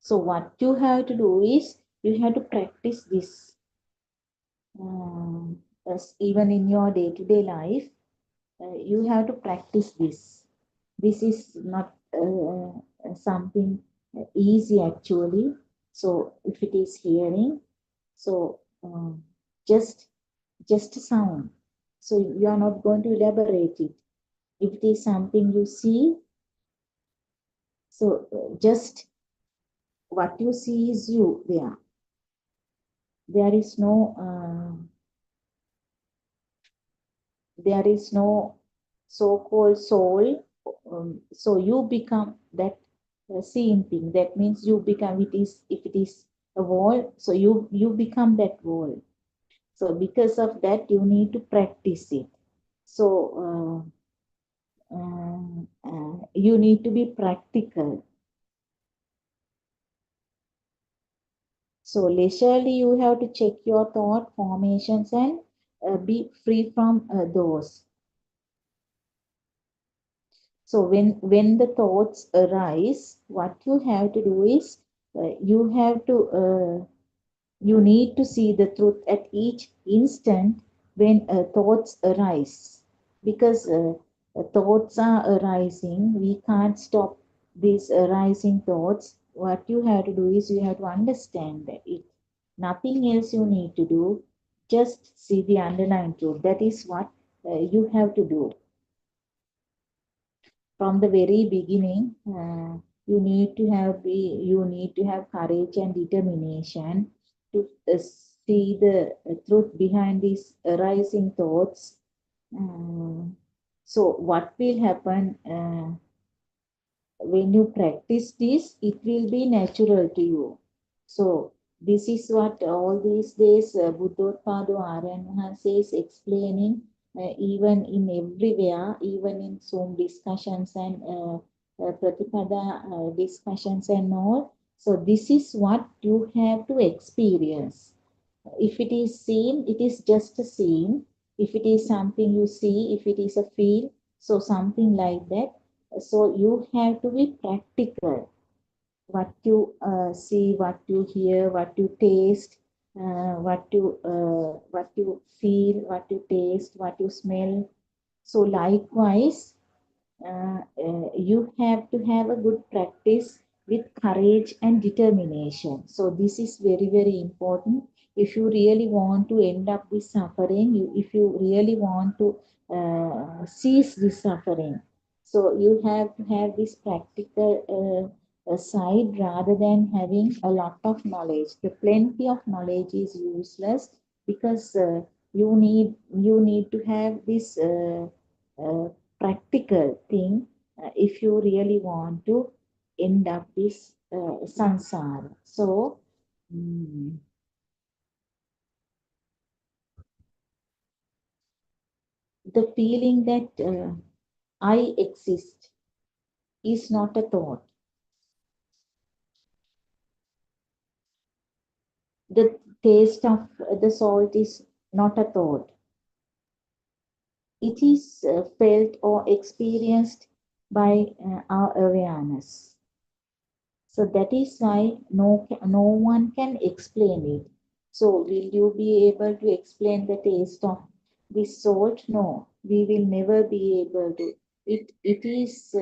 So what you have to do is, you have to practice this. Even in your day-to-day life, you have to practice this. This is not something easy actually. So if it is hearing, so just a sound. So you are not going to elaborate it. If it is something you see, so just what you see is you there. There is no so-called soul. So you become that seeing thing. That means you become, if it is a wall, so you become that wall. So because of that, you need to practice it. So you need to be practical. So leisurely you have to check your thought formations and be free from those. So when the thoughts arise, what you have to do is you need to see the truth at each instant when thoughts arise, because thoughts are arising. We can't stop these arising thoughts. What you have to do is, you have to understand that it. Nothing else you need to do. Just see the underlying truth. That is what you have to do. From the very beginning, you need to have courage and determination to see the truth behind these arising thoughts. So what will happen when you practice this? It will be natural to you. So this is what all these days Buddothpado Aryan Mahanse is explaining, even in everywhere, even in Zoom discussions and Pratipada discussions and all. So this is what you have to experience. If it is seen, it is just a seen. If it is something you see, if it is a feel, so something like that. So you have to be practical. What you see, what you hear, what you taste, what you feel, what you taste, what you smell. So likewise, you have to have a good practice with courage and determination. So this is very, very important. If you really want to end up with suffering, if you really want to cease this suffering, so you have to have this practical side rather than having a lot of knowledge. The plenty of knowledge is useless because you need to have this uh, practical thing if you really want to end up this sansara. So, mm, the feeling that I exist is not a thought. The taste of the salt is not a thought. It is felt or experienced by our awareness. So that is why no one can explain it. So will you be able to explain the taste of this salt? No, we will never be able to. It is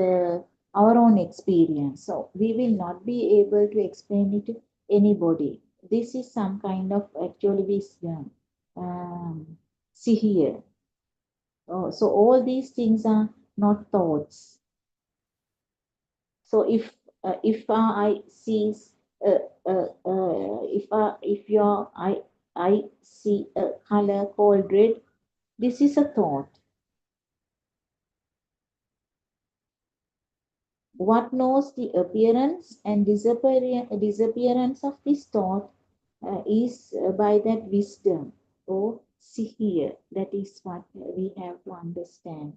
our own experience. So we will not be able to explain it to anybody. This is some kind of actually wisdom. See here. Oh, so all these things are not thoughts. So if I sees if your I see a color called red, this is a thought. What knows the appearance and disappearance of this thought is by that wisdom. Oh, see here. That is what we have to understand.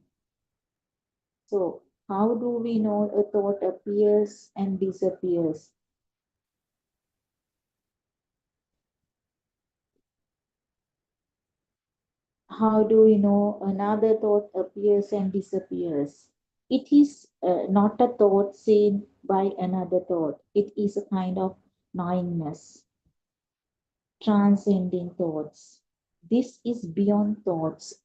So how do we know a thought appears and disappears? How do we know another thought appears and disappears? It is not a thought seen by another thought. It is a kind of knowingness, transcending thoughts. This is beyond thoughts.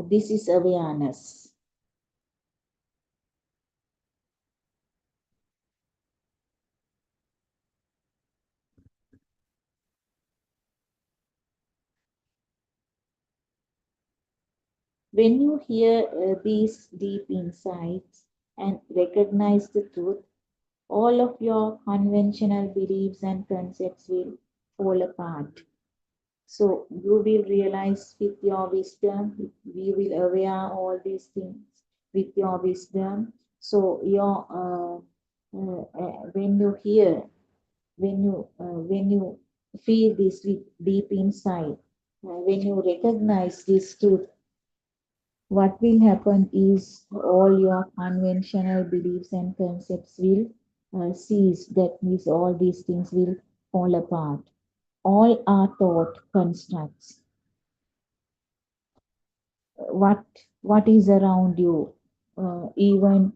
This is awareness. When you hear these deep insights and recognize the truth, all of your conventional beliefs and concepts will fall apart. So you will realize with your wisdom, we will aware all these things with your wisdom. So your when you hear, when you feel this with deep inside, when you recognize this truth, what will happen is all your conventional beliefs and concepts will cease. That means all these things will fall apart. All are thought constructs. what what is around you, even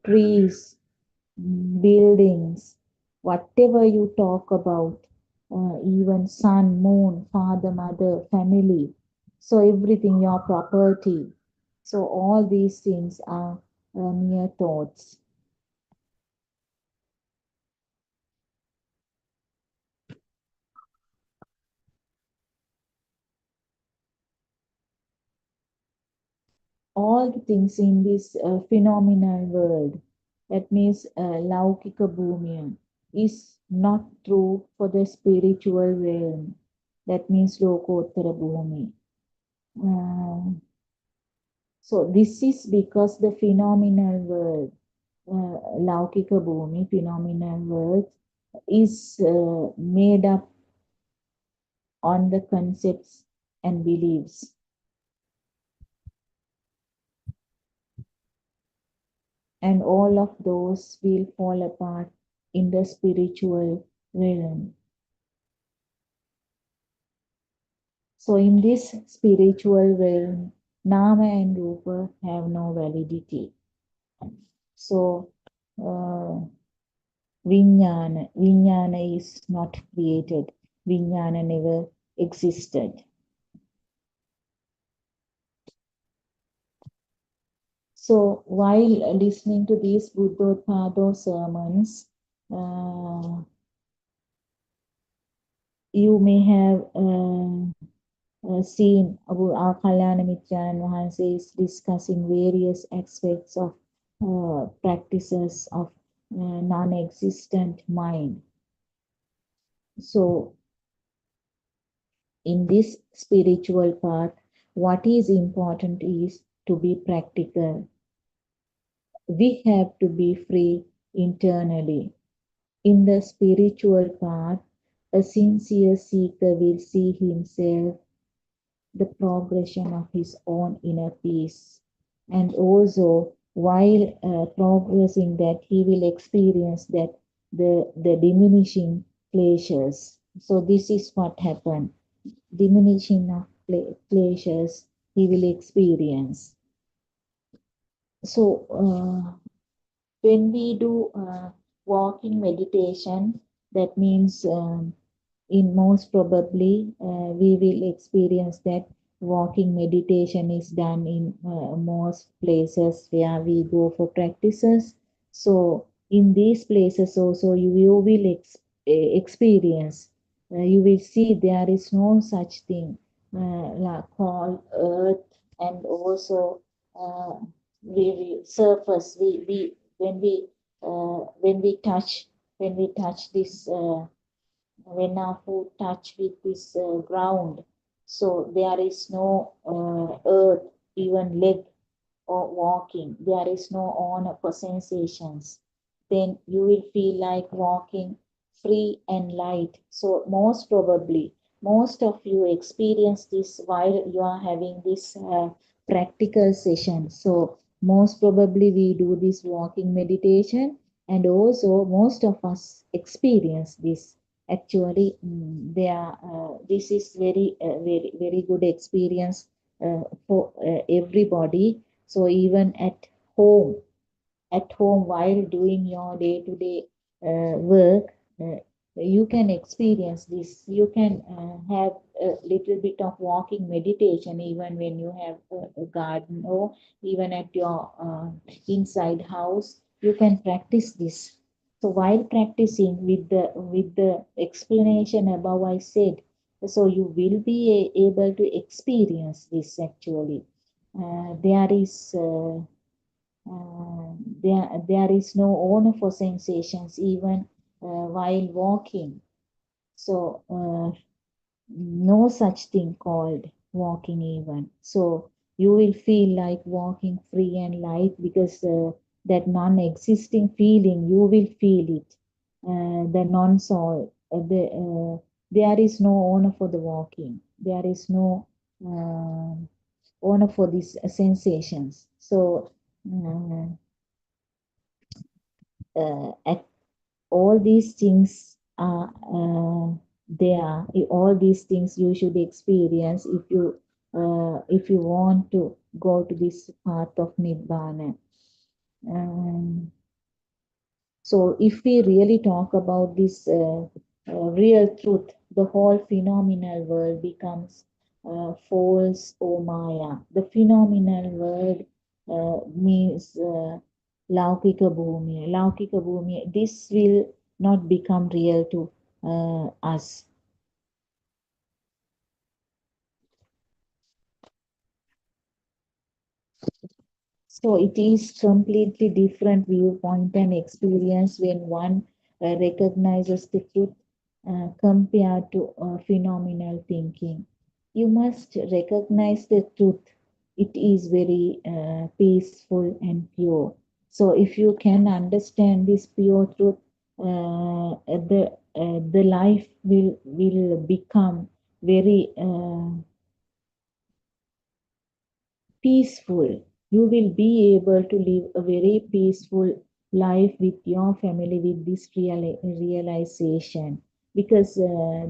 trees, buildings, whatever you talk about, even sun, moon, father, mother, family, so everything, your property, so all these things are mere thoughts. All the things in this phenomenal world, that means Laukika Bhumya, is not true for the spiritual realm. That means Lokottara Bhumi. So this is because the phenomenal world, Laukika Bhumi, phenomenal world, is made up on the concepts and beliefs. And all of those will fall apart in the spiritual realm. So in this spiritual realm, Nama and Rupa have no validity. So Vijnana is not created. Vijnana never existed. So while listening to these Buddothpado sermons, you may have seen our Kalyana Mitran Vahanse is discussing various aspects of practices of non-existent mind. So in this spiritual path, what is important is to be practical. We have to be free internally. In the spiritual path, a sincere seeker will see himself the progression of his own inner peace. And also, while progressing that, he will experience that the diminishing pleasures. So this is what happened. Diminishing of pleasures he will experience. So when we do walking meditation, that means in most probably we will experience that walking meditation is done in most places where we go for practices. So in these places also you will experience, you will see there is no such thing like called earth, and also we surface we when we touch this when our foot touch with this ground, so there is no earth, even leg or walking, there is no honor for sensations, then you will feel like walking free and light. So most probably most of you experience this while you are having this practical session. So most probably we do this walking meditation, and also most of us experience this. Actually, this is very good experience for everybody. So even at home while doing your day-to-day work, you can experience this. You can have a little bit of walking meditation even when you have a garden, or even at your inside house. You can practice this. So while practicing with the explanation above I said, so you will be able to experience this actually. There is there is no owner for sensations even while walking. So no such thing called walking even. So you will feel like walking free and light, because that non-existing feeling, you will feel it. The non-soul, there is no owner for the walking. There is no owner for these sensations. So at all these things are there. All these things you should experience if you want to go to this path of Nibbana. So if we really talk about this real truth, the whole phenomenal world becomes false or Maya. The phenomenal world means Laukika Bhumi. Laukika Bhumi, this will not become real to us. So it is completely different viewpoint and experience when one recognizes the truth compared to phenomenal thinking. You must recognize the truth. It is very peaceful and pure. So if you can understand this pure truth, the life will become very peaceful. You will be able to live a very peaceful life with your family with this realization. because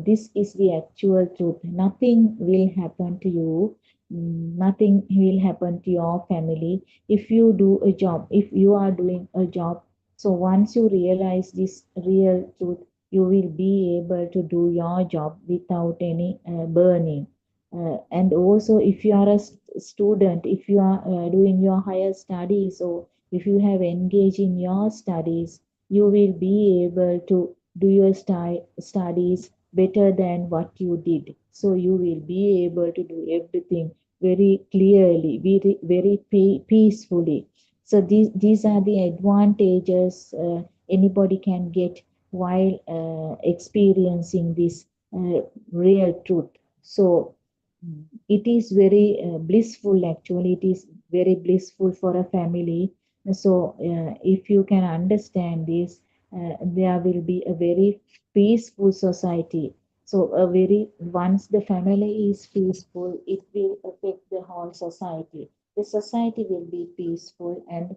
this is the actual truth. Nothing will happen to you. Nothing will happen to your family if you do a job, if you are doing a job. So once you realize this real truth, you will be able to do your job without any burning. And also, if you are a student, if you are doing your higher studies, or if you have engaged in your studies, you will be able to do your studies better than what you did. So you will be able to do everything very clearly, very peacefully. So these are the advantages anybody can get while experiencing this real truth. So it is very blissful, actually. It is very blissful for a family. So if you can understand this, there will be a very peaceful society. So a very once the family is peaceful, it will affect the whole society. The society will be peaceful, and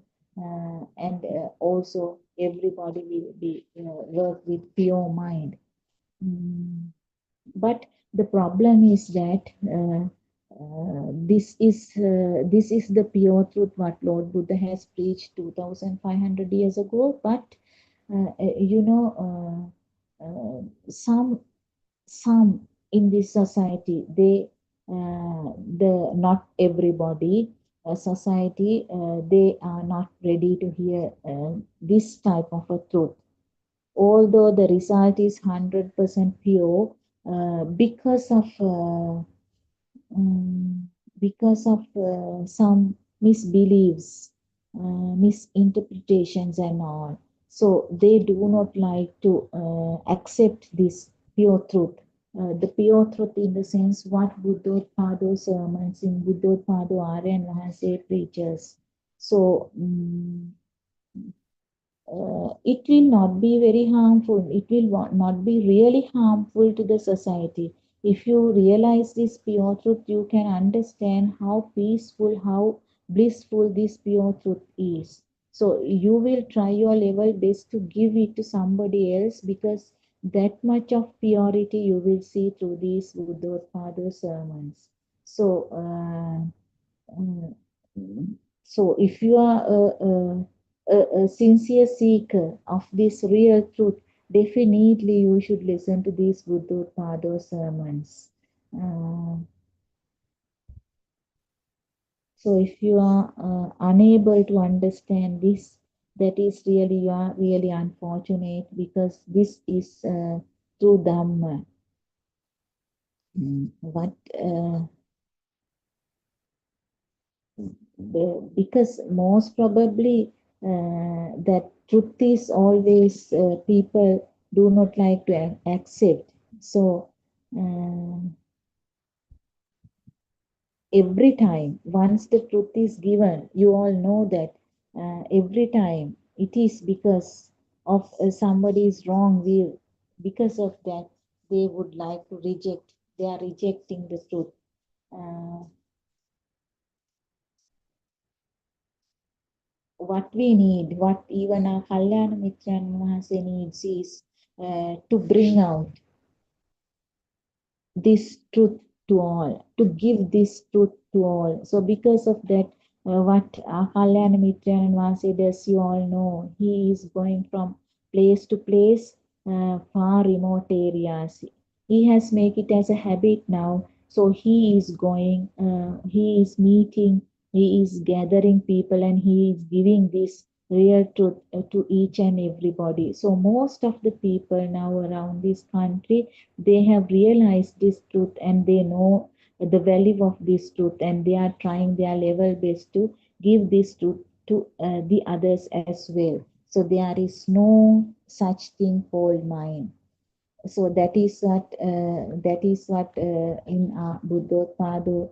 also everybody will be work with pure mind. But the problem is that this is the pure truth what Lord Buddha has preached 2,500 years ago. But you know, some in this society, they the not everybody society, they are not ready to hear this type of a truth, although the result is 100% pure. Because of um, some misbeliefs, misinterpretations and all. So they do not like to accept this pure truth. The pure truth in the sense what Buddothpado sermons in Buddothpado Aryan Vahanse preaches. So it will not be very harmful. It will not be really harmful to the society. If you realize this pure truth, you can understand how peaceful, how blissful this pure truth is. So you will try your level best to give it to somebody else, because that much of purity you will see through these Buddothpado sermons. So, uh, so if you are a sincere seeker of this real truth, definitely you should listen to these Buddothpado sermons. So if you are unable to understand this, that is really, you are really unfortunate, because this is true Dhamma. What because most probably that truth is always people do not like to accept. So every time once the truth is given, you all know that every time it is because of somebody's wrong will. Because of that, they would like to reject. They are rejecting the truth. What we need, what even our Kalyana Mitran Mahase needs is to bring out this truth to all, to give this truth to all. So because of that, what Kalyana Mitran Mahase does, you all know, he is going from place to place, far remote areas. He has made it as a habit now. So he is going, he is meeting, he is gathering people, and he is giving this real truth to each and everybody. So most of the people now around this country, they have realized this truth, and they know the value of this truth, and they are trying their level best to give this truth to the others as well. So there is no such thing called mind. So that is what in Buddothpado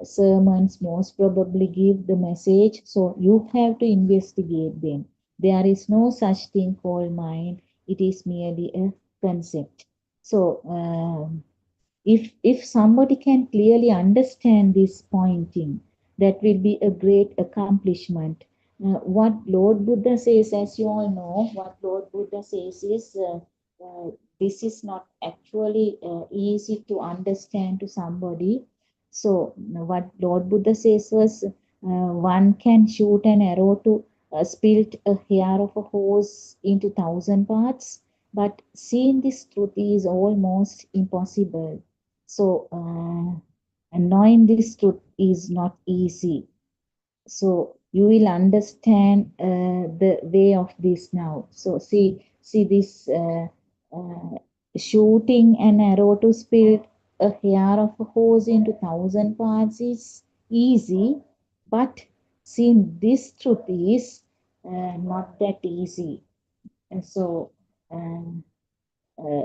sermons most probably give the message. So you have to investigate them. There is no such thing called mind. It is merely a concept. So if somebody can clearly understand this pointing, that will be a great accomplishment. What Lord Buddha says, as you all know, what Lord Buddha says is this is not actually easy to understand to somebody. So what Lord Buddha says was, one can shoot an arrow to split a hair of a horse into 1,000 parts, but seeing this truth is almost impossible. So and knowing this truth is not easy. So you will understand the way of this now. So see this shooting an arrow to split a hair of a horse into 1,000 parts is easy, but seeing this truth is not that easy. And so uh,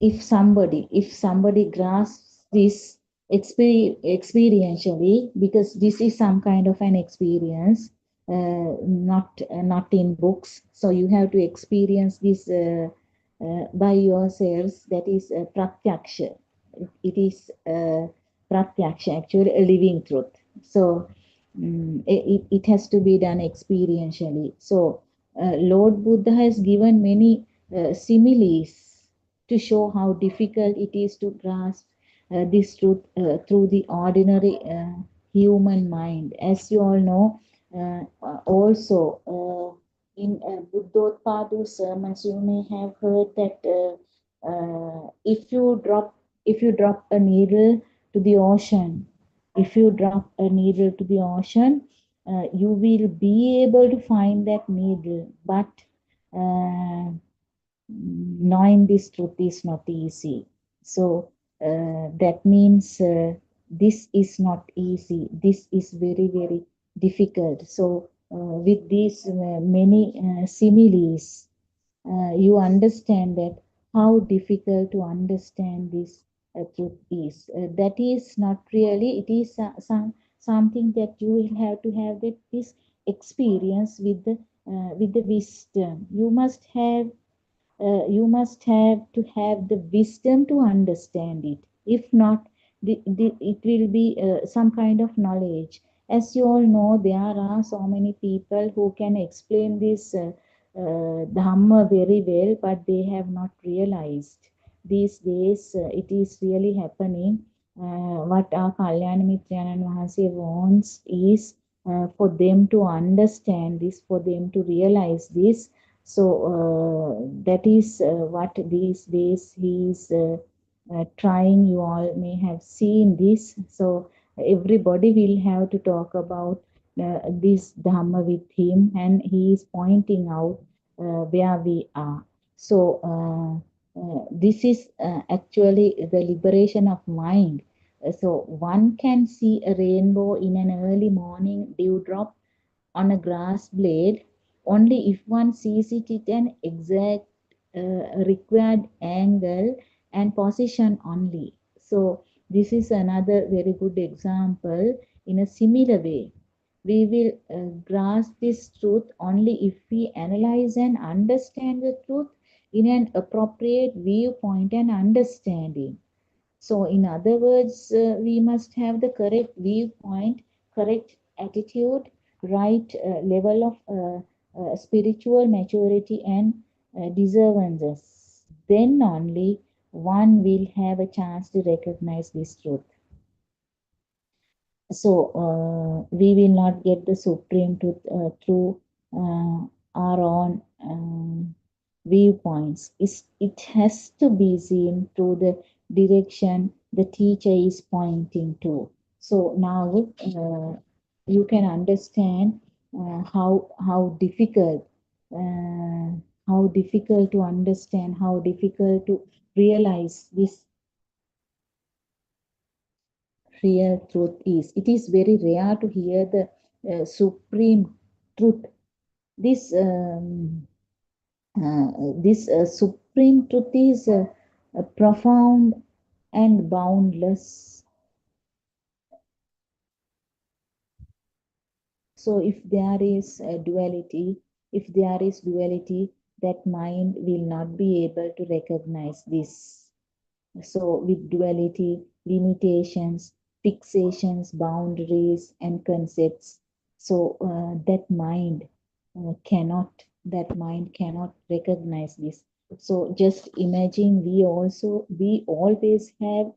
if somebody grasps this experientially, because this is some kind of an experience, not in books, so you have to experience this by yourselves. That is pratyaksha. It is pratyaksha, actually a living truth. So it has to be done experientially. So Lord Buddha has given many similes to show how difficult it is to grasp this truth through the ordinary human mind. As you all know, also in Buddothpado sermons, you may have heard that if you drop a needle to the ocean, if you drop a needle to the ocean, you will be able to find that needle, but knowing this truth is not easy. So that means this is not easy. This is very, very difficult. So with these many similes, you understand that how difficult to understand this truth is. That is not really, it is something that you will have to have that this experience with the wisdom. You must have to have the wisdom to understand it. If not, it will be some kind of knowledge. As you all know, there are so many people who can explain this Dhamma very well, but they have not realized. These days, it is really happening. What our Kalyana Mitrayanan Vahase wants is for them to understand this, for them to realize this. So that is what these days he is trying. You all may have seen this. So everybody will have to talk about this Dhamma with him, and he is pointing out where we are. So this is actually the liberation of mind. So one can see a rainbow in an early morning dewdrop on a grass blade only if one sees it at an exact required angle and position only. So this is another very good example. In a similar way, we will grasp this truth only if we analyze and understand the truth in an appropriate viewpoint and understanding. So in other words, we must have the correct viewpoint, correct attitude, right level of spiritual maturity and deservances. Then only one will have a chance to recognize this truth. So we will not get the supreme truth through our own viewpoints. It has to be seen through the direction the teacher is pointing to. So now you can understand how difficult to understand, how difficult to realize this real truth is. It is very rare to hear the supreme truth. This supreme truth is profound and boundless. So if there is duality, that mind will not be able to recognize this. So with duality, limitations, fixations, boundaries, and concepts, so that mind cannot that mind cannot recognize this. So just imagine we always have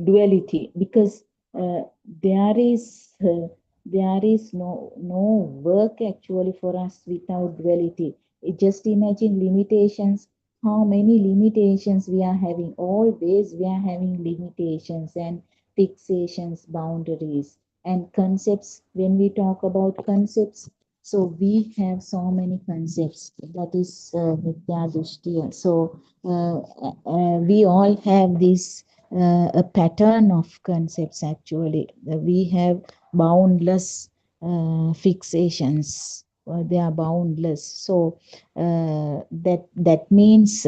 duality, because uh, there is uh, there is no work actually for us without duality. Just imagine limitations, how many limitations we are having. Always we are having limitations and fixations, boundaries and concepts. When we talk about concepts, so we have so many concepts, that is Mithya Dushtiya. So we all have this a pattern of concepts actually. We have boundless fixations. They are boundless. So that means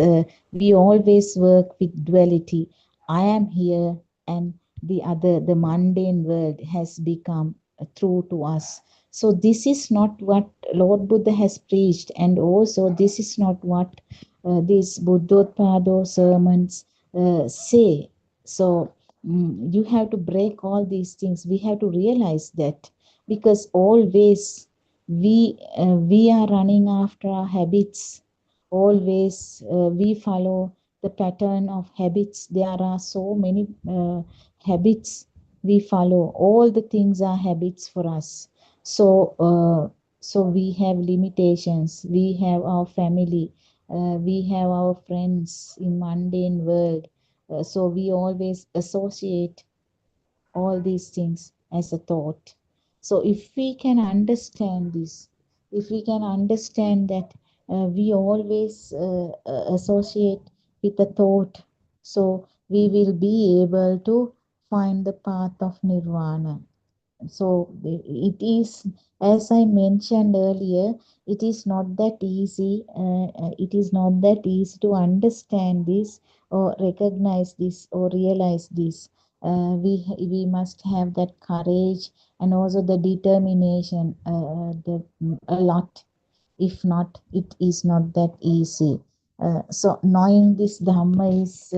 we always work with duality. I am here and the other, the mundane world has become true to us. So this is not what Lord Buddha has preached, and also this is not what these Buddothpado sermons say. So you have to break all these things. We have to realize that, because always we are running after our habits. Always we follow the pattern of habits. There are so many habits we follow. All the things are habits for us. So so we have limitations. We have our family, we have our friends in mundane world. So we always associate all these things as a thought. So if we can understand this, if we can understand that we always associate with a thought, so we will be able to find the path of nirvana. So it is, as I mentioned earlier, it is not that easy. It is not that easy to understand this or recognize this or realize this. We must have that courage and also the determination, a lot. If not, it is not that easy. So knowing this Dhamma is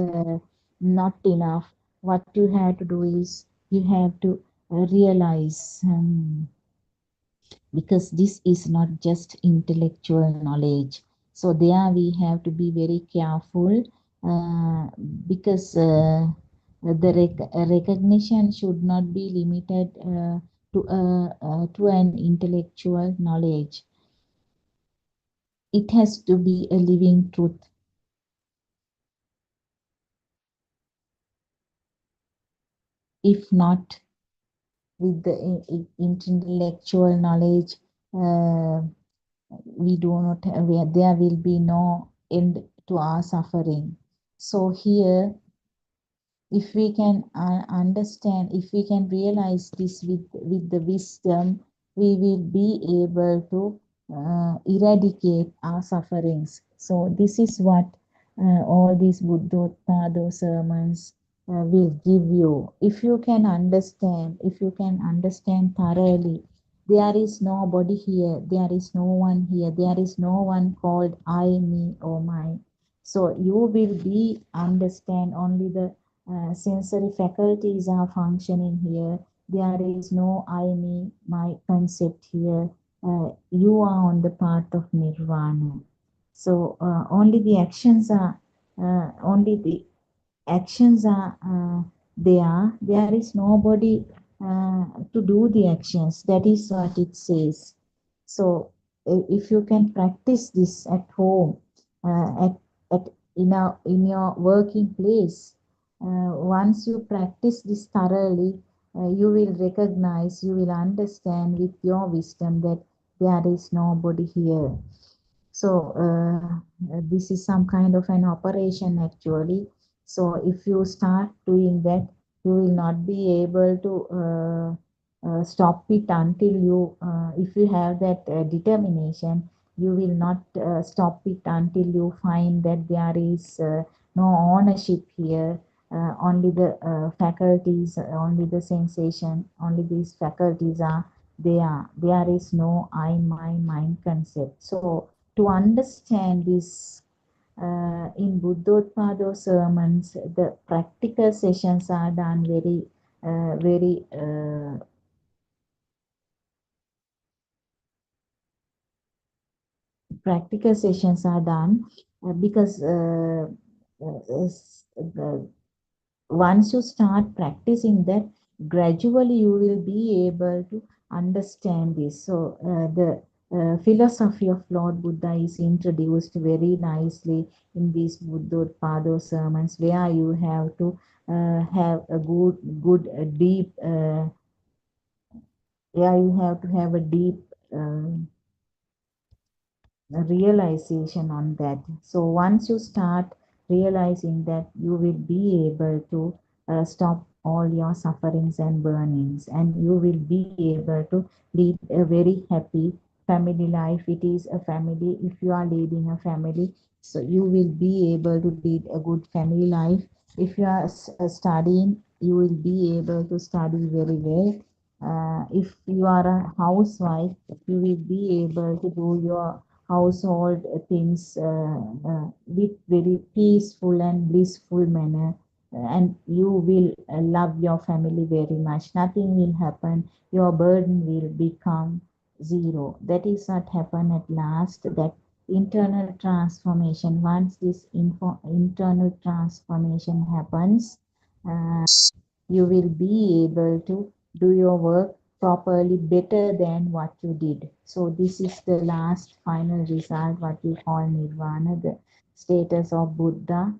not enough. What you have to do is you have to realize, because this is not just intellectual knowledge. So there we have to be very careful, because the recognition should not be limited to an intellectual knowledge. It has to be a living truth. If not, with the intellectual knowledge, we do not have, there will be no end to our suffering. So here, if we can understand, if we can realize this with the wisdom, we will be able to eradicate our sufferings. So this is what all these Buddhottpada sermons will give you. If you can understand, if you can understand thoroughly, there is nobody here, there is no one here, there is no one called I, me, or mine. So you will be understand only the sensory faculties are functioning here. There is no I, me, my concept here. You are on the path of nirvana. So only the actions are there. There is nobody to do the actions. That is what it says. So if you can practice this at home, at in your working place, once you practice this thoroughly, you will recognize, you will understand with your wisdom that there is nobody here. So this is some kind of an operation actually. So if you start doing that, you will not be able to stop it until you, if you have that determination, you will not stop it until you find that there is no ownership here. Only the faculties, only the sensation, only these faculties are there. There is no I, my, mind concept. So to understand this, in Buddothpado sermons, the practical sessions are done very practical sessions are done, because once you start practicing that, gradually you will be able to understand this. So the philosophy of Lord Buddha is introduced very nicely in these Buddothpado sermons, where you have to have a deep, where you have to have a deep realization on that. So once you start realizing that, you will be able to stop all your sufferings and burnings, and you will be able to lead a very happy family life. It is a family, if you are leading a family, so you will be able to lead a good family life. If you are studying, you will be able to study very well. If you are a housewife, you will be able to do your household things with very peaceful and blissful manner, and you will love your family very much. Nothing will happen, your burden will become zero. That is what happen at last, that internal transformation. Once this internal transformation happens, uh, you will be able to do your work properly, better than what you did. So this is the last final result, what we call nirvana, the status of Buddha,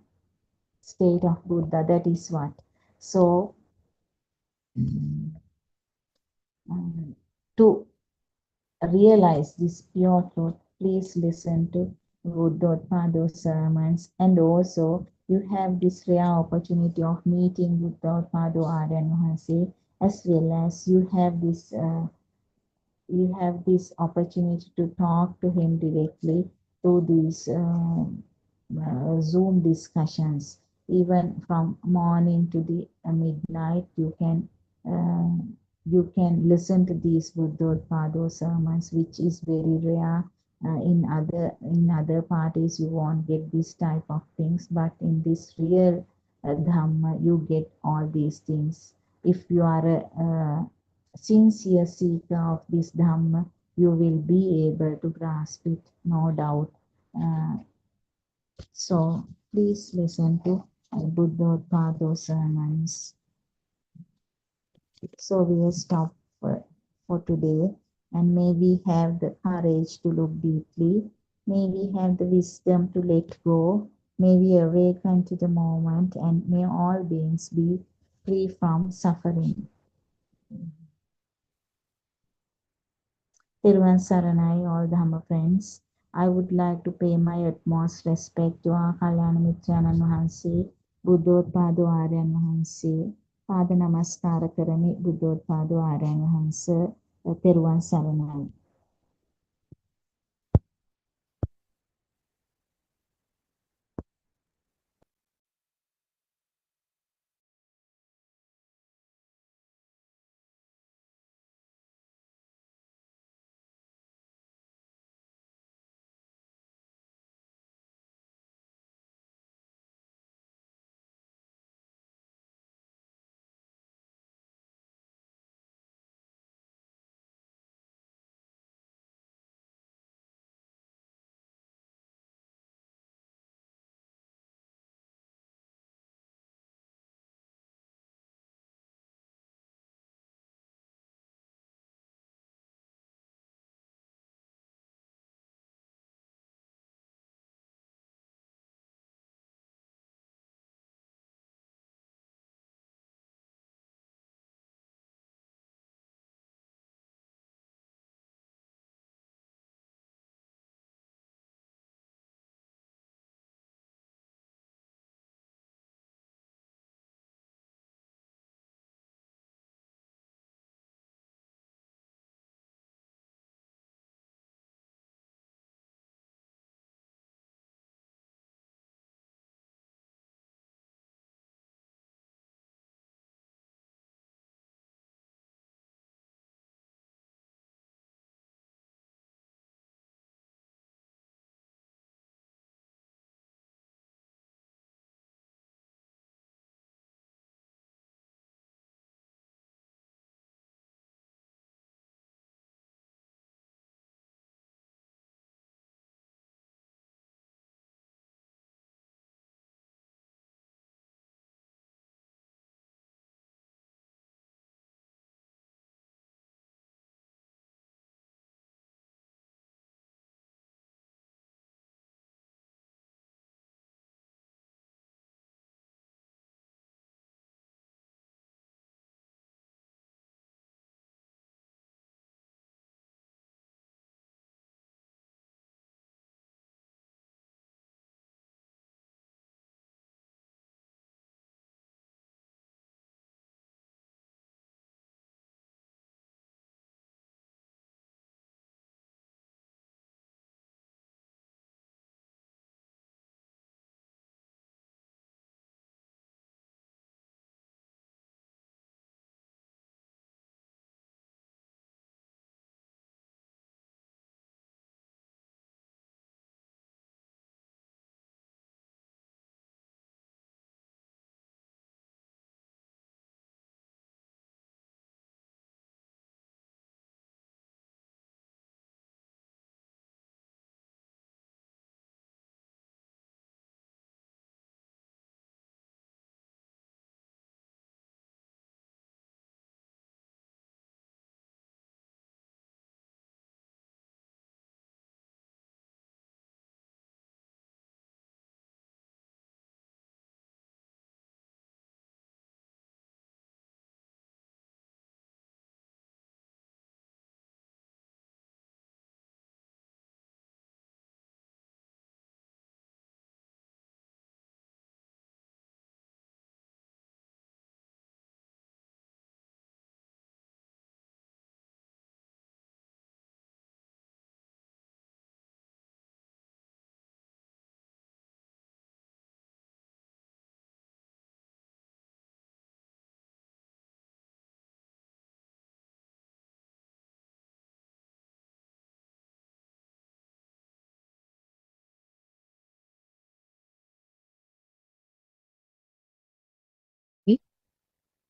state of Buddha. That is what. So to realize this pure truth, please listen to Buddothpado sermons, and also you have this rare opportunity of meeting Buddothpado Aryan Mahanse, as well as you have this opportunity to talk to him directly through these Zoom discussions. Even from morning to the midnight, uh, you can listen to these Buddothpado sermons, which is very rare. In other parties, you won't get this type of things, but in this real Dhamma, you get all these things. If you are a sincere seeker of this Dhamma, you will be able to grasp it, no doubt. Uh, so please listen to Buddothpado sermons. So we will stop for today, and may we have the courage to look deeply. May we have the wisdom to let go. May we awaken to the moment, and may all beings be free from suffering. Thiruvan Saranai, all Dhamma friends. I would like to pay my utmost respect to our Kalyana Mitranan Mahanse, Buddothpado Aryan Mahanse. Pada Namaskara Karami, Buddothpado Aryan Mahanse, Thiruvan Saranai.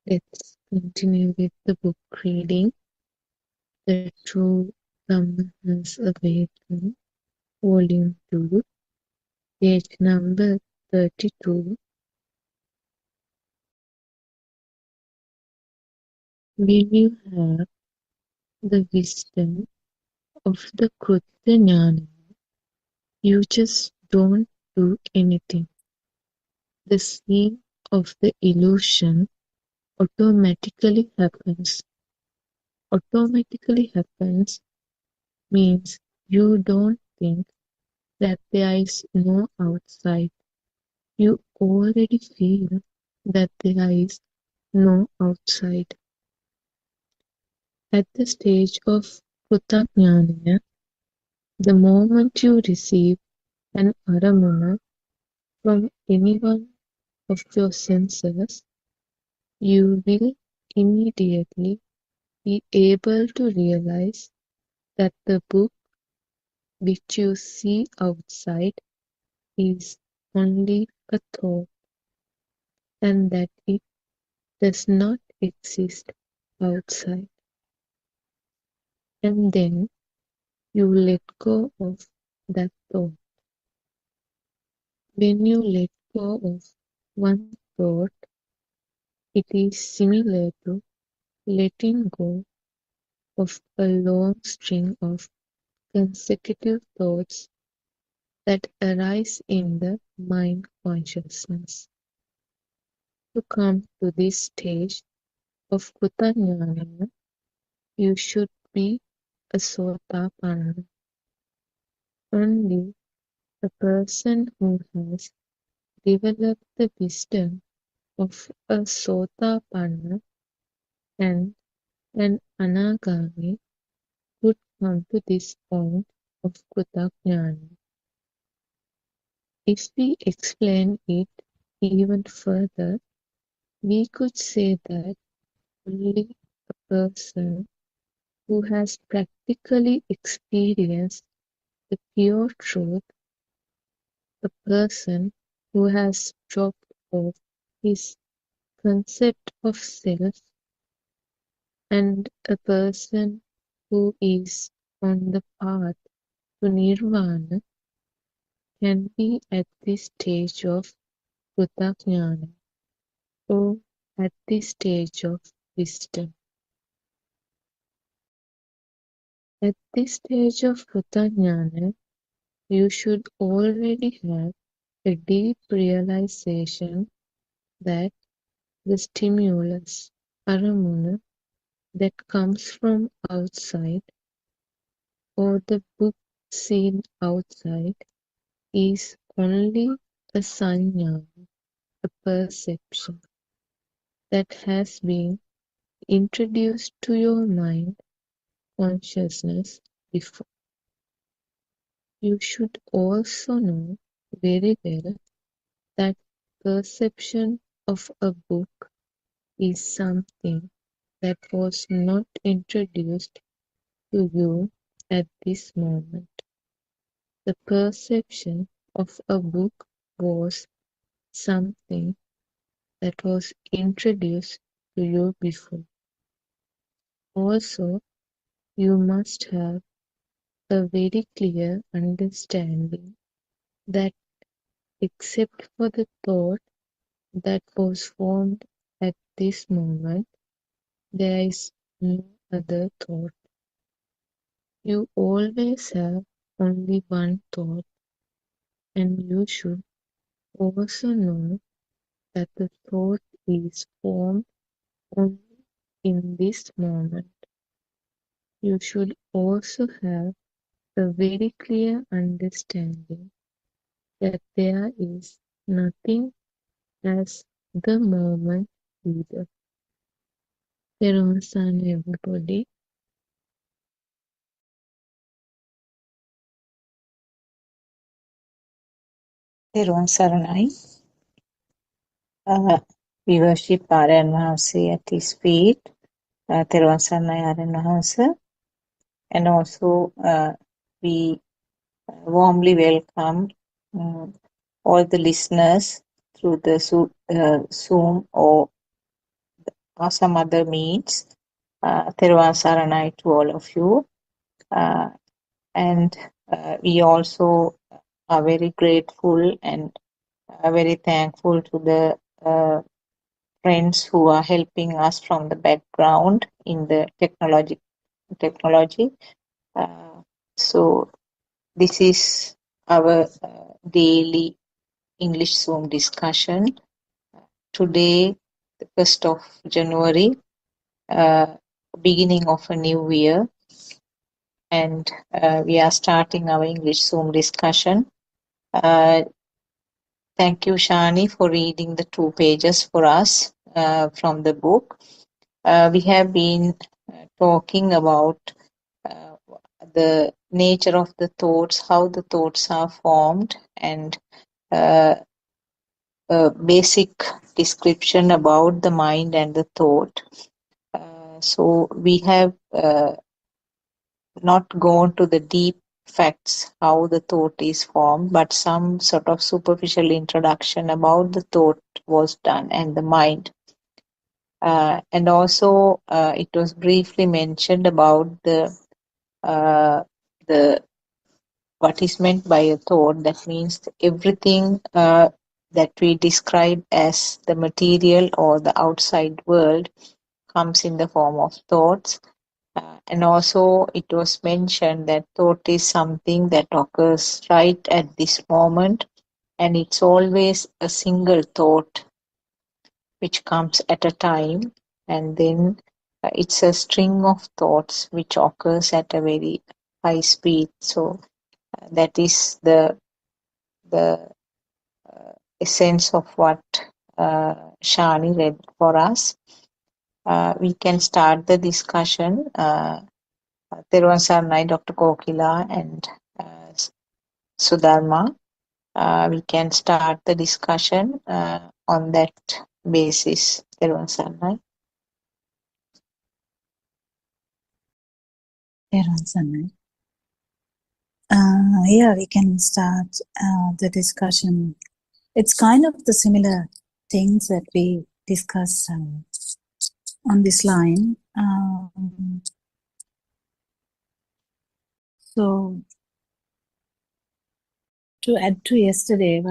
Let's continue with the book reading. The True Dhamma Has Awakened, Volume 2, page number 32. When you have the wisdom of the Kruta Jnana, you just don't do anything. The seeing of the illusion automatically happens. Automatically happens means you don't think that there is no outside. You already feel that there is no outside. At the stage of Krutajnana, the moment you receive an aramana from any one of your senses, you will immediately be able to realize that the book which you see outside is only a thought and that it does not exist outside. And then you let go of that thought. When you let go of one thought, it is similar to letting go of a long string of consecutive thoughts that arise in the mind consciousness. To come to this stage of Krutajnana, you should be a Sotapanna. Only a person who has developed the wisdom of a Sotapanna and an Anagami would come to this point of Krutajnana. If we explain it even further, we could say that only a person who has practically experienced the pure truth, a person who has dropped off his concept of self, and a person who is on the path to nirvana can be at this stage of Krutajnana or at this stage of wisdom. At this stage of Krutajnana, you should already have a deep realization that the stimulus, aramuna, that comes from outside or the book seen outside is only a sanya, a perception that has been introduced to your mind consciousness before. You should also know very well that perception of a book is something that was not introduced to you at this moment. The perception of a book was something that was introduced to you before. Also, you must have a very clear understanding that except for the thought that was formed at this moment, there is no other thought. You always have only one thought, and you should also know that the thought is formed only in this moment. You should also have a very clear understanding that there is nothing as the moment either. Terusan everybody.
Therun Saranai. We worship Aryan Mahamse at his feet. Therun Saranai Aryan Mahamse. And also we warmly welcome all the listeners through the Zoom or or some other means. Therwan Saranai to all of you. And we also are very grateful and very thankful to the friends who are helping us from the background in the technology. So this is our daily English Zoom discussion. Today, the 1st of January, beginning of a new year, and we are starting our English Zoom discussion. Thank you, Shani, for reading the 2 pages for us from the book. We have been talking about the nature of the thoughts, how the thoughts are formed, and a basic description about the mind and the thought. So we have not gone to the deep facts how the thought is formed, but some sort of superficial introduction about the thought was done and the mind. And also it was briefly mentioned about the what is meant by a thought. That means everything that we describe as the material or the outside world comes in the form of thoughts. And also it was mentioned that thought is something that occurs right at this moment, and it's always a single thought which comes at a time, and then it's a string of thoughts which occurs at a very high speed. So that is the essence of what Shani read for us. We can start the discussion. Therwan Saranai, Dr. Kokila, and Sudharma. We can start the discussion on that basis. Therwan Saranai.
Yeah, we can start the discussion. It's kind of the similar things that we discuss on this line. So to add to yesterday,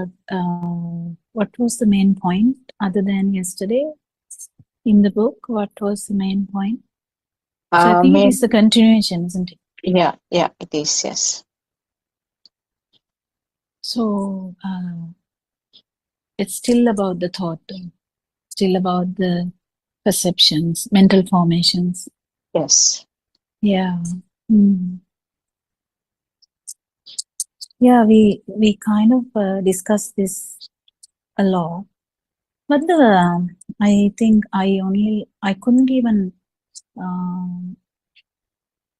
what was the main point other than yesterday in the book? What was the main point? So I think it is the continuation, isn't it?
Yeah, it is, yes.
So it's still about the thought, still about the perceptions, mental formations.
Yes.
Yeah. Yeah, we kind of discussed this a lot, but I think I couldn't even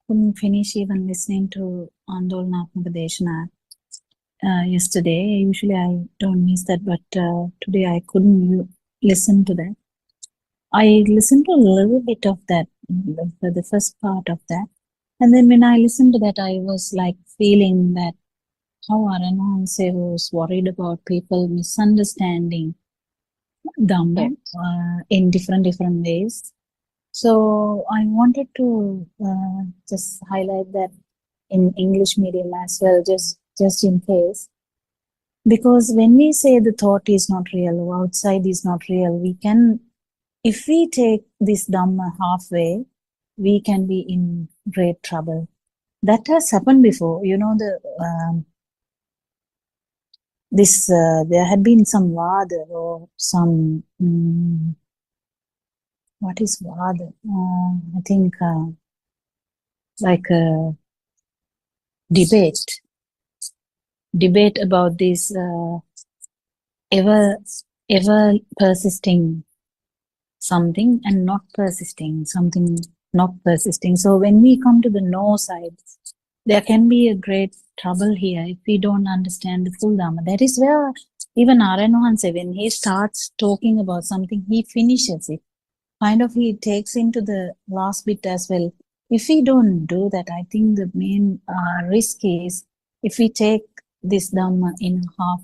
couldn't finish even listening to Andolnaatmaka Deshana yesterday. Usually I don't miss that, but today I couldn't listen to that. I listened to a little bit of that, the first part of that, and then when I listened to that, I was like feeling that how Aranhanse was worried about people misunderstanding Dhamma in different ways. So I wanted to just highlight that in English medium as well, just in case. Because when we say the thought is not real or outside is not real, we can, if we take this Dhamma halfway, we can be in great trouble. That has happened before. You know, there had been some vada or some what is vada? I think like a debate about this ever persisting something and not persisting something, not persisting. So when we come to the no side, there can be a great trouble here if we don't understand the full Dhamma. That is where even Aranohanse, when he starts talking about something, he finishes it. Kind of he takes into the last bit as well. If we don't do that, I think the main risk is if we take this Dhamma in a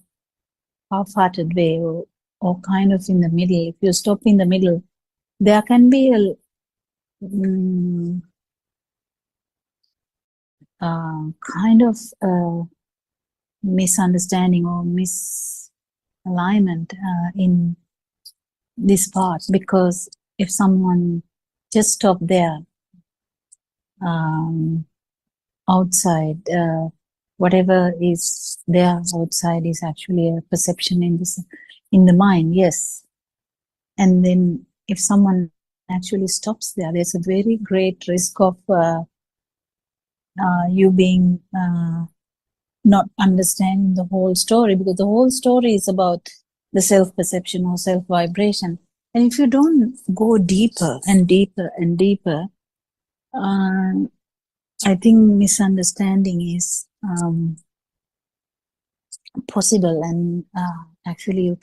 half-hearted way or kind of in the middle. If you stop in the middle, there can be a kind of misunderstanding or misalignment in this part, because if someone just stop there outside, whatever is there outside is actually a perception in the mind, yes. And then if someone actually stops there, there's a very great risk of you being not understanding the whole story, because the whole story is about the self-perception or self-vibration. And if you don't go deeper and deeper and deeper, I think misunderstanding is possible, and actually you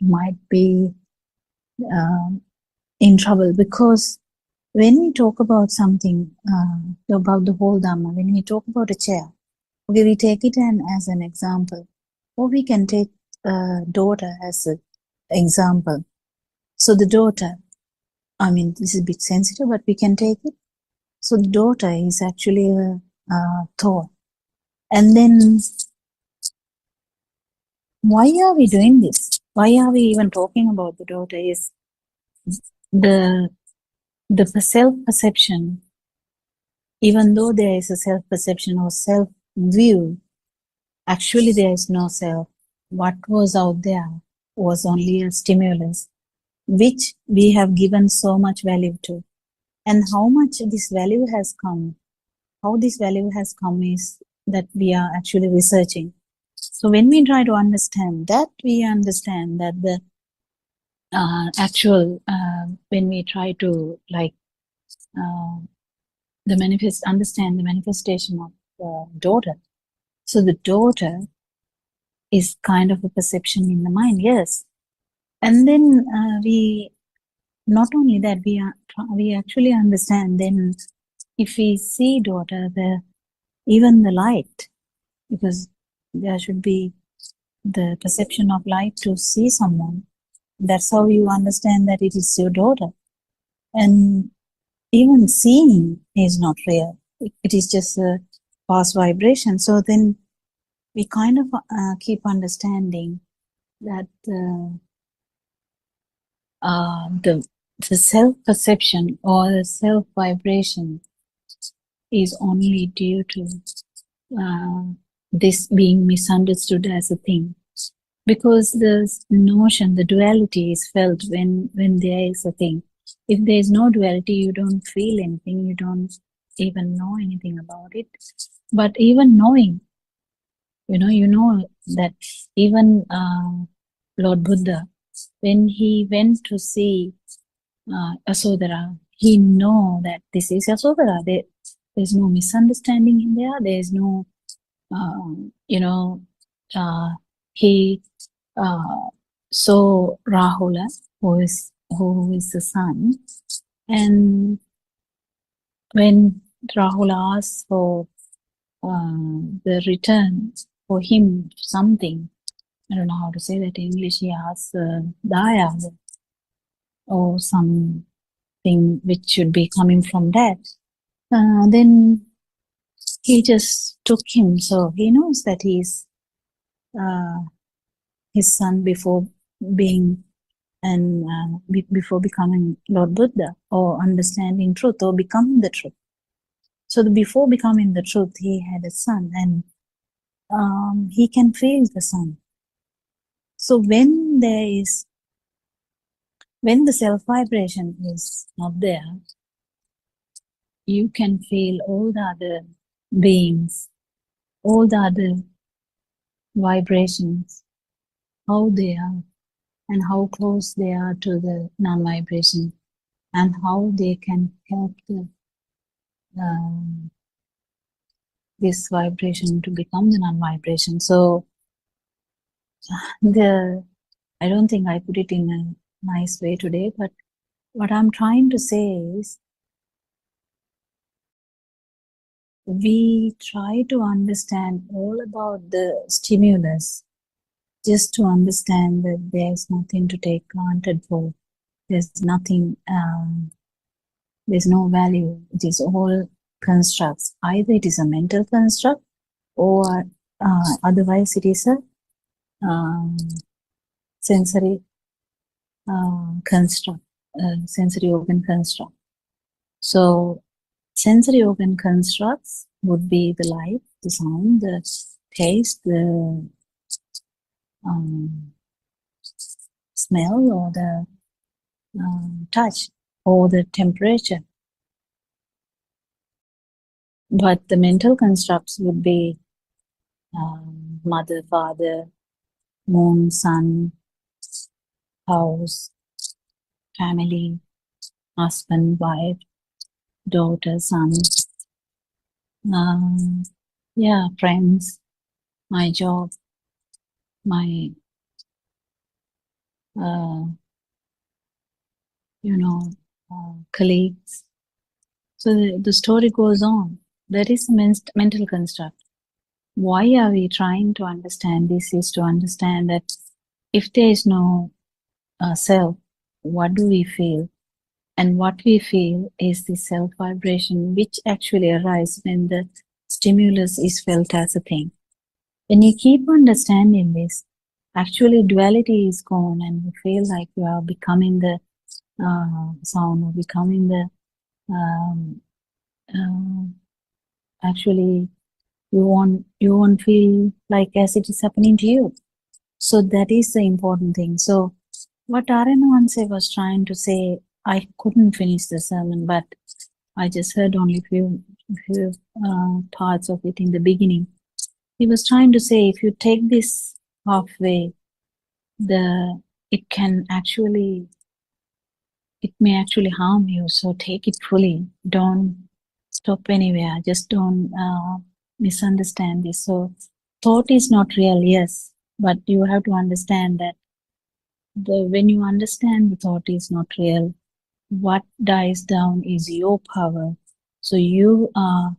might be in trouble, because when we talk about something, about the whole Dhamma, when we talk about a chair, okay, we take it as an example, or we can take daughter as an example. So the daughter, I mean, this is a bit sensitive, but we can take it. So the daughter is actually a thought. And then why are we doing this? Why are we even talking about the daughter? Is the self-perception, even though there is a self-perception or self-view, actually there is no self. What was out there was only a stimulus, which we have given so much value to. And how much this value has come, how this value has come is that we are actually researching. So when we try to understand that, we understand that the actual, when we try to understand the manifestation of the daughter. So the daughter is kind of a perception in the mind, yes. And then we, not only that, we actually understand then if we see daughter, even the light, because there should be the perception of light to see someone. That's how you understand that it is your daughter. And even seeing is not real. It is just a past vibration. So then we kind of keep understanding that the self-perception or the self-vibration is only due to this being misunderstood as a thing. Because the notion, the duality is felt when there is a thing. If there is no duality, you don't feel anything, you don't even know anything about it. But even knowing, you know that even Lord Buddha, when he went to see Yasodhara, he know that this is Yasodhara. There's no misunderstanding in there. There's no, he saw Rahula, who is the son, and when Rahula asked for the return for him something, I don't know how to say that in English, he asked Daya or something which should be coming from that. Then he just took him, so he knows that he's his son before being and before becoming Lord Buddha, or understanding truth, or becoming the truth. So before becoming the truth, he had a son, and he can feel the son. So when the self vibration is not there, you can feel all the other beings, all the other vibrations, how they are, and how close they are to the non-vibration, and how they can help this vibration to become the non-vibration. So I don't think I put it in a nice way today, but what I'm trying to say is, we try to understand all about the stimulus just to understand that there's nothing to take granted for. There's nothing, there's no value. It is all constructs. Either it is a mental construct or otherwise it is a sensory construct, sensory organ construct. So sensory organ constructs would be the light, the sound, the taste, the smell, or the touch, or the temperature. But the mental constructs would be mother, father, moon, sun, house, family, husband, wife, daughter, son, friends, my job, my colleagues. So the story goes on. That is a mental construct. Why are we trying to understand this? Is to understand that if there is no self, what do we feel? And what we feel is the self vibration, which actually arises when the stimulus is felt as a thing. When you keep understanding this, actually duality is gone, and you feel like you are becoming the sound, or becoming the actually you won't feel like as it is happening to you. So that is the important thing. So what Arenwanse was trying to say, I couldn't finish the sermon, but I just heard only few parts of it in the beginning. He was trying to say, if you take this halfway, it may actually harm you. So take it fully. Don't stop anywhere. Just don't misunderstand this. So thought is not real, yes, but you have to understand that when you understand the thought is not real, what dies down is your power. So you are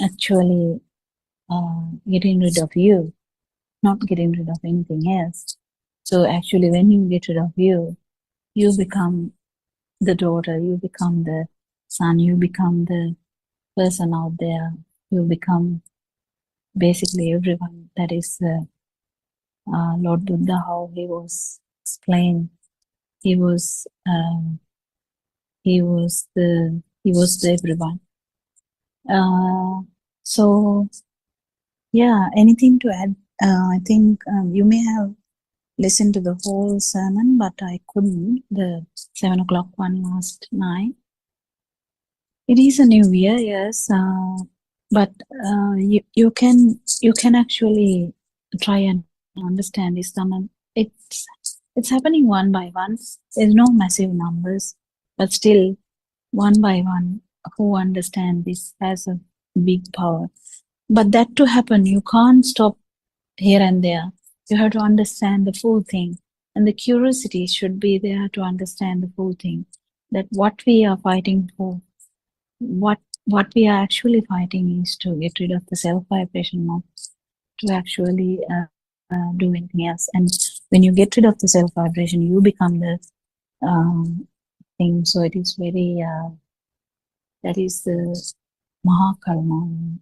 actually getting rid of you, not getting rid of anything else. So actually when you get rid of you, you become the daughter, you become the son, you become the person out there, you become basically everyone. That is Lord Buddha, how he was explained. He was the everyone. So yeah, anything to add? I think you may have listened to the whole sermon, but I couldn't. The 7 o'clock one last night. It is a new year, yes, but you can actually try and understand this sermon. It's happening one by one. There's no massive numbers, but still one by one, who understand this has a big power. But that to happen, you can't stop here and there. You have to understand the full thing, and the curiosity should be there to understand the full thing. That what we are fighting for, what we are actually fighting is to get rid of the self vibration, not to actually do anything else. And when you get rid of the self vibration, you become the thing. So it is very that is the Mahakarma,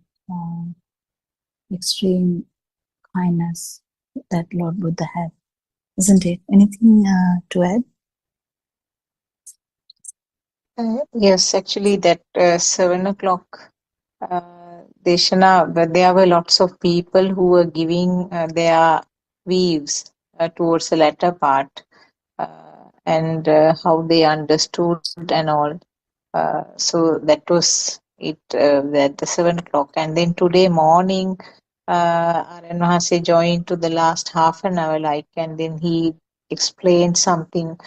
extreme kindness that Lord Buddha had, isn't it? Anything to add?
Yes, actually, that 7 o'clock Deshana, but there were lots of people who were giving their views towards the latter part and how they understood and all. So that was it at the 7 o'clock. And then today morning, Aryan Mahase joined to the last half an hour, like, and then he explained something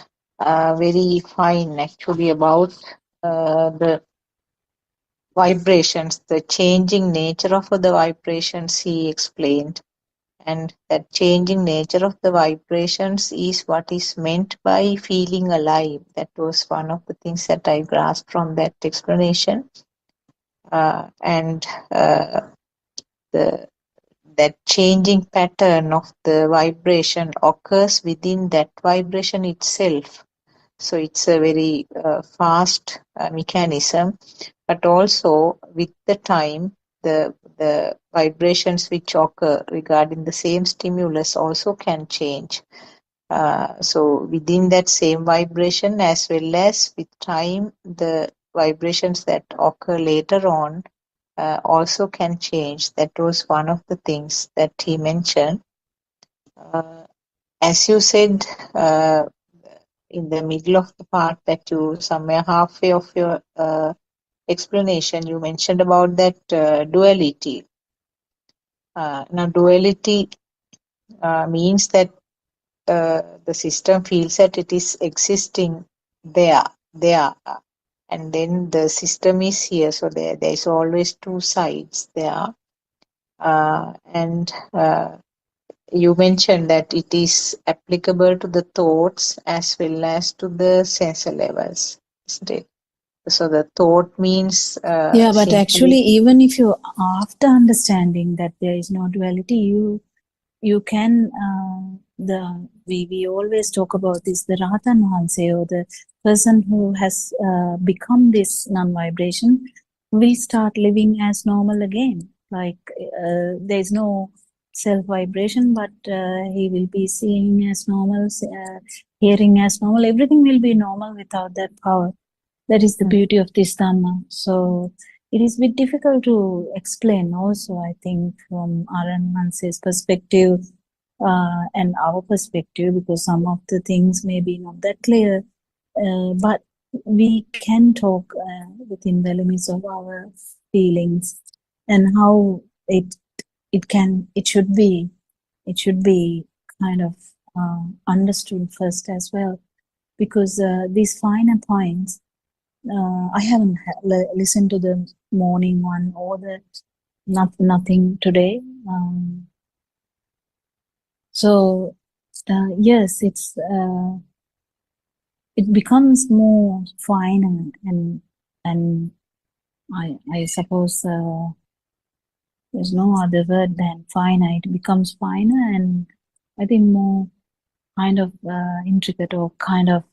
very fine actually about the vibrations, the changing nature of the vibrations he explained. And that changing nature of the vibrations is what is meant by feeling alive. That was one of the things that I grasped from that explanation. And the that changing pattern of the vibration occurs within that vibration itself. So it's a very fast mechanism, but also with the time, the vibrations which occur regarding the same stimulus also can change. So within that same vibration, as well as with time, the vibrations that occur later on also can change. That was one of the things that he mentioned. As you said, in the middle of the part that you, somewhere halfway of your explanation, you mentioned about that duality. Now, duality means that the system feels that it is existing there, and then the system is here. So there is always two sides there. And you mentioned that it is applicable to the thoughts as well as to the sensor levels, isn't it? So the thought means
Yeah, but
simply.
actually, even if you, after understanding that there is no duality, you can, we always talk about this, the Ratan Mahanse, or the person who has become this non-vibration will start living as normal again. Like there's no self-vibration, but he will be seeing as normal, hearing as normal. Everything will be normal without that power. That is the beauty of this Dhamma. So it is a bit difficult to explain also, I think, from Aran Manse's perspective and our perspective, because some of the things may be not that clear. But we can talk within the limits of our feelings and how it should be kind of understood first as well, because these finer points, I haven't listened to the morning one or the nothing today. So yes, it becomes more finer, and I suppose there's no other word than finer. It becomes finer, and I think more kind of intricate, or kind of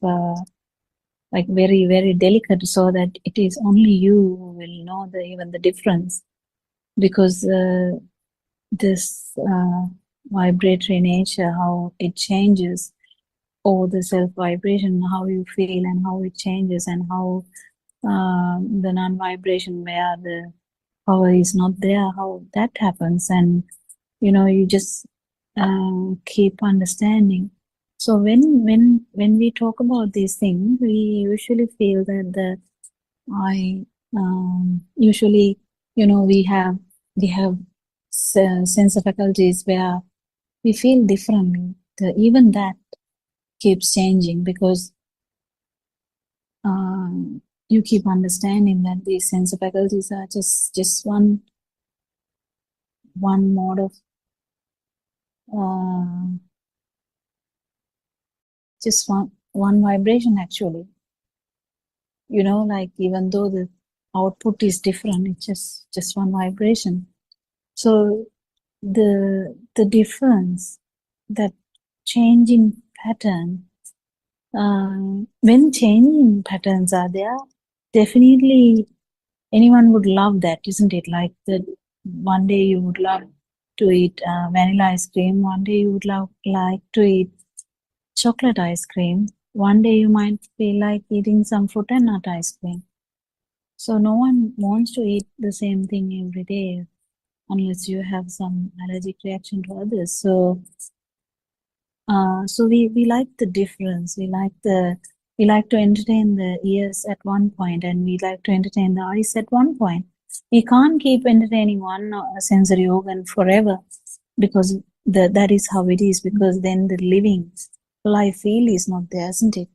like very, very delicate, so that it is only you who will know even the difference, because this vibratory nature, how it changes, or the self vibration, how you feel and how it changes, and how the non-vibration, where the power is not there, how that happens. And you just keep understanding. So when we talk about these things, we usually feel that usually we have sense of faculties where we feel differently. Even that keeps changing, because you keep understanding that these sense of faculties are just one mode of just one vibration, actually. Like, even though the output is different, it's just one vibration. So the difference, that changing pattern, when changing patterns are there, definitely anyone would love that, isn't it? Like, one day you would love to eat vanilla ice cream, one day you would like to eat chocolate ice cream, one day you might feel like eating some fruit and nut ice cream. So no one wants to eat the same thing every day, unless you have some allergic reaction to others. So we like the difference. We like to entertain the ears at one point, and we like to entertain the eyes at one point. We can't keep entertaining one sensory organ forever, because that is how it is, because then the living life feel is not there, isn't it?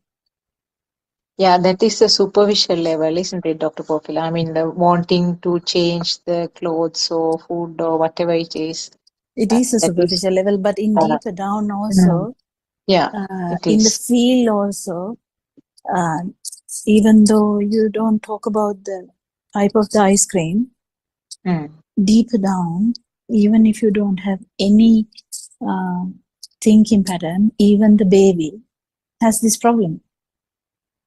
Yeah, that is the superficial level, isn't it, Dr. Popila? I mean, the wanting to change the clothes or food or whatever it is.
It is a superficial level, but in deeper down also,
it
in the
is.
feel also, even though you don't talk about the type of the ice cream, deeper down, even if you don't have any thinking pattern, even the baby has this problem.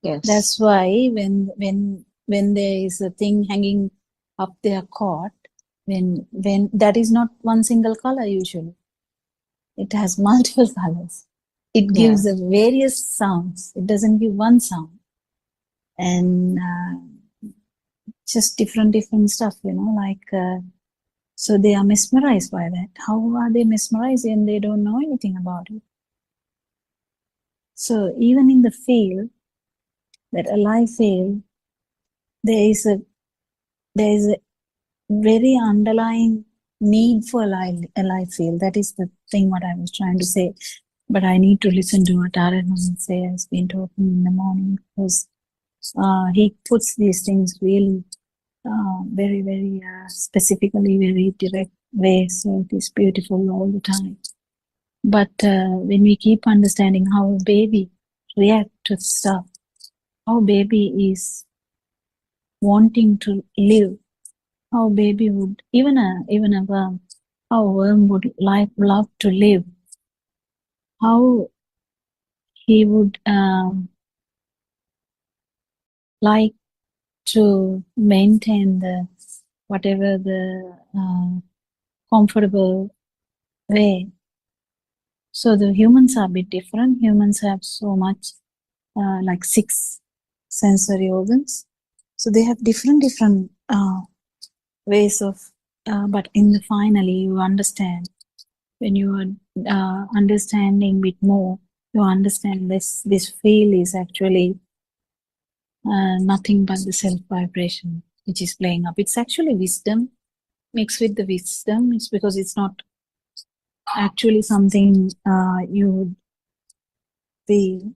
Yes.
That's why when there is a thing hanging up their coat, when that is not one single color usually. It has multiple colors. It gives
Yeah.
the various sounds. It doesn't give one sound. And just different stuff, like so they are mesmerized by that. How are they mesmerized and they don't know anything about it? So even in the field, that alive field, there is a very underlying need for alive field. That is the thing what I was trying to say. But I need to listen to what Aaron has been talking in the morning, because he puts these things really very, very specifically, very direct way. So it is beautiful all the time. But when we keep understanding how a baby react to stuff, how baby is wanting to live, how baby would, even a worm, how a worm would love to live, how he would like to maintain the whatever the comfortable way. So the humans are a bit different. Humans have so much like 6 sensory organs. So they have different ways of, but in the finally you understand, when you are understanding a bit more, you understand this feel is actually nothing but the self vibration which is playing up. It's actually wisdom mixed with the wisdom. It's because it's not actually something you would feel.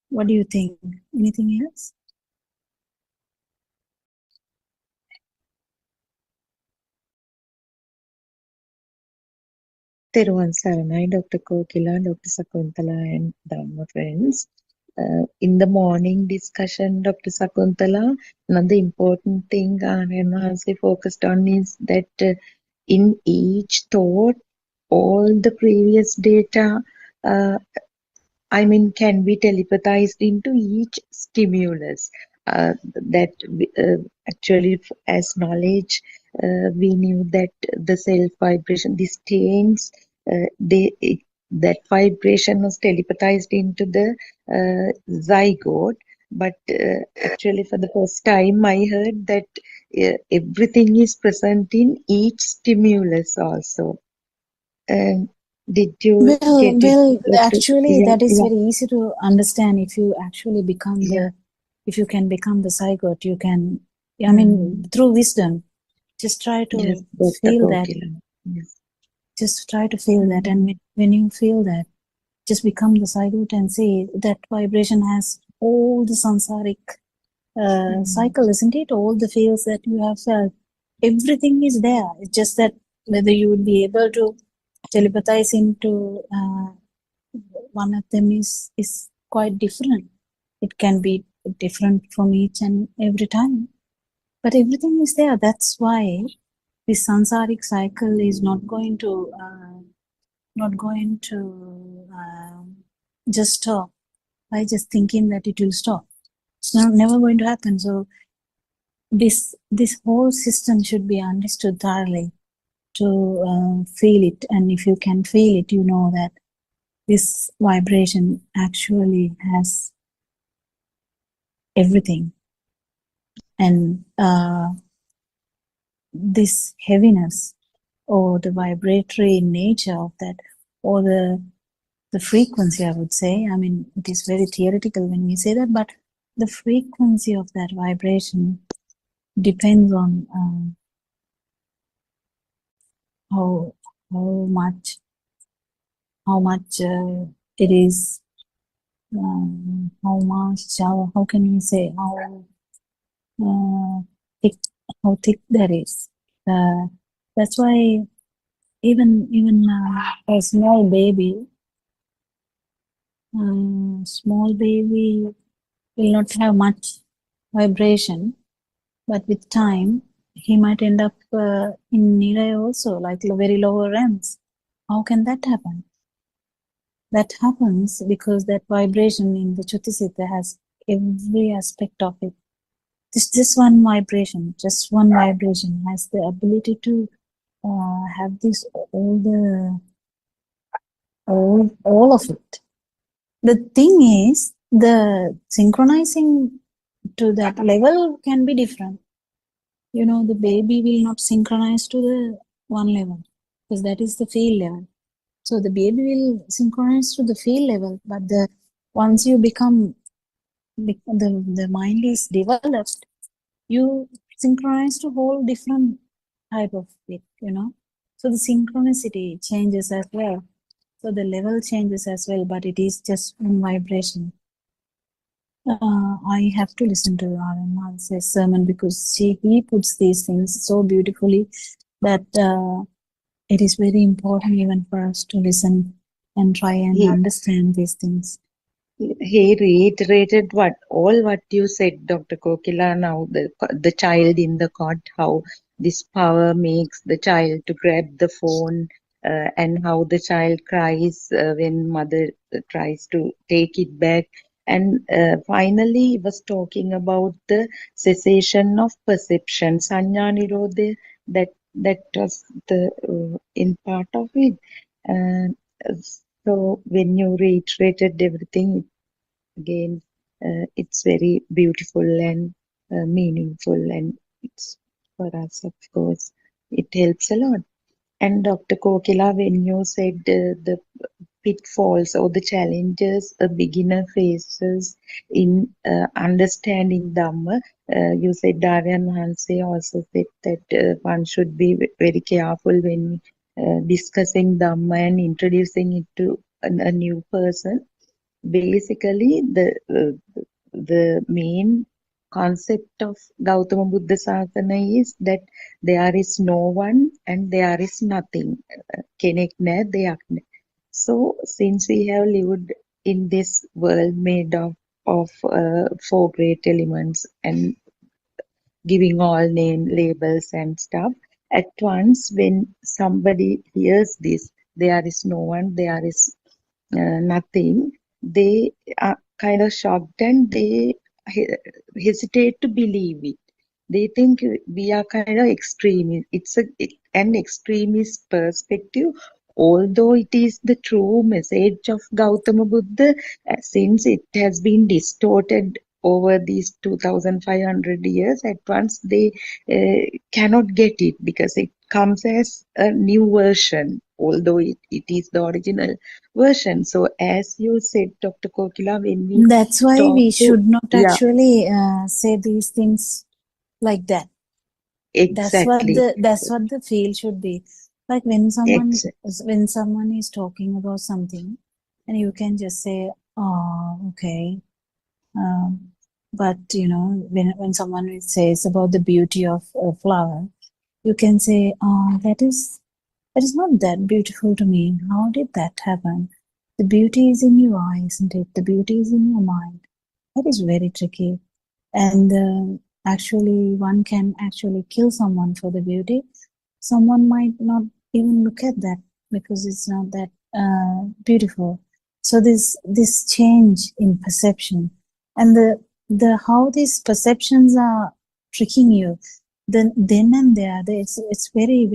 What do you think? Anything else?
Teruvan Saranai, Dr. Kokila, Dr. Sakuntala, and Dharma friends. In the morning discussion, Dr. Sakuntala, another important thing Anand Mahansi focused on is that in each thought, all the previous data can be telepathized into each stimulus. That actually, as knowledge, we knew that the self vibration, the stains, that vibration was telepathized into the zygote. But actually, for the first time, I heard that everything is present in each stimulus also. Did you get it?
Actually,
Yeah,
that is
yeah.
very easy to understand. If you actually become if you can become the zygote, you can, through wisdom, just try to
Yes, Dr.
feel that.
Kokila. Yes.
Just try to feel that. And when you feel that, just become the zygote and see that vibration has all the samsaric cycle, isn't it? All the feels that you have felt, everything is there. It's just that whether you would be able to telepathize into one of them is quite different. It can be different from each and every time, but everything is there. That's why this samsaric cycle is not going to just stop by just thinking that it will stop. It's never going to happen. So this whole system should be understood thoroughly to feel it. And if you can feel it, you know that this vibration actually has everything. And this heaviness or the vibratory nature of that, or the frequency, I would say, it is very theoretical when we say that, but the frequency of that vibration depends on how much it is, how can we say, how thick that is. That's why even a small baby will not have much vibration, but with time he might end up in Nilaya also, like very lower realms. How can that happen? That happens because that vibration in the Chutisita has every aspect of it. This one vibration, just one vibration, has the ability to have this all of it. The thing is, the synchronizing to that level can be different. You know, the baby will not synchronize to the one level because that is the feel level. So the baby will synchronize to the feel level, but once you become the mind is developed, you synchronize to whole different type of it, you know. So the synchronicity changes as well. So the level changes as well, but it is just one vibration. I have to listen to Arana's sermon because he puts these things so beautifully that it is very important even for us to listen and try and
He
understand these things.
he reiterated what you said, Dr. Kokila. Now the child in the cot, how this power makes the child to grab the phone, and how the child cries when mother tries to take it back. And finally, he was talking about the cessation of perception, Sanya Nirodha. That was the in part of it. Uh, so when you reiterated everything again, it's very beautiful and meaningful, and it's for us, of course, it helps a lot. And Dr. Kokila, when you said the pitfalls or the challenges a beginner faces in understanding Dhamma, you said Daryan Hanse also said that one should be very careful when discussing Dhamma and introducing it to a new person. Basically, the main concept of Gautama Buddha Sasana is that there is no one and there is nothing. Kenek naha, deyak naha. So, since we have lived in this world made of four great elements and giving all name labels and stuff, at once when somebody hears this, there is no one, there is nothing, they are kind of shocked and they hesitate to believe it. They think we are kind of extreme. It's an extremist perspective, although it is the true message of Gautama Buddha, since it has been distorted over these 2500 years. At once they cannot get it because it comes as a new version, although it is the original version. So as you said, Dr. Kokila, when we
That's why
talk
we
to,
should not
yeah,
actually say these things like that.
exactly,
That's what the feel should be. Like when someone
exactly.
is talking about something, and you can just say, "Oh, okay." But you know, when someone says about the beauty of a flower, you can say, "Oh, that is not that beautiful to me. How did that happen?" The beauty is in your eye, isn't it? The beauty is in your mind. That is very tricky. And actually, one can actually kill someone for the beauty. Someone might not even look at that because it's not that beautiful. So this change in perception and the how these perceptions are tricking you, then and there, it's very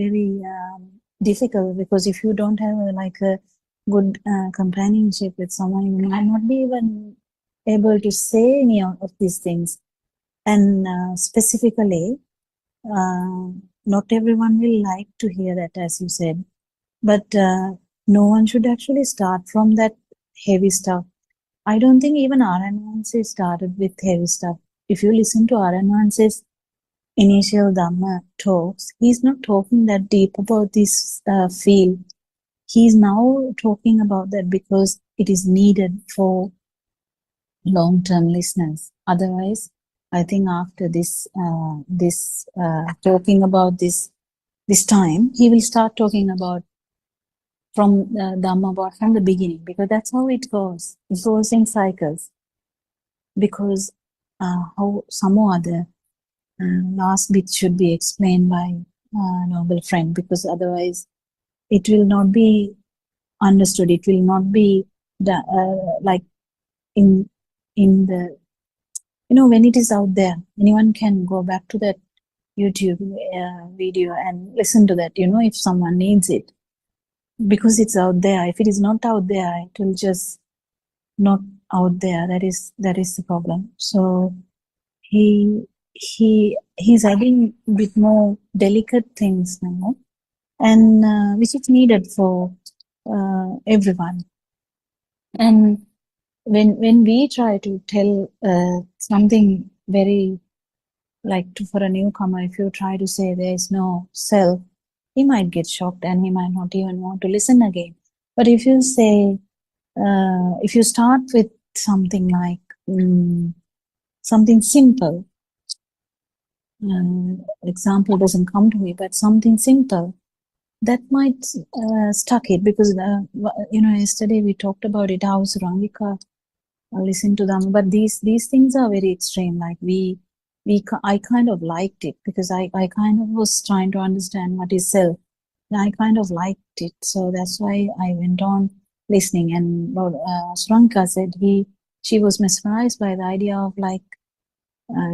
difficult because if you don't have like a good companionship with someone, you might not be even able to say any of these things. And specifically, not everyone will like to hear that, as you said, but no one should actually start from that heavy stuff. I don't think even Aranavanse started with heavy stuff. If you listen to Aranavanse's initial Dhamma talks, he's not talking that deep about this field. He's now talking about that because it is needed for long-term listeners. Otherwise, I think after this talking about this time, he will start talking about from Dhamma about from the beginning, because that's how it goes. It goes in cycles. Because how some or other last bit should be explained by noble friend, because otherwise it will not be understood. It will not be like in the, when it is out there, anyone can go back to that YouTube video and listen to that, if someone needs it, because it's out there. If it is not out there, it will just not out there. That is the problem. So he's adding a bit more delicate things now, and which is needed for everyone. And when we try to tell something very, like for a newcomer, if you try to say there is no self, he might get shocked and he might not even want to listen again. But if you say, if you start with something like something simple, example doesn't come to me, but something simple, that might stuck it, because yesterday we talked about it, how Surangika listened to them, but these things are very extreme. Like I kind of liked it, because I kind of was trying to understand what is self, and I kind of liked it, so that's why I went on listening. And Surangika said she was mesmerized by the idea of like,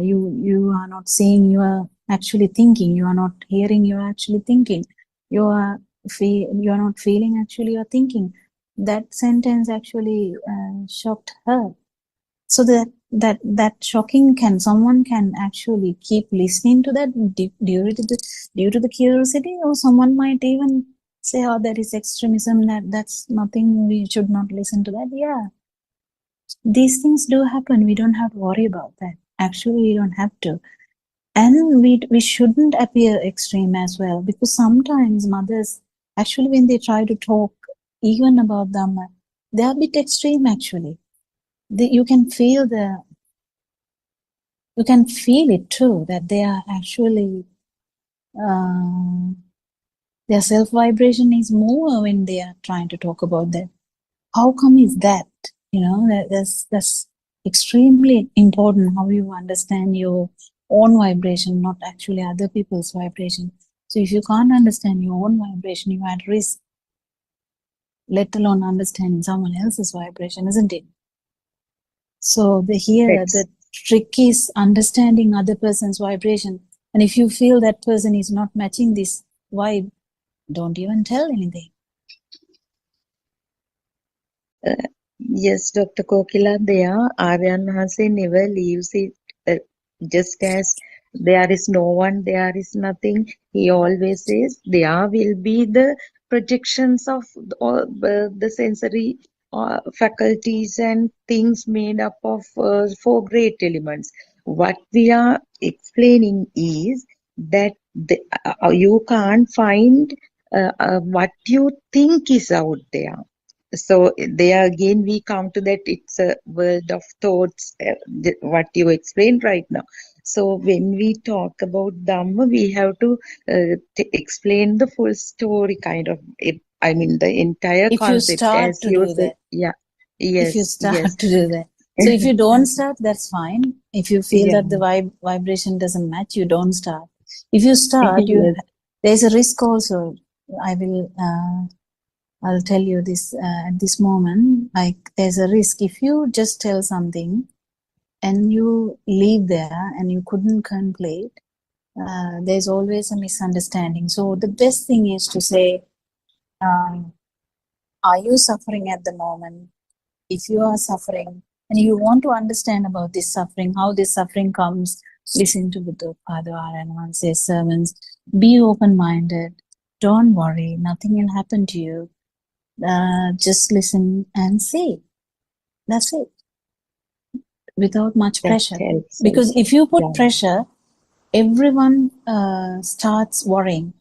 you are not seeing, you are actually thinking. You are not hearing, you are actually thinking. You are not feeling, actually you are thinking. That sentence actually shocked her. So that shocking, someone can actually keep listening to that due to the curiosity, or someone might even say, oh, that is extremism, that's nothing, we should not listen to that. Yeah, these things do happen. We don't have to worry about that. Actually, we don't have to. And we shouldn't appear extreme as well, because sometimes mothers, actually, when they try to talk even about Dhamma, they are a bit extreme actually. You can feel it too, that they are actually, their self vibration is more when they are trying to talk about that. How come is that? That's extremely important, how you understand your own vibration, not actually other people's vibration. So if you can't understand your own vibration, you are at risk, let alone understanding someone else's vibration, isn't it? So the trick is understanding other person's vibration. And if you feel that person is not matching this vibe, don't even tell anything.
Yes, Dr. Kokila, there, Aryan Hase never leaves it just as there is no one, there is nothing. He always says there will be the projections of all the sensory faculties and things made up of 4 great elements. What we are explaining is that you can't find what you think is out there. So there again we come to that it's a world of thoughts, what you explained right now. So when we talk about Dhamma, we have to explain the full story kind of. I mean the entire
If you
concept
start
as
to
you
do
said.
that.
Yeah.
If you
Yes.
start
Yes.
to do that. So if you don't start, that's fine. If you feel
Yeah.
that the vibration doesn't match, you don't start. If you start,
Yes.
there's a risk also. I'll tell you this at this moment. Like, there's a risk if you just tell something and you leave there and you couldn't complete. There's always a misunderstanding. So the best thing is to say, are you suffering at the moment? If you are suffering and you want to understand about this suffering, how this suffering comes, listen to Buddothpado and Vanse's sermons. Be open-minded. Don't worry. Nothing will happen to you. Just listen and see. That's it. Without much pressure. Because if you put pressure, everyone starts worrying.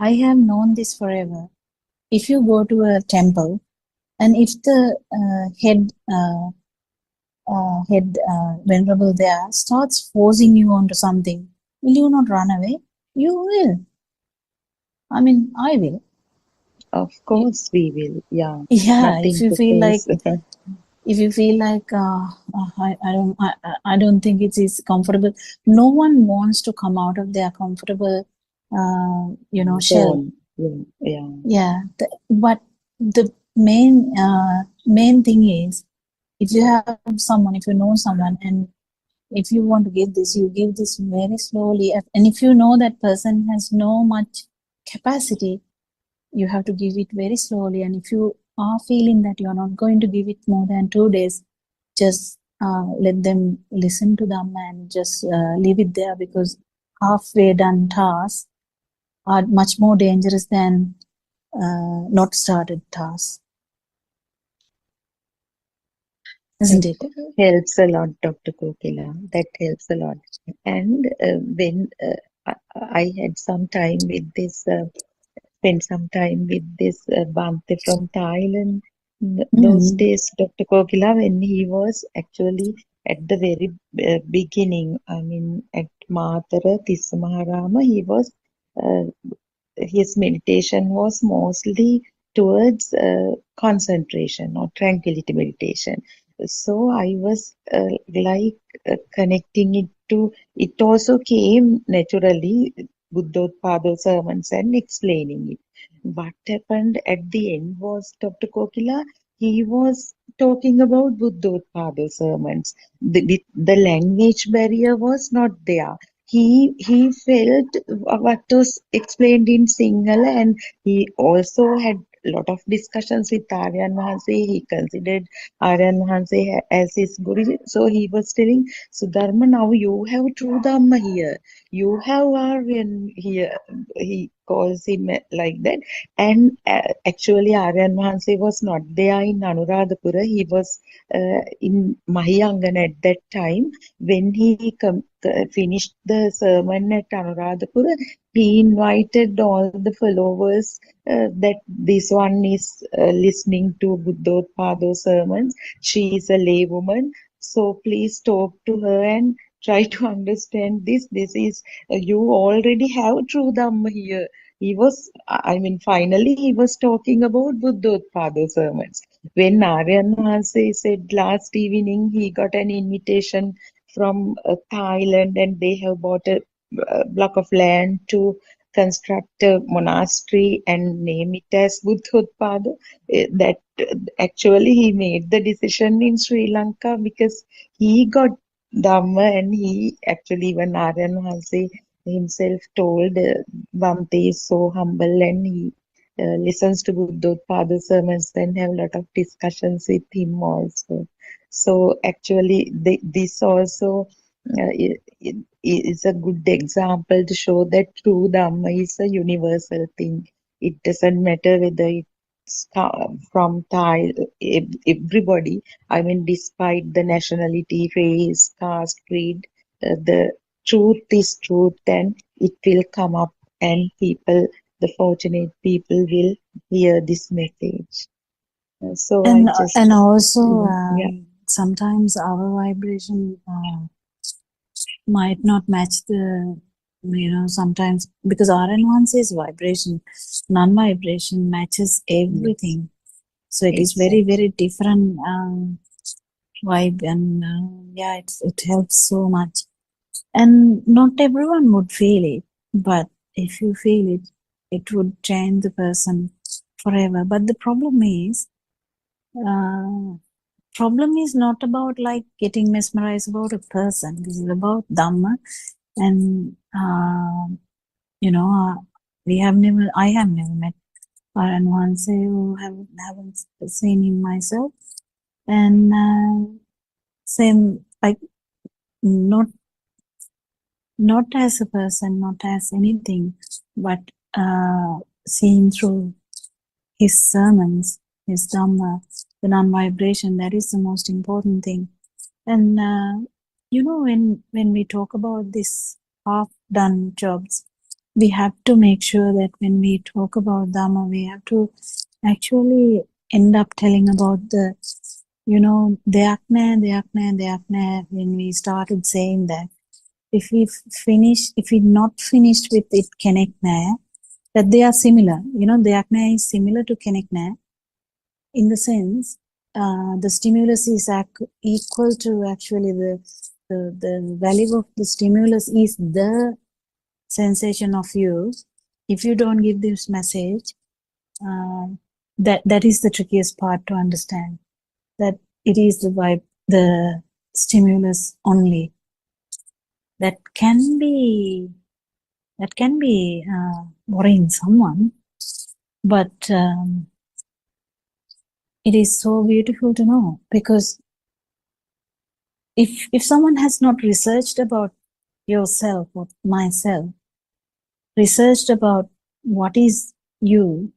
I have known this forever. If you go to a temple and if the head venerable there starts forcing you onto something, will you not run away? You will. I mean, I will.
Of course we will. Yeah.
Yeah,
Nothing
if you
to
feel like,
face.
if you feel like I don't think it is comfortable. No one wants to come out of their comfortable shell.
Zone. Yeah.
Yeah, but the main thing is, if you have someone, if you know someone, and if you want to give this, you give this very slowly. And if you know that person has no much capacity, you have to give it very slowly. And if you are feeling that you're not going to give it more than 2 days, just let them listen to them and just leave it there, because halfway done tasks are much more dangerous than not started tasks. Isn't it?
Helps a lot, Dr. Kokila. That helps a lot. And when I had some time with this, spent some time with this Bante from Thailand, those days, Dr. Kokila, when he was actually at the very beginning, I mean, at Matara Tissamaharama, he was, his meditation was mostly towards concentration or tranquility meditation. So I was connecting it to, it also came naturally, Buddothpado sermons and explaining it. What happened at the end was, Dr. Kokila, he was talking about Buddothpado sermons. The language barrier was not there. He felt what was explained in Sinhala, and he also had a lot of discussions with Aryan Wahanse. He considered Aryan Wahanse as his Guru. So he was telling, Sudharma, now you have true Dhamma here. You have Aryan here. He calls him like that. And actually Aryan Wahanse was not there in Anuradhapura. He was in Mahiyangana at that time. When he finished the sermon at Anuradhapura, he invited all the followers that this one is listening to Buddothpado sermons. She is a lay woman, so please talk to her and try to understand this. This is, you already have true Dhamma here. He was, I mean, finally he was talking about Buddothpado sermons. When Aryan Wahanse said last evening he got an invitation from Thailand, and they have bought a block of land to construct a monastery and name it as Buddothpado. That actually he made the decision in Sri Lanka because he got Dhamma, and he actually, even Aryan Wahanse himself told, Bhante is so humble and he listens to Buddothpado sermons and have a lot of discussions with him also. So actually, this also is a good example to show that true Dhamma is a universal thing. It doesn't matter whether it's from Thai, everybody. I mean, despite the nationality, race, caste, creed, the truth is truth, and it will come up, and people, the fortunate people, will hear this message. So I just
and also
yeah.
sometimes our vibration might not match the, sometimes, because RN1's vibration, non-vibration matches everything. So it is very, very different vibe, and yeah, it helps so much. And not everyone would feel it, but if you feel it, it would change the person forever. But the problem is not about like getting mesmerized about a person. This is about Dhamma, and I have never met Paranwanse who haven't seen him myself, and same, like, not as a person, not as anything, but seeing through his sermons, his Dhamma, the non-vibration, that is the most important thing. And when we talk about this half-done jobs, we have to make sure that when we talk about Dhamma, we have to actually end up telling about the, deyak naha, when we started saying that. If we not finished with it, kenek naha, that they are similar. Deyak naha is similar to kenek naha, in the sense the stimulus is equal to actually the value of the stimulus is the sensation of you. If you don't give this message, that is the trickiest part to understand, that it is the vibe, the stimulus only that can be worrying someone, but it is so beautiful to know, because if someone has not researched about yourself or myself, researched about what is you,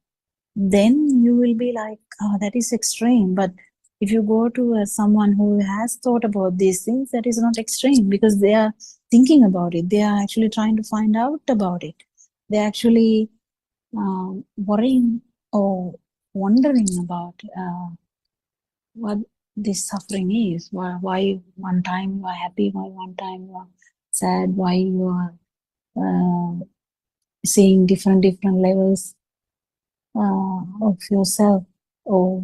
then you will be like, oh, that is extreme. But if you go to someone who has thought about these things, that is not extreme, because they are thinking about it. They are actually trying to find out about it. They're actually worrying or wondering about what this suffering is. Why one time you are happy, why one time you are sad, why you are seeing different levels of yourself or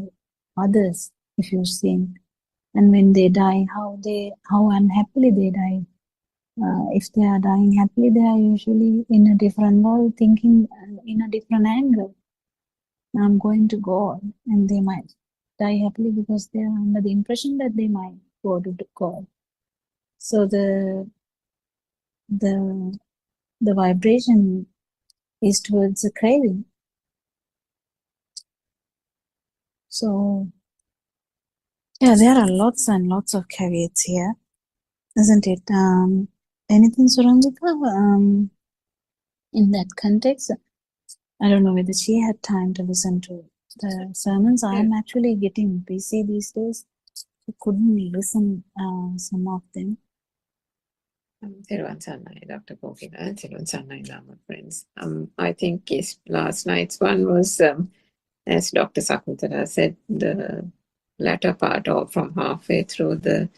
others, if you've seen. And when they die, how unhappily they die. If they are dying happily, they are usually in a different world, thinking in a different angle. I'm going to God, and they might die happily because they are under the impression that they might go to God. So the vibration is towards the craving. So yeah, there are lots and lots of caveats here, isn't it? Anything, Suranjika, in that context? I don't know whether she had time to listen to the sermons. I'm actually getting busy these days. I couldn't listen some of them.
Dr. Pokina, friends. I think last night's one was, as Dr. Sakuntala said, the latter part, or from halfway through the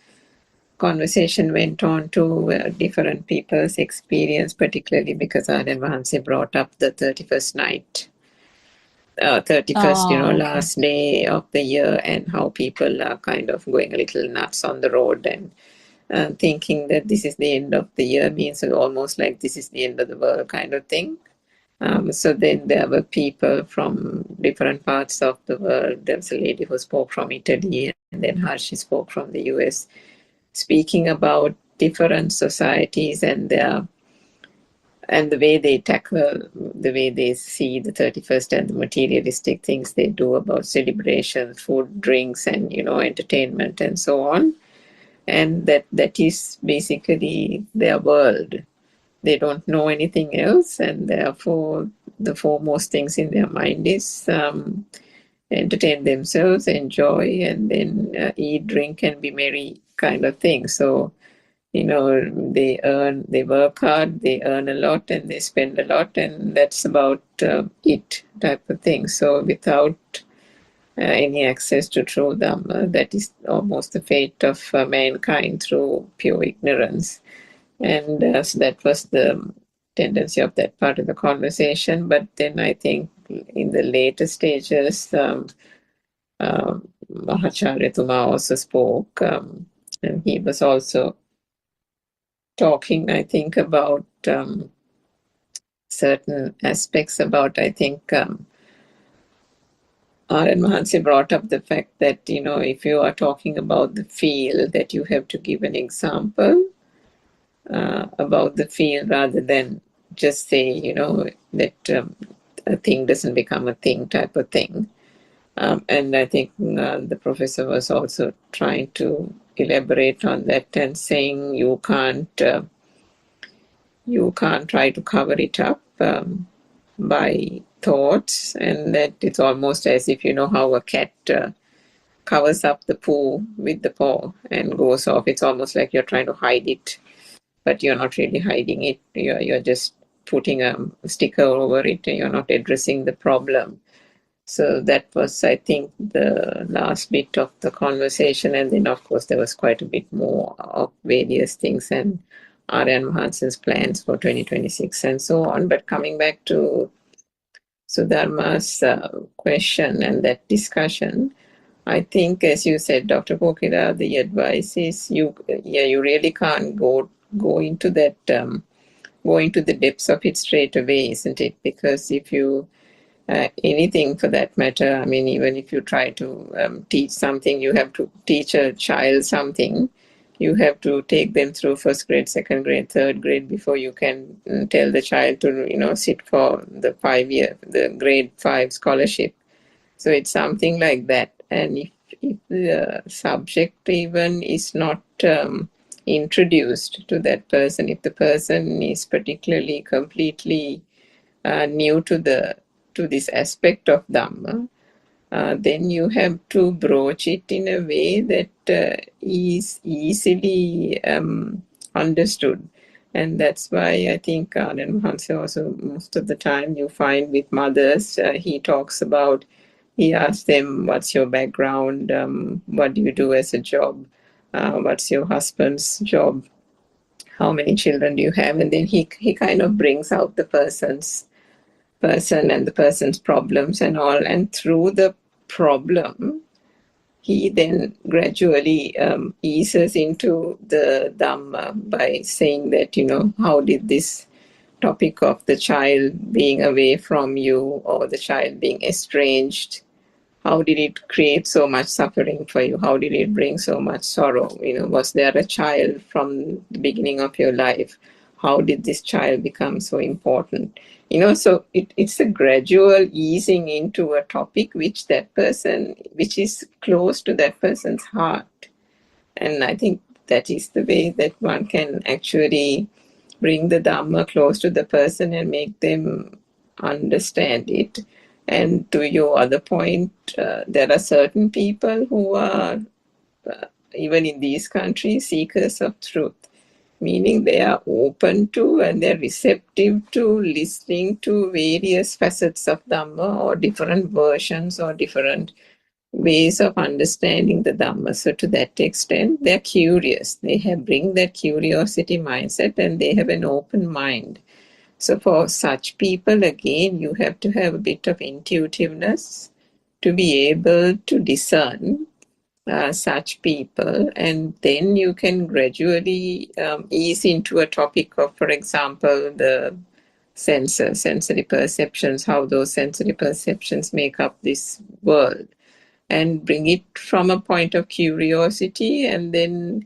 conversation went on to different people's experience, particularly because Aryan Vahanse brought up the 31st night, 31st,
Okay.
last day of the year, and how people are kind of going a little nuts on the road and thinking that this is the end of the year, means almost like this is the end of the world kind of thing. So then there were people from different parts of the world. There was a lady who spoke from Italy, and then Harshi spoke from the US, speaking about different societies and the way they tackle, the way they see the 31st and the materialistic things they do about celebration, food, drinks, and entertainment and so on. And that is basically their world. They don't know anything else, and therefore the foremost things in their mind is entertain themselves, enjoy, and then eat, drink, and be merry kind of thing. So, they work hard, they earn a lot, and they spend a lot, and that's about it type of thing. So without any access to true Dhamma, that is almost the fate of mankind through pure ignorance. And so that was the tendency of that part of the conversation. But then I think in the later stages, Mahacharya Tuma also spoke, and he was also talking, I think, about certain aspects about, I think, Aryan Mahansi brought up the fact that, if you are talking about the field, that you have to give an example about the field rather than just say, that a thing doesn't become a thing type of thing. And I think the professor was also trying to elaborate on that and saying you can't try to cover it up by thoughts, and that it's almost as if how a cat covers up the poo with the paw and goes off. It's almost like you're trying to hide it, but you're not really hiding it. You're just putting a sticker over it, and you're not addressing the problem. So that was, I think, the last bit of the conversation. And then, of course, there was quite a bit more of various things and Aryan Mahansa's plans for 2026 and so on. But coming back to Sudharma's question and that discussion, I think, as you said, Dr. Kokila, the advice is you really can't go into that go into the depths of it straight away, isn't it? Because if you anything for that matter, I mean, even if you try to teach something, you have to teach a child something. You have to take them through first grade, second grade, third grade before you can tell the child to sit for the grade 5 scholarship. So it's something like that. And if the subject even is not introduced to that person, if the person is particularly completely new to this aspect of Dhamma, then you have to broach it in a way that is easily understood. And that's why I think Anand Mahansa also, most of the time you find with mothers, he asks them, what's your background? What do you do as a job? What's your husband's job? How many children do you have? And then he kind of brings out the person and the person's problems and all. And through the problem, he then gradually eases into the Dhamma by saying that, how did this topic of the child being away from you or the child being estranged, how did it create so much suffering for you? How did it bring so much sorrow? Was there a child from the beginning of your life? How did this child become so important? So it's a gradual easing into a topic which is close to that person's heart. And I think that is the way that one can actually bring the Dhamma close to the person and make them understand it. And to your other point, there are certain people who are, even in these countries, seekers of truth, meaning they are open to and they're receptive to listening to various facets of Dhamma or different versions or different ways of understanding the Dhamma. So to that extent, they're curious. They bring that curiosity mindset and they have an open mind. So for such people, again, you have to have a bit of intuitiveness to be able to discern such people, and then you can gradually ease into a topic of, for example, the sensory perceptions, how those sensory perceptions make up this world, and bring it from a point of curiosity, and then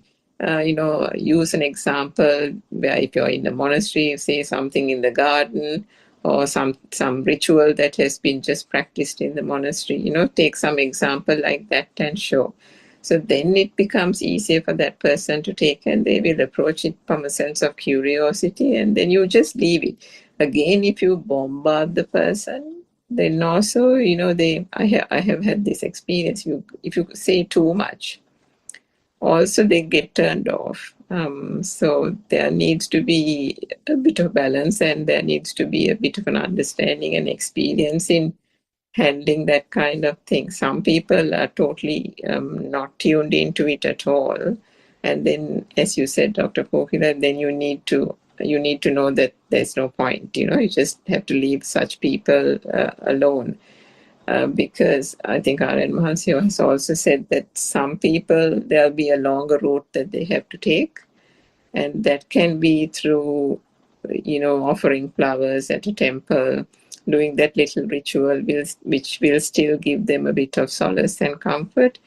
use an example where if you're in the monastery, say something in the garden or some ritual that has been just practiced in the monastery, take some example like that and show. So then it becomes easier for that person to take, and they will approach it from a sense of curiosity, and then you just leave it. Again, if you bombard the person, then also, I have had this experience. If you say too much, also they get turned off. So there needs to be a bit of balance, and there needs to be a bit of an understanding and experience in handling that kind of thing. Some people are totally not tuned into it at all. And then, as you said, Dr. Kokila, then you need to know that there's no point. You just have to leave such people alone. Because I think R.N. Mahansi has also said that some people, there'll be a longer route that they have to take. And that can be through, offering flowers at a temple, doing that little ritual, which will still give them a bit of solace and comfort.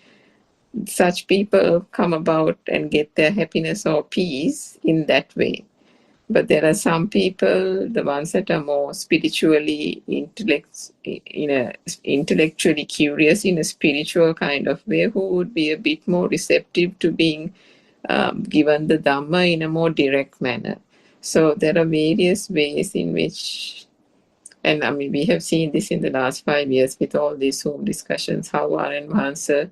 Such people come about and get their happiness or peace in that way. But there are some people, the ones that are more spiritually intellectually curious in a spiritual kind of way, who would be a bit more receptive to being given the Dhamma in a more direct manner. So there are various ways in which, and I mean, we have seen this in the last 5 years with all these Zoom discussions, how R.N. Mahansa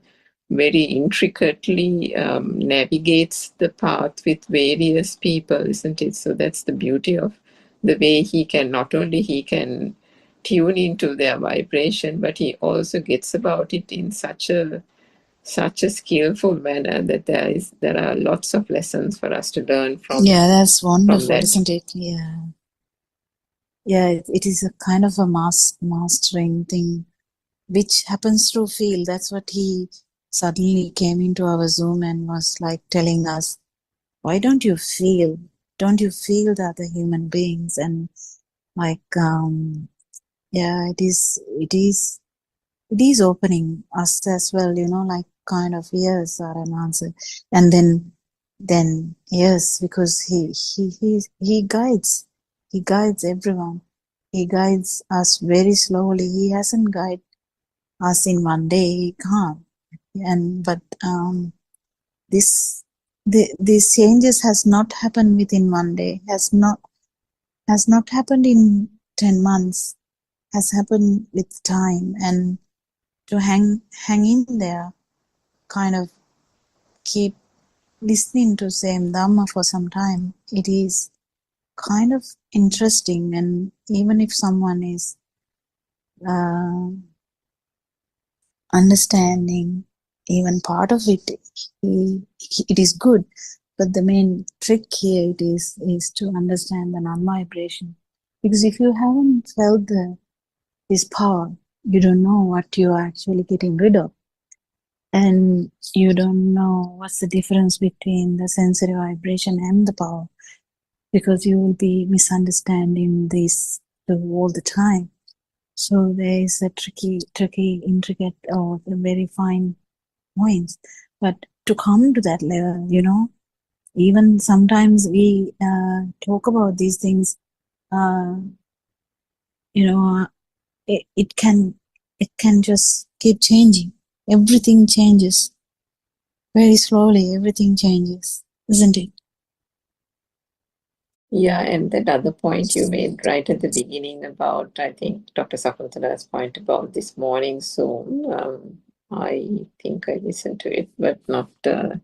very intricately navigates the path with various people, isn't it? So that's the beauty of the way he can, not only he can tune into their vibration, but he also gets about it in such a skillful manner that there are lots of lessons for us to learn from.
Yeah, that's wonderful,
that.
Isn't it? Yeah. Yeah, it is a kind of a mastering thing, which happens through feel. That's what he suddenly came into our Zoom and was like telling us, why don't you feel? Don't you feel the other human beings? And like, yeah, it is opening us as well, like kind of, yes, are an answer. And then yes, because he guides everyone. He guides us very slowly. He hasn't guided us in one day. He can't. But these changes has not happened within one day. Has not happened in 10 months. Has happened with time. And to hang in there, kind of keep listening to same Dhamma for some time, it is kind of interesting. And even if someone is understanding even part of it, it is good. But the main trick here is to understand the non-vibration. Because if you haven't felt this power, you don't know what you are actually getting rid of. And you don't know what's the difference between the sensory vibration and the power, because you will be misunderstanding this all the time. So there is a tricky, intricate, or very fine points. But to come to that level, even sometimes we talk about these things, it can just keep changing. Everything changes very slowly. Everything changes, isn't it?
Yeah, and that other point you made right at the beginning about, I think, Dr. Sakuntala's point about this morning Zoom. I think I listened to it, but not, I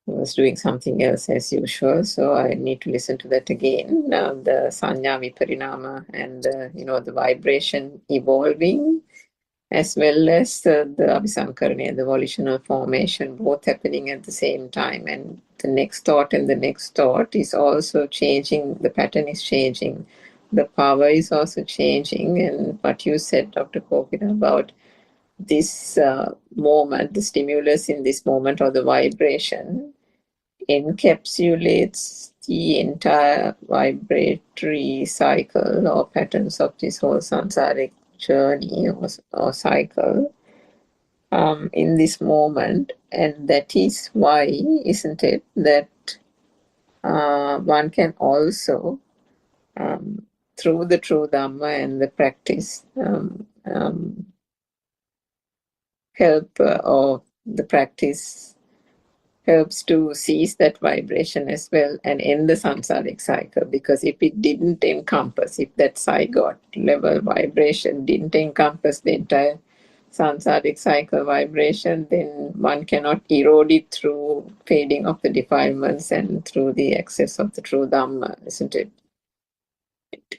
was doing something else as usual, so I need to listen to that again. The Sanya Viparinama and, the vibration evolving, as well as the Abhisankarana, the volitional formation, both happening at the same time. And the next thought and the next thought is also changing. The pattern is changing. The power is also changing. And what you said, Dr. Kopina, about this moment, the stimulus in this moment, or the vibration, encapsulates the entire vibratory cycle or patterns of this whole samsaric journey or cycle in this moment. And that is why, isn't it, that one can also, through the true Dhamma and the practice, help, or the practice helps to cease that vibration as well and end the samsaric cycle. Because if it didn't encompass, if that zygote level vibration didn't encompass the entire samsaric cycle vibration, then one cannot erode it through fading of the defilements and through the access of the true Dhamma, isn't it?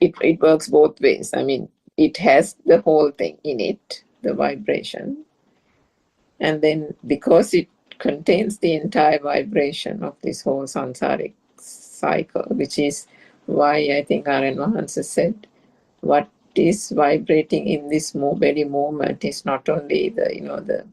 It works both ways. I mean, it has the whole thing in it, the vibration. And then because it contains the entire vibration of this whole samsaric cycle, which is why I think R.N. Mahansa said, what is vibrating in this very moment is not only the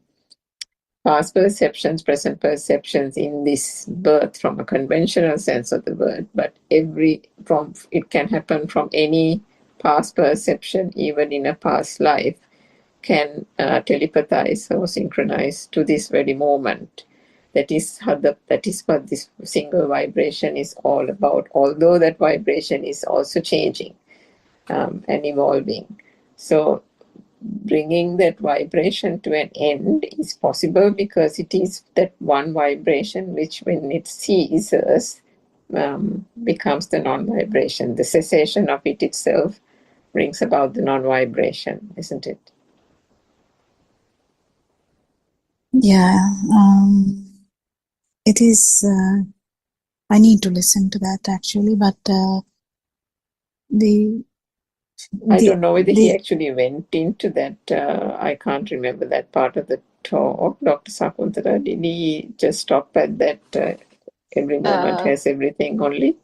past perceptions, present perceptions in this birth from a conventional sense of the word, but it can happen from any past perception, even in a past life, can telepathize or synchronize to this very moment. That is what this single vibration is all about. Although that vibration is also changing and evolving, so bringing that vibration to an end is possible because it is that one vibration which, when it ceases, becomes the non-vibration. The cessation of it itself brings about the non-vibration, isn't it?
Yeah, it is. I need to listen to that actually, but
I don't know whether he actually went into that. I can't remember that part of the talk. Dr. Sakuntala, did he just stop at that every moment has everything only?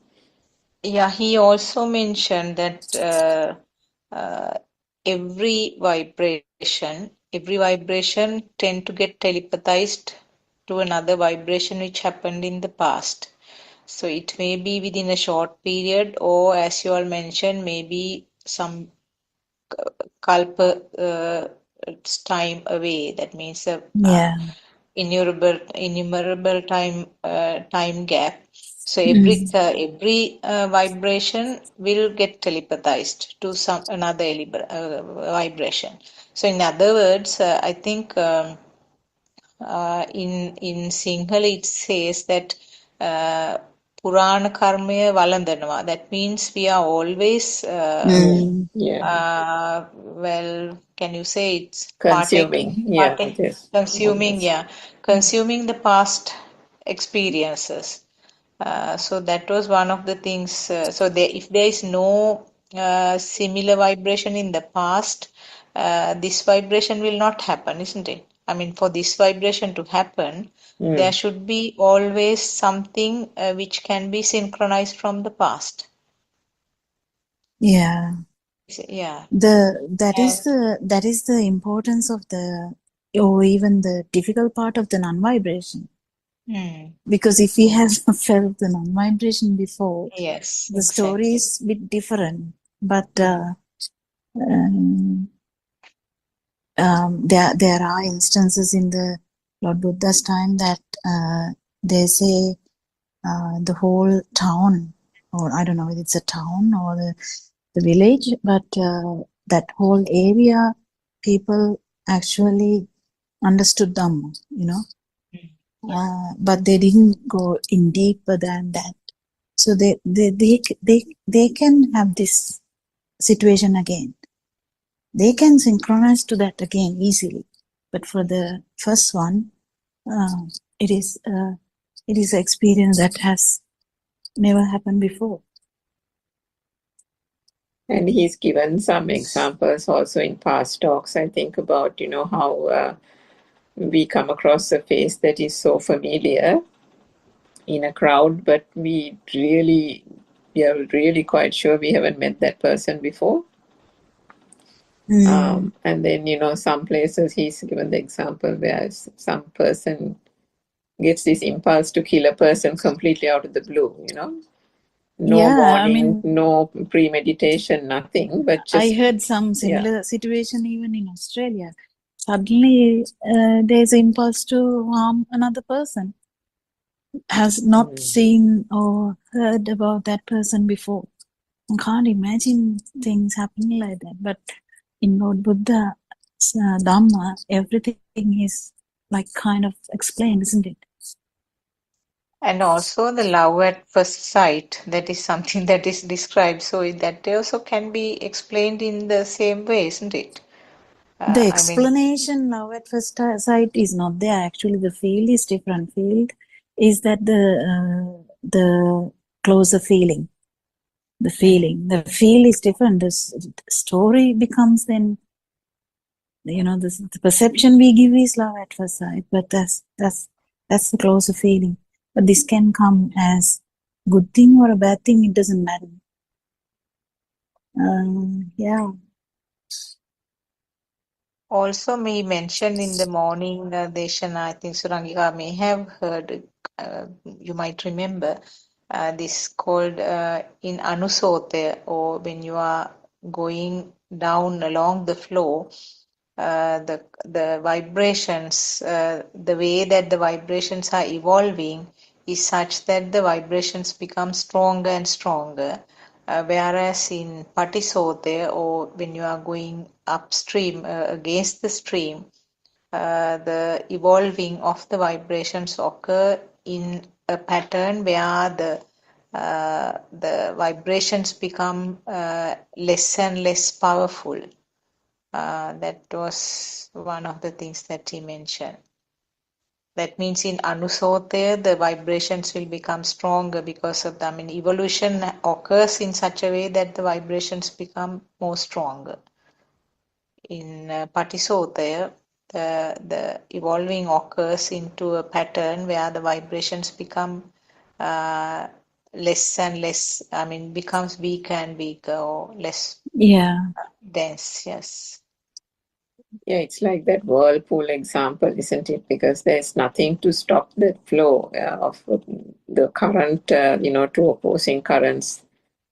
Yeah, he also mentioned that every vibration every vibration tend to get telepathized to another vibration which happened in the past. So it may be within a short period, or as you all mentioned, maybe some kalpa time away. That means a
Yeah.
innumerable time gap. So
Mm.
every vibration will get telepathized to some another vibration. So in other words, I think in Sinhala it says that Purana karmaya valandanava. That means we are always
Mm.
Yeah.
well, can you say it's
Consuming. Yeah. Yes.
consuming,
Always.
yeah, consuming the past experiences. So that was one of the things. So if there is no similar vibration in the past, this vibration will not happen, isn't it? I mean, for this vibration to happen, there
Mm.
should be always something which can be synchronized from the past.
Yeah.
Yeah.
That is the importance of or even the difficult part of the non-vibration.
Hmm.
Because if we have felt the non-vibration before,
Yes,
the story
exactly.
is a bit different. But there are instances in the Lord Buddha's time that they say the whole town, or I don't know if it's a town or the village, but that whole area, people actually understood Dhamma, but they didn't go in deeper than that. So they can have this situation again. They can synchronize to that again easily. But for the first one, it is an experience that has never happened before.
And he's given some examples also in past talks, I think, about, how we come across a face that is so familiar in a crowd, but we are really quite sure we haven't met that person before. And then, some places he's given the example where some person gets this impulse to kill a person completely out of the blue, no warning, no premeditation, nothing, but just.
I heard some similar situation even in Australia. Suddenly, there's impulse to harm another person. Has not seen or heard about that person before. I can't imagine things happening like that. But in Lord Buddha's Dhamma, everything is like kind of explained, isn't it?
And also the love at first sight, that is something that is described. So that also can be explained in the same way, isn't it?
The
I mean,
explanation love at first sight is not there. Actually, the field is different. Field is that the closer feeling. The feeling. The feel is different. The story becomes then, the perception we give is love at first sight, but that's the closer feeling. But this can come as good thing or a bad thing, it doesn't matter. Yeah.
also we mentioned in the morning Deshana, I think Surangika may have heard, you might remember, this called in Anusote, or when you are going down along the floor, the vibrations, the way that the vibrations are evolving is such that the vibrations become stronger and stronger. Whereas in Patisote, or when you are going upstream against the stream, the evolving of the vibrations occur in a pattern where the vibrations become less and less powerful. That was one of the things that he mentioned. That means in Anusotaya, the vibrations will become stronger because of them. I mean, evolution occurs in such a way that the vibrations become more stronger. In Patisotaya, the evolving occurs into a pattern where the vibrations become less and less, I mean, becomes weaker and weaker, or less
Yeah.
dense, yes.
Yeah, it's like that whirlpool example, isn't it? Because there's nothing to stop the flow of the current, two opposing currents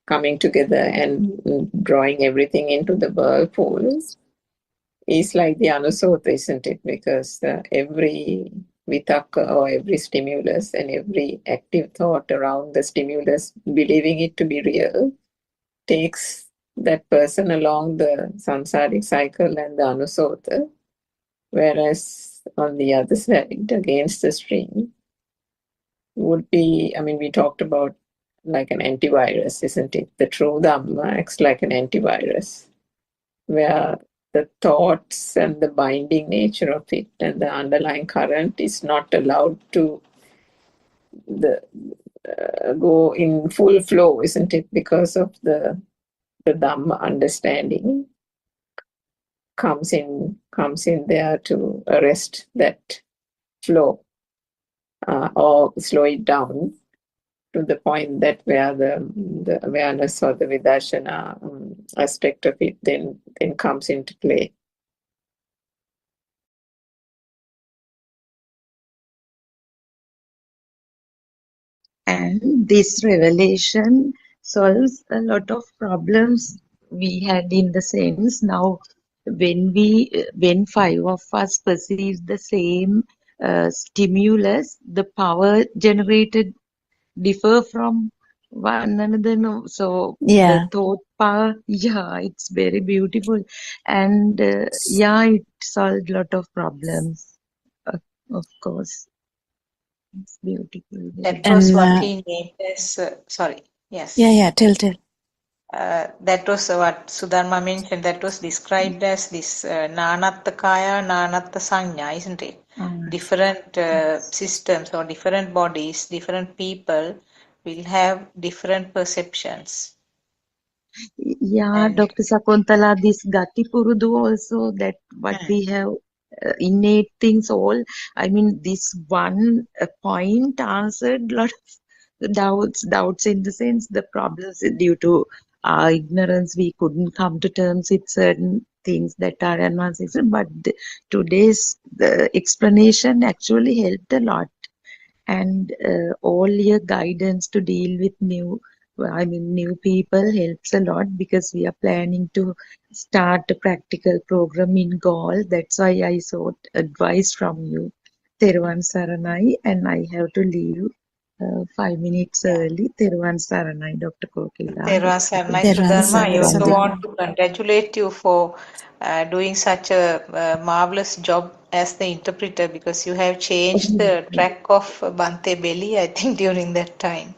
coming together and drawing everything into the whirlpool. Is like the anusota, isn't it? Because every vitaka or every stimulus and every active thought around the stimulus, believing it to be real, takes that person along the samsaric cycle and the anusota. Whereas on the other side, against the stream, would be, we talked about like an antivirus, isn't it? The true Dhamma acts like an antivirus, where the thoughts and the binding nature of it and the underlying current is not allowed to go in full flow, isn't it? Because of the Dhamma understanding comes in there to arrest that flow or slow it down to the point that where the awareness or the vidarshana aspect of it then comes into play.
And this revelation solves a lot of problems we had in the sense now when five of us perceive the same stimulus, the power generated differ from one another. No? So the
Yeah.
thought power, yeah, it's very beautiful. And yeah, it solved a lot of problems, uh, of course. It's beautiful.
That was
And
what he named as, sorry, yes.
yeah, tell.
That was what Sudharma mentioned, that was described as this Nanatta Kaya, Nanatta Sanya, isn't it? Different systems or different bodies, different people will have different perceptions.
Yeah, Dr. Sakuntala, this Gati Purudu also, that what we have innate things all. I mean, this one point answered a lot of doubts in the sense the problems due to our ignorance, we couldn't come to terms with certain things that are advanced. But today's explanation actually helped a lot. And all your guidance to deal with new people helps a lot because we are planning to start a practical program in Gaul. That's why I sought advice from you. Teruvan Saranai, and I have to leave 5 minutes early. Teruvan Saranai, Dr. Kokila.
Teruvan Saranai, Sudharma, I also want to congratulate you for doing such a marvelous job as the interpreter because you have changed the track of Bante Belly, I think, during that time.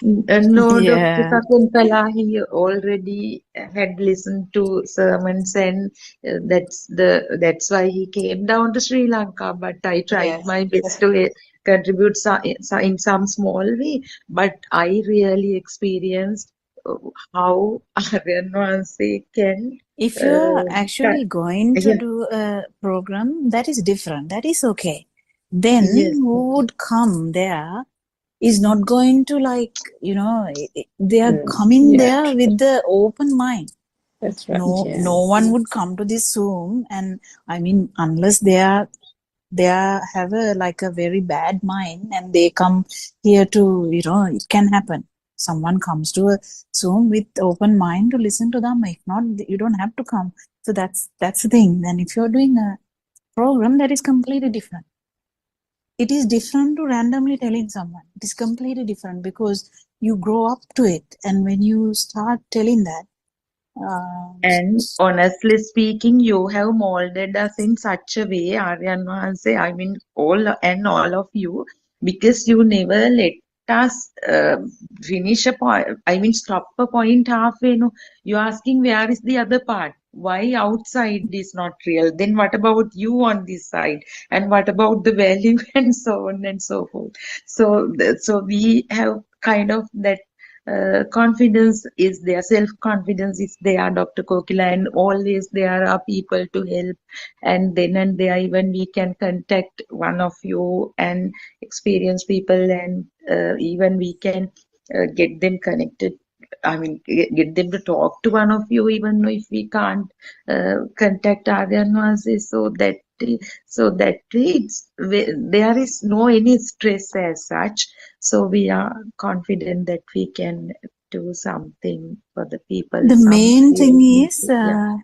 No, Dr.
Yeah.
Sakuntala, he already had listened to sermons, and that's why he came down to Sri Lanka. But I tried my best to contribute in some small way. But I really experienced how Aryan Vansi can.
If you're actually going to do a program, that is different. That is okay. Then who would come there is not going to they are coming there with the open mind.
That's right.
No one would come to this Zoom, and unless they have a very bad mind and they come here to, it can happen. Someone comes to a Zoom with open mind to listen to them. If not, you don't have to come. So that's the thing. Then if you're doing a program, that is completely different. It is different to randomly telling someone. It is completely different because you grow up to it. And when you start telling that.
And honestly speaking, you have molded us in such a way, Aryan Vansi, all of you, because you never let us finish a point, stop a point halfway. No, you're asking where is the other part? Why outside is not real? Then what about you on this side? And what about the value and so on and so forth? So we have kind of that confidence is there, self-confidence is there, Dr. Kokila, and always there are people to help. And then and there, even we can contact one of you and experienced people, and even we can get them connected get them to talk to one of you, even if we can't contact Aryan Vasis, so that there is no any stress as such. So we are confident that we can do something for the people.
The
Some
main thing
really need
is
it. Yeah.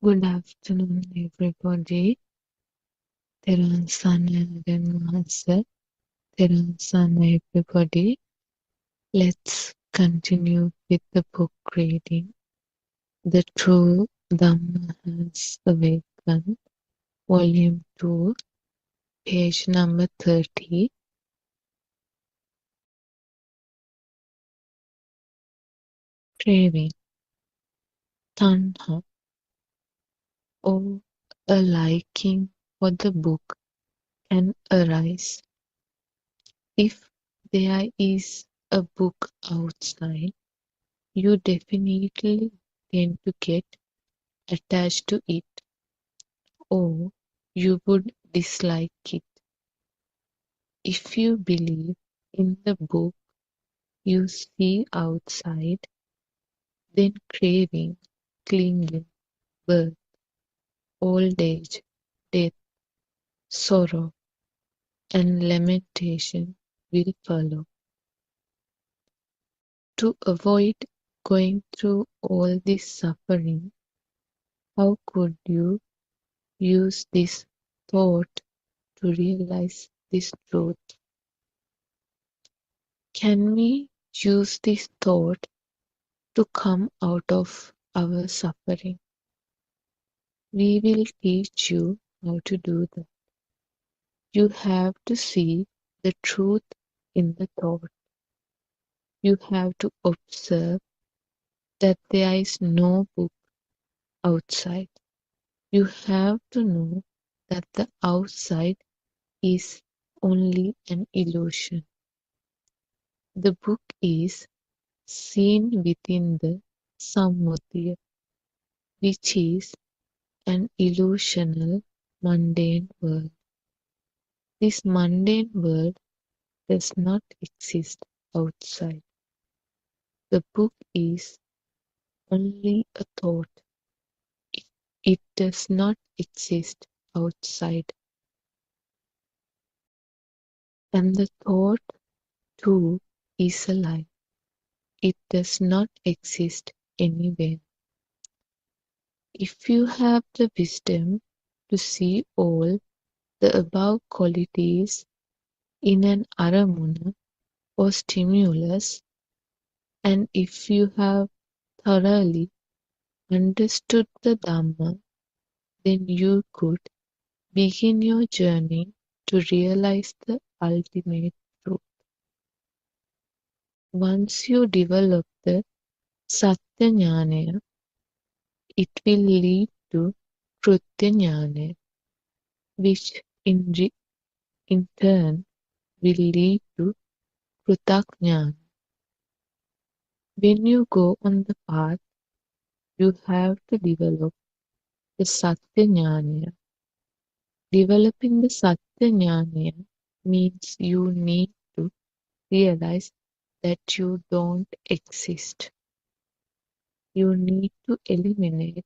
Good afternoon, everybody. Theran San Master. Theran San, everybody. Let's continue with the book reading. The True Dhamma Has Awakened, Volume 2, page number 30. Craving, Tanha, or a liking for the book can arise. If there is a book outside, you definitely tend to get attached to it, or you would dislike it. If you believe in the book you see outside, then craving, clinging, birth, old age, death, sorrow, and lamentation will follow. To avoid going through all this suffering, how could you use this thought to realize this truth? Can we use this thought to come out of our suffering? We will teach you how to do that. You have to see the truth in the thought. You have to observe that there is no book outside. You have to know that the outside is only an illusion. The book is seen within the Sammutiya, which is an illusional, mundane world. This mundane world does not exist outside. The book is only a thought. It does not exist outside. And the thought, too, is a lie. It does not exist anywhere. If you have the wisdom to see all the above qualities in an aramuna or stimulus, and if you have thoroughly understood the Dhamma, then you could begin your journey to realize the ultimate truth. Once you develop the Satya Jnana, it will lead to Krutya Jnana, which in turn will lead to Krutak Jnana. When you go on the path, you have to develop the Satya Jnana. Developing the Satya Jnana means you need to realize that you don't exist. You need to eliminate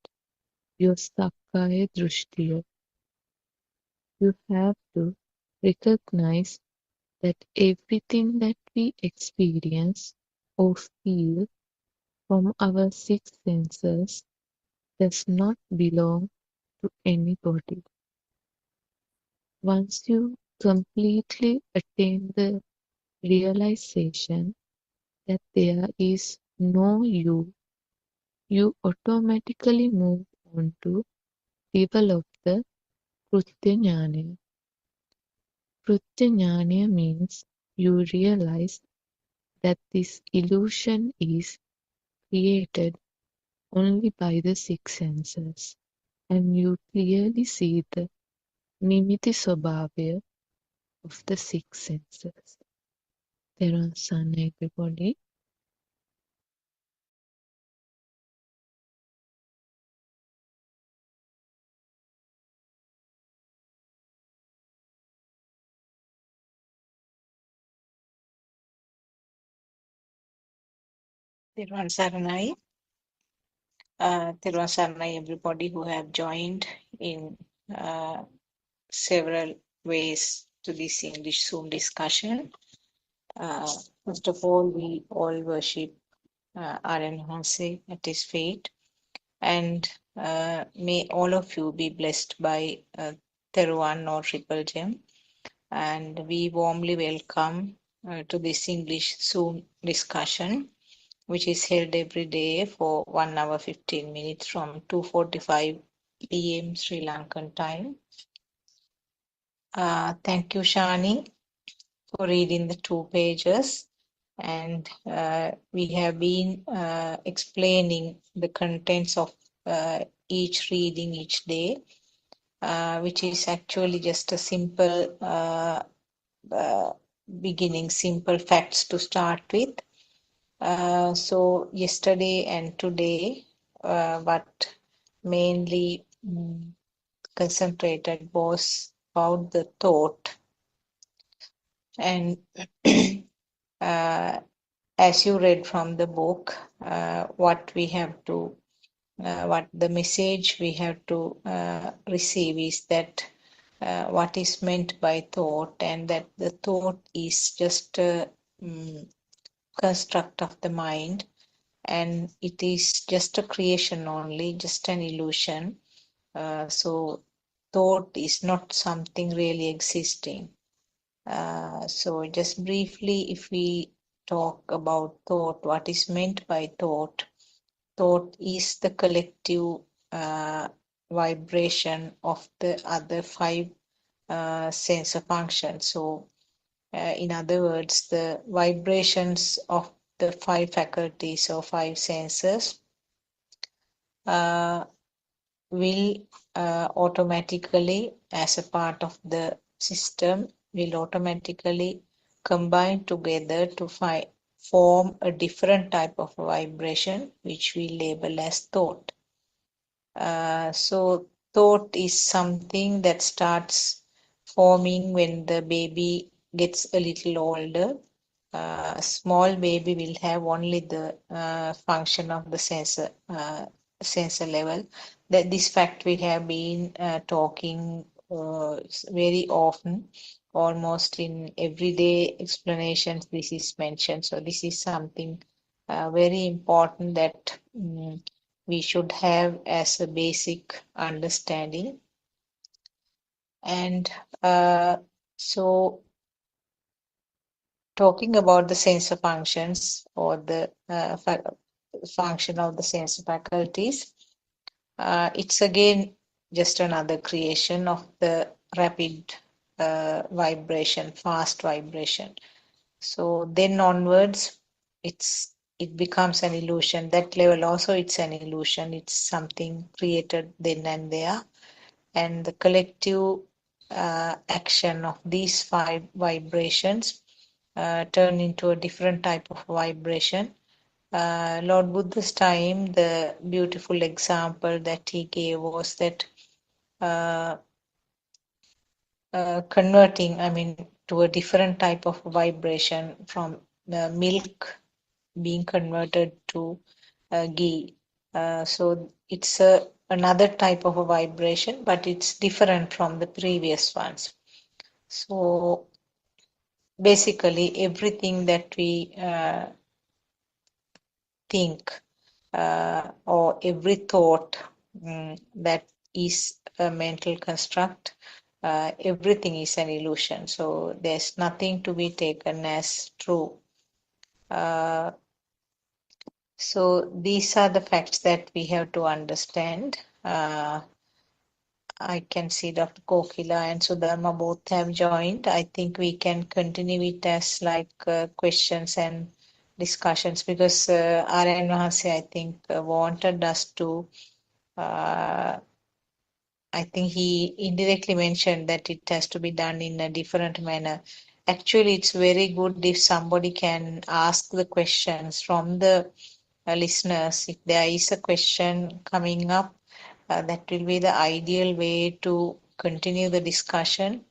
your Sakkaya Drishtiya. You have to recognize that everything that we experience or feel from our six senses does not belong to anybody. Once you completely attain the realization that there is no you, you automatically move on to develop the Krutya Jnana. Krutya Jnana means you realize that this illusion is created only by the six senses, and you clearly see the Nimitti Swabhavaya of the six senses. Theron Sana, everybody.
Tirvan Saranai. Tirvan Saranai, everybody who have joined in several ways to this English Zoom discussion. First of all, we all worship Aryan Hanse at his feet, and may all of you be blessed by Teruan or Triple Gem. And we warmly welcome to this English Zoom discussion, which is held every day for 1 hour 15 minutes from 2:45 p.m. Sri Lankan time. Thank you, Shani, for reading the 2 pages. And we have been explaining the contents of each reading each day, which is actually just a simple beginning, simple facts to start with. So yesterday and today, what mainly concentrated was about the thought. And as you read from the book, what the message we have to receive is that what is meant by thought, and that the thought is just a construct of the mind, and it is just a creation only, just an illusion. So thought is not something really existing. So just briefly, if we talk about thought, what is meant by thought? Thought is the collective vibration of the other 5 sensor functions. So in other words, the vibrations of the 5 faculties or 5 senses will automatically, as a part of the system, will automatically combine together to form a different type of vibration, which we label as thought. So thought is something that starts forming when the baby gets a little older. Small baby will have only the function of the sensor level. That this fact we have been talking very often, almost in everyday explanations this is mentioned. So this is something very important that we should have as a basic understanding. And so talking about the sensor functions or the function of the sensor faculties, it's again just another creation of the rapid vibration, fast vibration. So then onwards, it becomes an illusion. That level also it's an illusion. It's something created then and there, and the collective action of these 5 vibrations turn into a different type of vibration, Lord Buddha's time, the beautiful example that he gave was that converting, to a different type of vibration from milk being converted to ghee. So it's another type of a vibration, but it's different from the previous ones. So basically, everything that we think or every thought that is a mental construct, everything is an illusion. So there's nothing to be taken as true. So these are the facts that we have to understand. I can see Dr. Kokila and Sudharma both have joined. I think we can continue it as like questions and discussions, because R.N. Vahase, I think, wanted us to, I think he indirectly mentioned that it has to be done in a different manner. Actually, it's very good if somebody can ask the questions from the listeners. If there is a question coming up, that will be the ideal way to continue the discussion.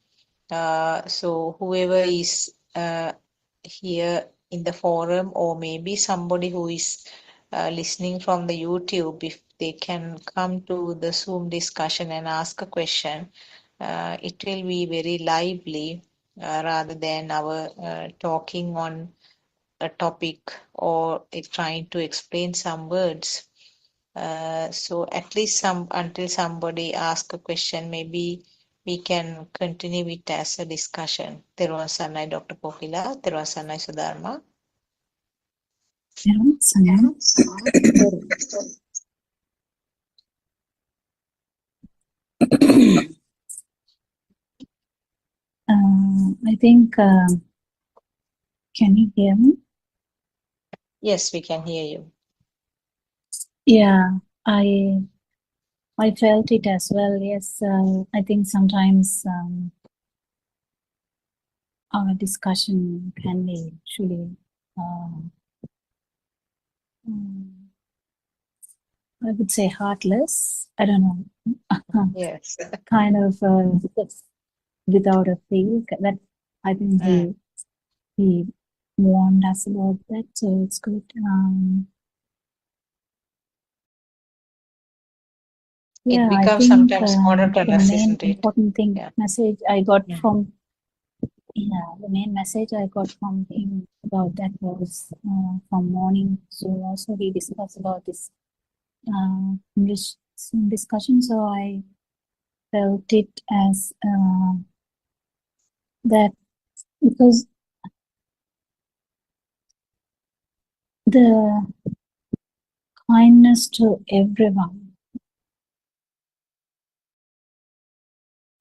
So whoever is here in the forum, or maybe somebody who is listening from the YouTube, if they can come to the Zoom discussion and ask a question, it will be very lively rather than our talking on a topic or trying to explain some words. So at least until somebody asks a question, maybe we can continue it as a discussion. Teruvan Sarnai, Dr. Kokila. Teruvan Sarnai, Sudharma.
I think, can you hear me?
Yes, we can hear you.
Yeah, I felt it as well. Yes, I think sometimes our discussion can be actually, I would say, heartless. I don't know.
Yes.
Kind of without a feel. That I think he warned us about that, so it's good. Yeah,
it
I
becomes
think
sometimes
the
monotonous,
main
isn't it?
important thing,
Yeah.
message I got from, the main message I got from him about that was from morning. So also he discussed about this English discussion. So I felt it as that, because the kindness to everyone.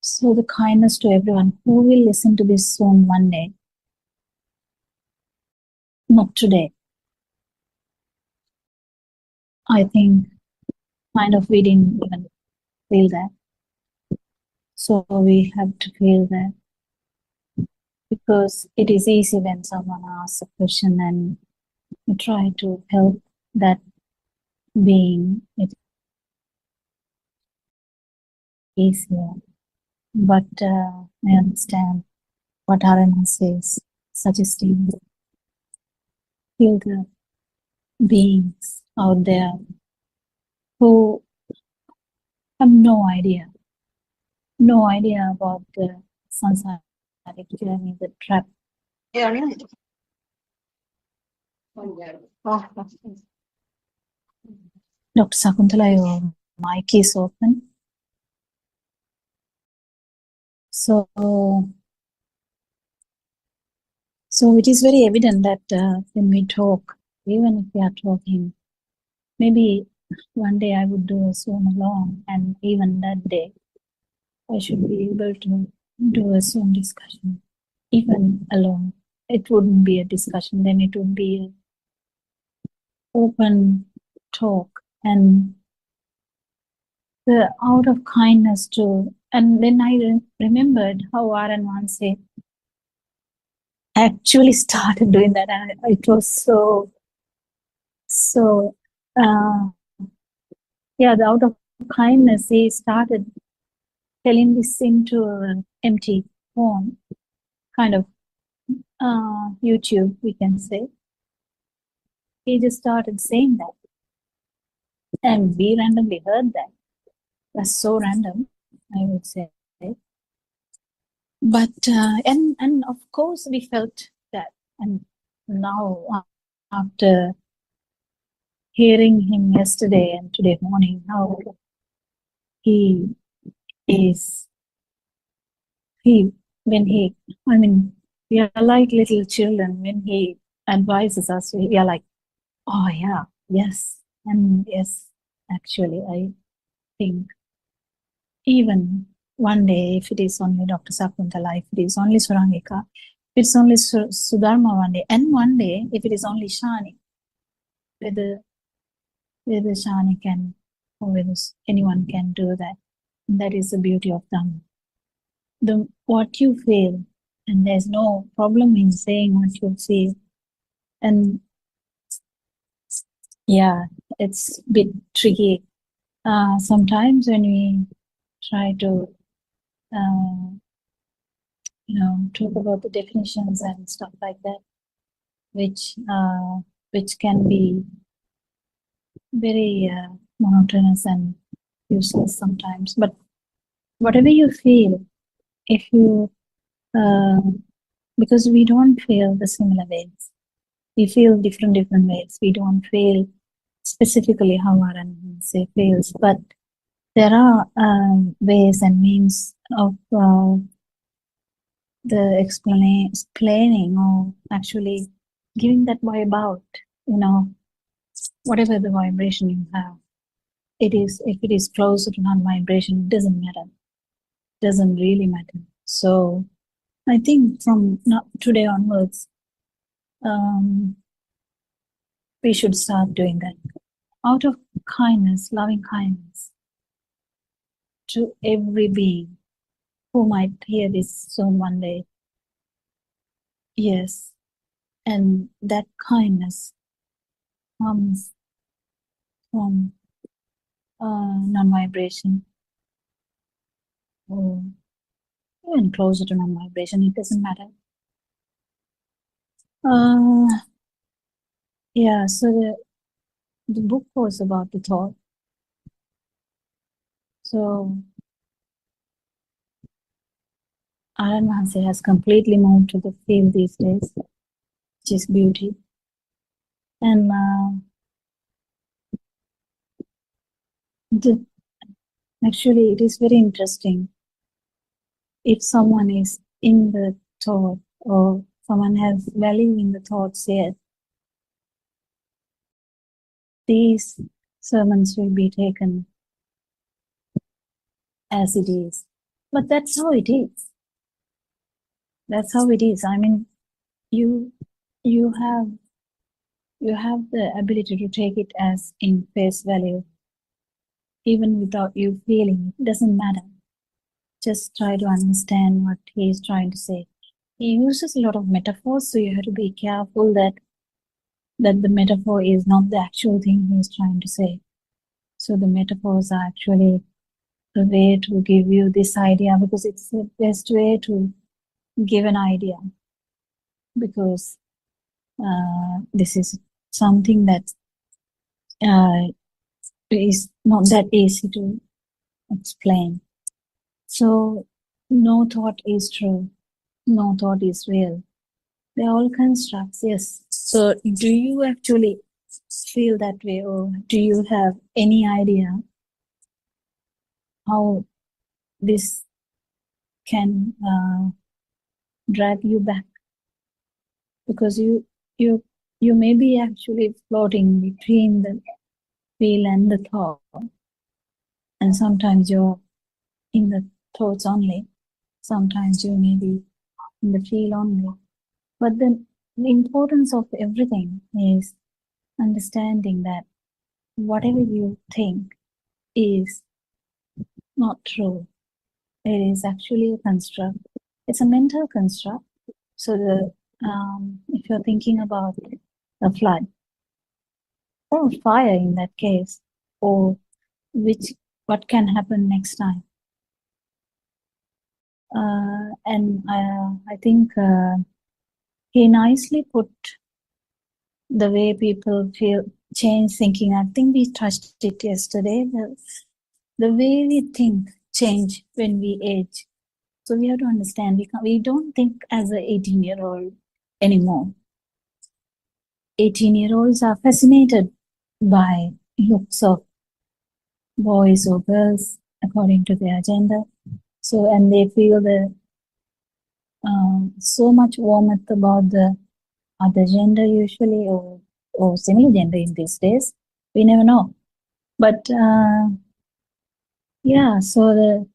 So the kindness to everyone who will listen to this soon one day. Not today. I think kind of we didn't even feel that. So we have to feel that, because it is easy when someone asks a question and you try to help that being. It's easier. But I understand what Arana says, suggesting feel the beings out there who have no idea about the samsaric journey, the trap. Dr. Sakuntala, your mic is open. So it is very evident that when we talk, even if we are talking, maybe one day I would do a Zoom alone, and even that day, I should be able to do a Zoom discussion, even alone. It wouldn't be a discussion, then it would be an open talk, and the out of kindness to. And then I remembered how R.N. Vahase actually started doing that, and it was so So, yeah, the out of kindness, he started telling this into an empty phone, kind of YouTube, we can say. He just started saying that. And we randomly heard that. That's so random, I would say. But, and of course, we felt that. And now, after hearing him yesterday and today morning, how he is, when he, I mean, we are like little children. When he advises us, we are like, oh yeah, yes. And yes, actually, I think even one day, if it is only Dr. Sakuntala, if it is only Surangika, if it's only Sudharma one day, and one day, if it is only Shani, whether Shani can, or whether anyone can do that. And that is the beauty of Dhamma. What you feel, and there's no problem in saying what you feel. And yeah, it's a bit tricky. Sometimes when we try to, talk about the definitions and stuff like that, which can be very monotonous and useless sometimes. But whatever you feel, if you, because we don't feel the similar ways, we feel different ways. We don't feel specifically how Aranse feels, but there are ways and means of the explaining or actually giving that vibe out, whatever the vibration you have. It is, if it is closer to non-vibration, it doesn't matter. It doesn't really matter. So I think from today onwards, we should start doing that. Out of kindness, loving kindness to every being who might hear this soon one day. Yes. And that kindness comes from non-vibration, or even closer to non-vibration, it doesn't matter. Yeah, so the book was about the thought. So Aran Mahanse has completely moved to the field these days, which is beauty. And actually, it is very interesting. If someone is in the thought, or someone has value in the thoughts yet, these sermons will be taken as it is. But that's how it is. That's how it is. I mean, you have the ability to take it as in face value, even without you feeling. It doesn't matter. Just try to understand what he is trying to say. He uses a lot of metaphors, so you have to be careful that the metaphor is not the actual thing he is trying to say. So the metaphors are actually the way to give you this idea, because it's the best way to give an idea, because this is something that is not that easy to explain. So no thought is true, no thought is real. They're all constructs, yes. So do you actually feel that way, or do you have any idea how this can drag you back? Because you may be actually floating between the feel and the thought, and sometimes you're in the thoughts only, sometimes you may be in the feel only. But the importance of everything is understanding that whatever you think is not true. It is actually a construct. It's a mental construct. So if you're thinking about a flood, or fire in that case, or what can happen next time. And I think he nicely put the way people feel change thinking. I think we touched it yesterday. The way we think change when we age. So we have to understand we don't think as a 18-year-old anymore. 18-year-olds are fascinated by looks of boys or girls according to their gender. So, and they feel so much warmth about the other gender usually, or similar gender in these days. We never know. But yeah, so the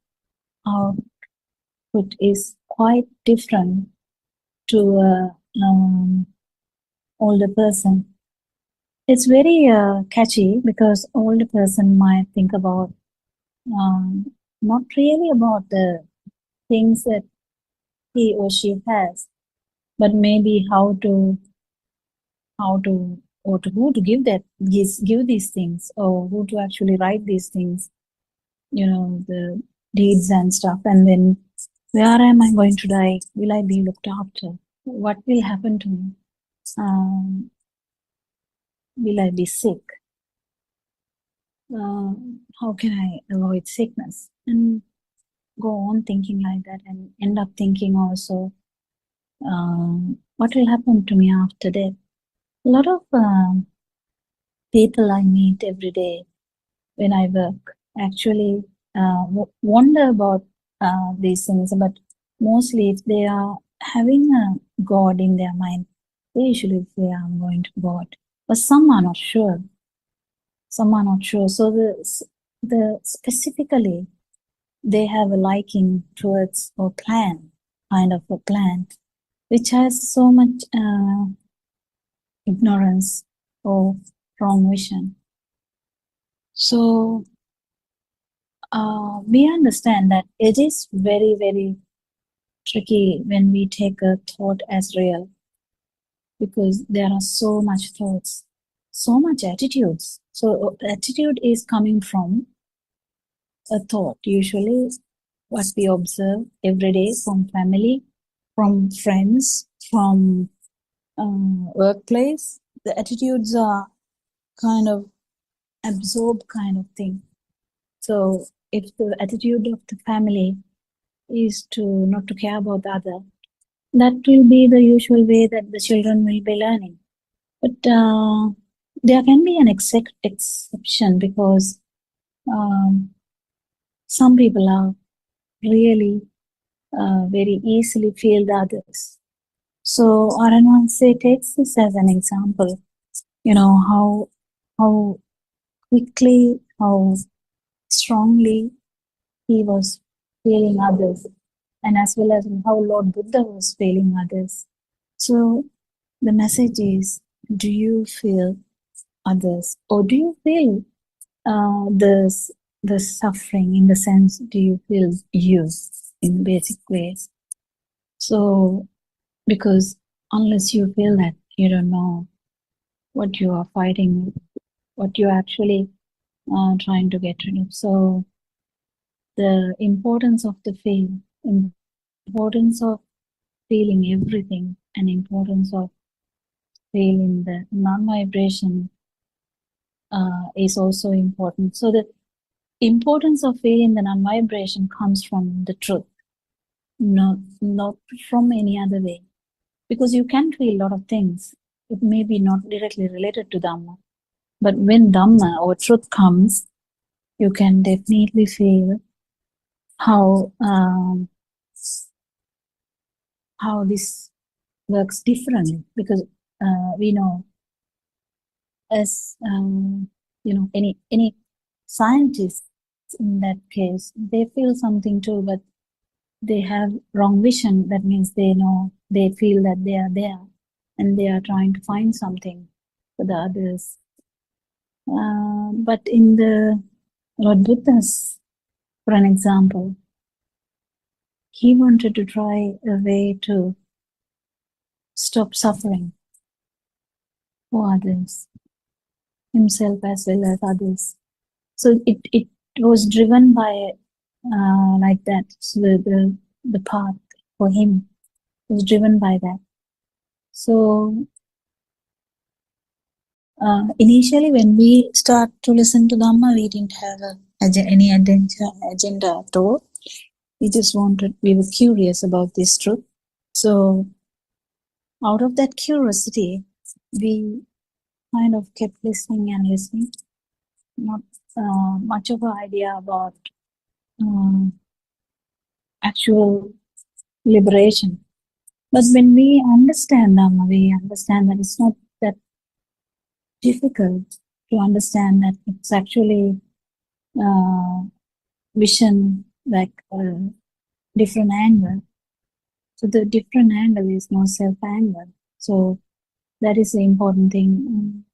output is quite different to older person. It's very catchy because older person might think about not really about the things that he or she has, but maybe how to or to who to give these things, or who to actually write these things, the deeds and stuff. And then, where am I going to die? Will I be looked after? What will happen to me? Will I be sick? How can I avoid sickness? And go on thinking like that, and end up thinking also, what will happen to me after death? A lot of people I meet every day when I work actually wonder about these things, but mostly if they are having a God in their mind, they usually say, I'm going to God. But some are not sure. Some are not sure. So the specifically, they have a liking towards or plan, kind of a plan, which has so much ignorance or wrong vision. So we understand that it is very, very tricky when we take a thought as real, because there are so much thoughts, so much attitudes. So attitude is coming from a thought, usually what we observe every day from family, from friends, from workplace. The attitudes are kind of absorb kind of thing. So if the attitude of the family is to not to care about the other, that will be the usual way that the children will be learning. But there can be an exception, because some people are really very easily feel the others. So Aranwanse takes this as an example, how quickly, how strongly he was feeling others, and as well as how Lord Buddha was feeling others. So the message is, do you feel others, or do you feel the suffering, in the sense, do you feel you in basic ways? So, because unless you feel that, you don't know what you are fighting, what you're actually trying to get rid of. So the importance of the feel, importance of feeling everything, and importance of feeling the non-vibration is also important. So the importance of feeling the non-vibration comes from the truth, not from any other way. Because you can feel a lot of things. It may be not directly related to Dhamma. But when Dhamma or truth comes, you can definitely feel how this works differently. Because we know, as any scientists in that case, they feel something too, but they have wrong vision. That means they feel that they are there, and they are trying to find something for the others. But in the Lord Buddha's, for an example, he wanted to try a way to stop suffering for others. himself as well as others. So it was driven by like that. So the path for him was driven by that. So initially, when we start to listen to Dhamma, we didn't have any agenda at all. We just we were curious about this truth. So out of that curiosity, we kind of kept listening and listening. Not much of an idea about actual liberation. But when we understand Dhamma, we understand that it's not that difficult to understand that it's actually vision like a different angle. So the different angle is no self angle. So that is the important thing.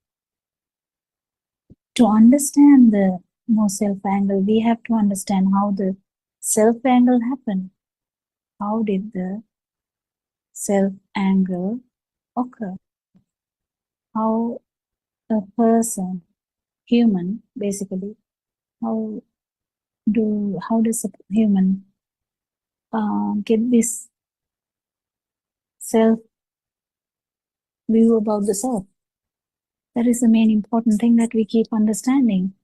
To understand the no self angle, we have to understand how the self angle happened. How did the self angle occur? How a person, human, basically, how does a human get this self view about the self? That is the main important thing that we keep understanding.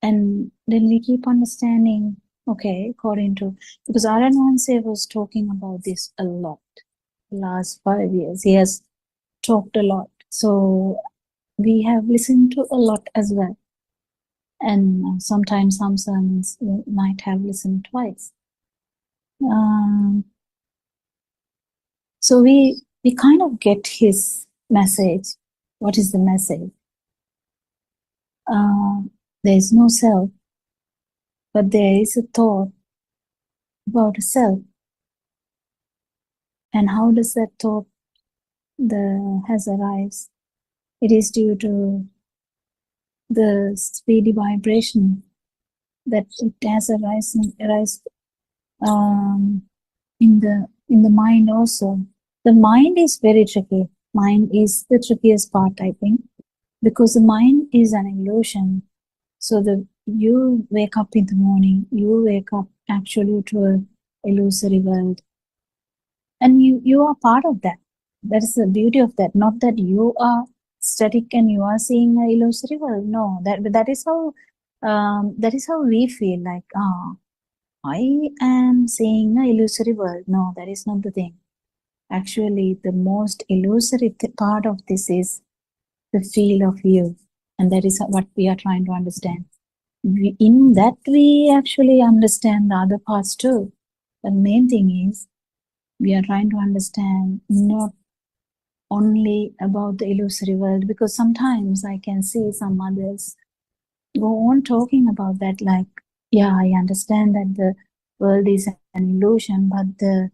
And then we keep understanding, okay, according to, because Aryan Vanse was talking about this a lot the last 5 years. He has talked a lot. So we have listened to a lot as well. And sometimes some sermons we might have listened twice. So we kind of get his message. What is the message? There is no self, but there is a thought about a self. And how does that thought has arise? It is due to the speedy vibration that it has arisen in the mind also. The mind is very tricky. Mind is the trickiest part, I think, because the mind is an illusion. So you wake up in the morning, you wake up actually to an illusory world, and you are part of that. That is the beauty of that. Not that you are static and you are seeing an illusory world. No, that is how we feel like, I am seeing an illusory world. No, that is not the thing. Actually, the most illusory part of this is the feel of you. And that is what we are trying to understand. In that, we actually understand the other parts too. The main thing is, we are trying to understand not only about the illusory world, because sometimes I can see some others go on talking about that, like, yeah, I understand that the world is an illusion, but the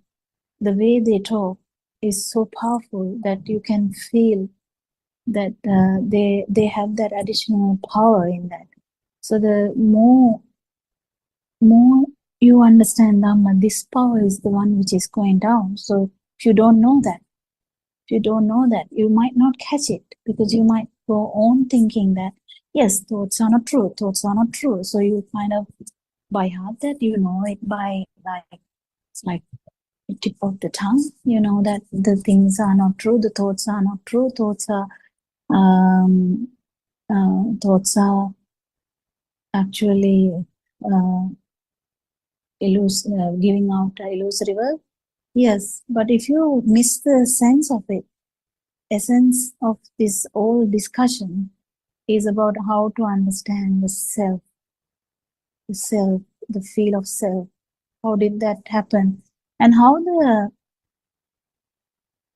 way they talk is so powerful that you can feel that they have that additional power in that. So the more you understand Dhamma, this power is the one which is going down. So if you don't know that, you might not catch it, because you might go on thinking that, yes, thoughts are not true. So you kind of by heart that you know it by like the tip of the tongue, you know that the things are not true, the thoughts are not true, thoughts are actually giving out illusory world. Yes, but if you miss the sense of it, essence of this whole discussion is about how to understand the self, the feel of self. How did that happen? And how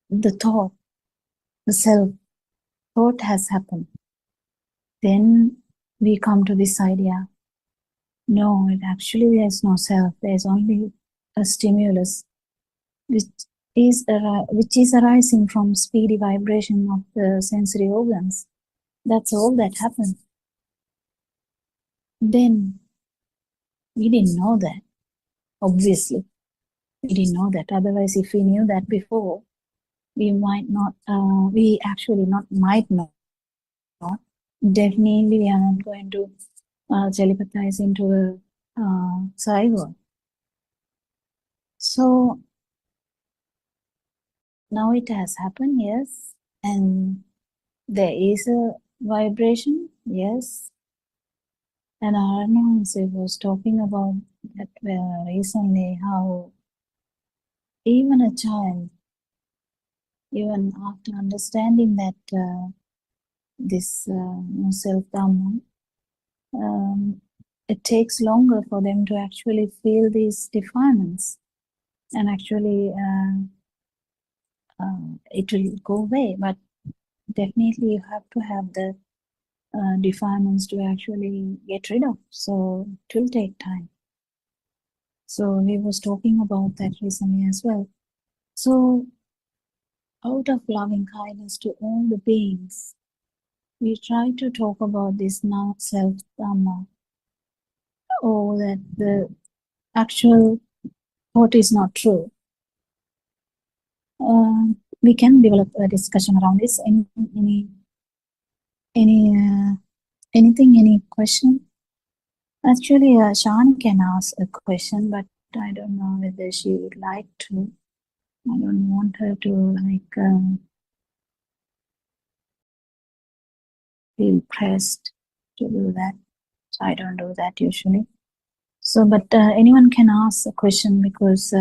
the thought, the self thought has happened. Then we come to this idea. No, actually there's no self. There's only a stimulus, which is arising from speedy vibration of the sensory organs. That's all that happened. Then we didn't know that. Obviously, we didn't know that. Otherwise, if we knew that before, we might not. We actually might not definitely we are not going to telepathize into a cyber. So now it has happened, yes, and there is a vibration, yes. And Arnonse was talking about that recently, how even a child, even after understanding that this self-dharma, it takes longer for them to actually feel these defilements, and actually it will go away. But definitely you have to have the defilements to actually get rid of. So it will take time. So he was talking about that recently as well. So out of loving kindness to all the beings, we try to talk about this now self-dharma, or that the actual thought is not true. We can develop a discussion around this. Anything, any question? Actually, Shani can ask a question, but I don't know whether she would like to. I don't want her to feel pressed to do that. So I don't do that usually. So, but anyone can ask a question, because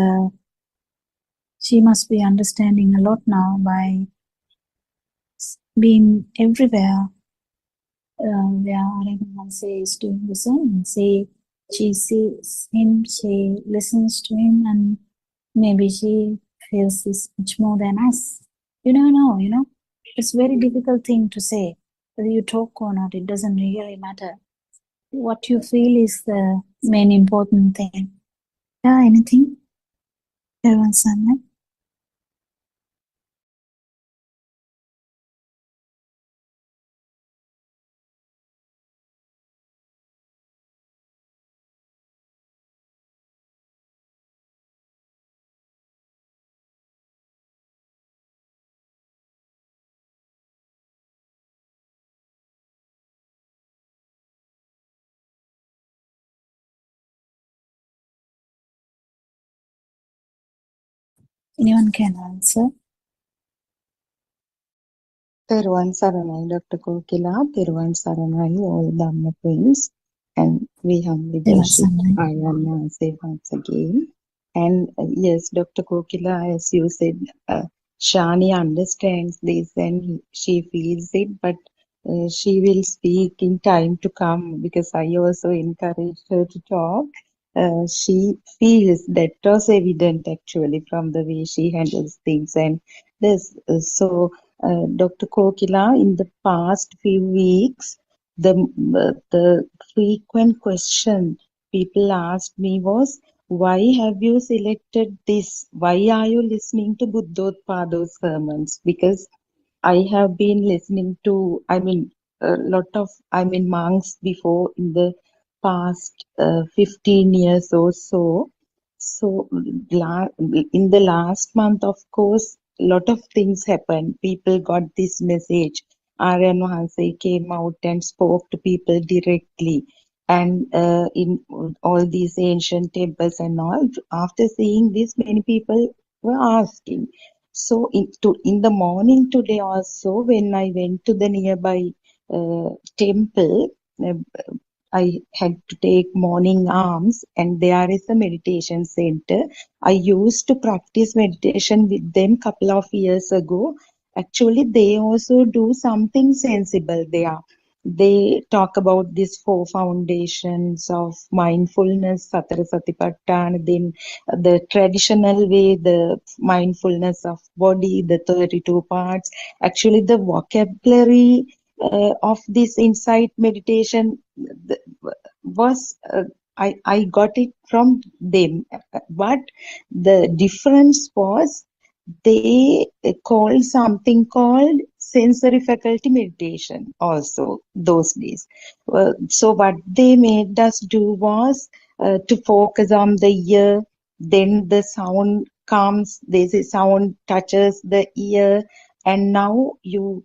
she must be understanding a lot now by being everywhere. Where everyone says to listen, say she sees him, she listens to him, and maybe she feels this much more than us. You don't know, it's a very difficult thing to say. Whether you talk or not, it doesn't really matter. What you feel is the main important thing. Yeah, anything? Everyone, Sunlight? Anyone can answer.
Teruvan Saranai, Dr. Kokila, Teruvan Saranai, all Dhamma twins, and we humbly worship Ayana say once again. And yes, Dr. Kokila, as you said, Shani understands this and she feels it, but she will speak in time to come, because I also encouraged her to talk. She feels that was evident actually from the way she handles things, and this Dr. Kokila, in the past few weeks, the frequent question people asked me was, why have you selected this? Why are you listening to Buddothpado's sermons? Because I have been listening to, a lot of, monks before in the past 15 years or so. So, in the last month, of course, a lot of things happened. People got this message. Aryan Mahanse came out and spoke to people directly. And in all these ancient temples and all, after seeing this, many people were asking. So in the morning today also, when I went to the nearby temple, uh, I had to take morning alms, and there is a meditation center. I used to practice meditation with them couple of years ago. Actually, they also do something sensible there. They talk about these 4 foundations of mindfulness, Satara Satipatthana, then the traditional way, the mindfulness of body, the 32 parts. Actually, the vocabulary of this insight meditation was I got it from them, but the difference was they called something called sensory faculty meditation also those days. So what they made us do was to focus on the ear, then the sound comes, they say sound touches the ear, and now you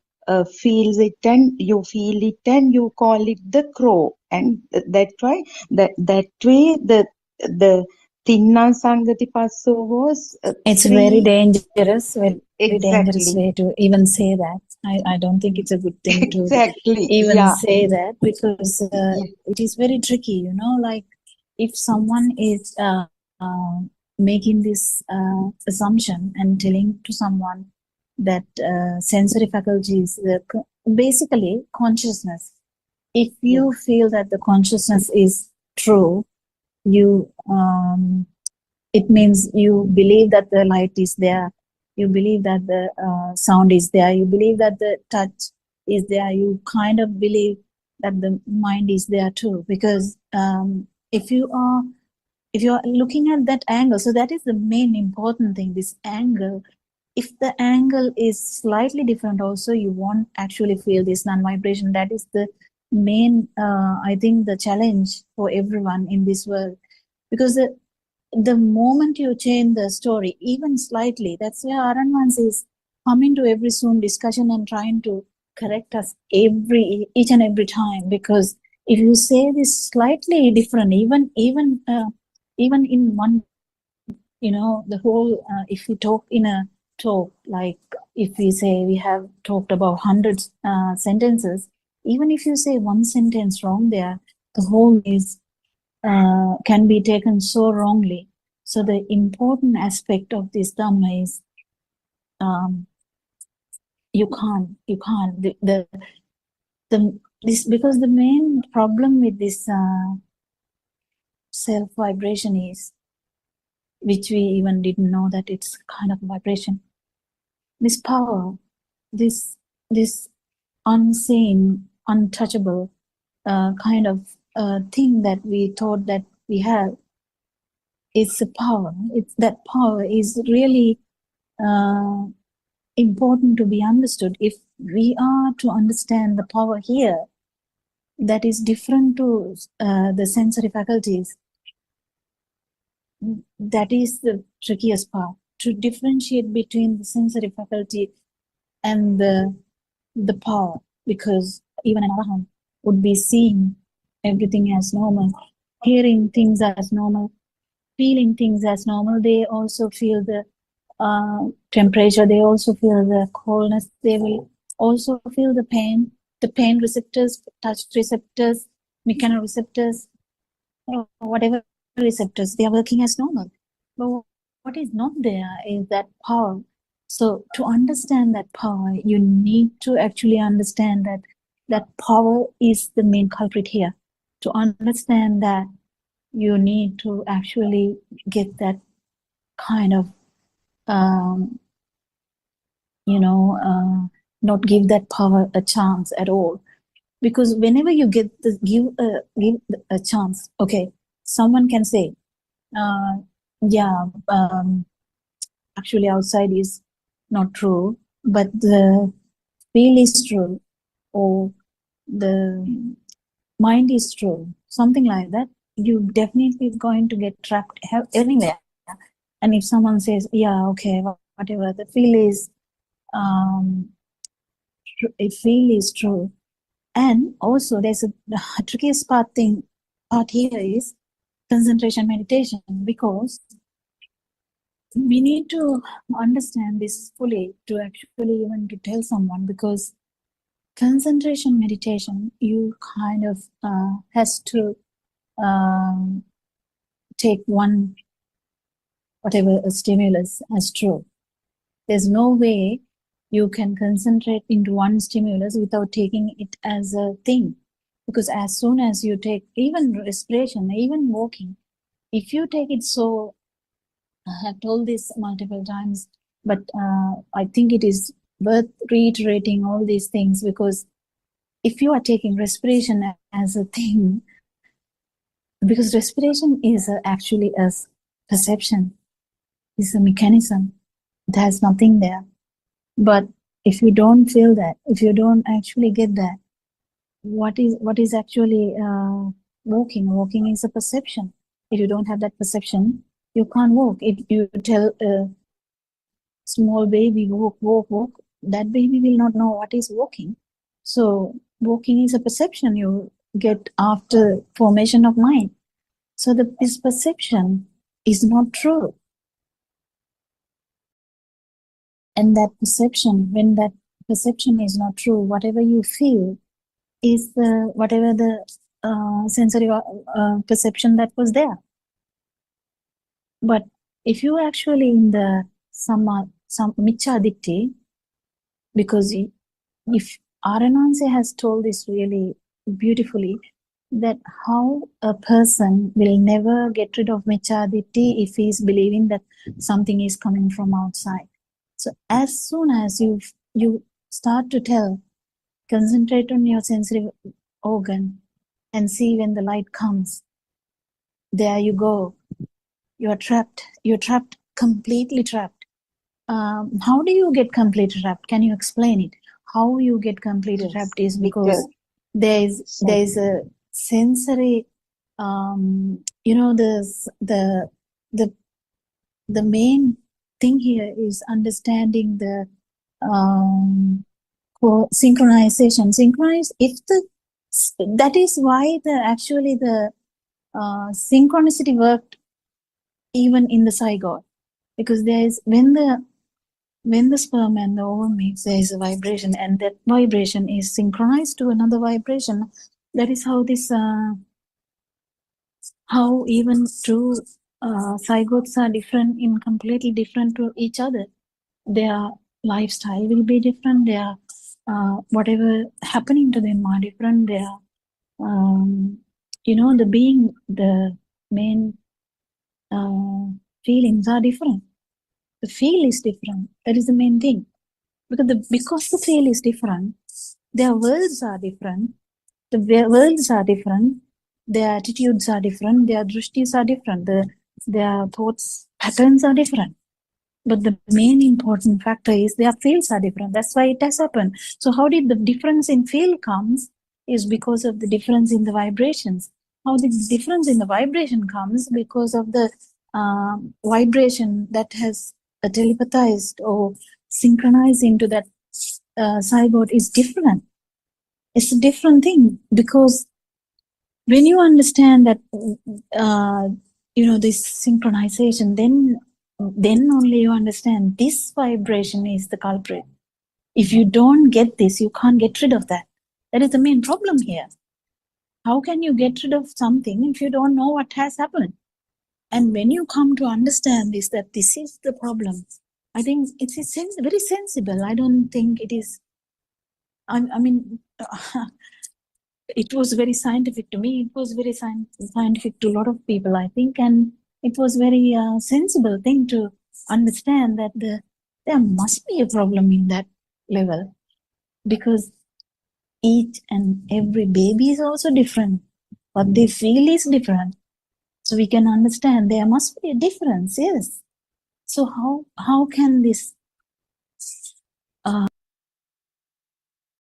feels it and you feel it and you call it the crow, and that's why that way the Tinna Sangati Passo was
It's very
three.
dangerous, very dangerous
Exactly.
way to even say that. I don't think it's a good thing to
Exactly.
even
Yeah.
say that, because
Yeah.
it is very tricky, like if someone is making this assumption and telling to someone that sensory faculties, basically consciousness, if
Yeah.
you feel that the consciousness is true, you it means you believe that the light is there, you believe that the sound is there, you believe that the touch is there, you kind of believe that the mind is there too, because if you are looking at that angle, so that is the main important thing, this angle. If the angle is slightly different also, you won't actually feel this non-vibration. That is the main I think the challenge for everyone in this world, because the moment you change the story even slightly, that's where Aranvans is coming to every Zoom discussion and trying to correct us each and every time, because if you say this slightly different, even in one, the whole if we talk in a talk, like if we say we have talked about hundreds sentences, even if you say one sentence wrong there, the whole is can be taken so wrongly. So the important aspect of this Dhamma is you can't this, because the main problem with this self vibration is, which we even didn't know that it's kind of vibration, this power, this unseen, untouchable kind of thing that we thought that we have. It's a power. That power is really important to be understood. If we are to understand the power here, that is different to the sensory faculties, that is the trickiest part, to differentiate between the sensory faculty and the power, because even an arahant would be seeing everything as normal, hearing things as normal, feeling things as normal. They also feel the temperature, they also feel the coldness, they will also feel the pain receptors, touch receptors, mechanoreceptors, whatever receptors, they are working as normal. But what is not there is that power. So to understand that power, you need to actually understand that that power is the main culprit here. To understand that, you need to actually get that kind of not give that power a chance at all, because whenever you give a chance, okay, someone can say yeah, actually outside is not true, but the feel is true, or the mind is true, something like that. You definitely going to get trapped anywhere. And if someone says, yeah, okay, whatever, the feel is true. And also there's the trickiest part here is concentration meditation, because we need to understand this fully to actually even to tell someone, because concentration meditation, you kind of has to take one whatever a stimulus as true. There's no way you can concentrate into one stimulus without taking it as a thing, because as soon as you take even respiration, even walking, if you take it so, I have told this multiple times, but I think it is worth reiterating all these things, because if you are taking respiration as a thing, because respiration is actually a perception, is a mechanism, it has nothing there. But if you don't feel that, if you don't actually get that, what is actually walking is a perception. If you don't have that perception, you can't walk. If you tell a small baby walk, that baby will not know what is walking. So walking is a perception you get after formation of mind. So this perception is not true. And that perception, when that perception is not true, whatever you feel is whatever the sensory perception that was there. But if you actually in the some michadikti, because if Arananse has told this really beautifully, that how a person will never get rid of michadikti if he is believing that something is coming from outside. So as soon as you start to tell, concentrate on your sensory organ and see when the light comes, there you go. You're trapped. You're trapped, completely trapped. How do you get completely trapped? Can you explain it? How you get completely trapped is because there is a sensory, the main thing here is understanding the synchronization. That is why the synchronicity worked even in the zygote, because there is when the sperm and the ovum meets, there is a vibration, and that vibration is synchronized to another vibration. That is how this how even two zygotes are different, in completely different to each other. Their lifestyle will be different. Their whatever happening to them are different. Their the main feelings are different. The feel is different. That is the main thing. Because the feel is different, their worlds are different. The worlds are different. Their attitudes are different. Their drishtis are different. Their thoughts patterns are different. But the main important factor is their fields are different. That's why it has happened. So how did the difference in field comes is because of the difference in the vibrations. How the difference in the vibration comes because of the vibration that has telepathized or synchronized into that zygote is different. It's a different thing, because when you understand that this synchronization, then only you understand this vibration is the culprit. If you don't get this, you can't get rid of that. That is the main problem here. How can you get rid of something if you don't know what has happened? And when you come to understand this, that this is the problem, I think it's very sensible. I don't think it is, I mean, it was very scientific to me. It was very scientific to a lot of people, I think. And it was very sensible thing to understand that there must be a problem in that level, because each and every baby is also different. What they feel is different. So we can understand there must be a difference, yes. So how can this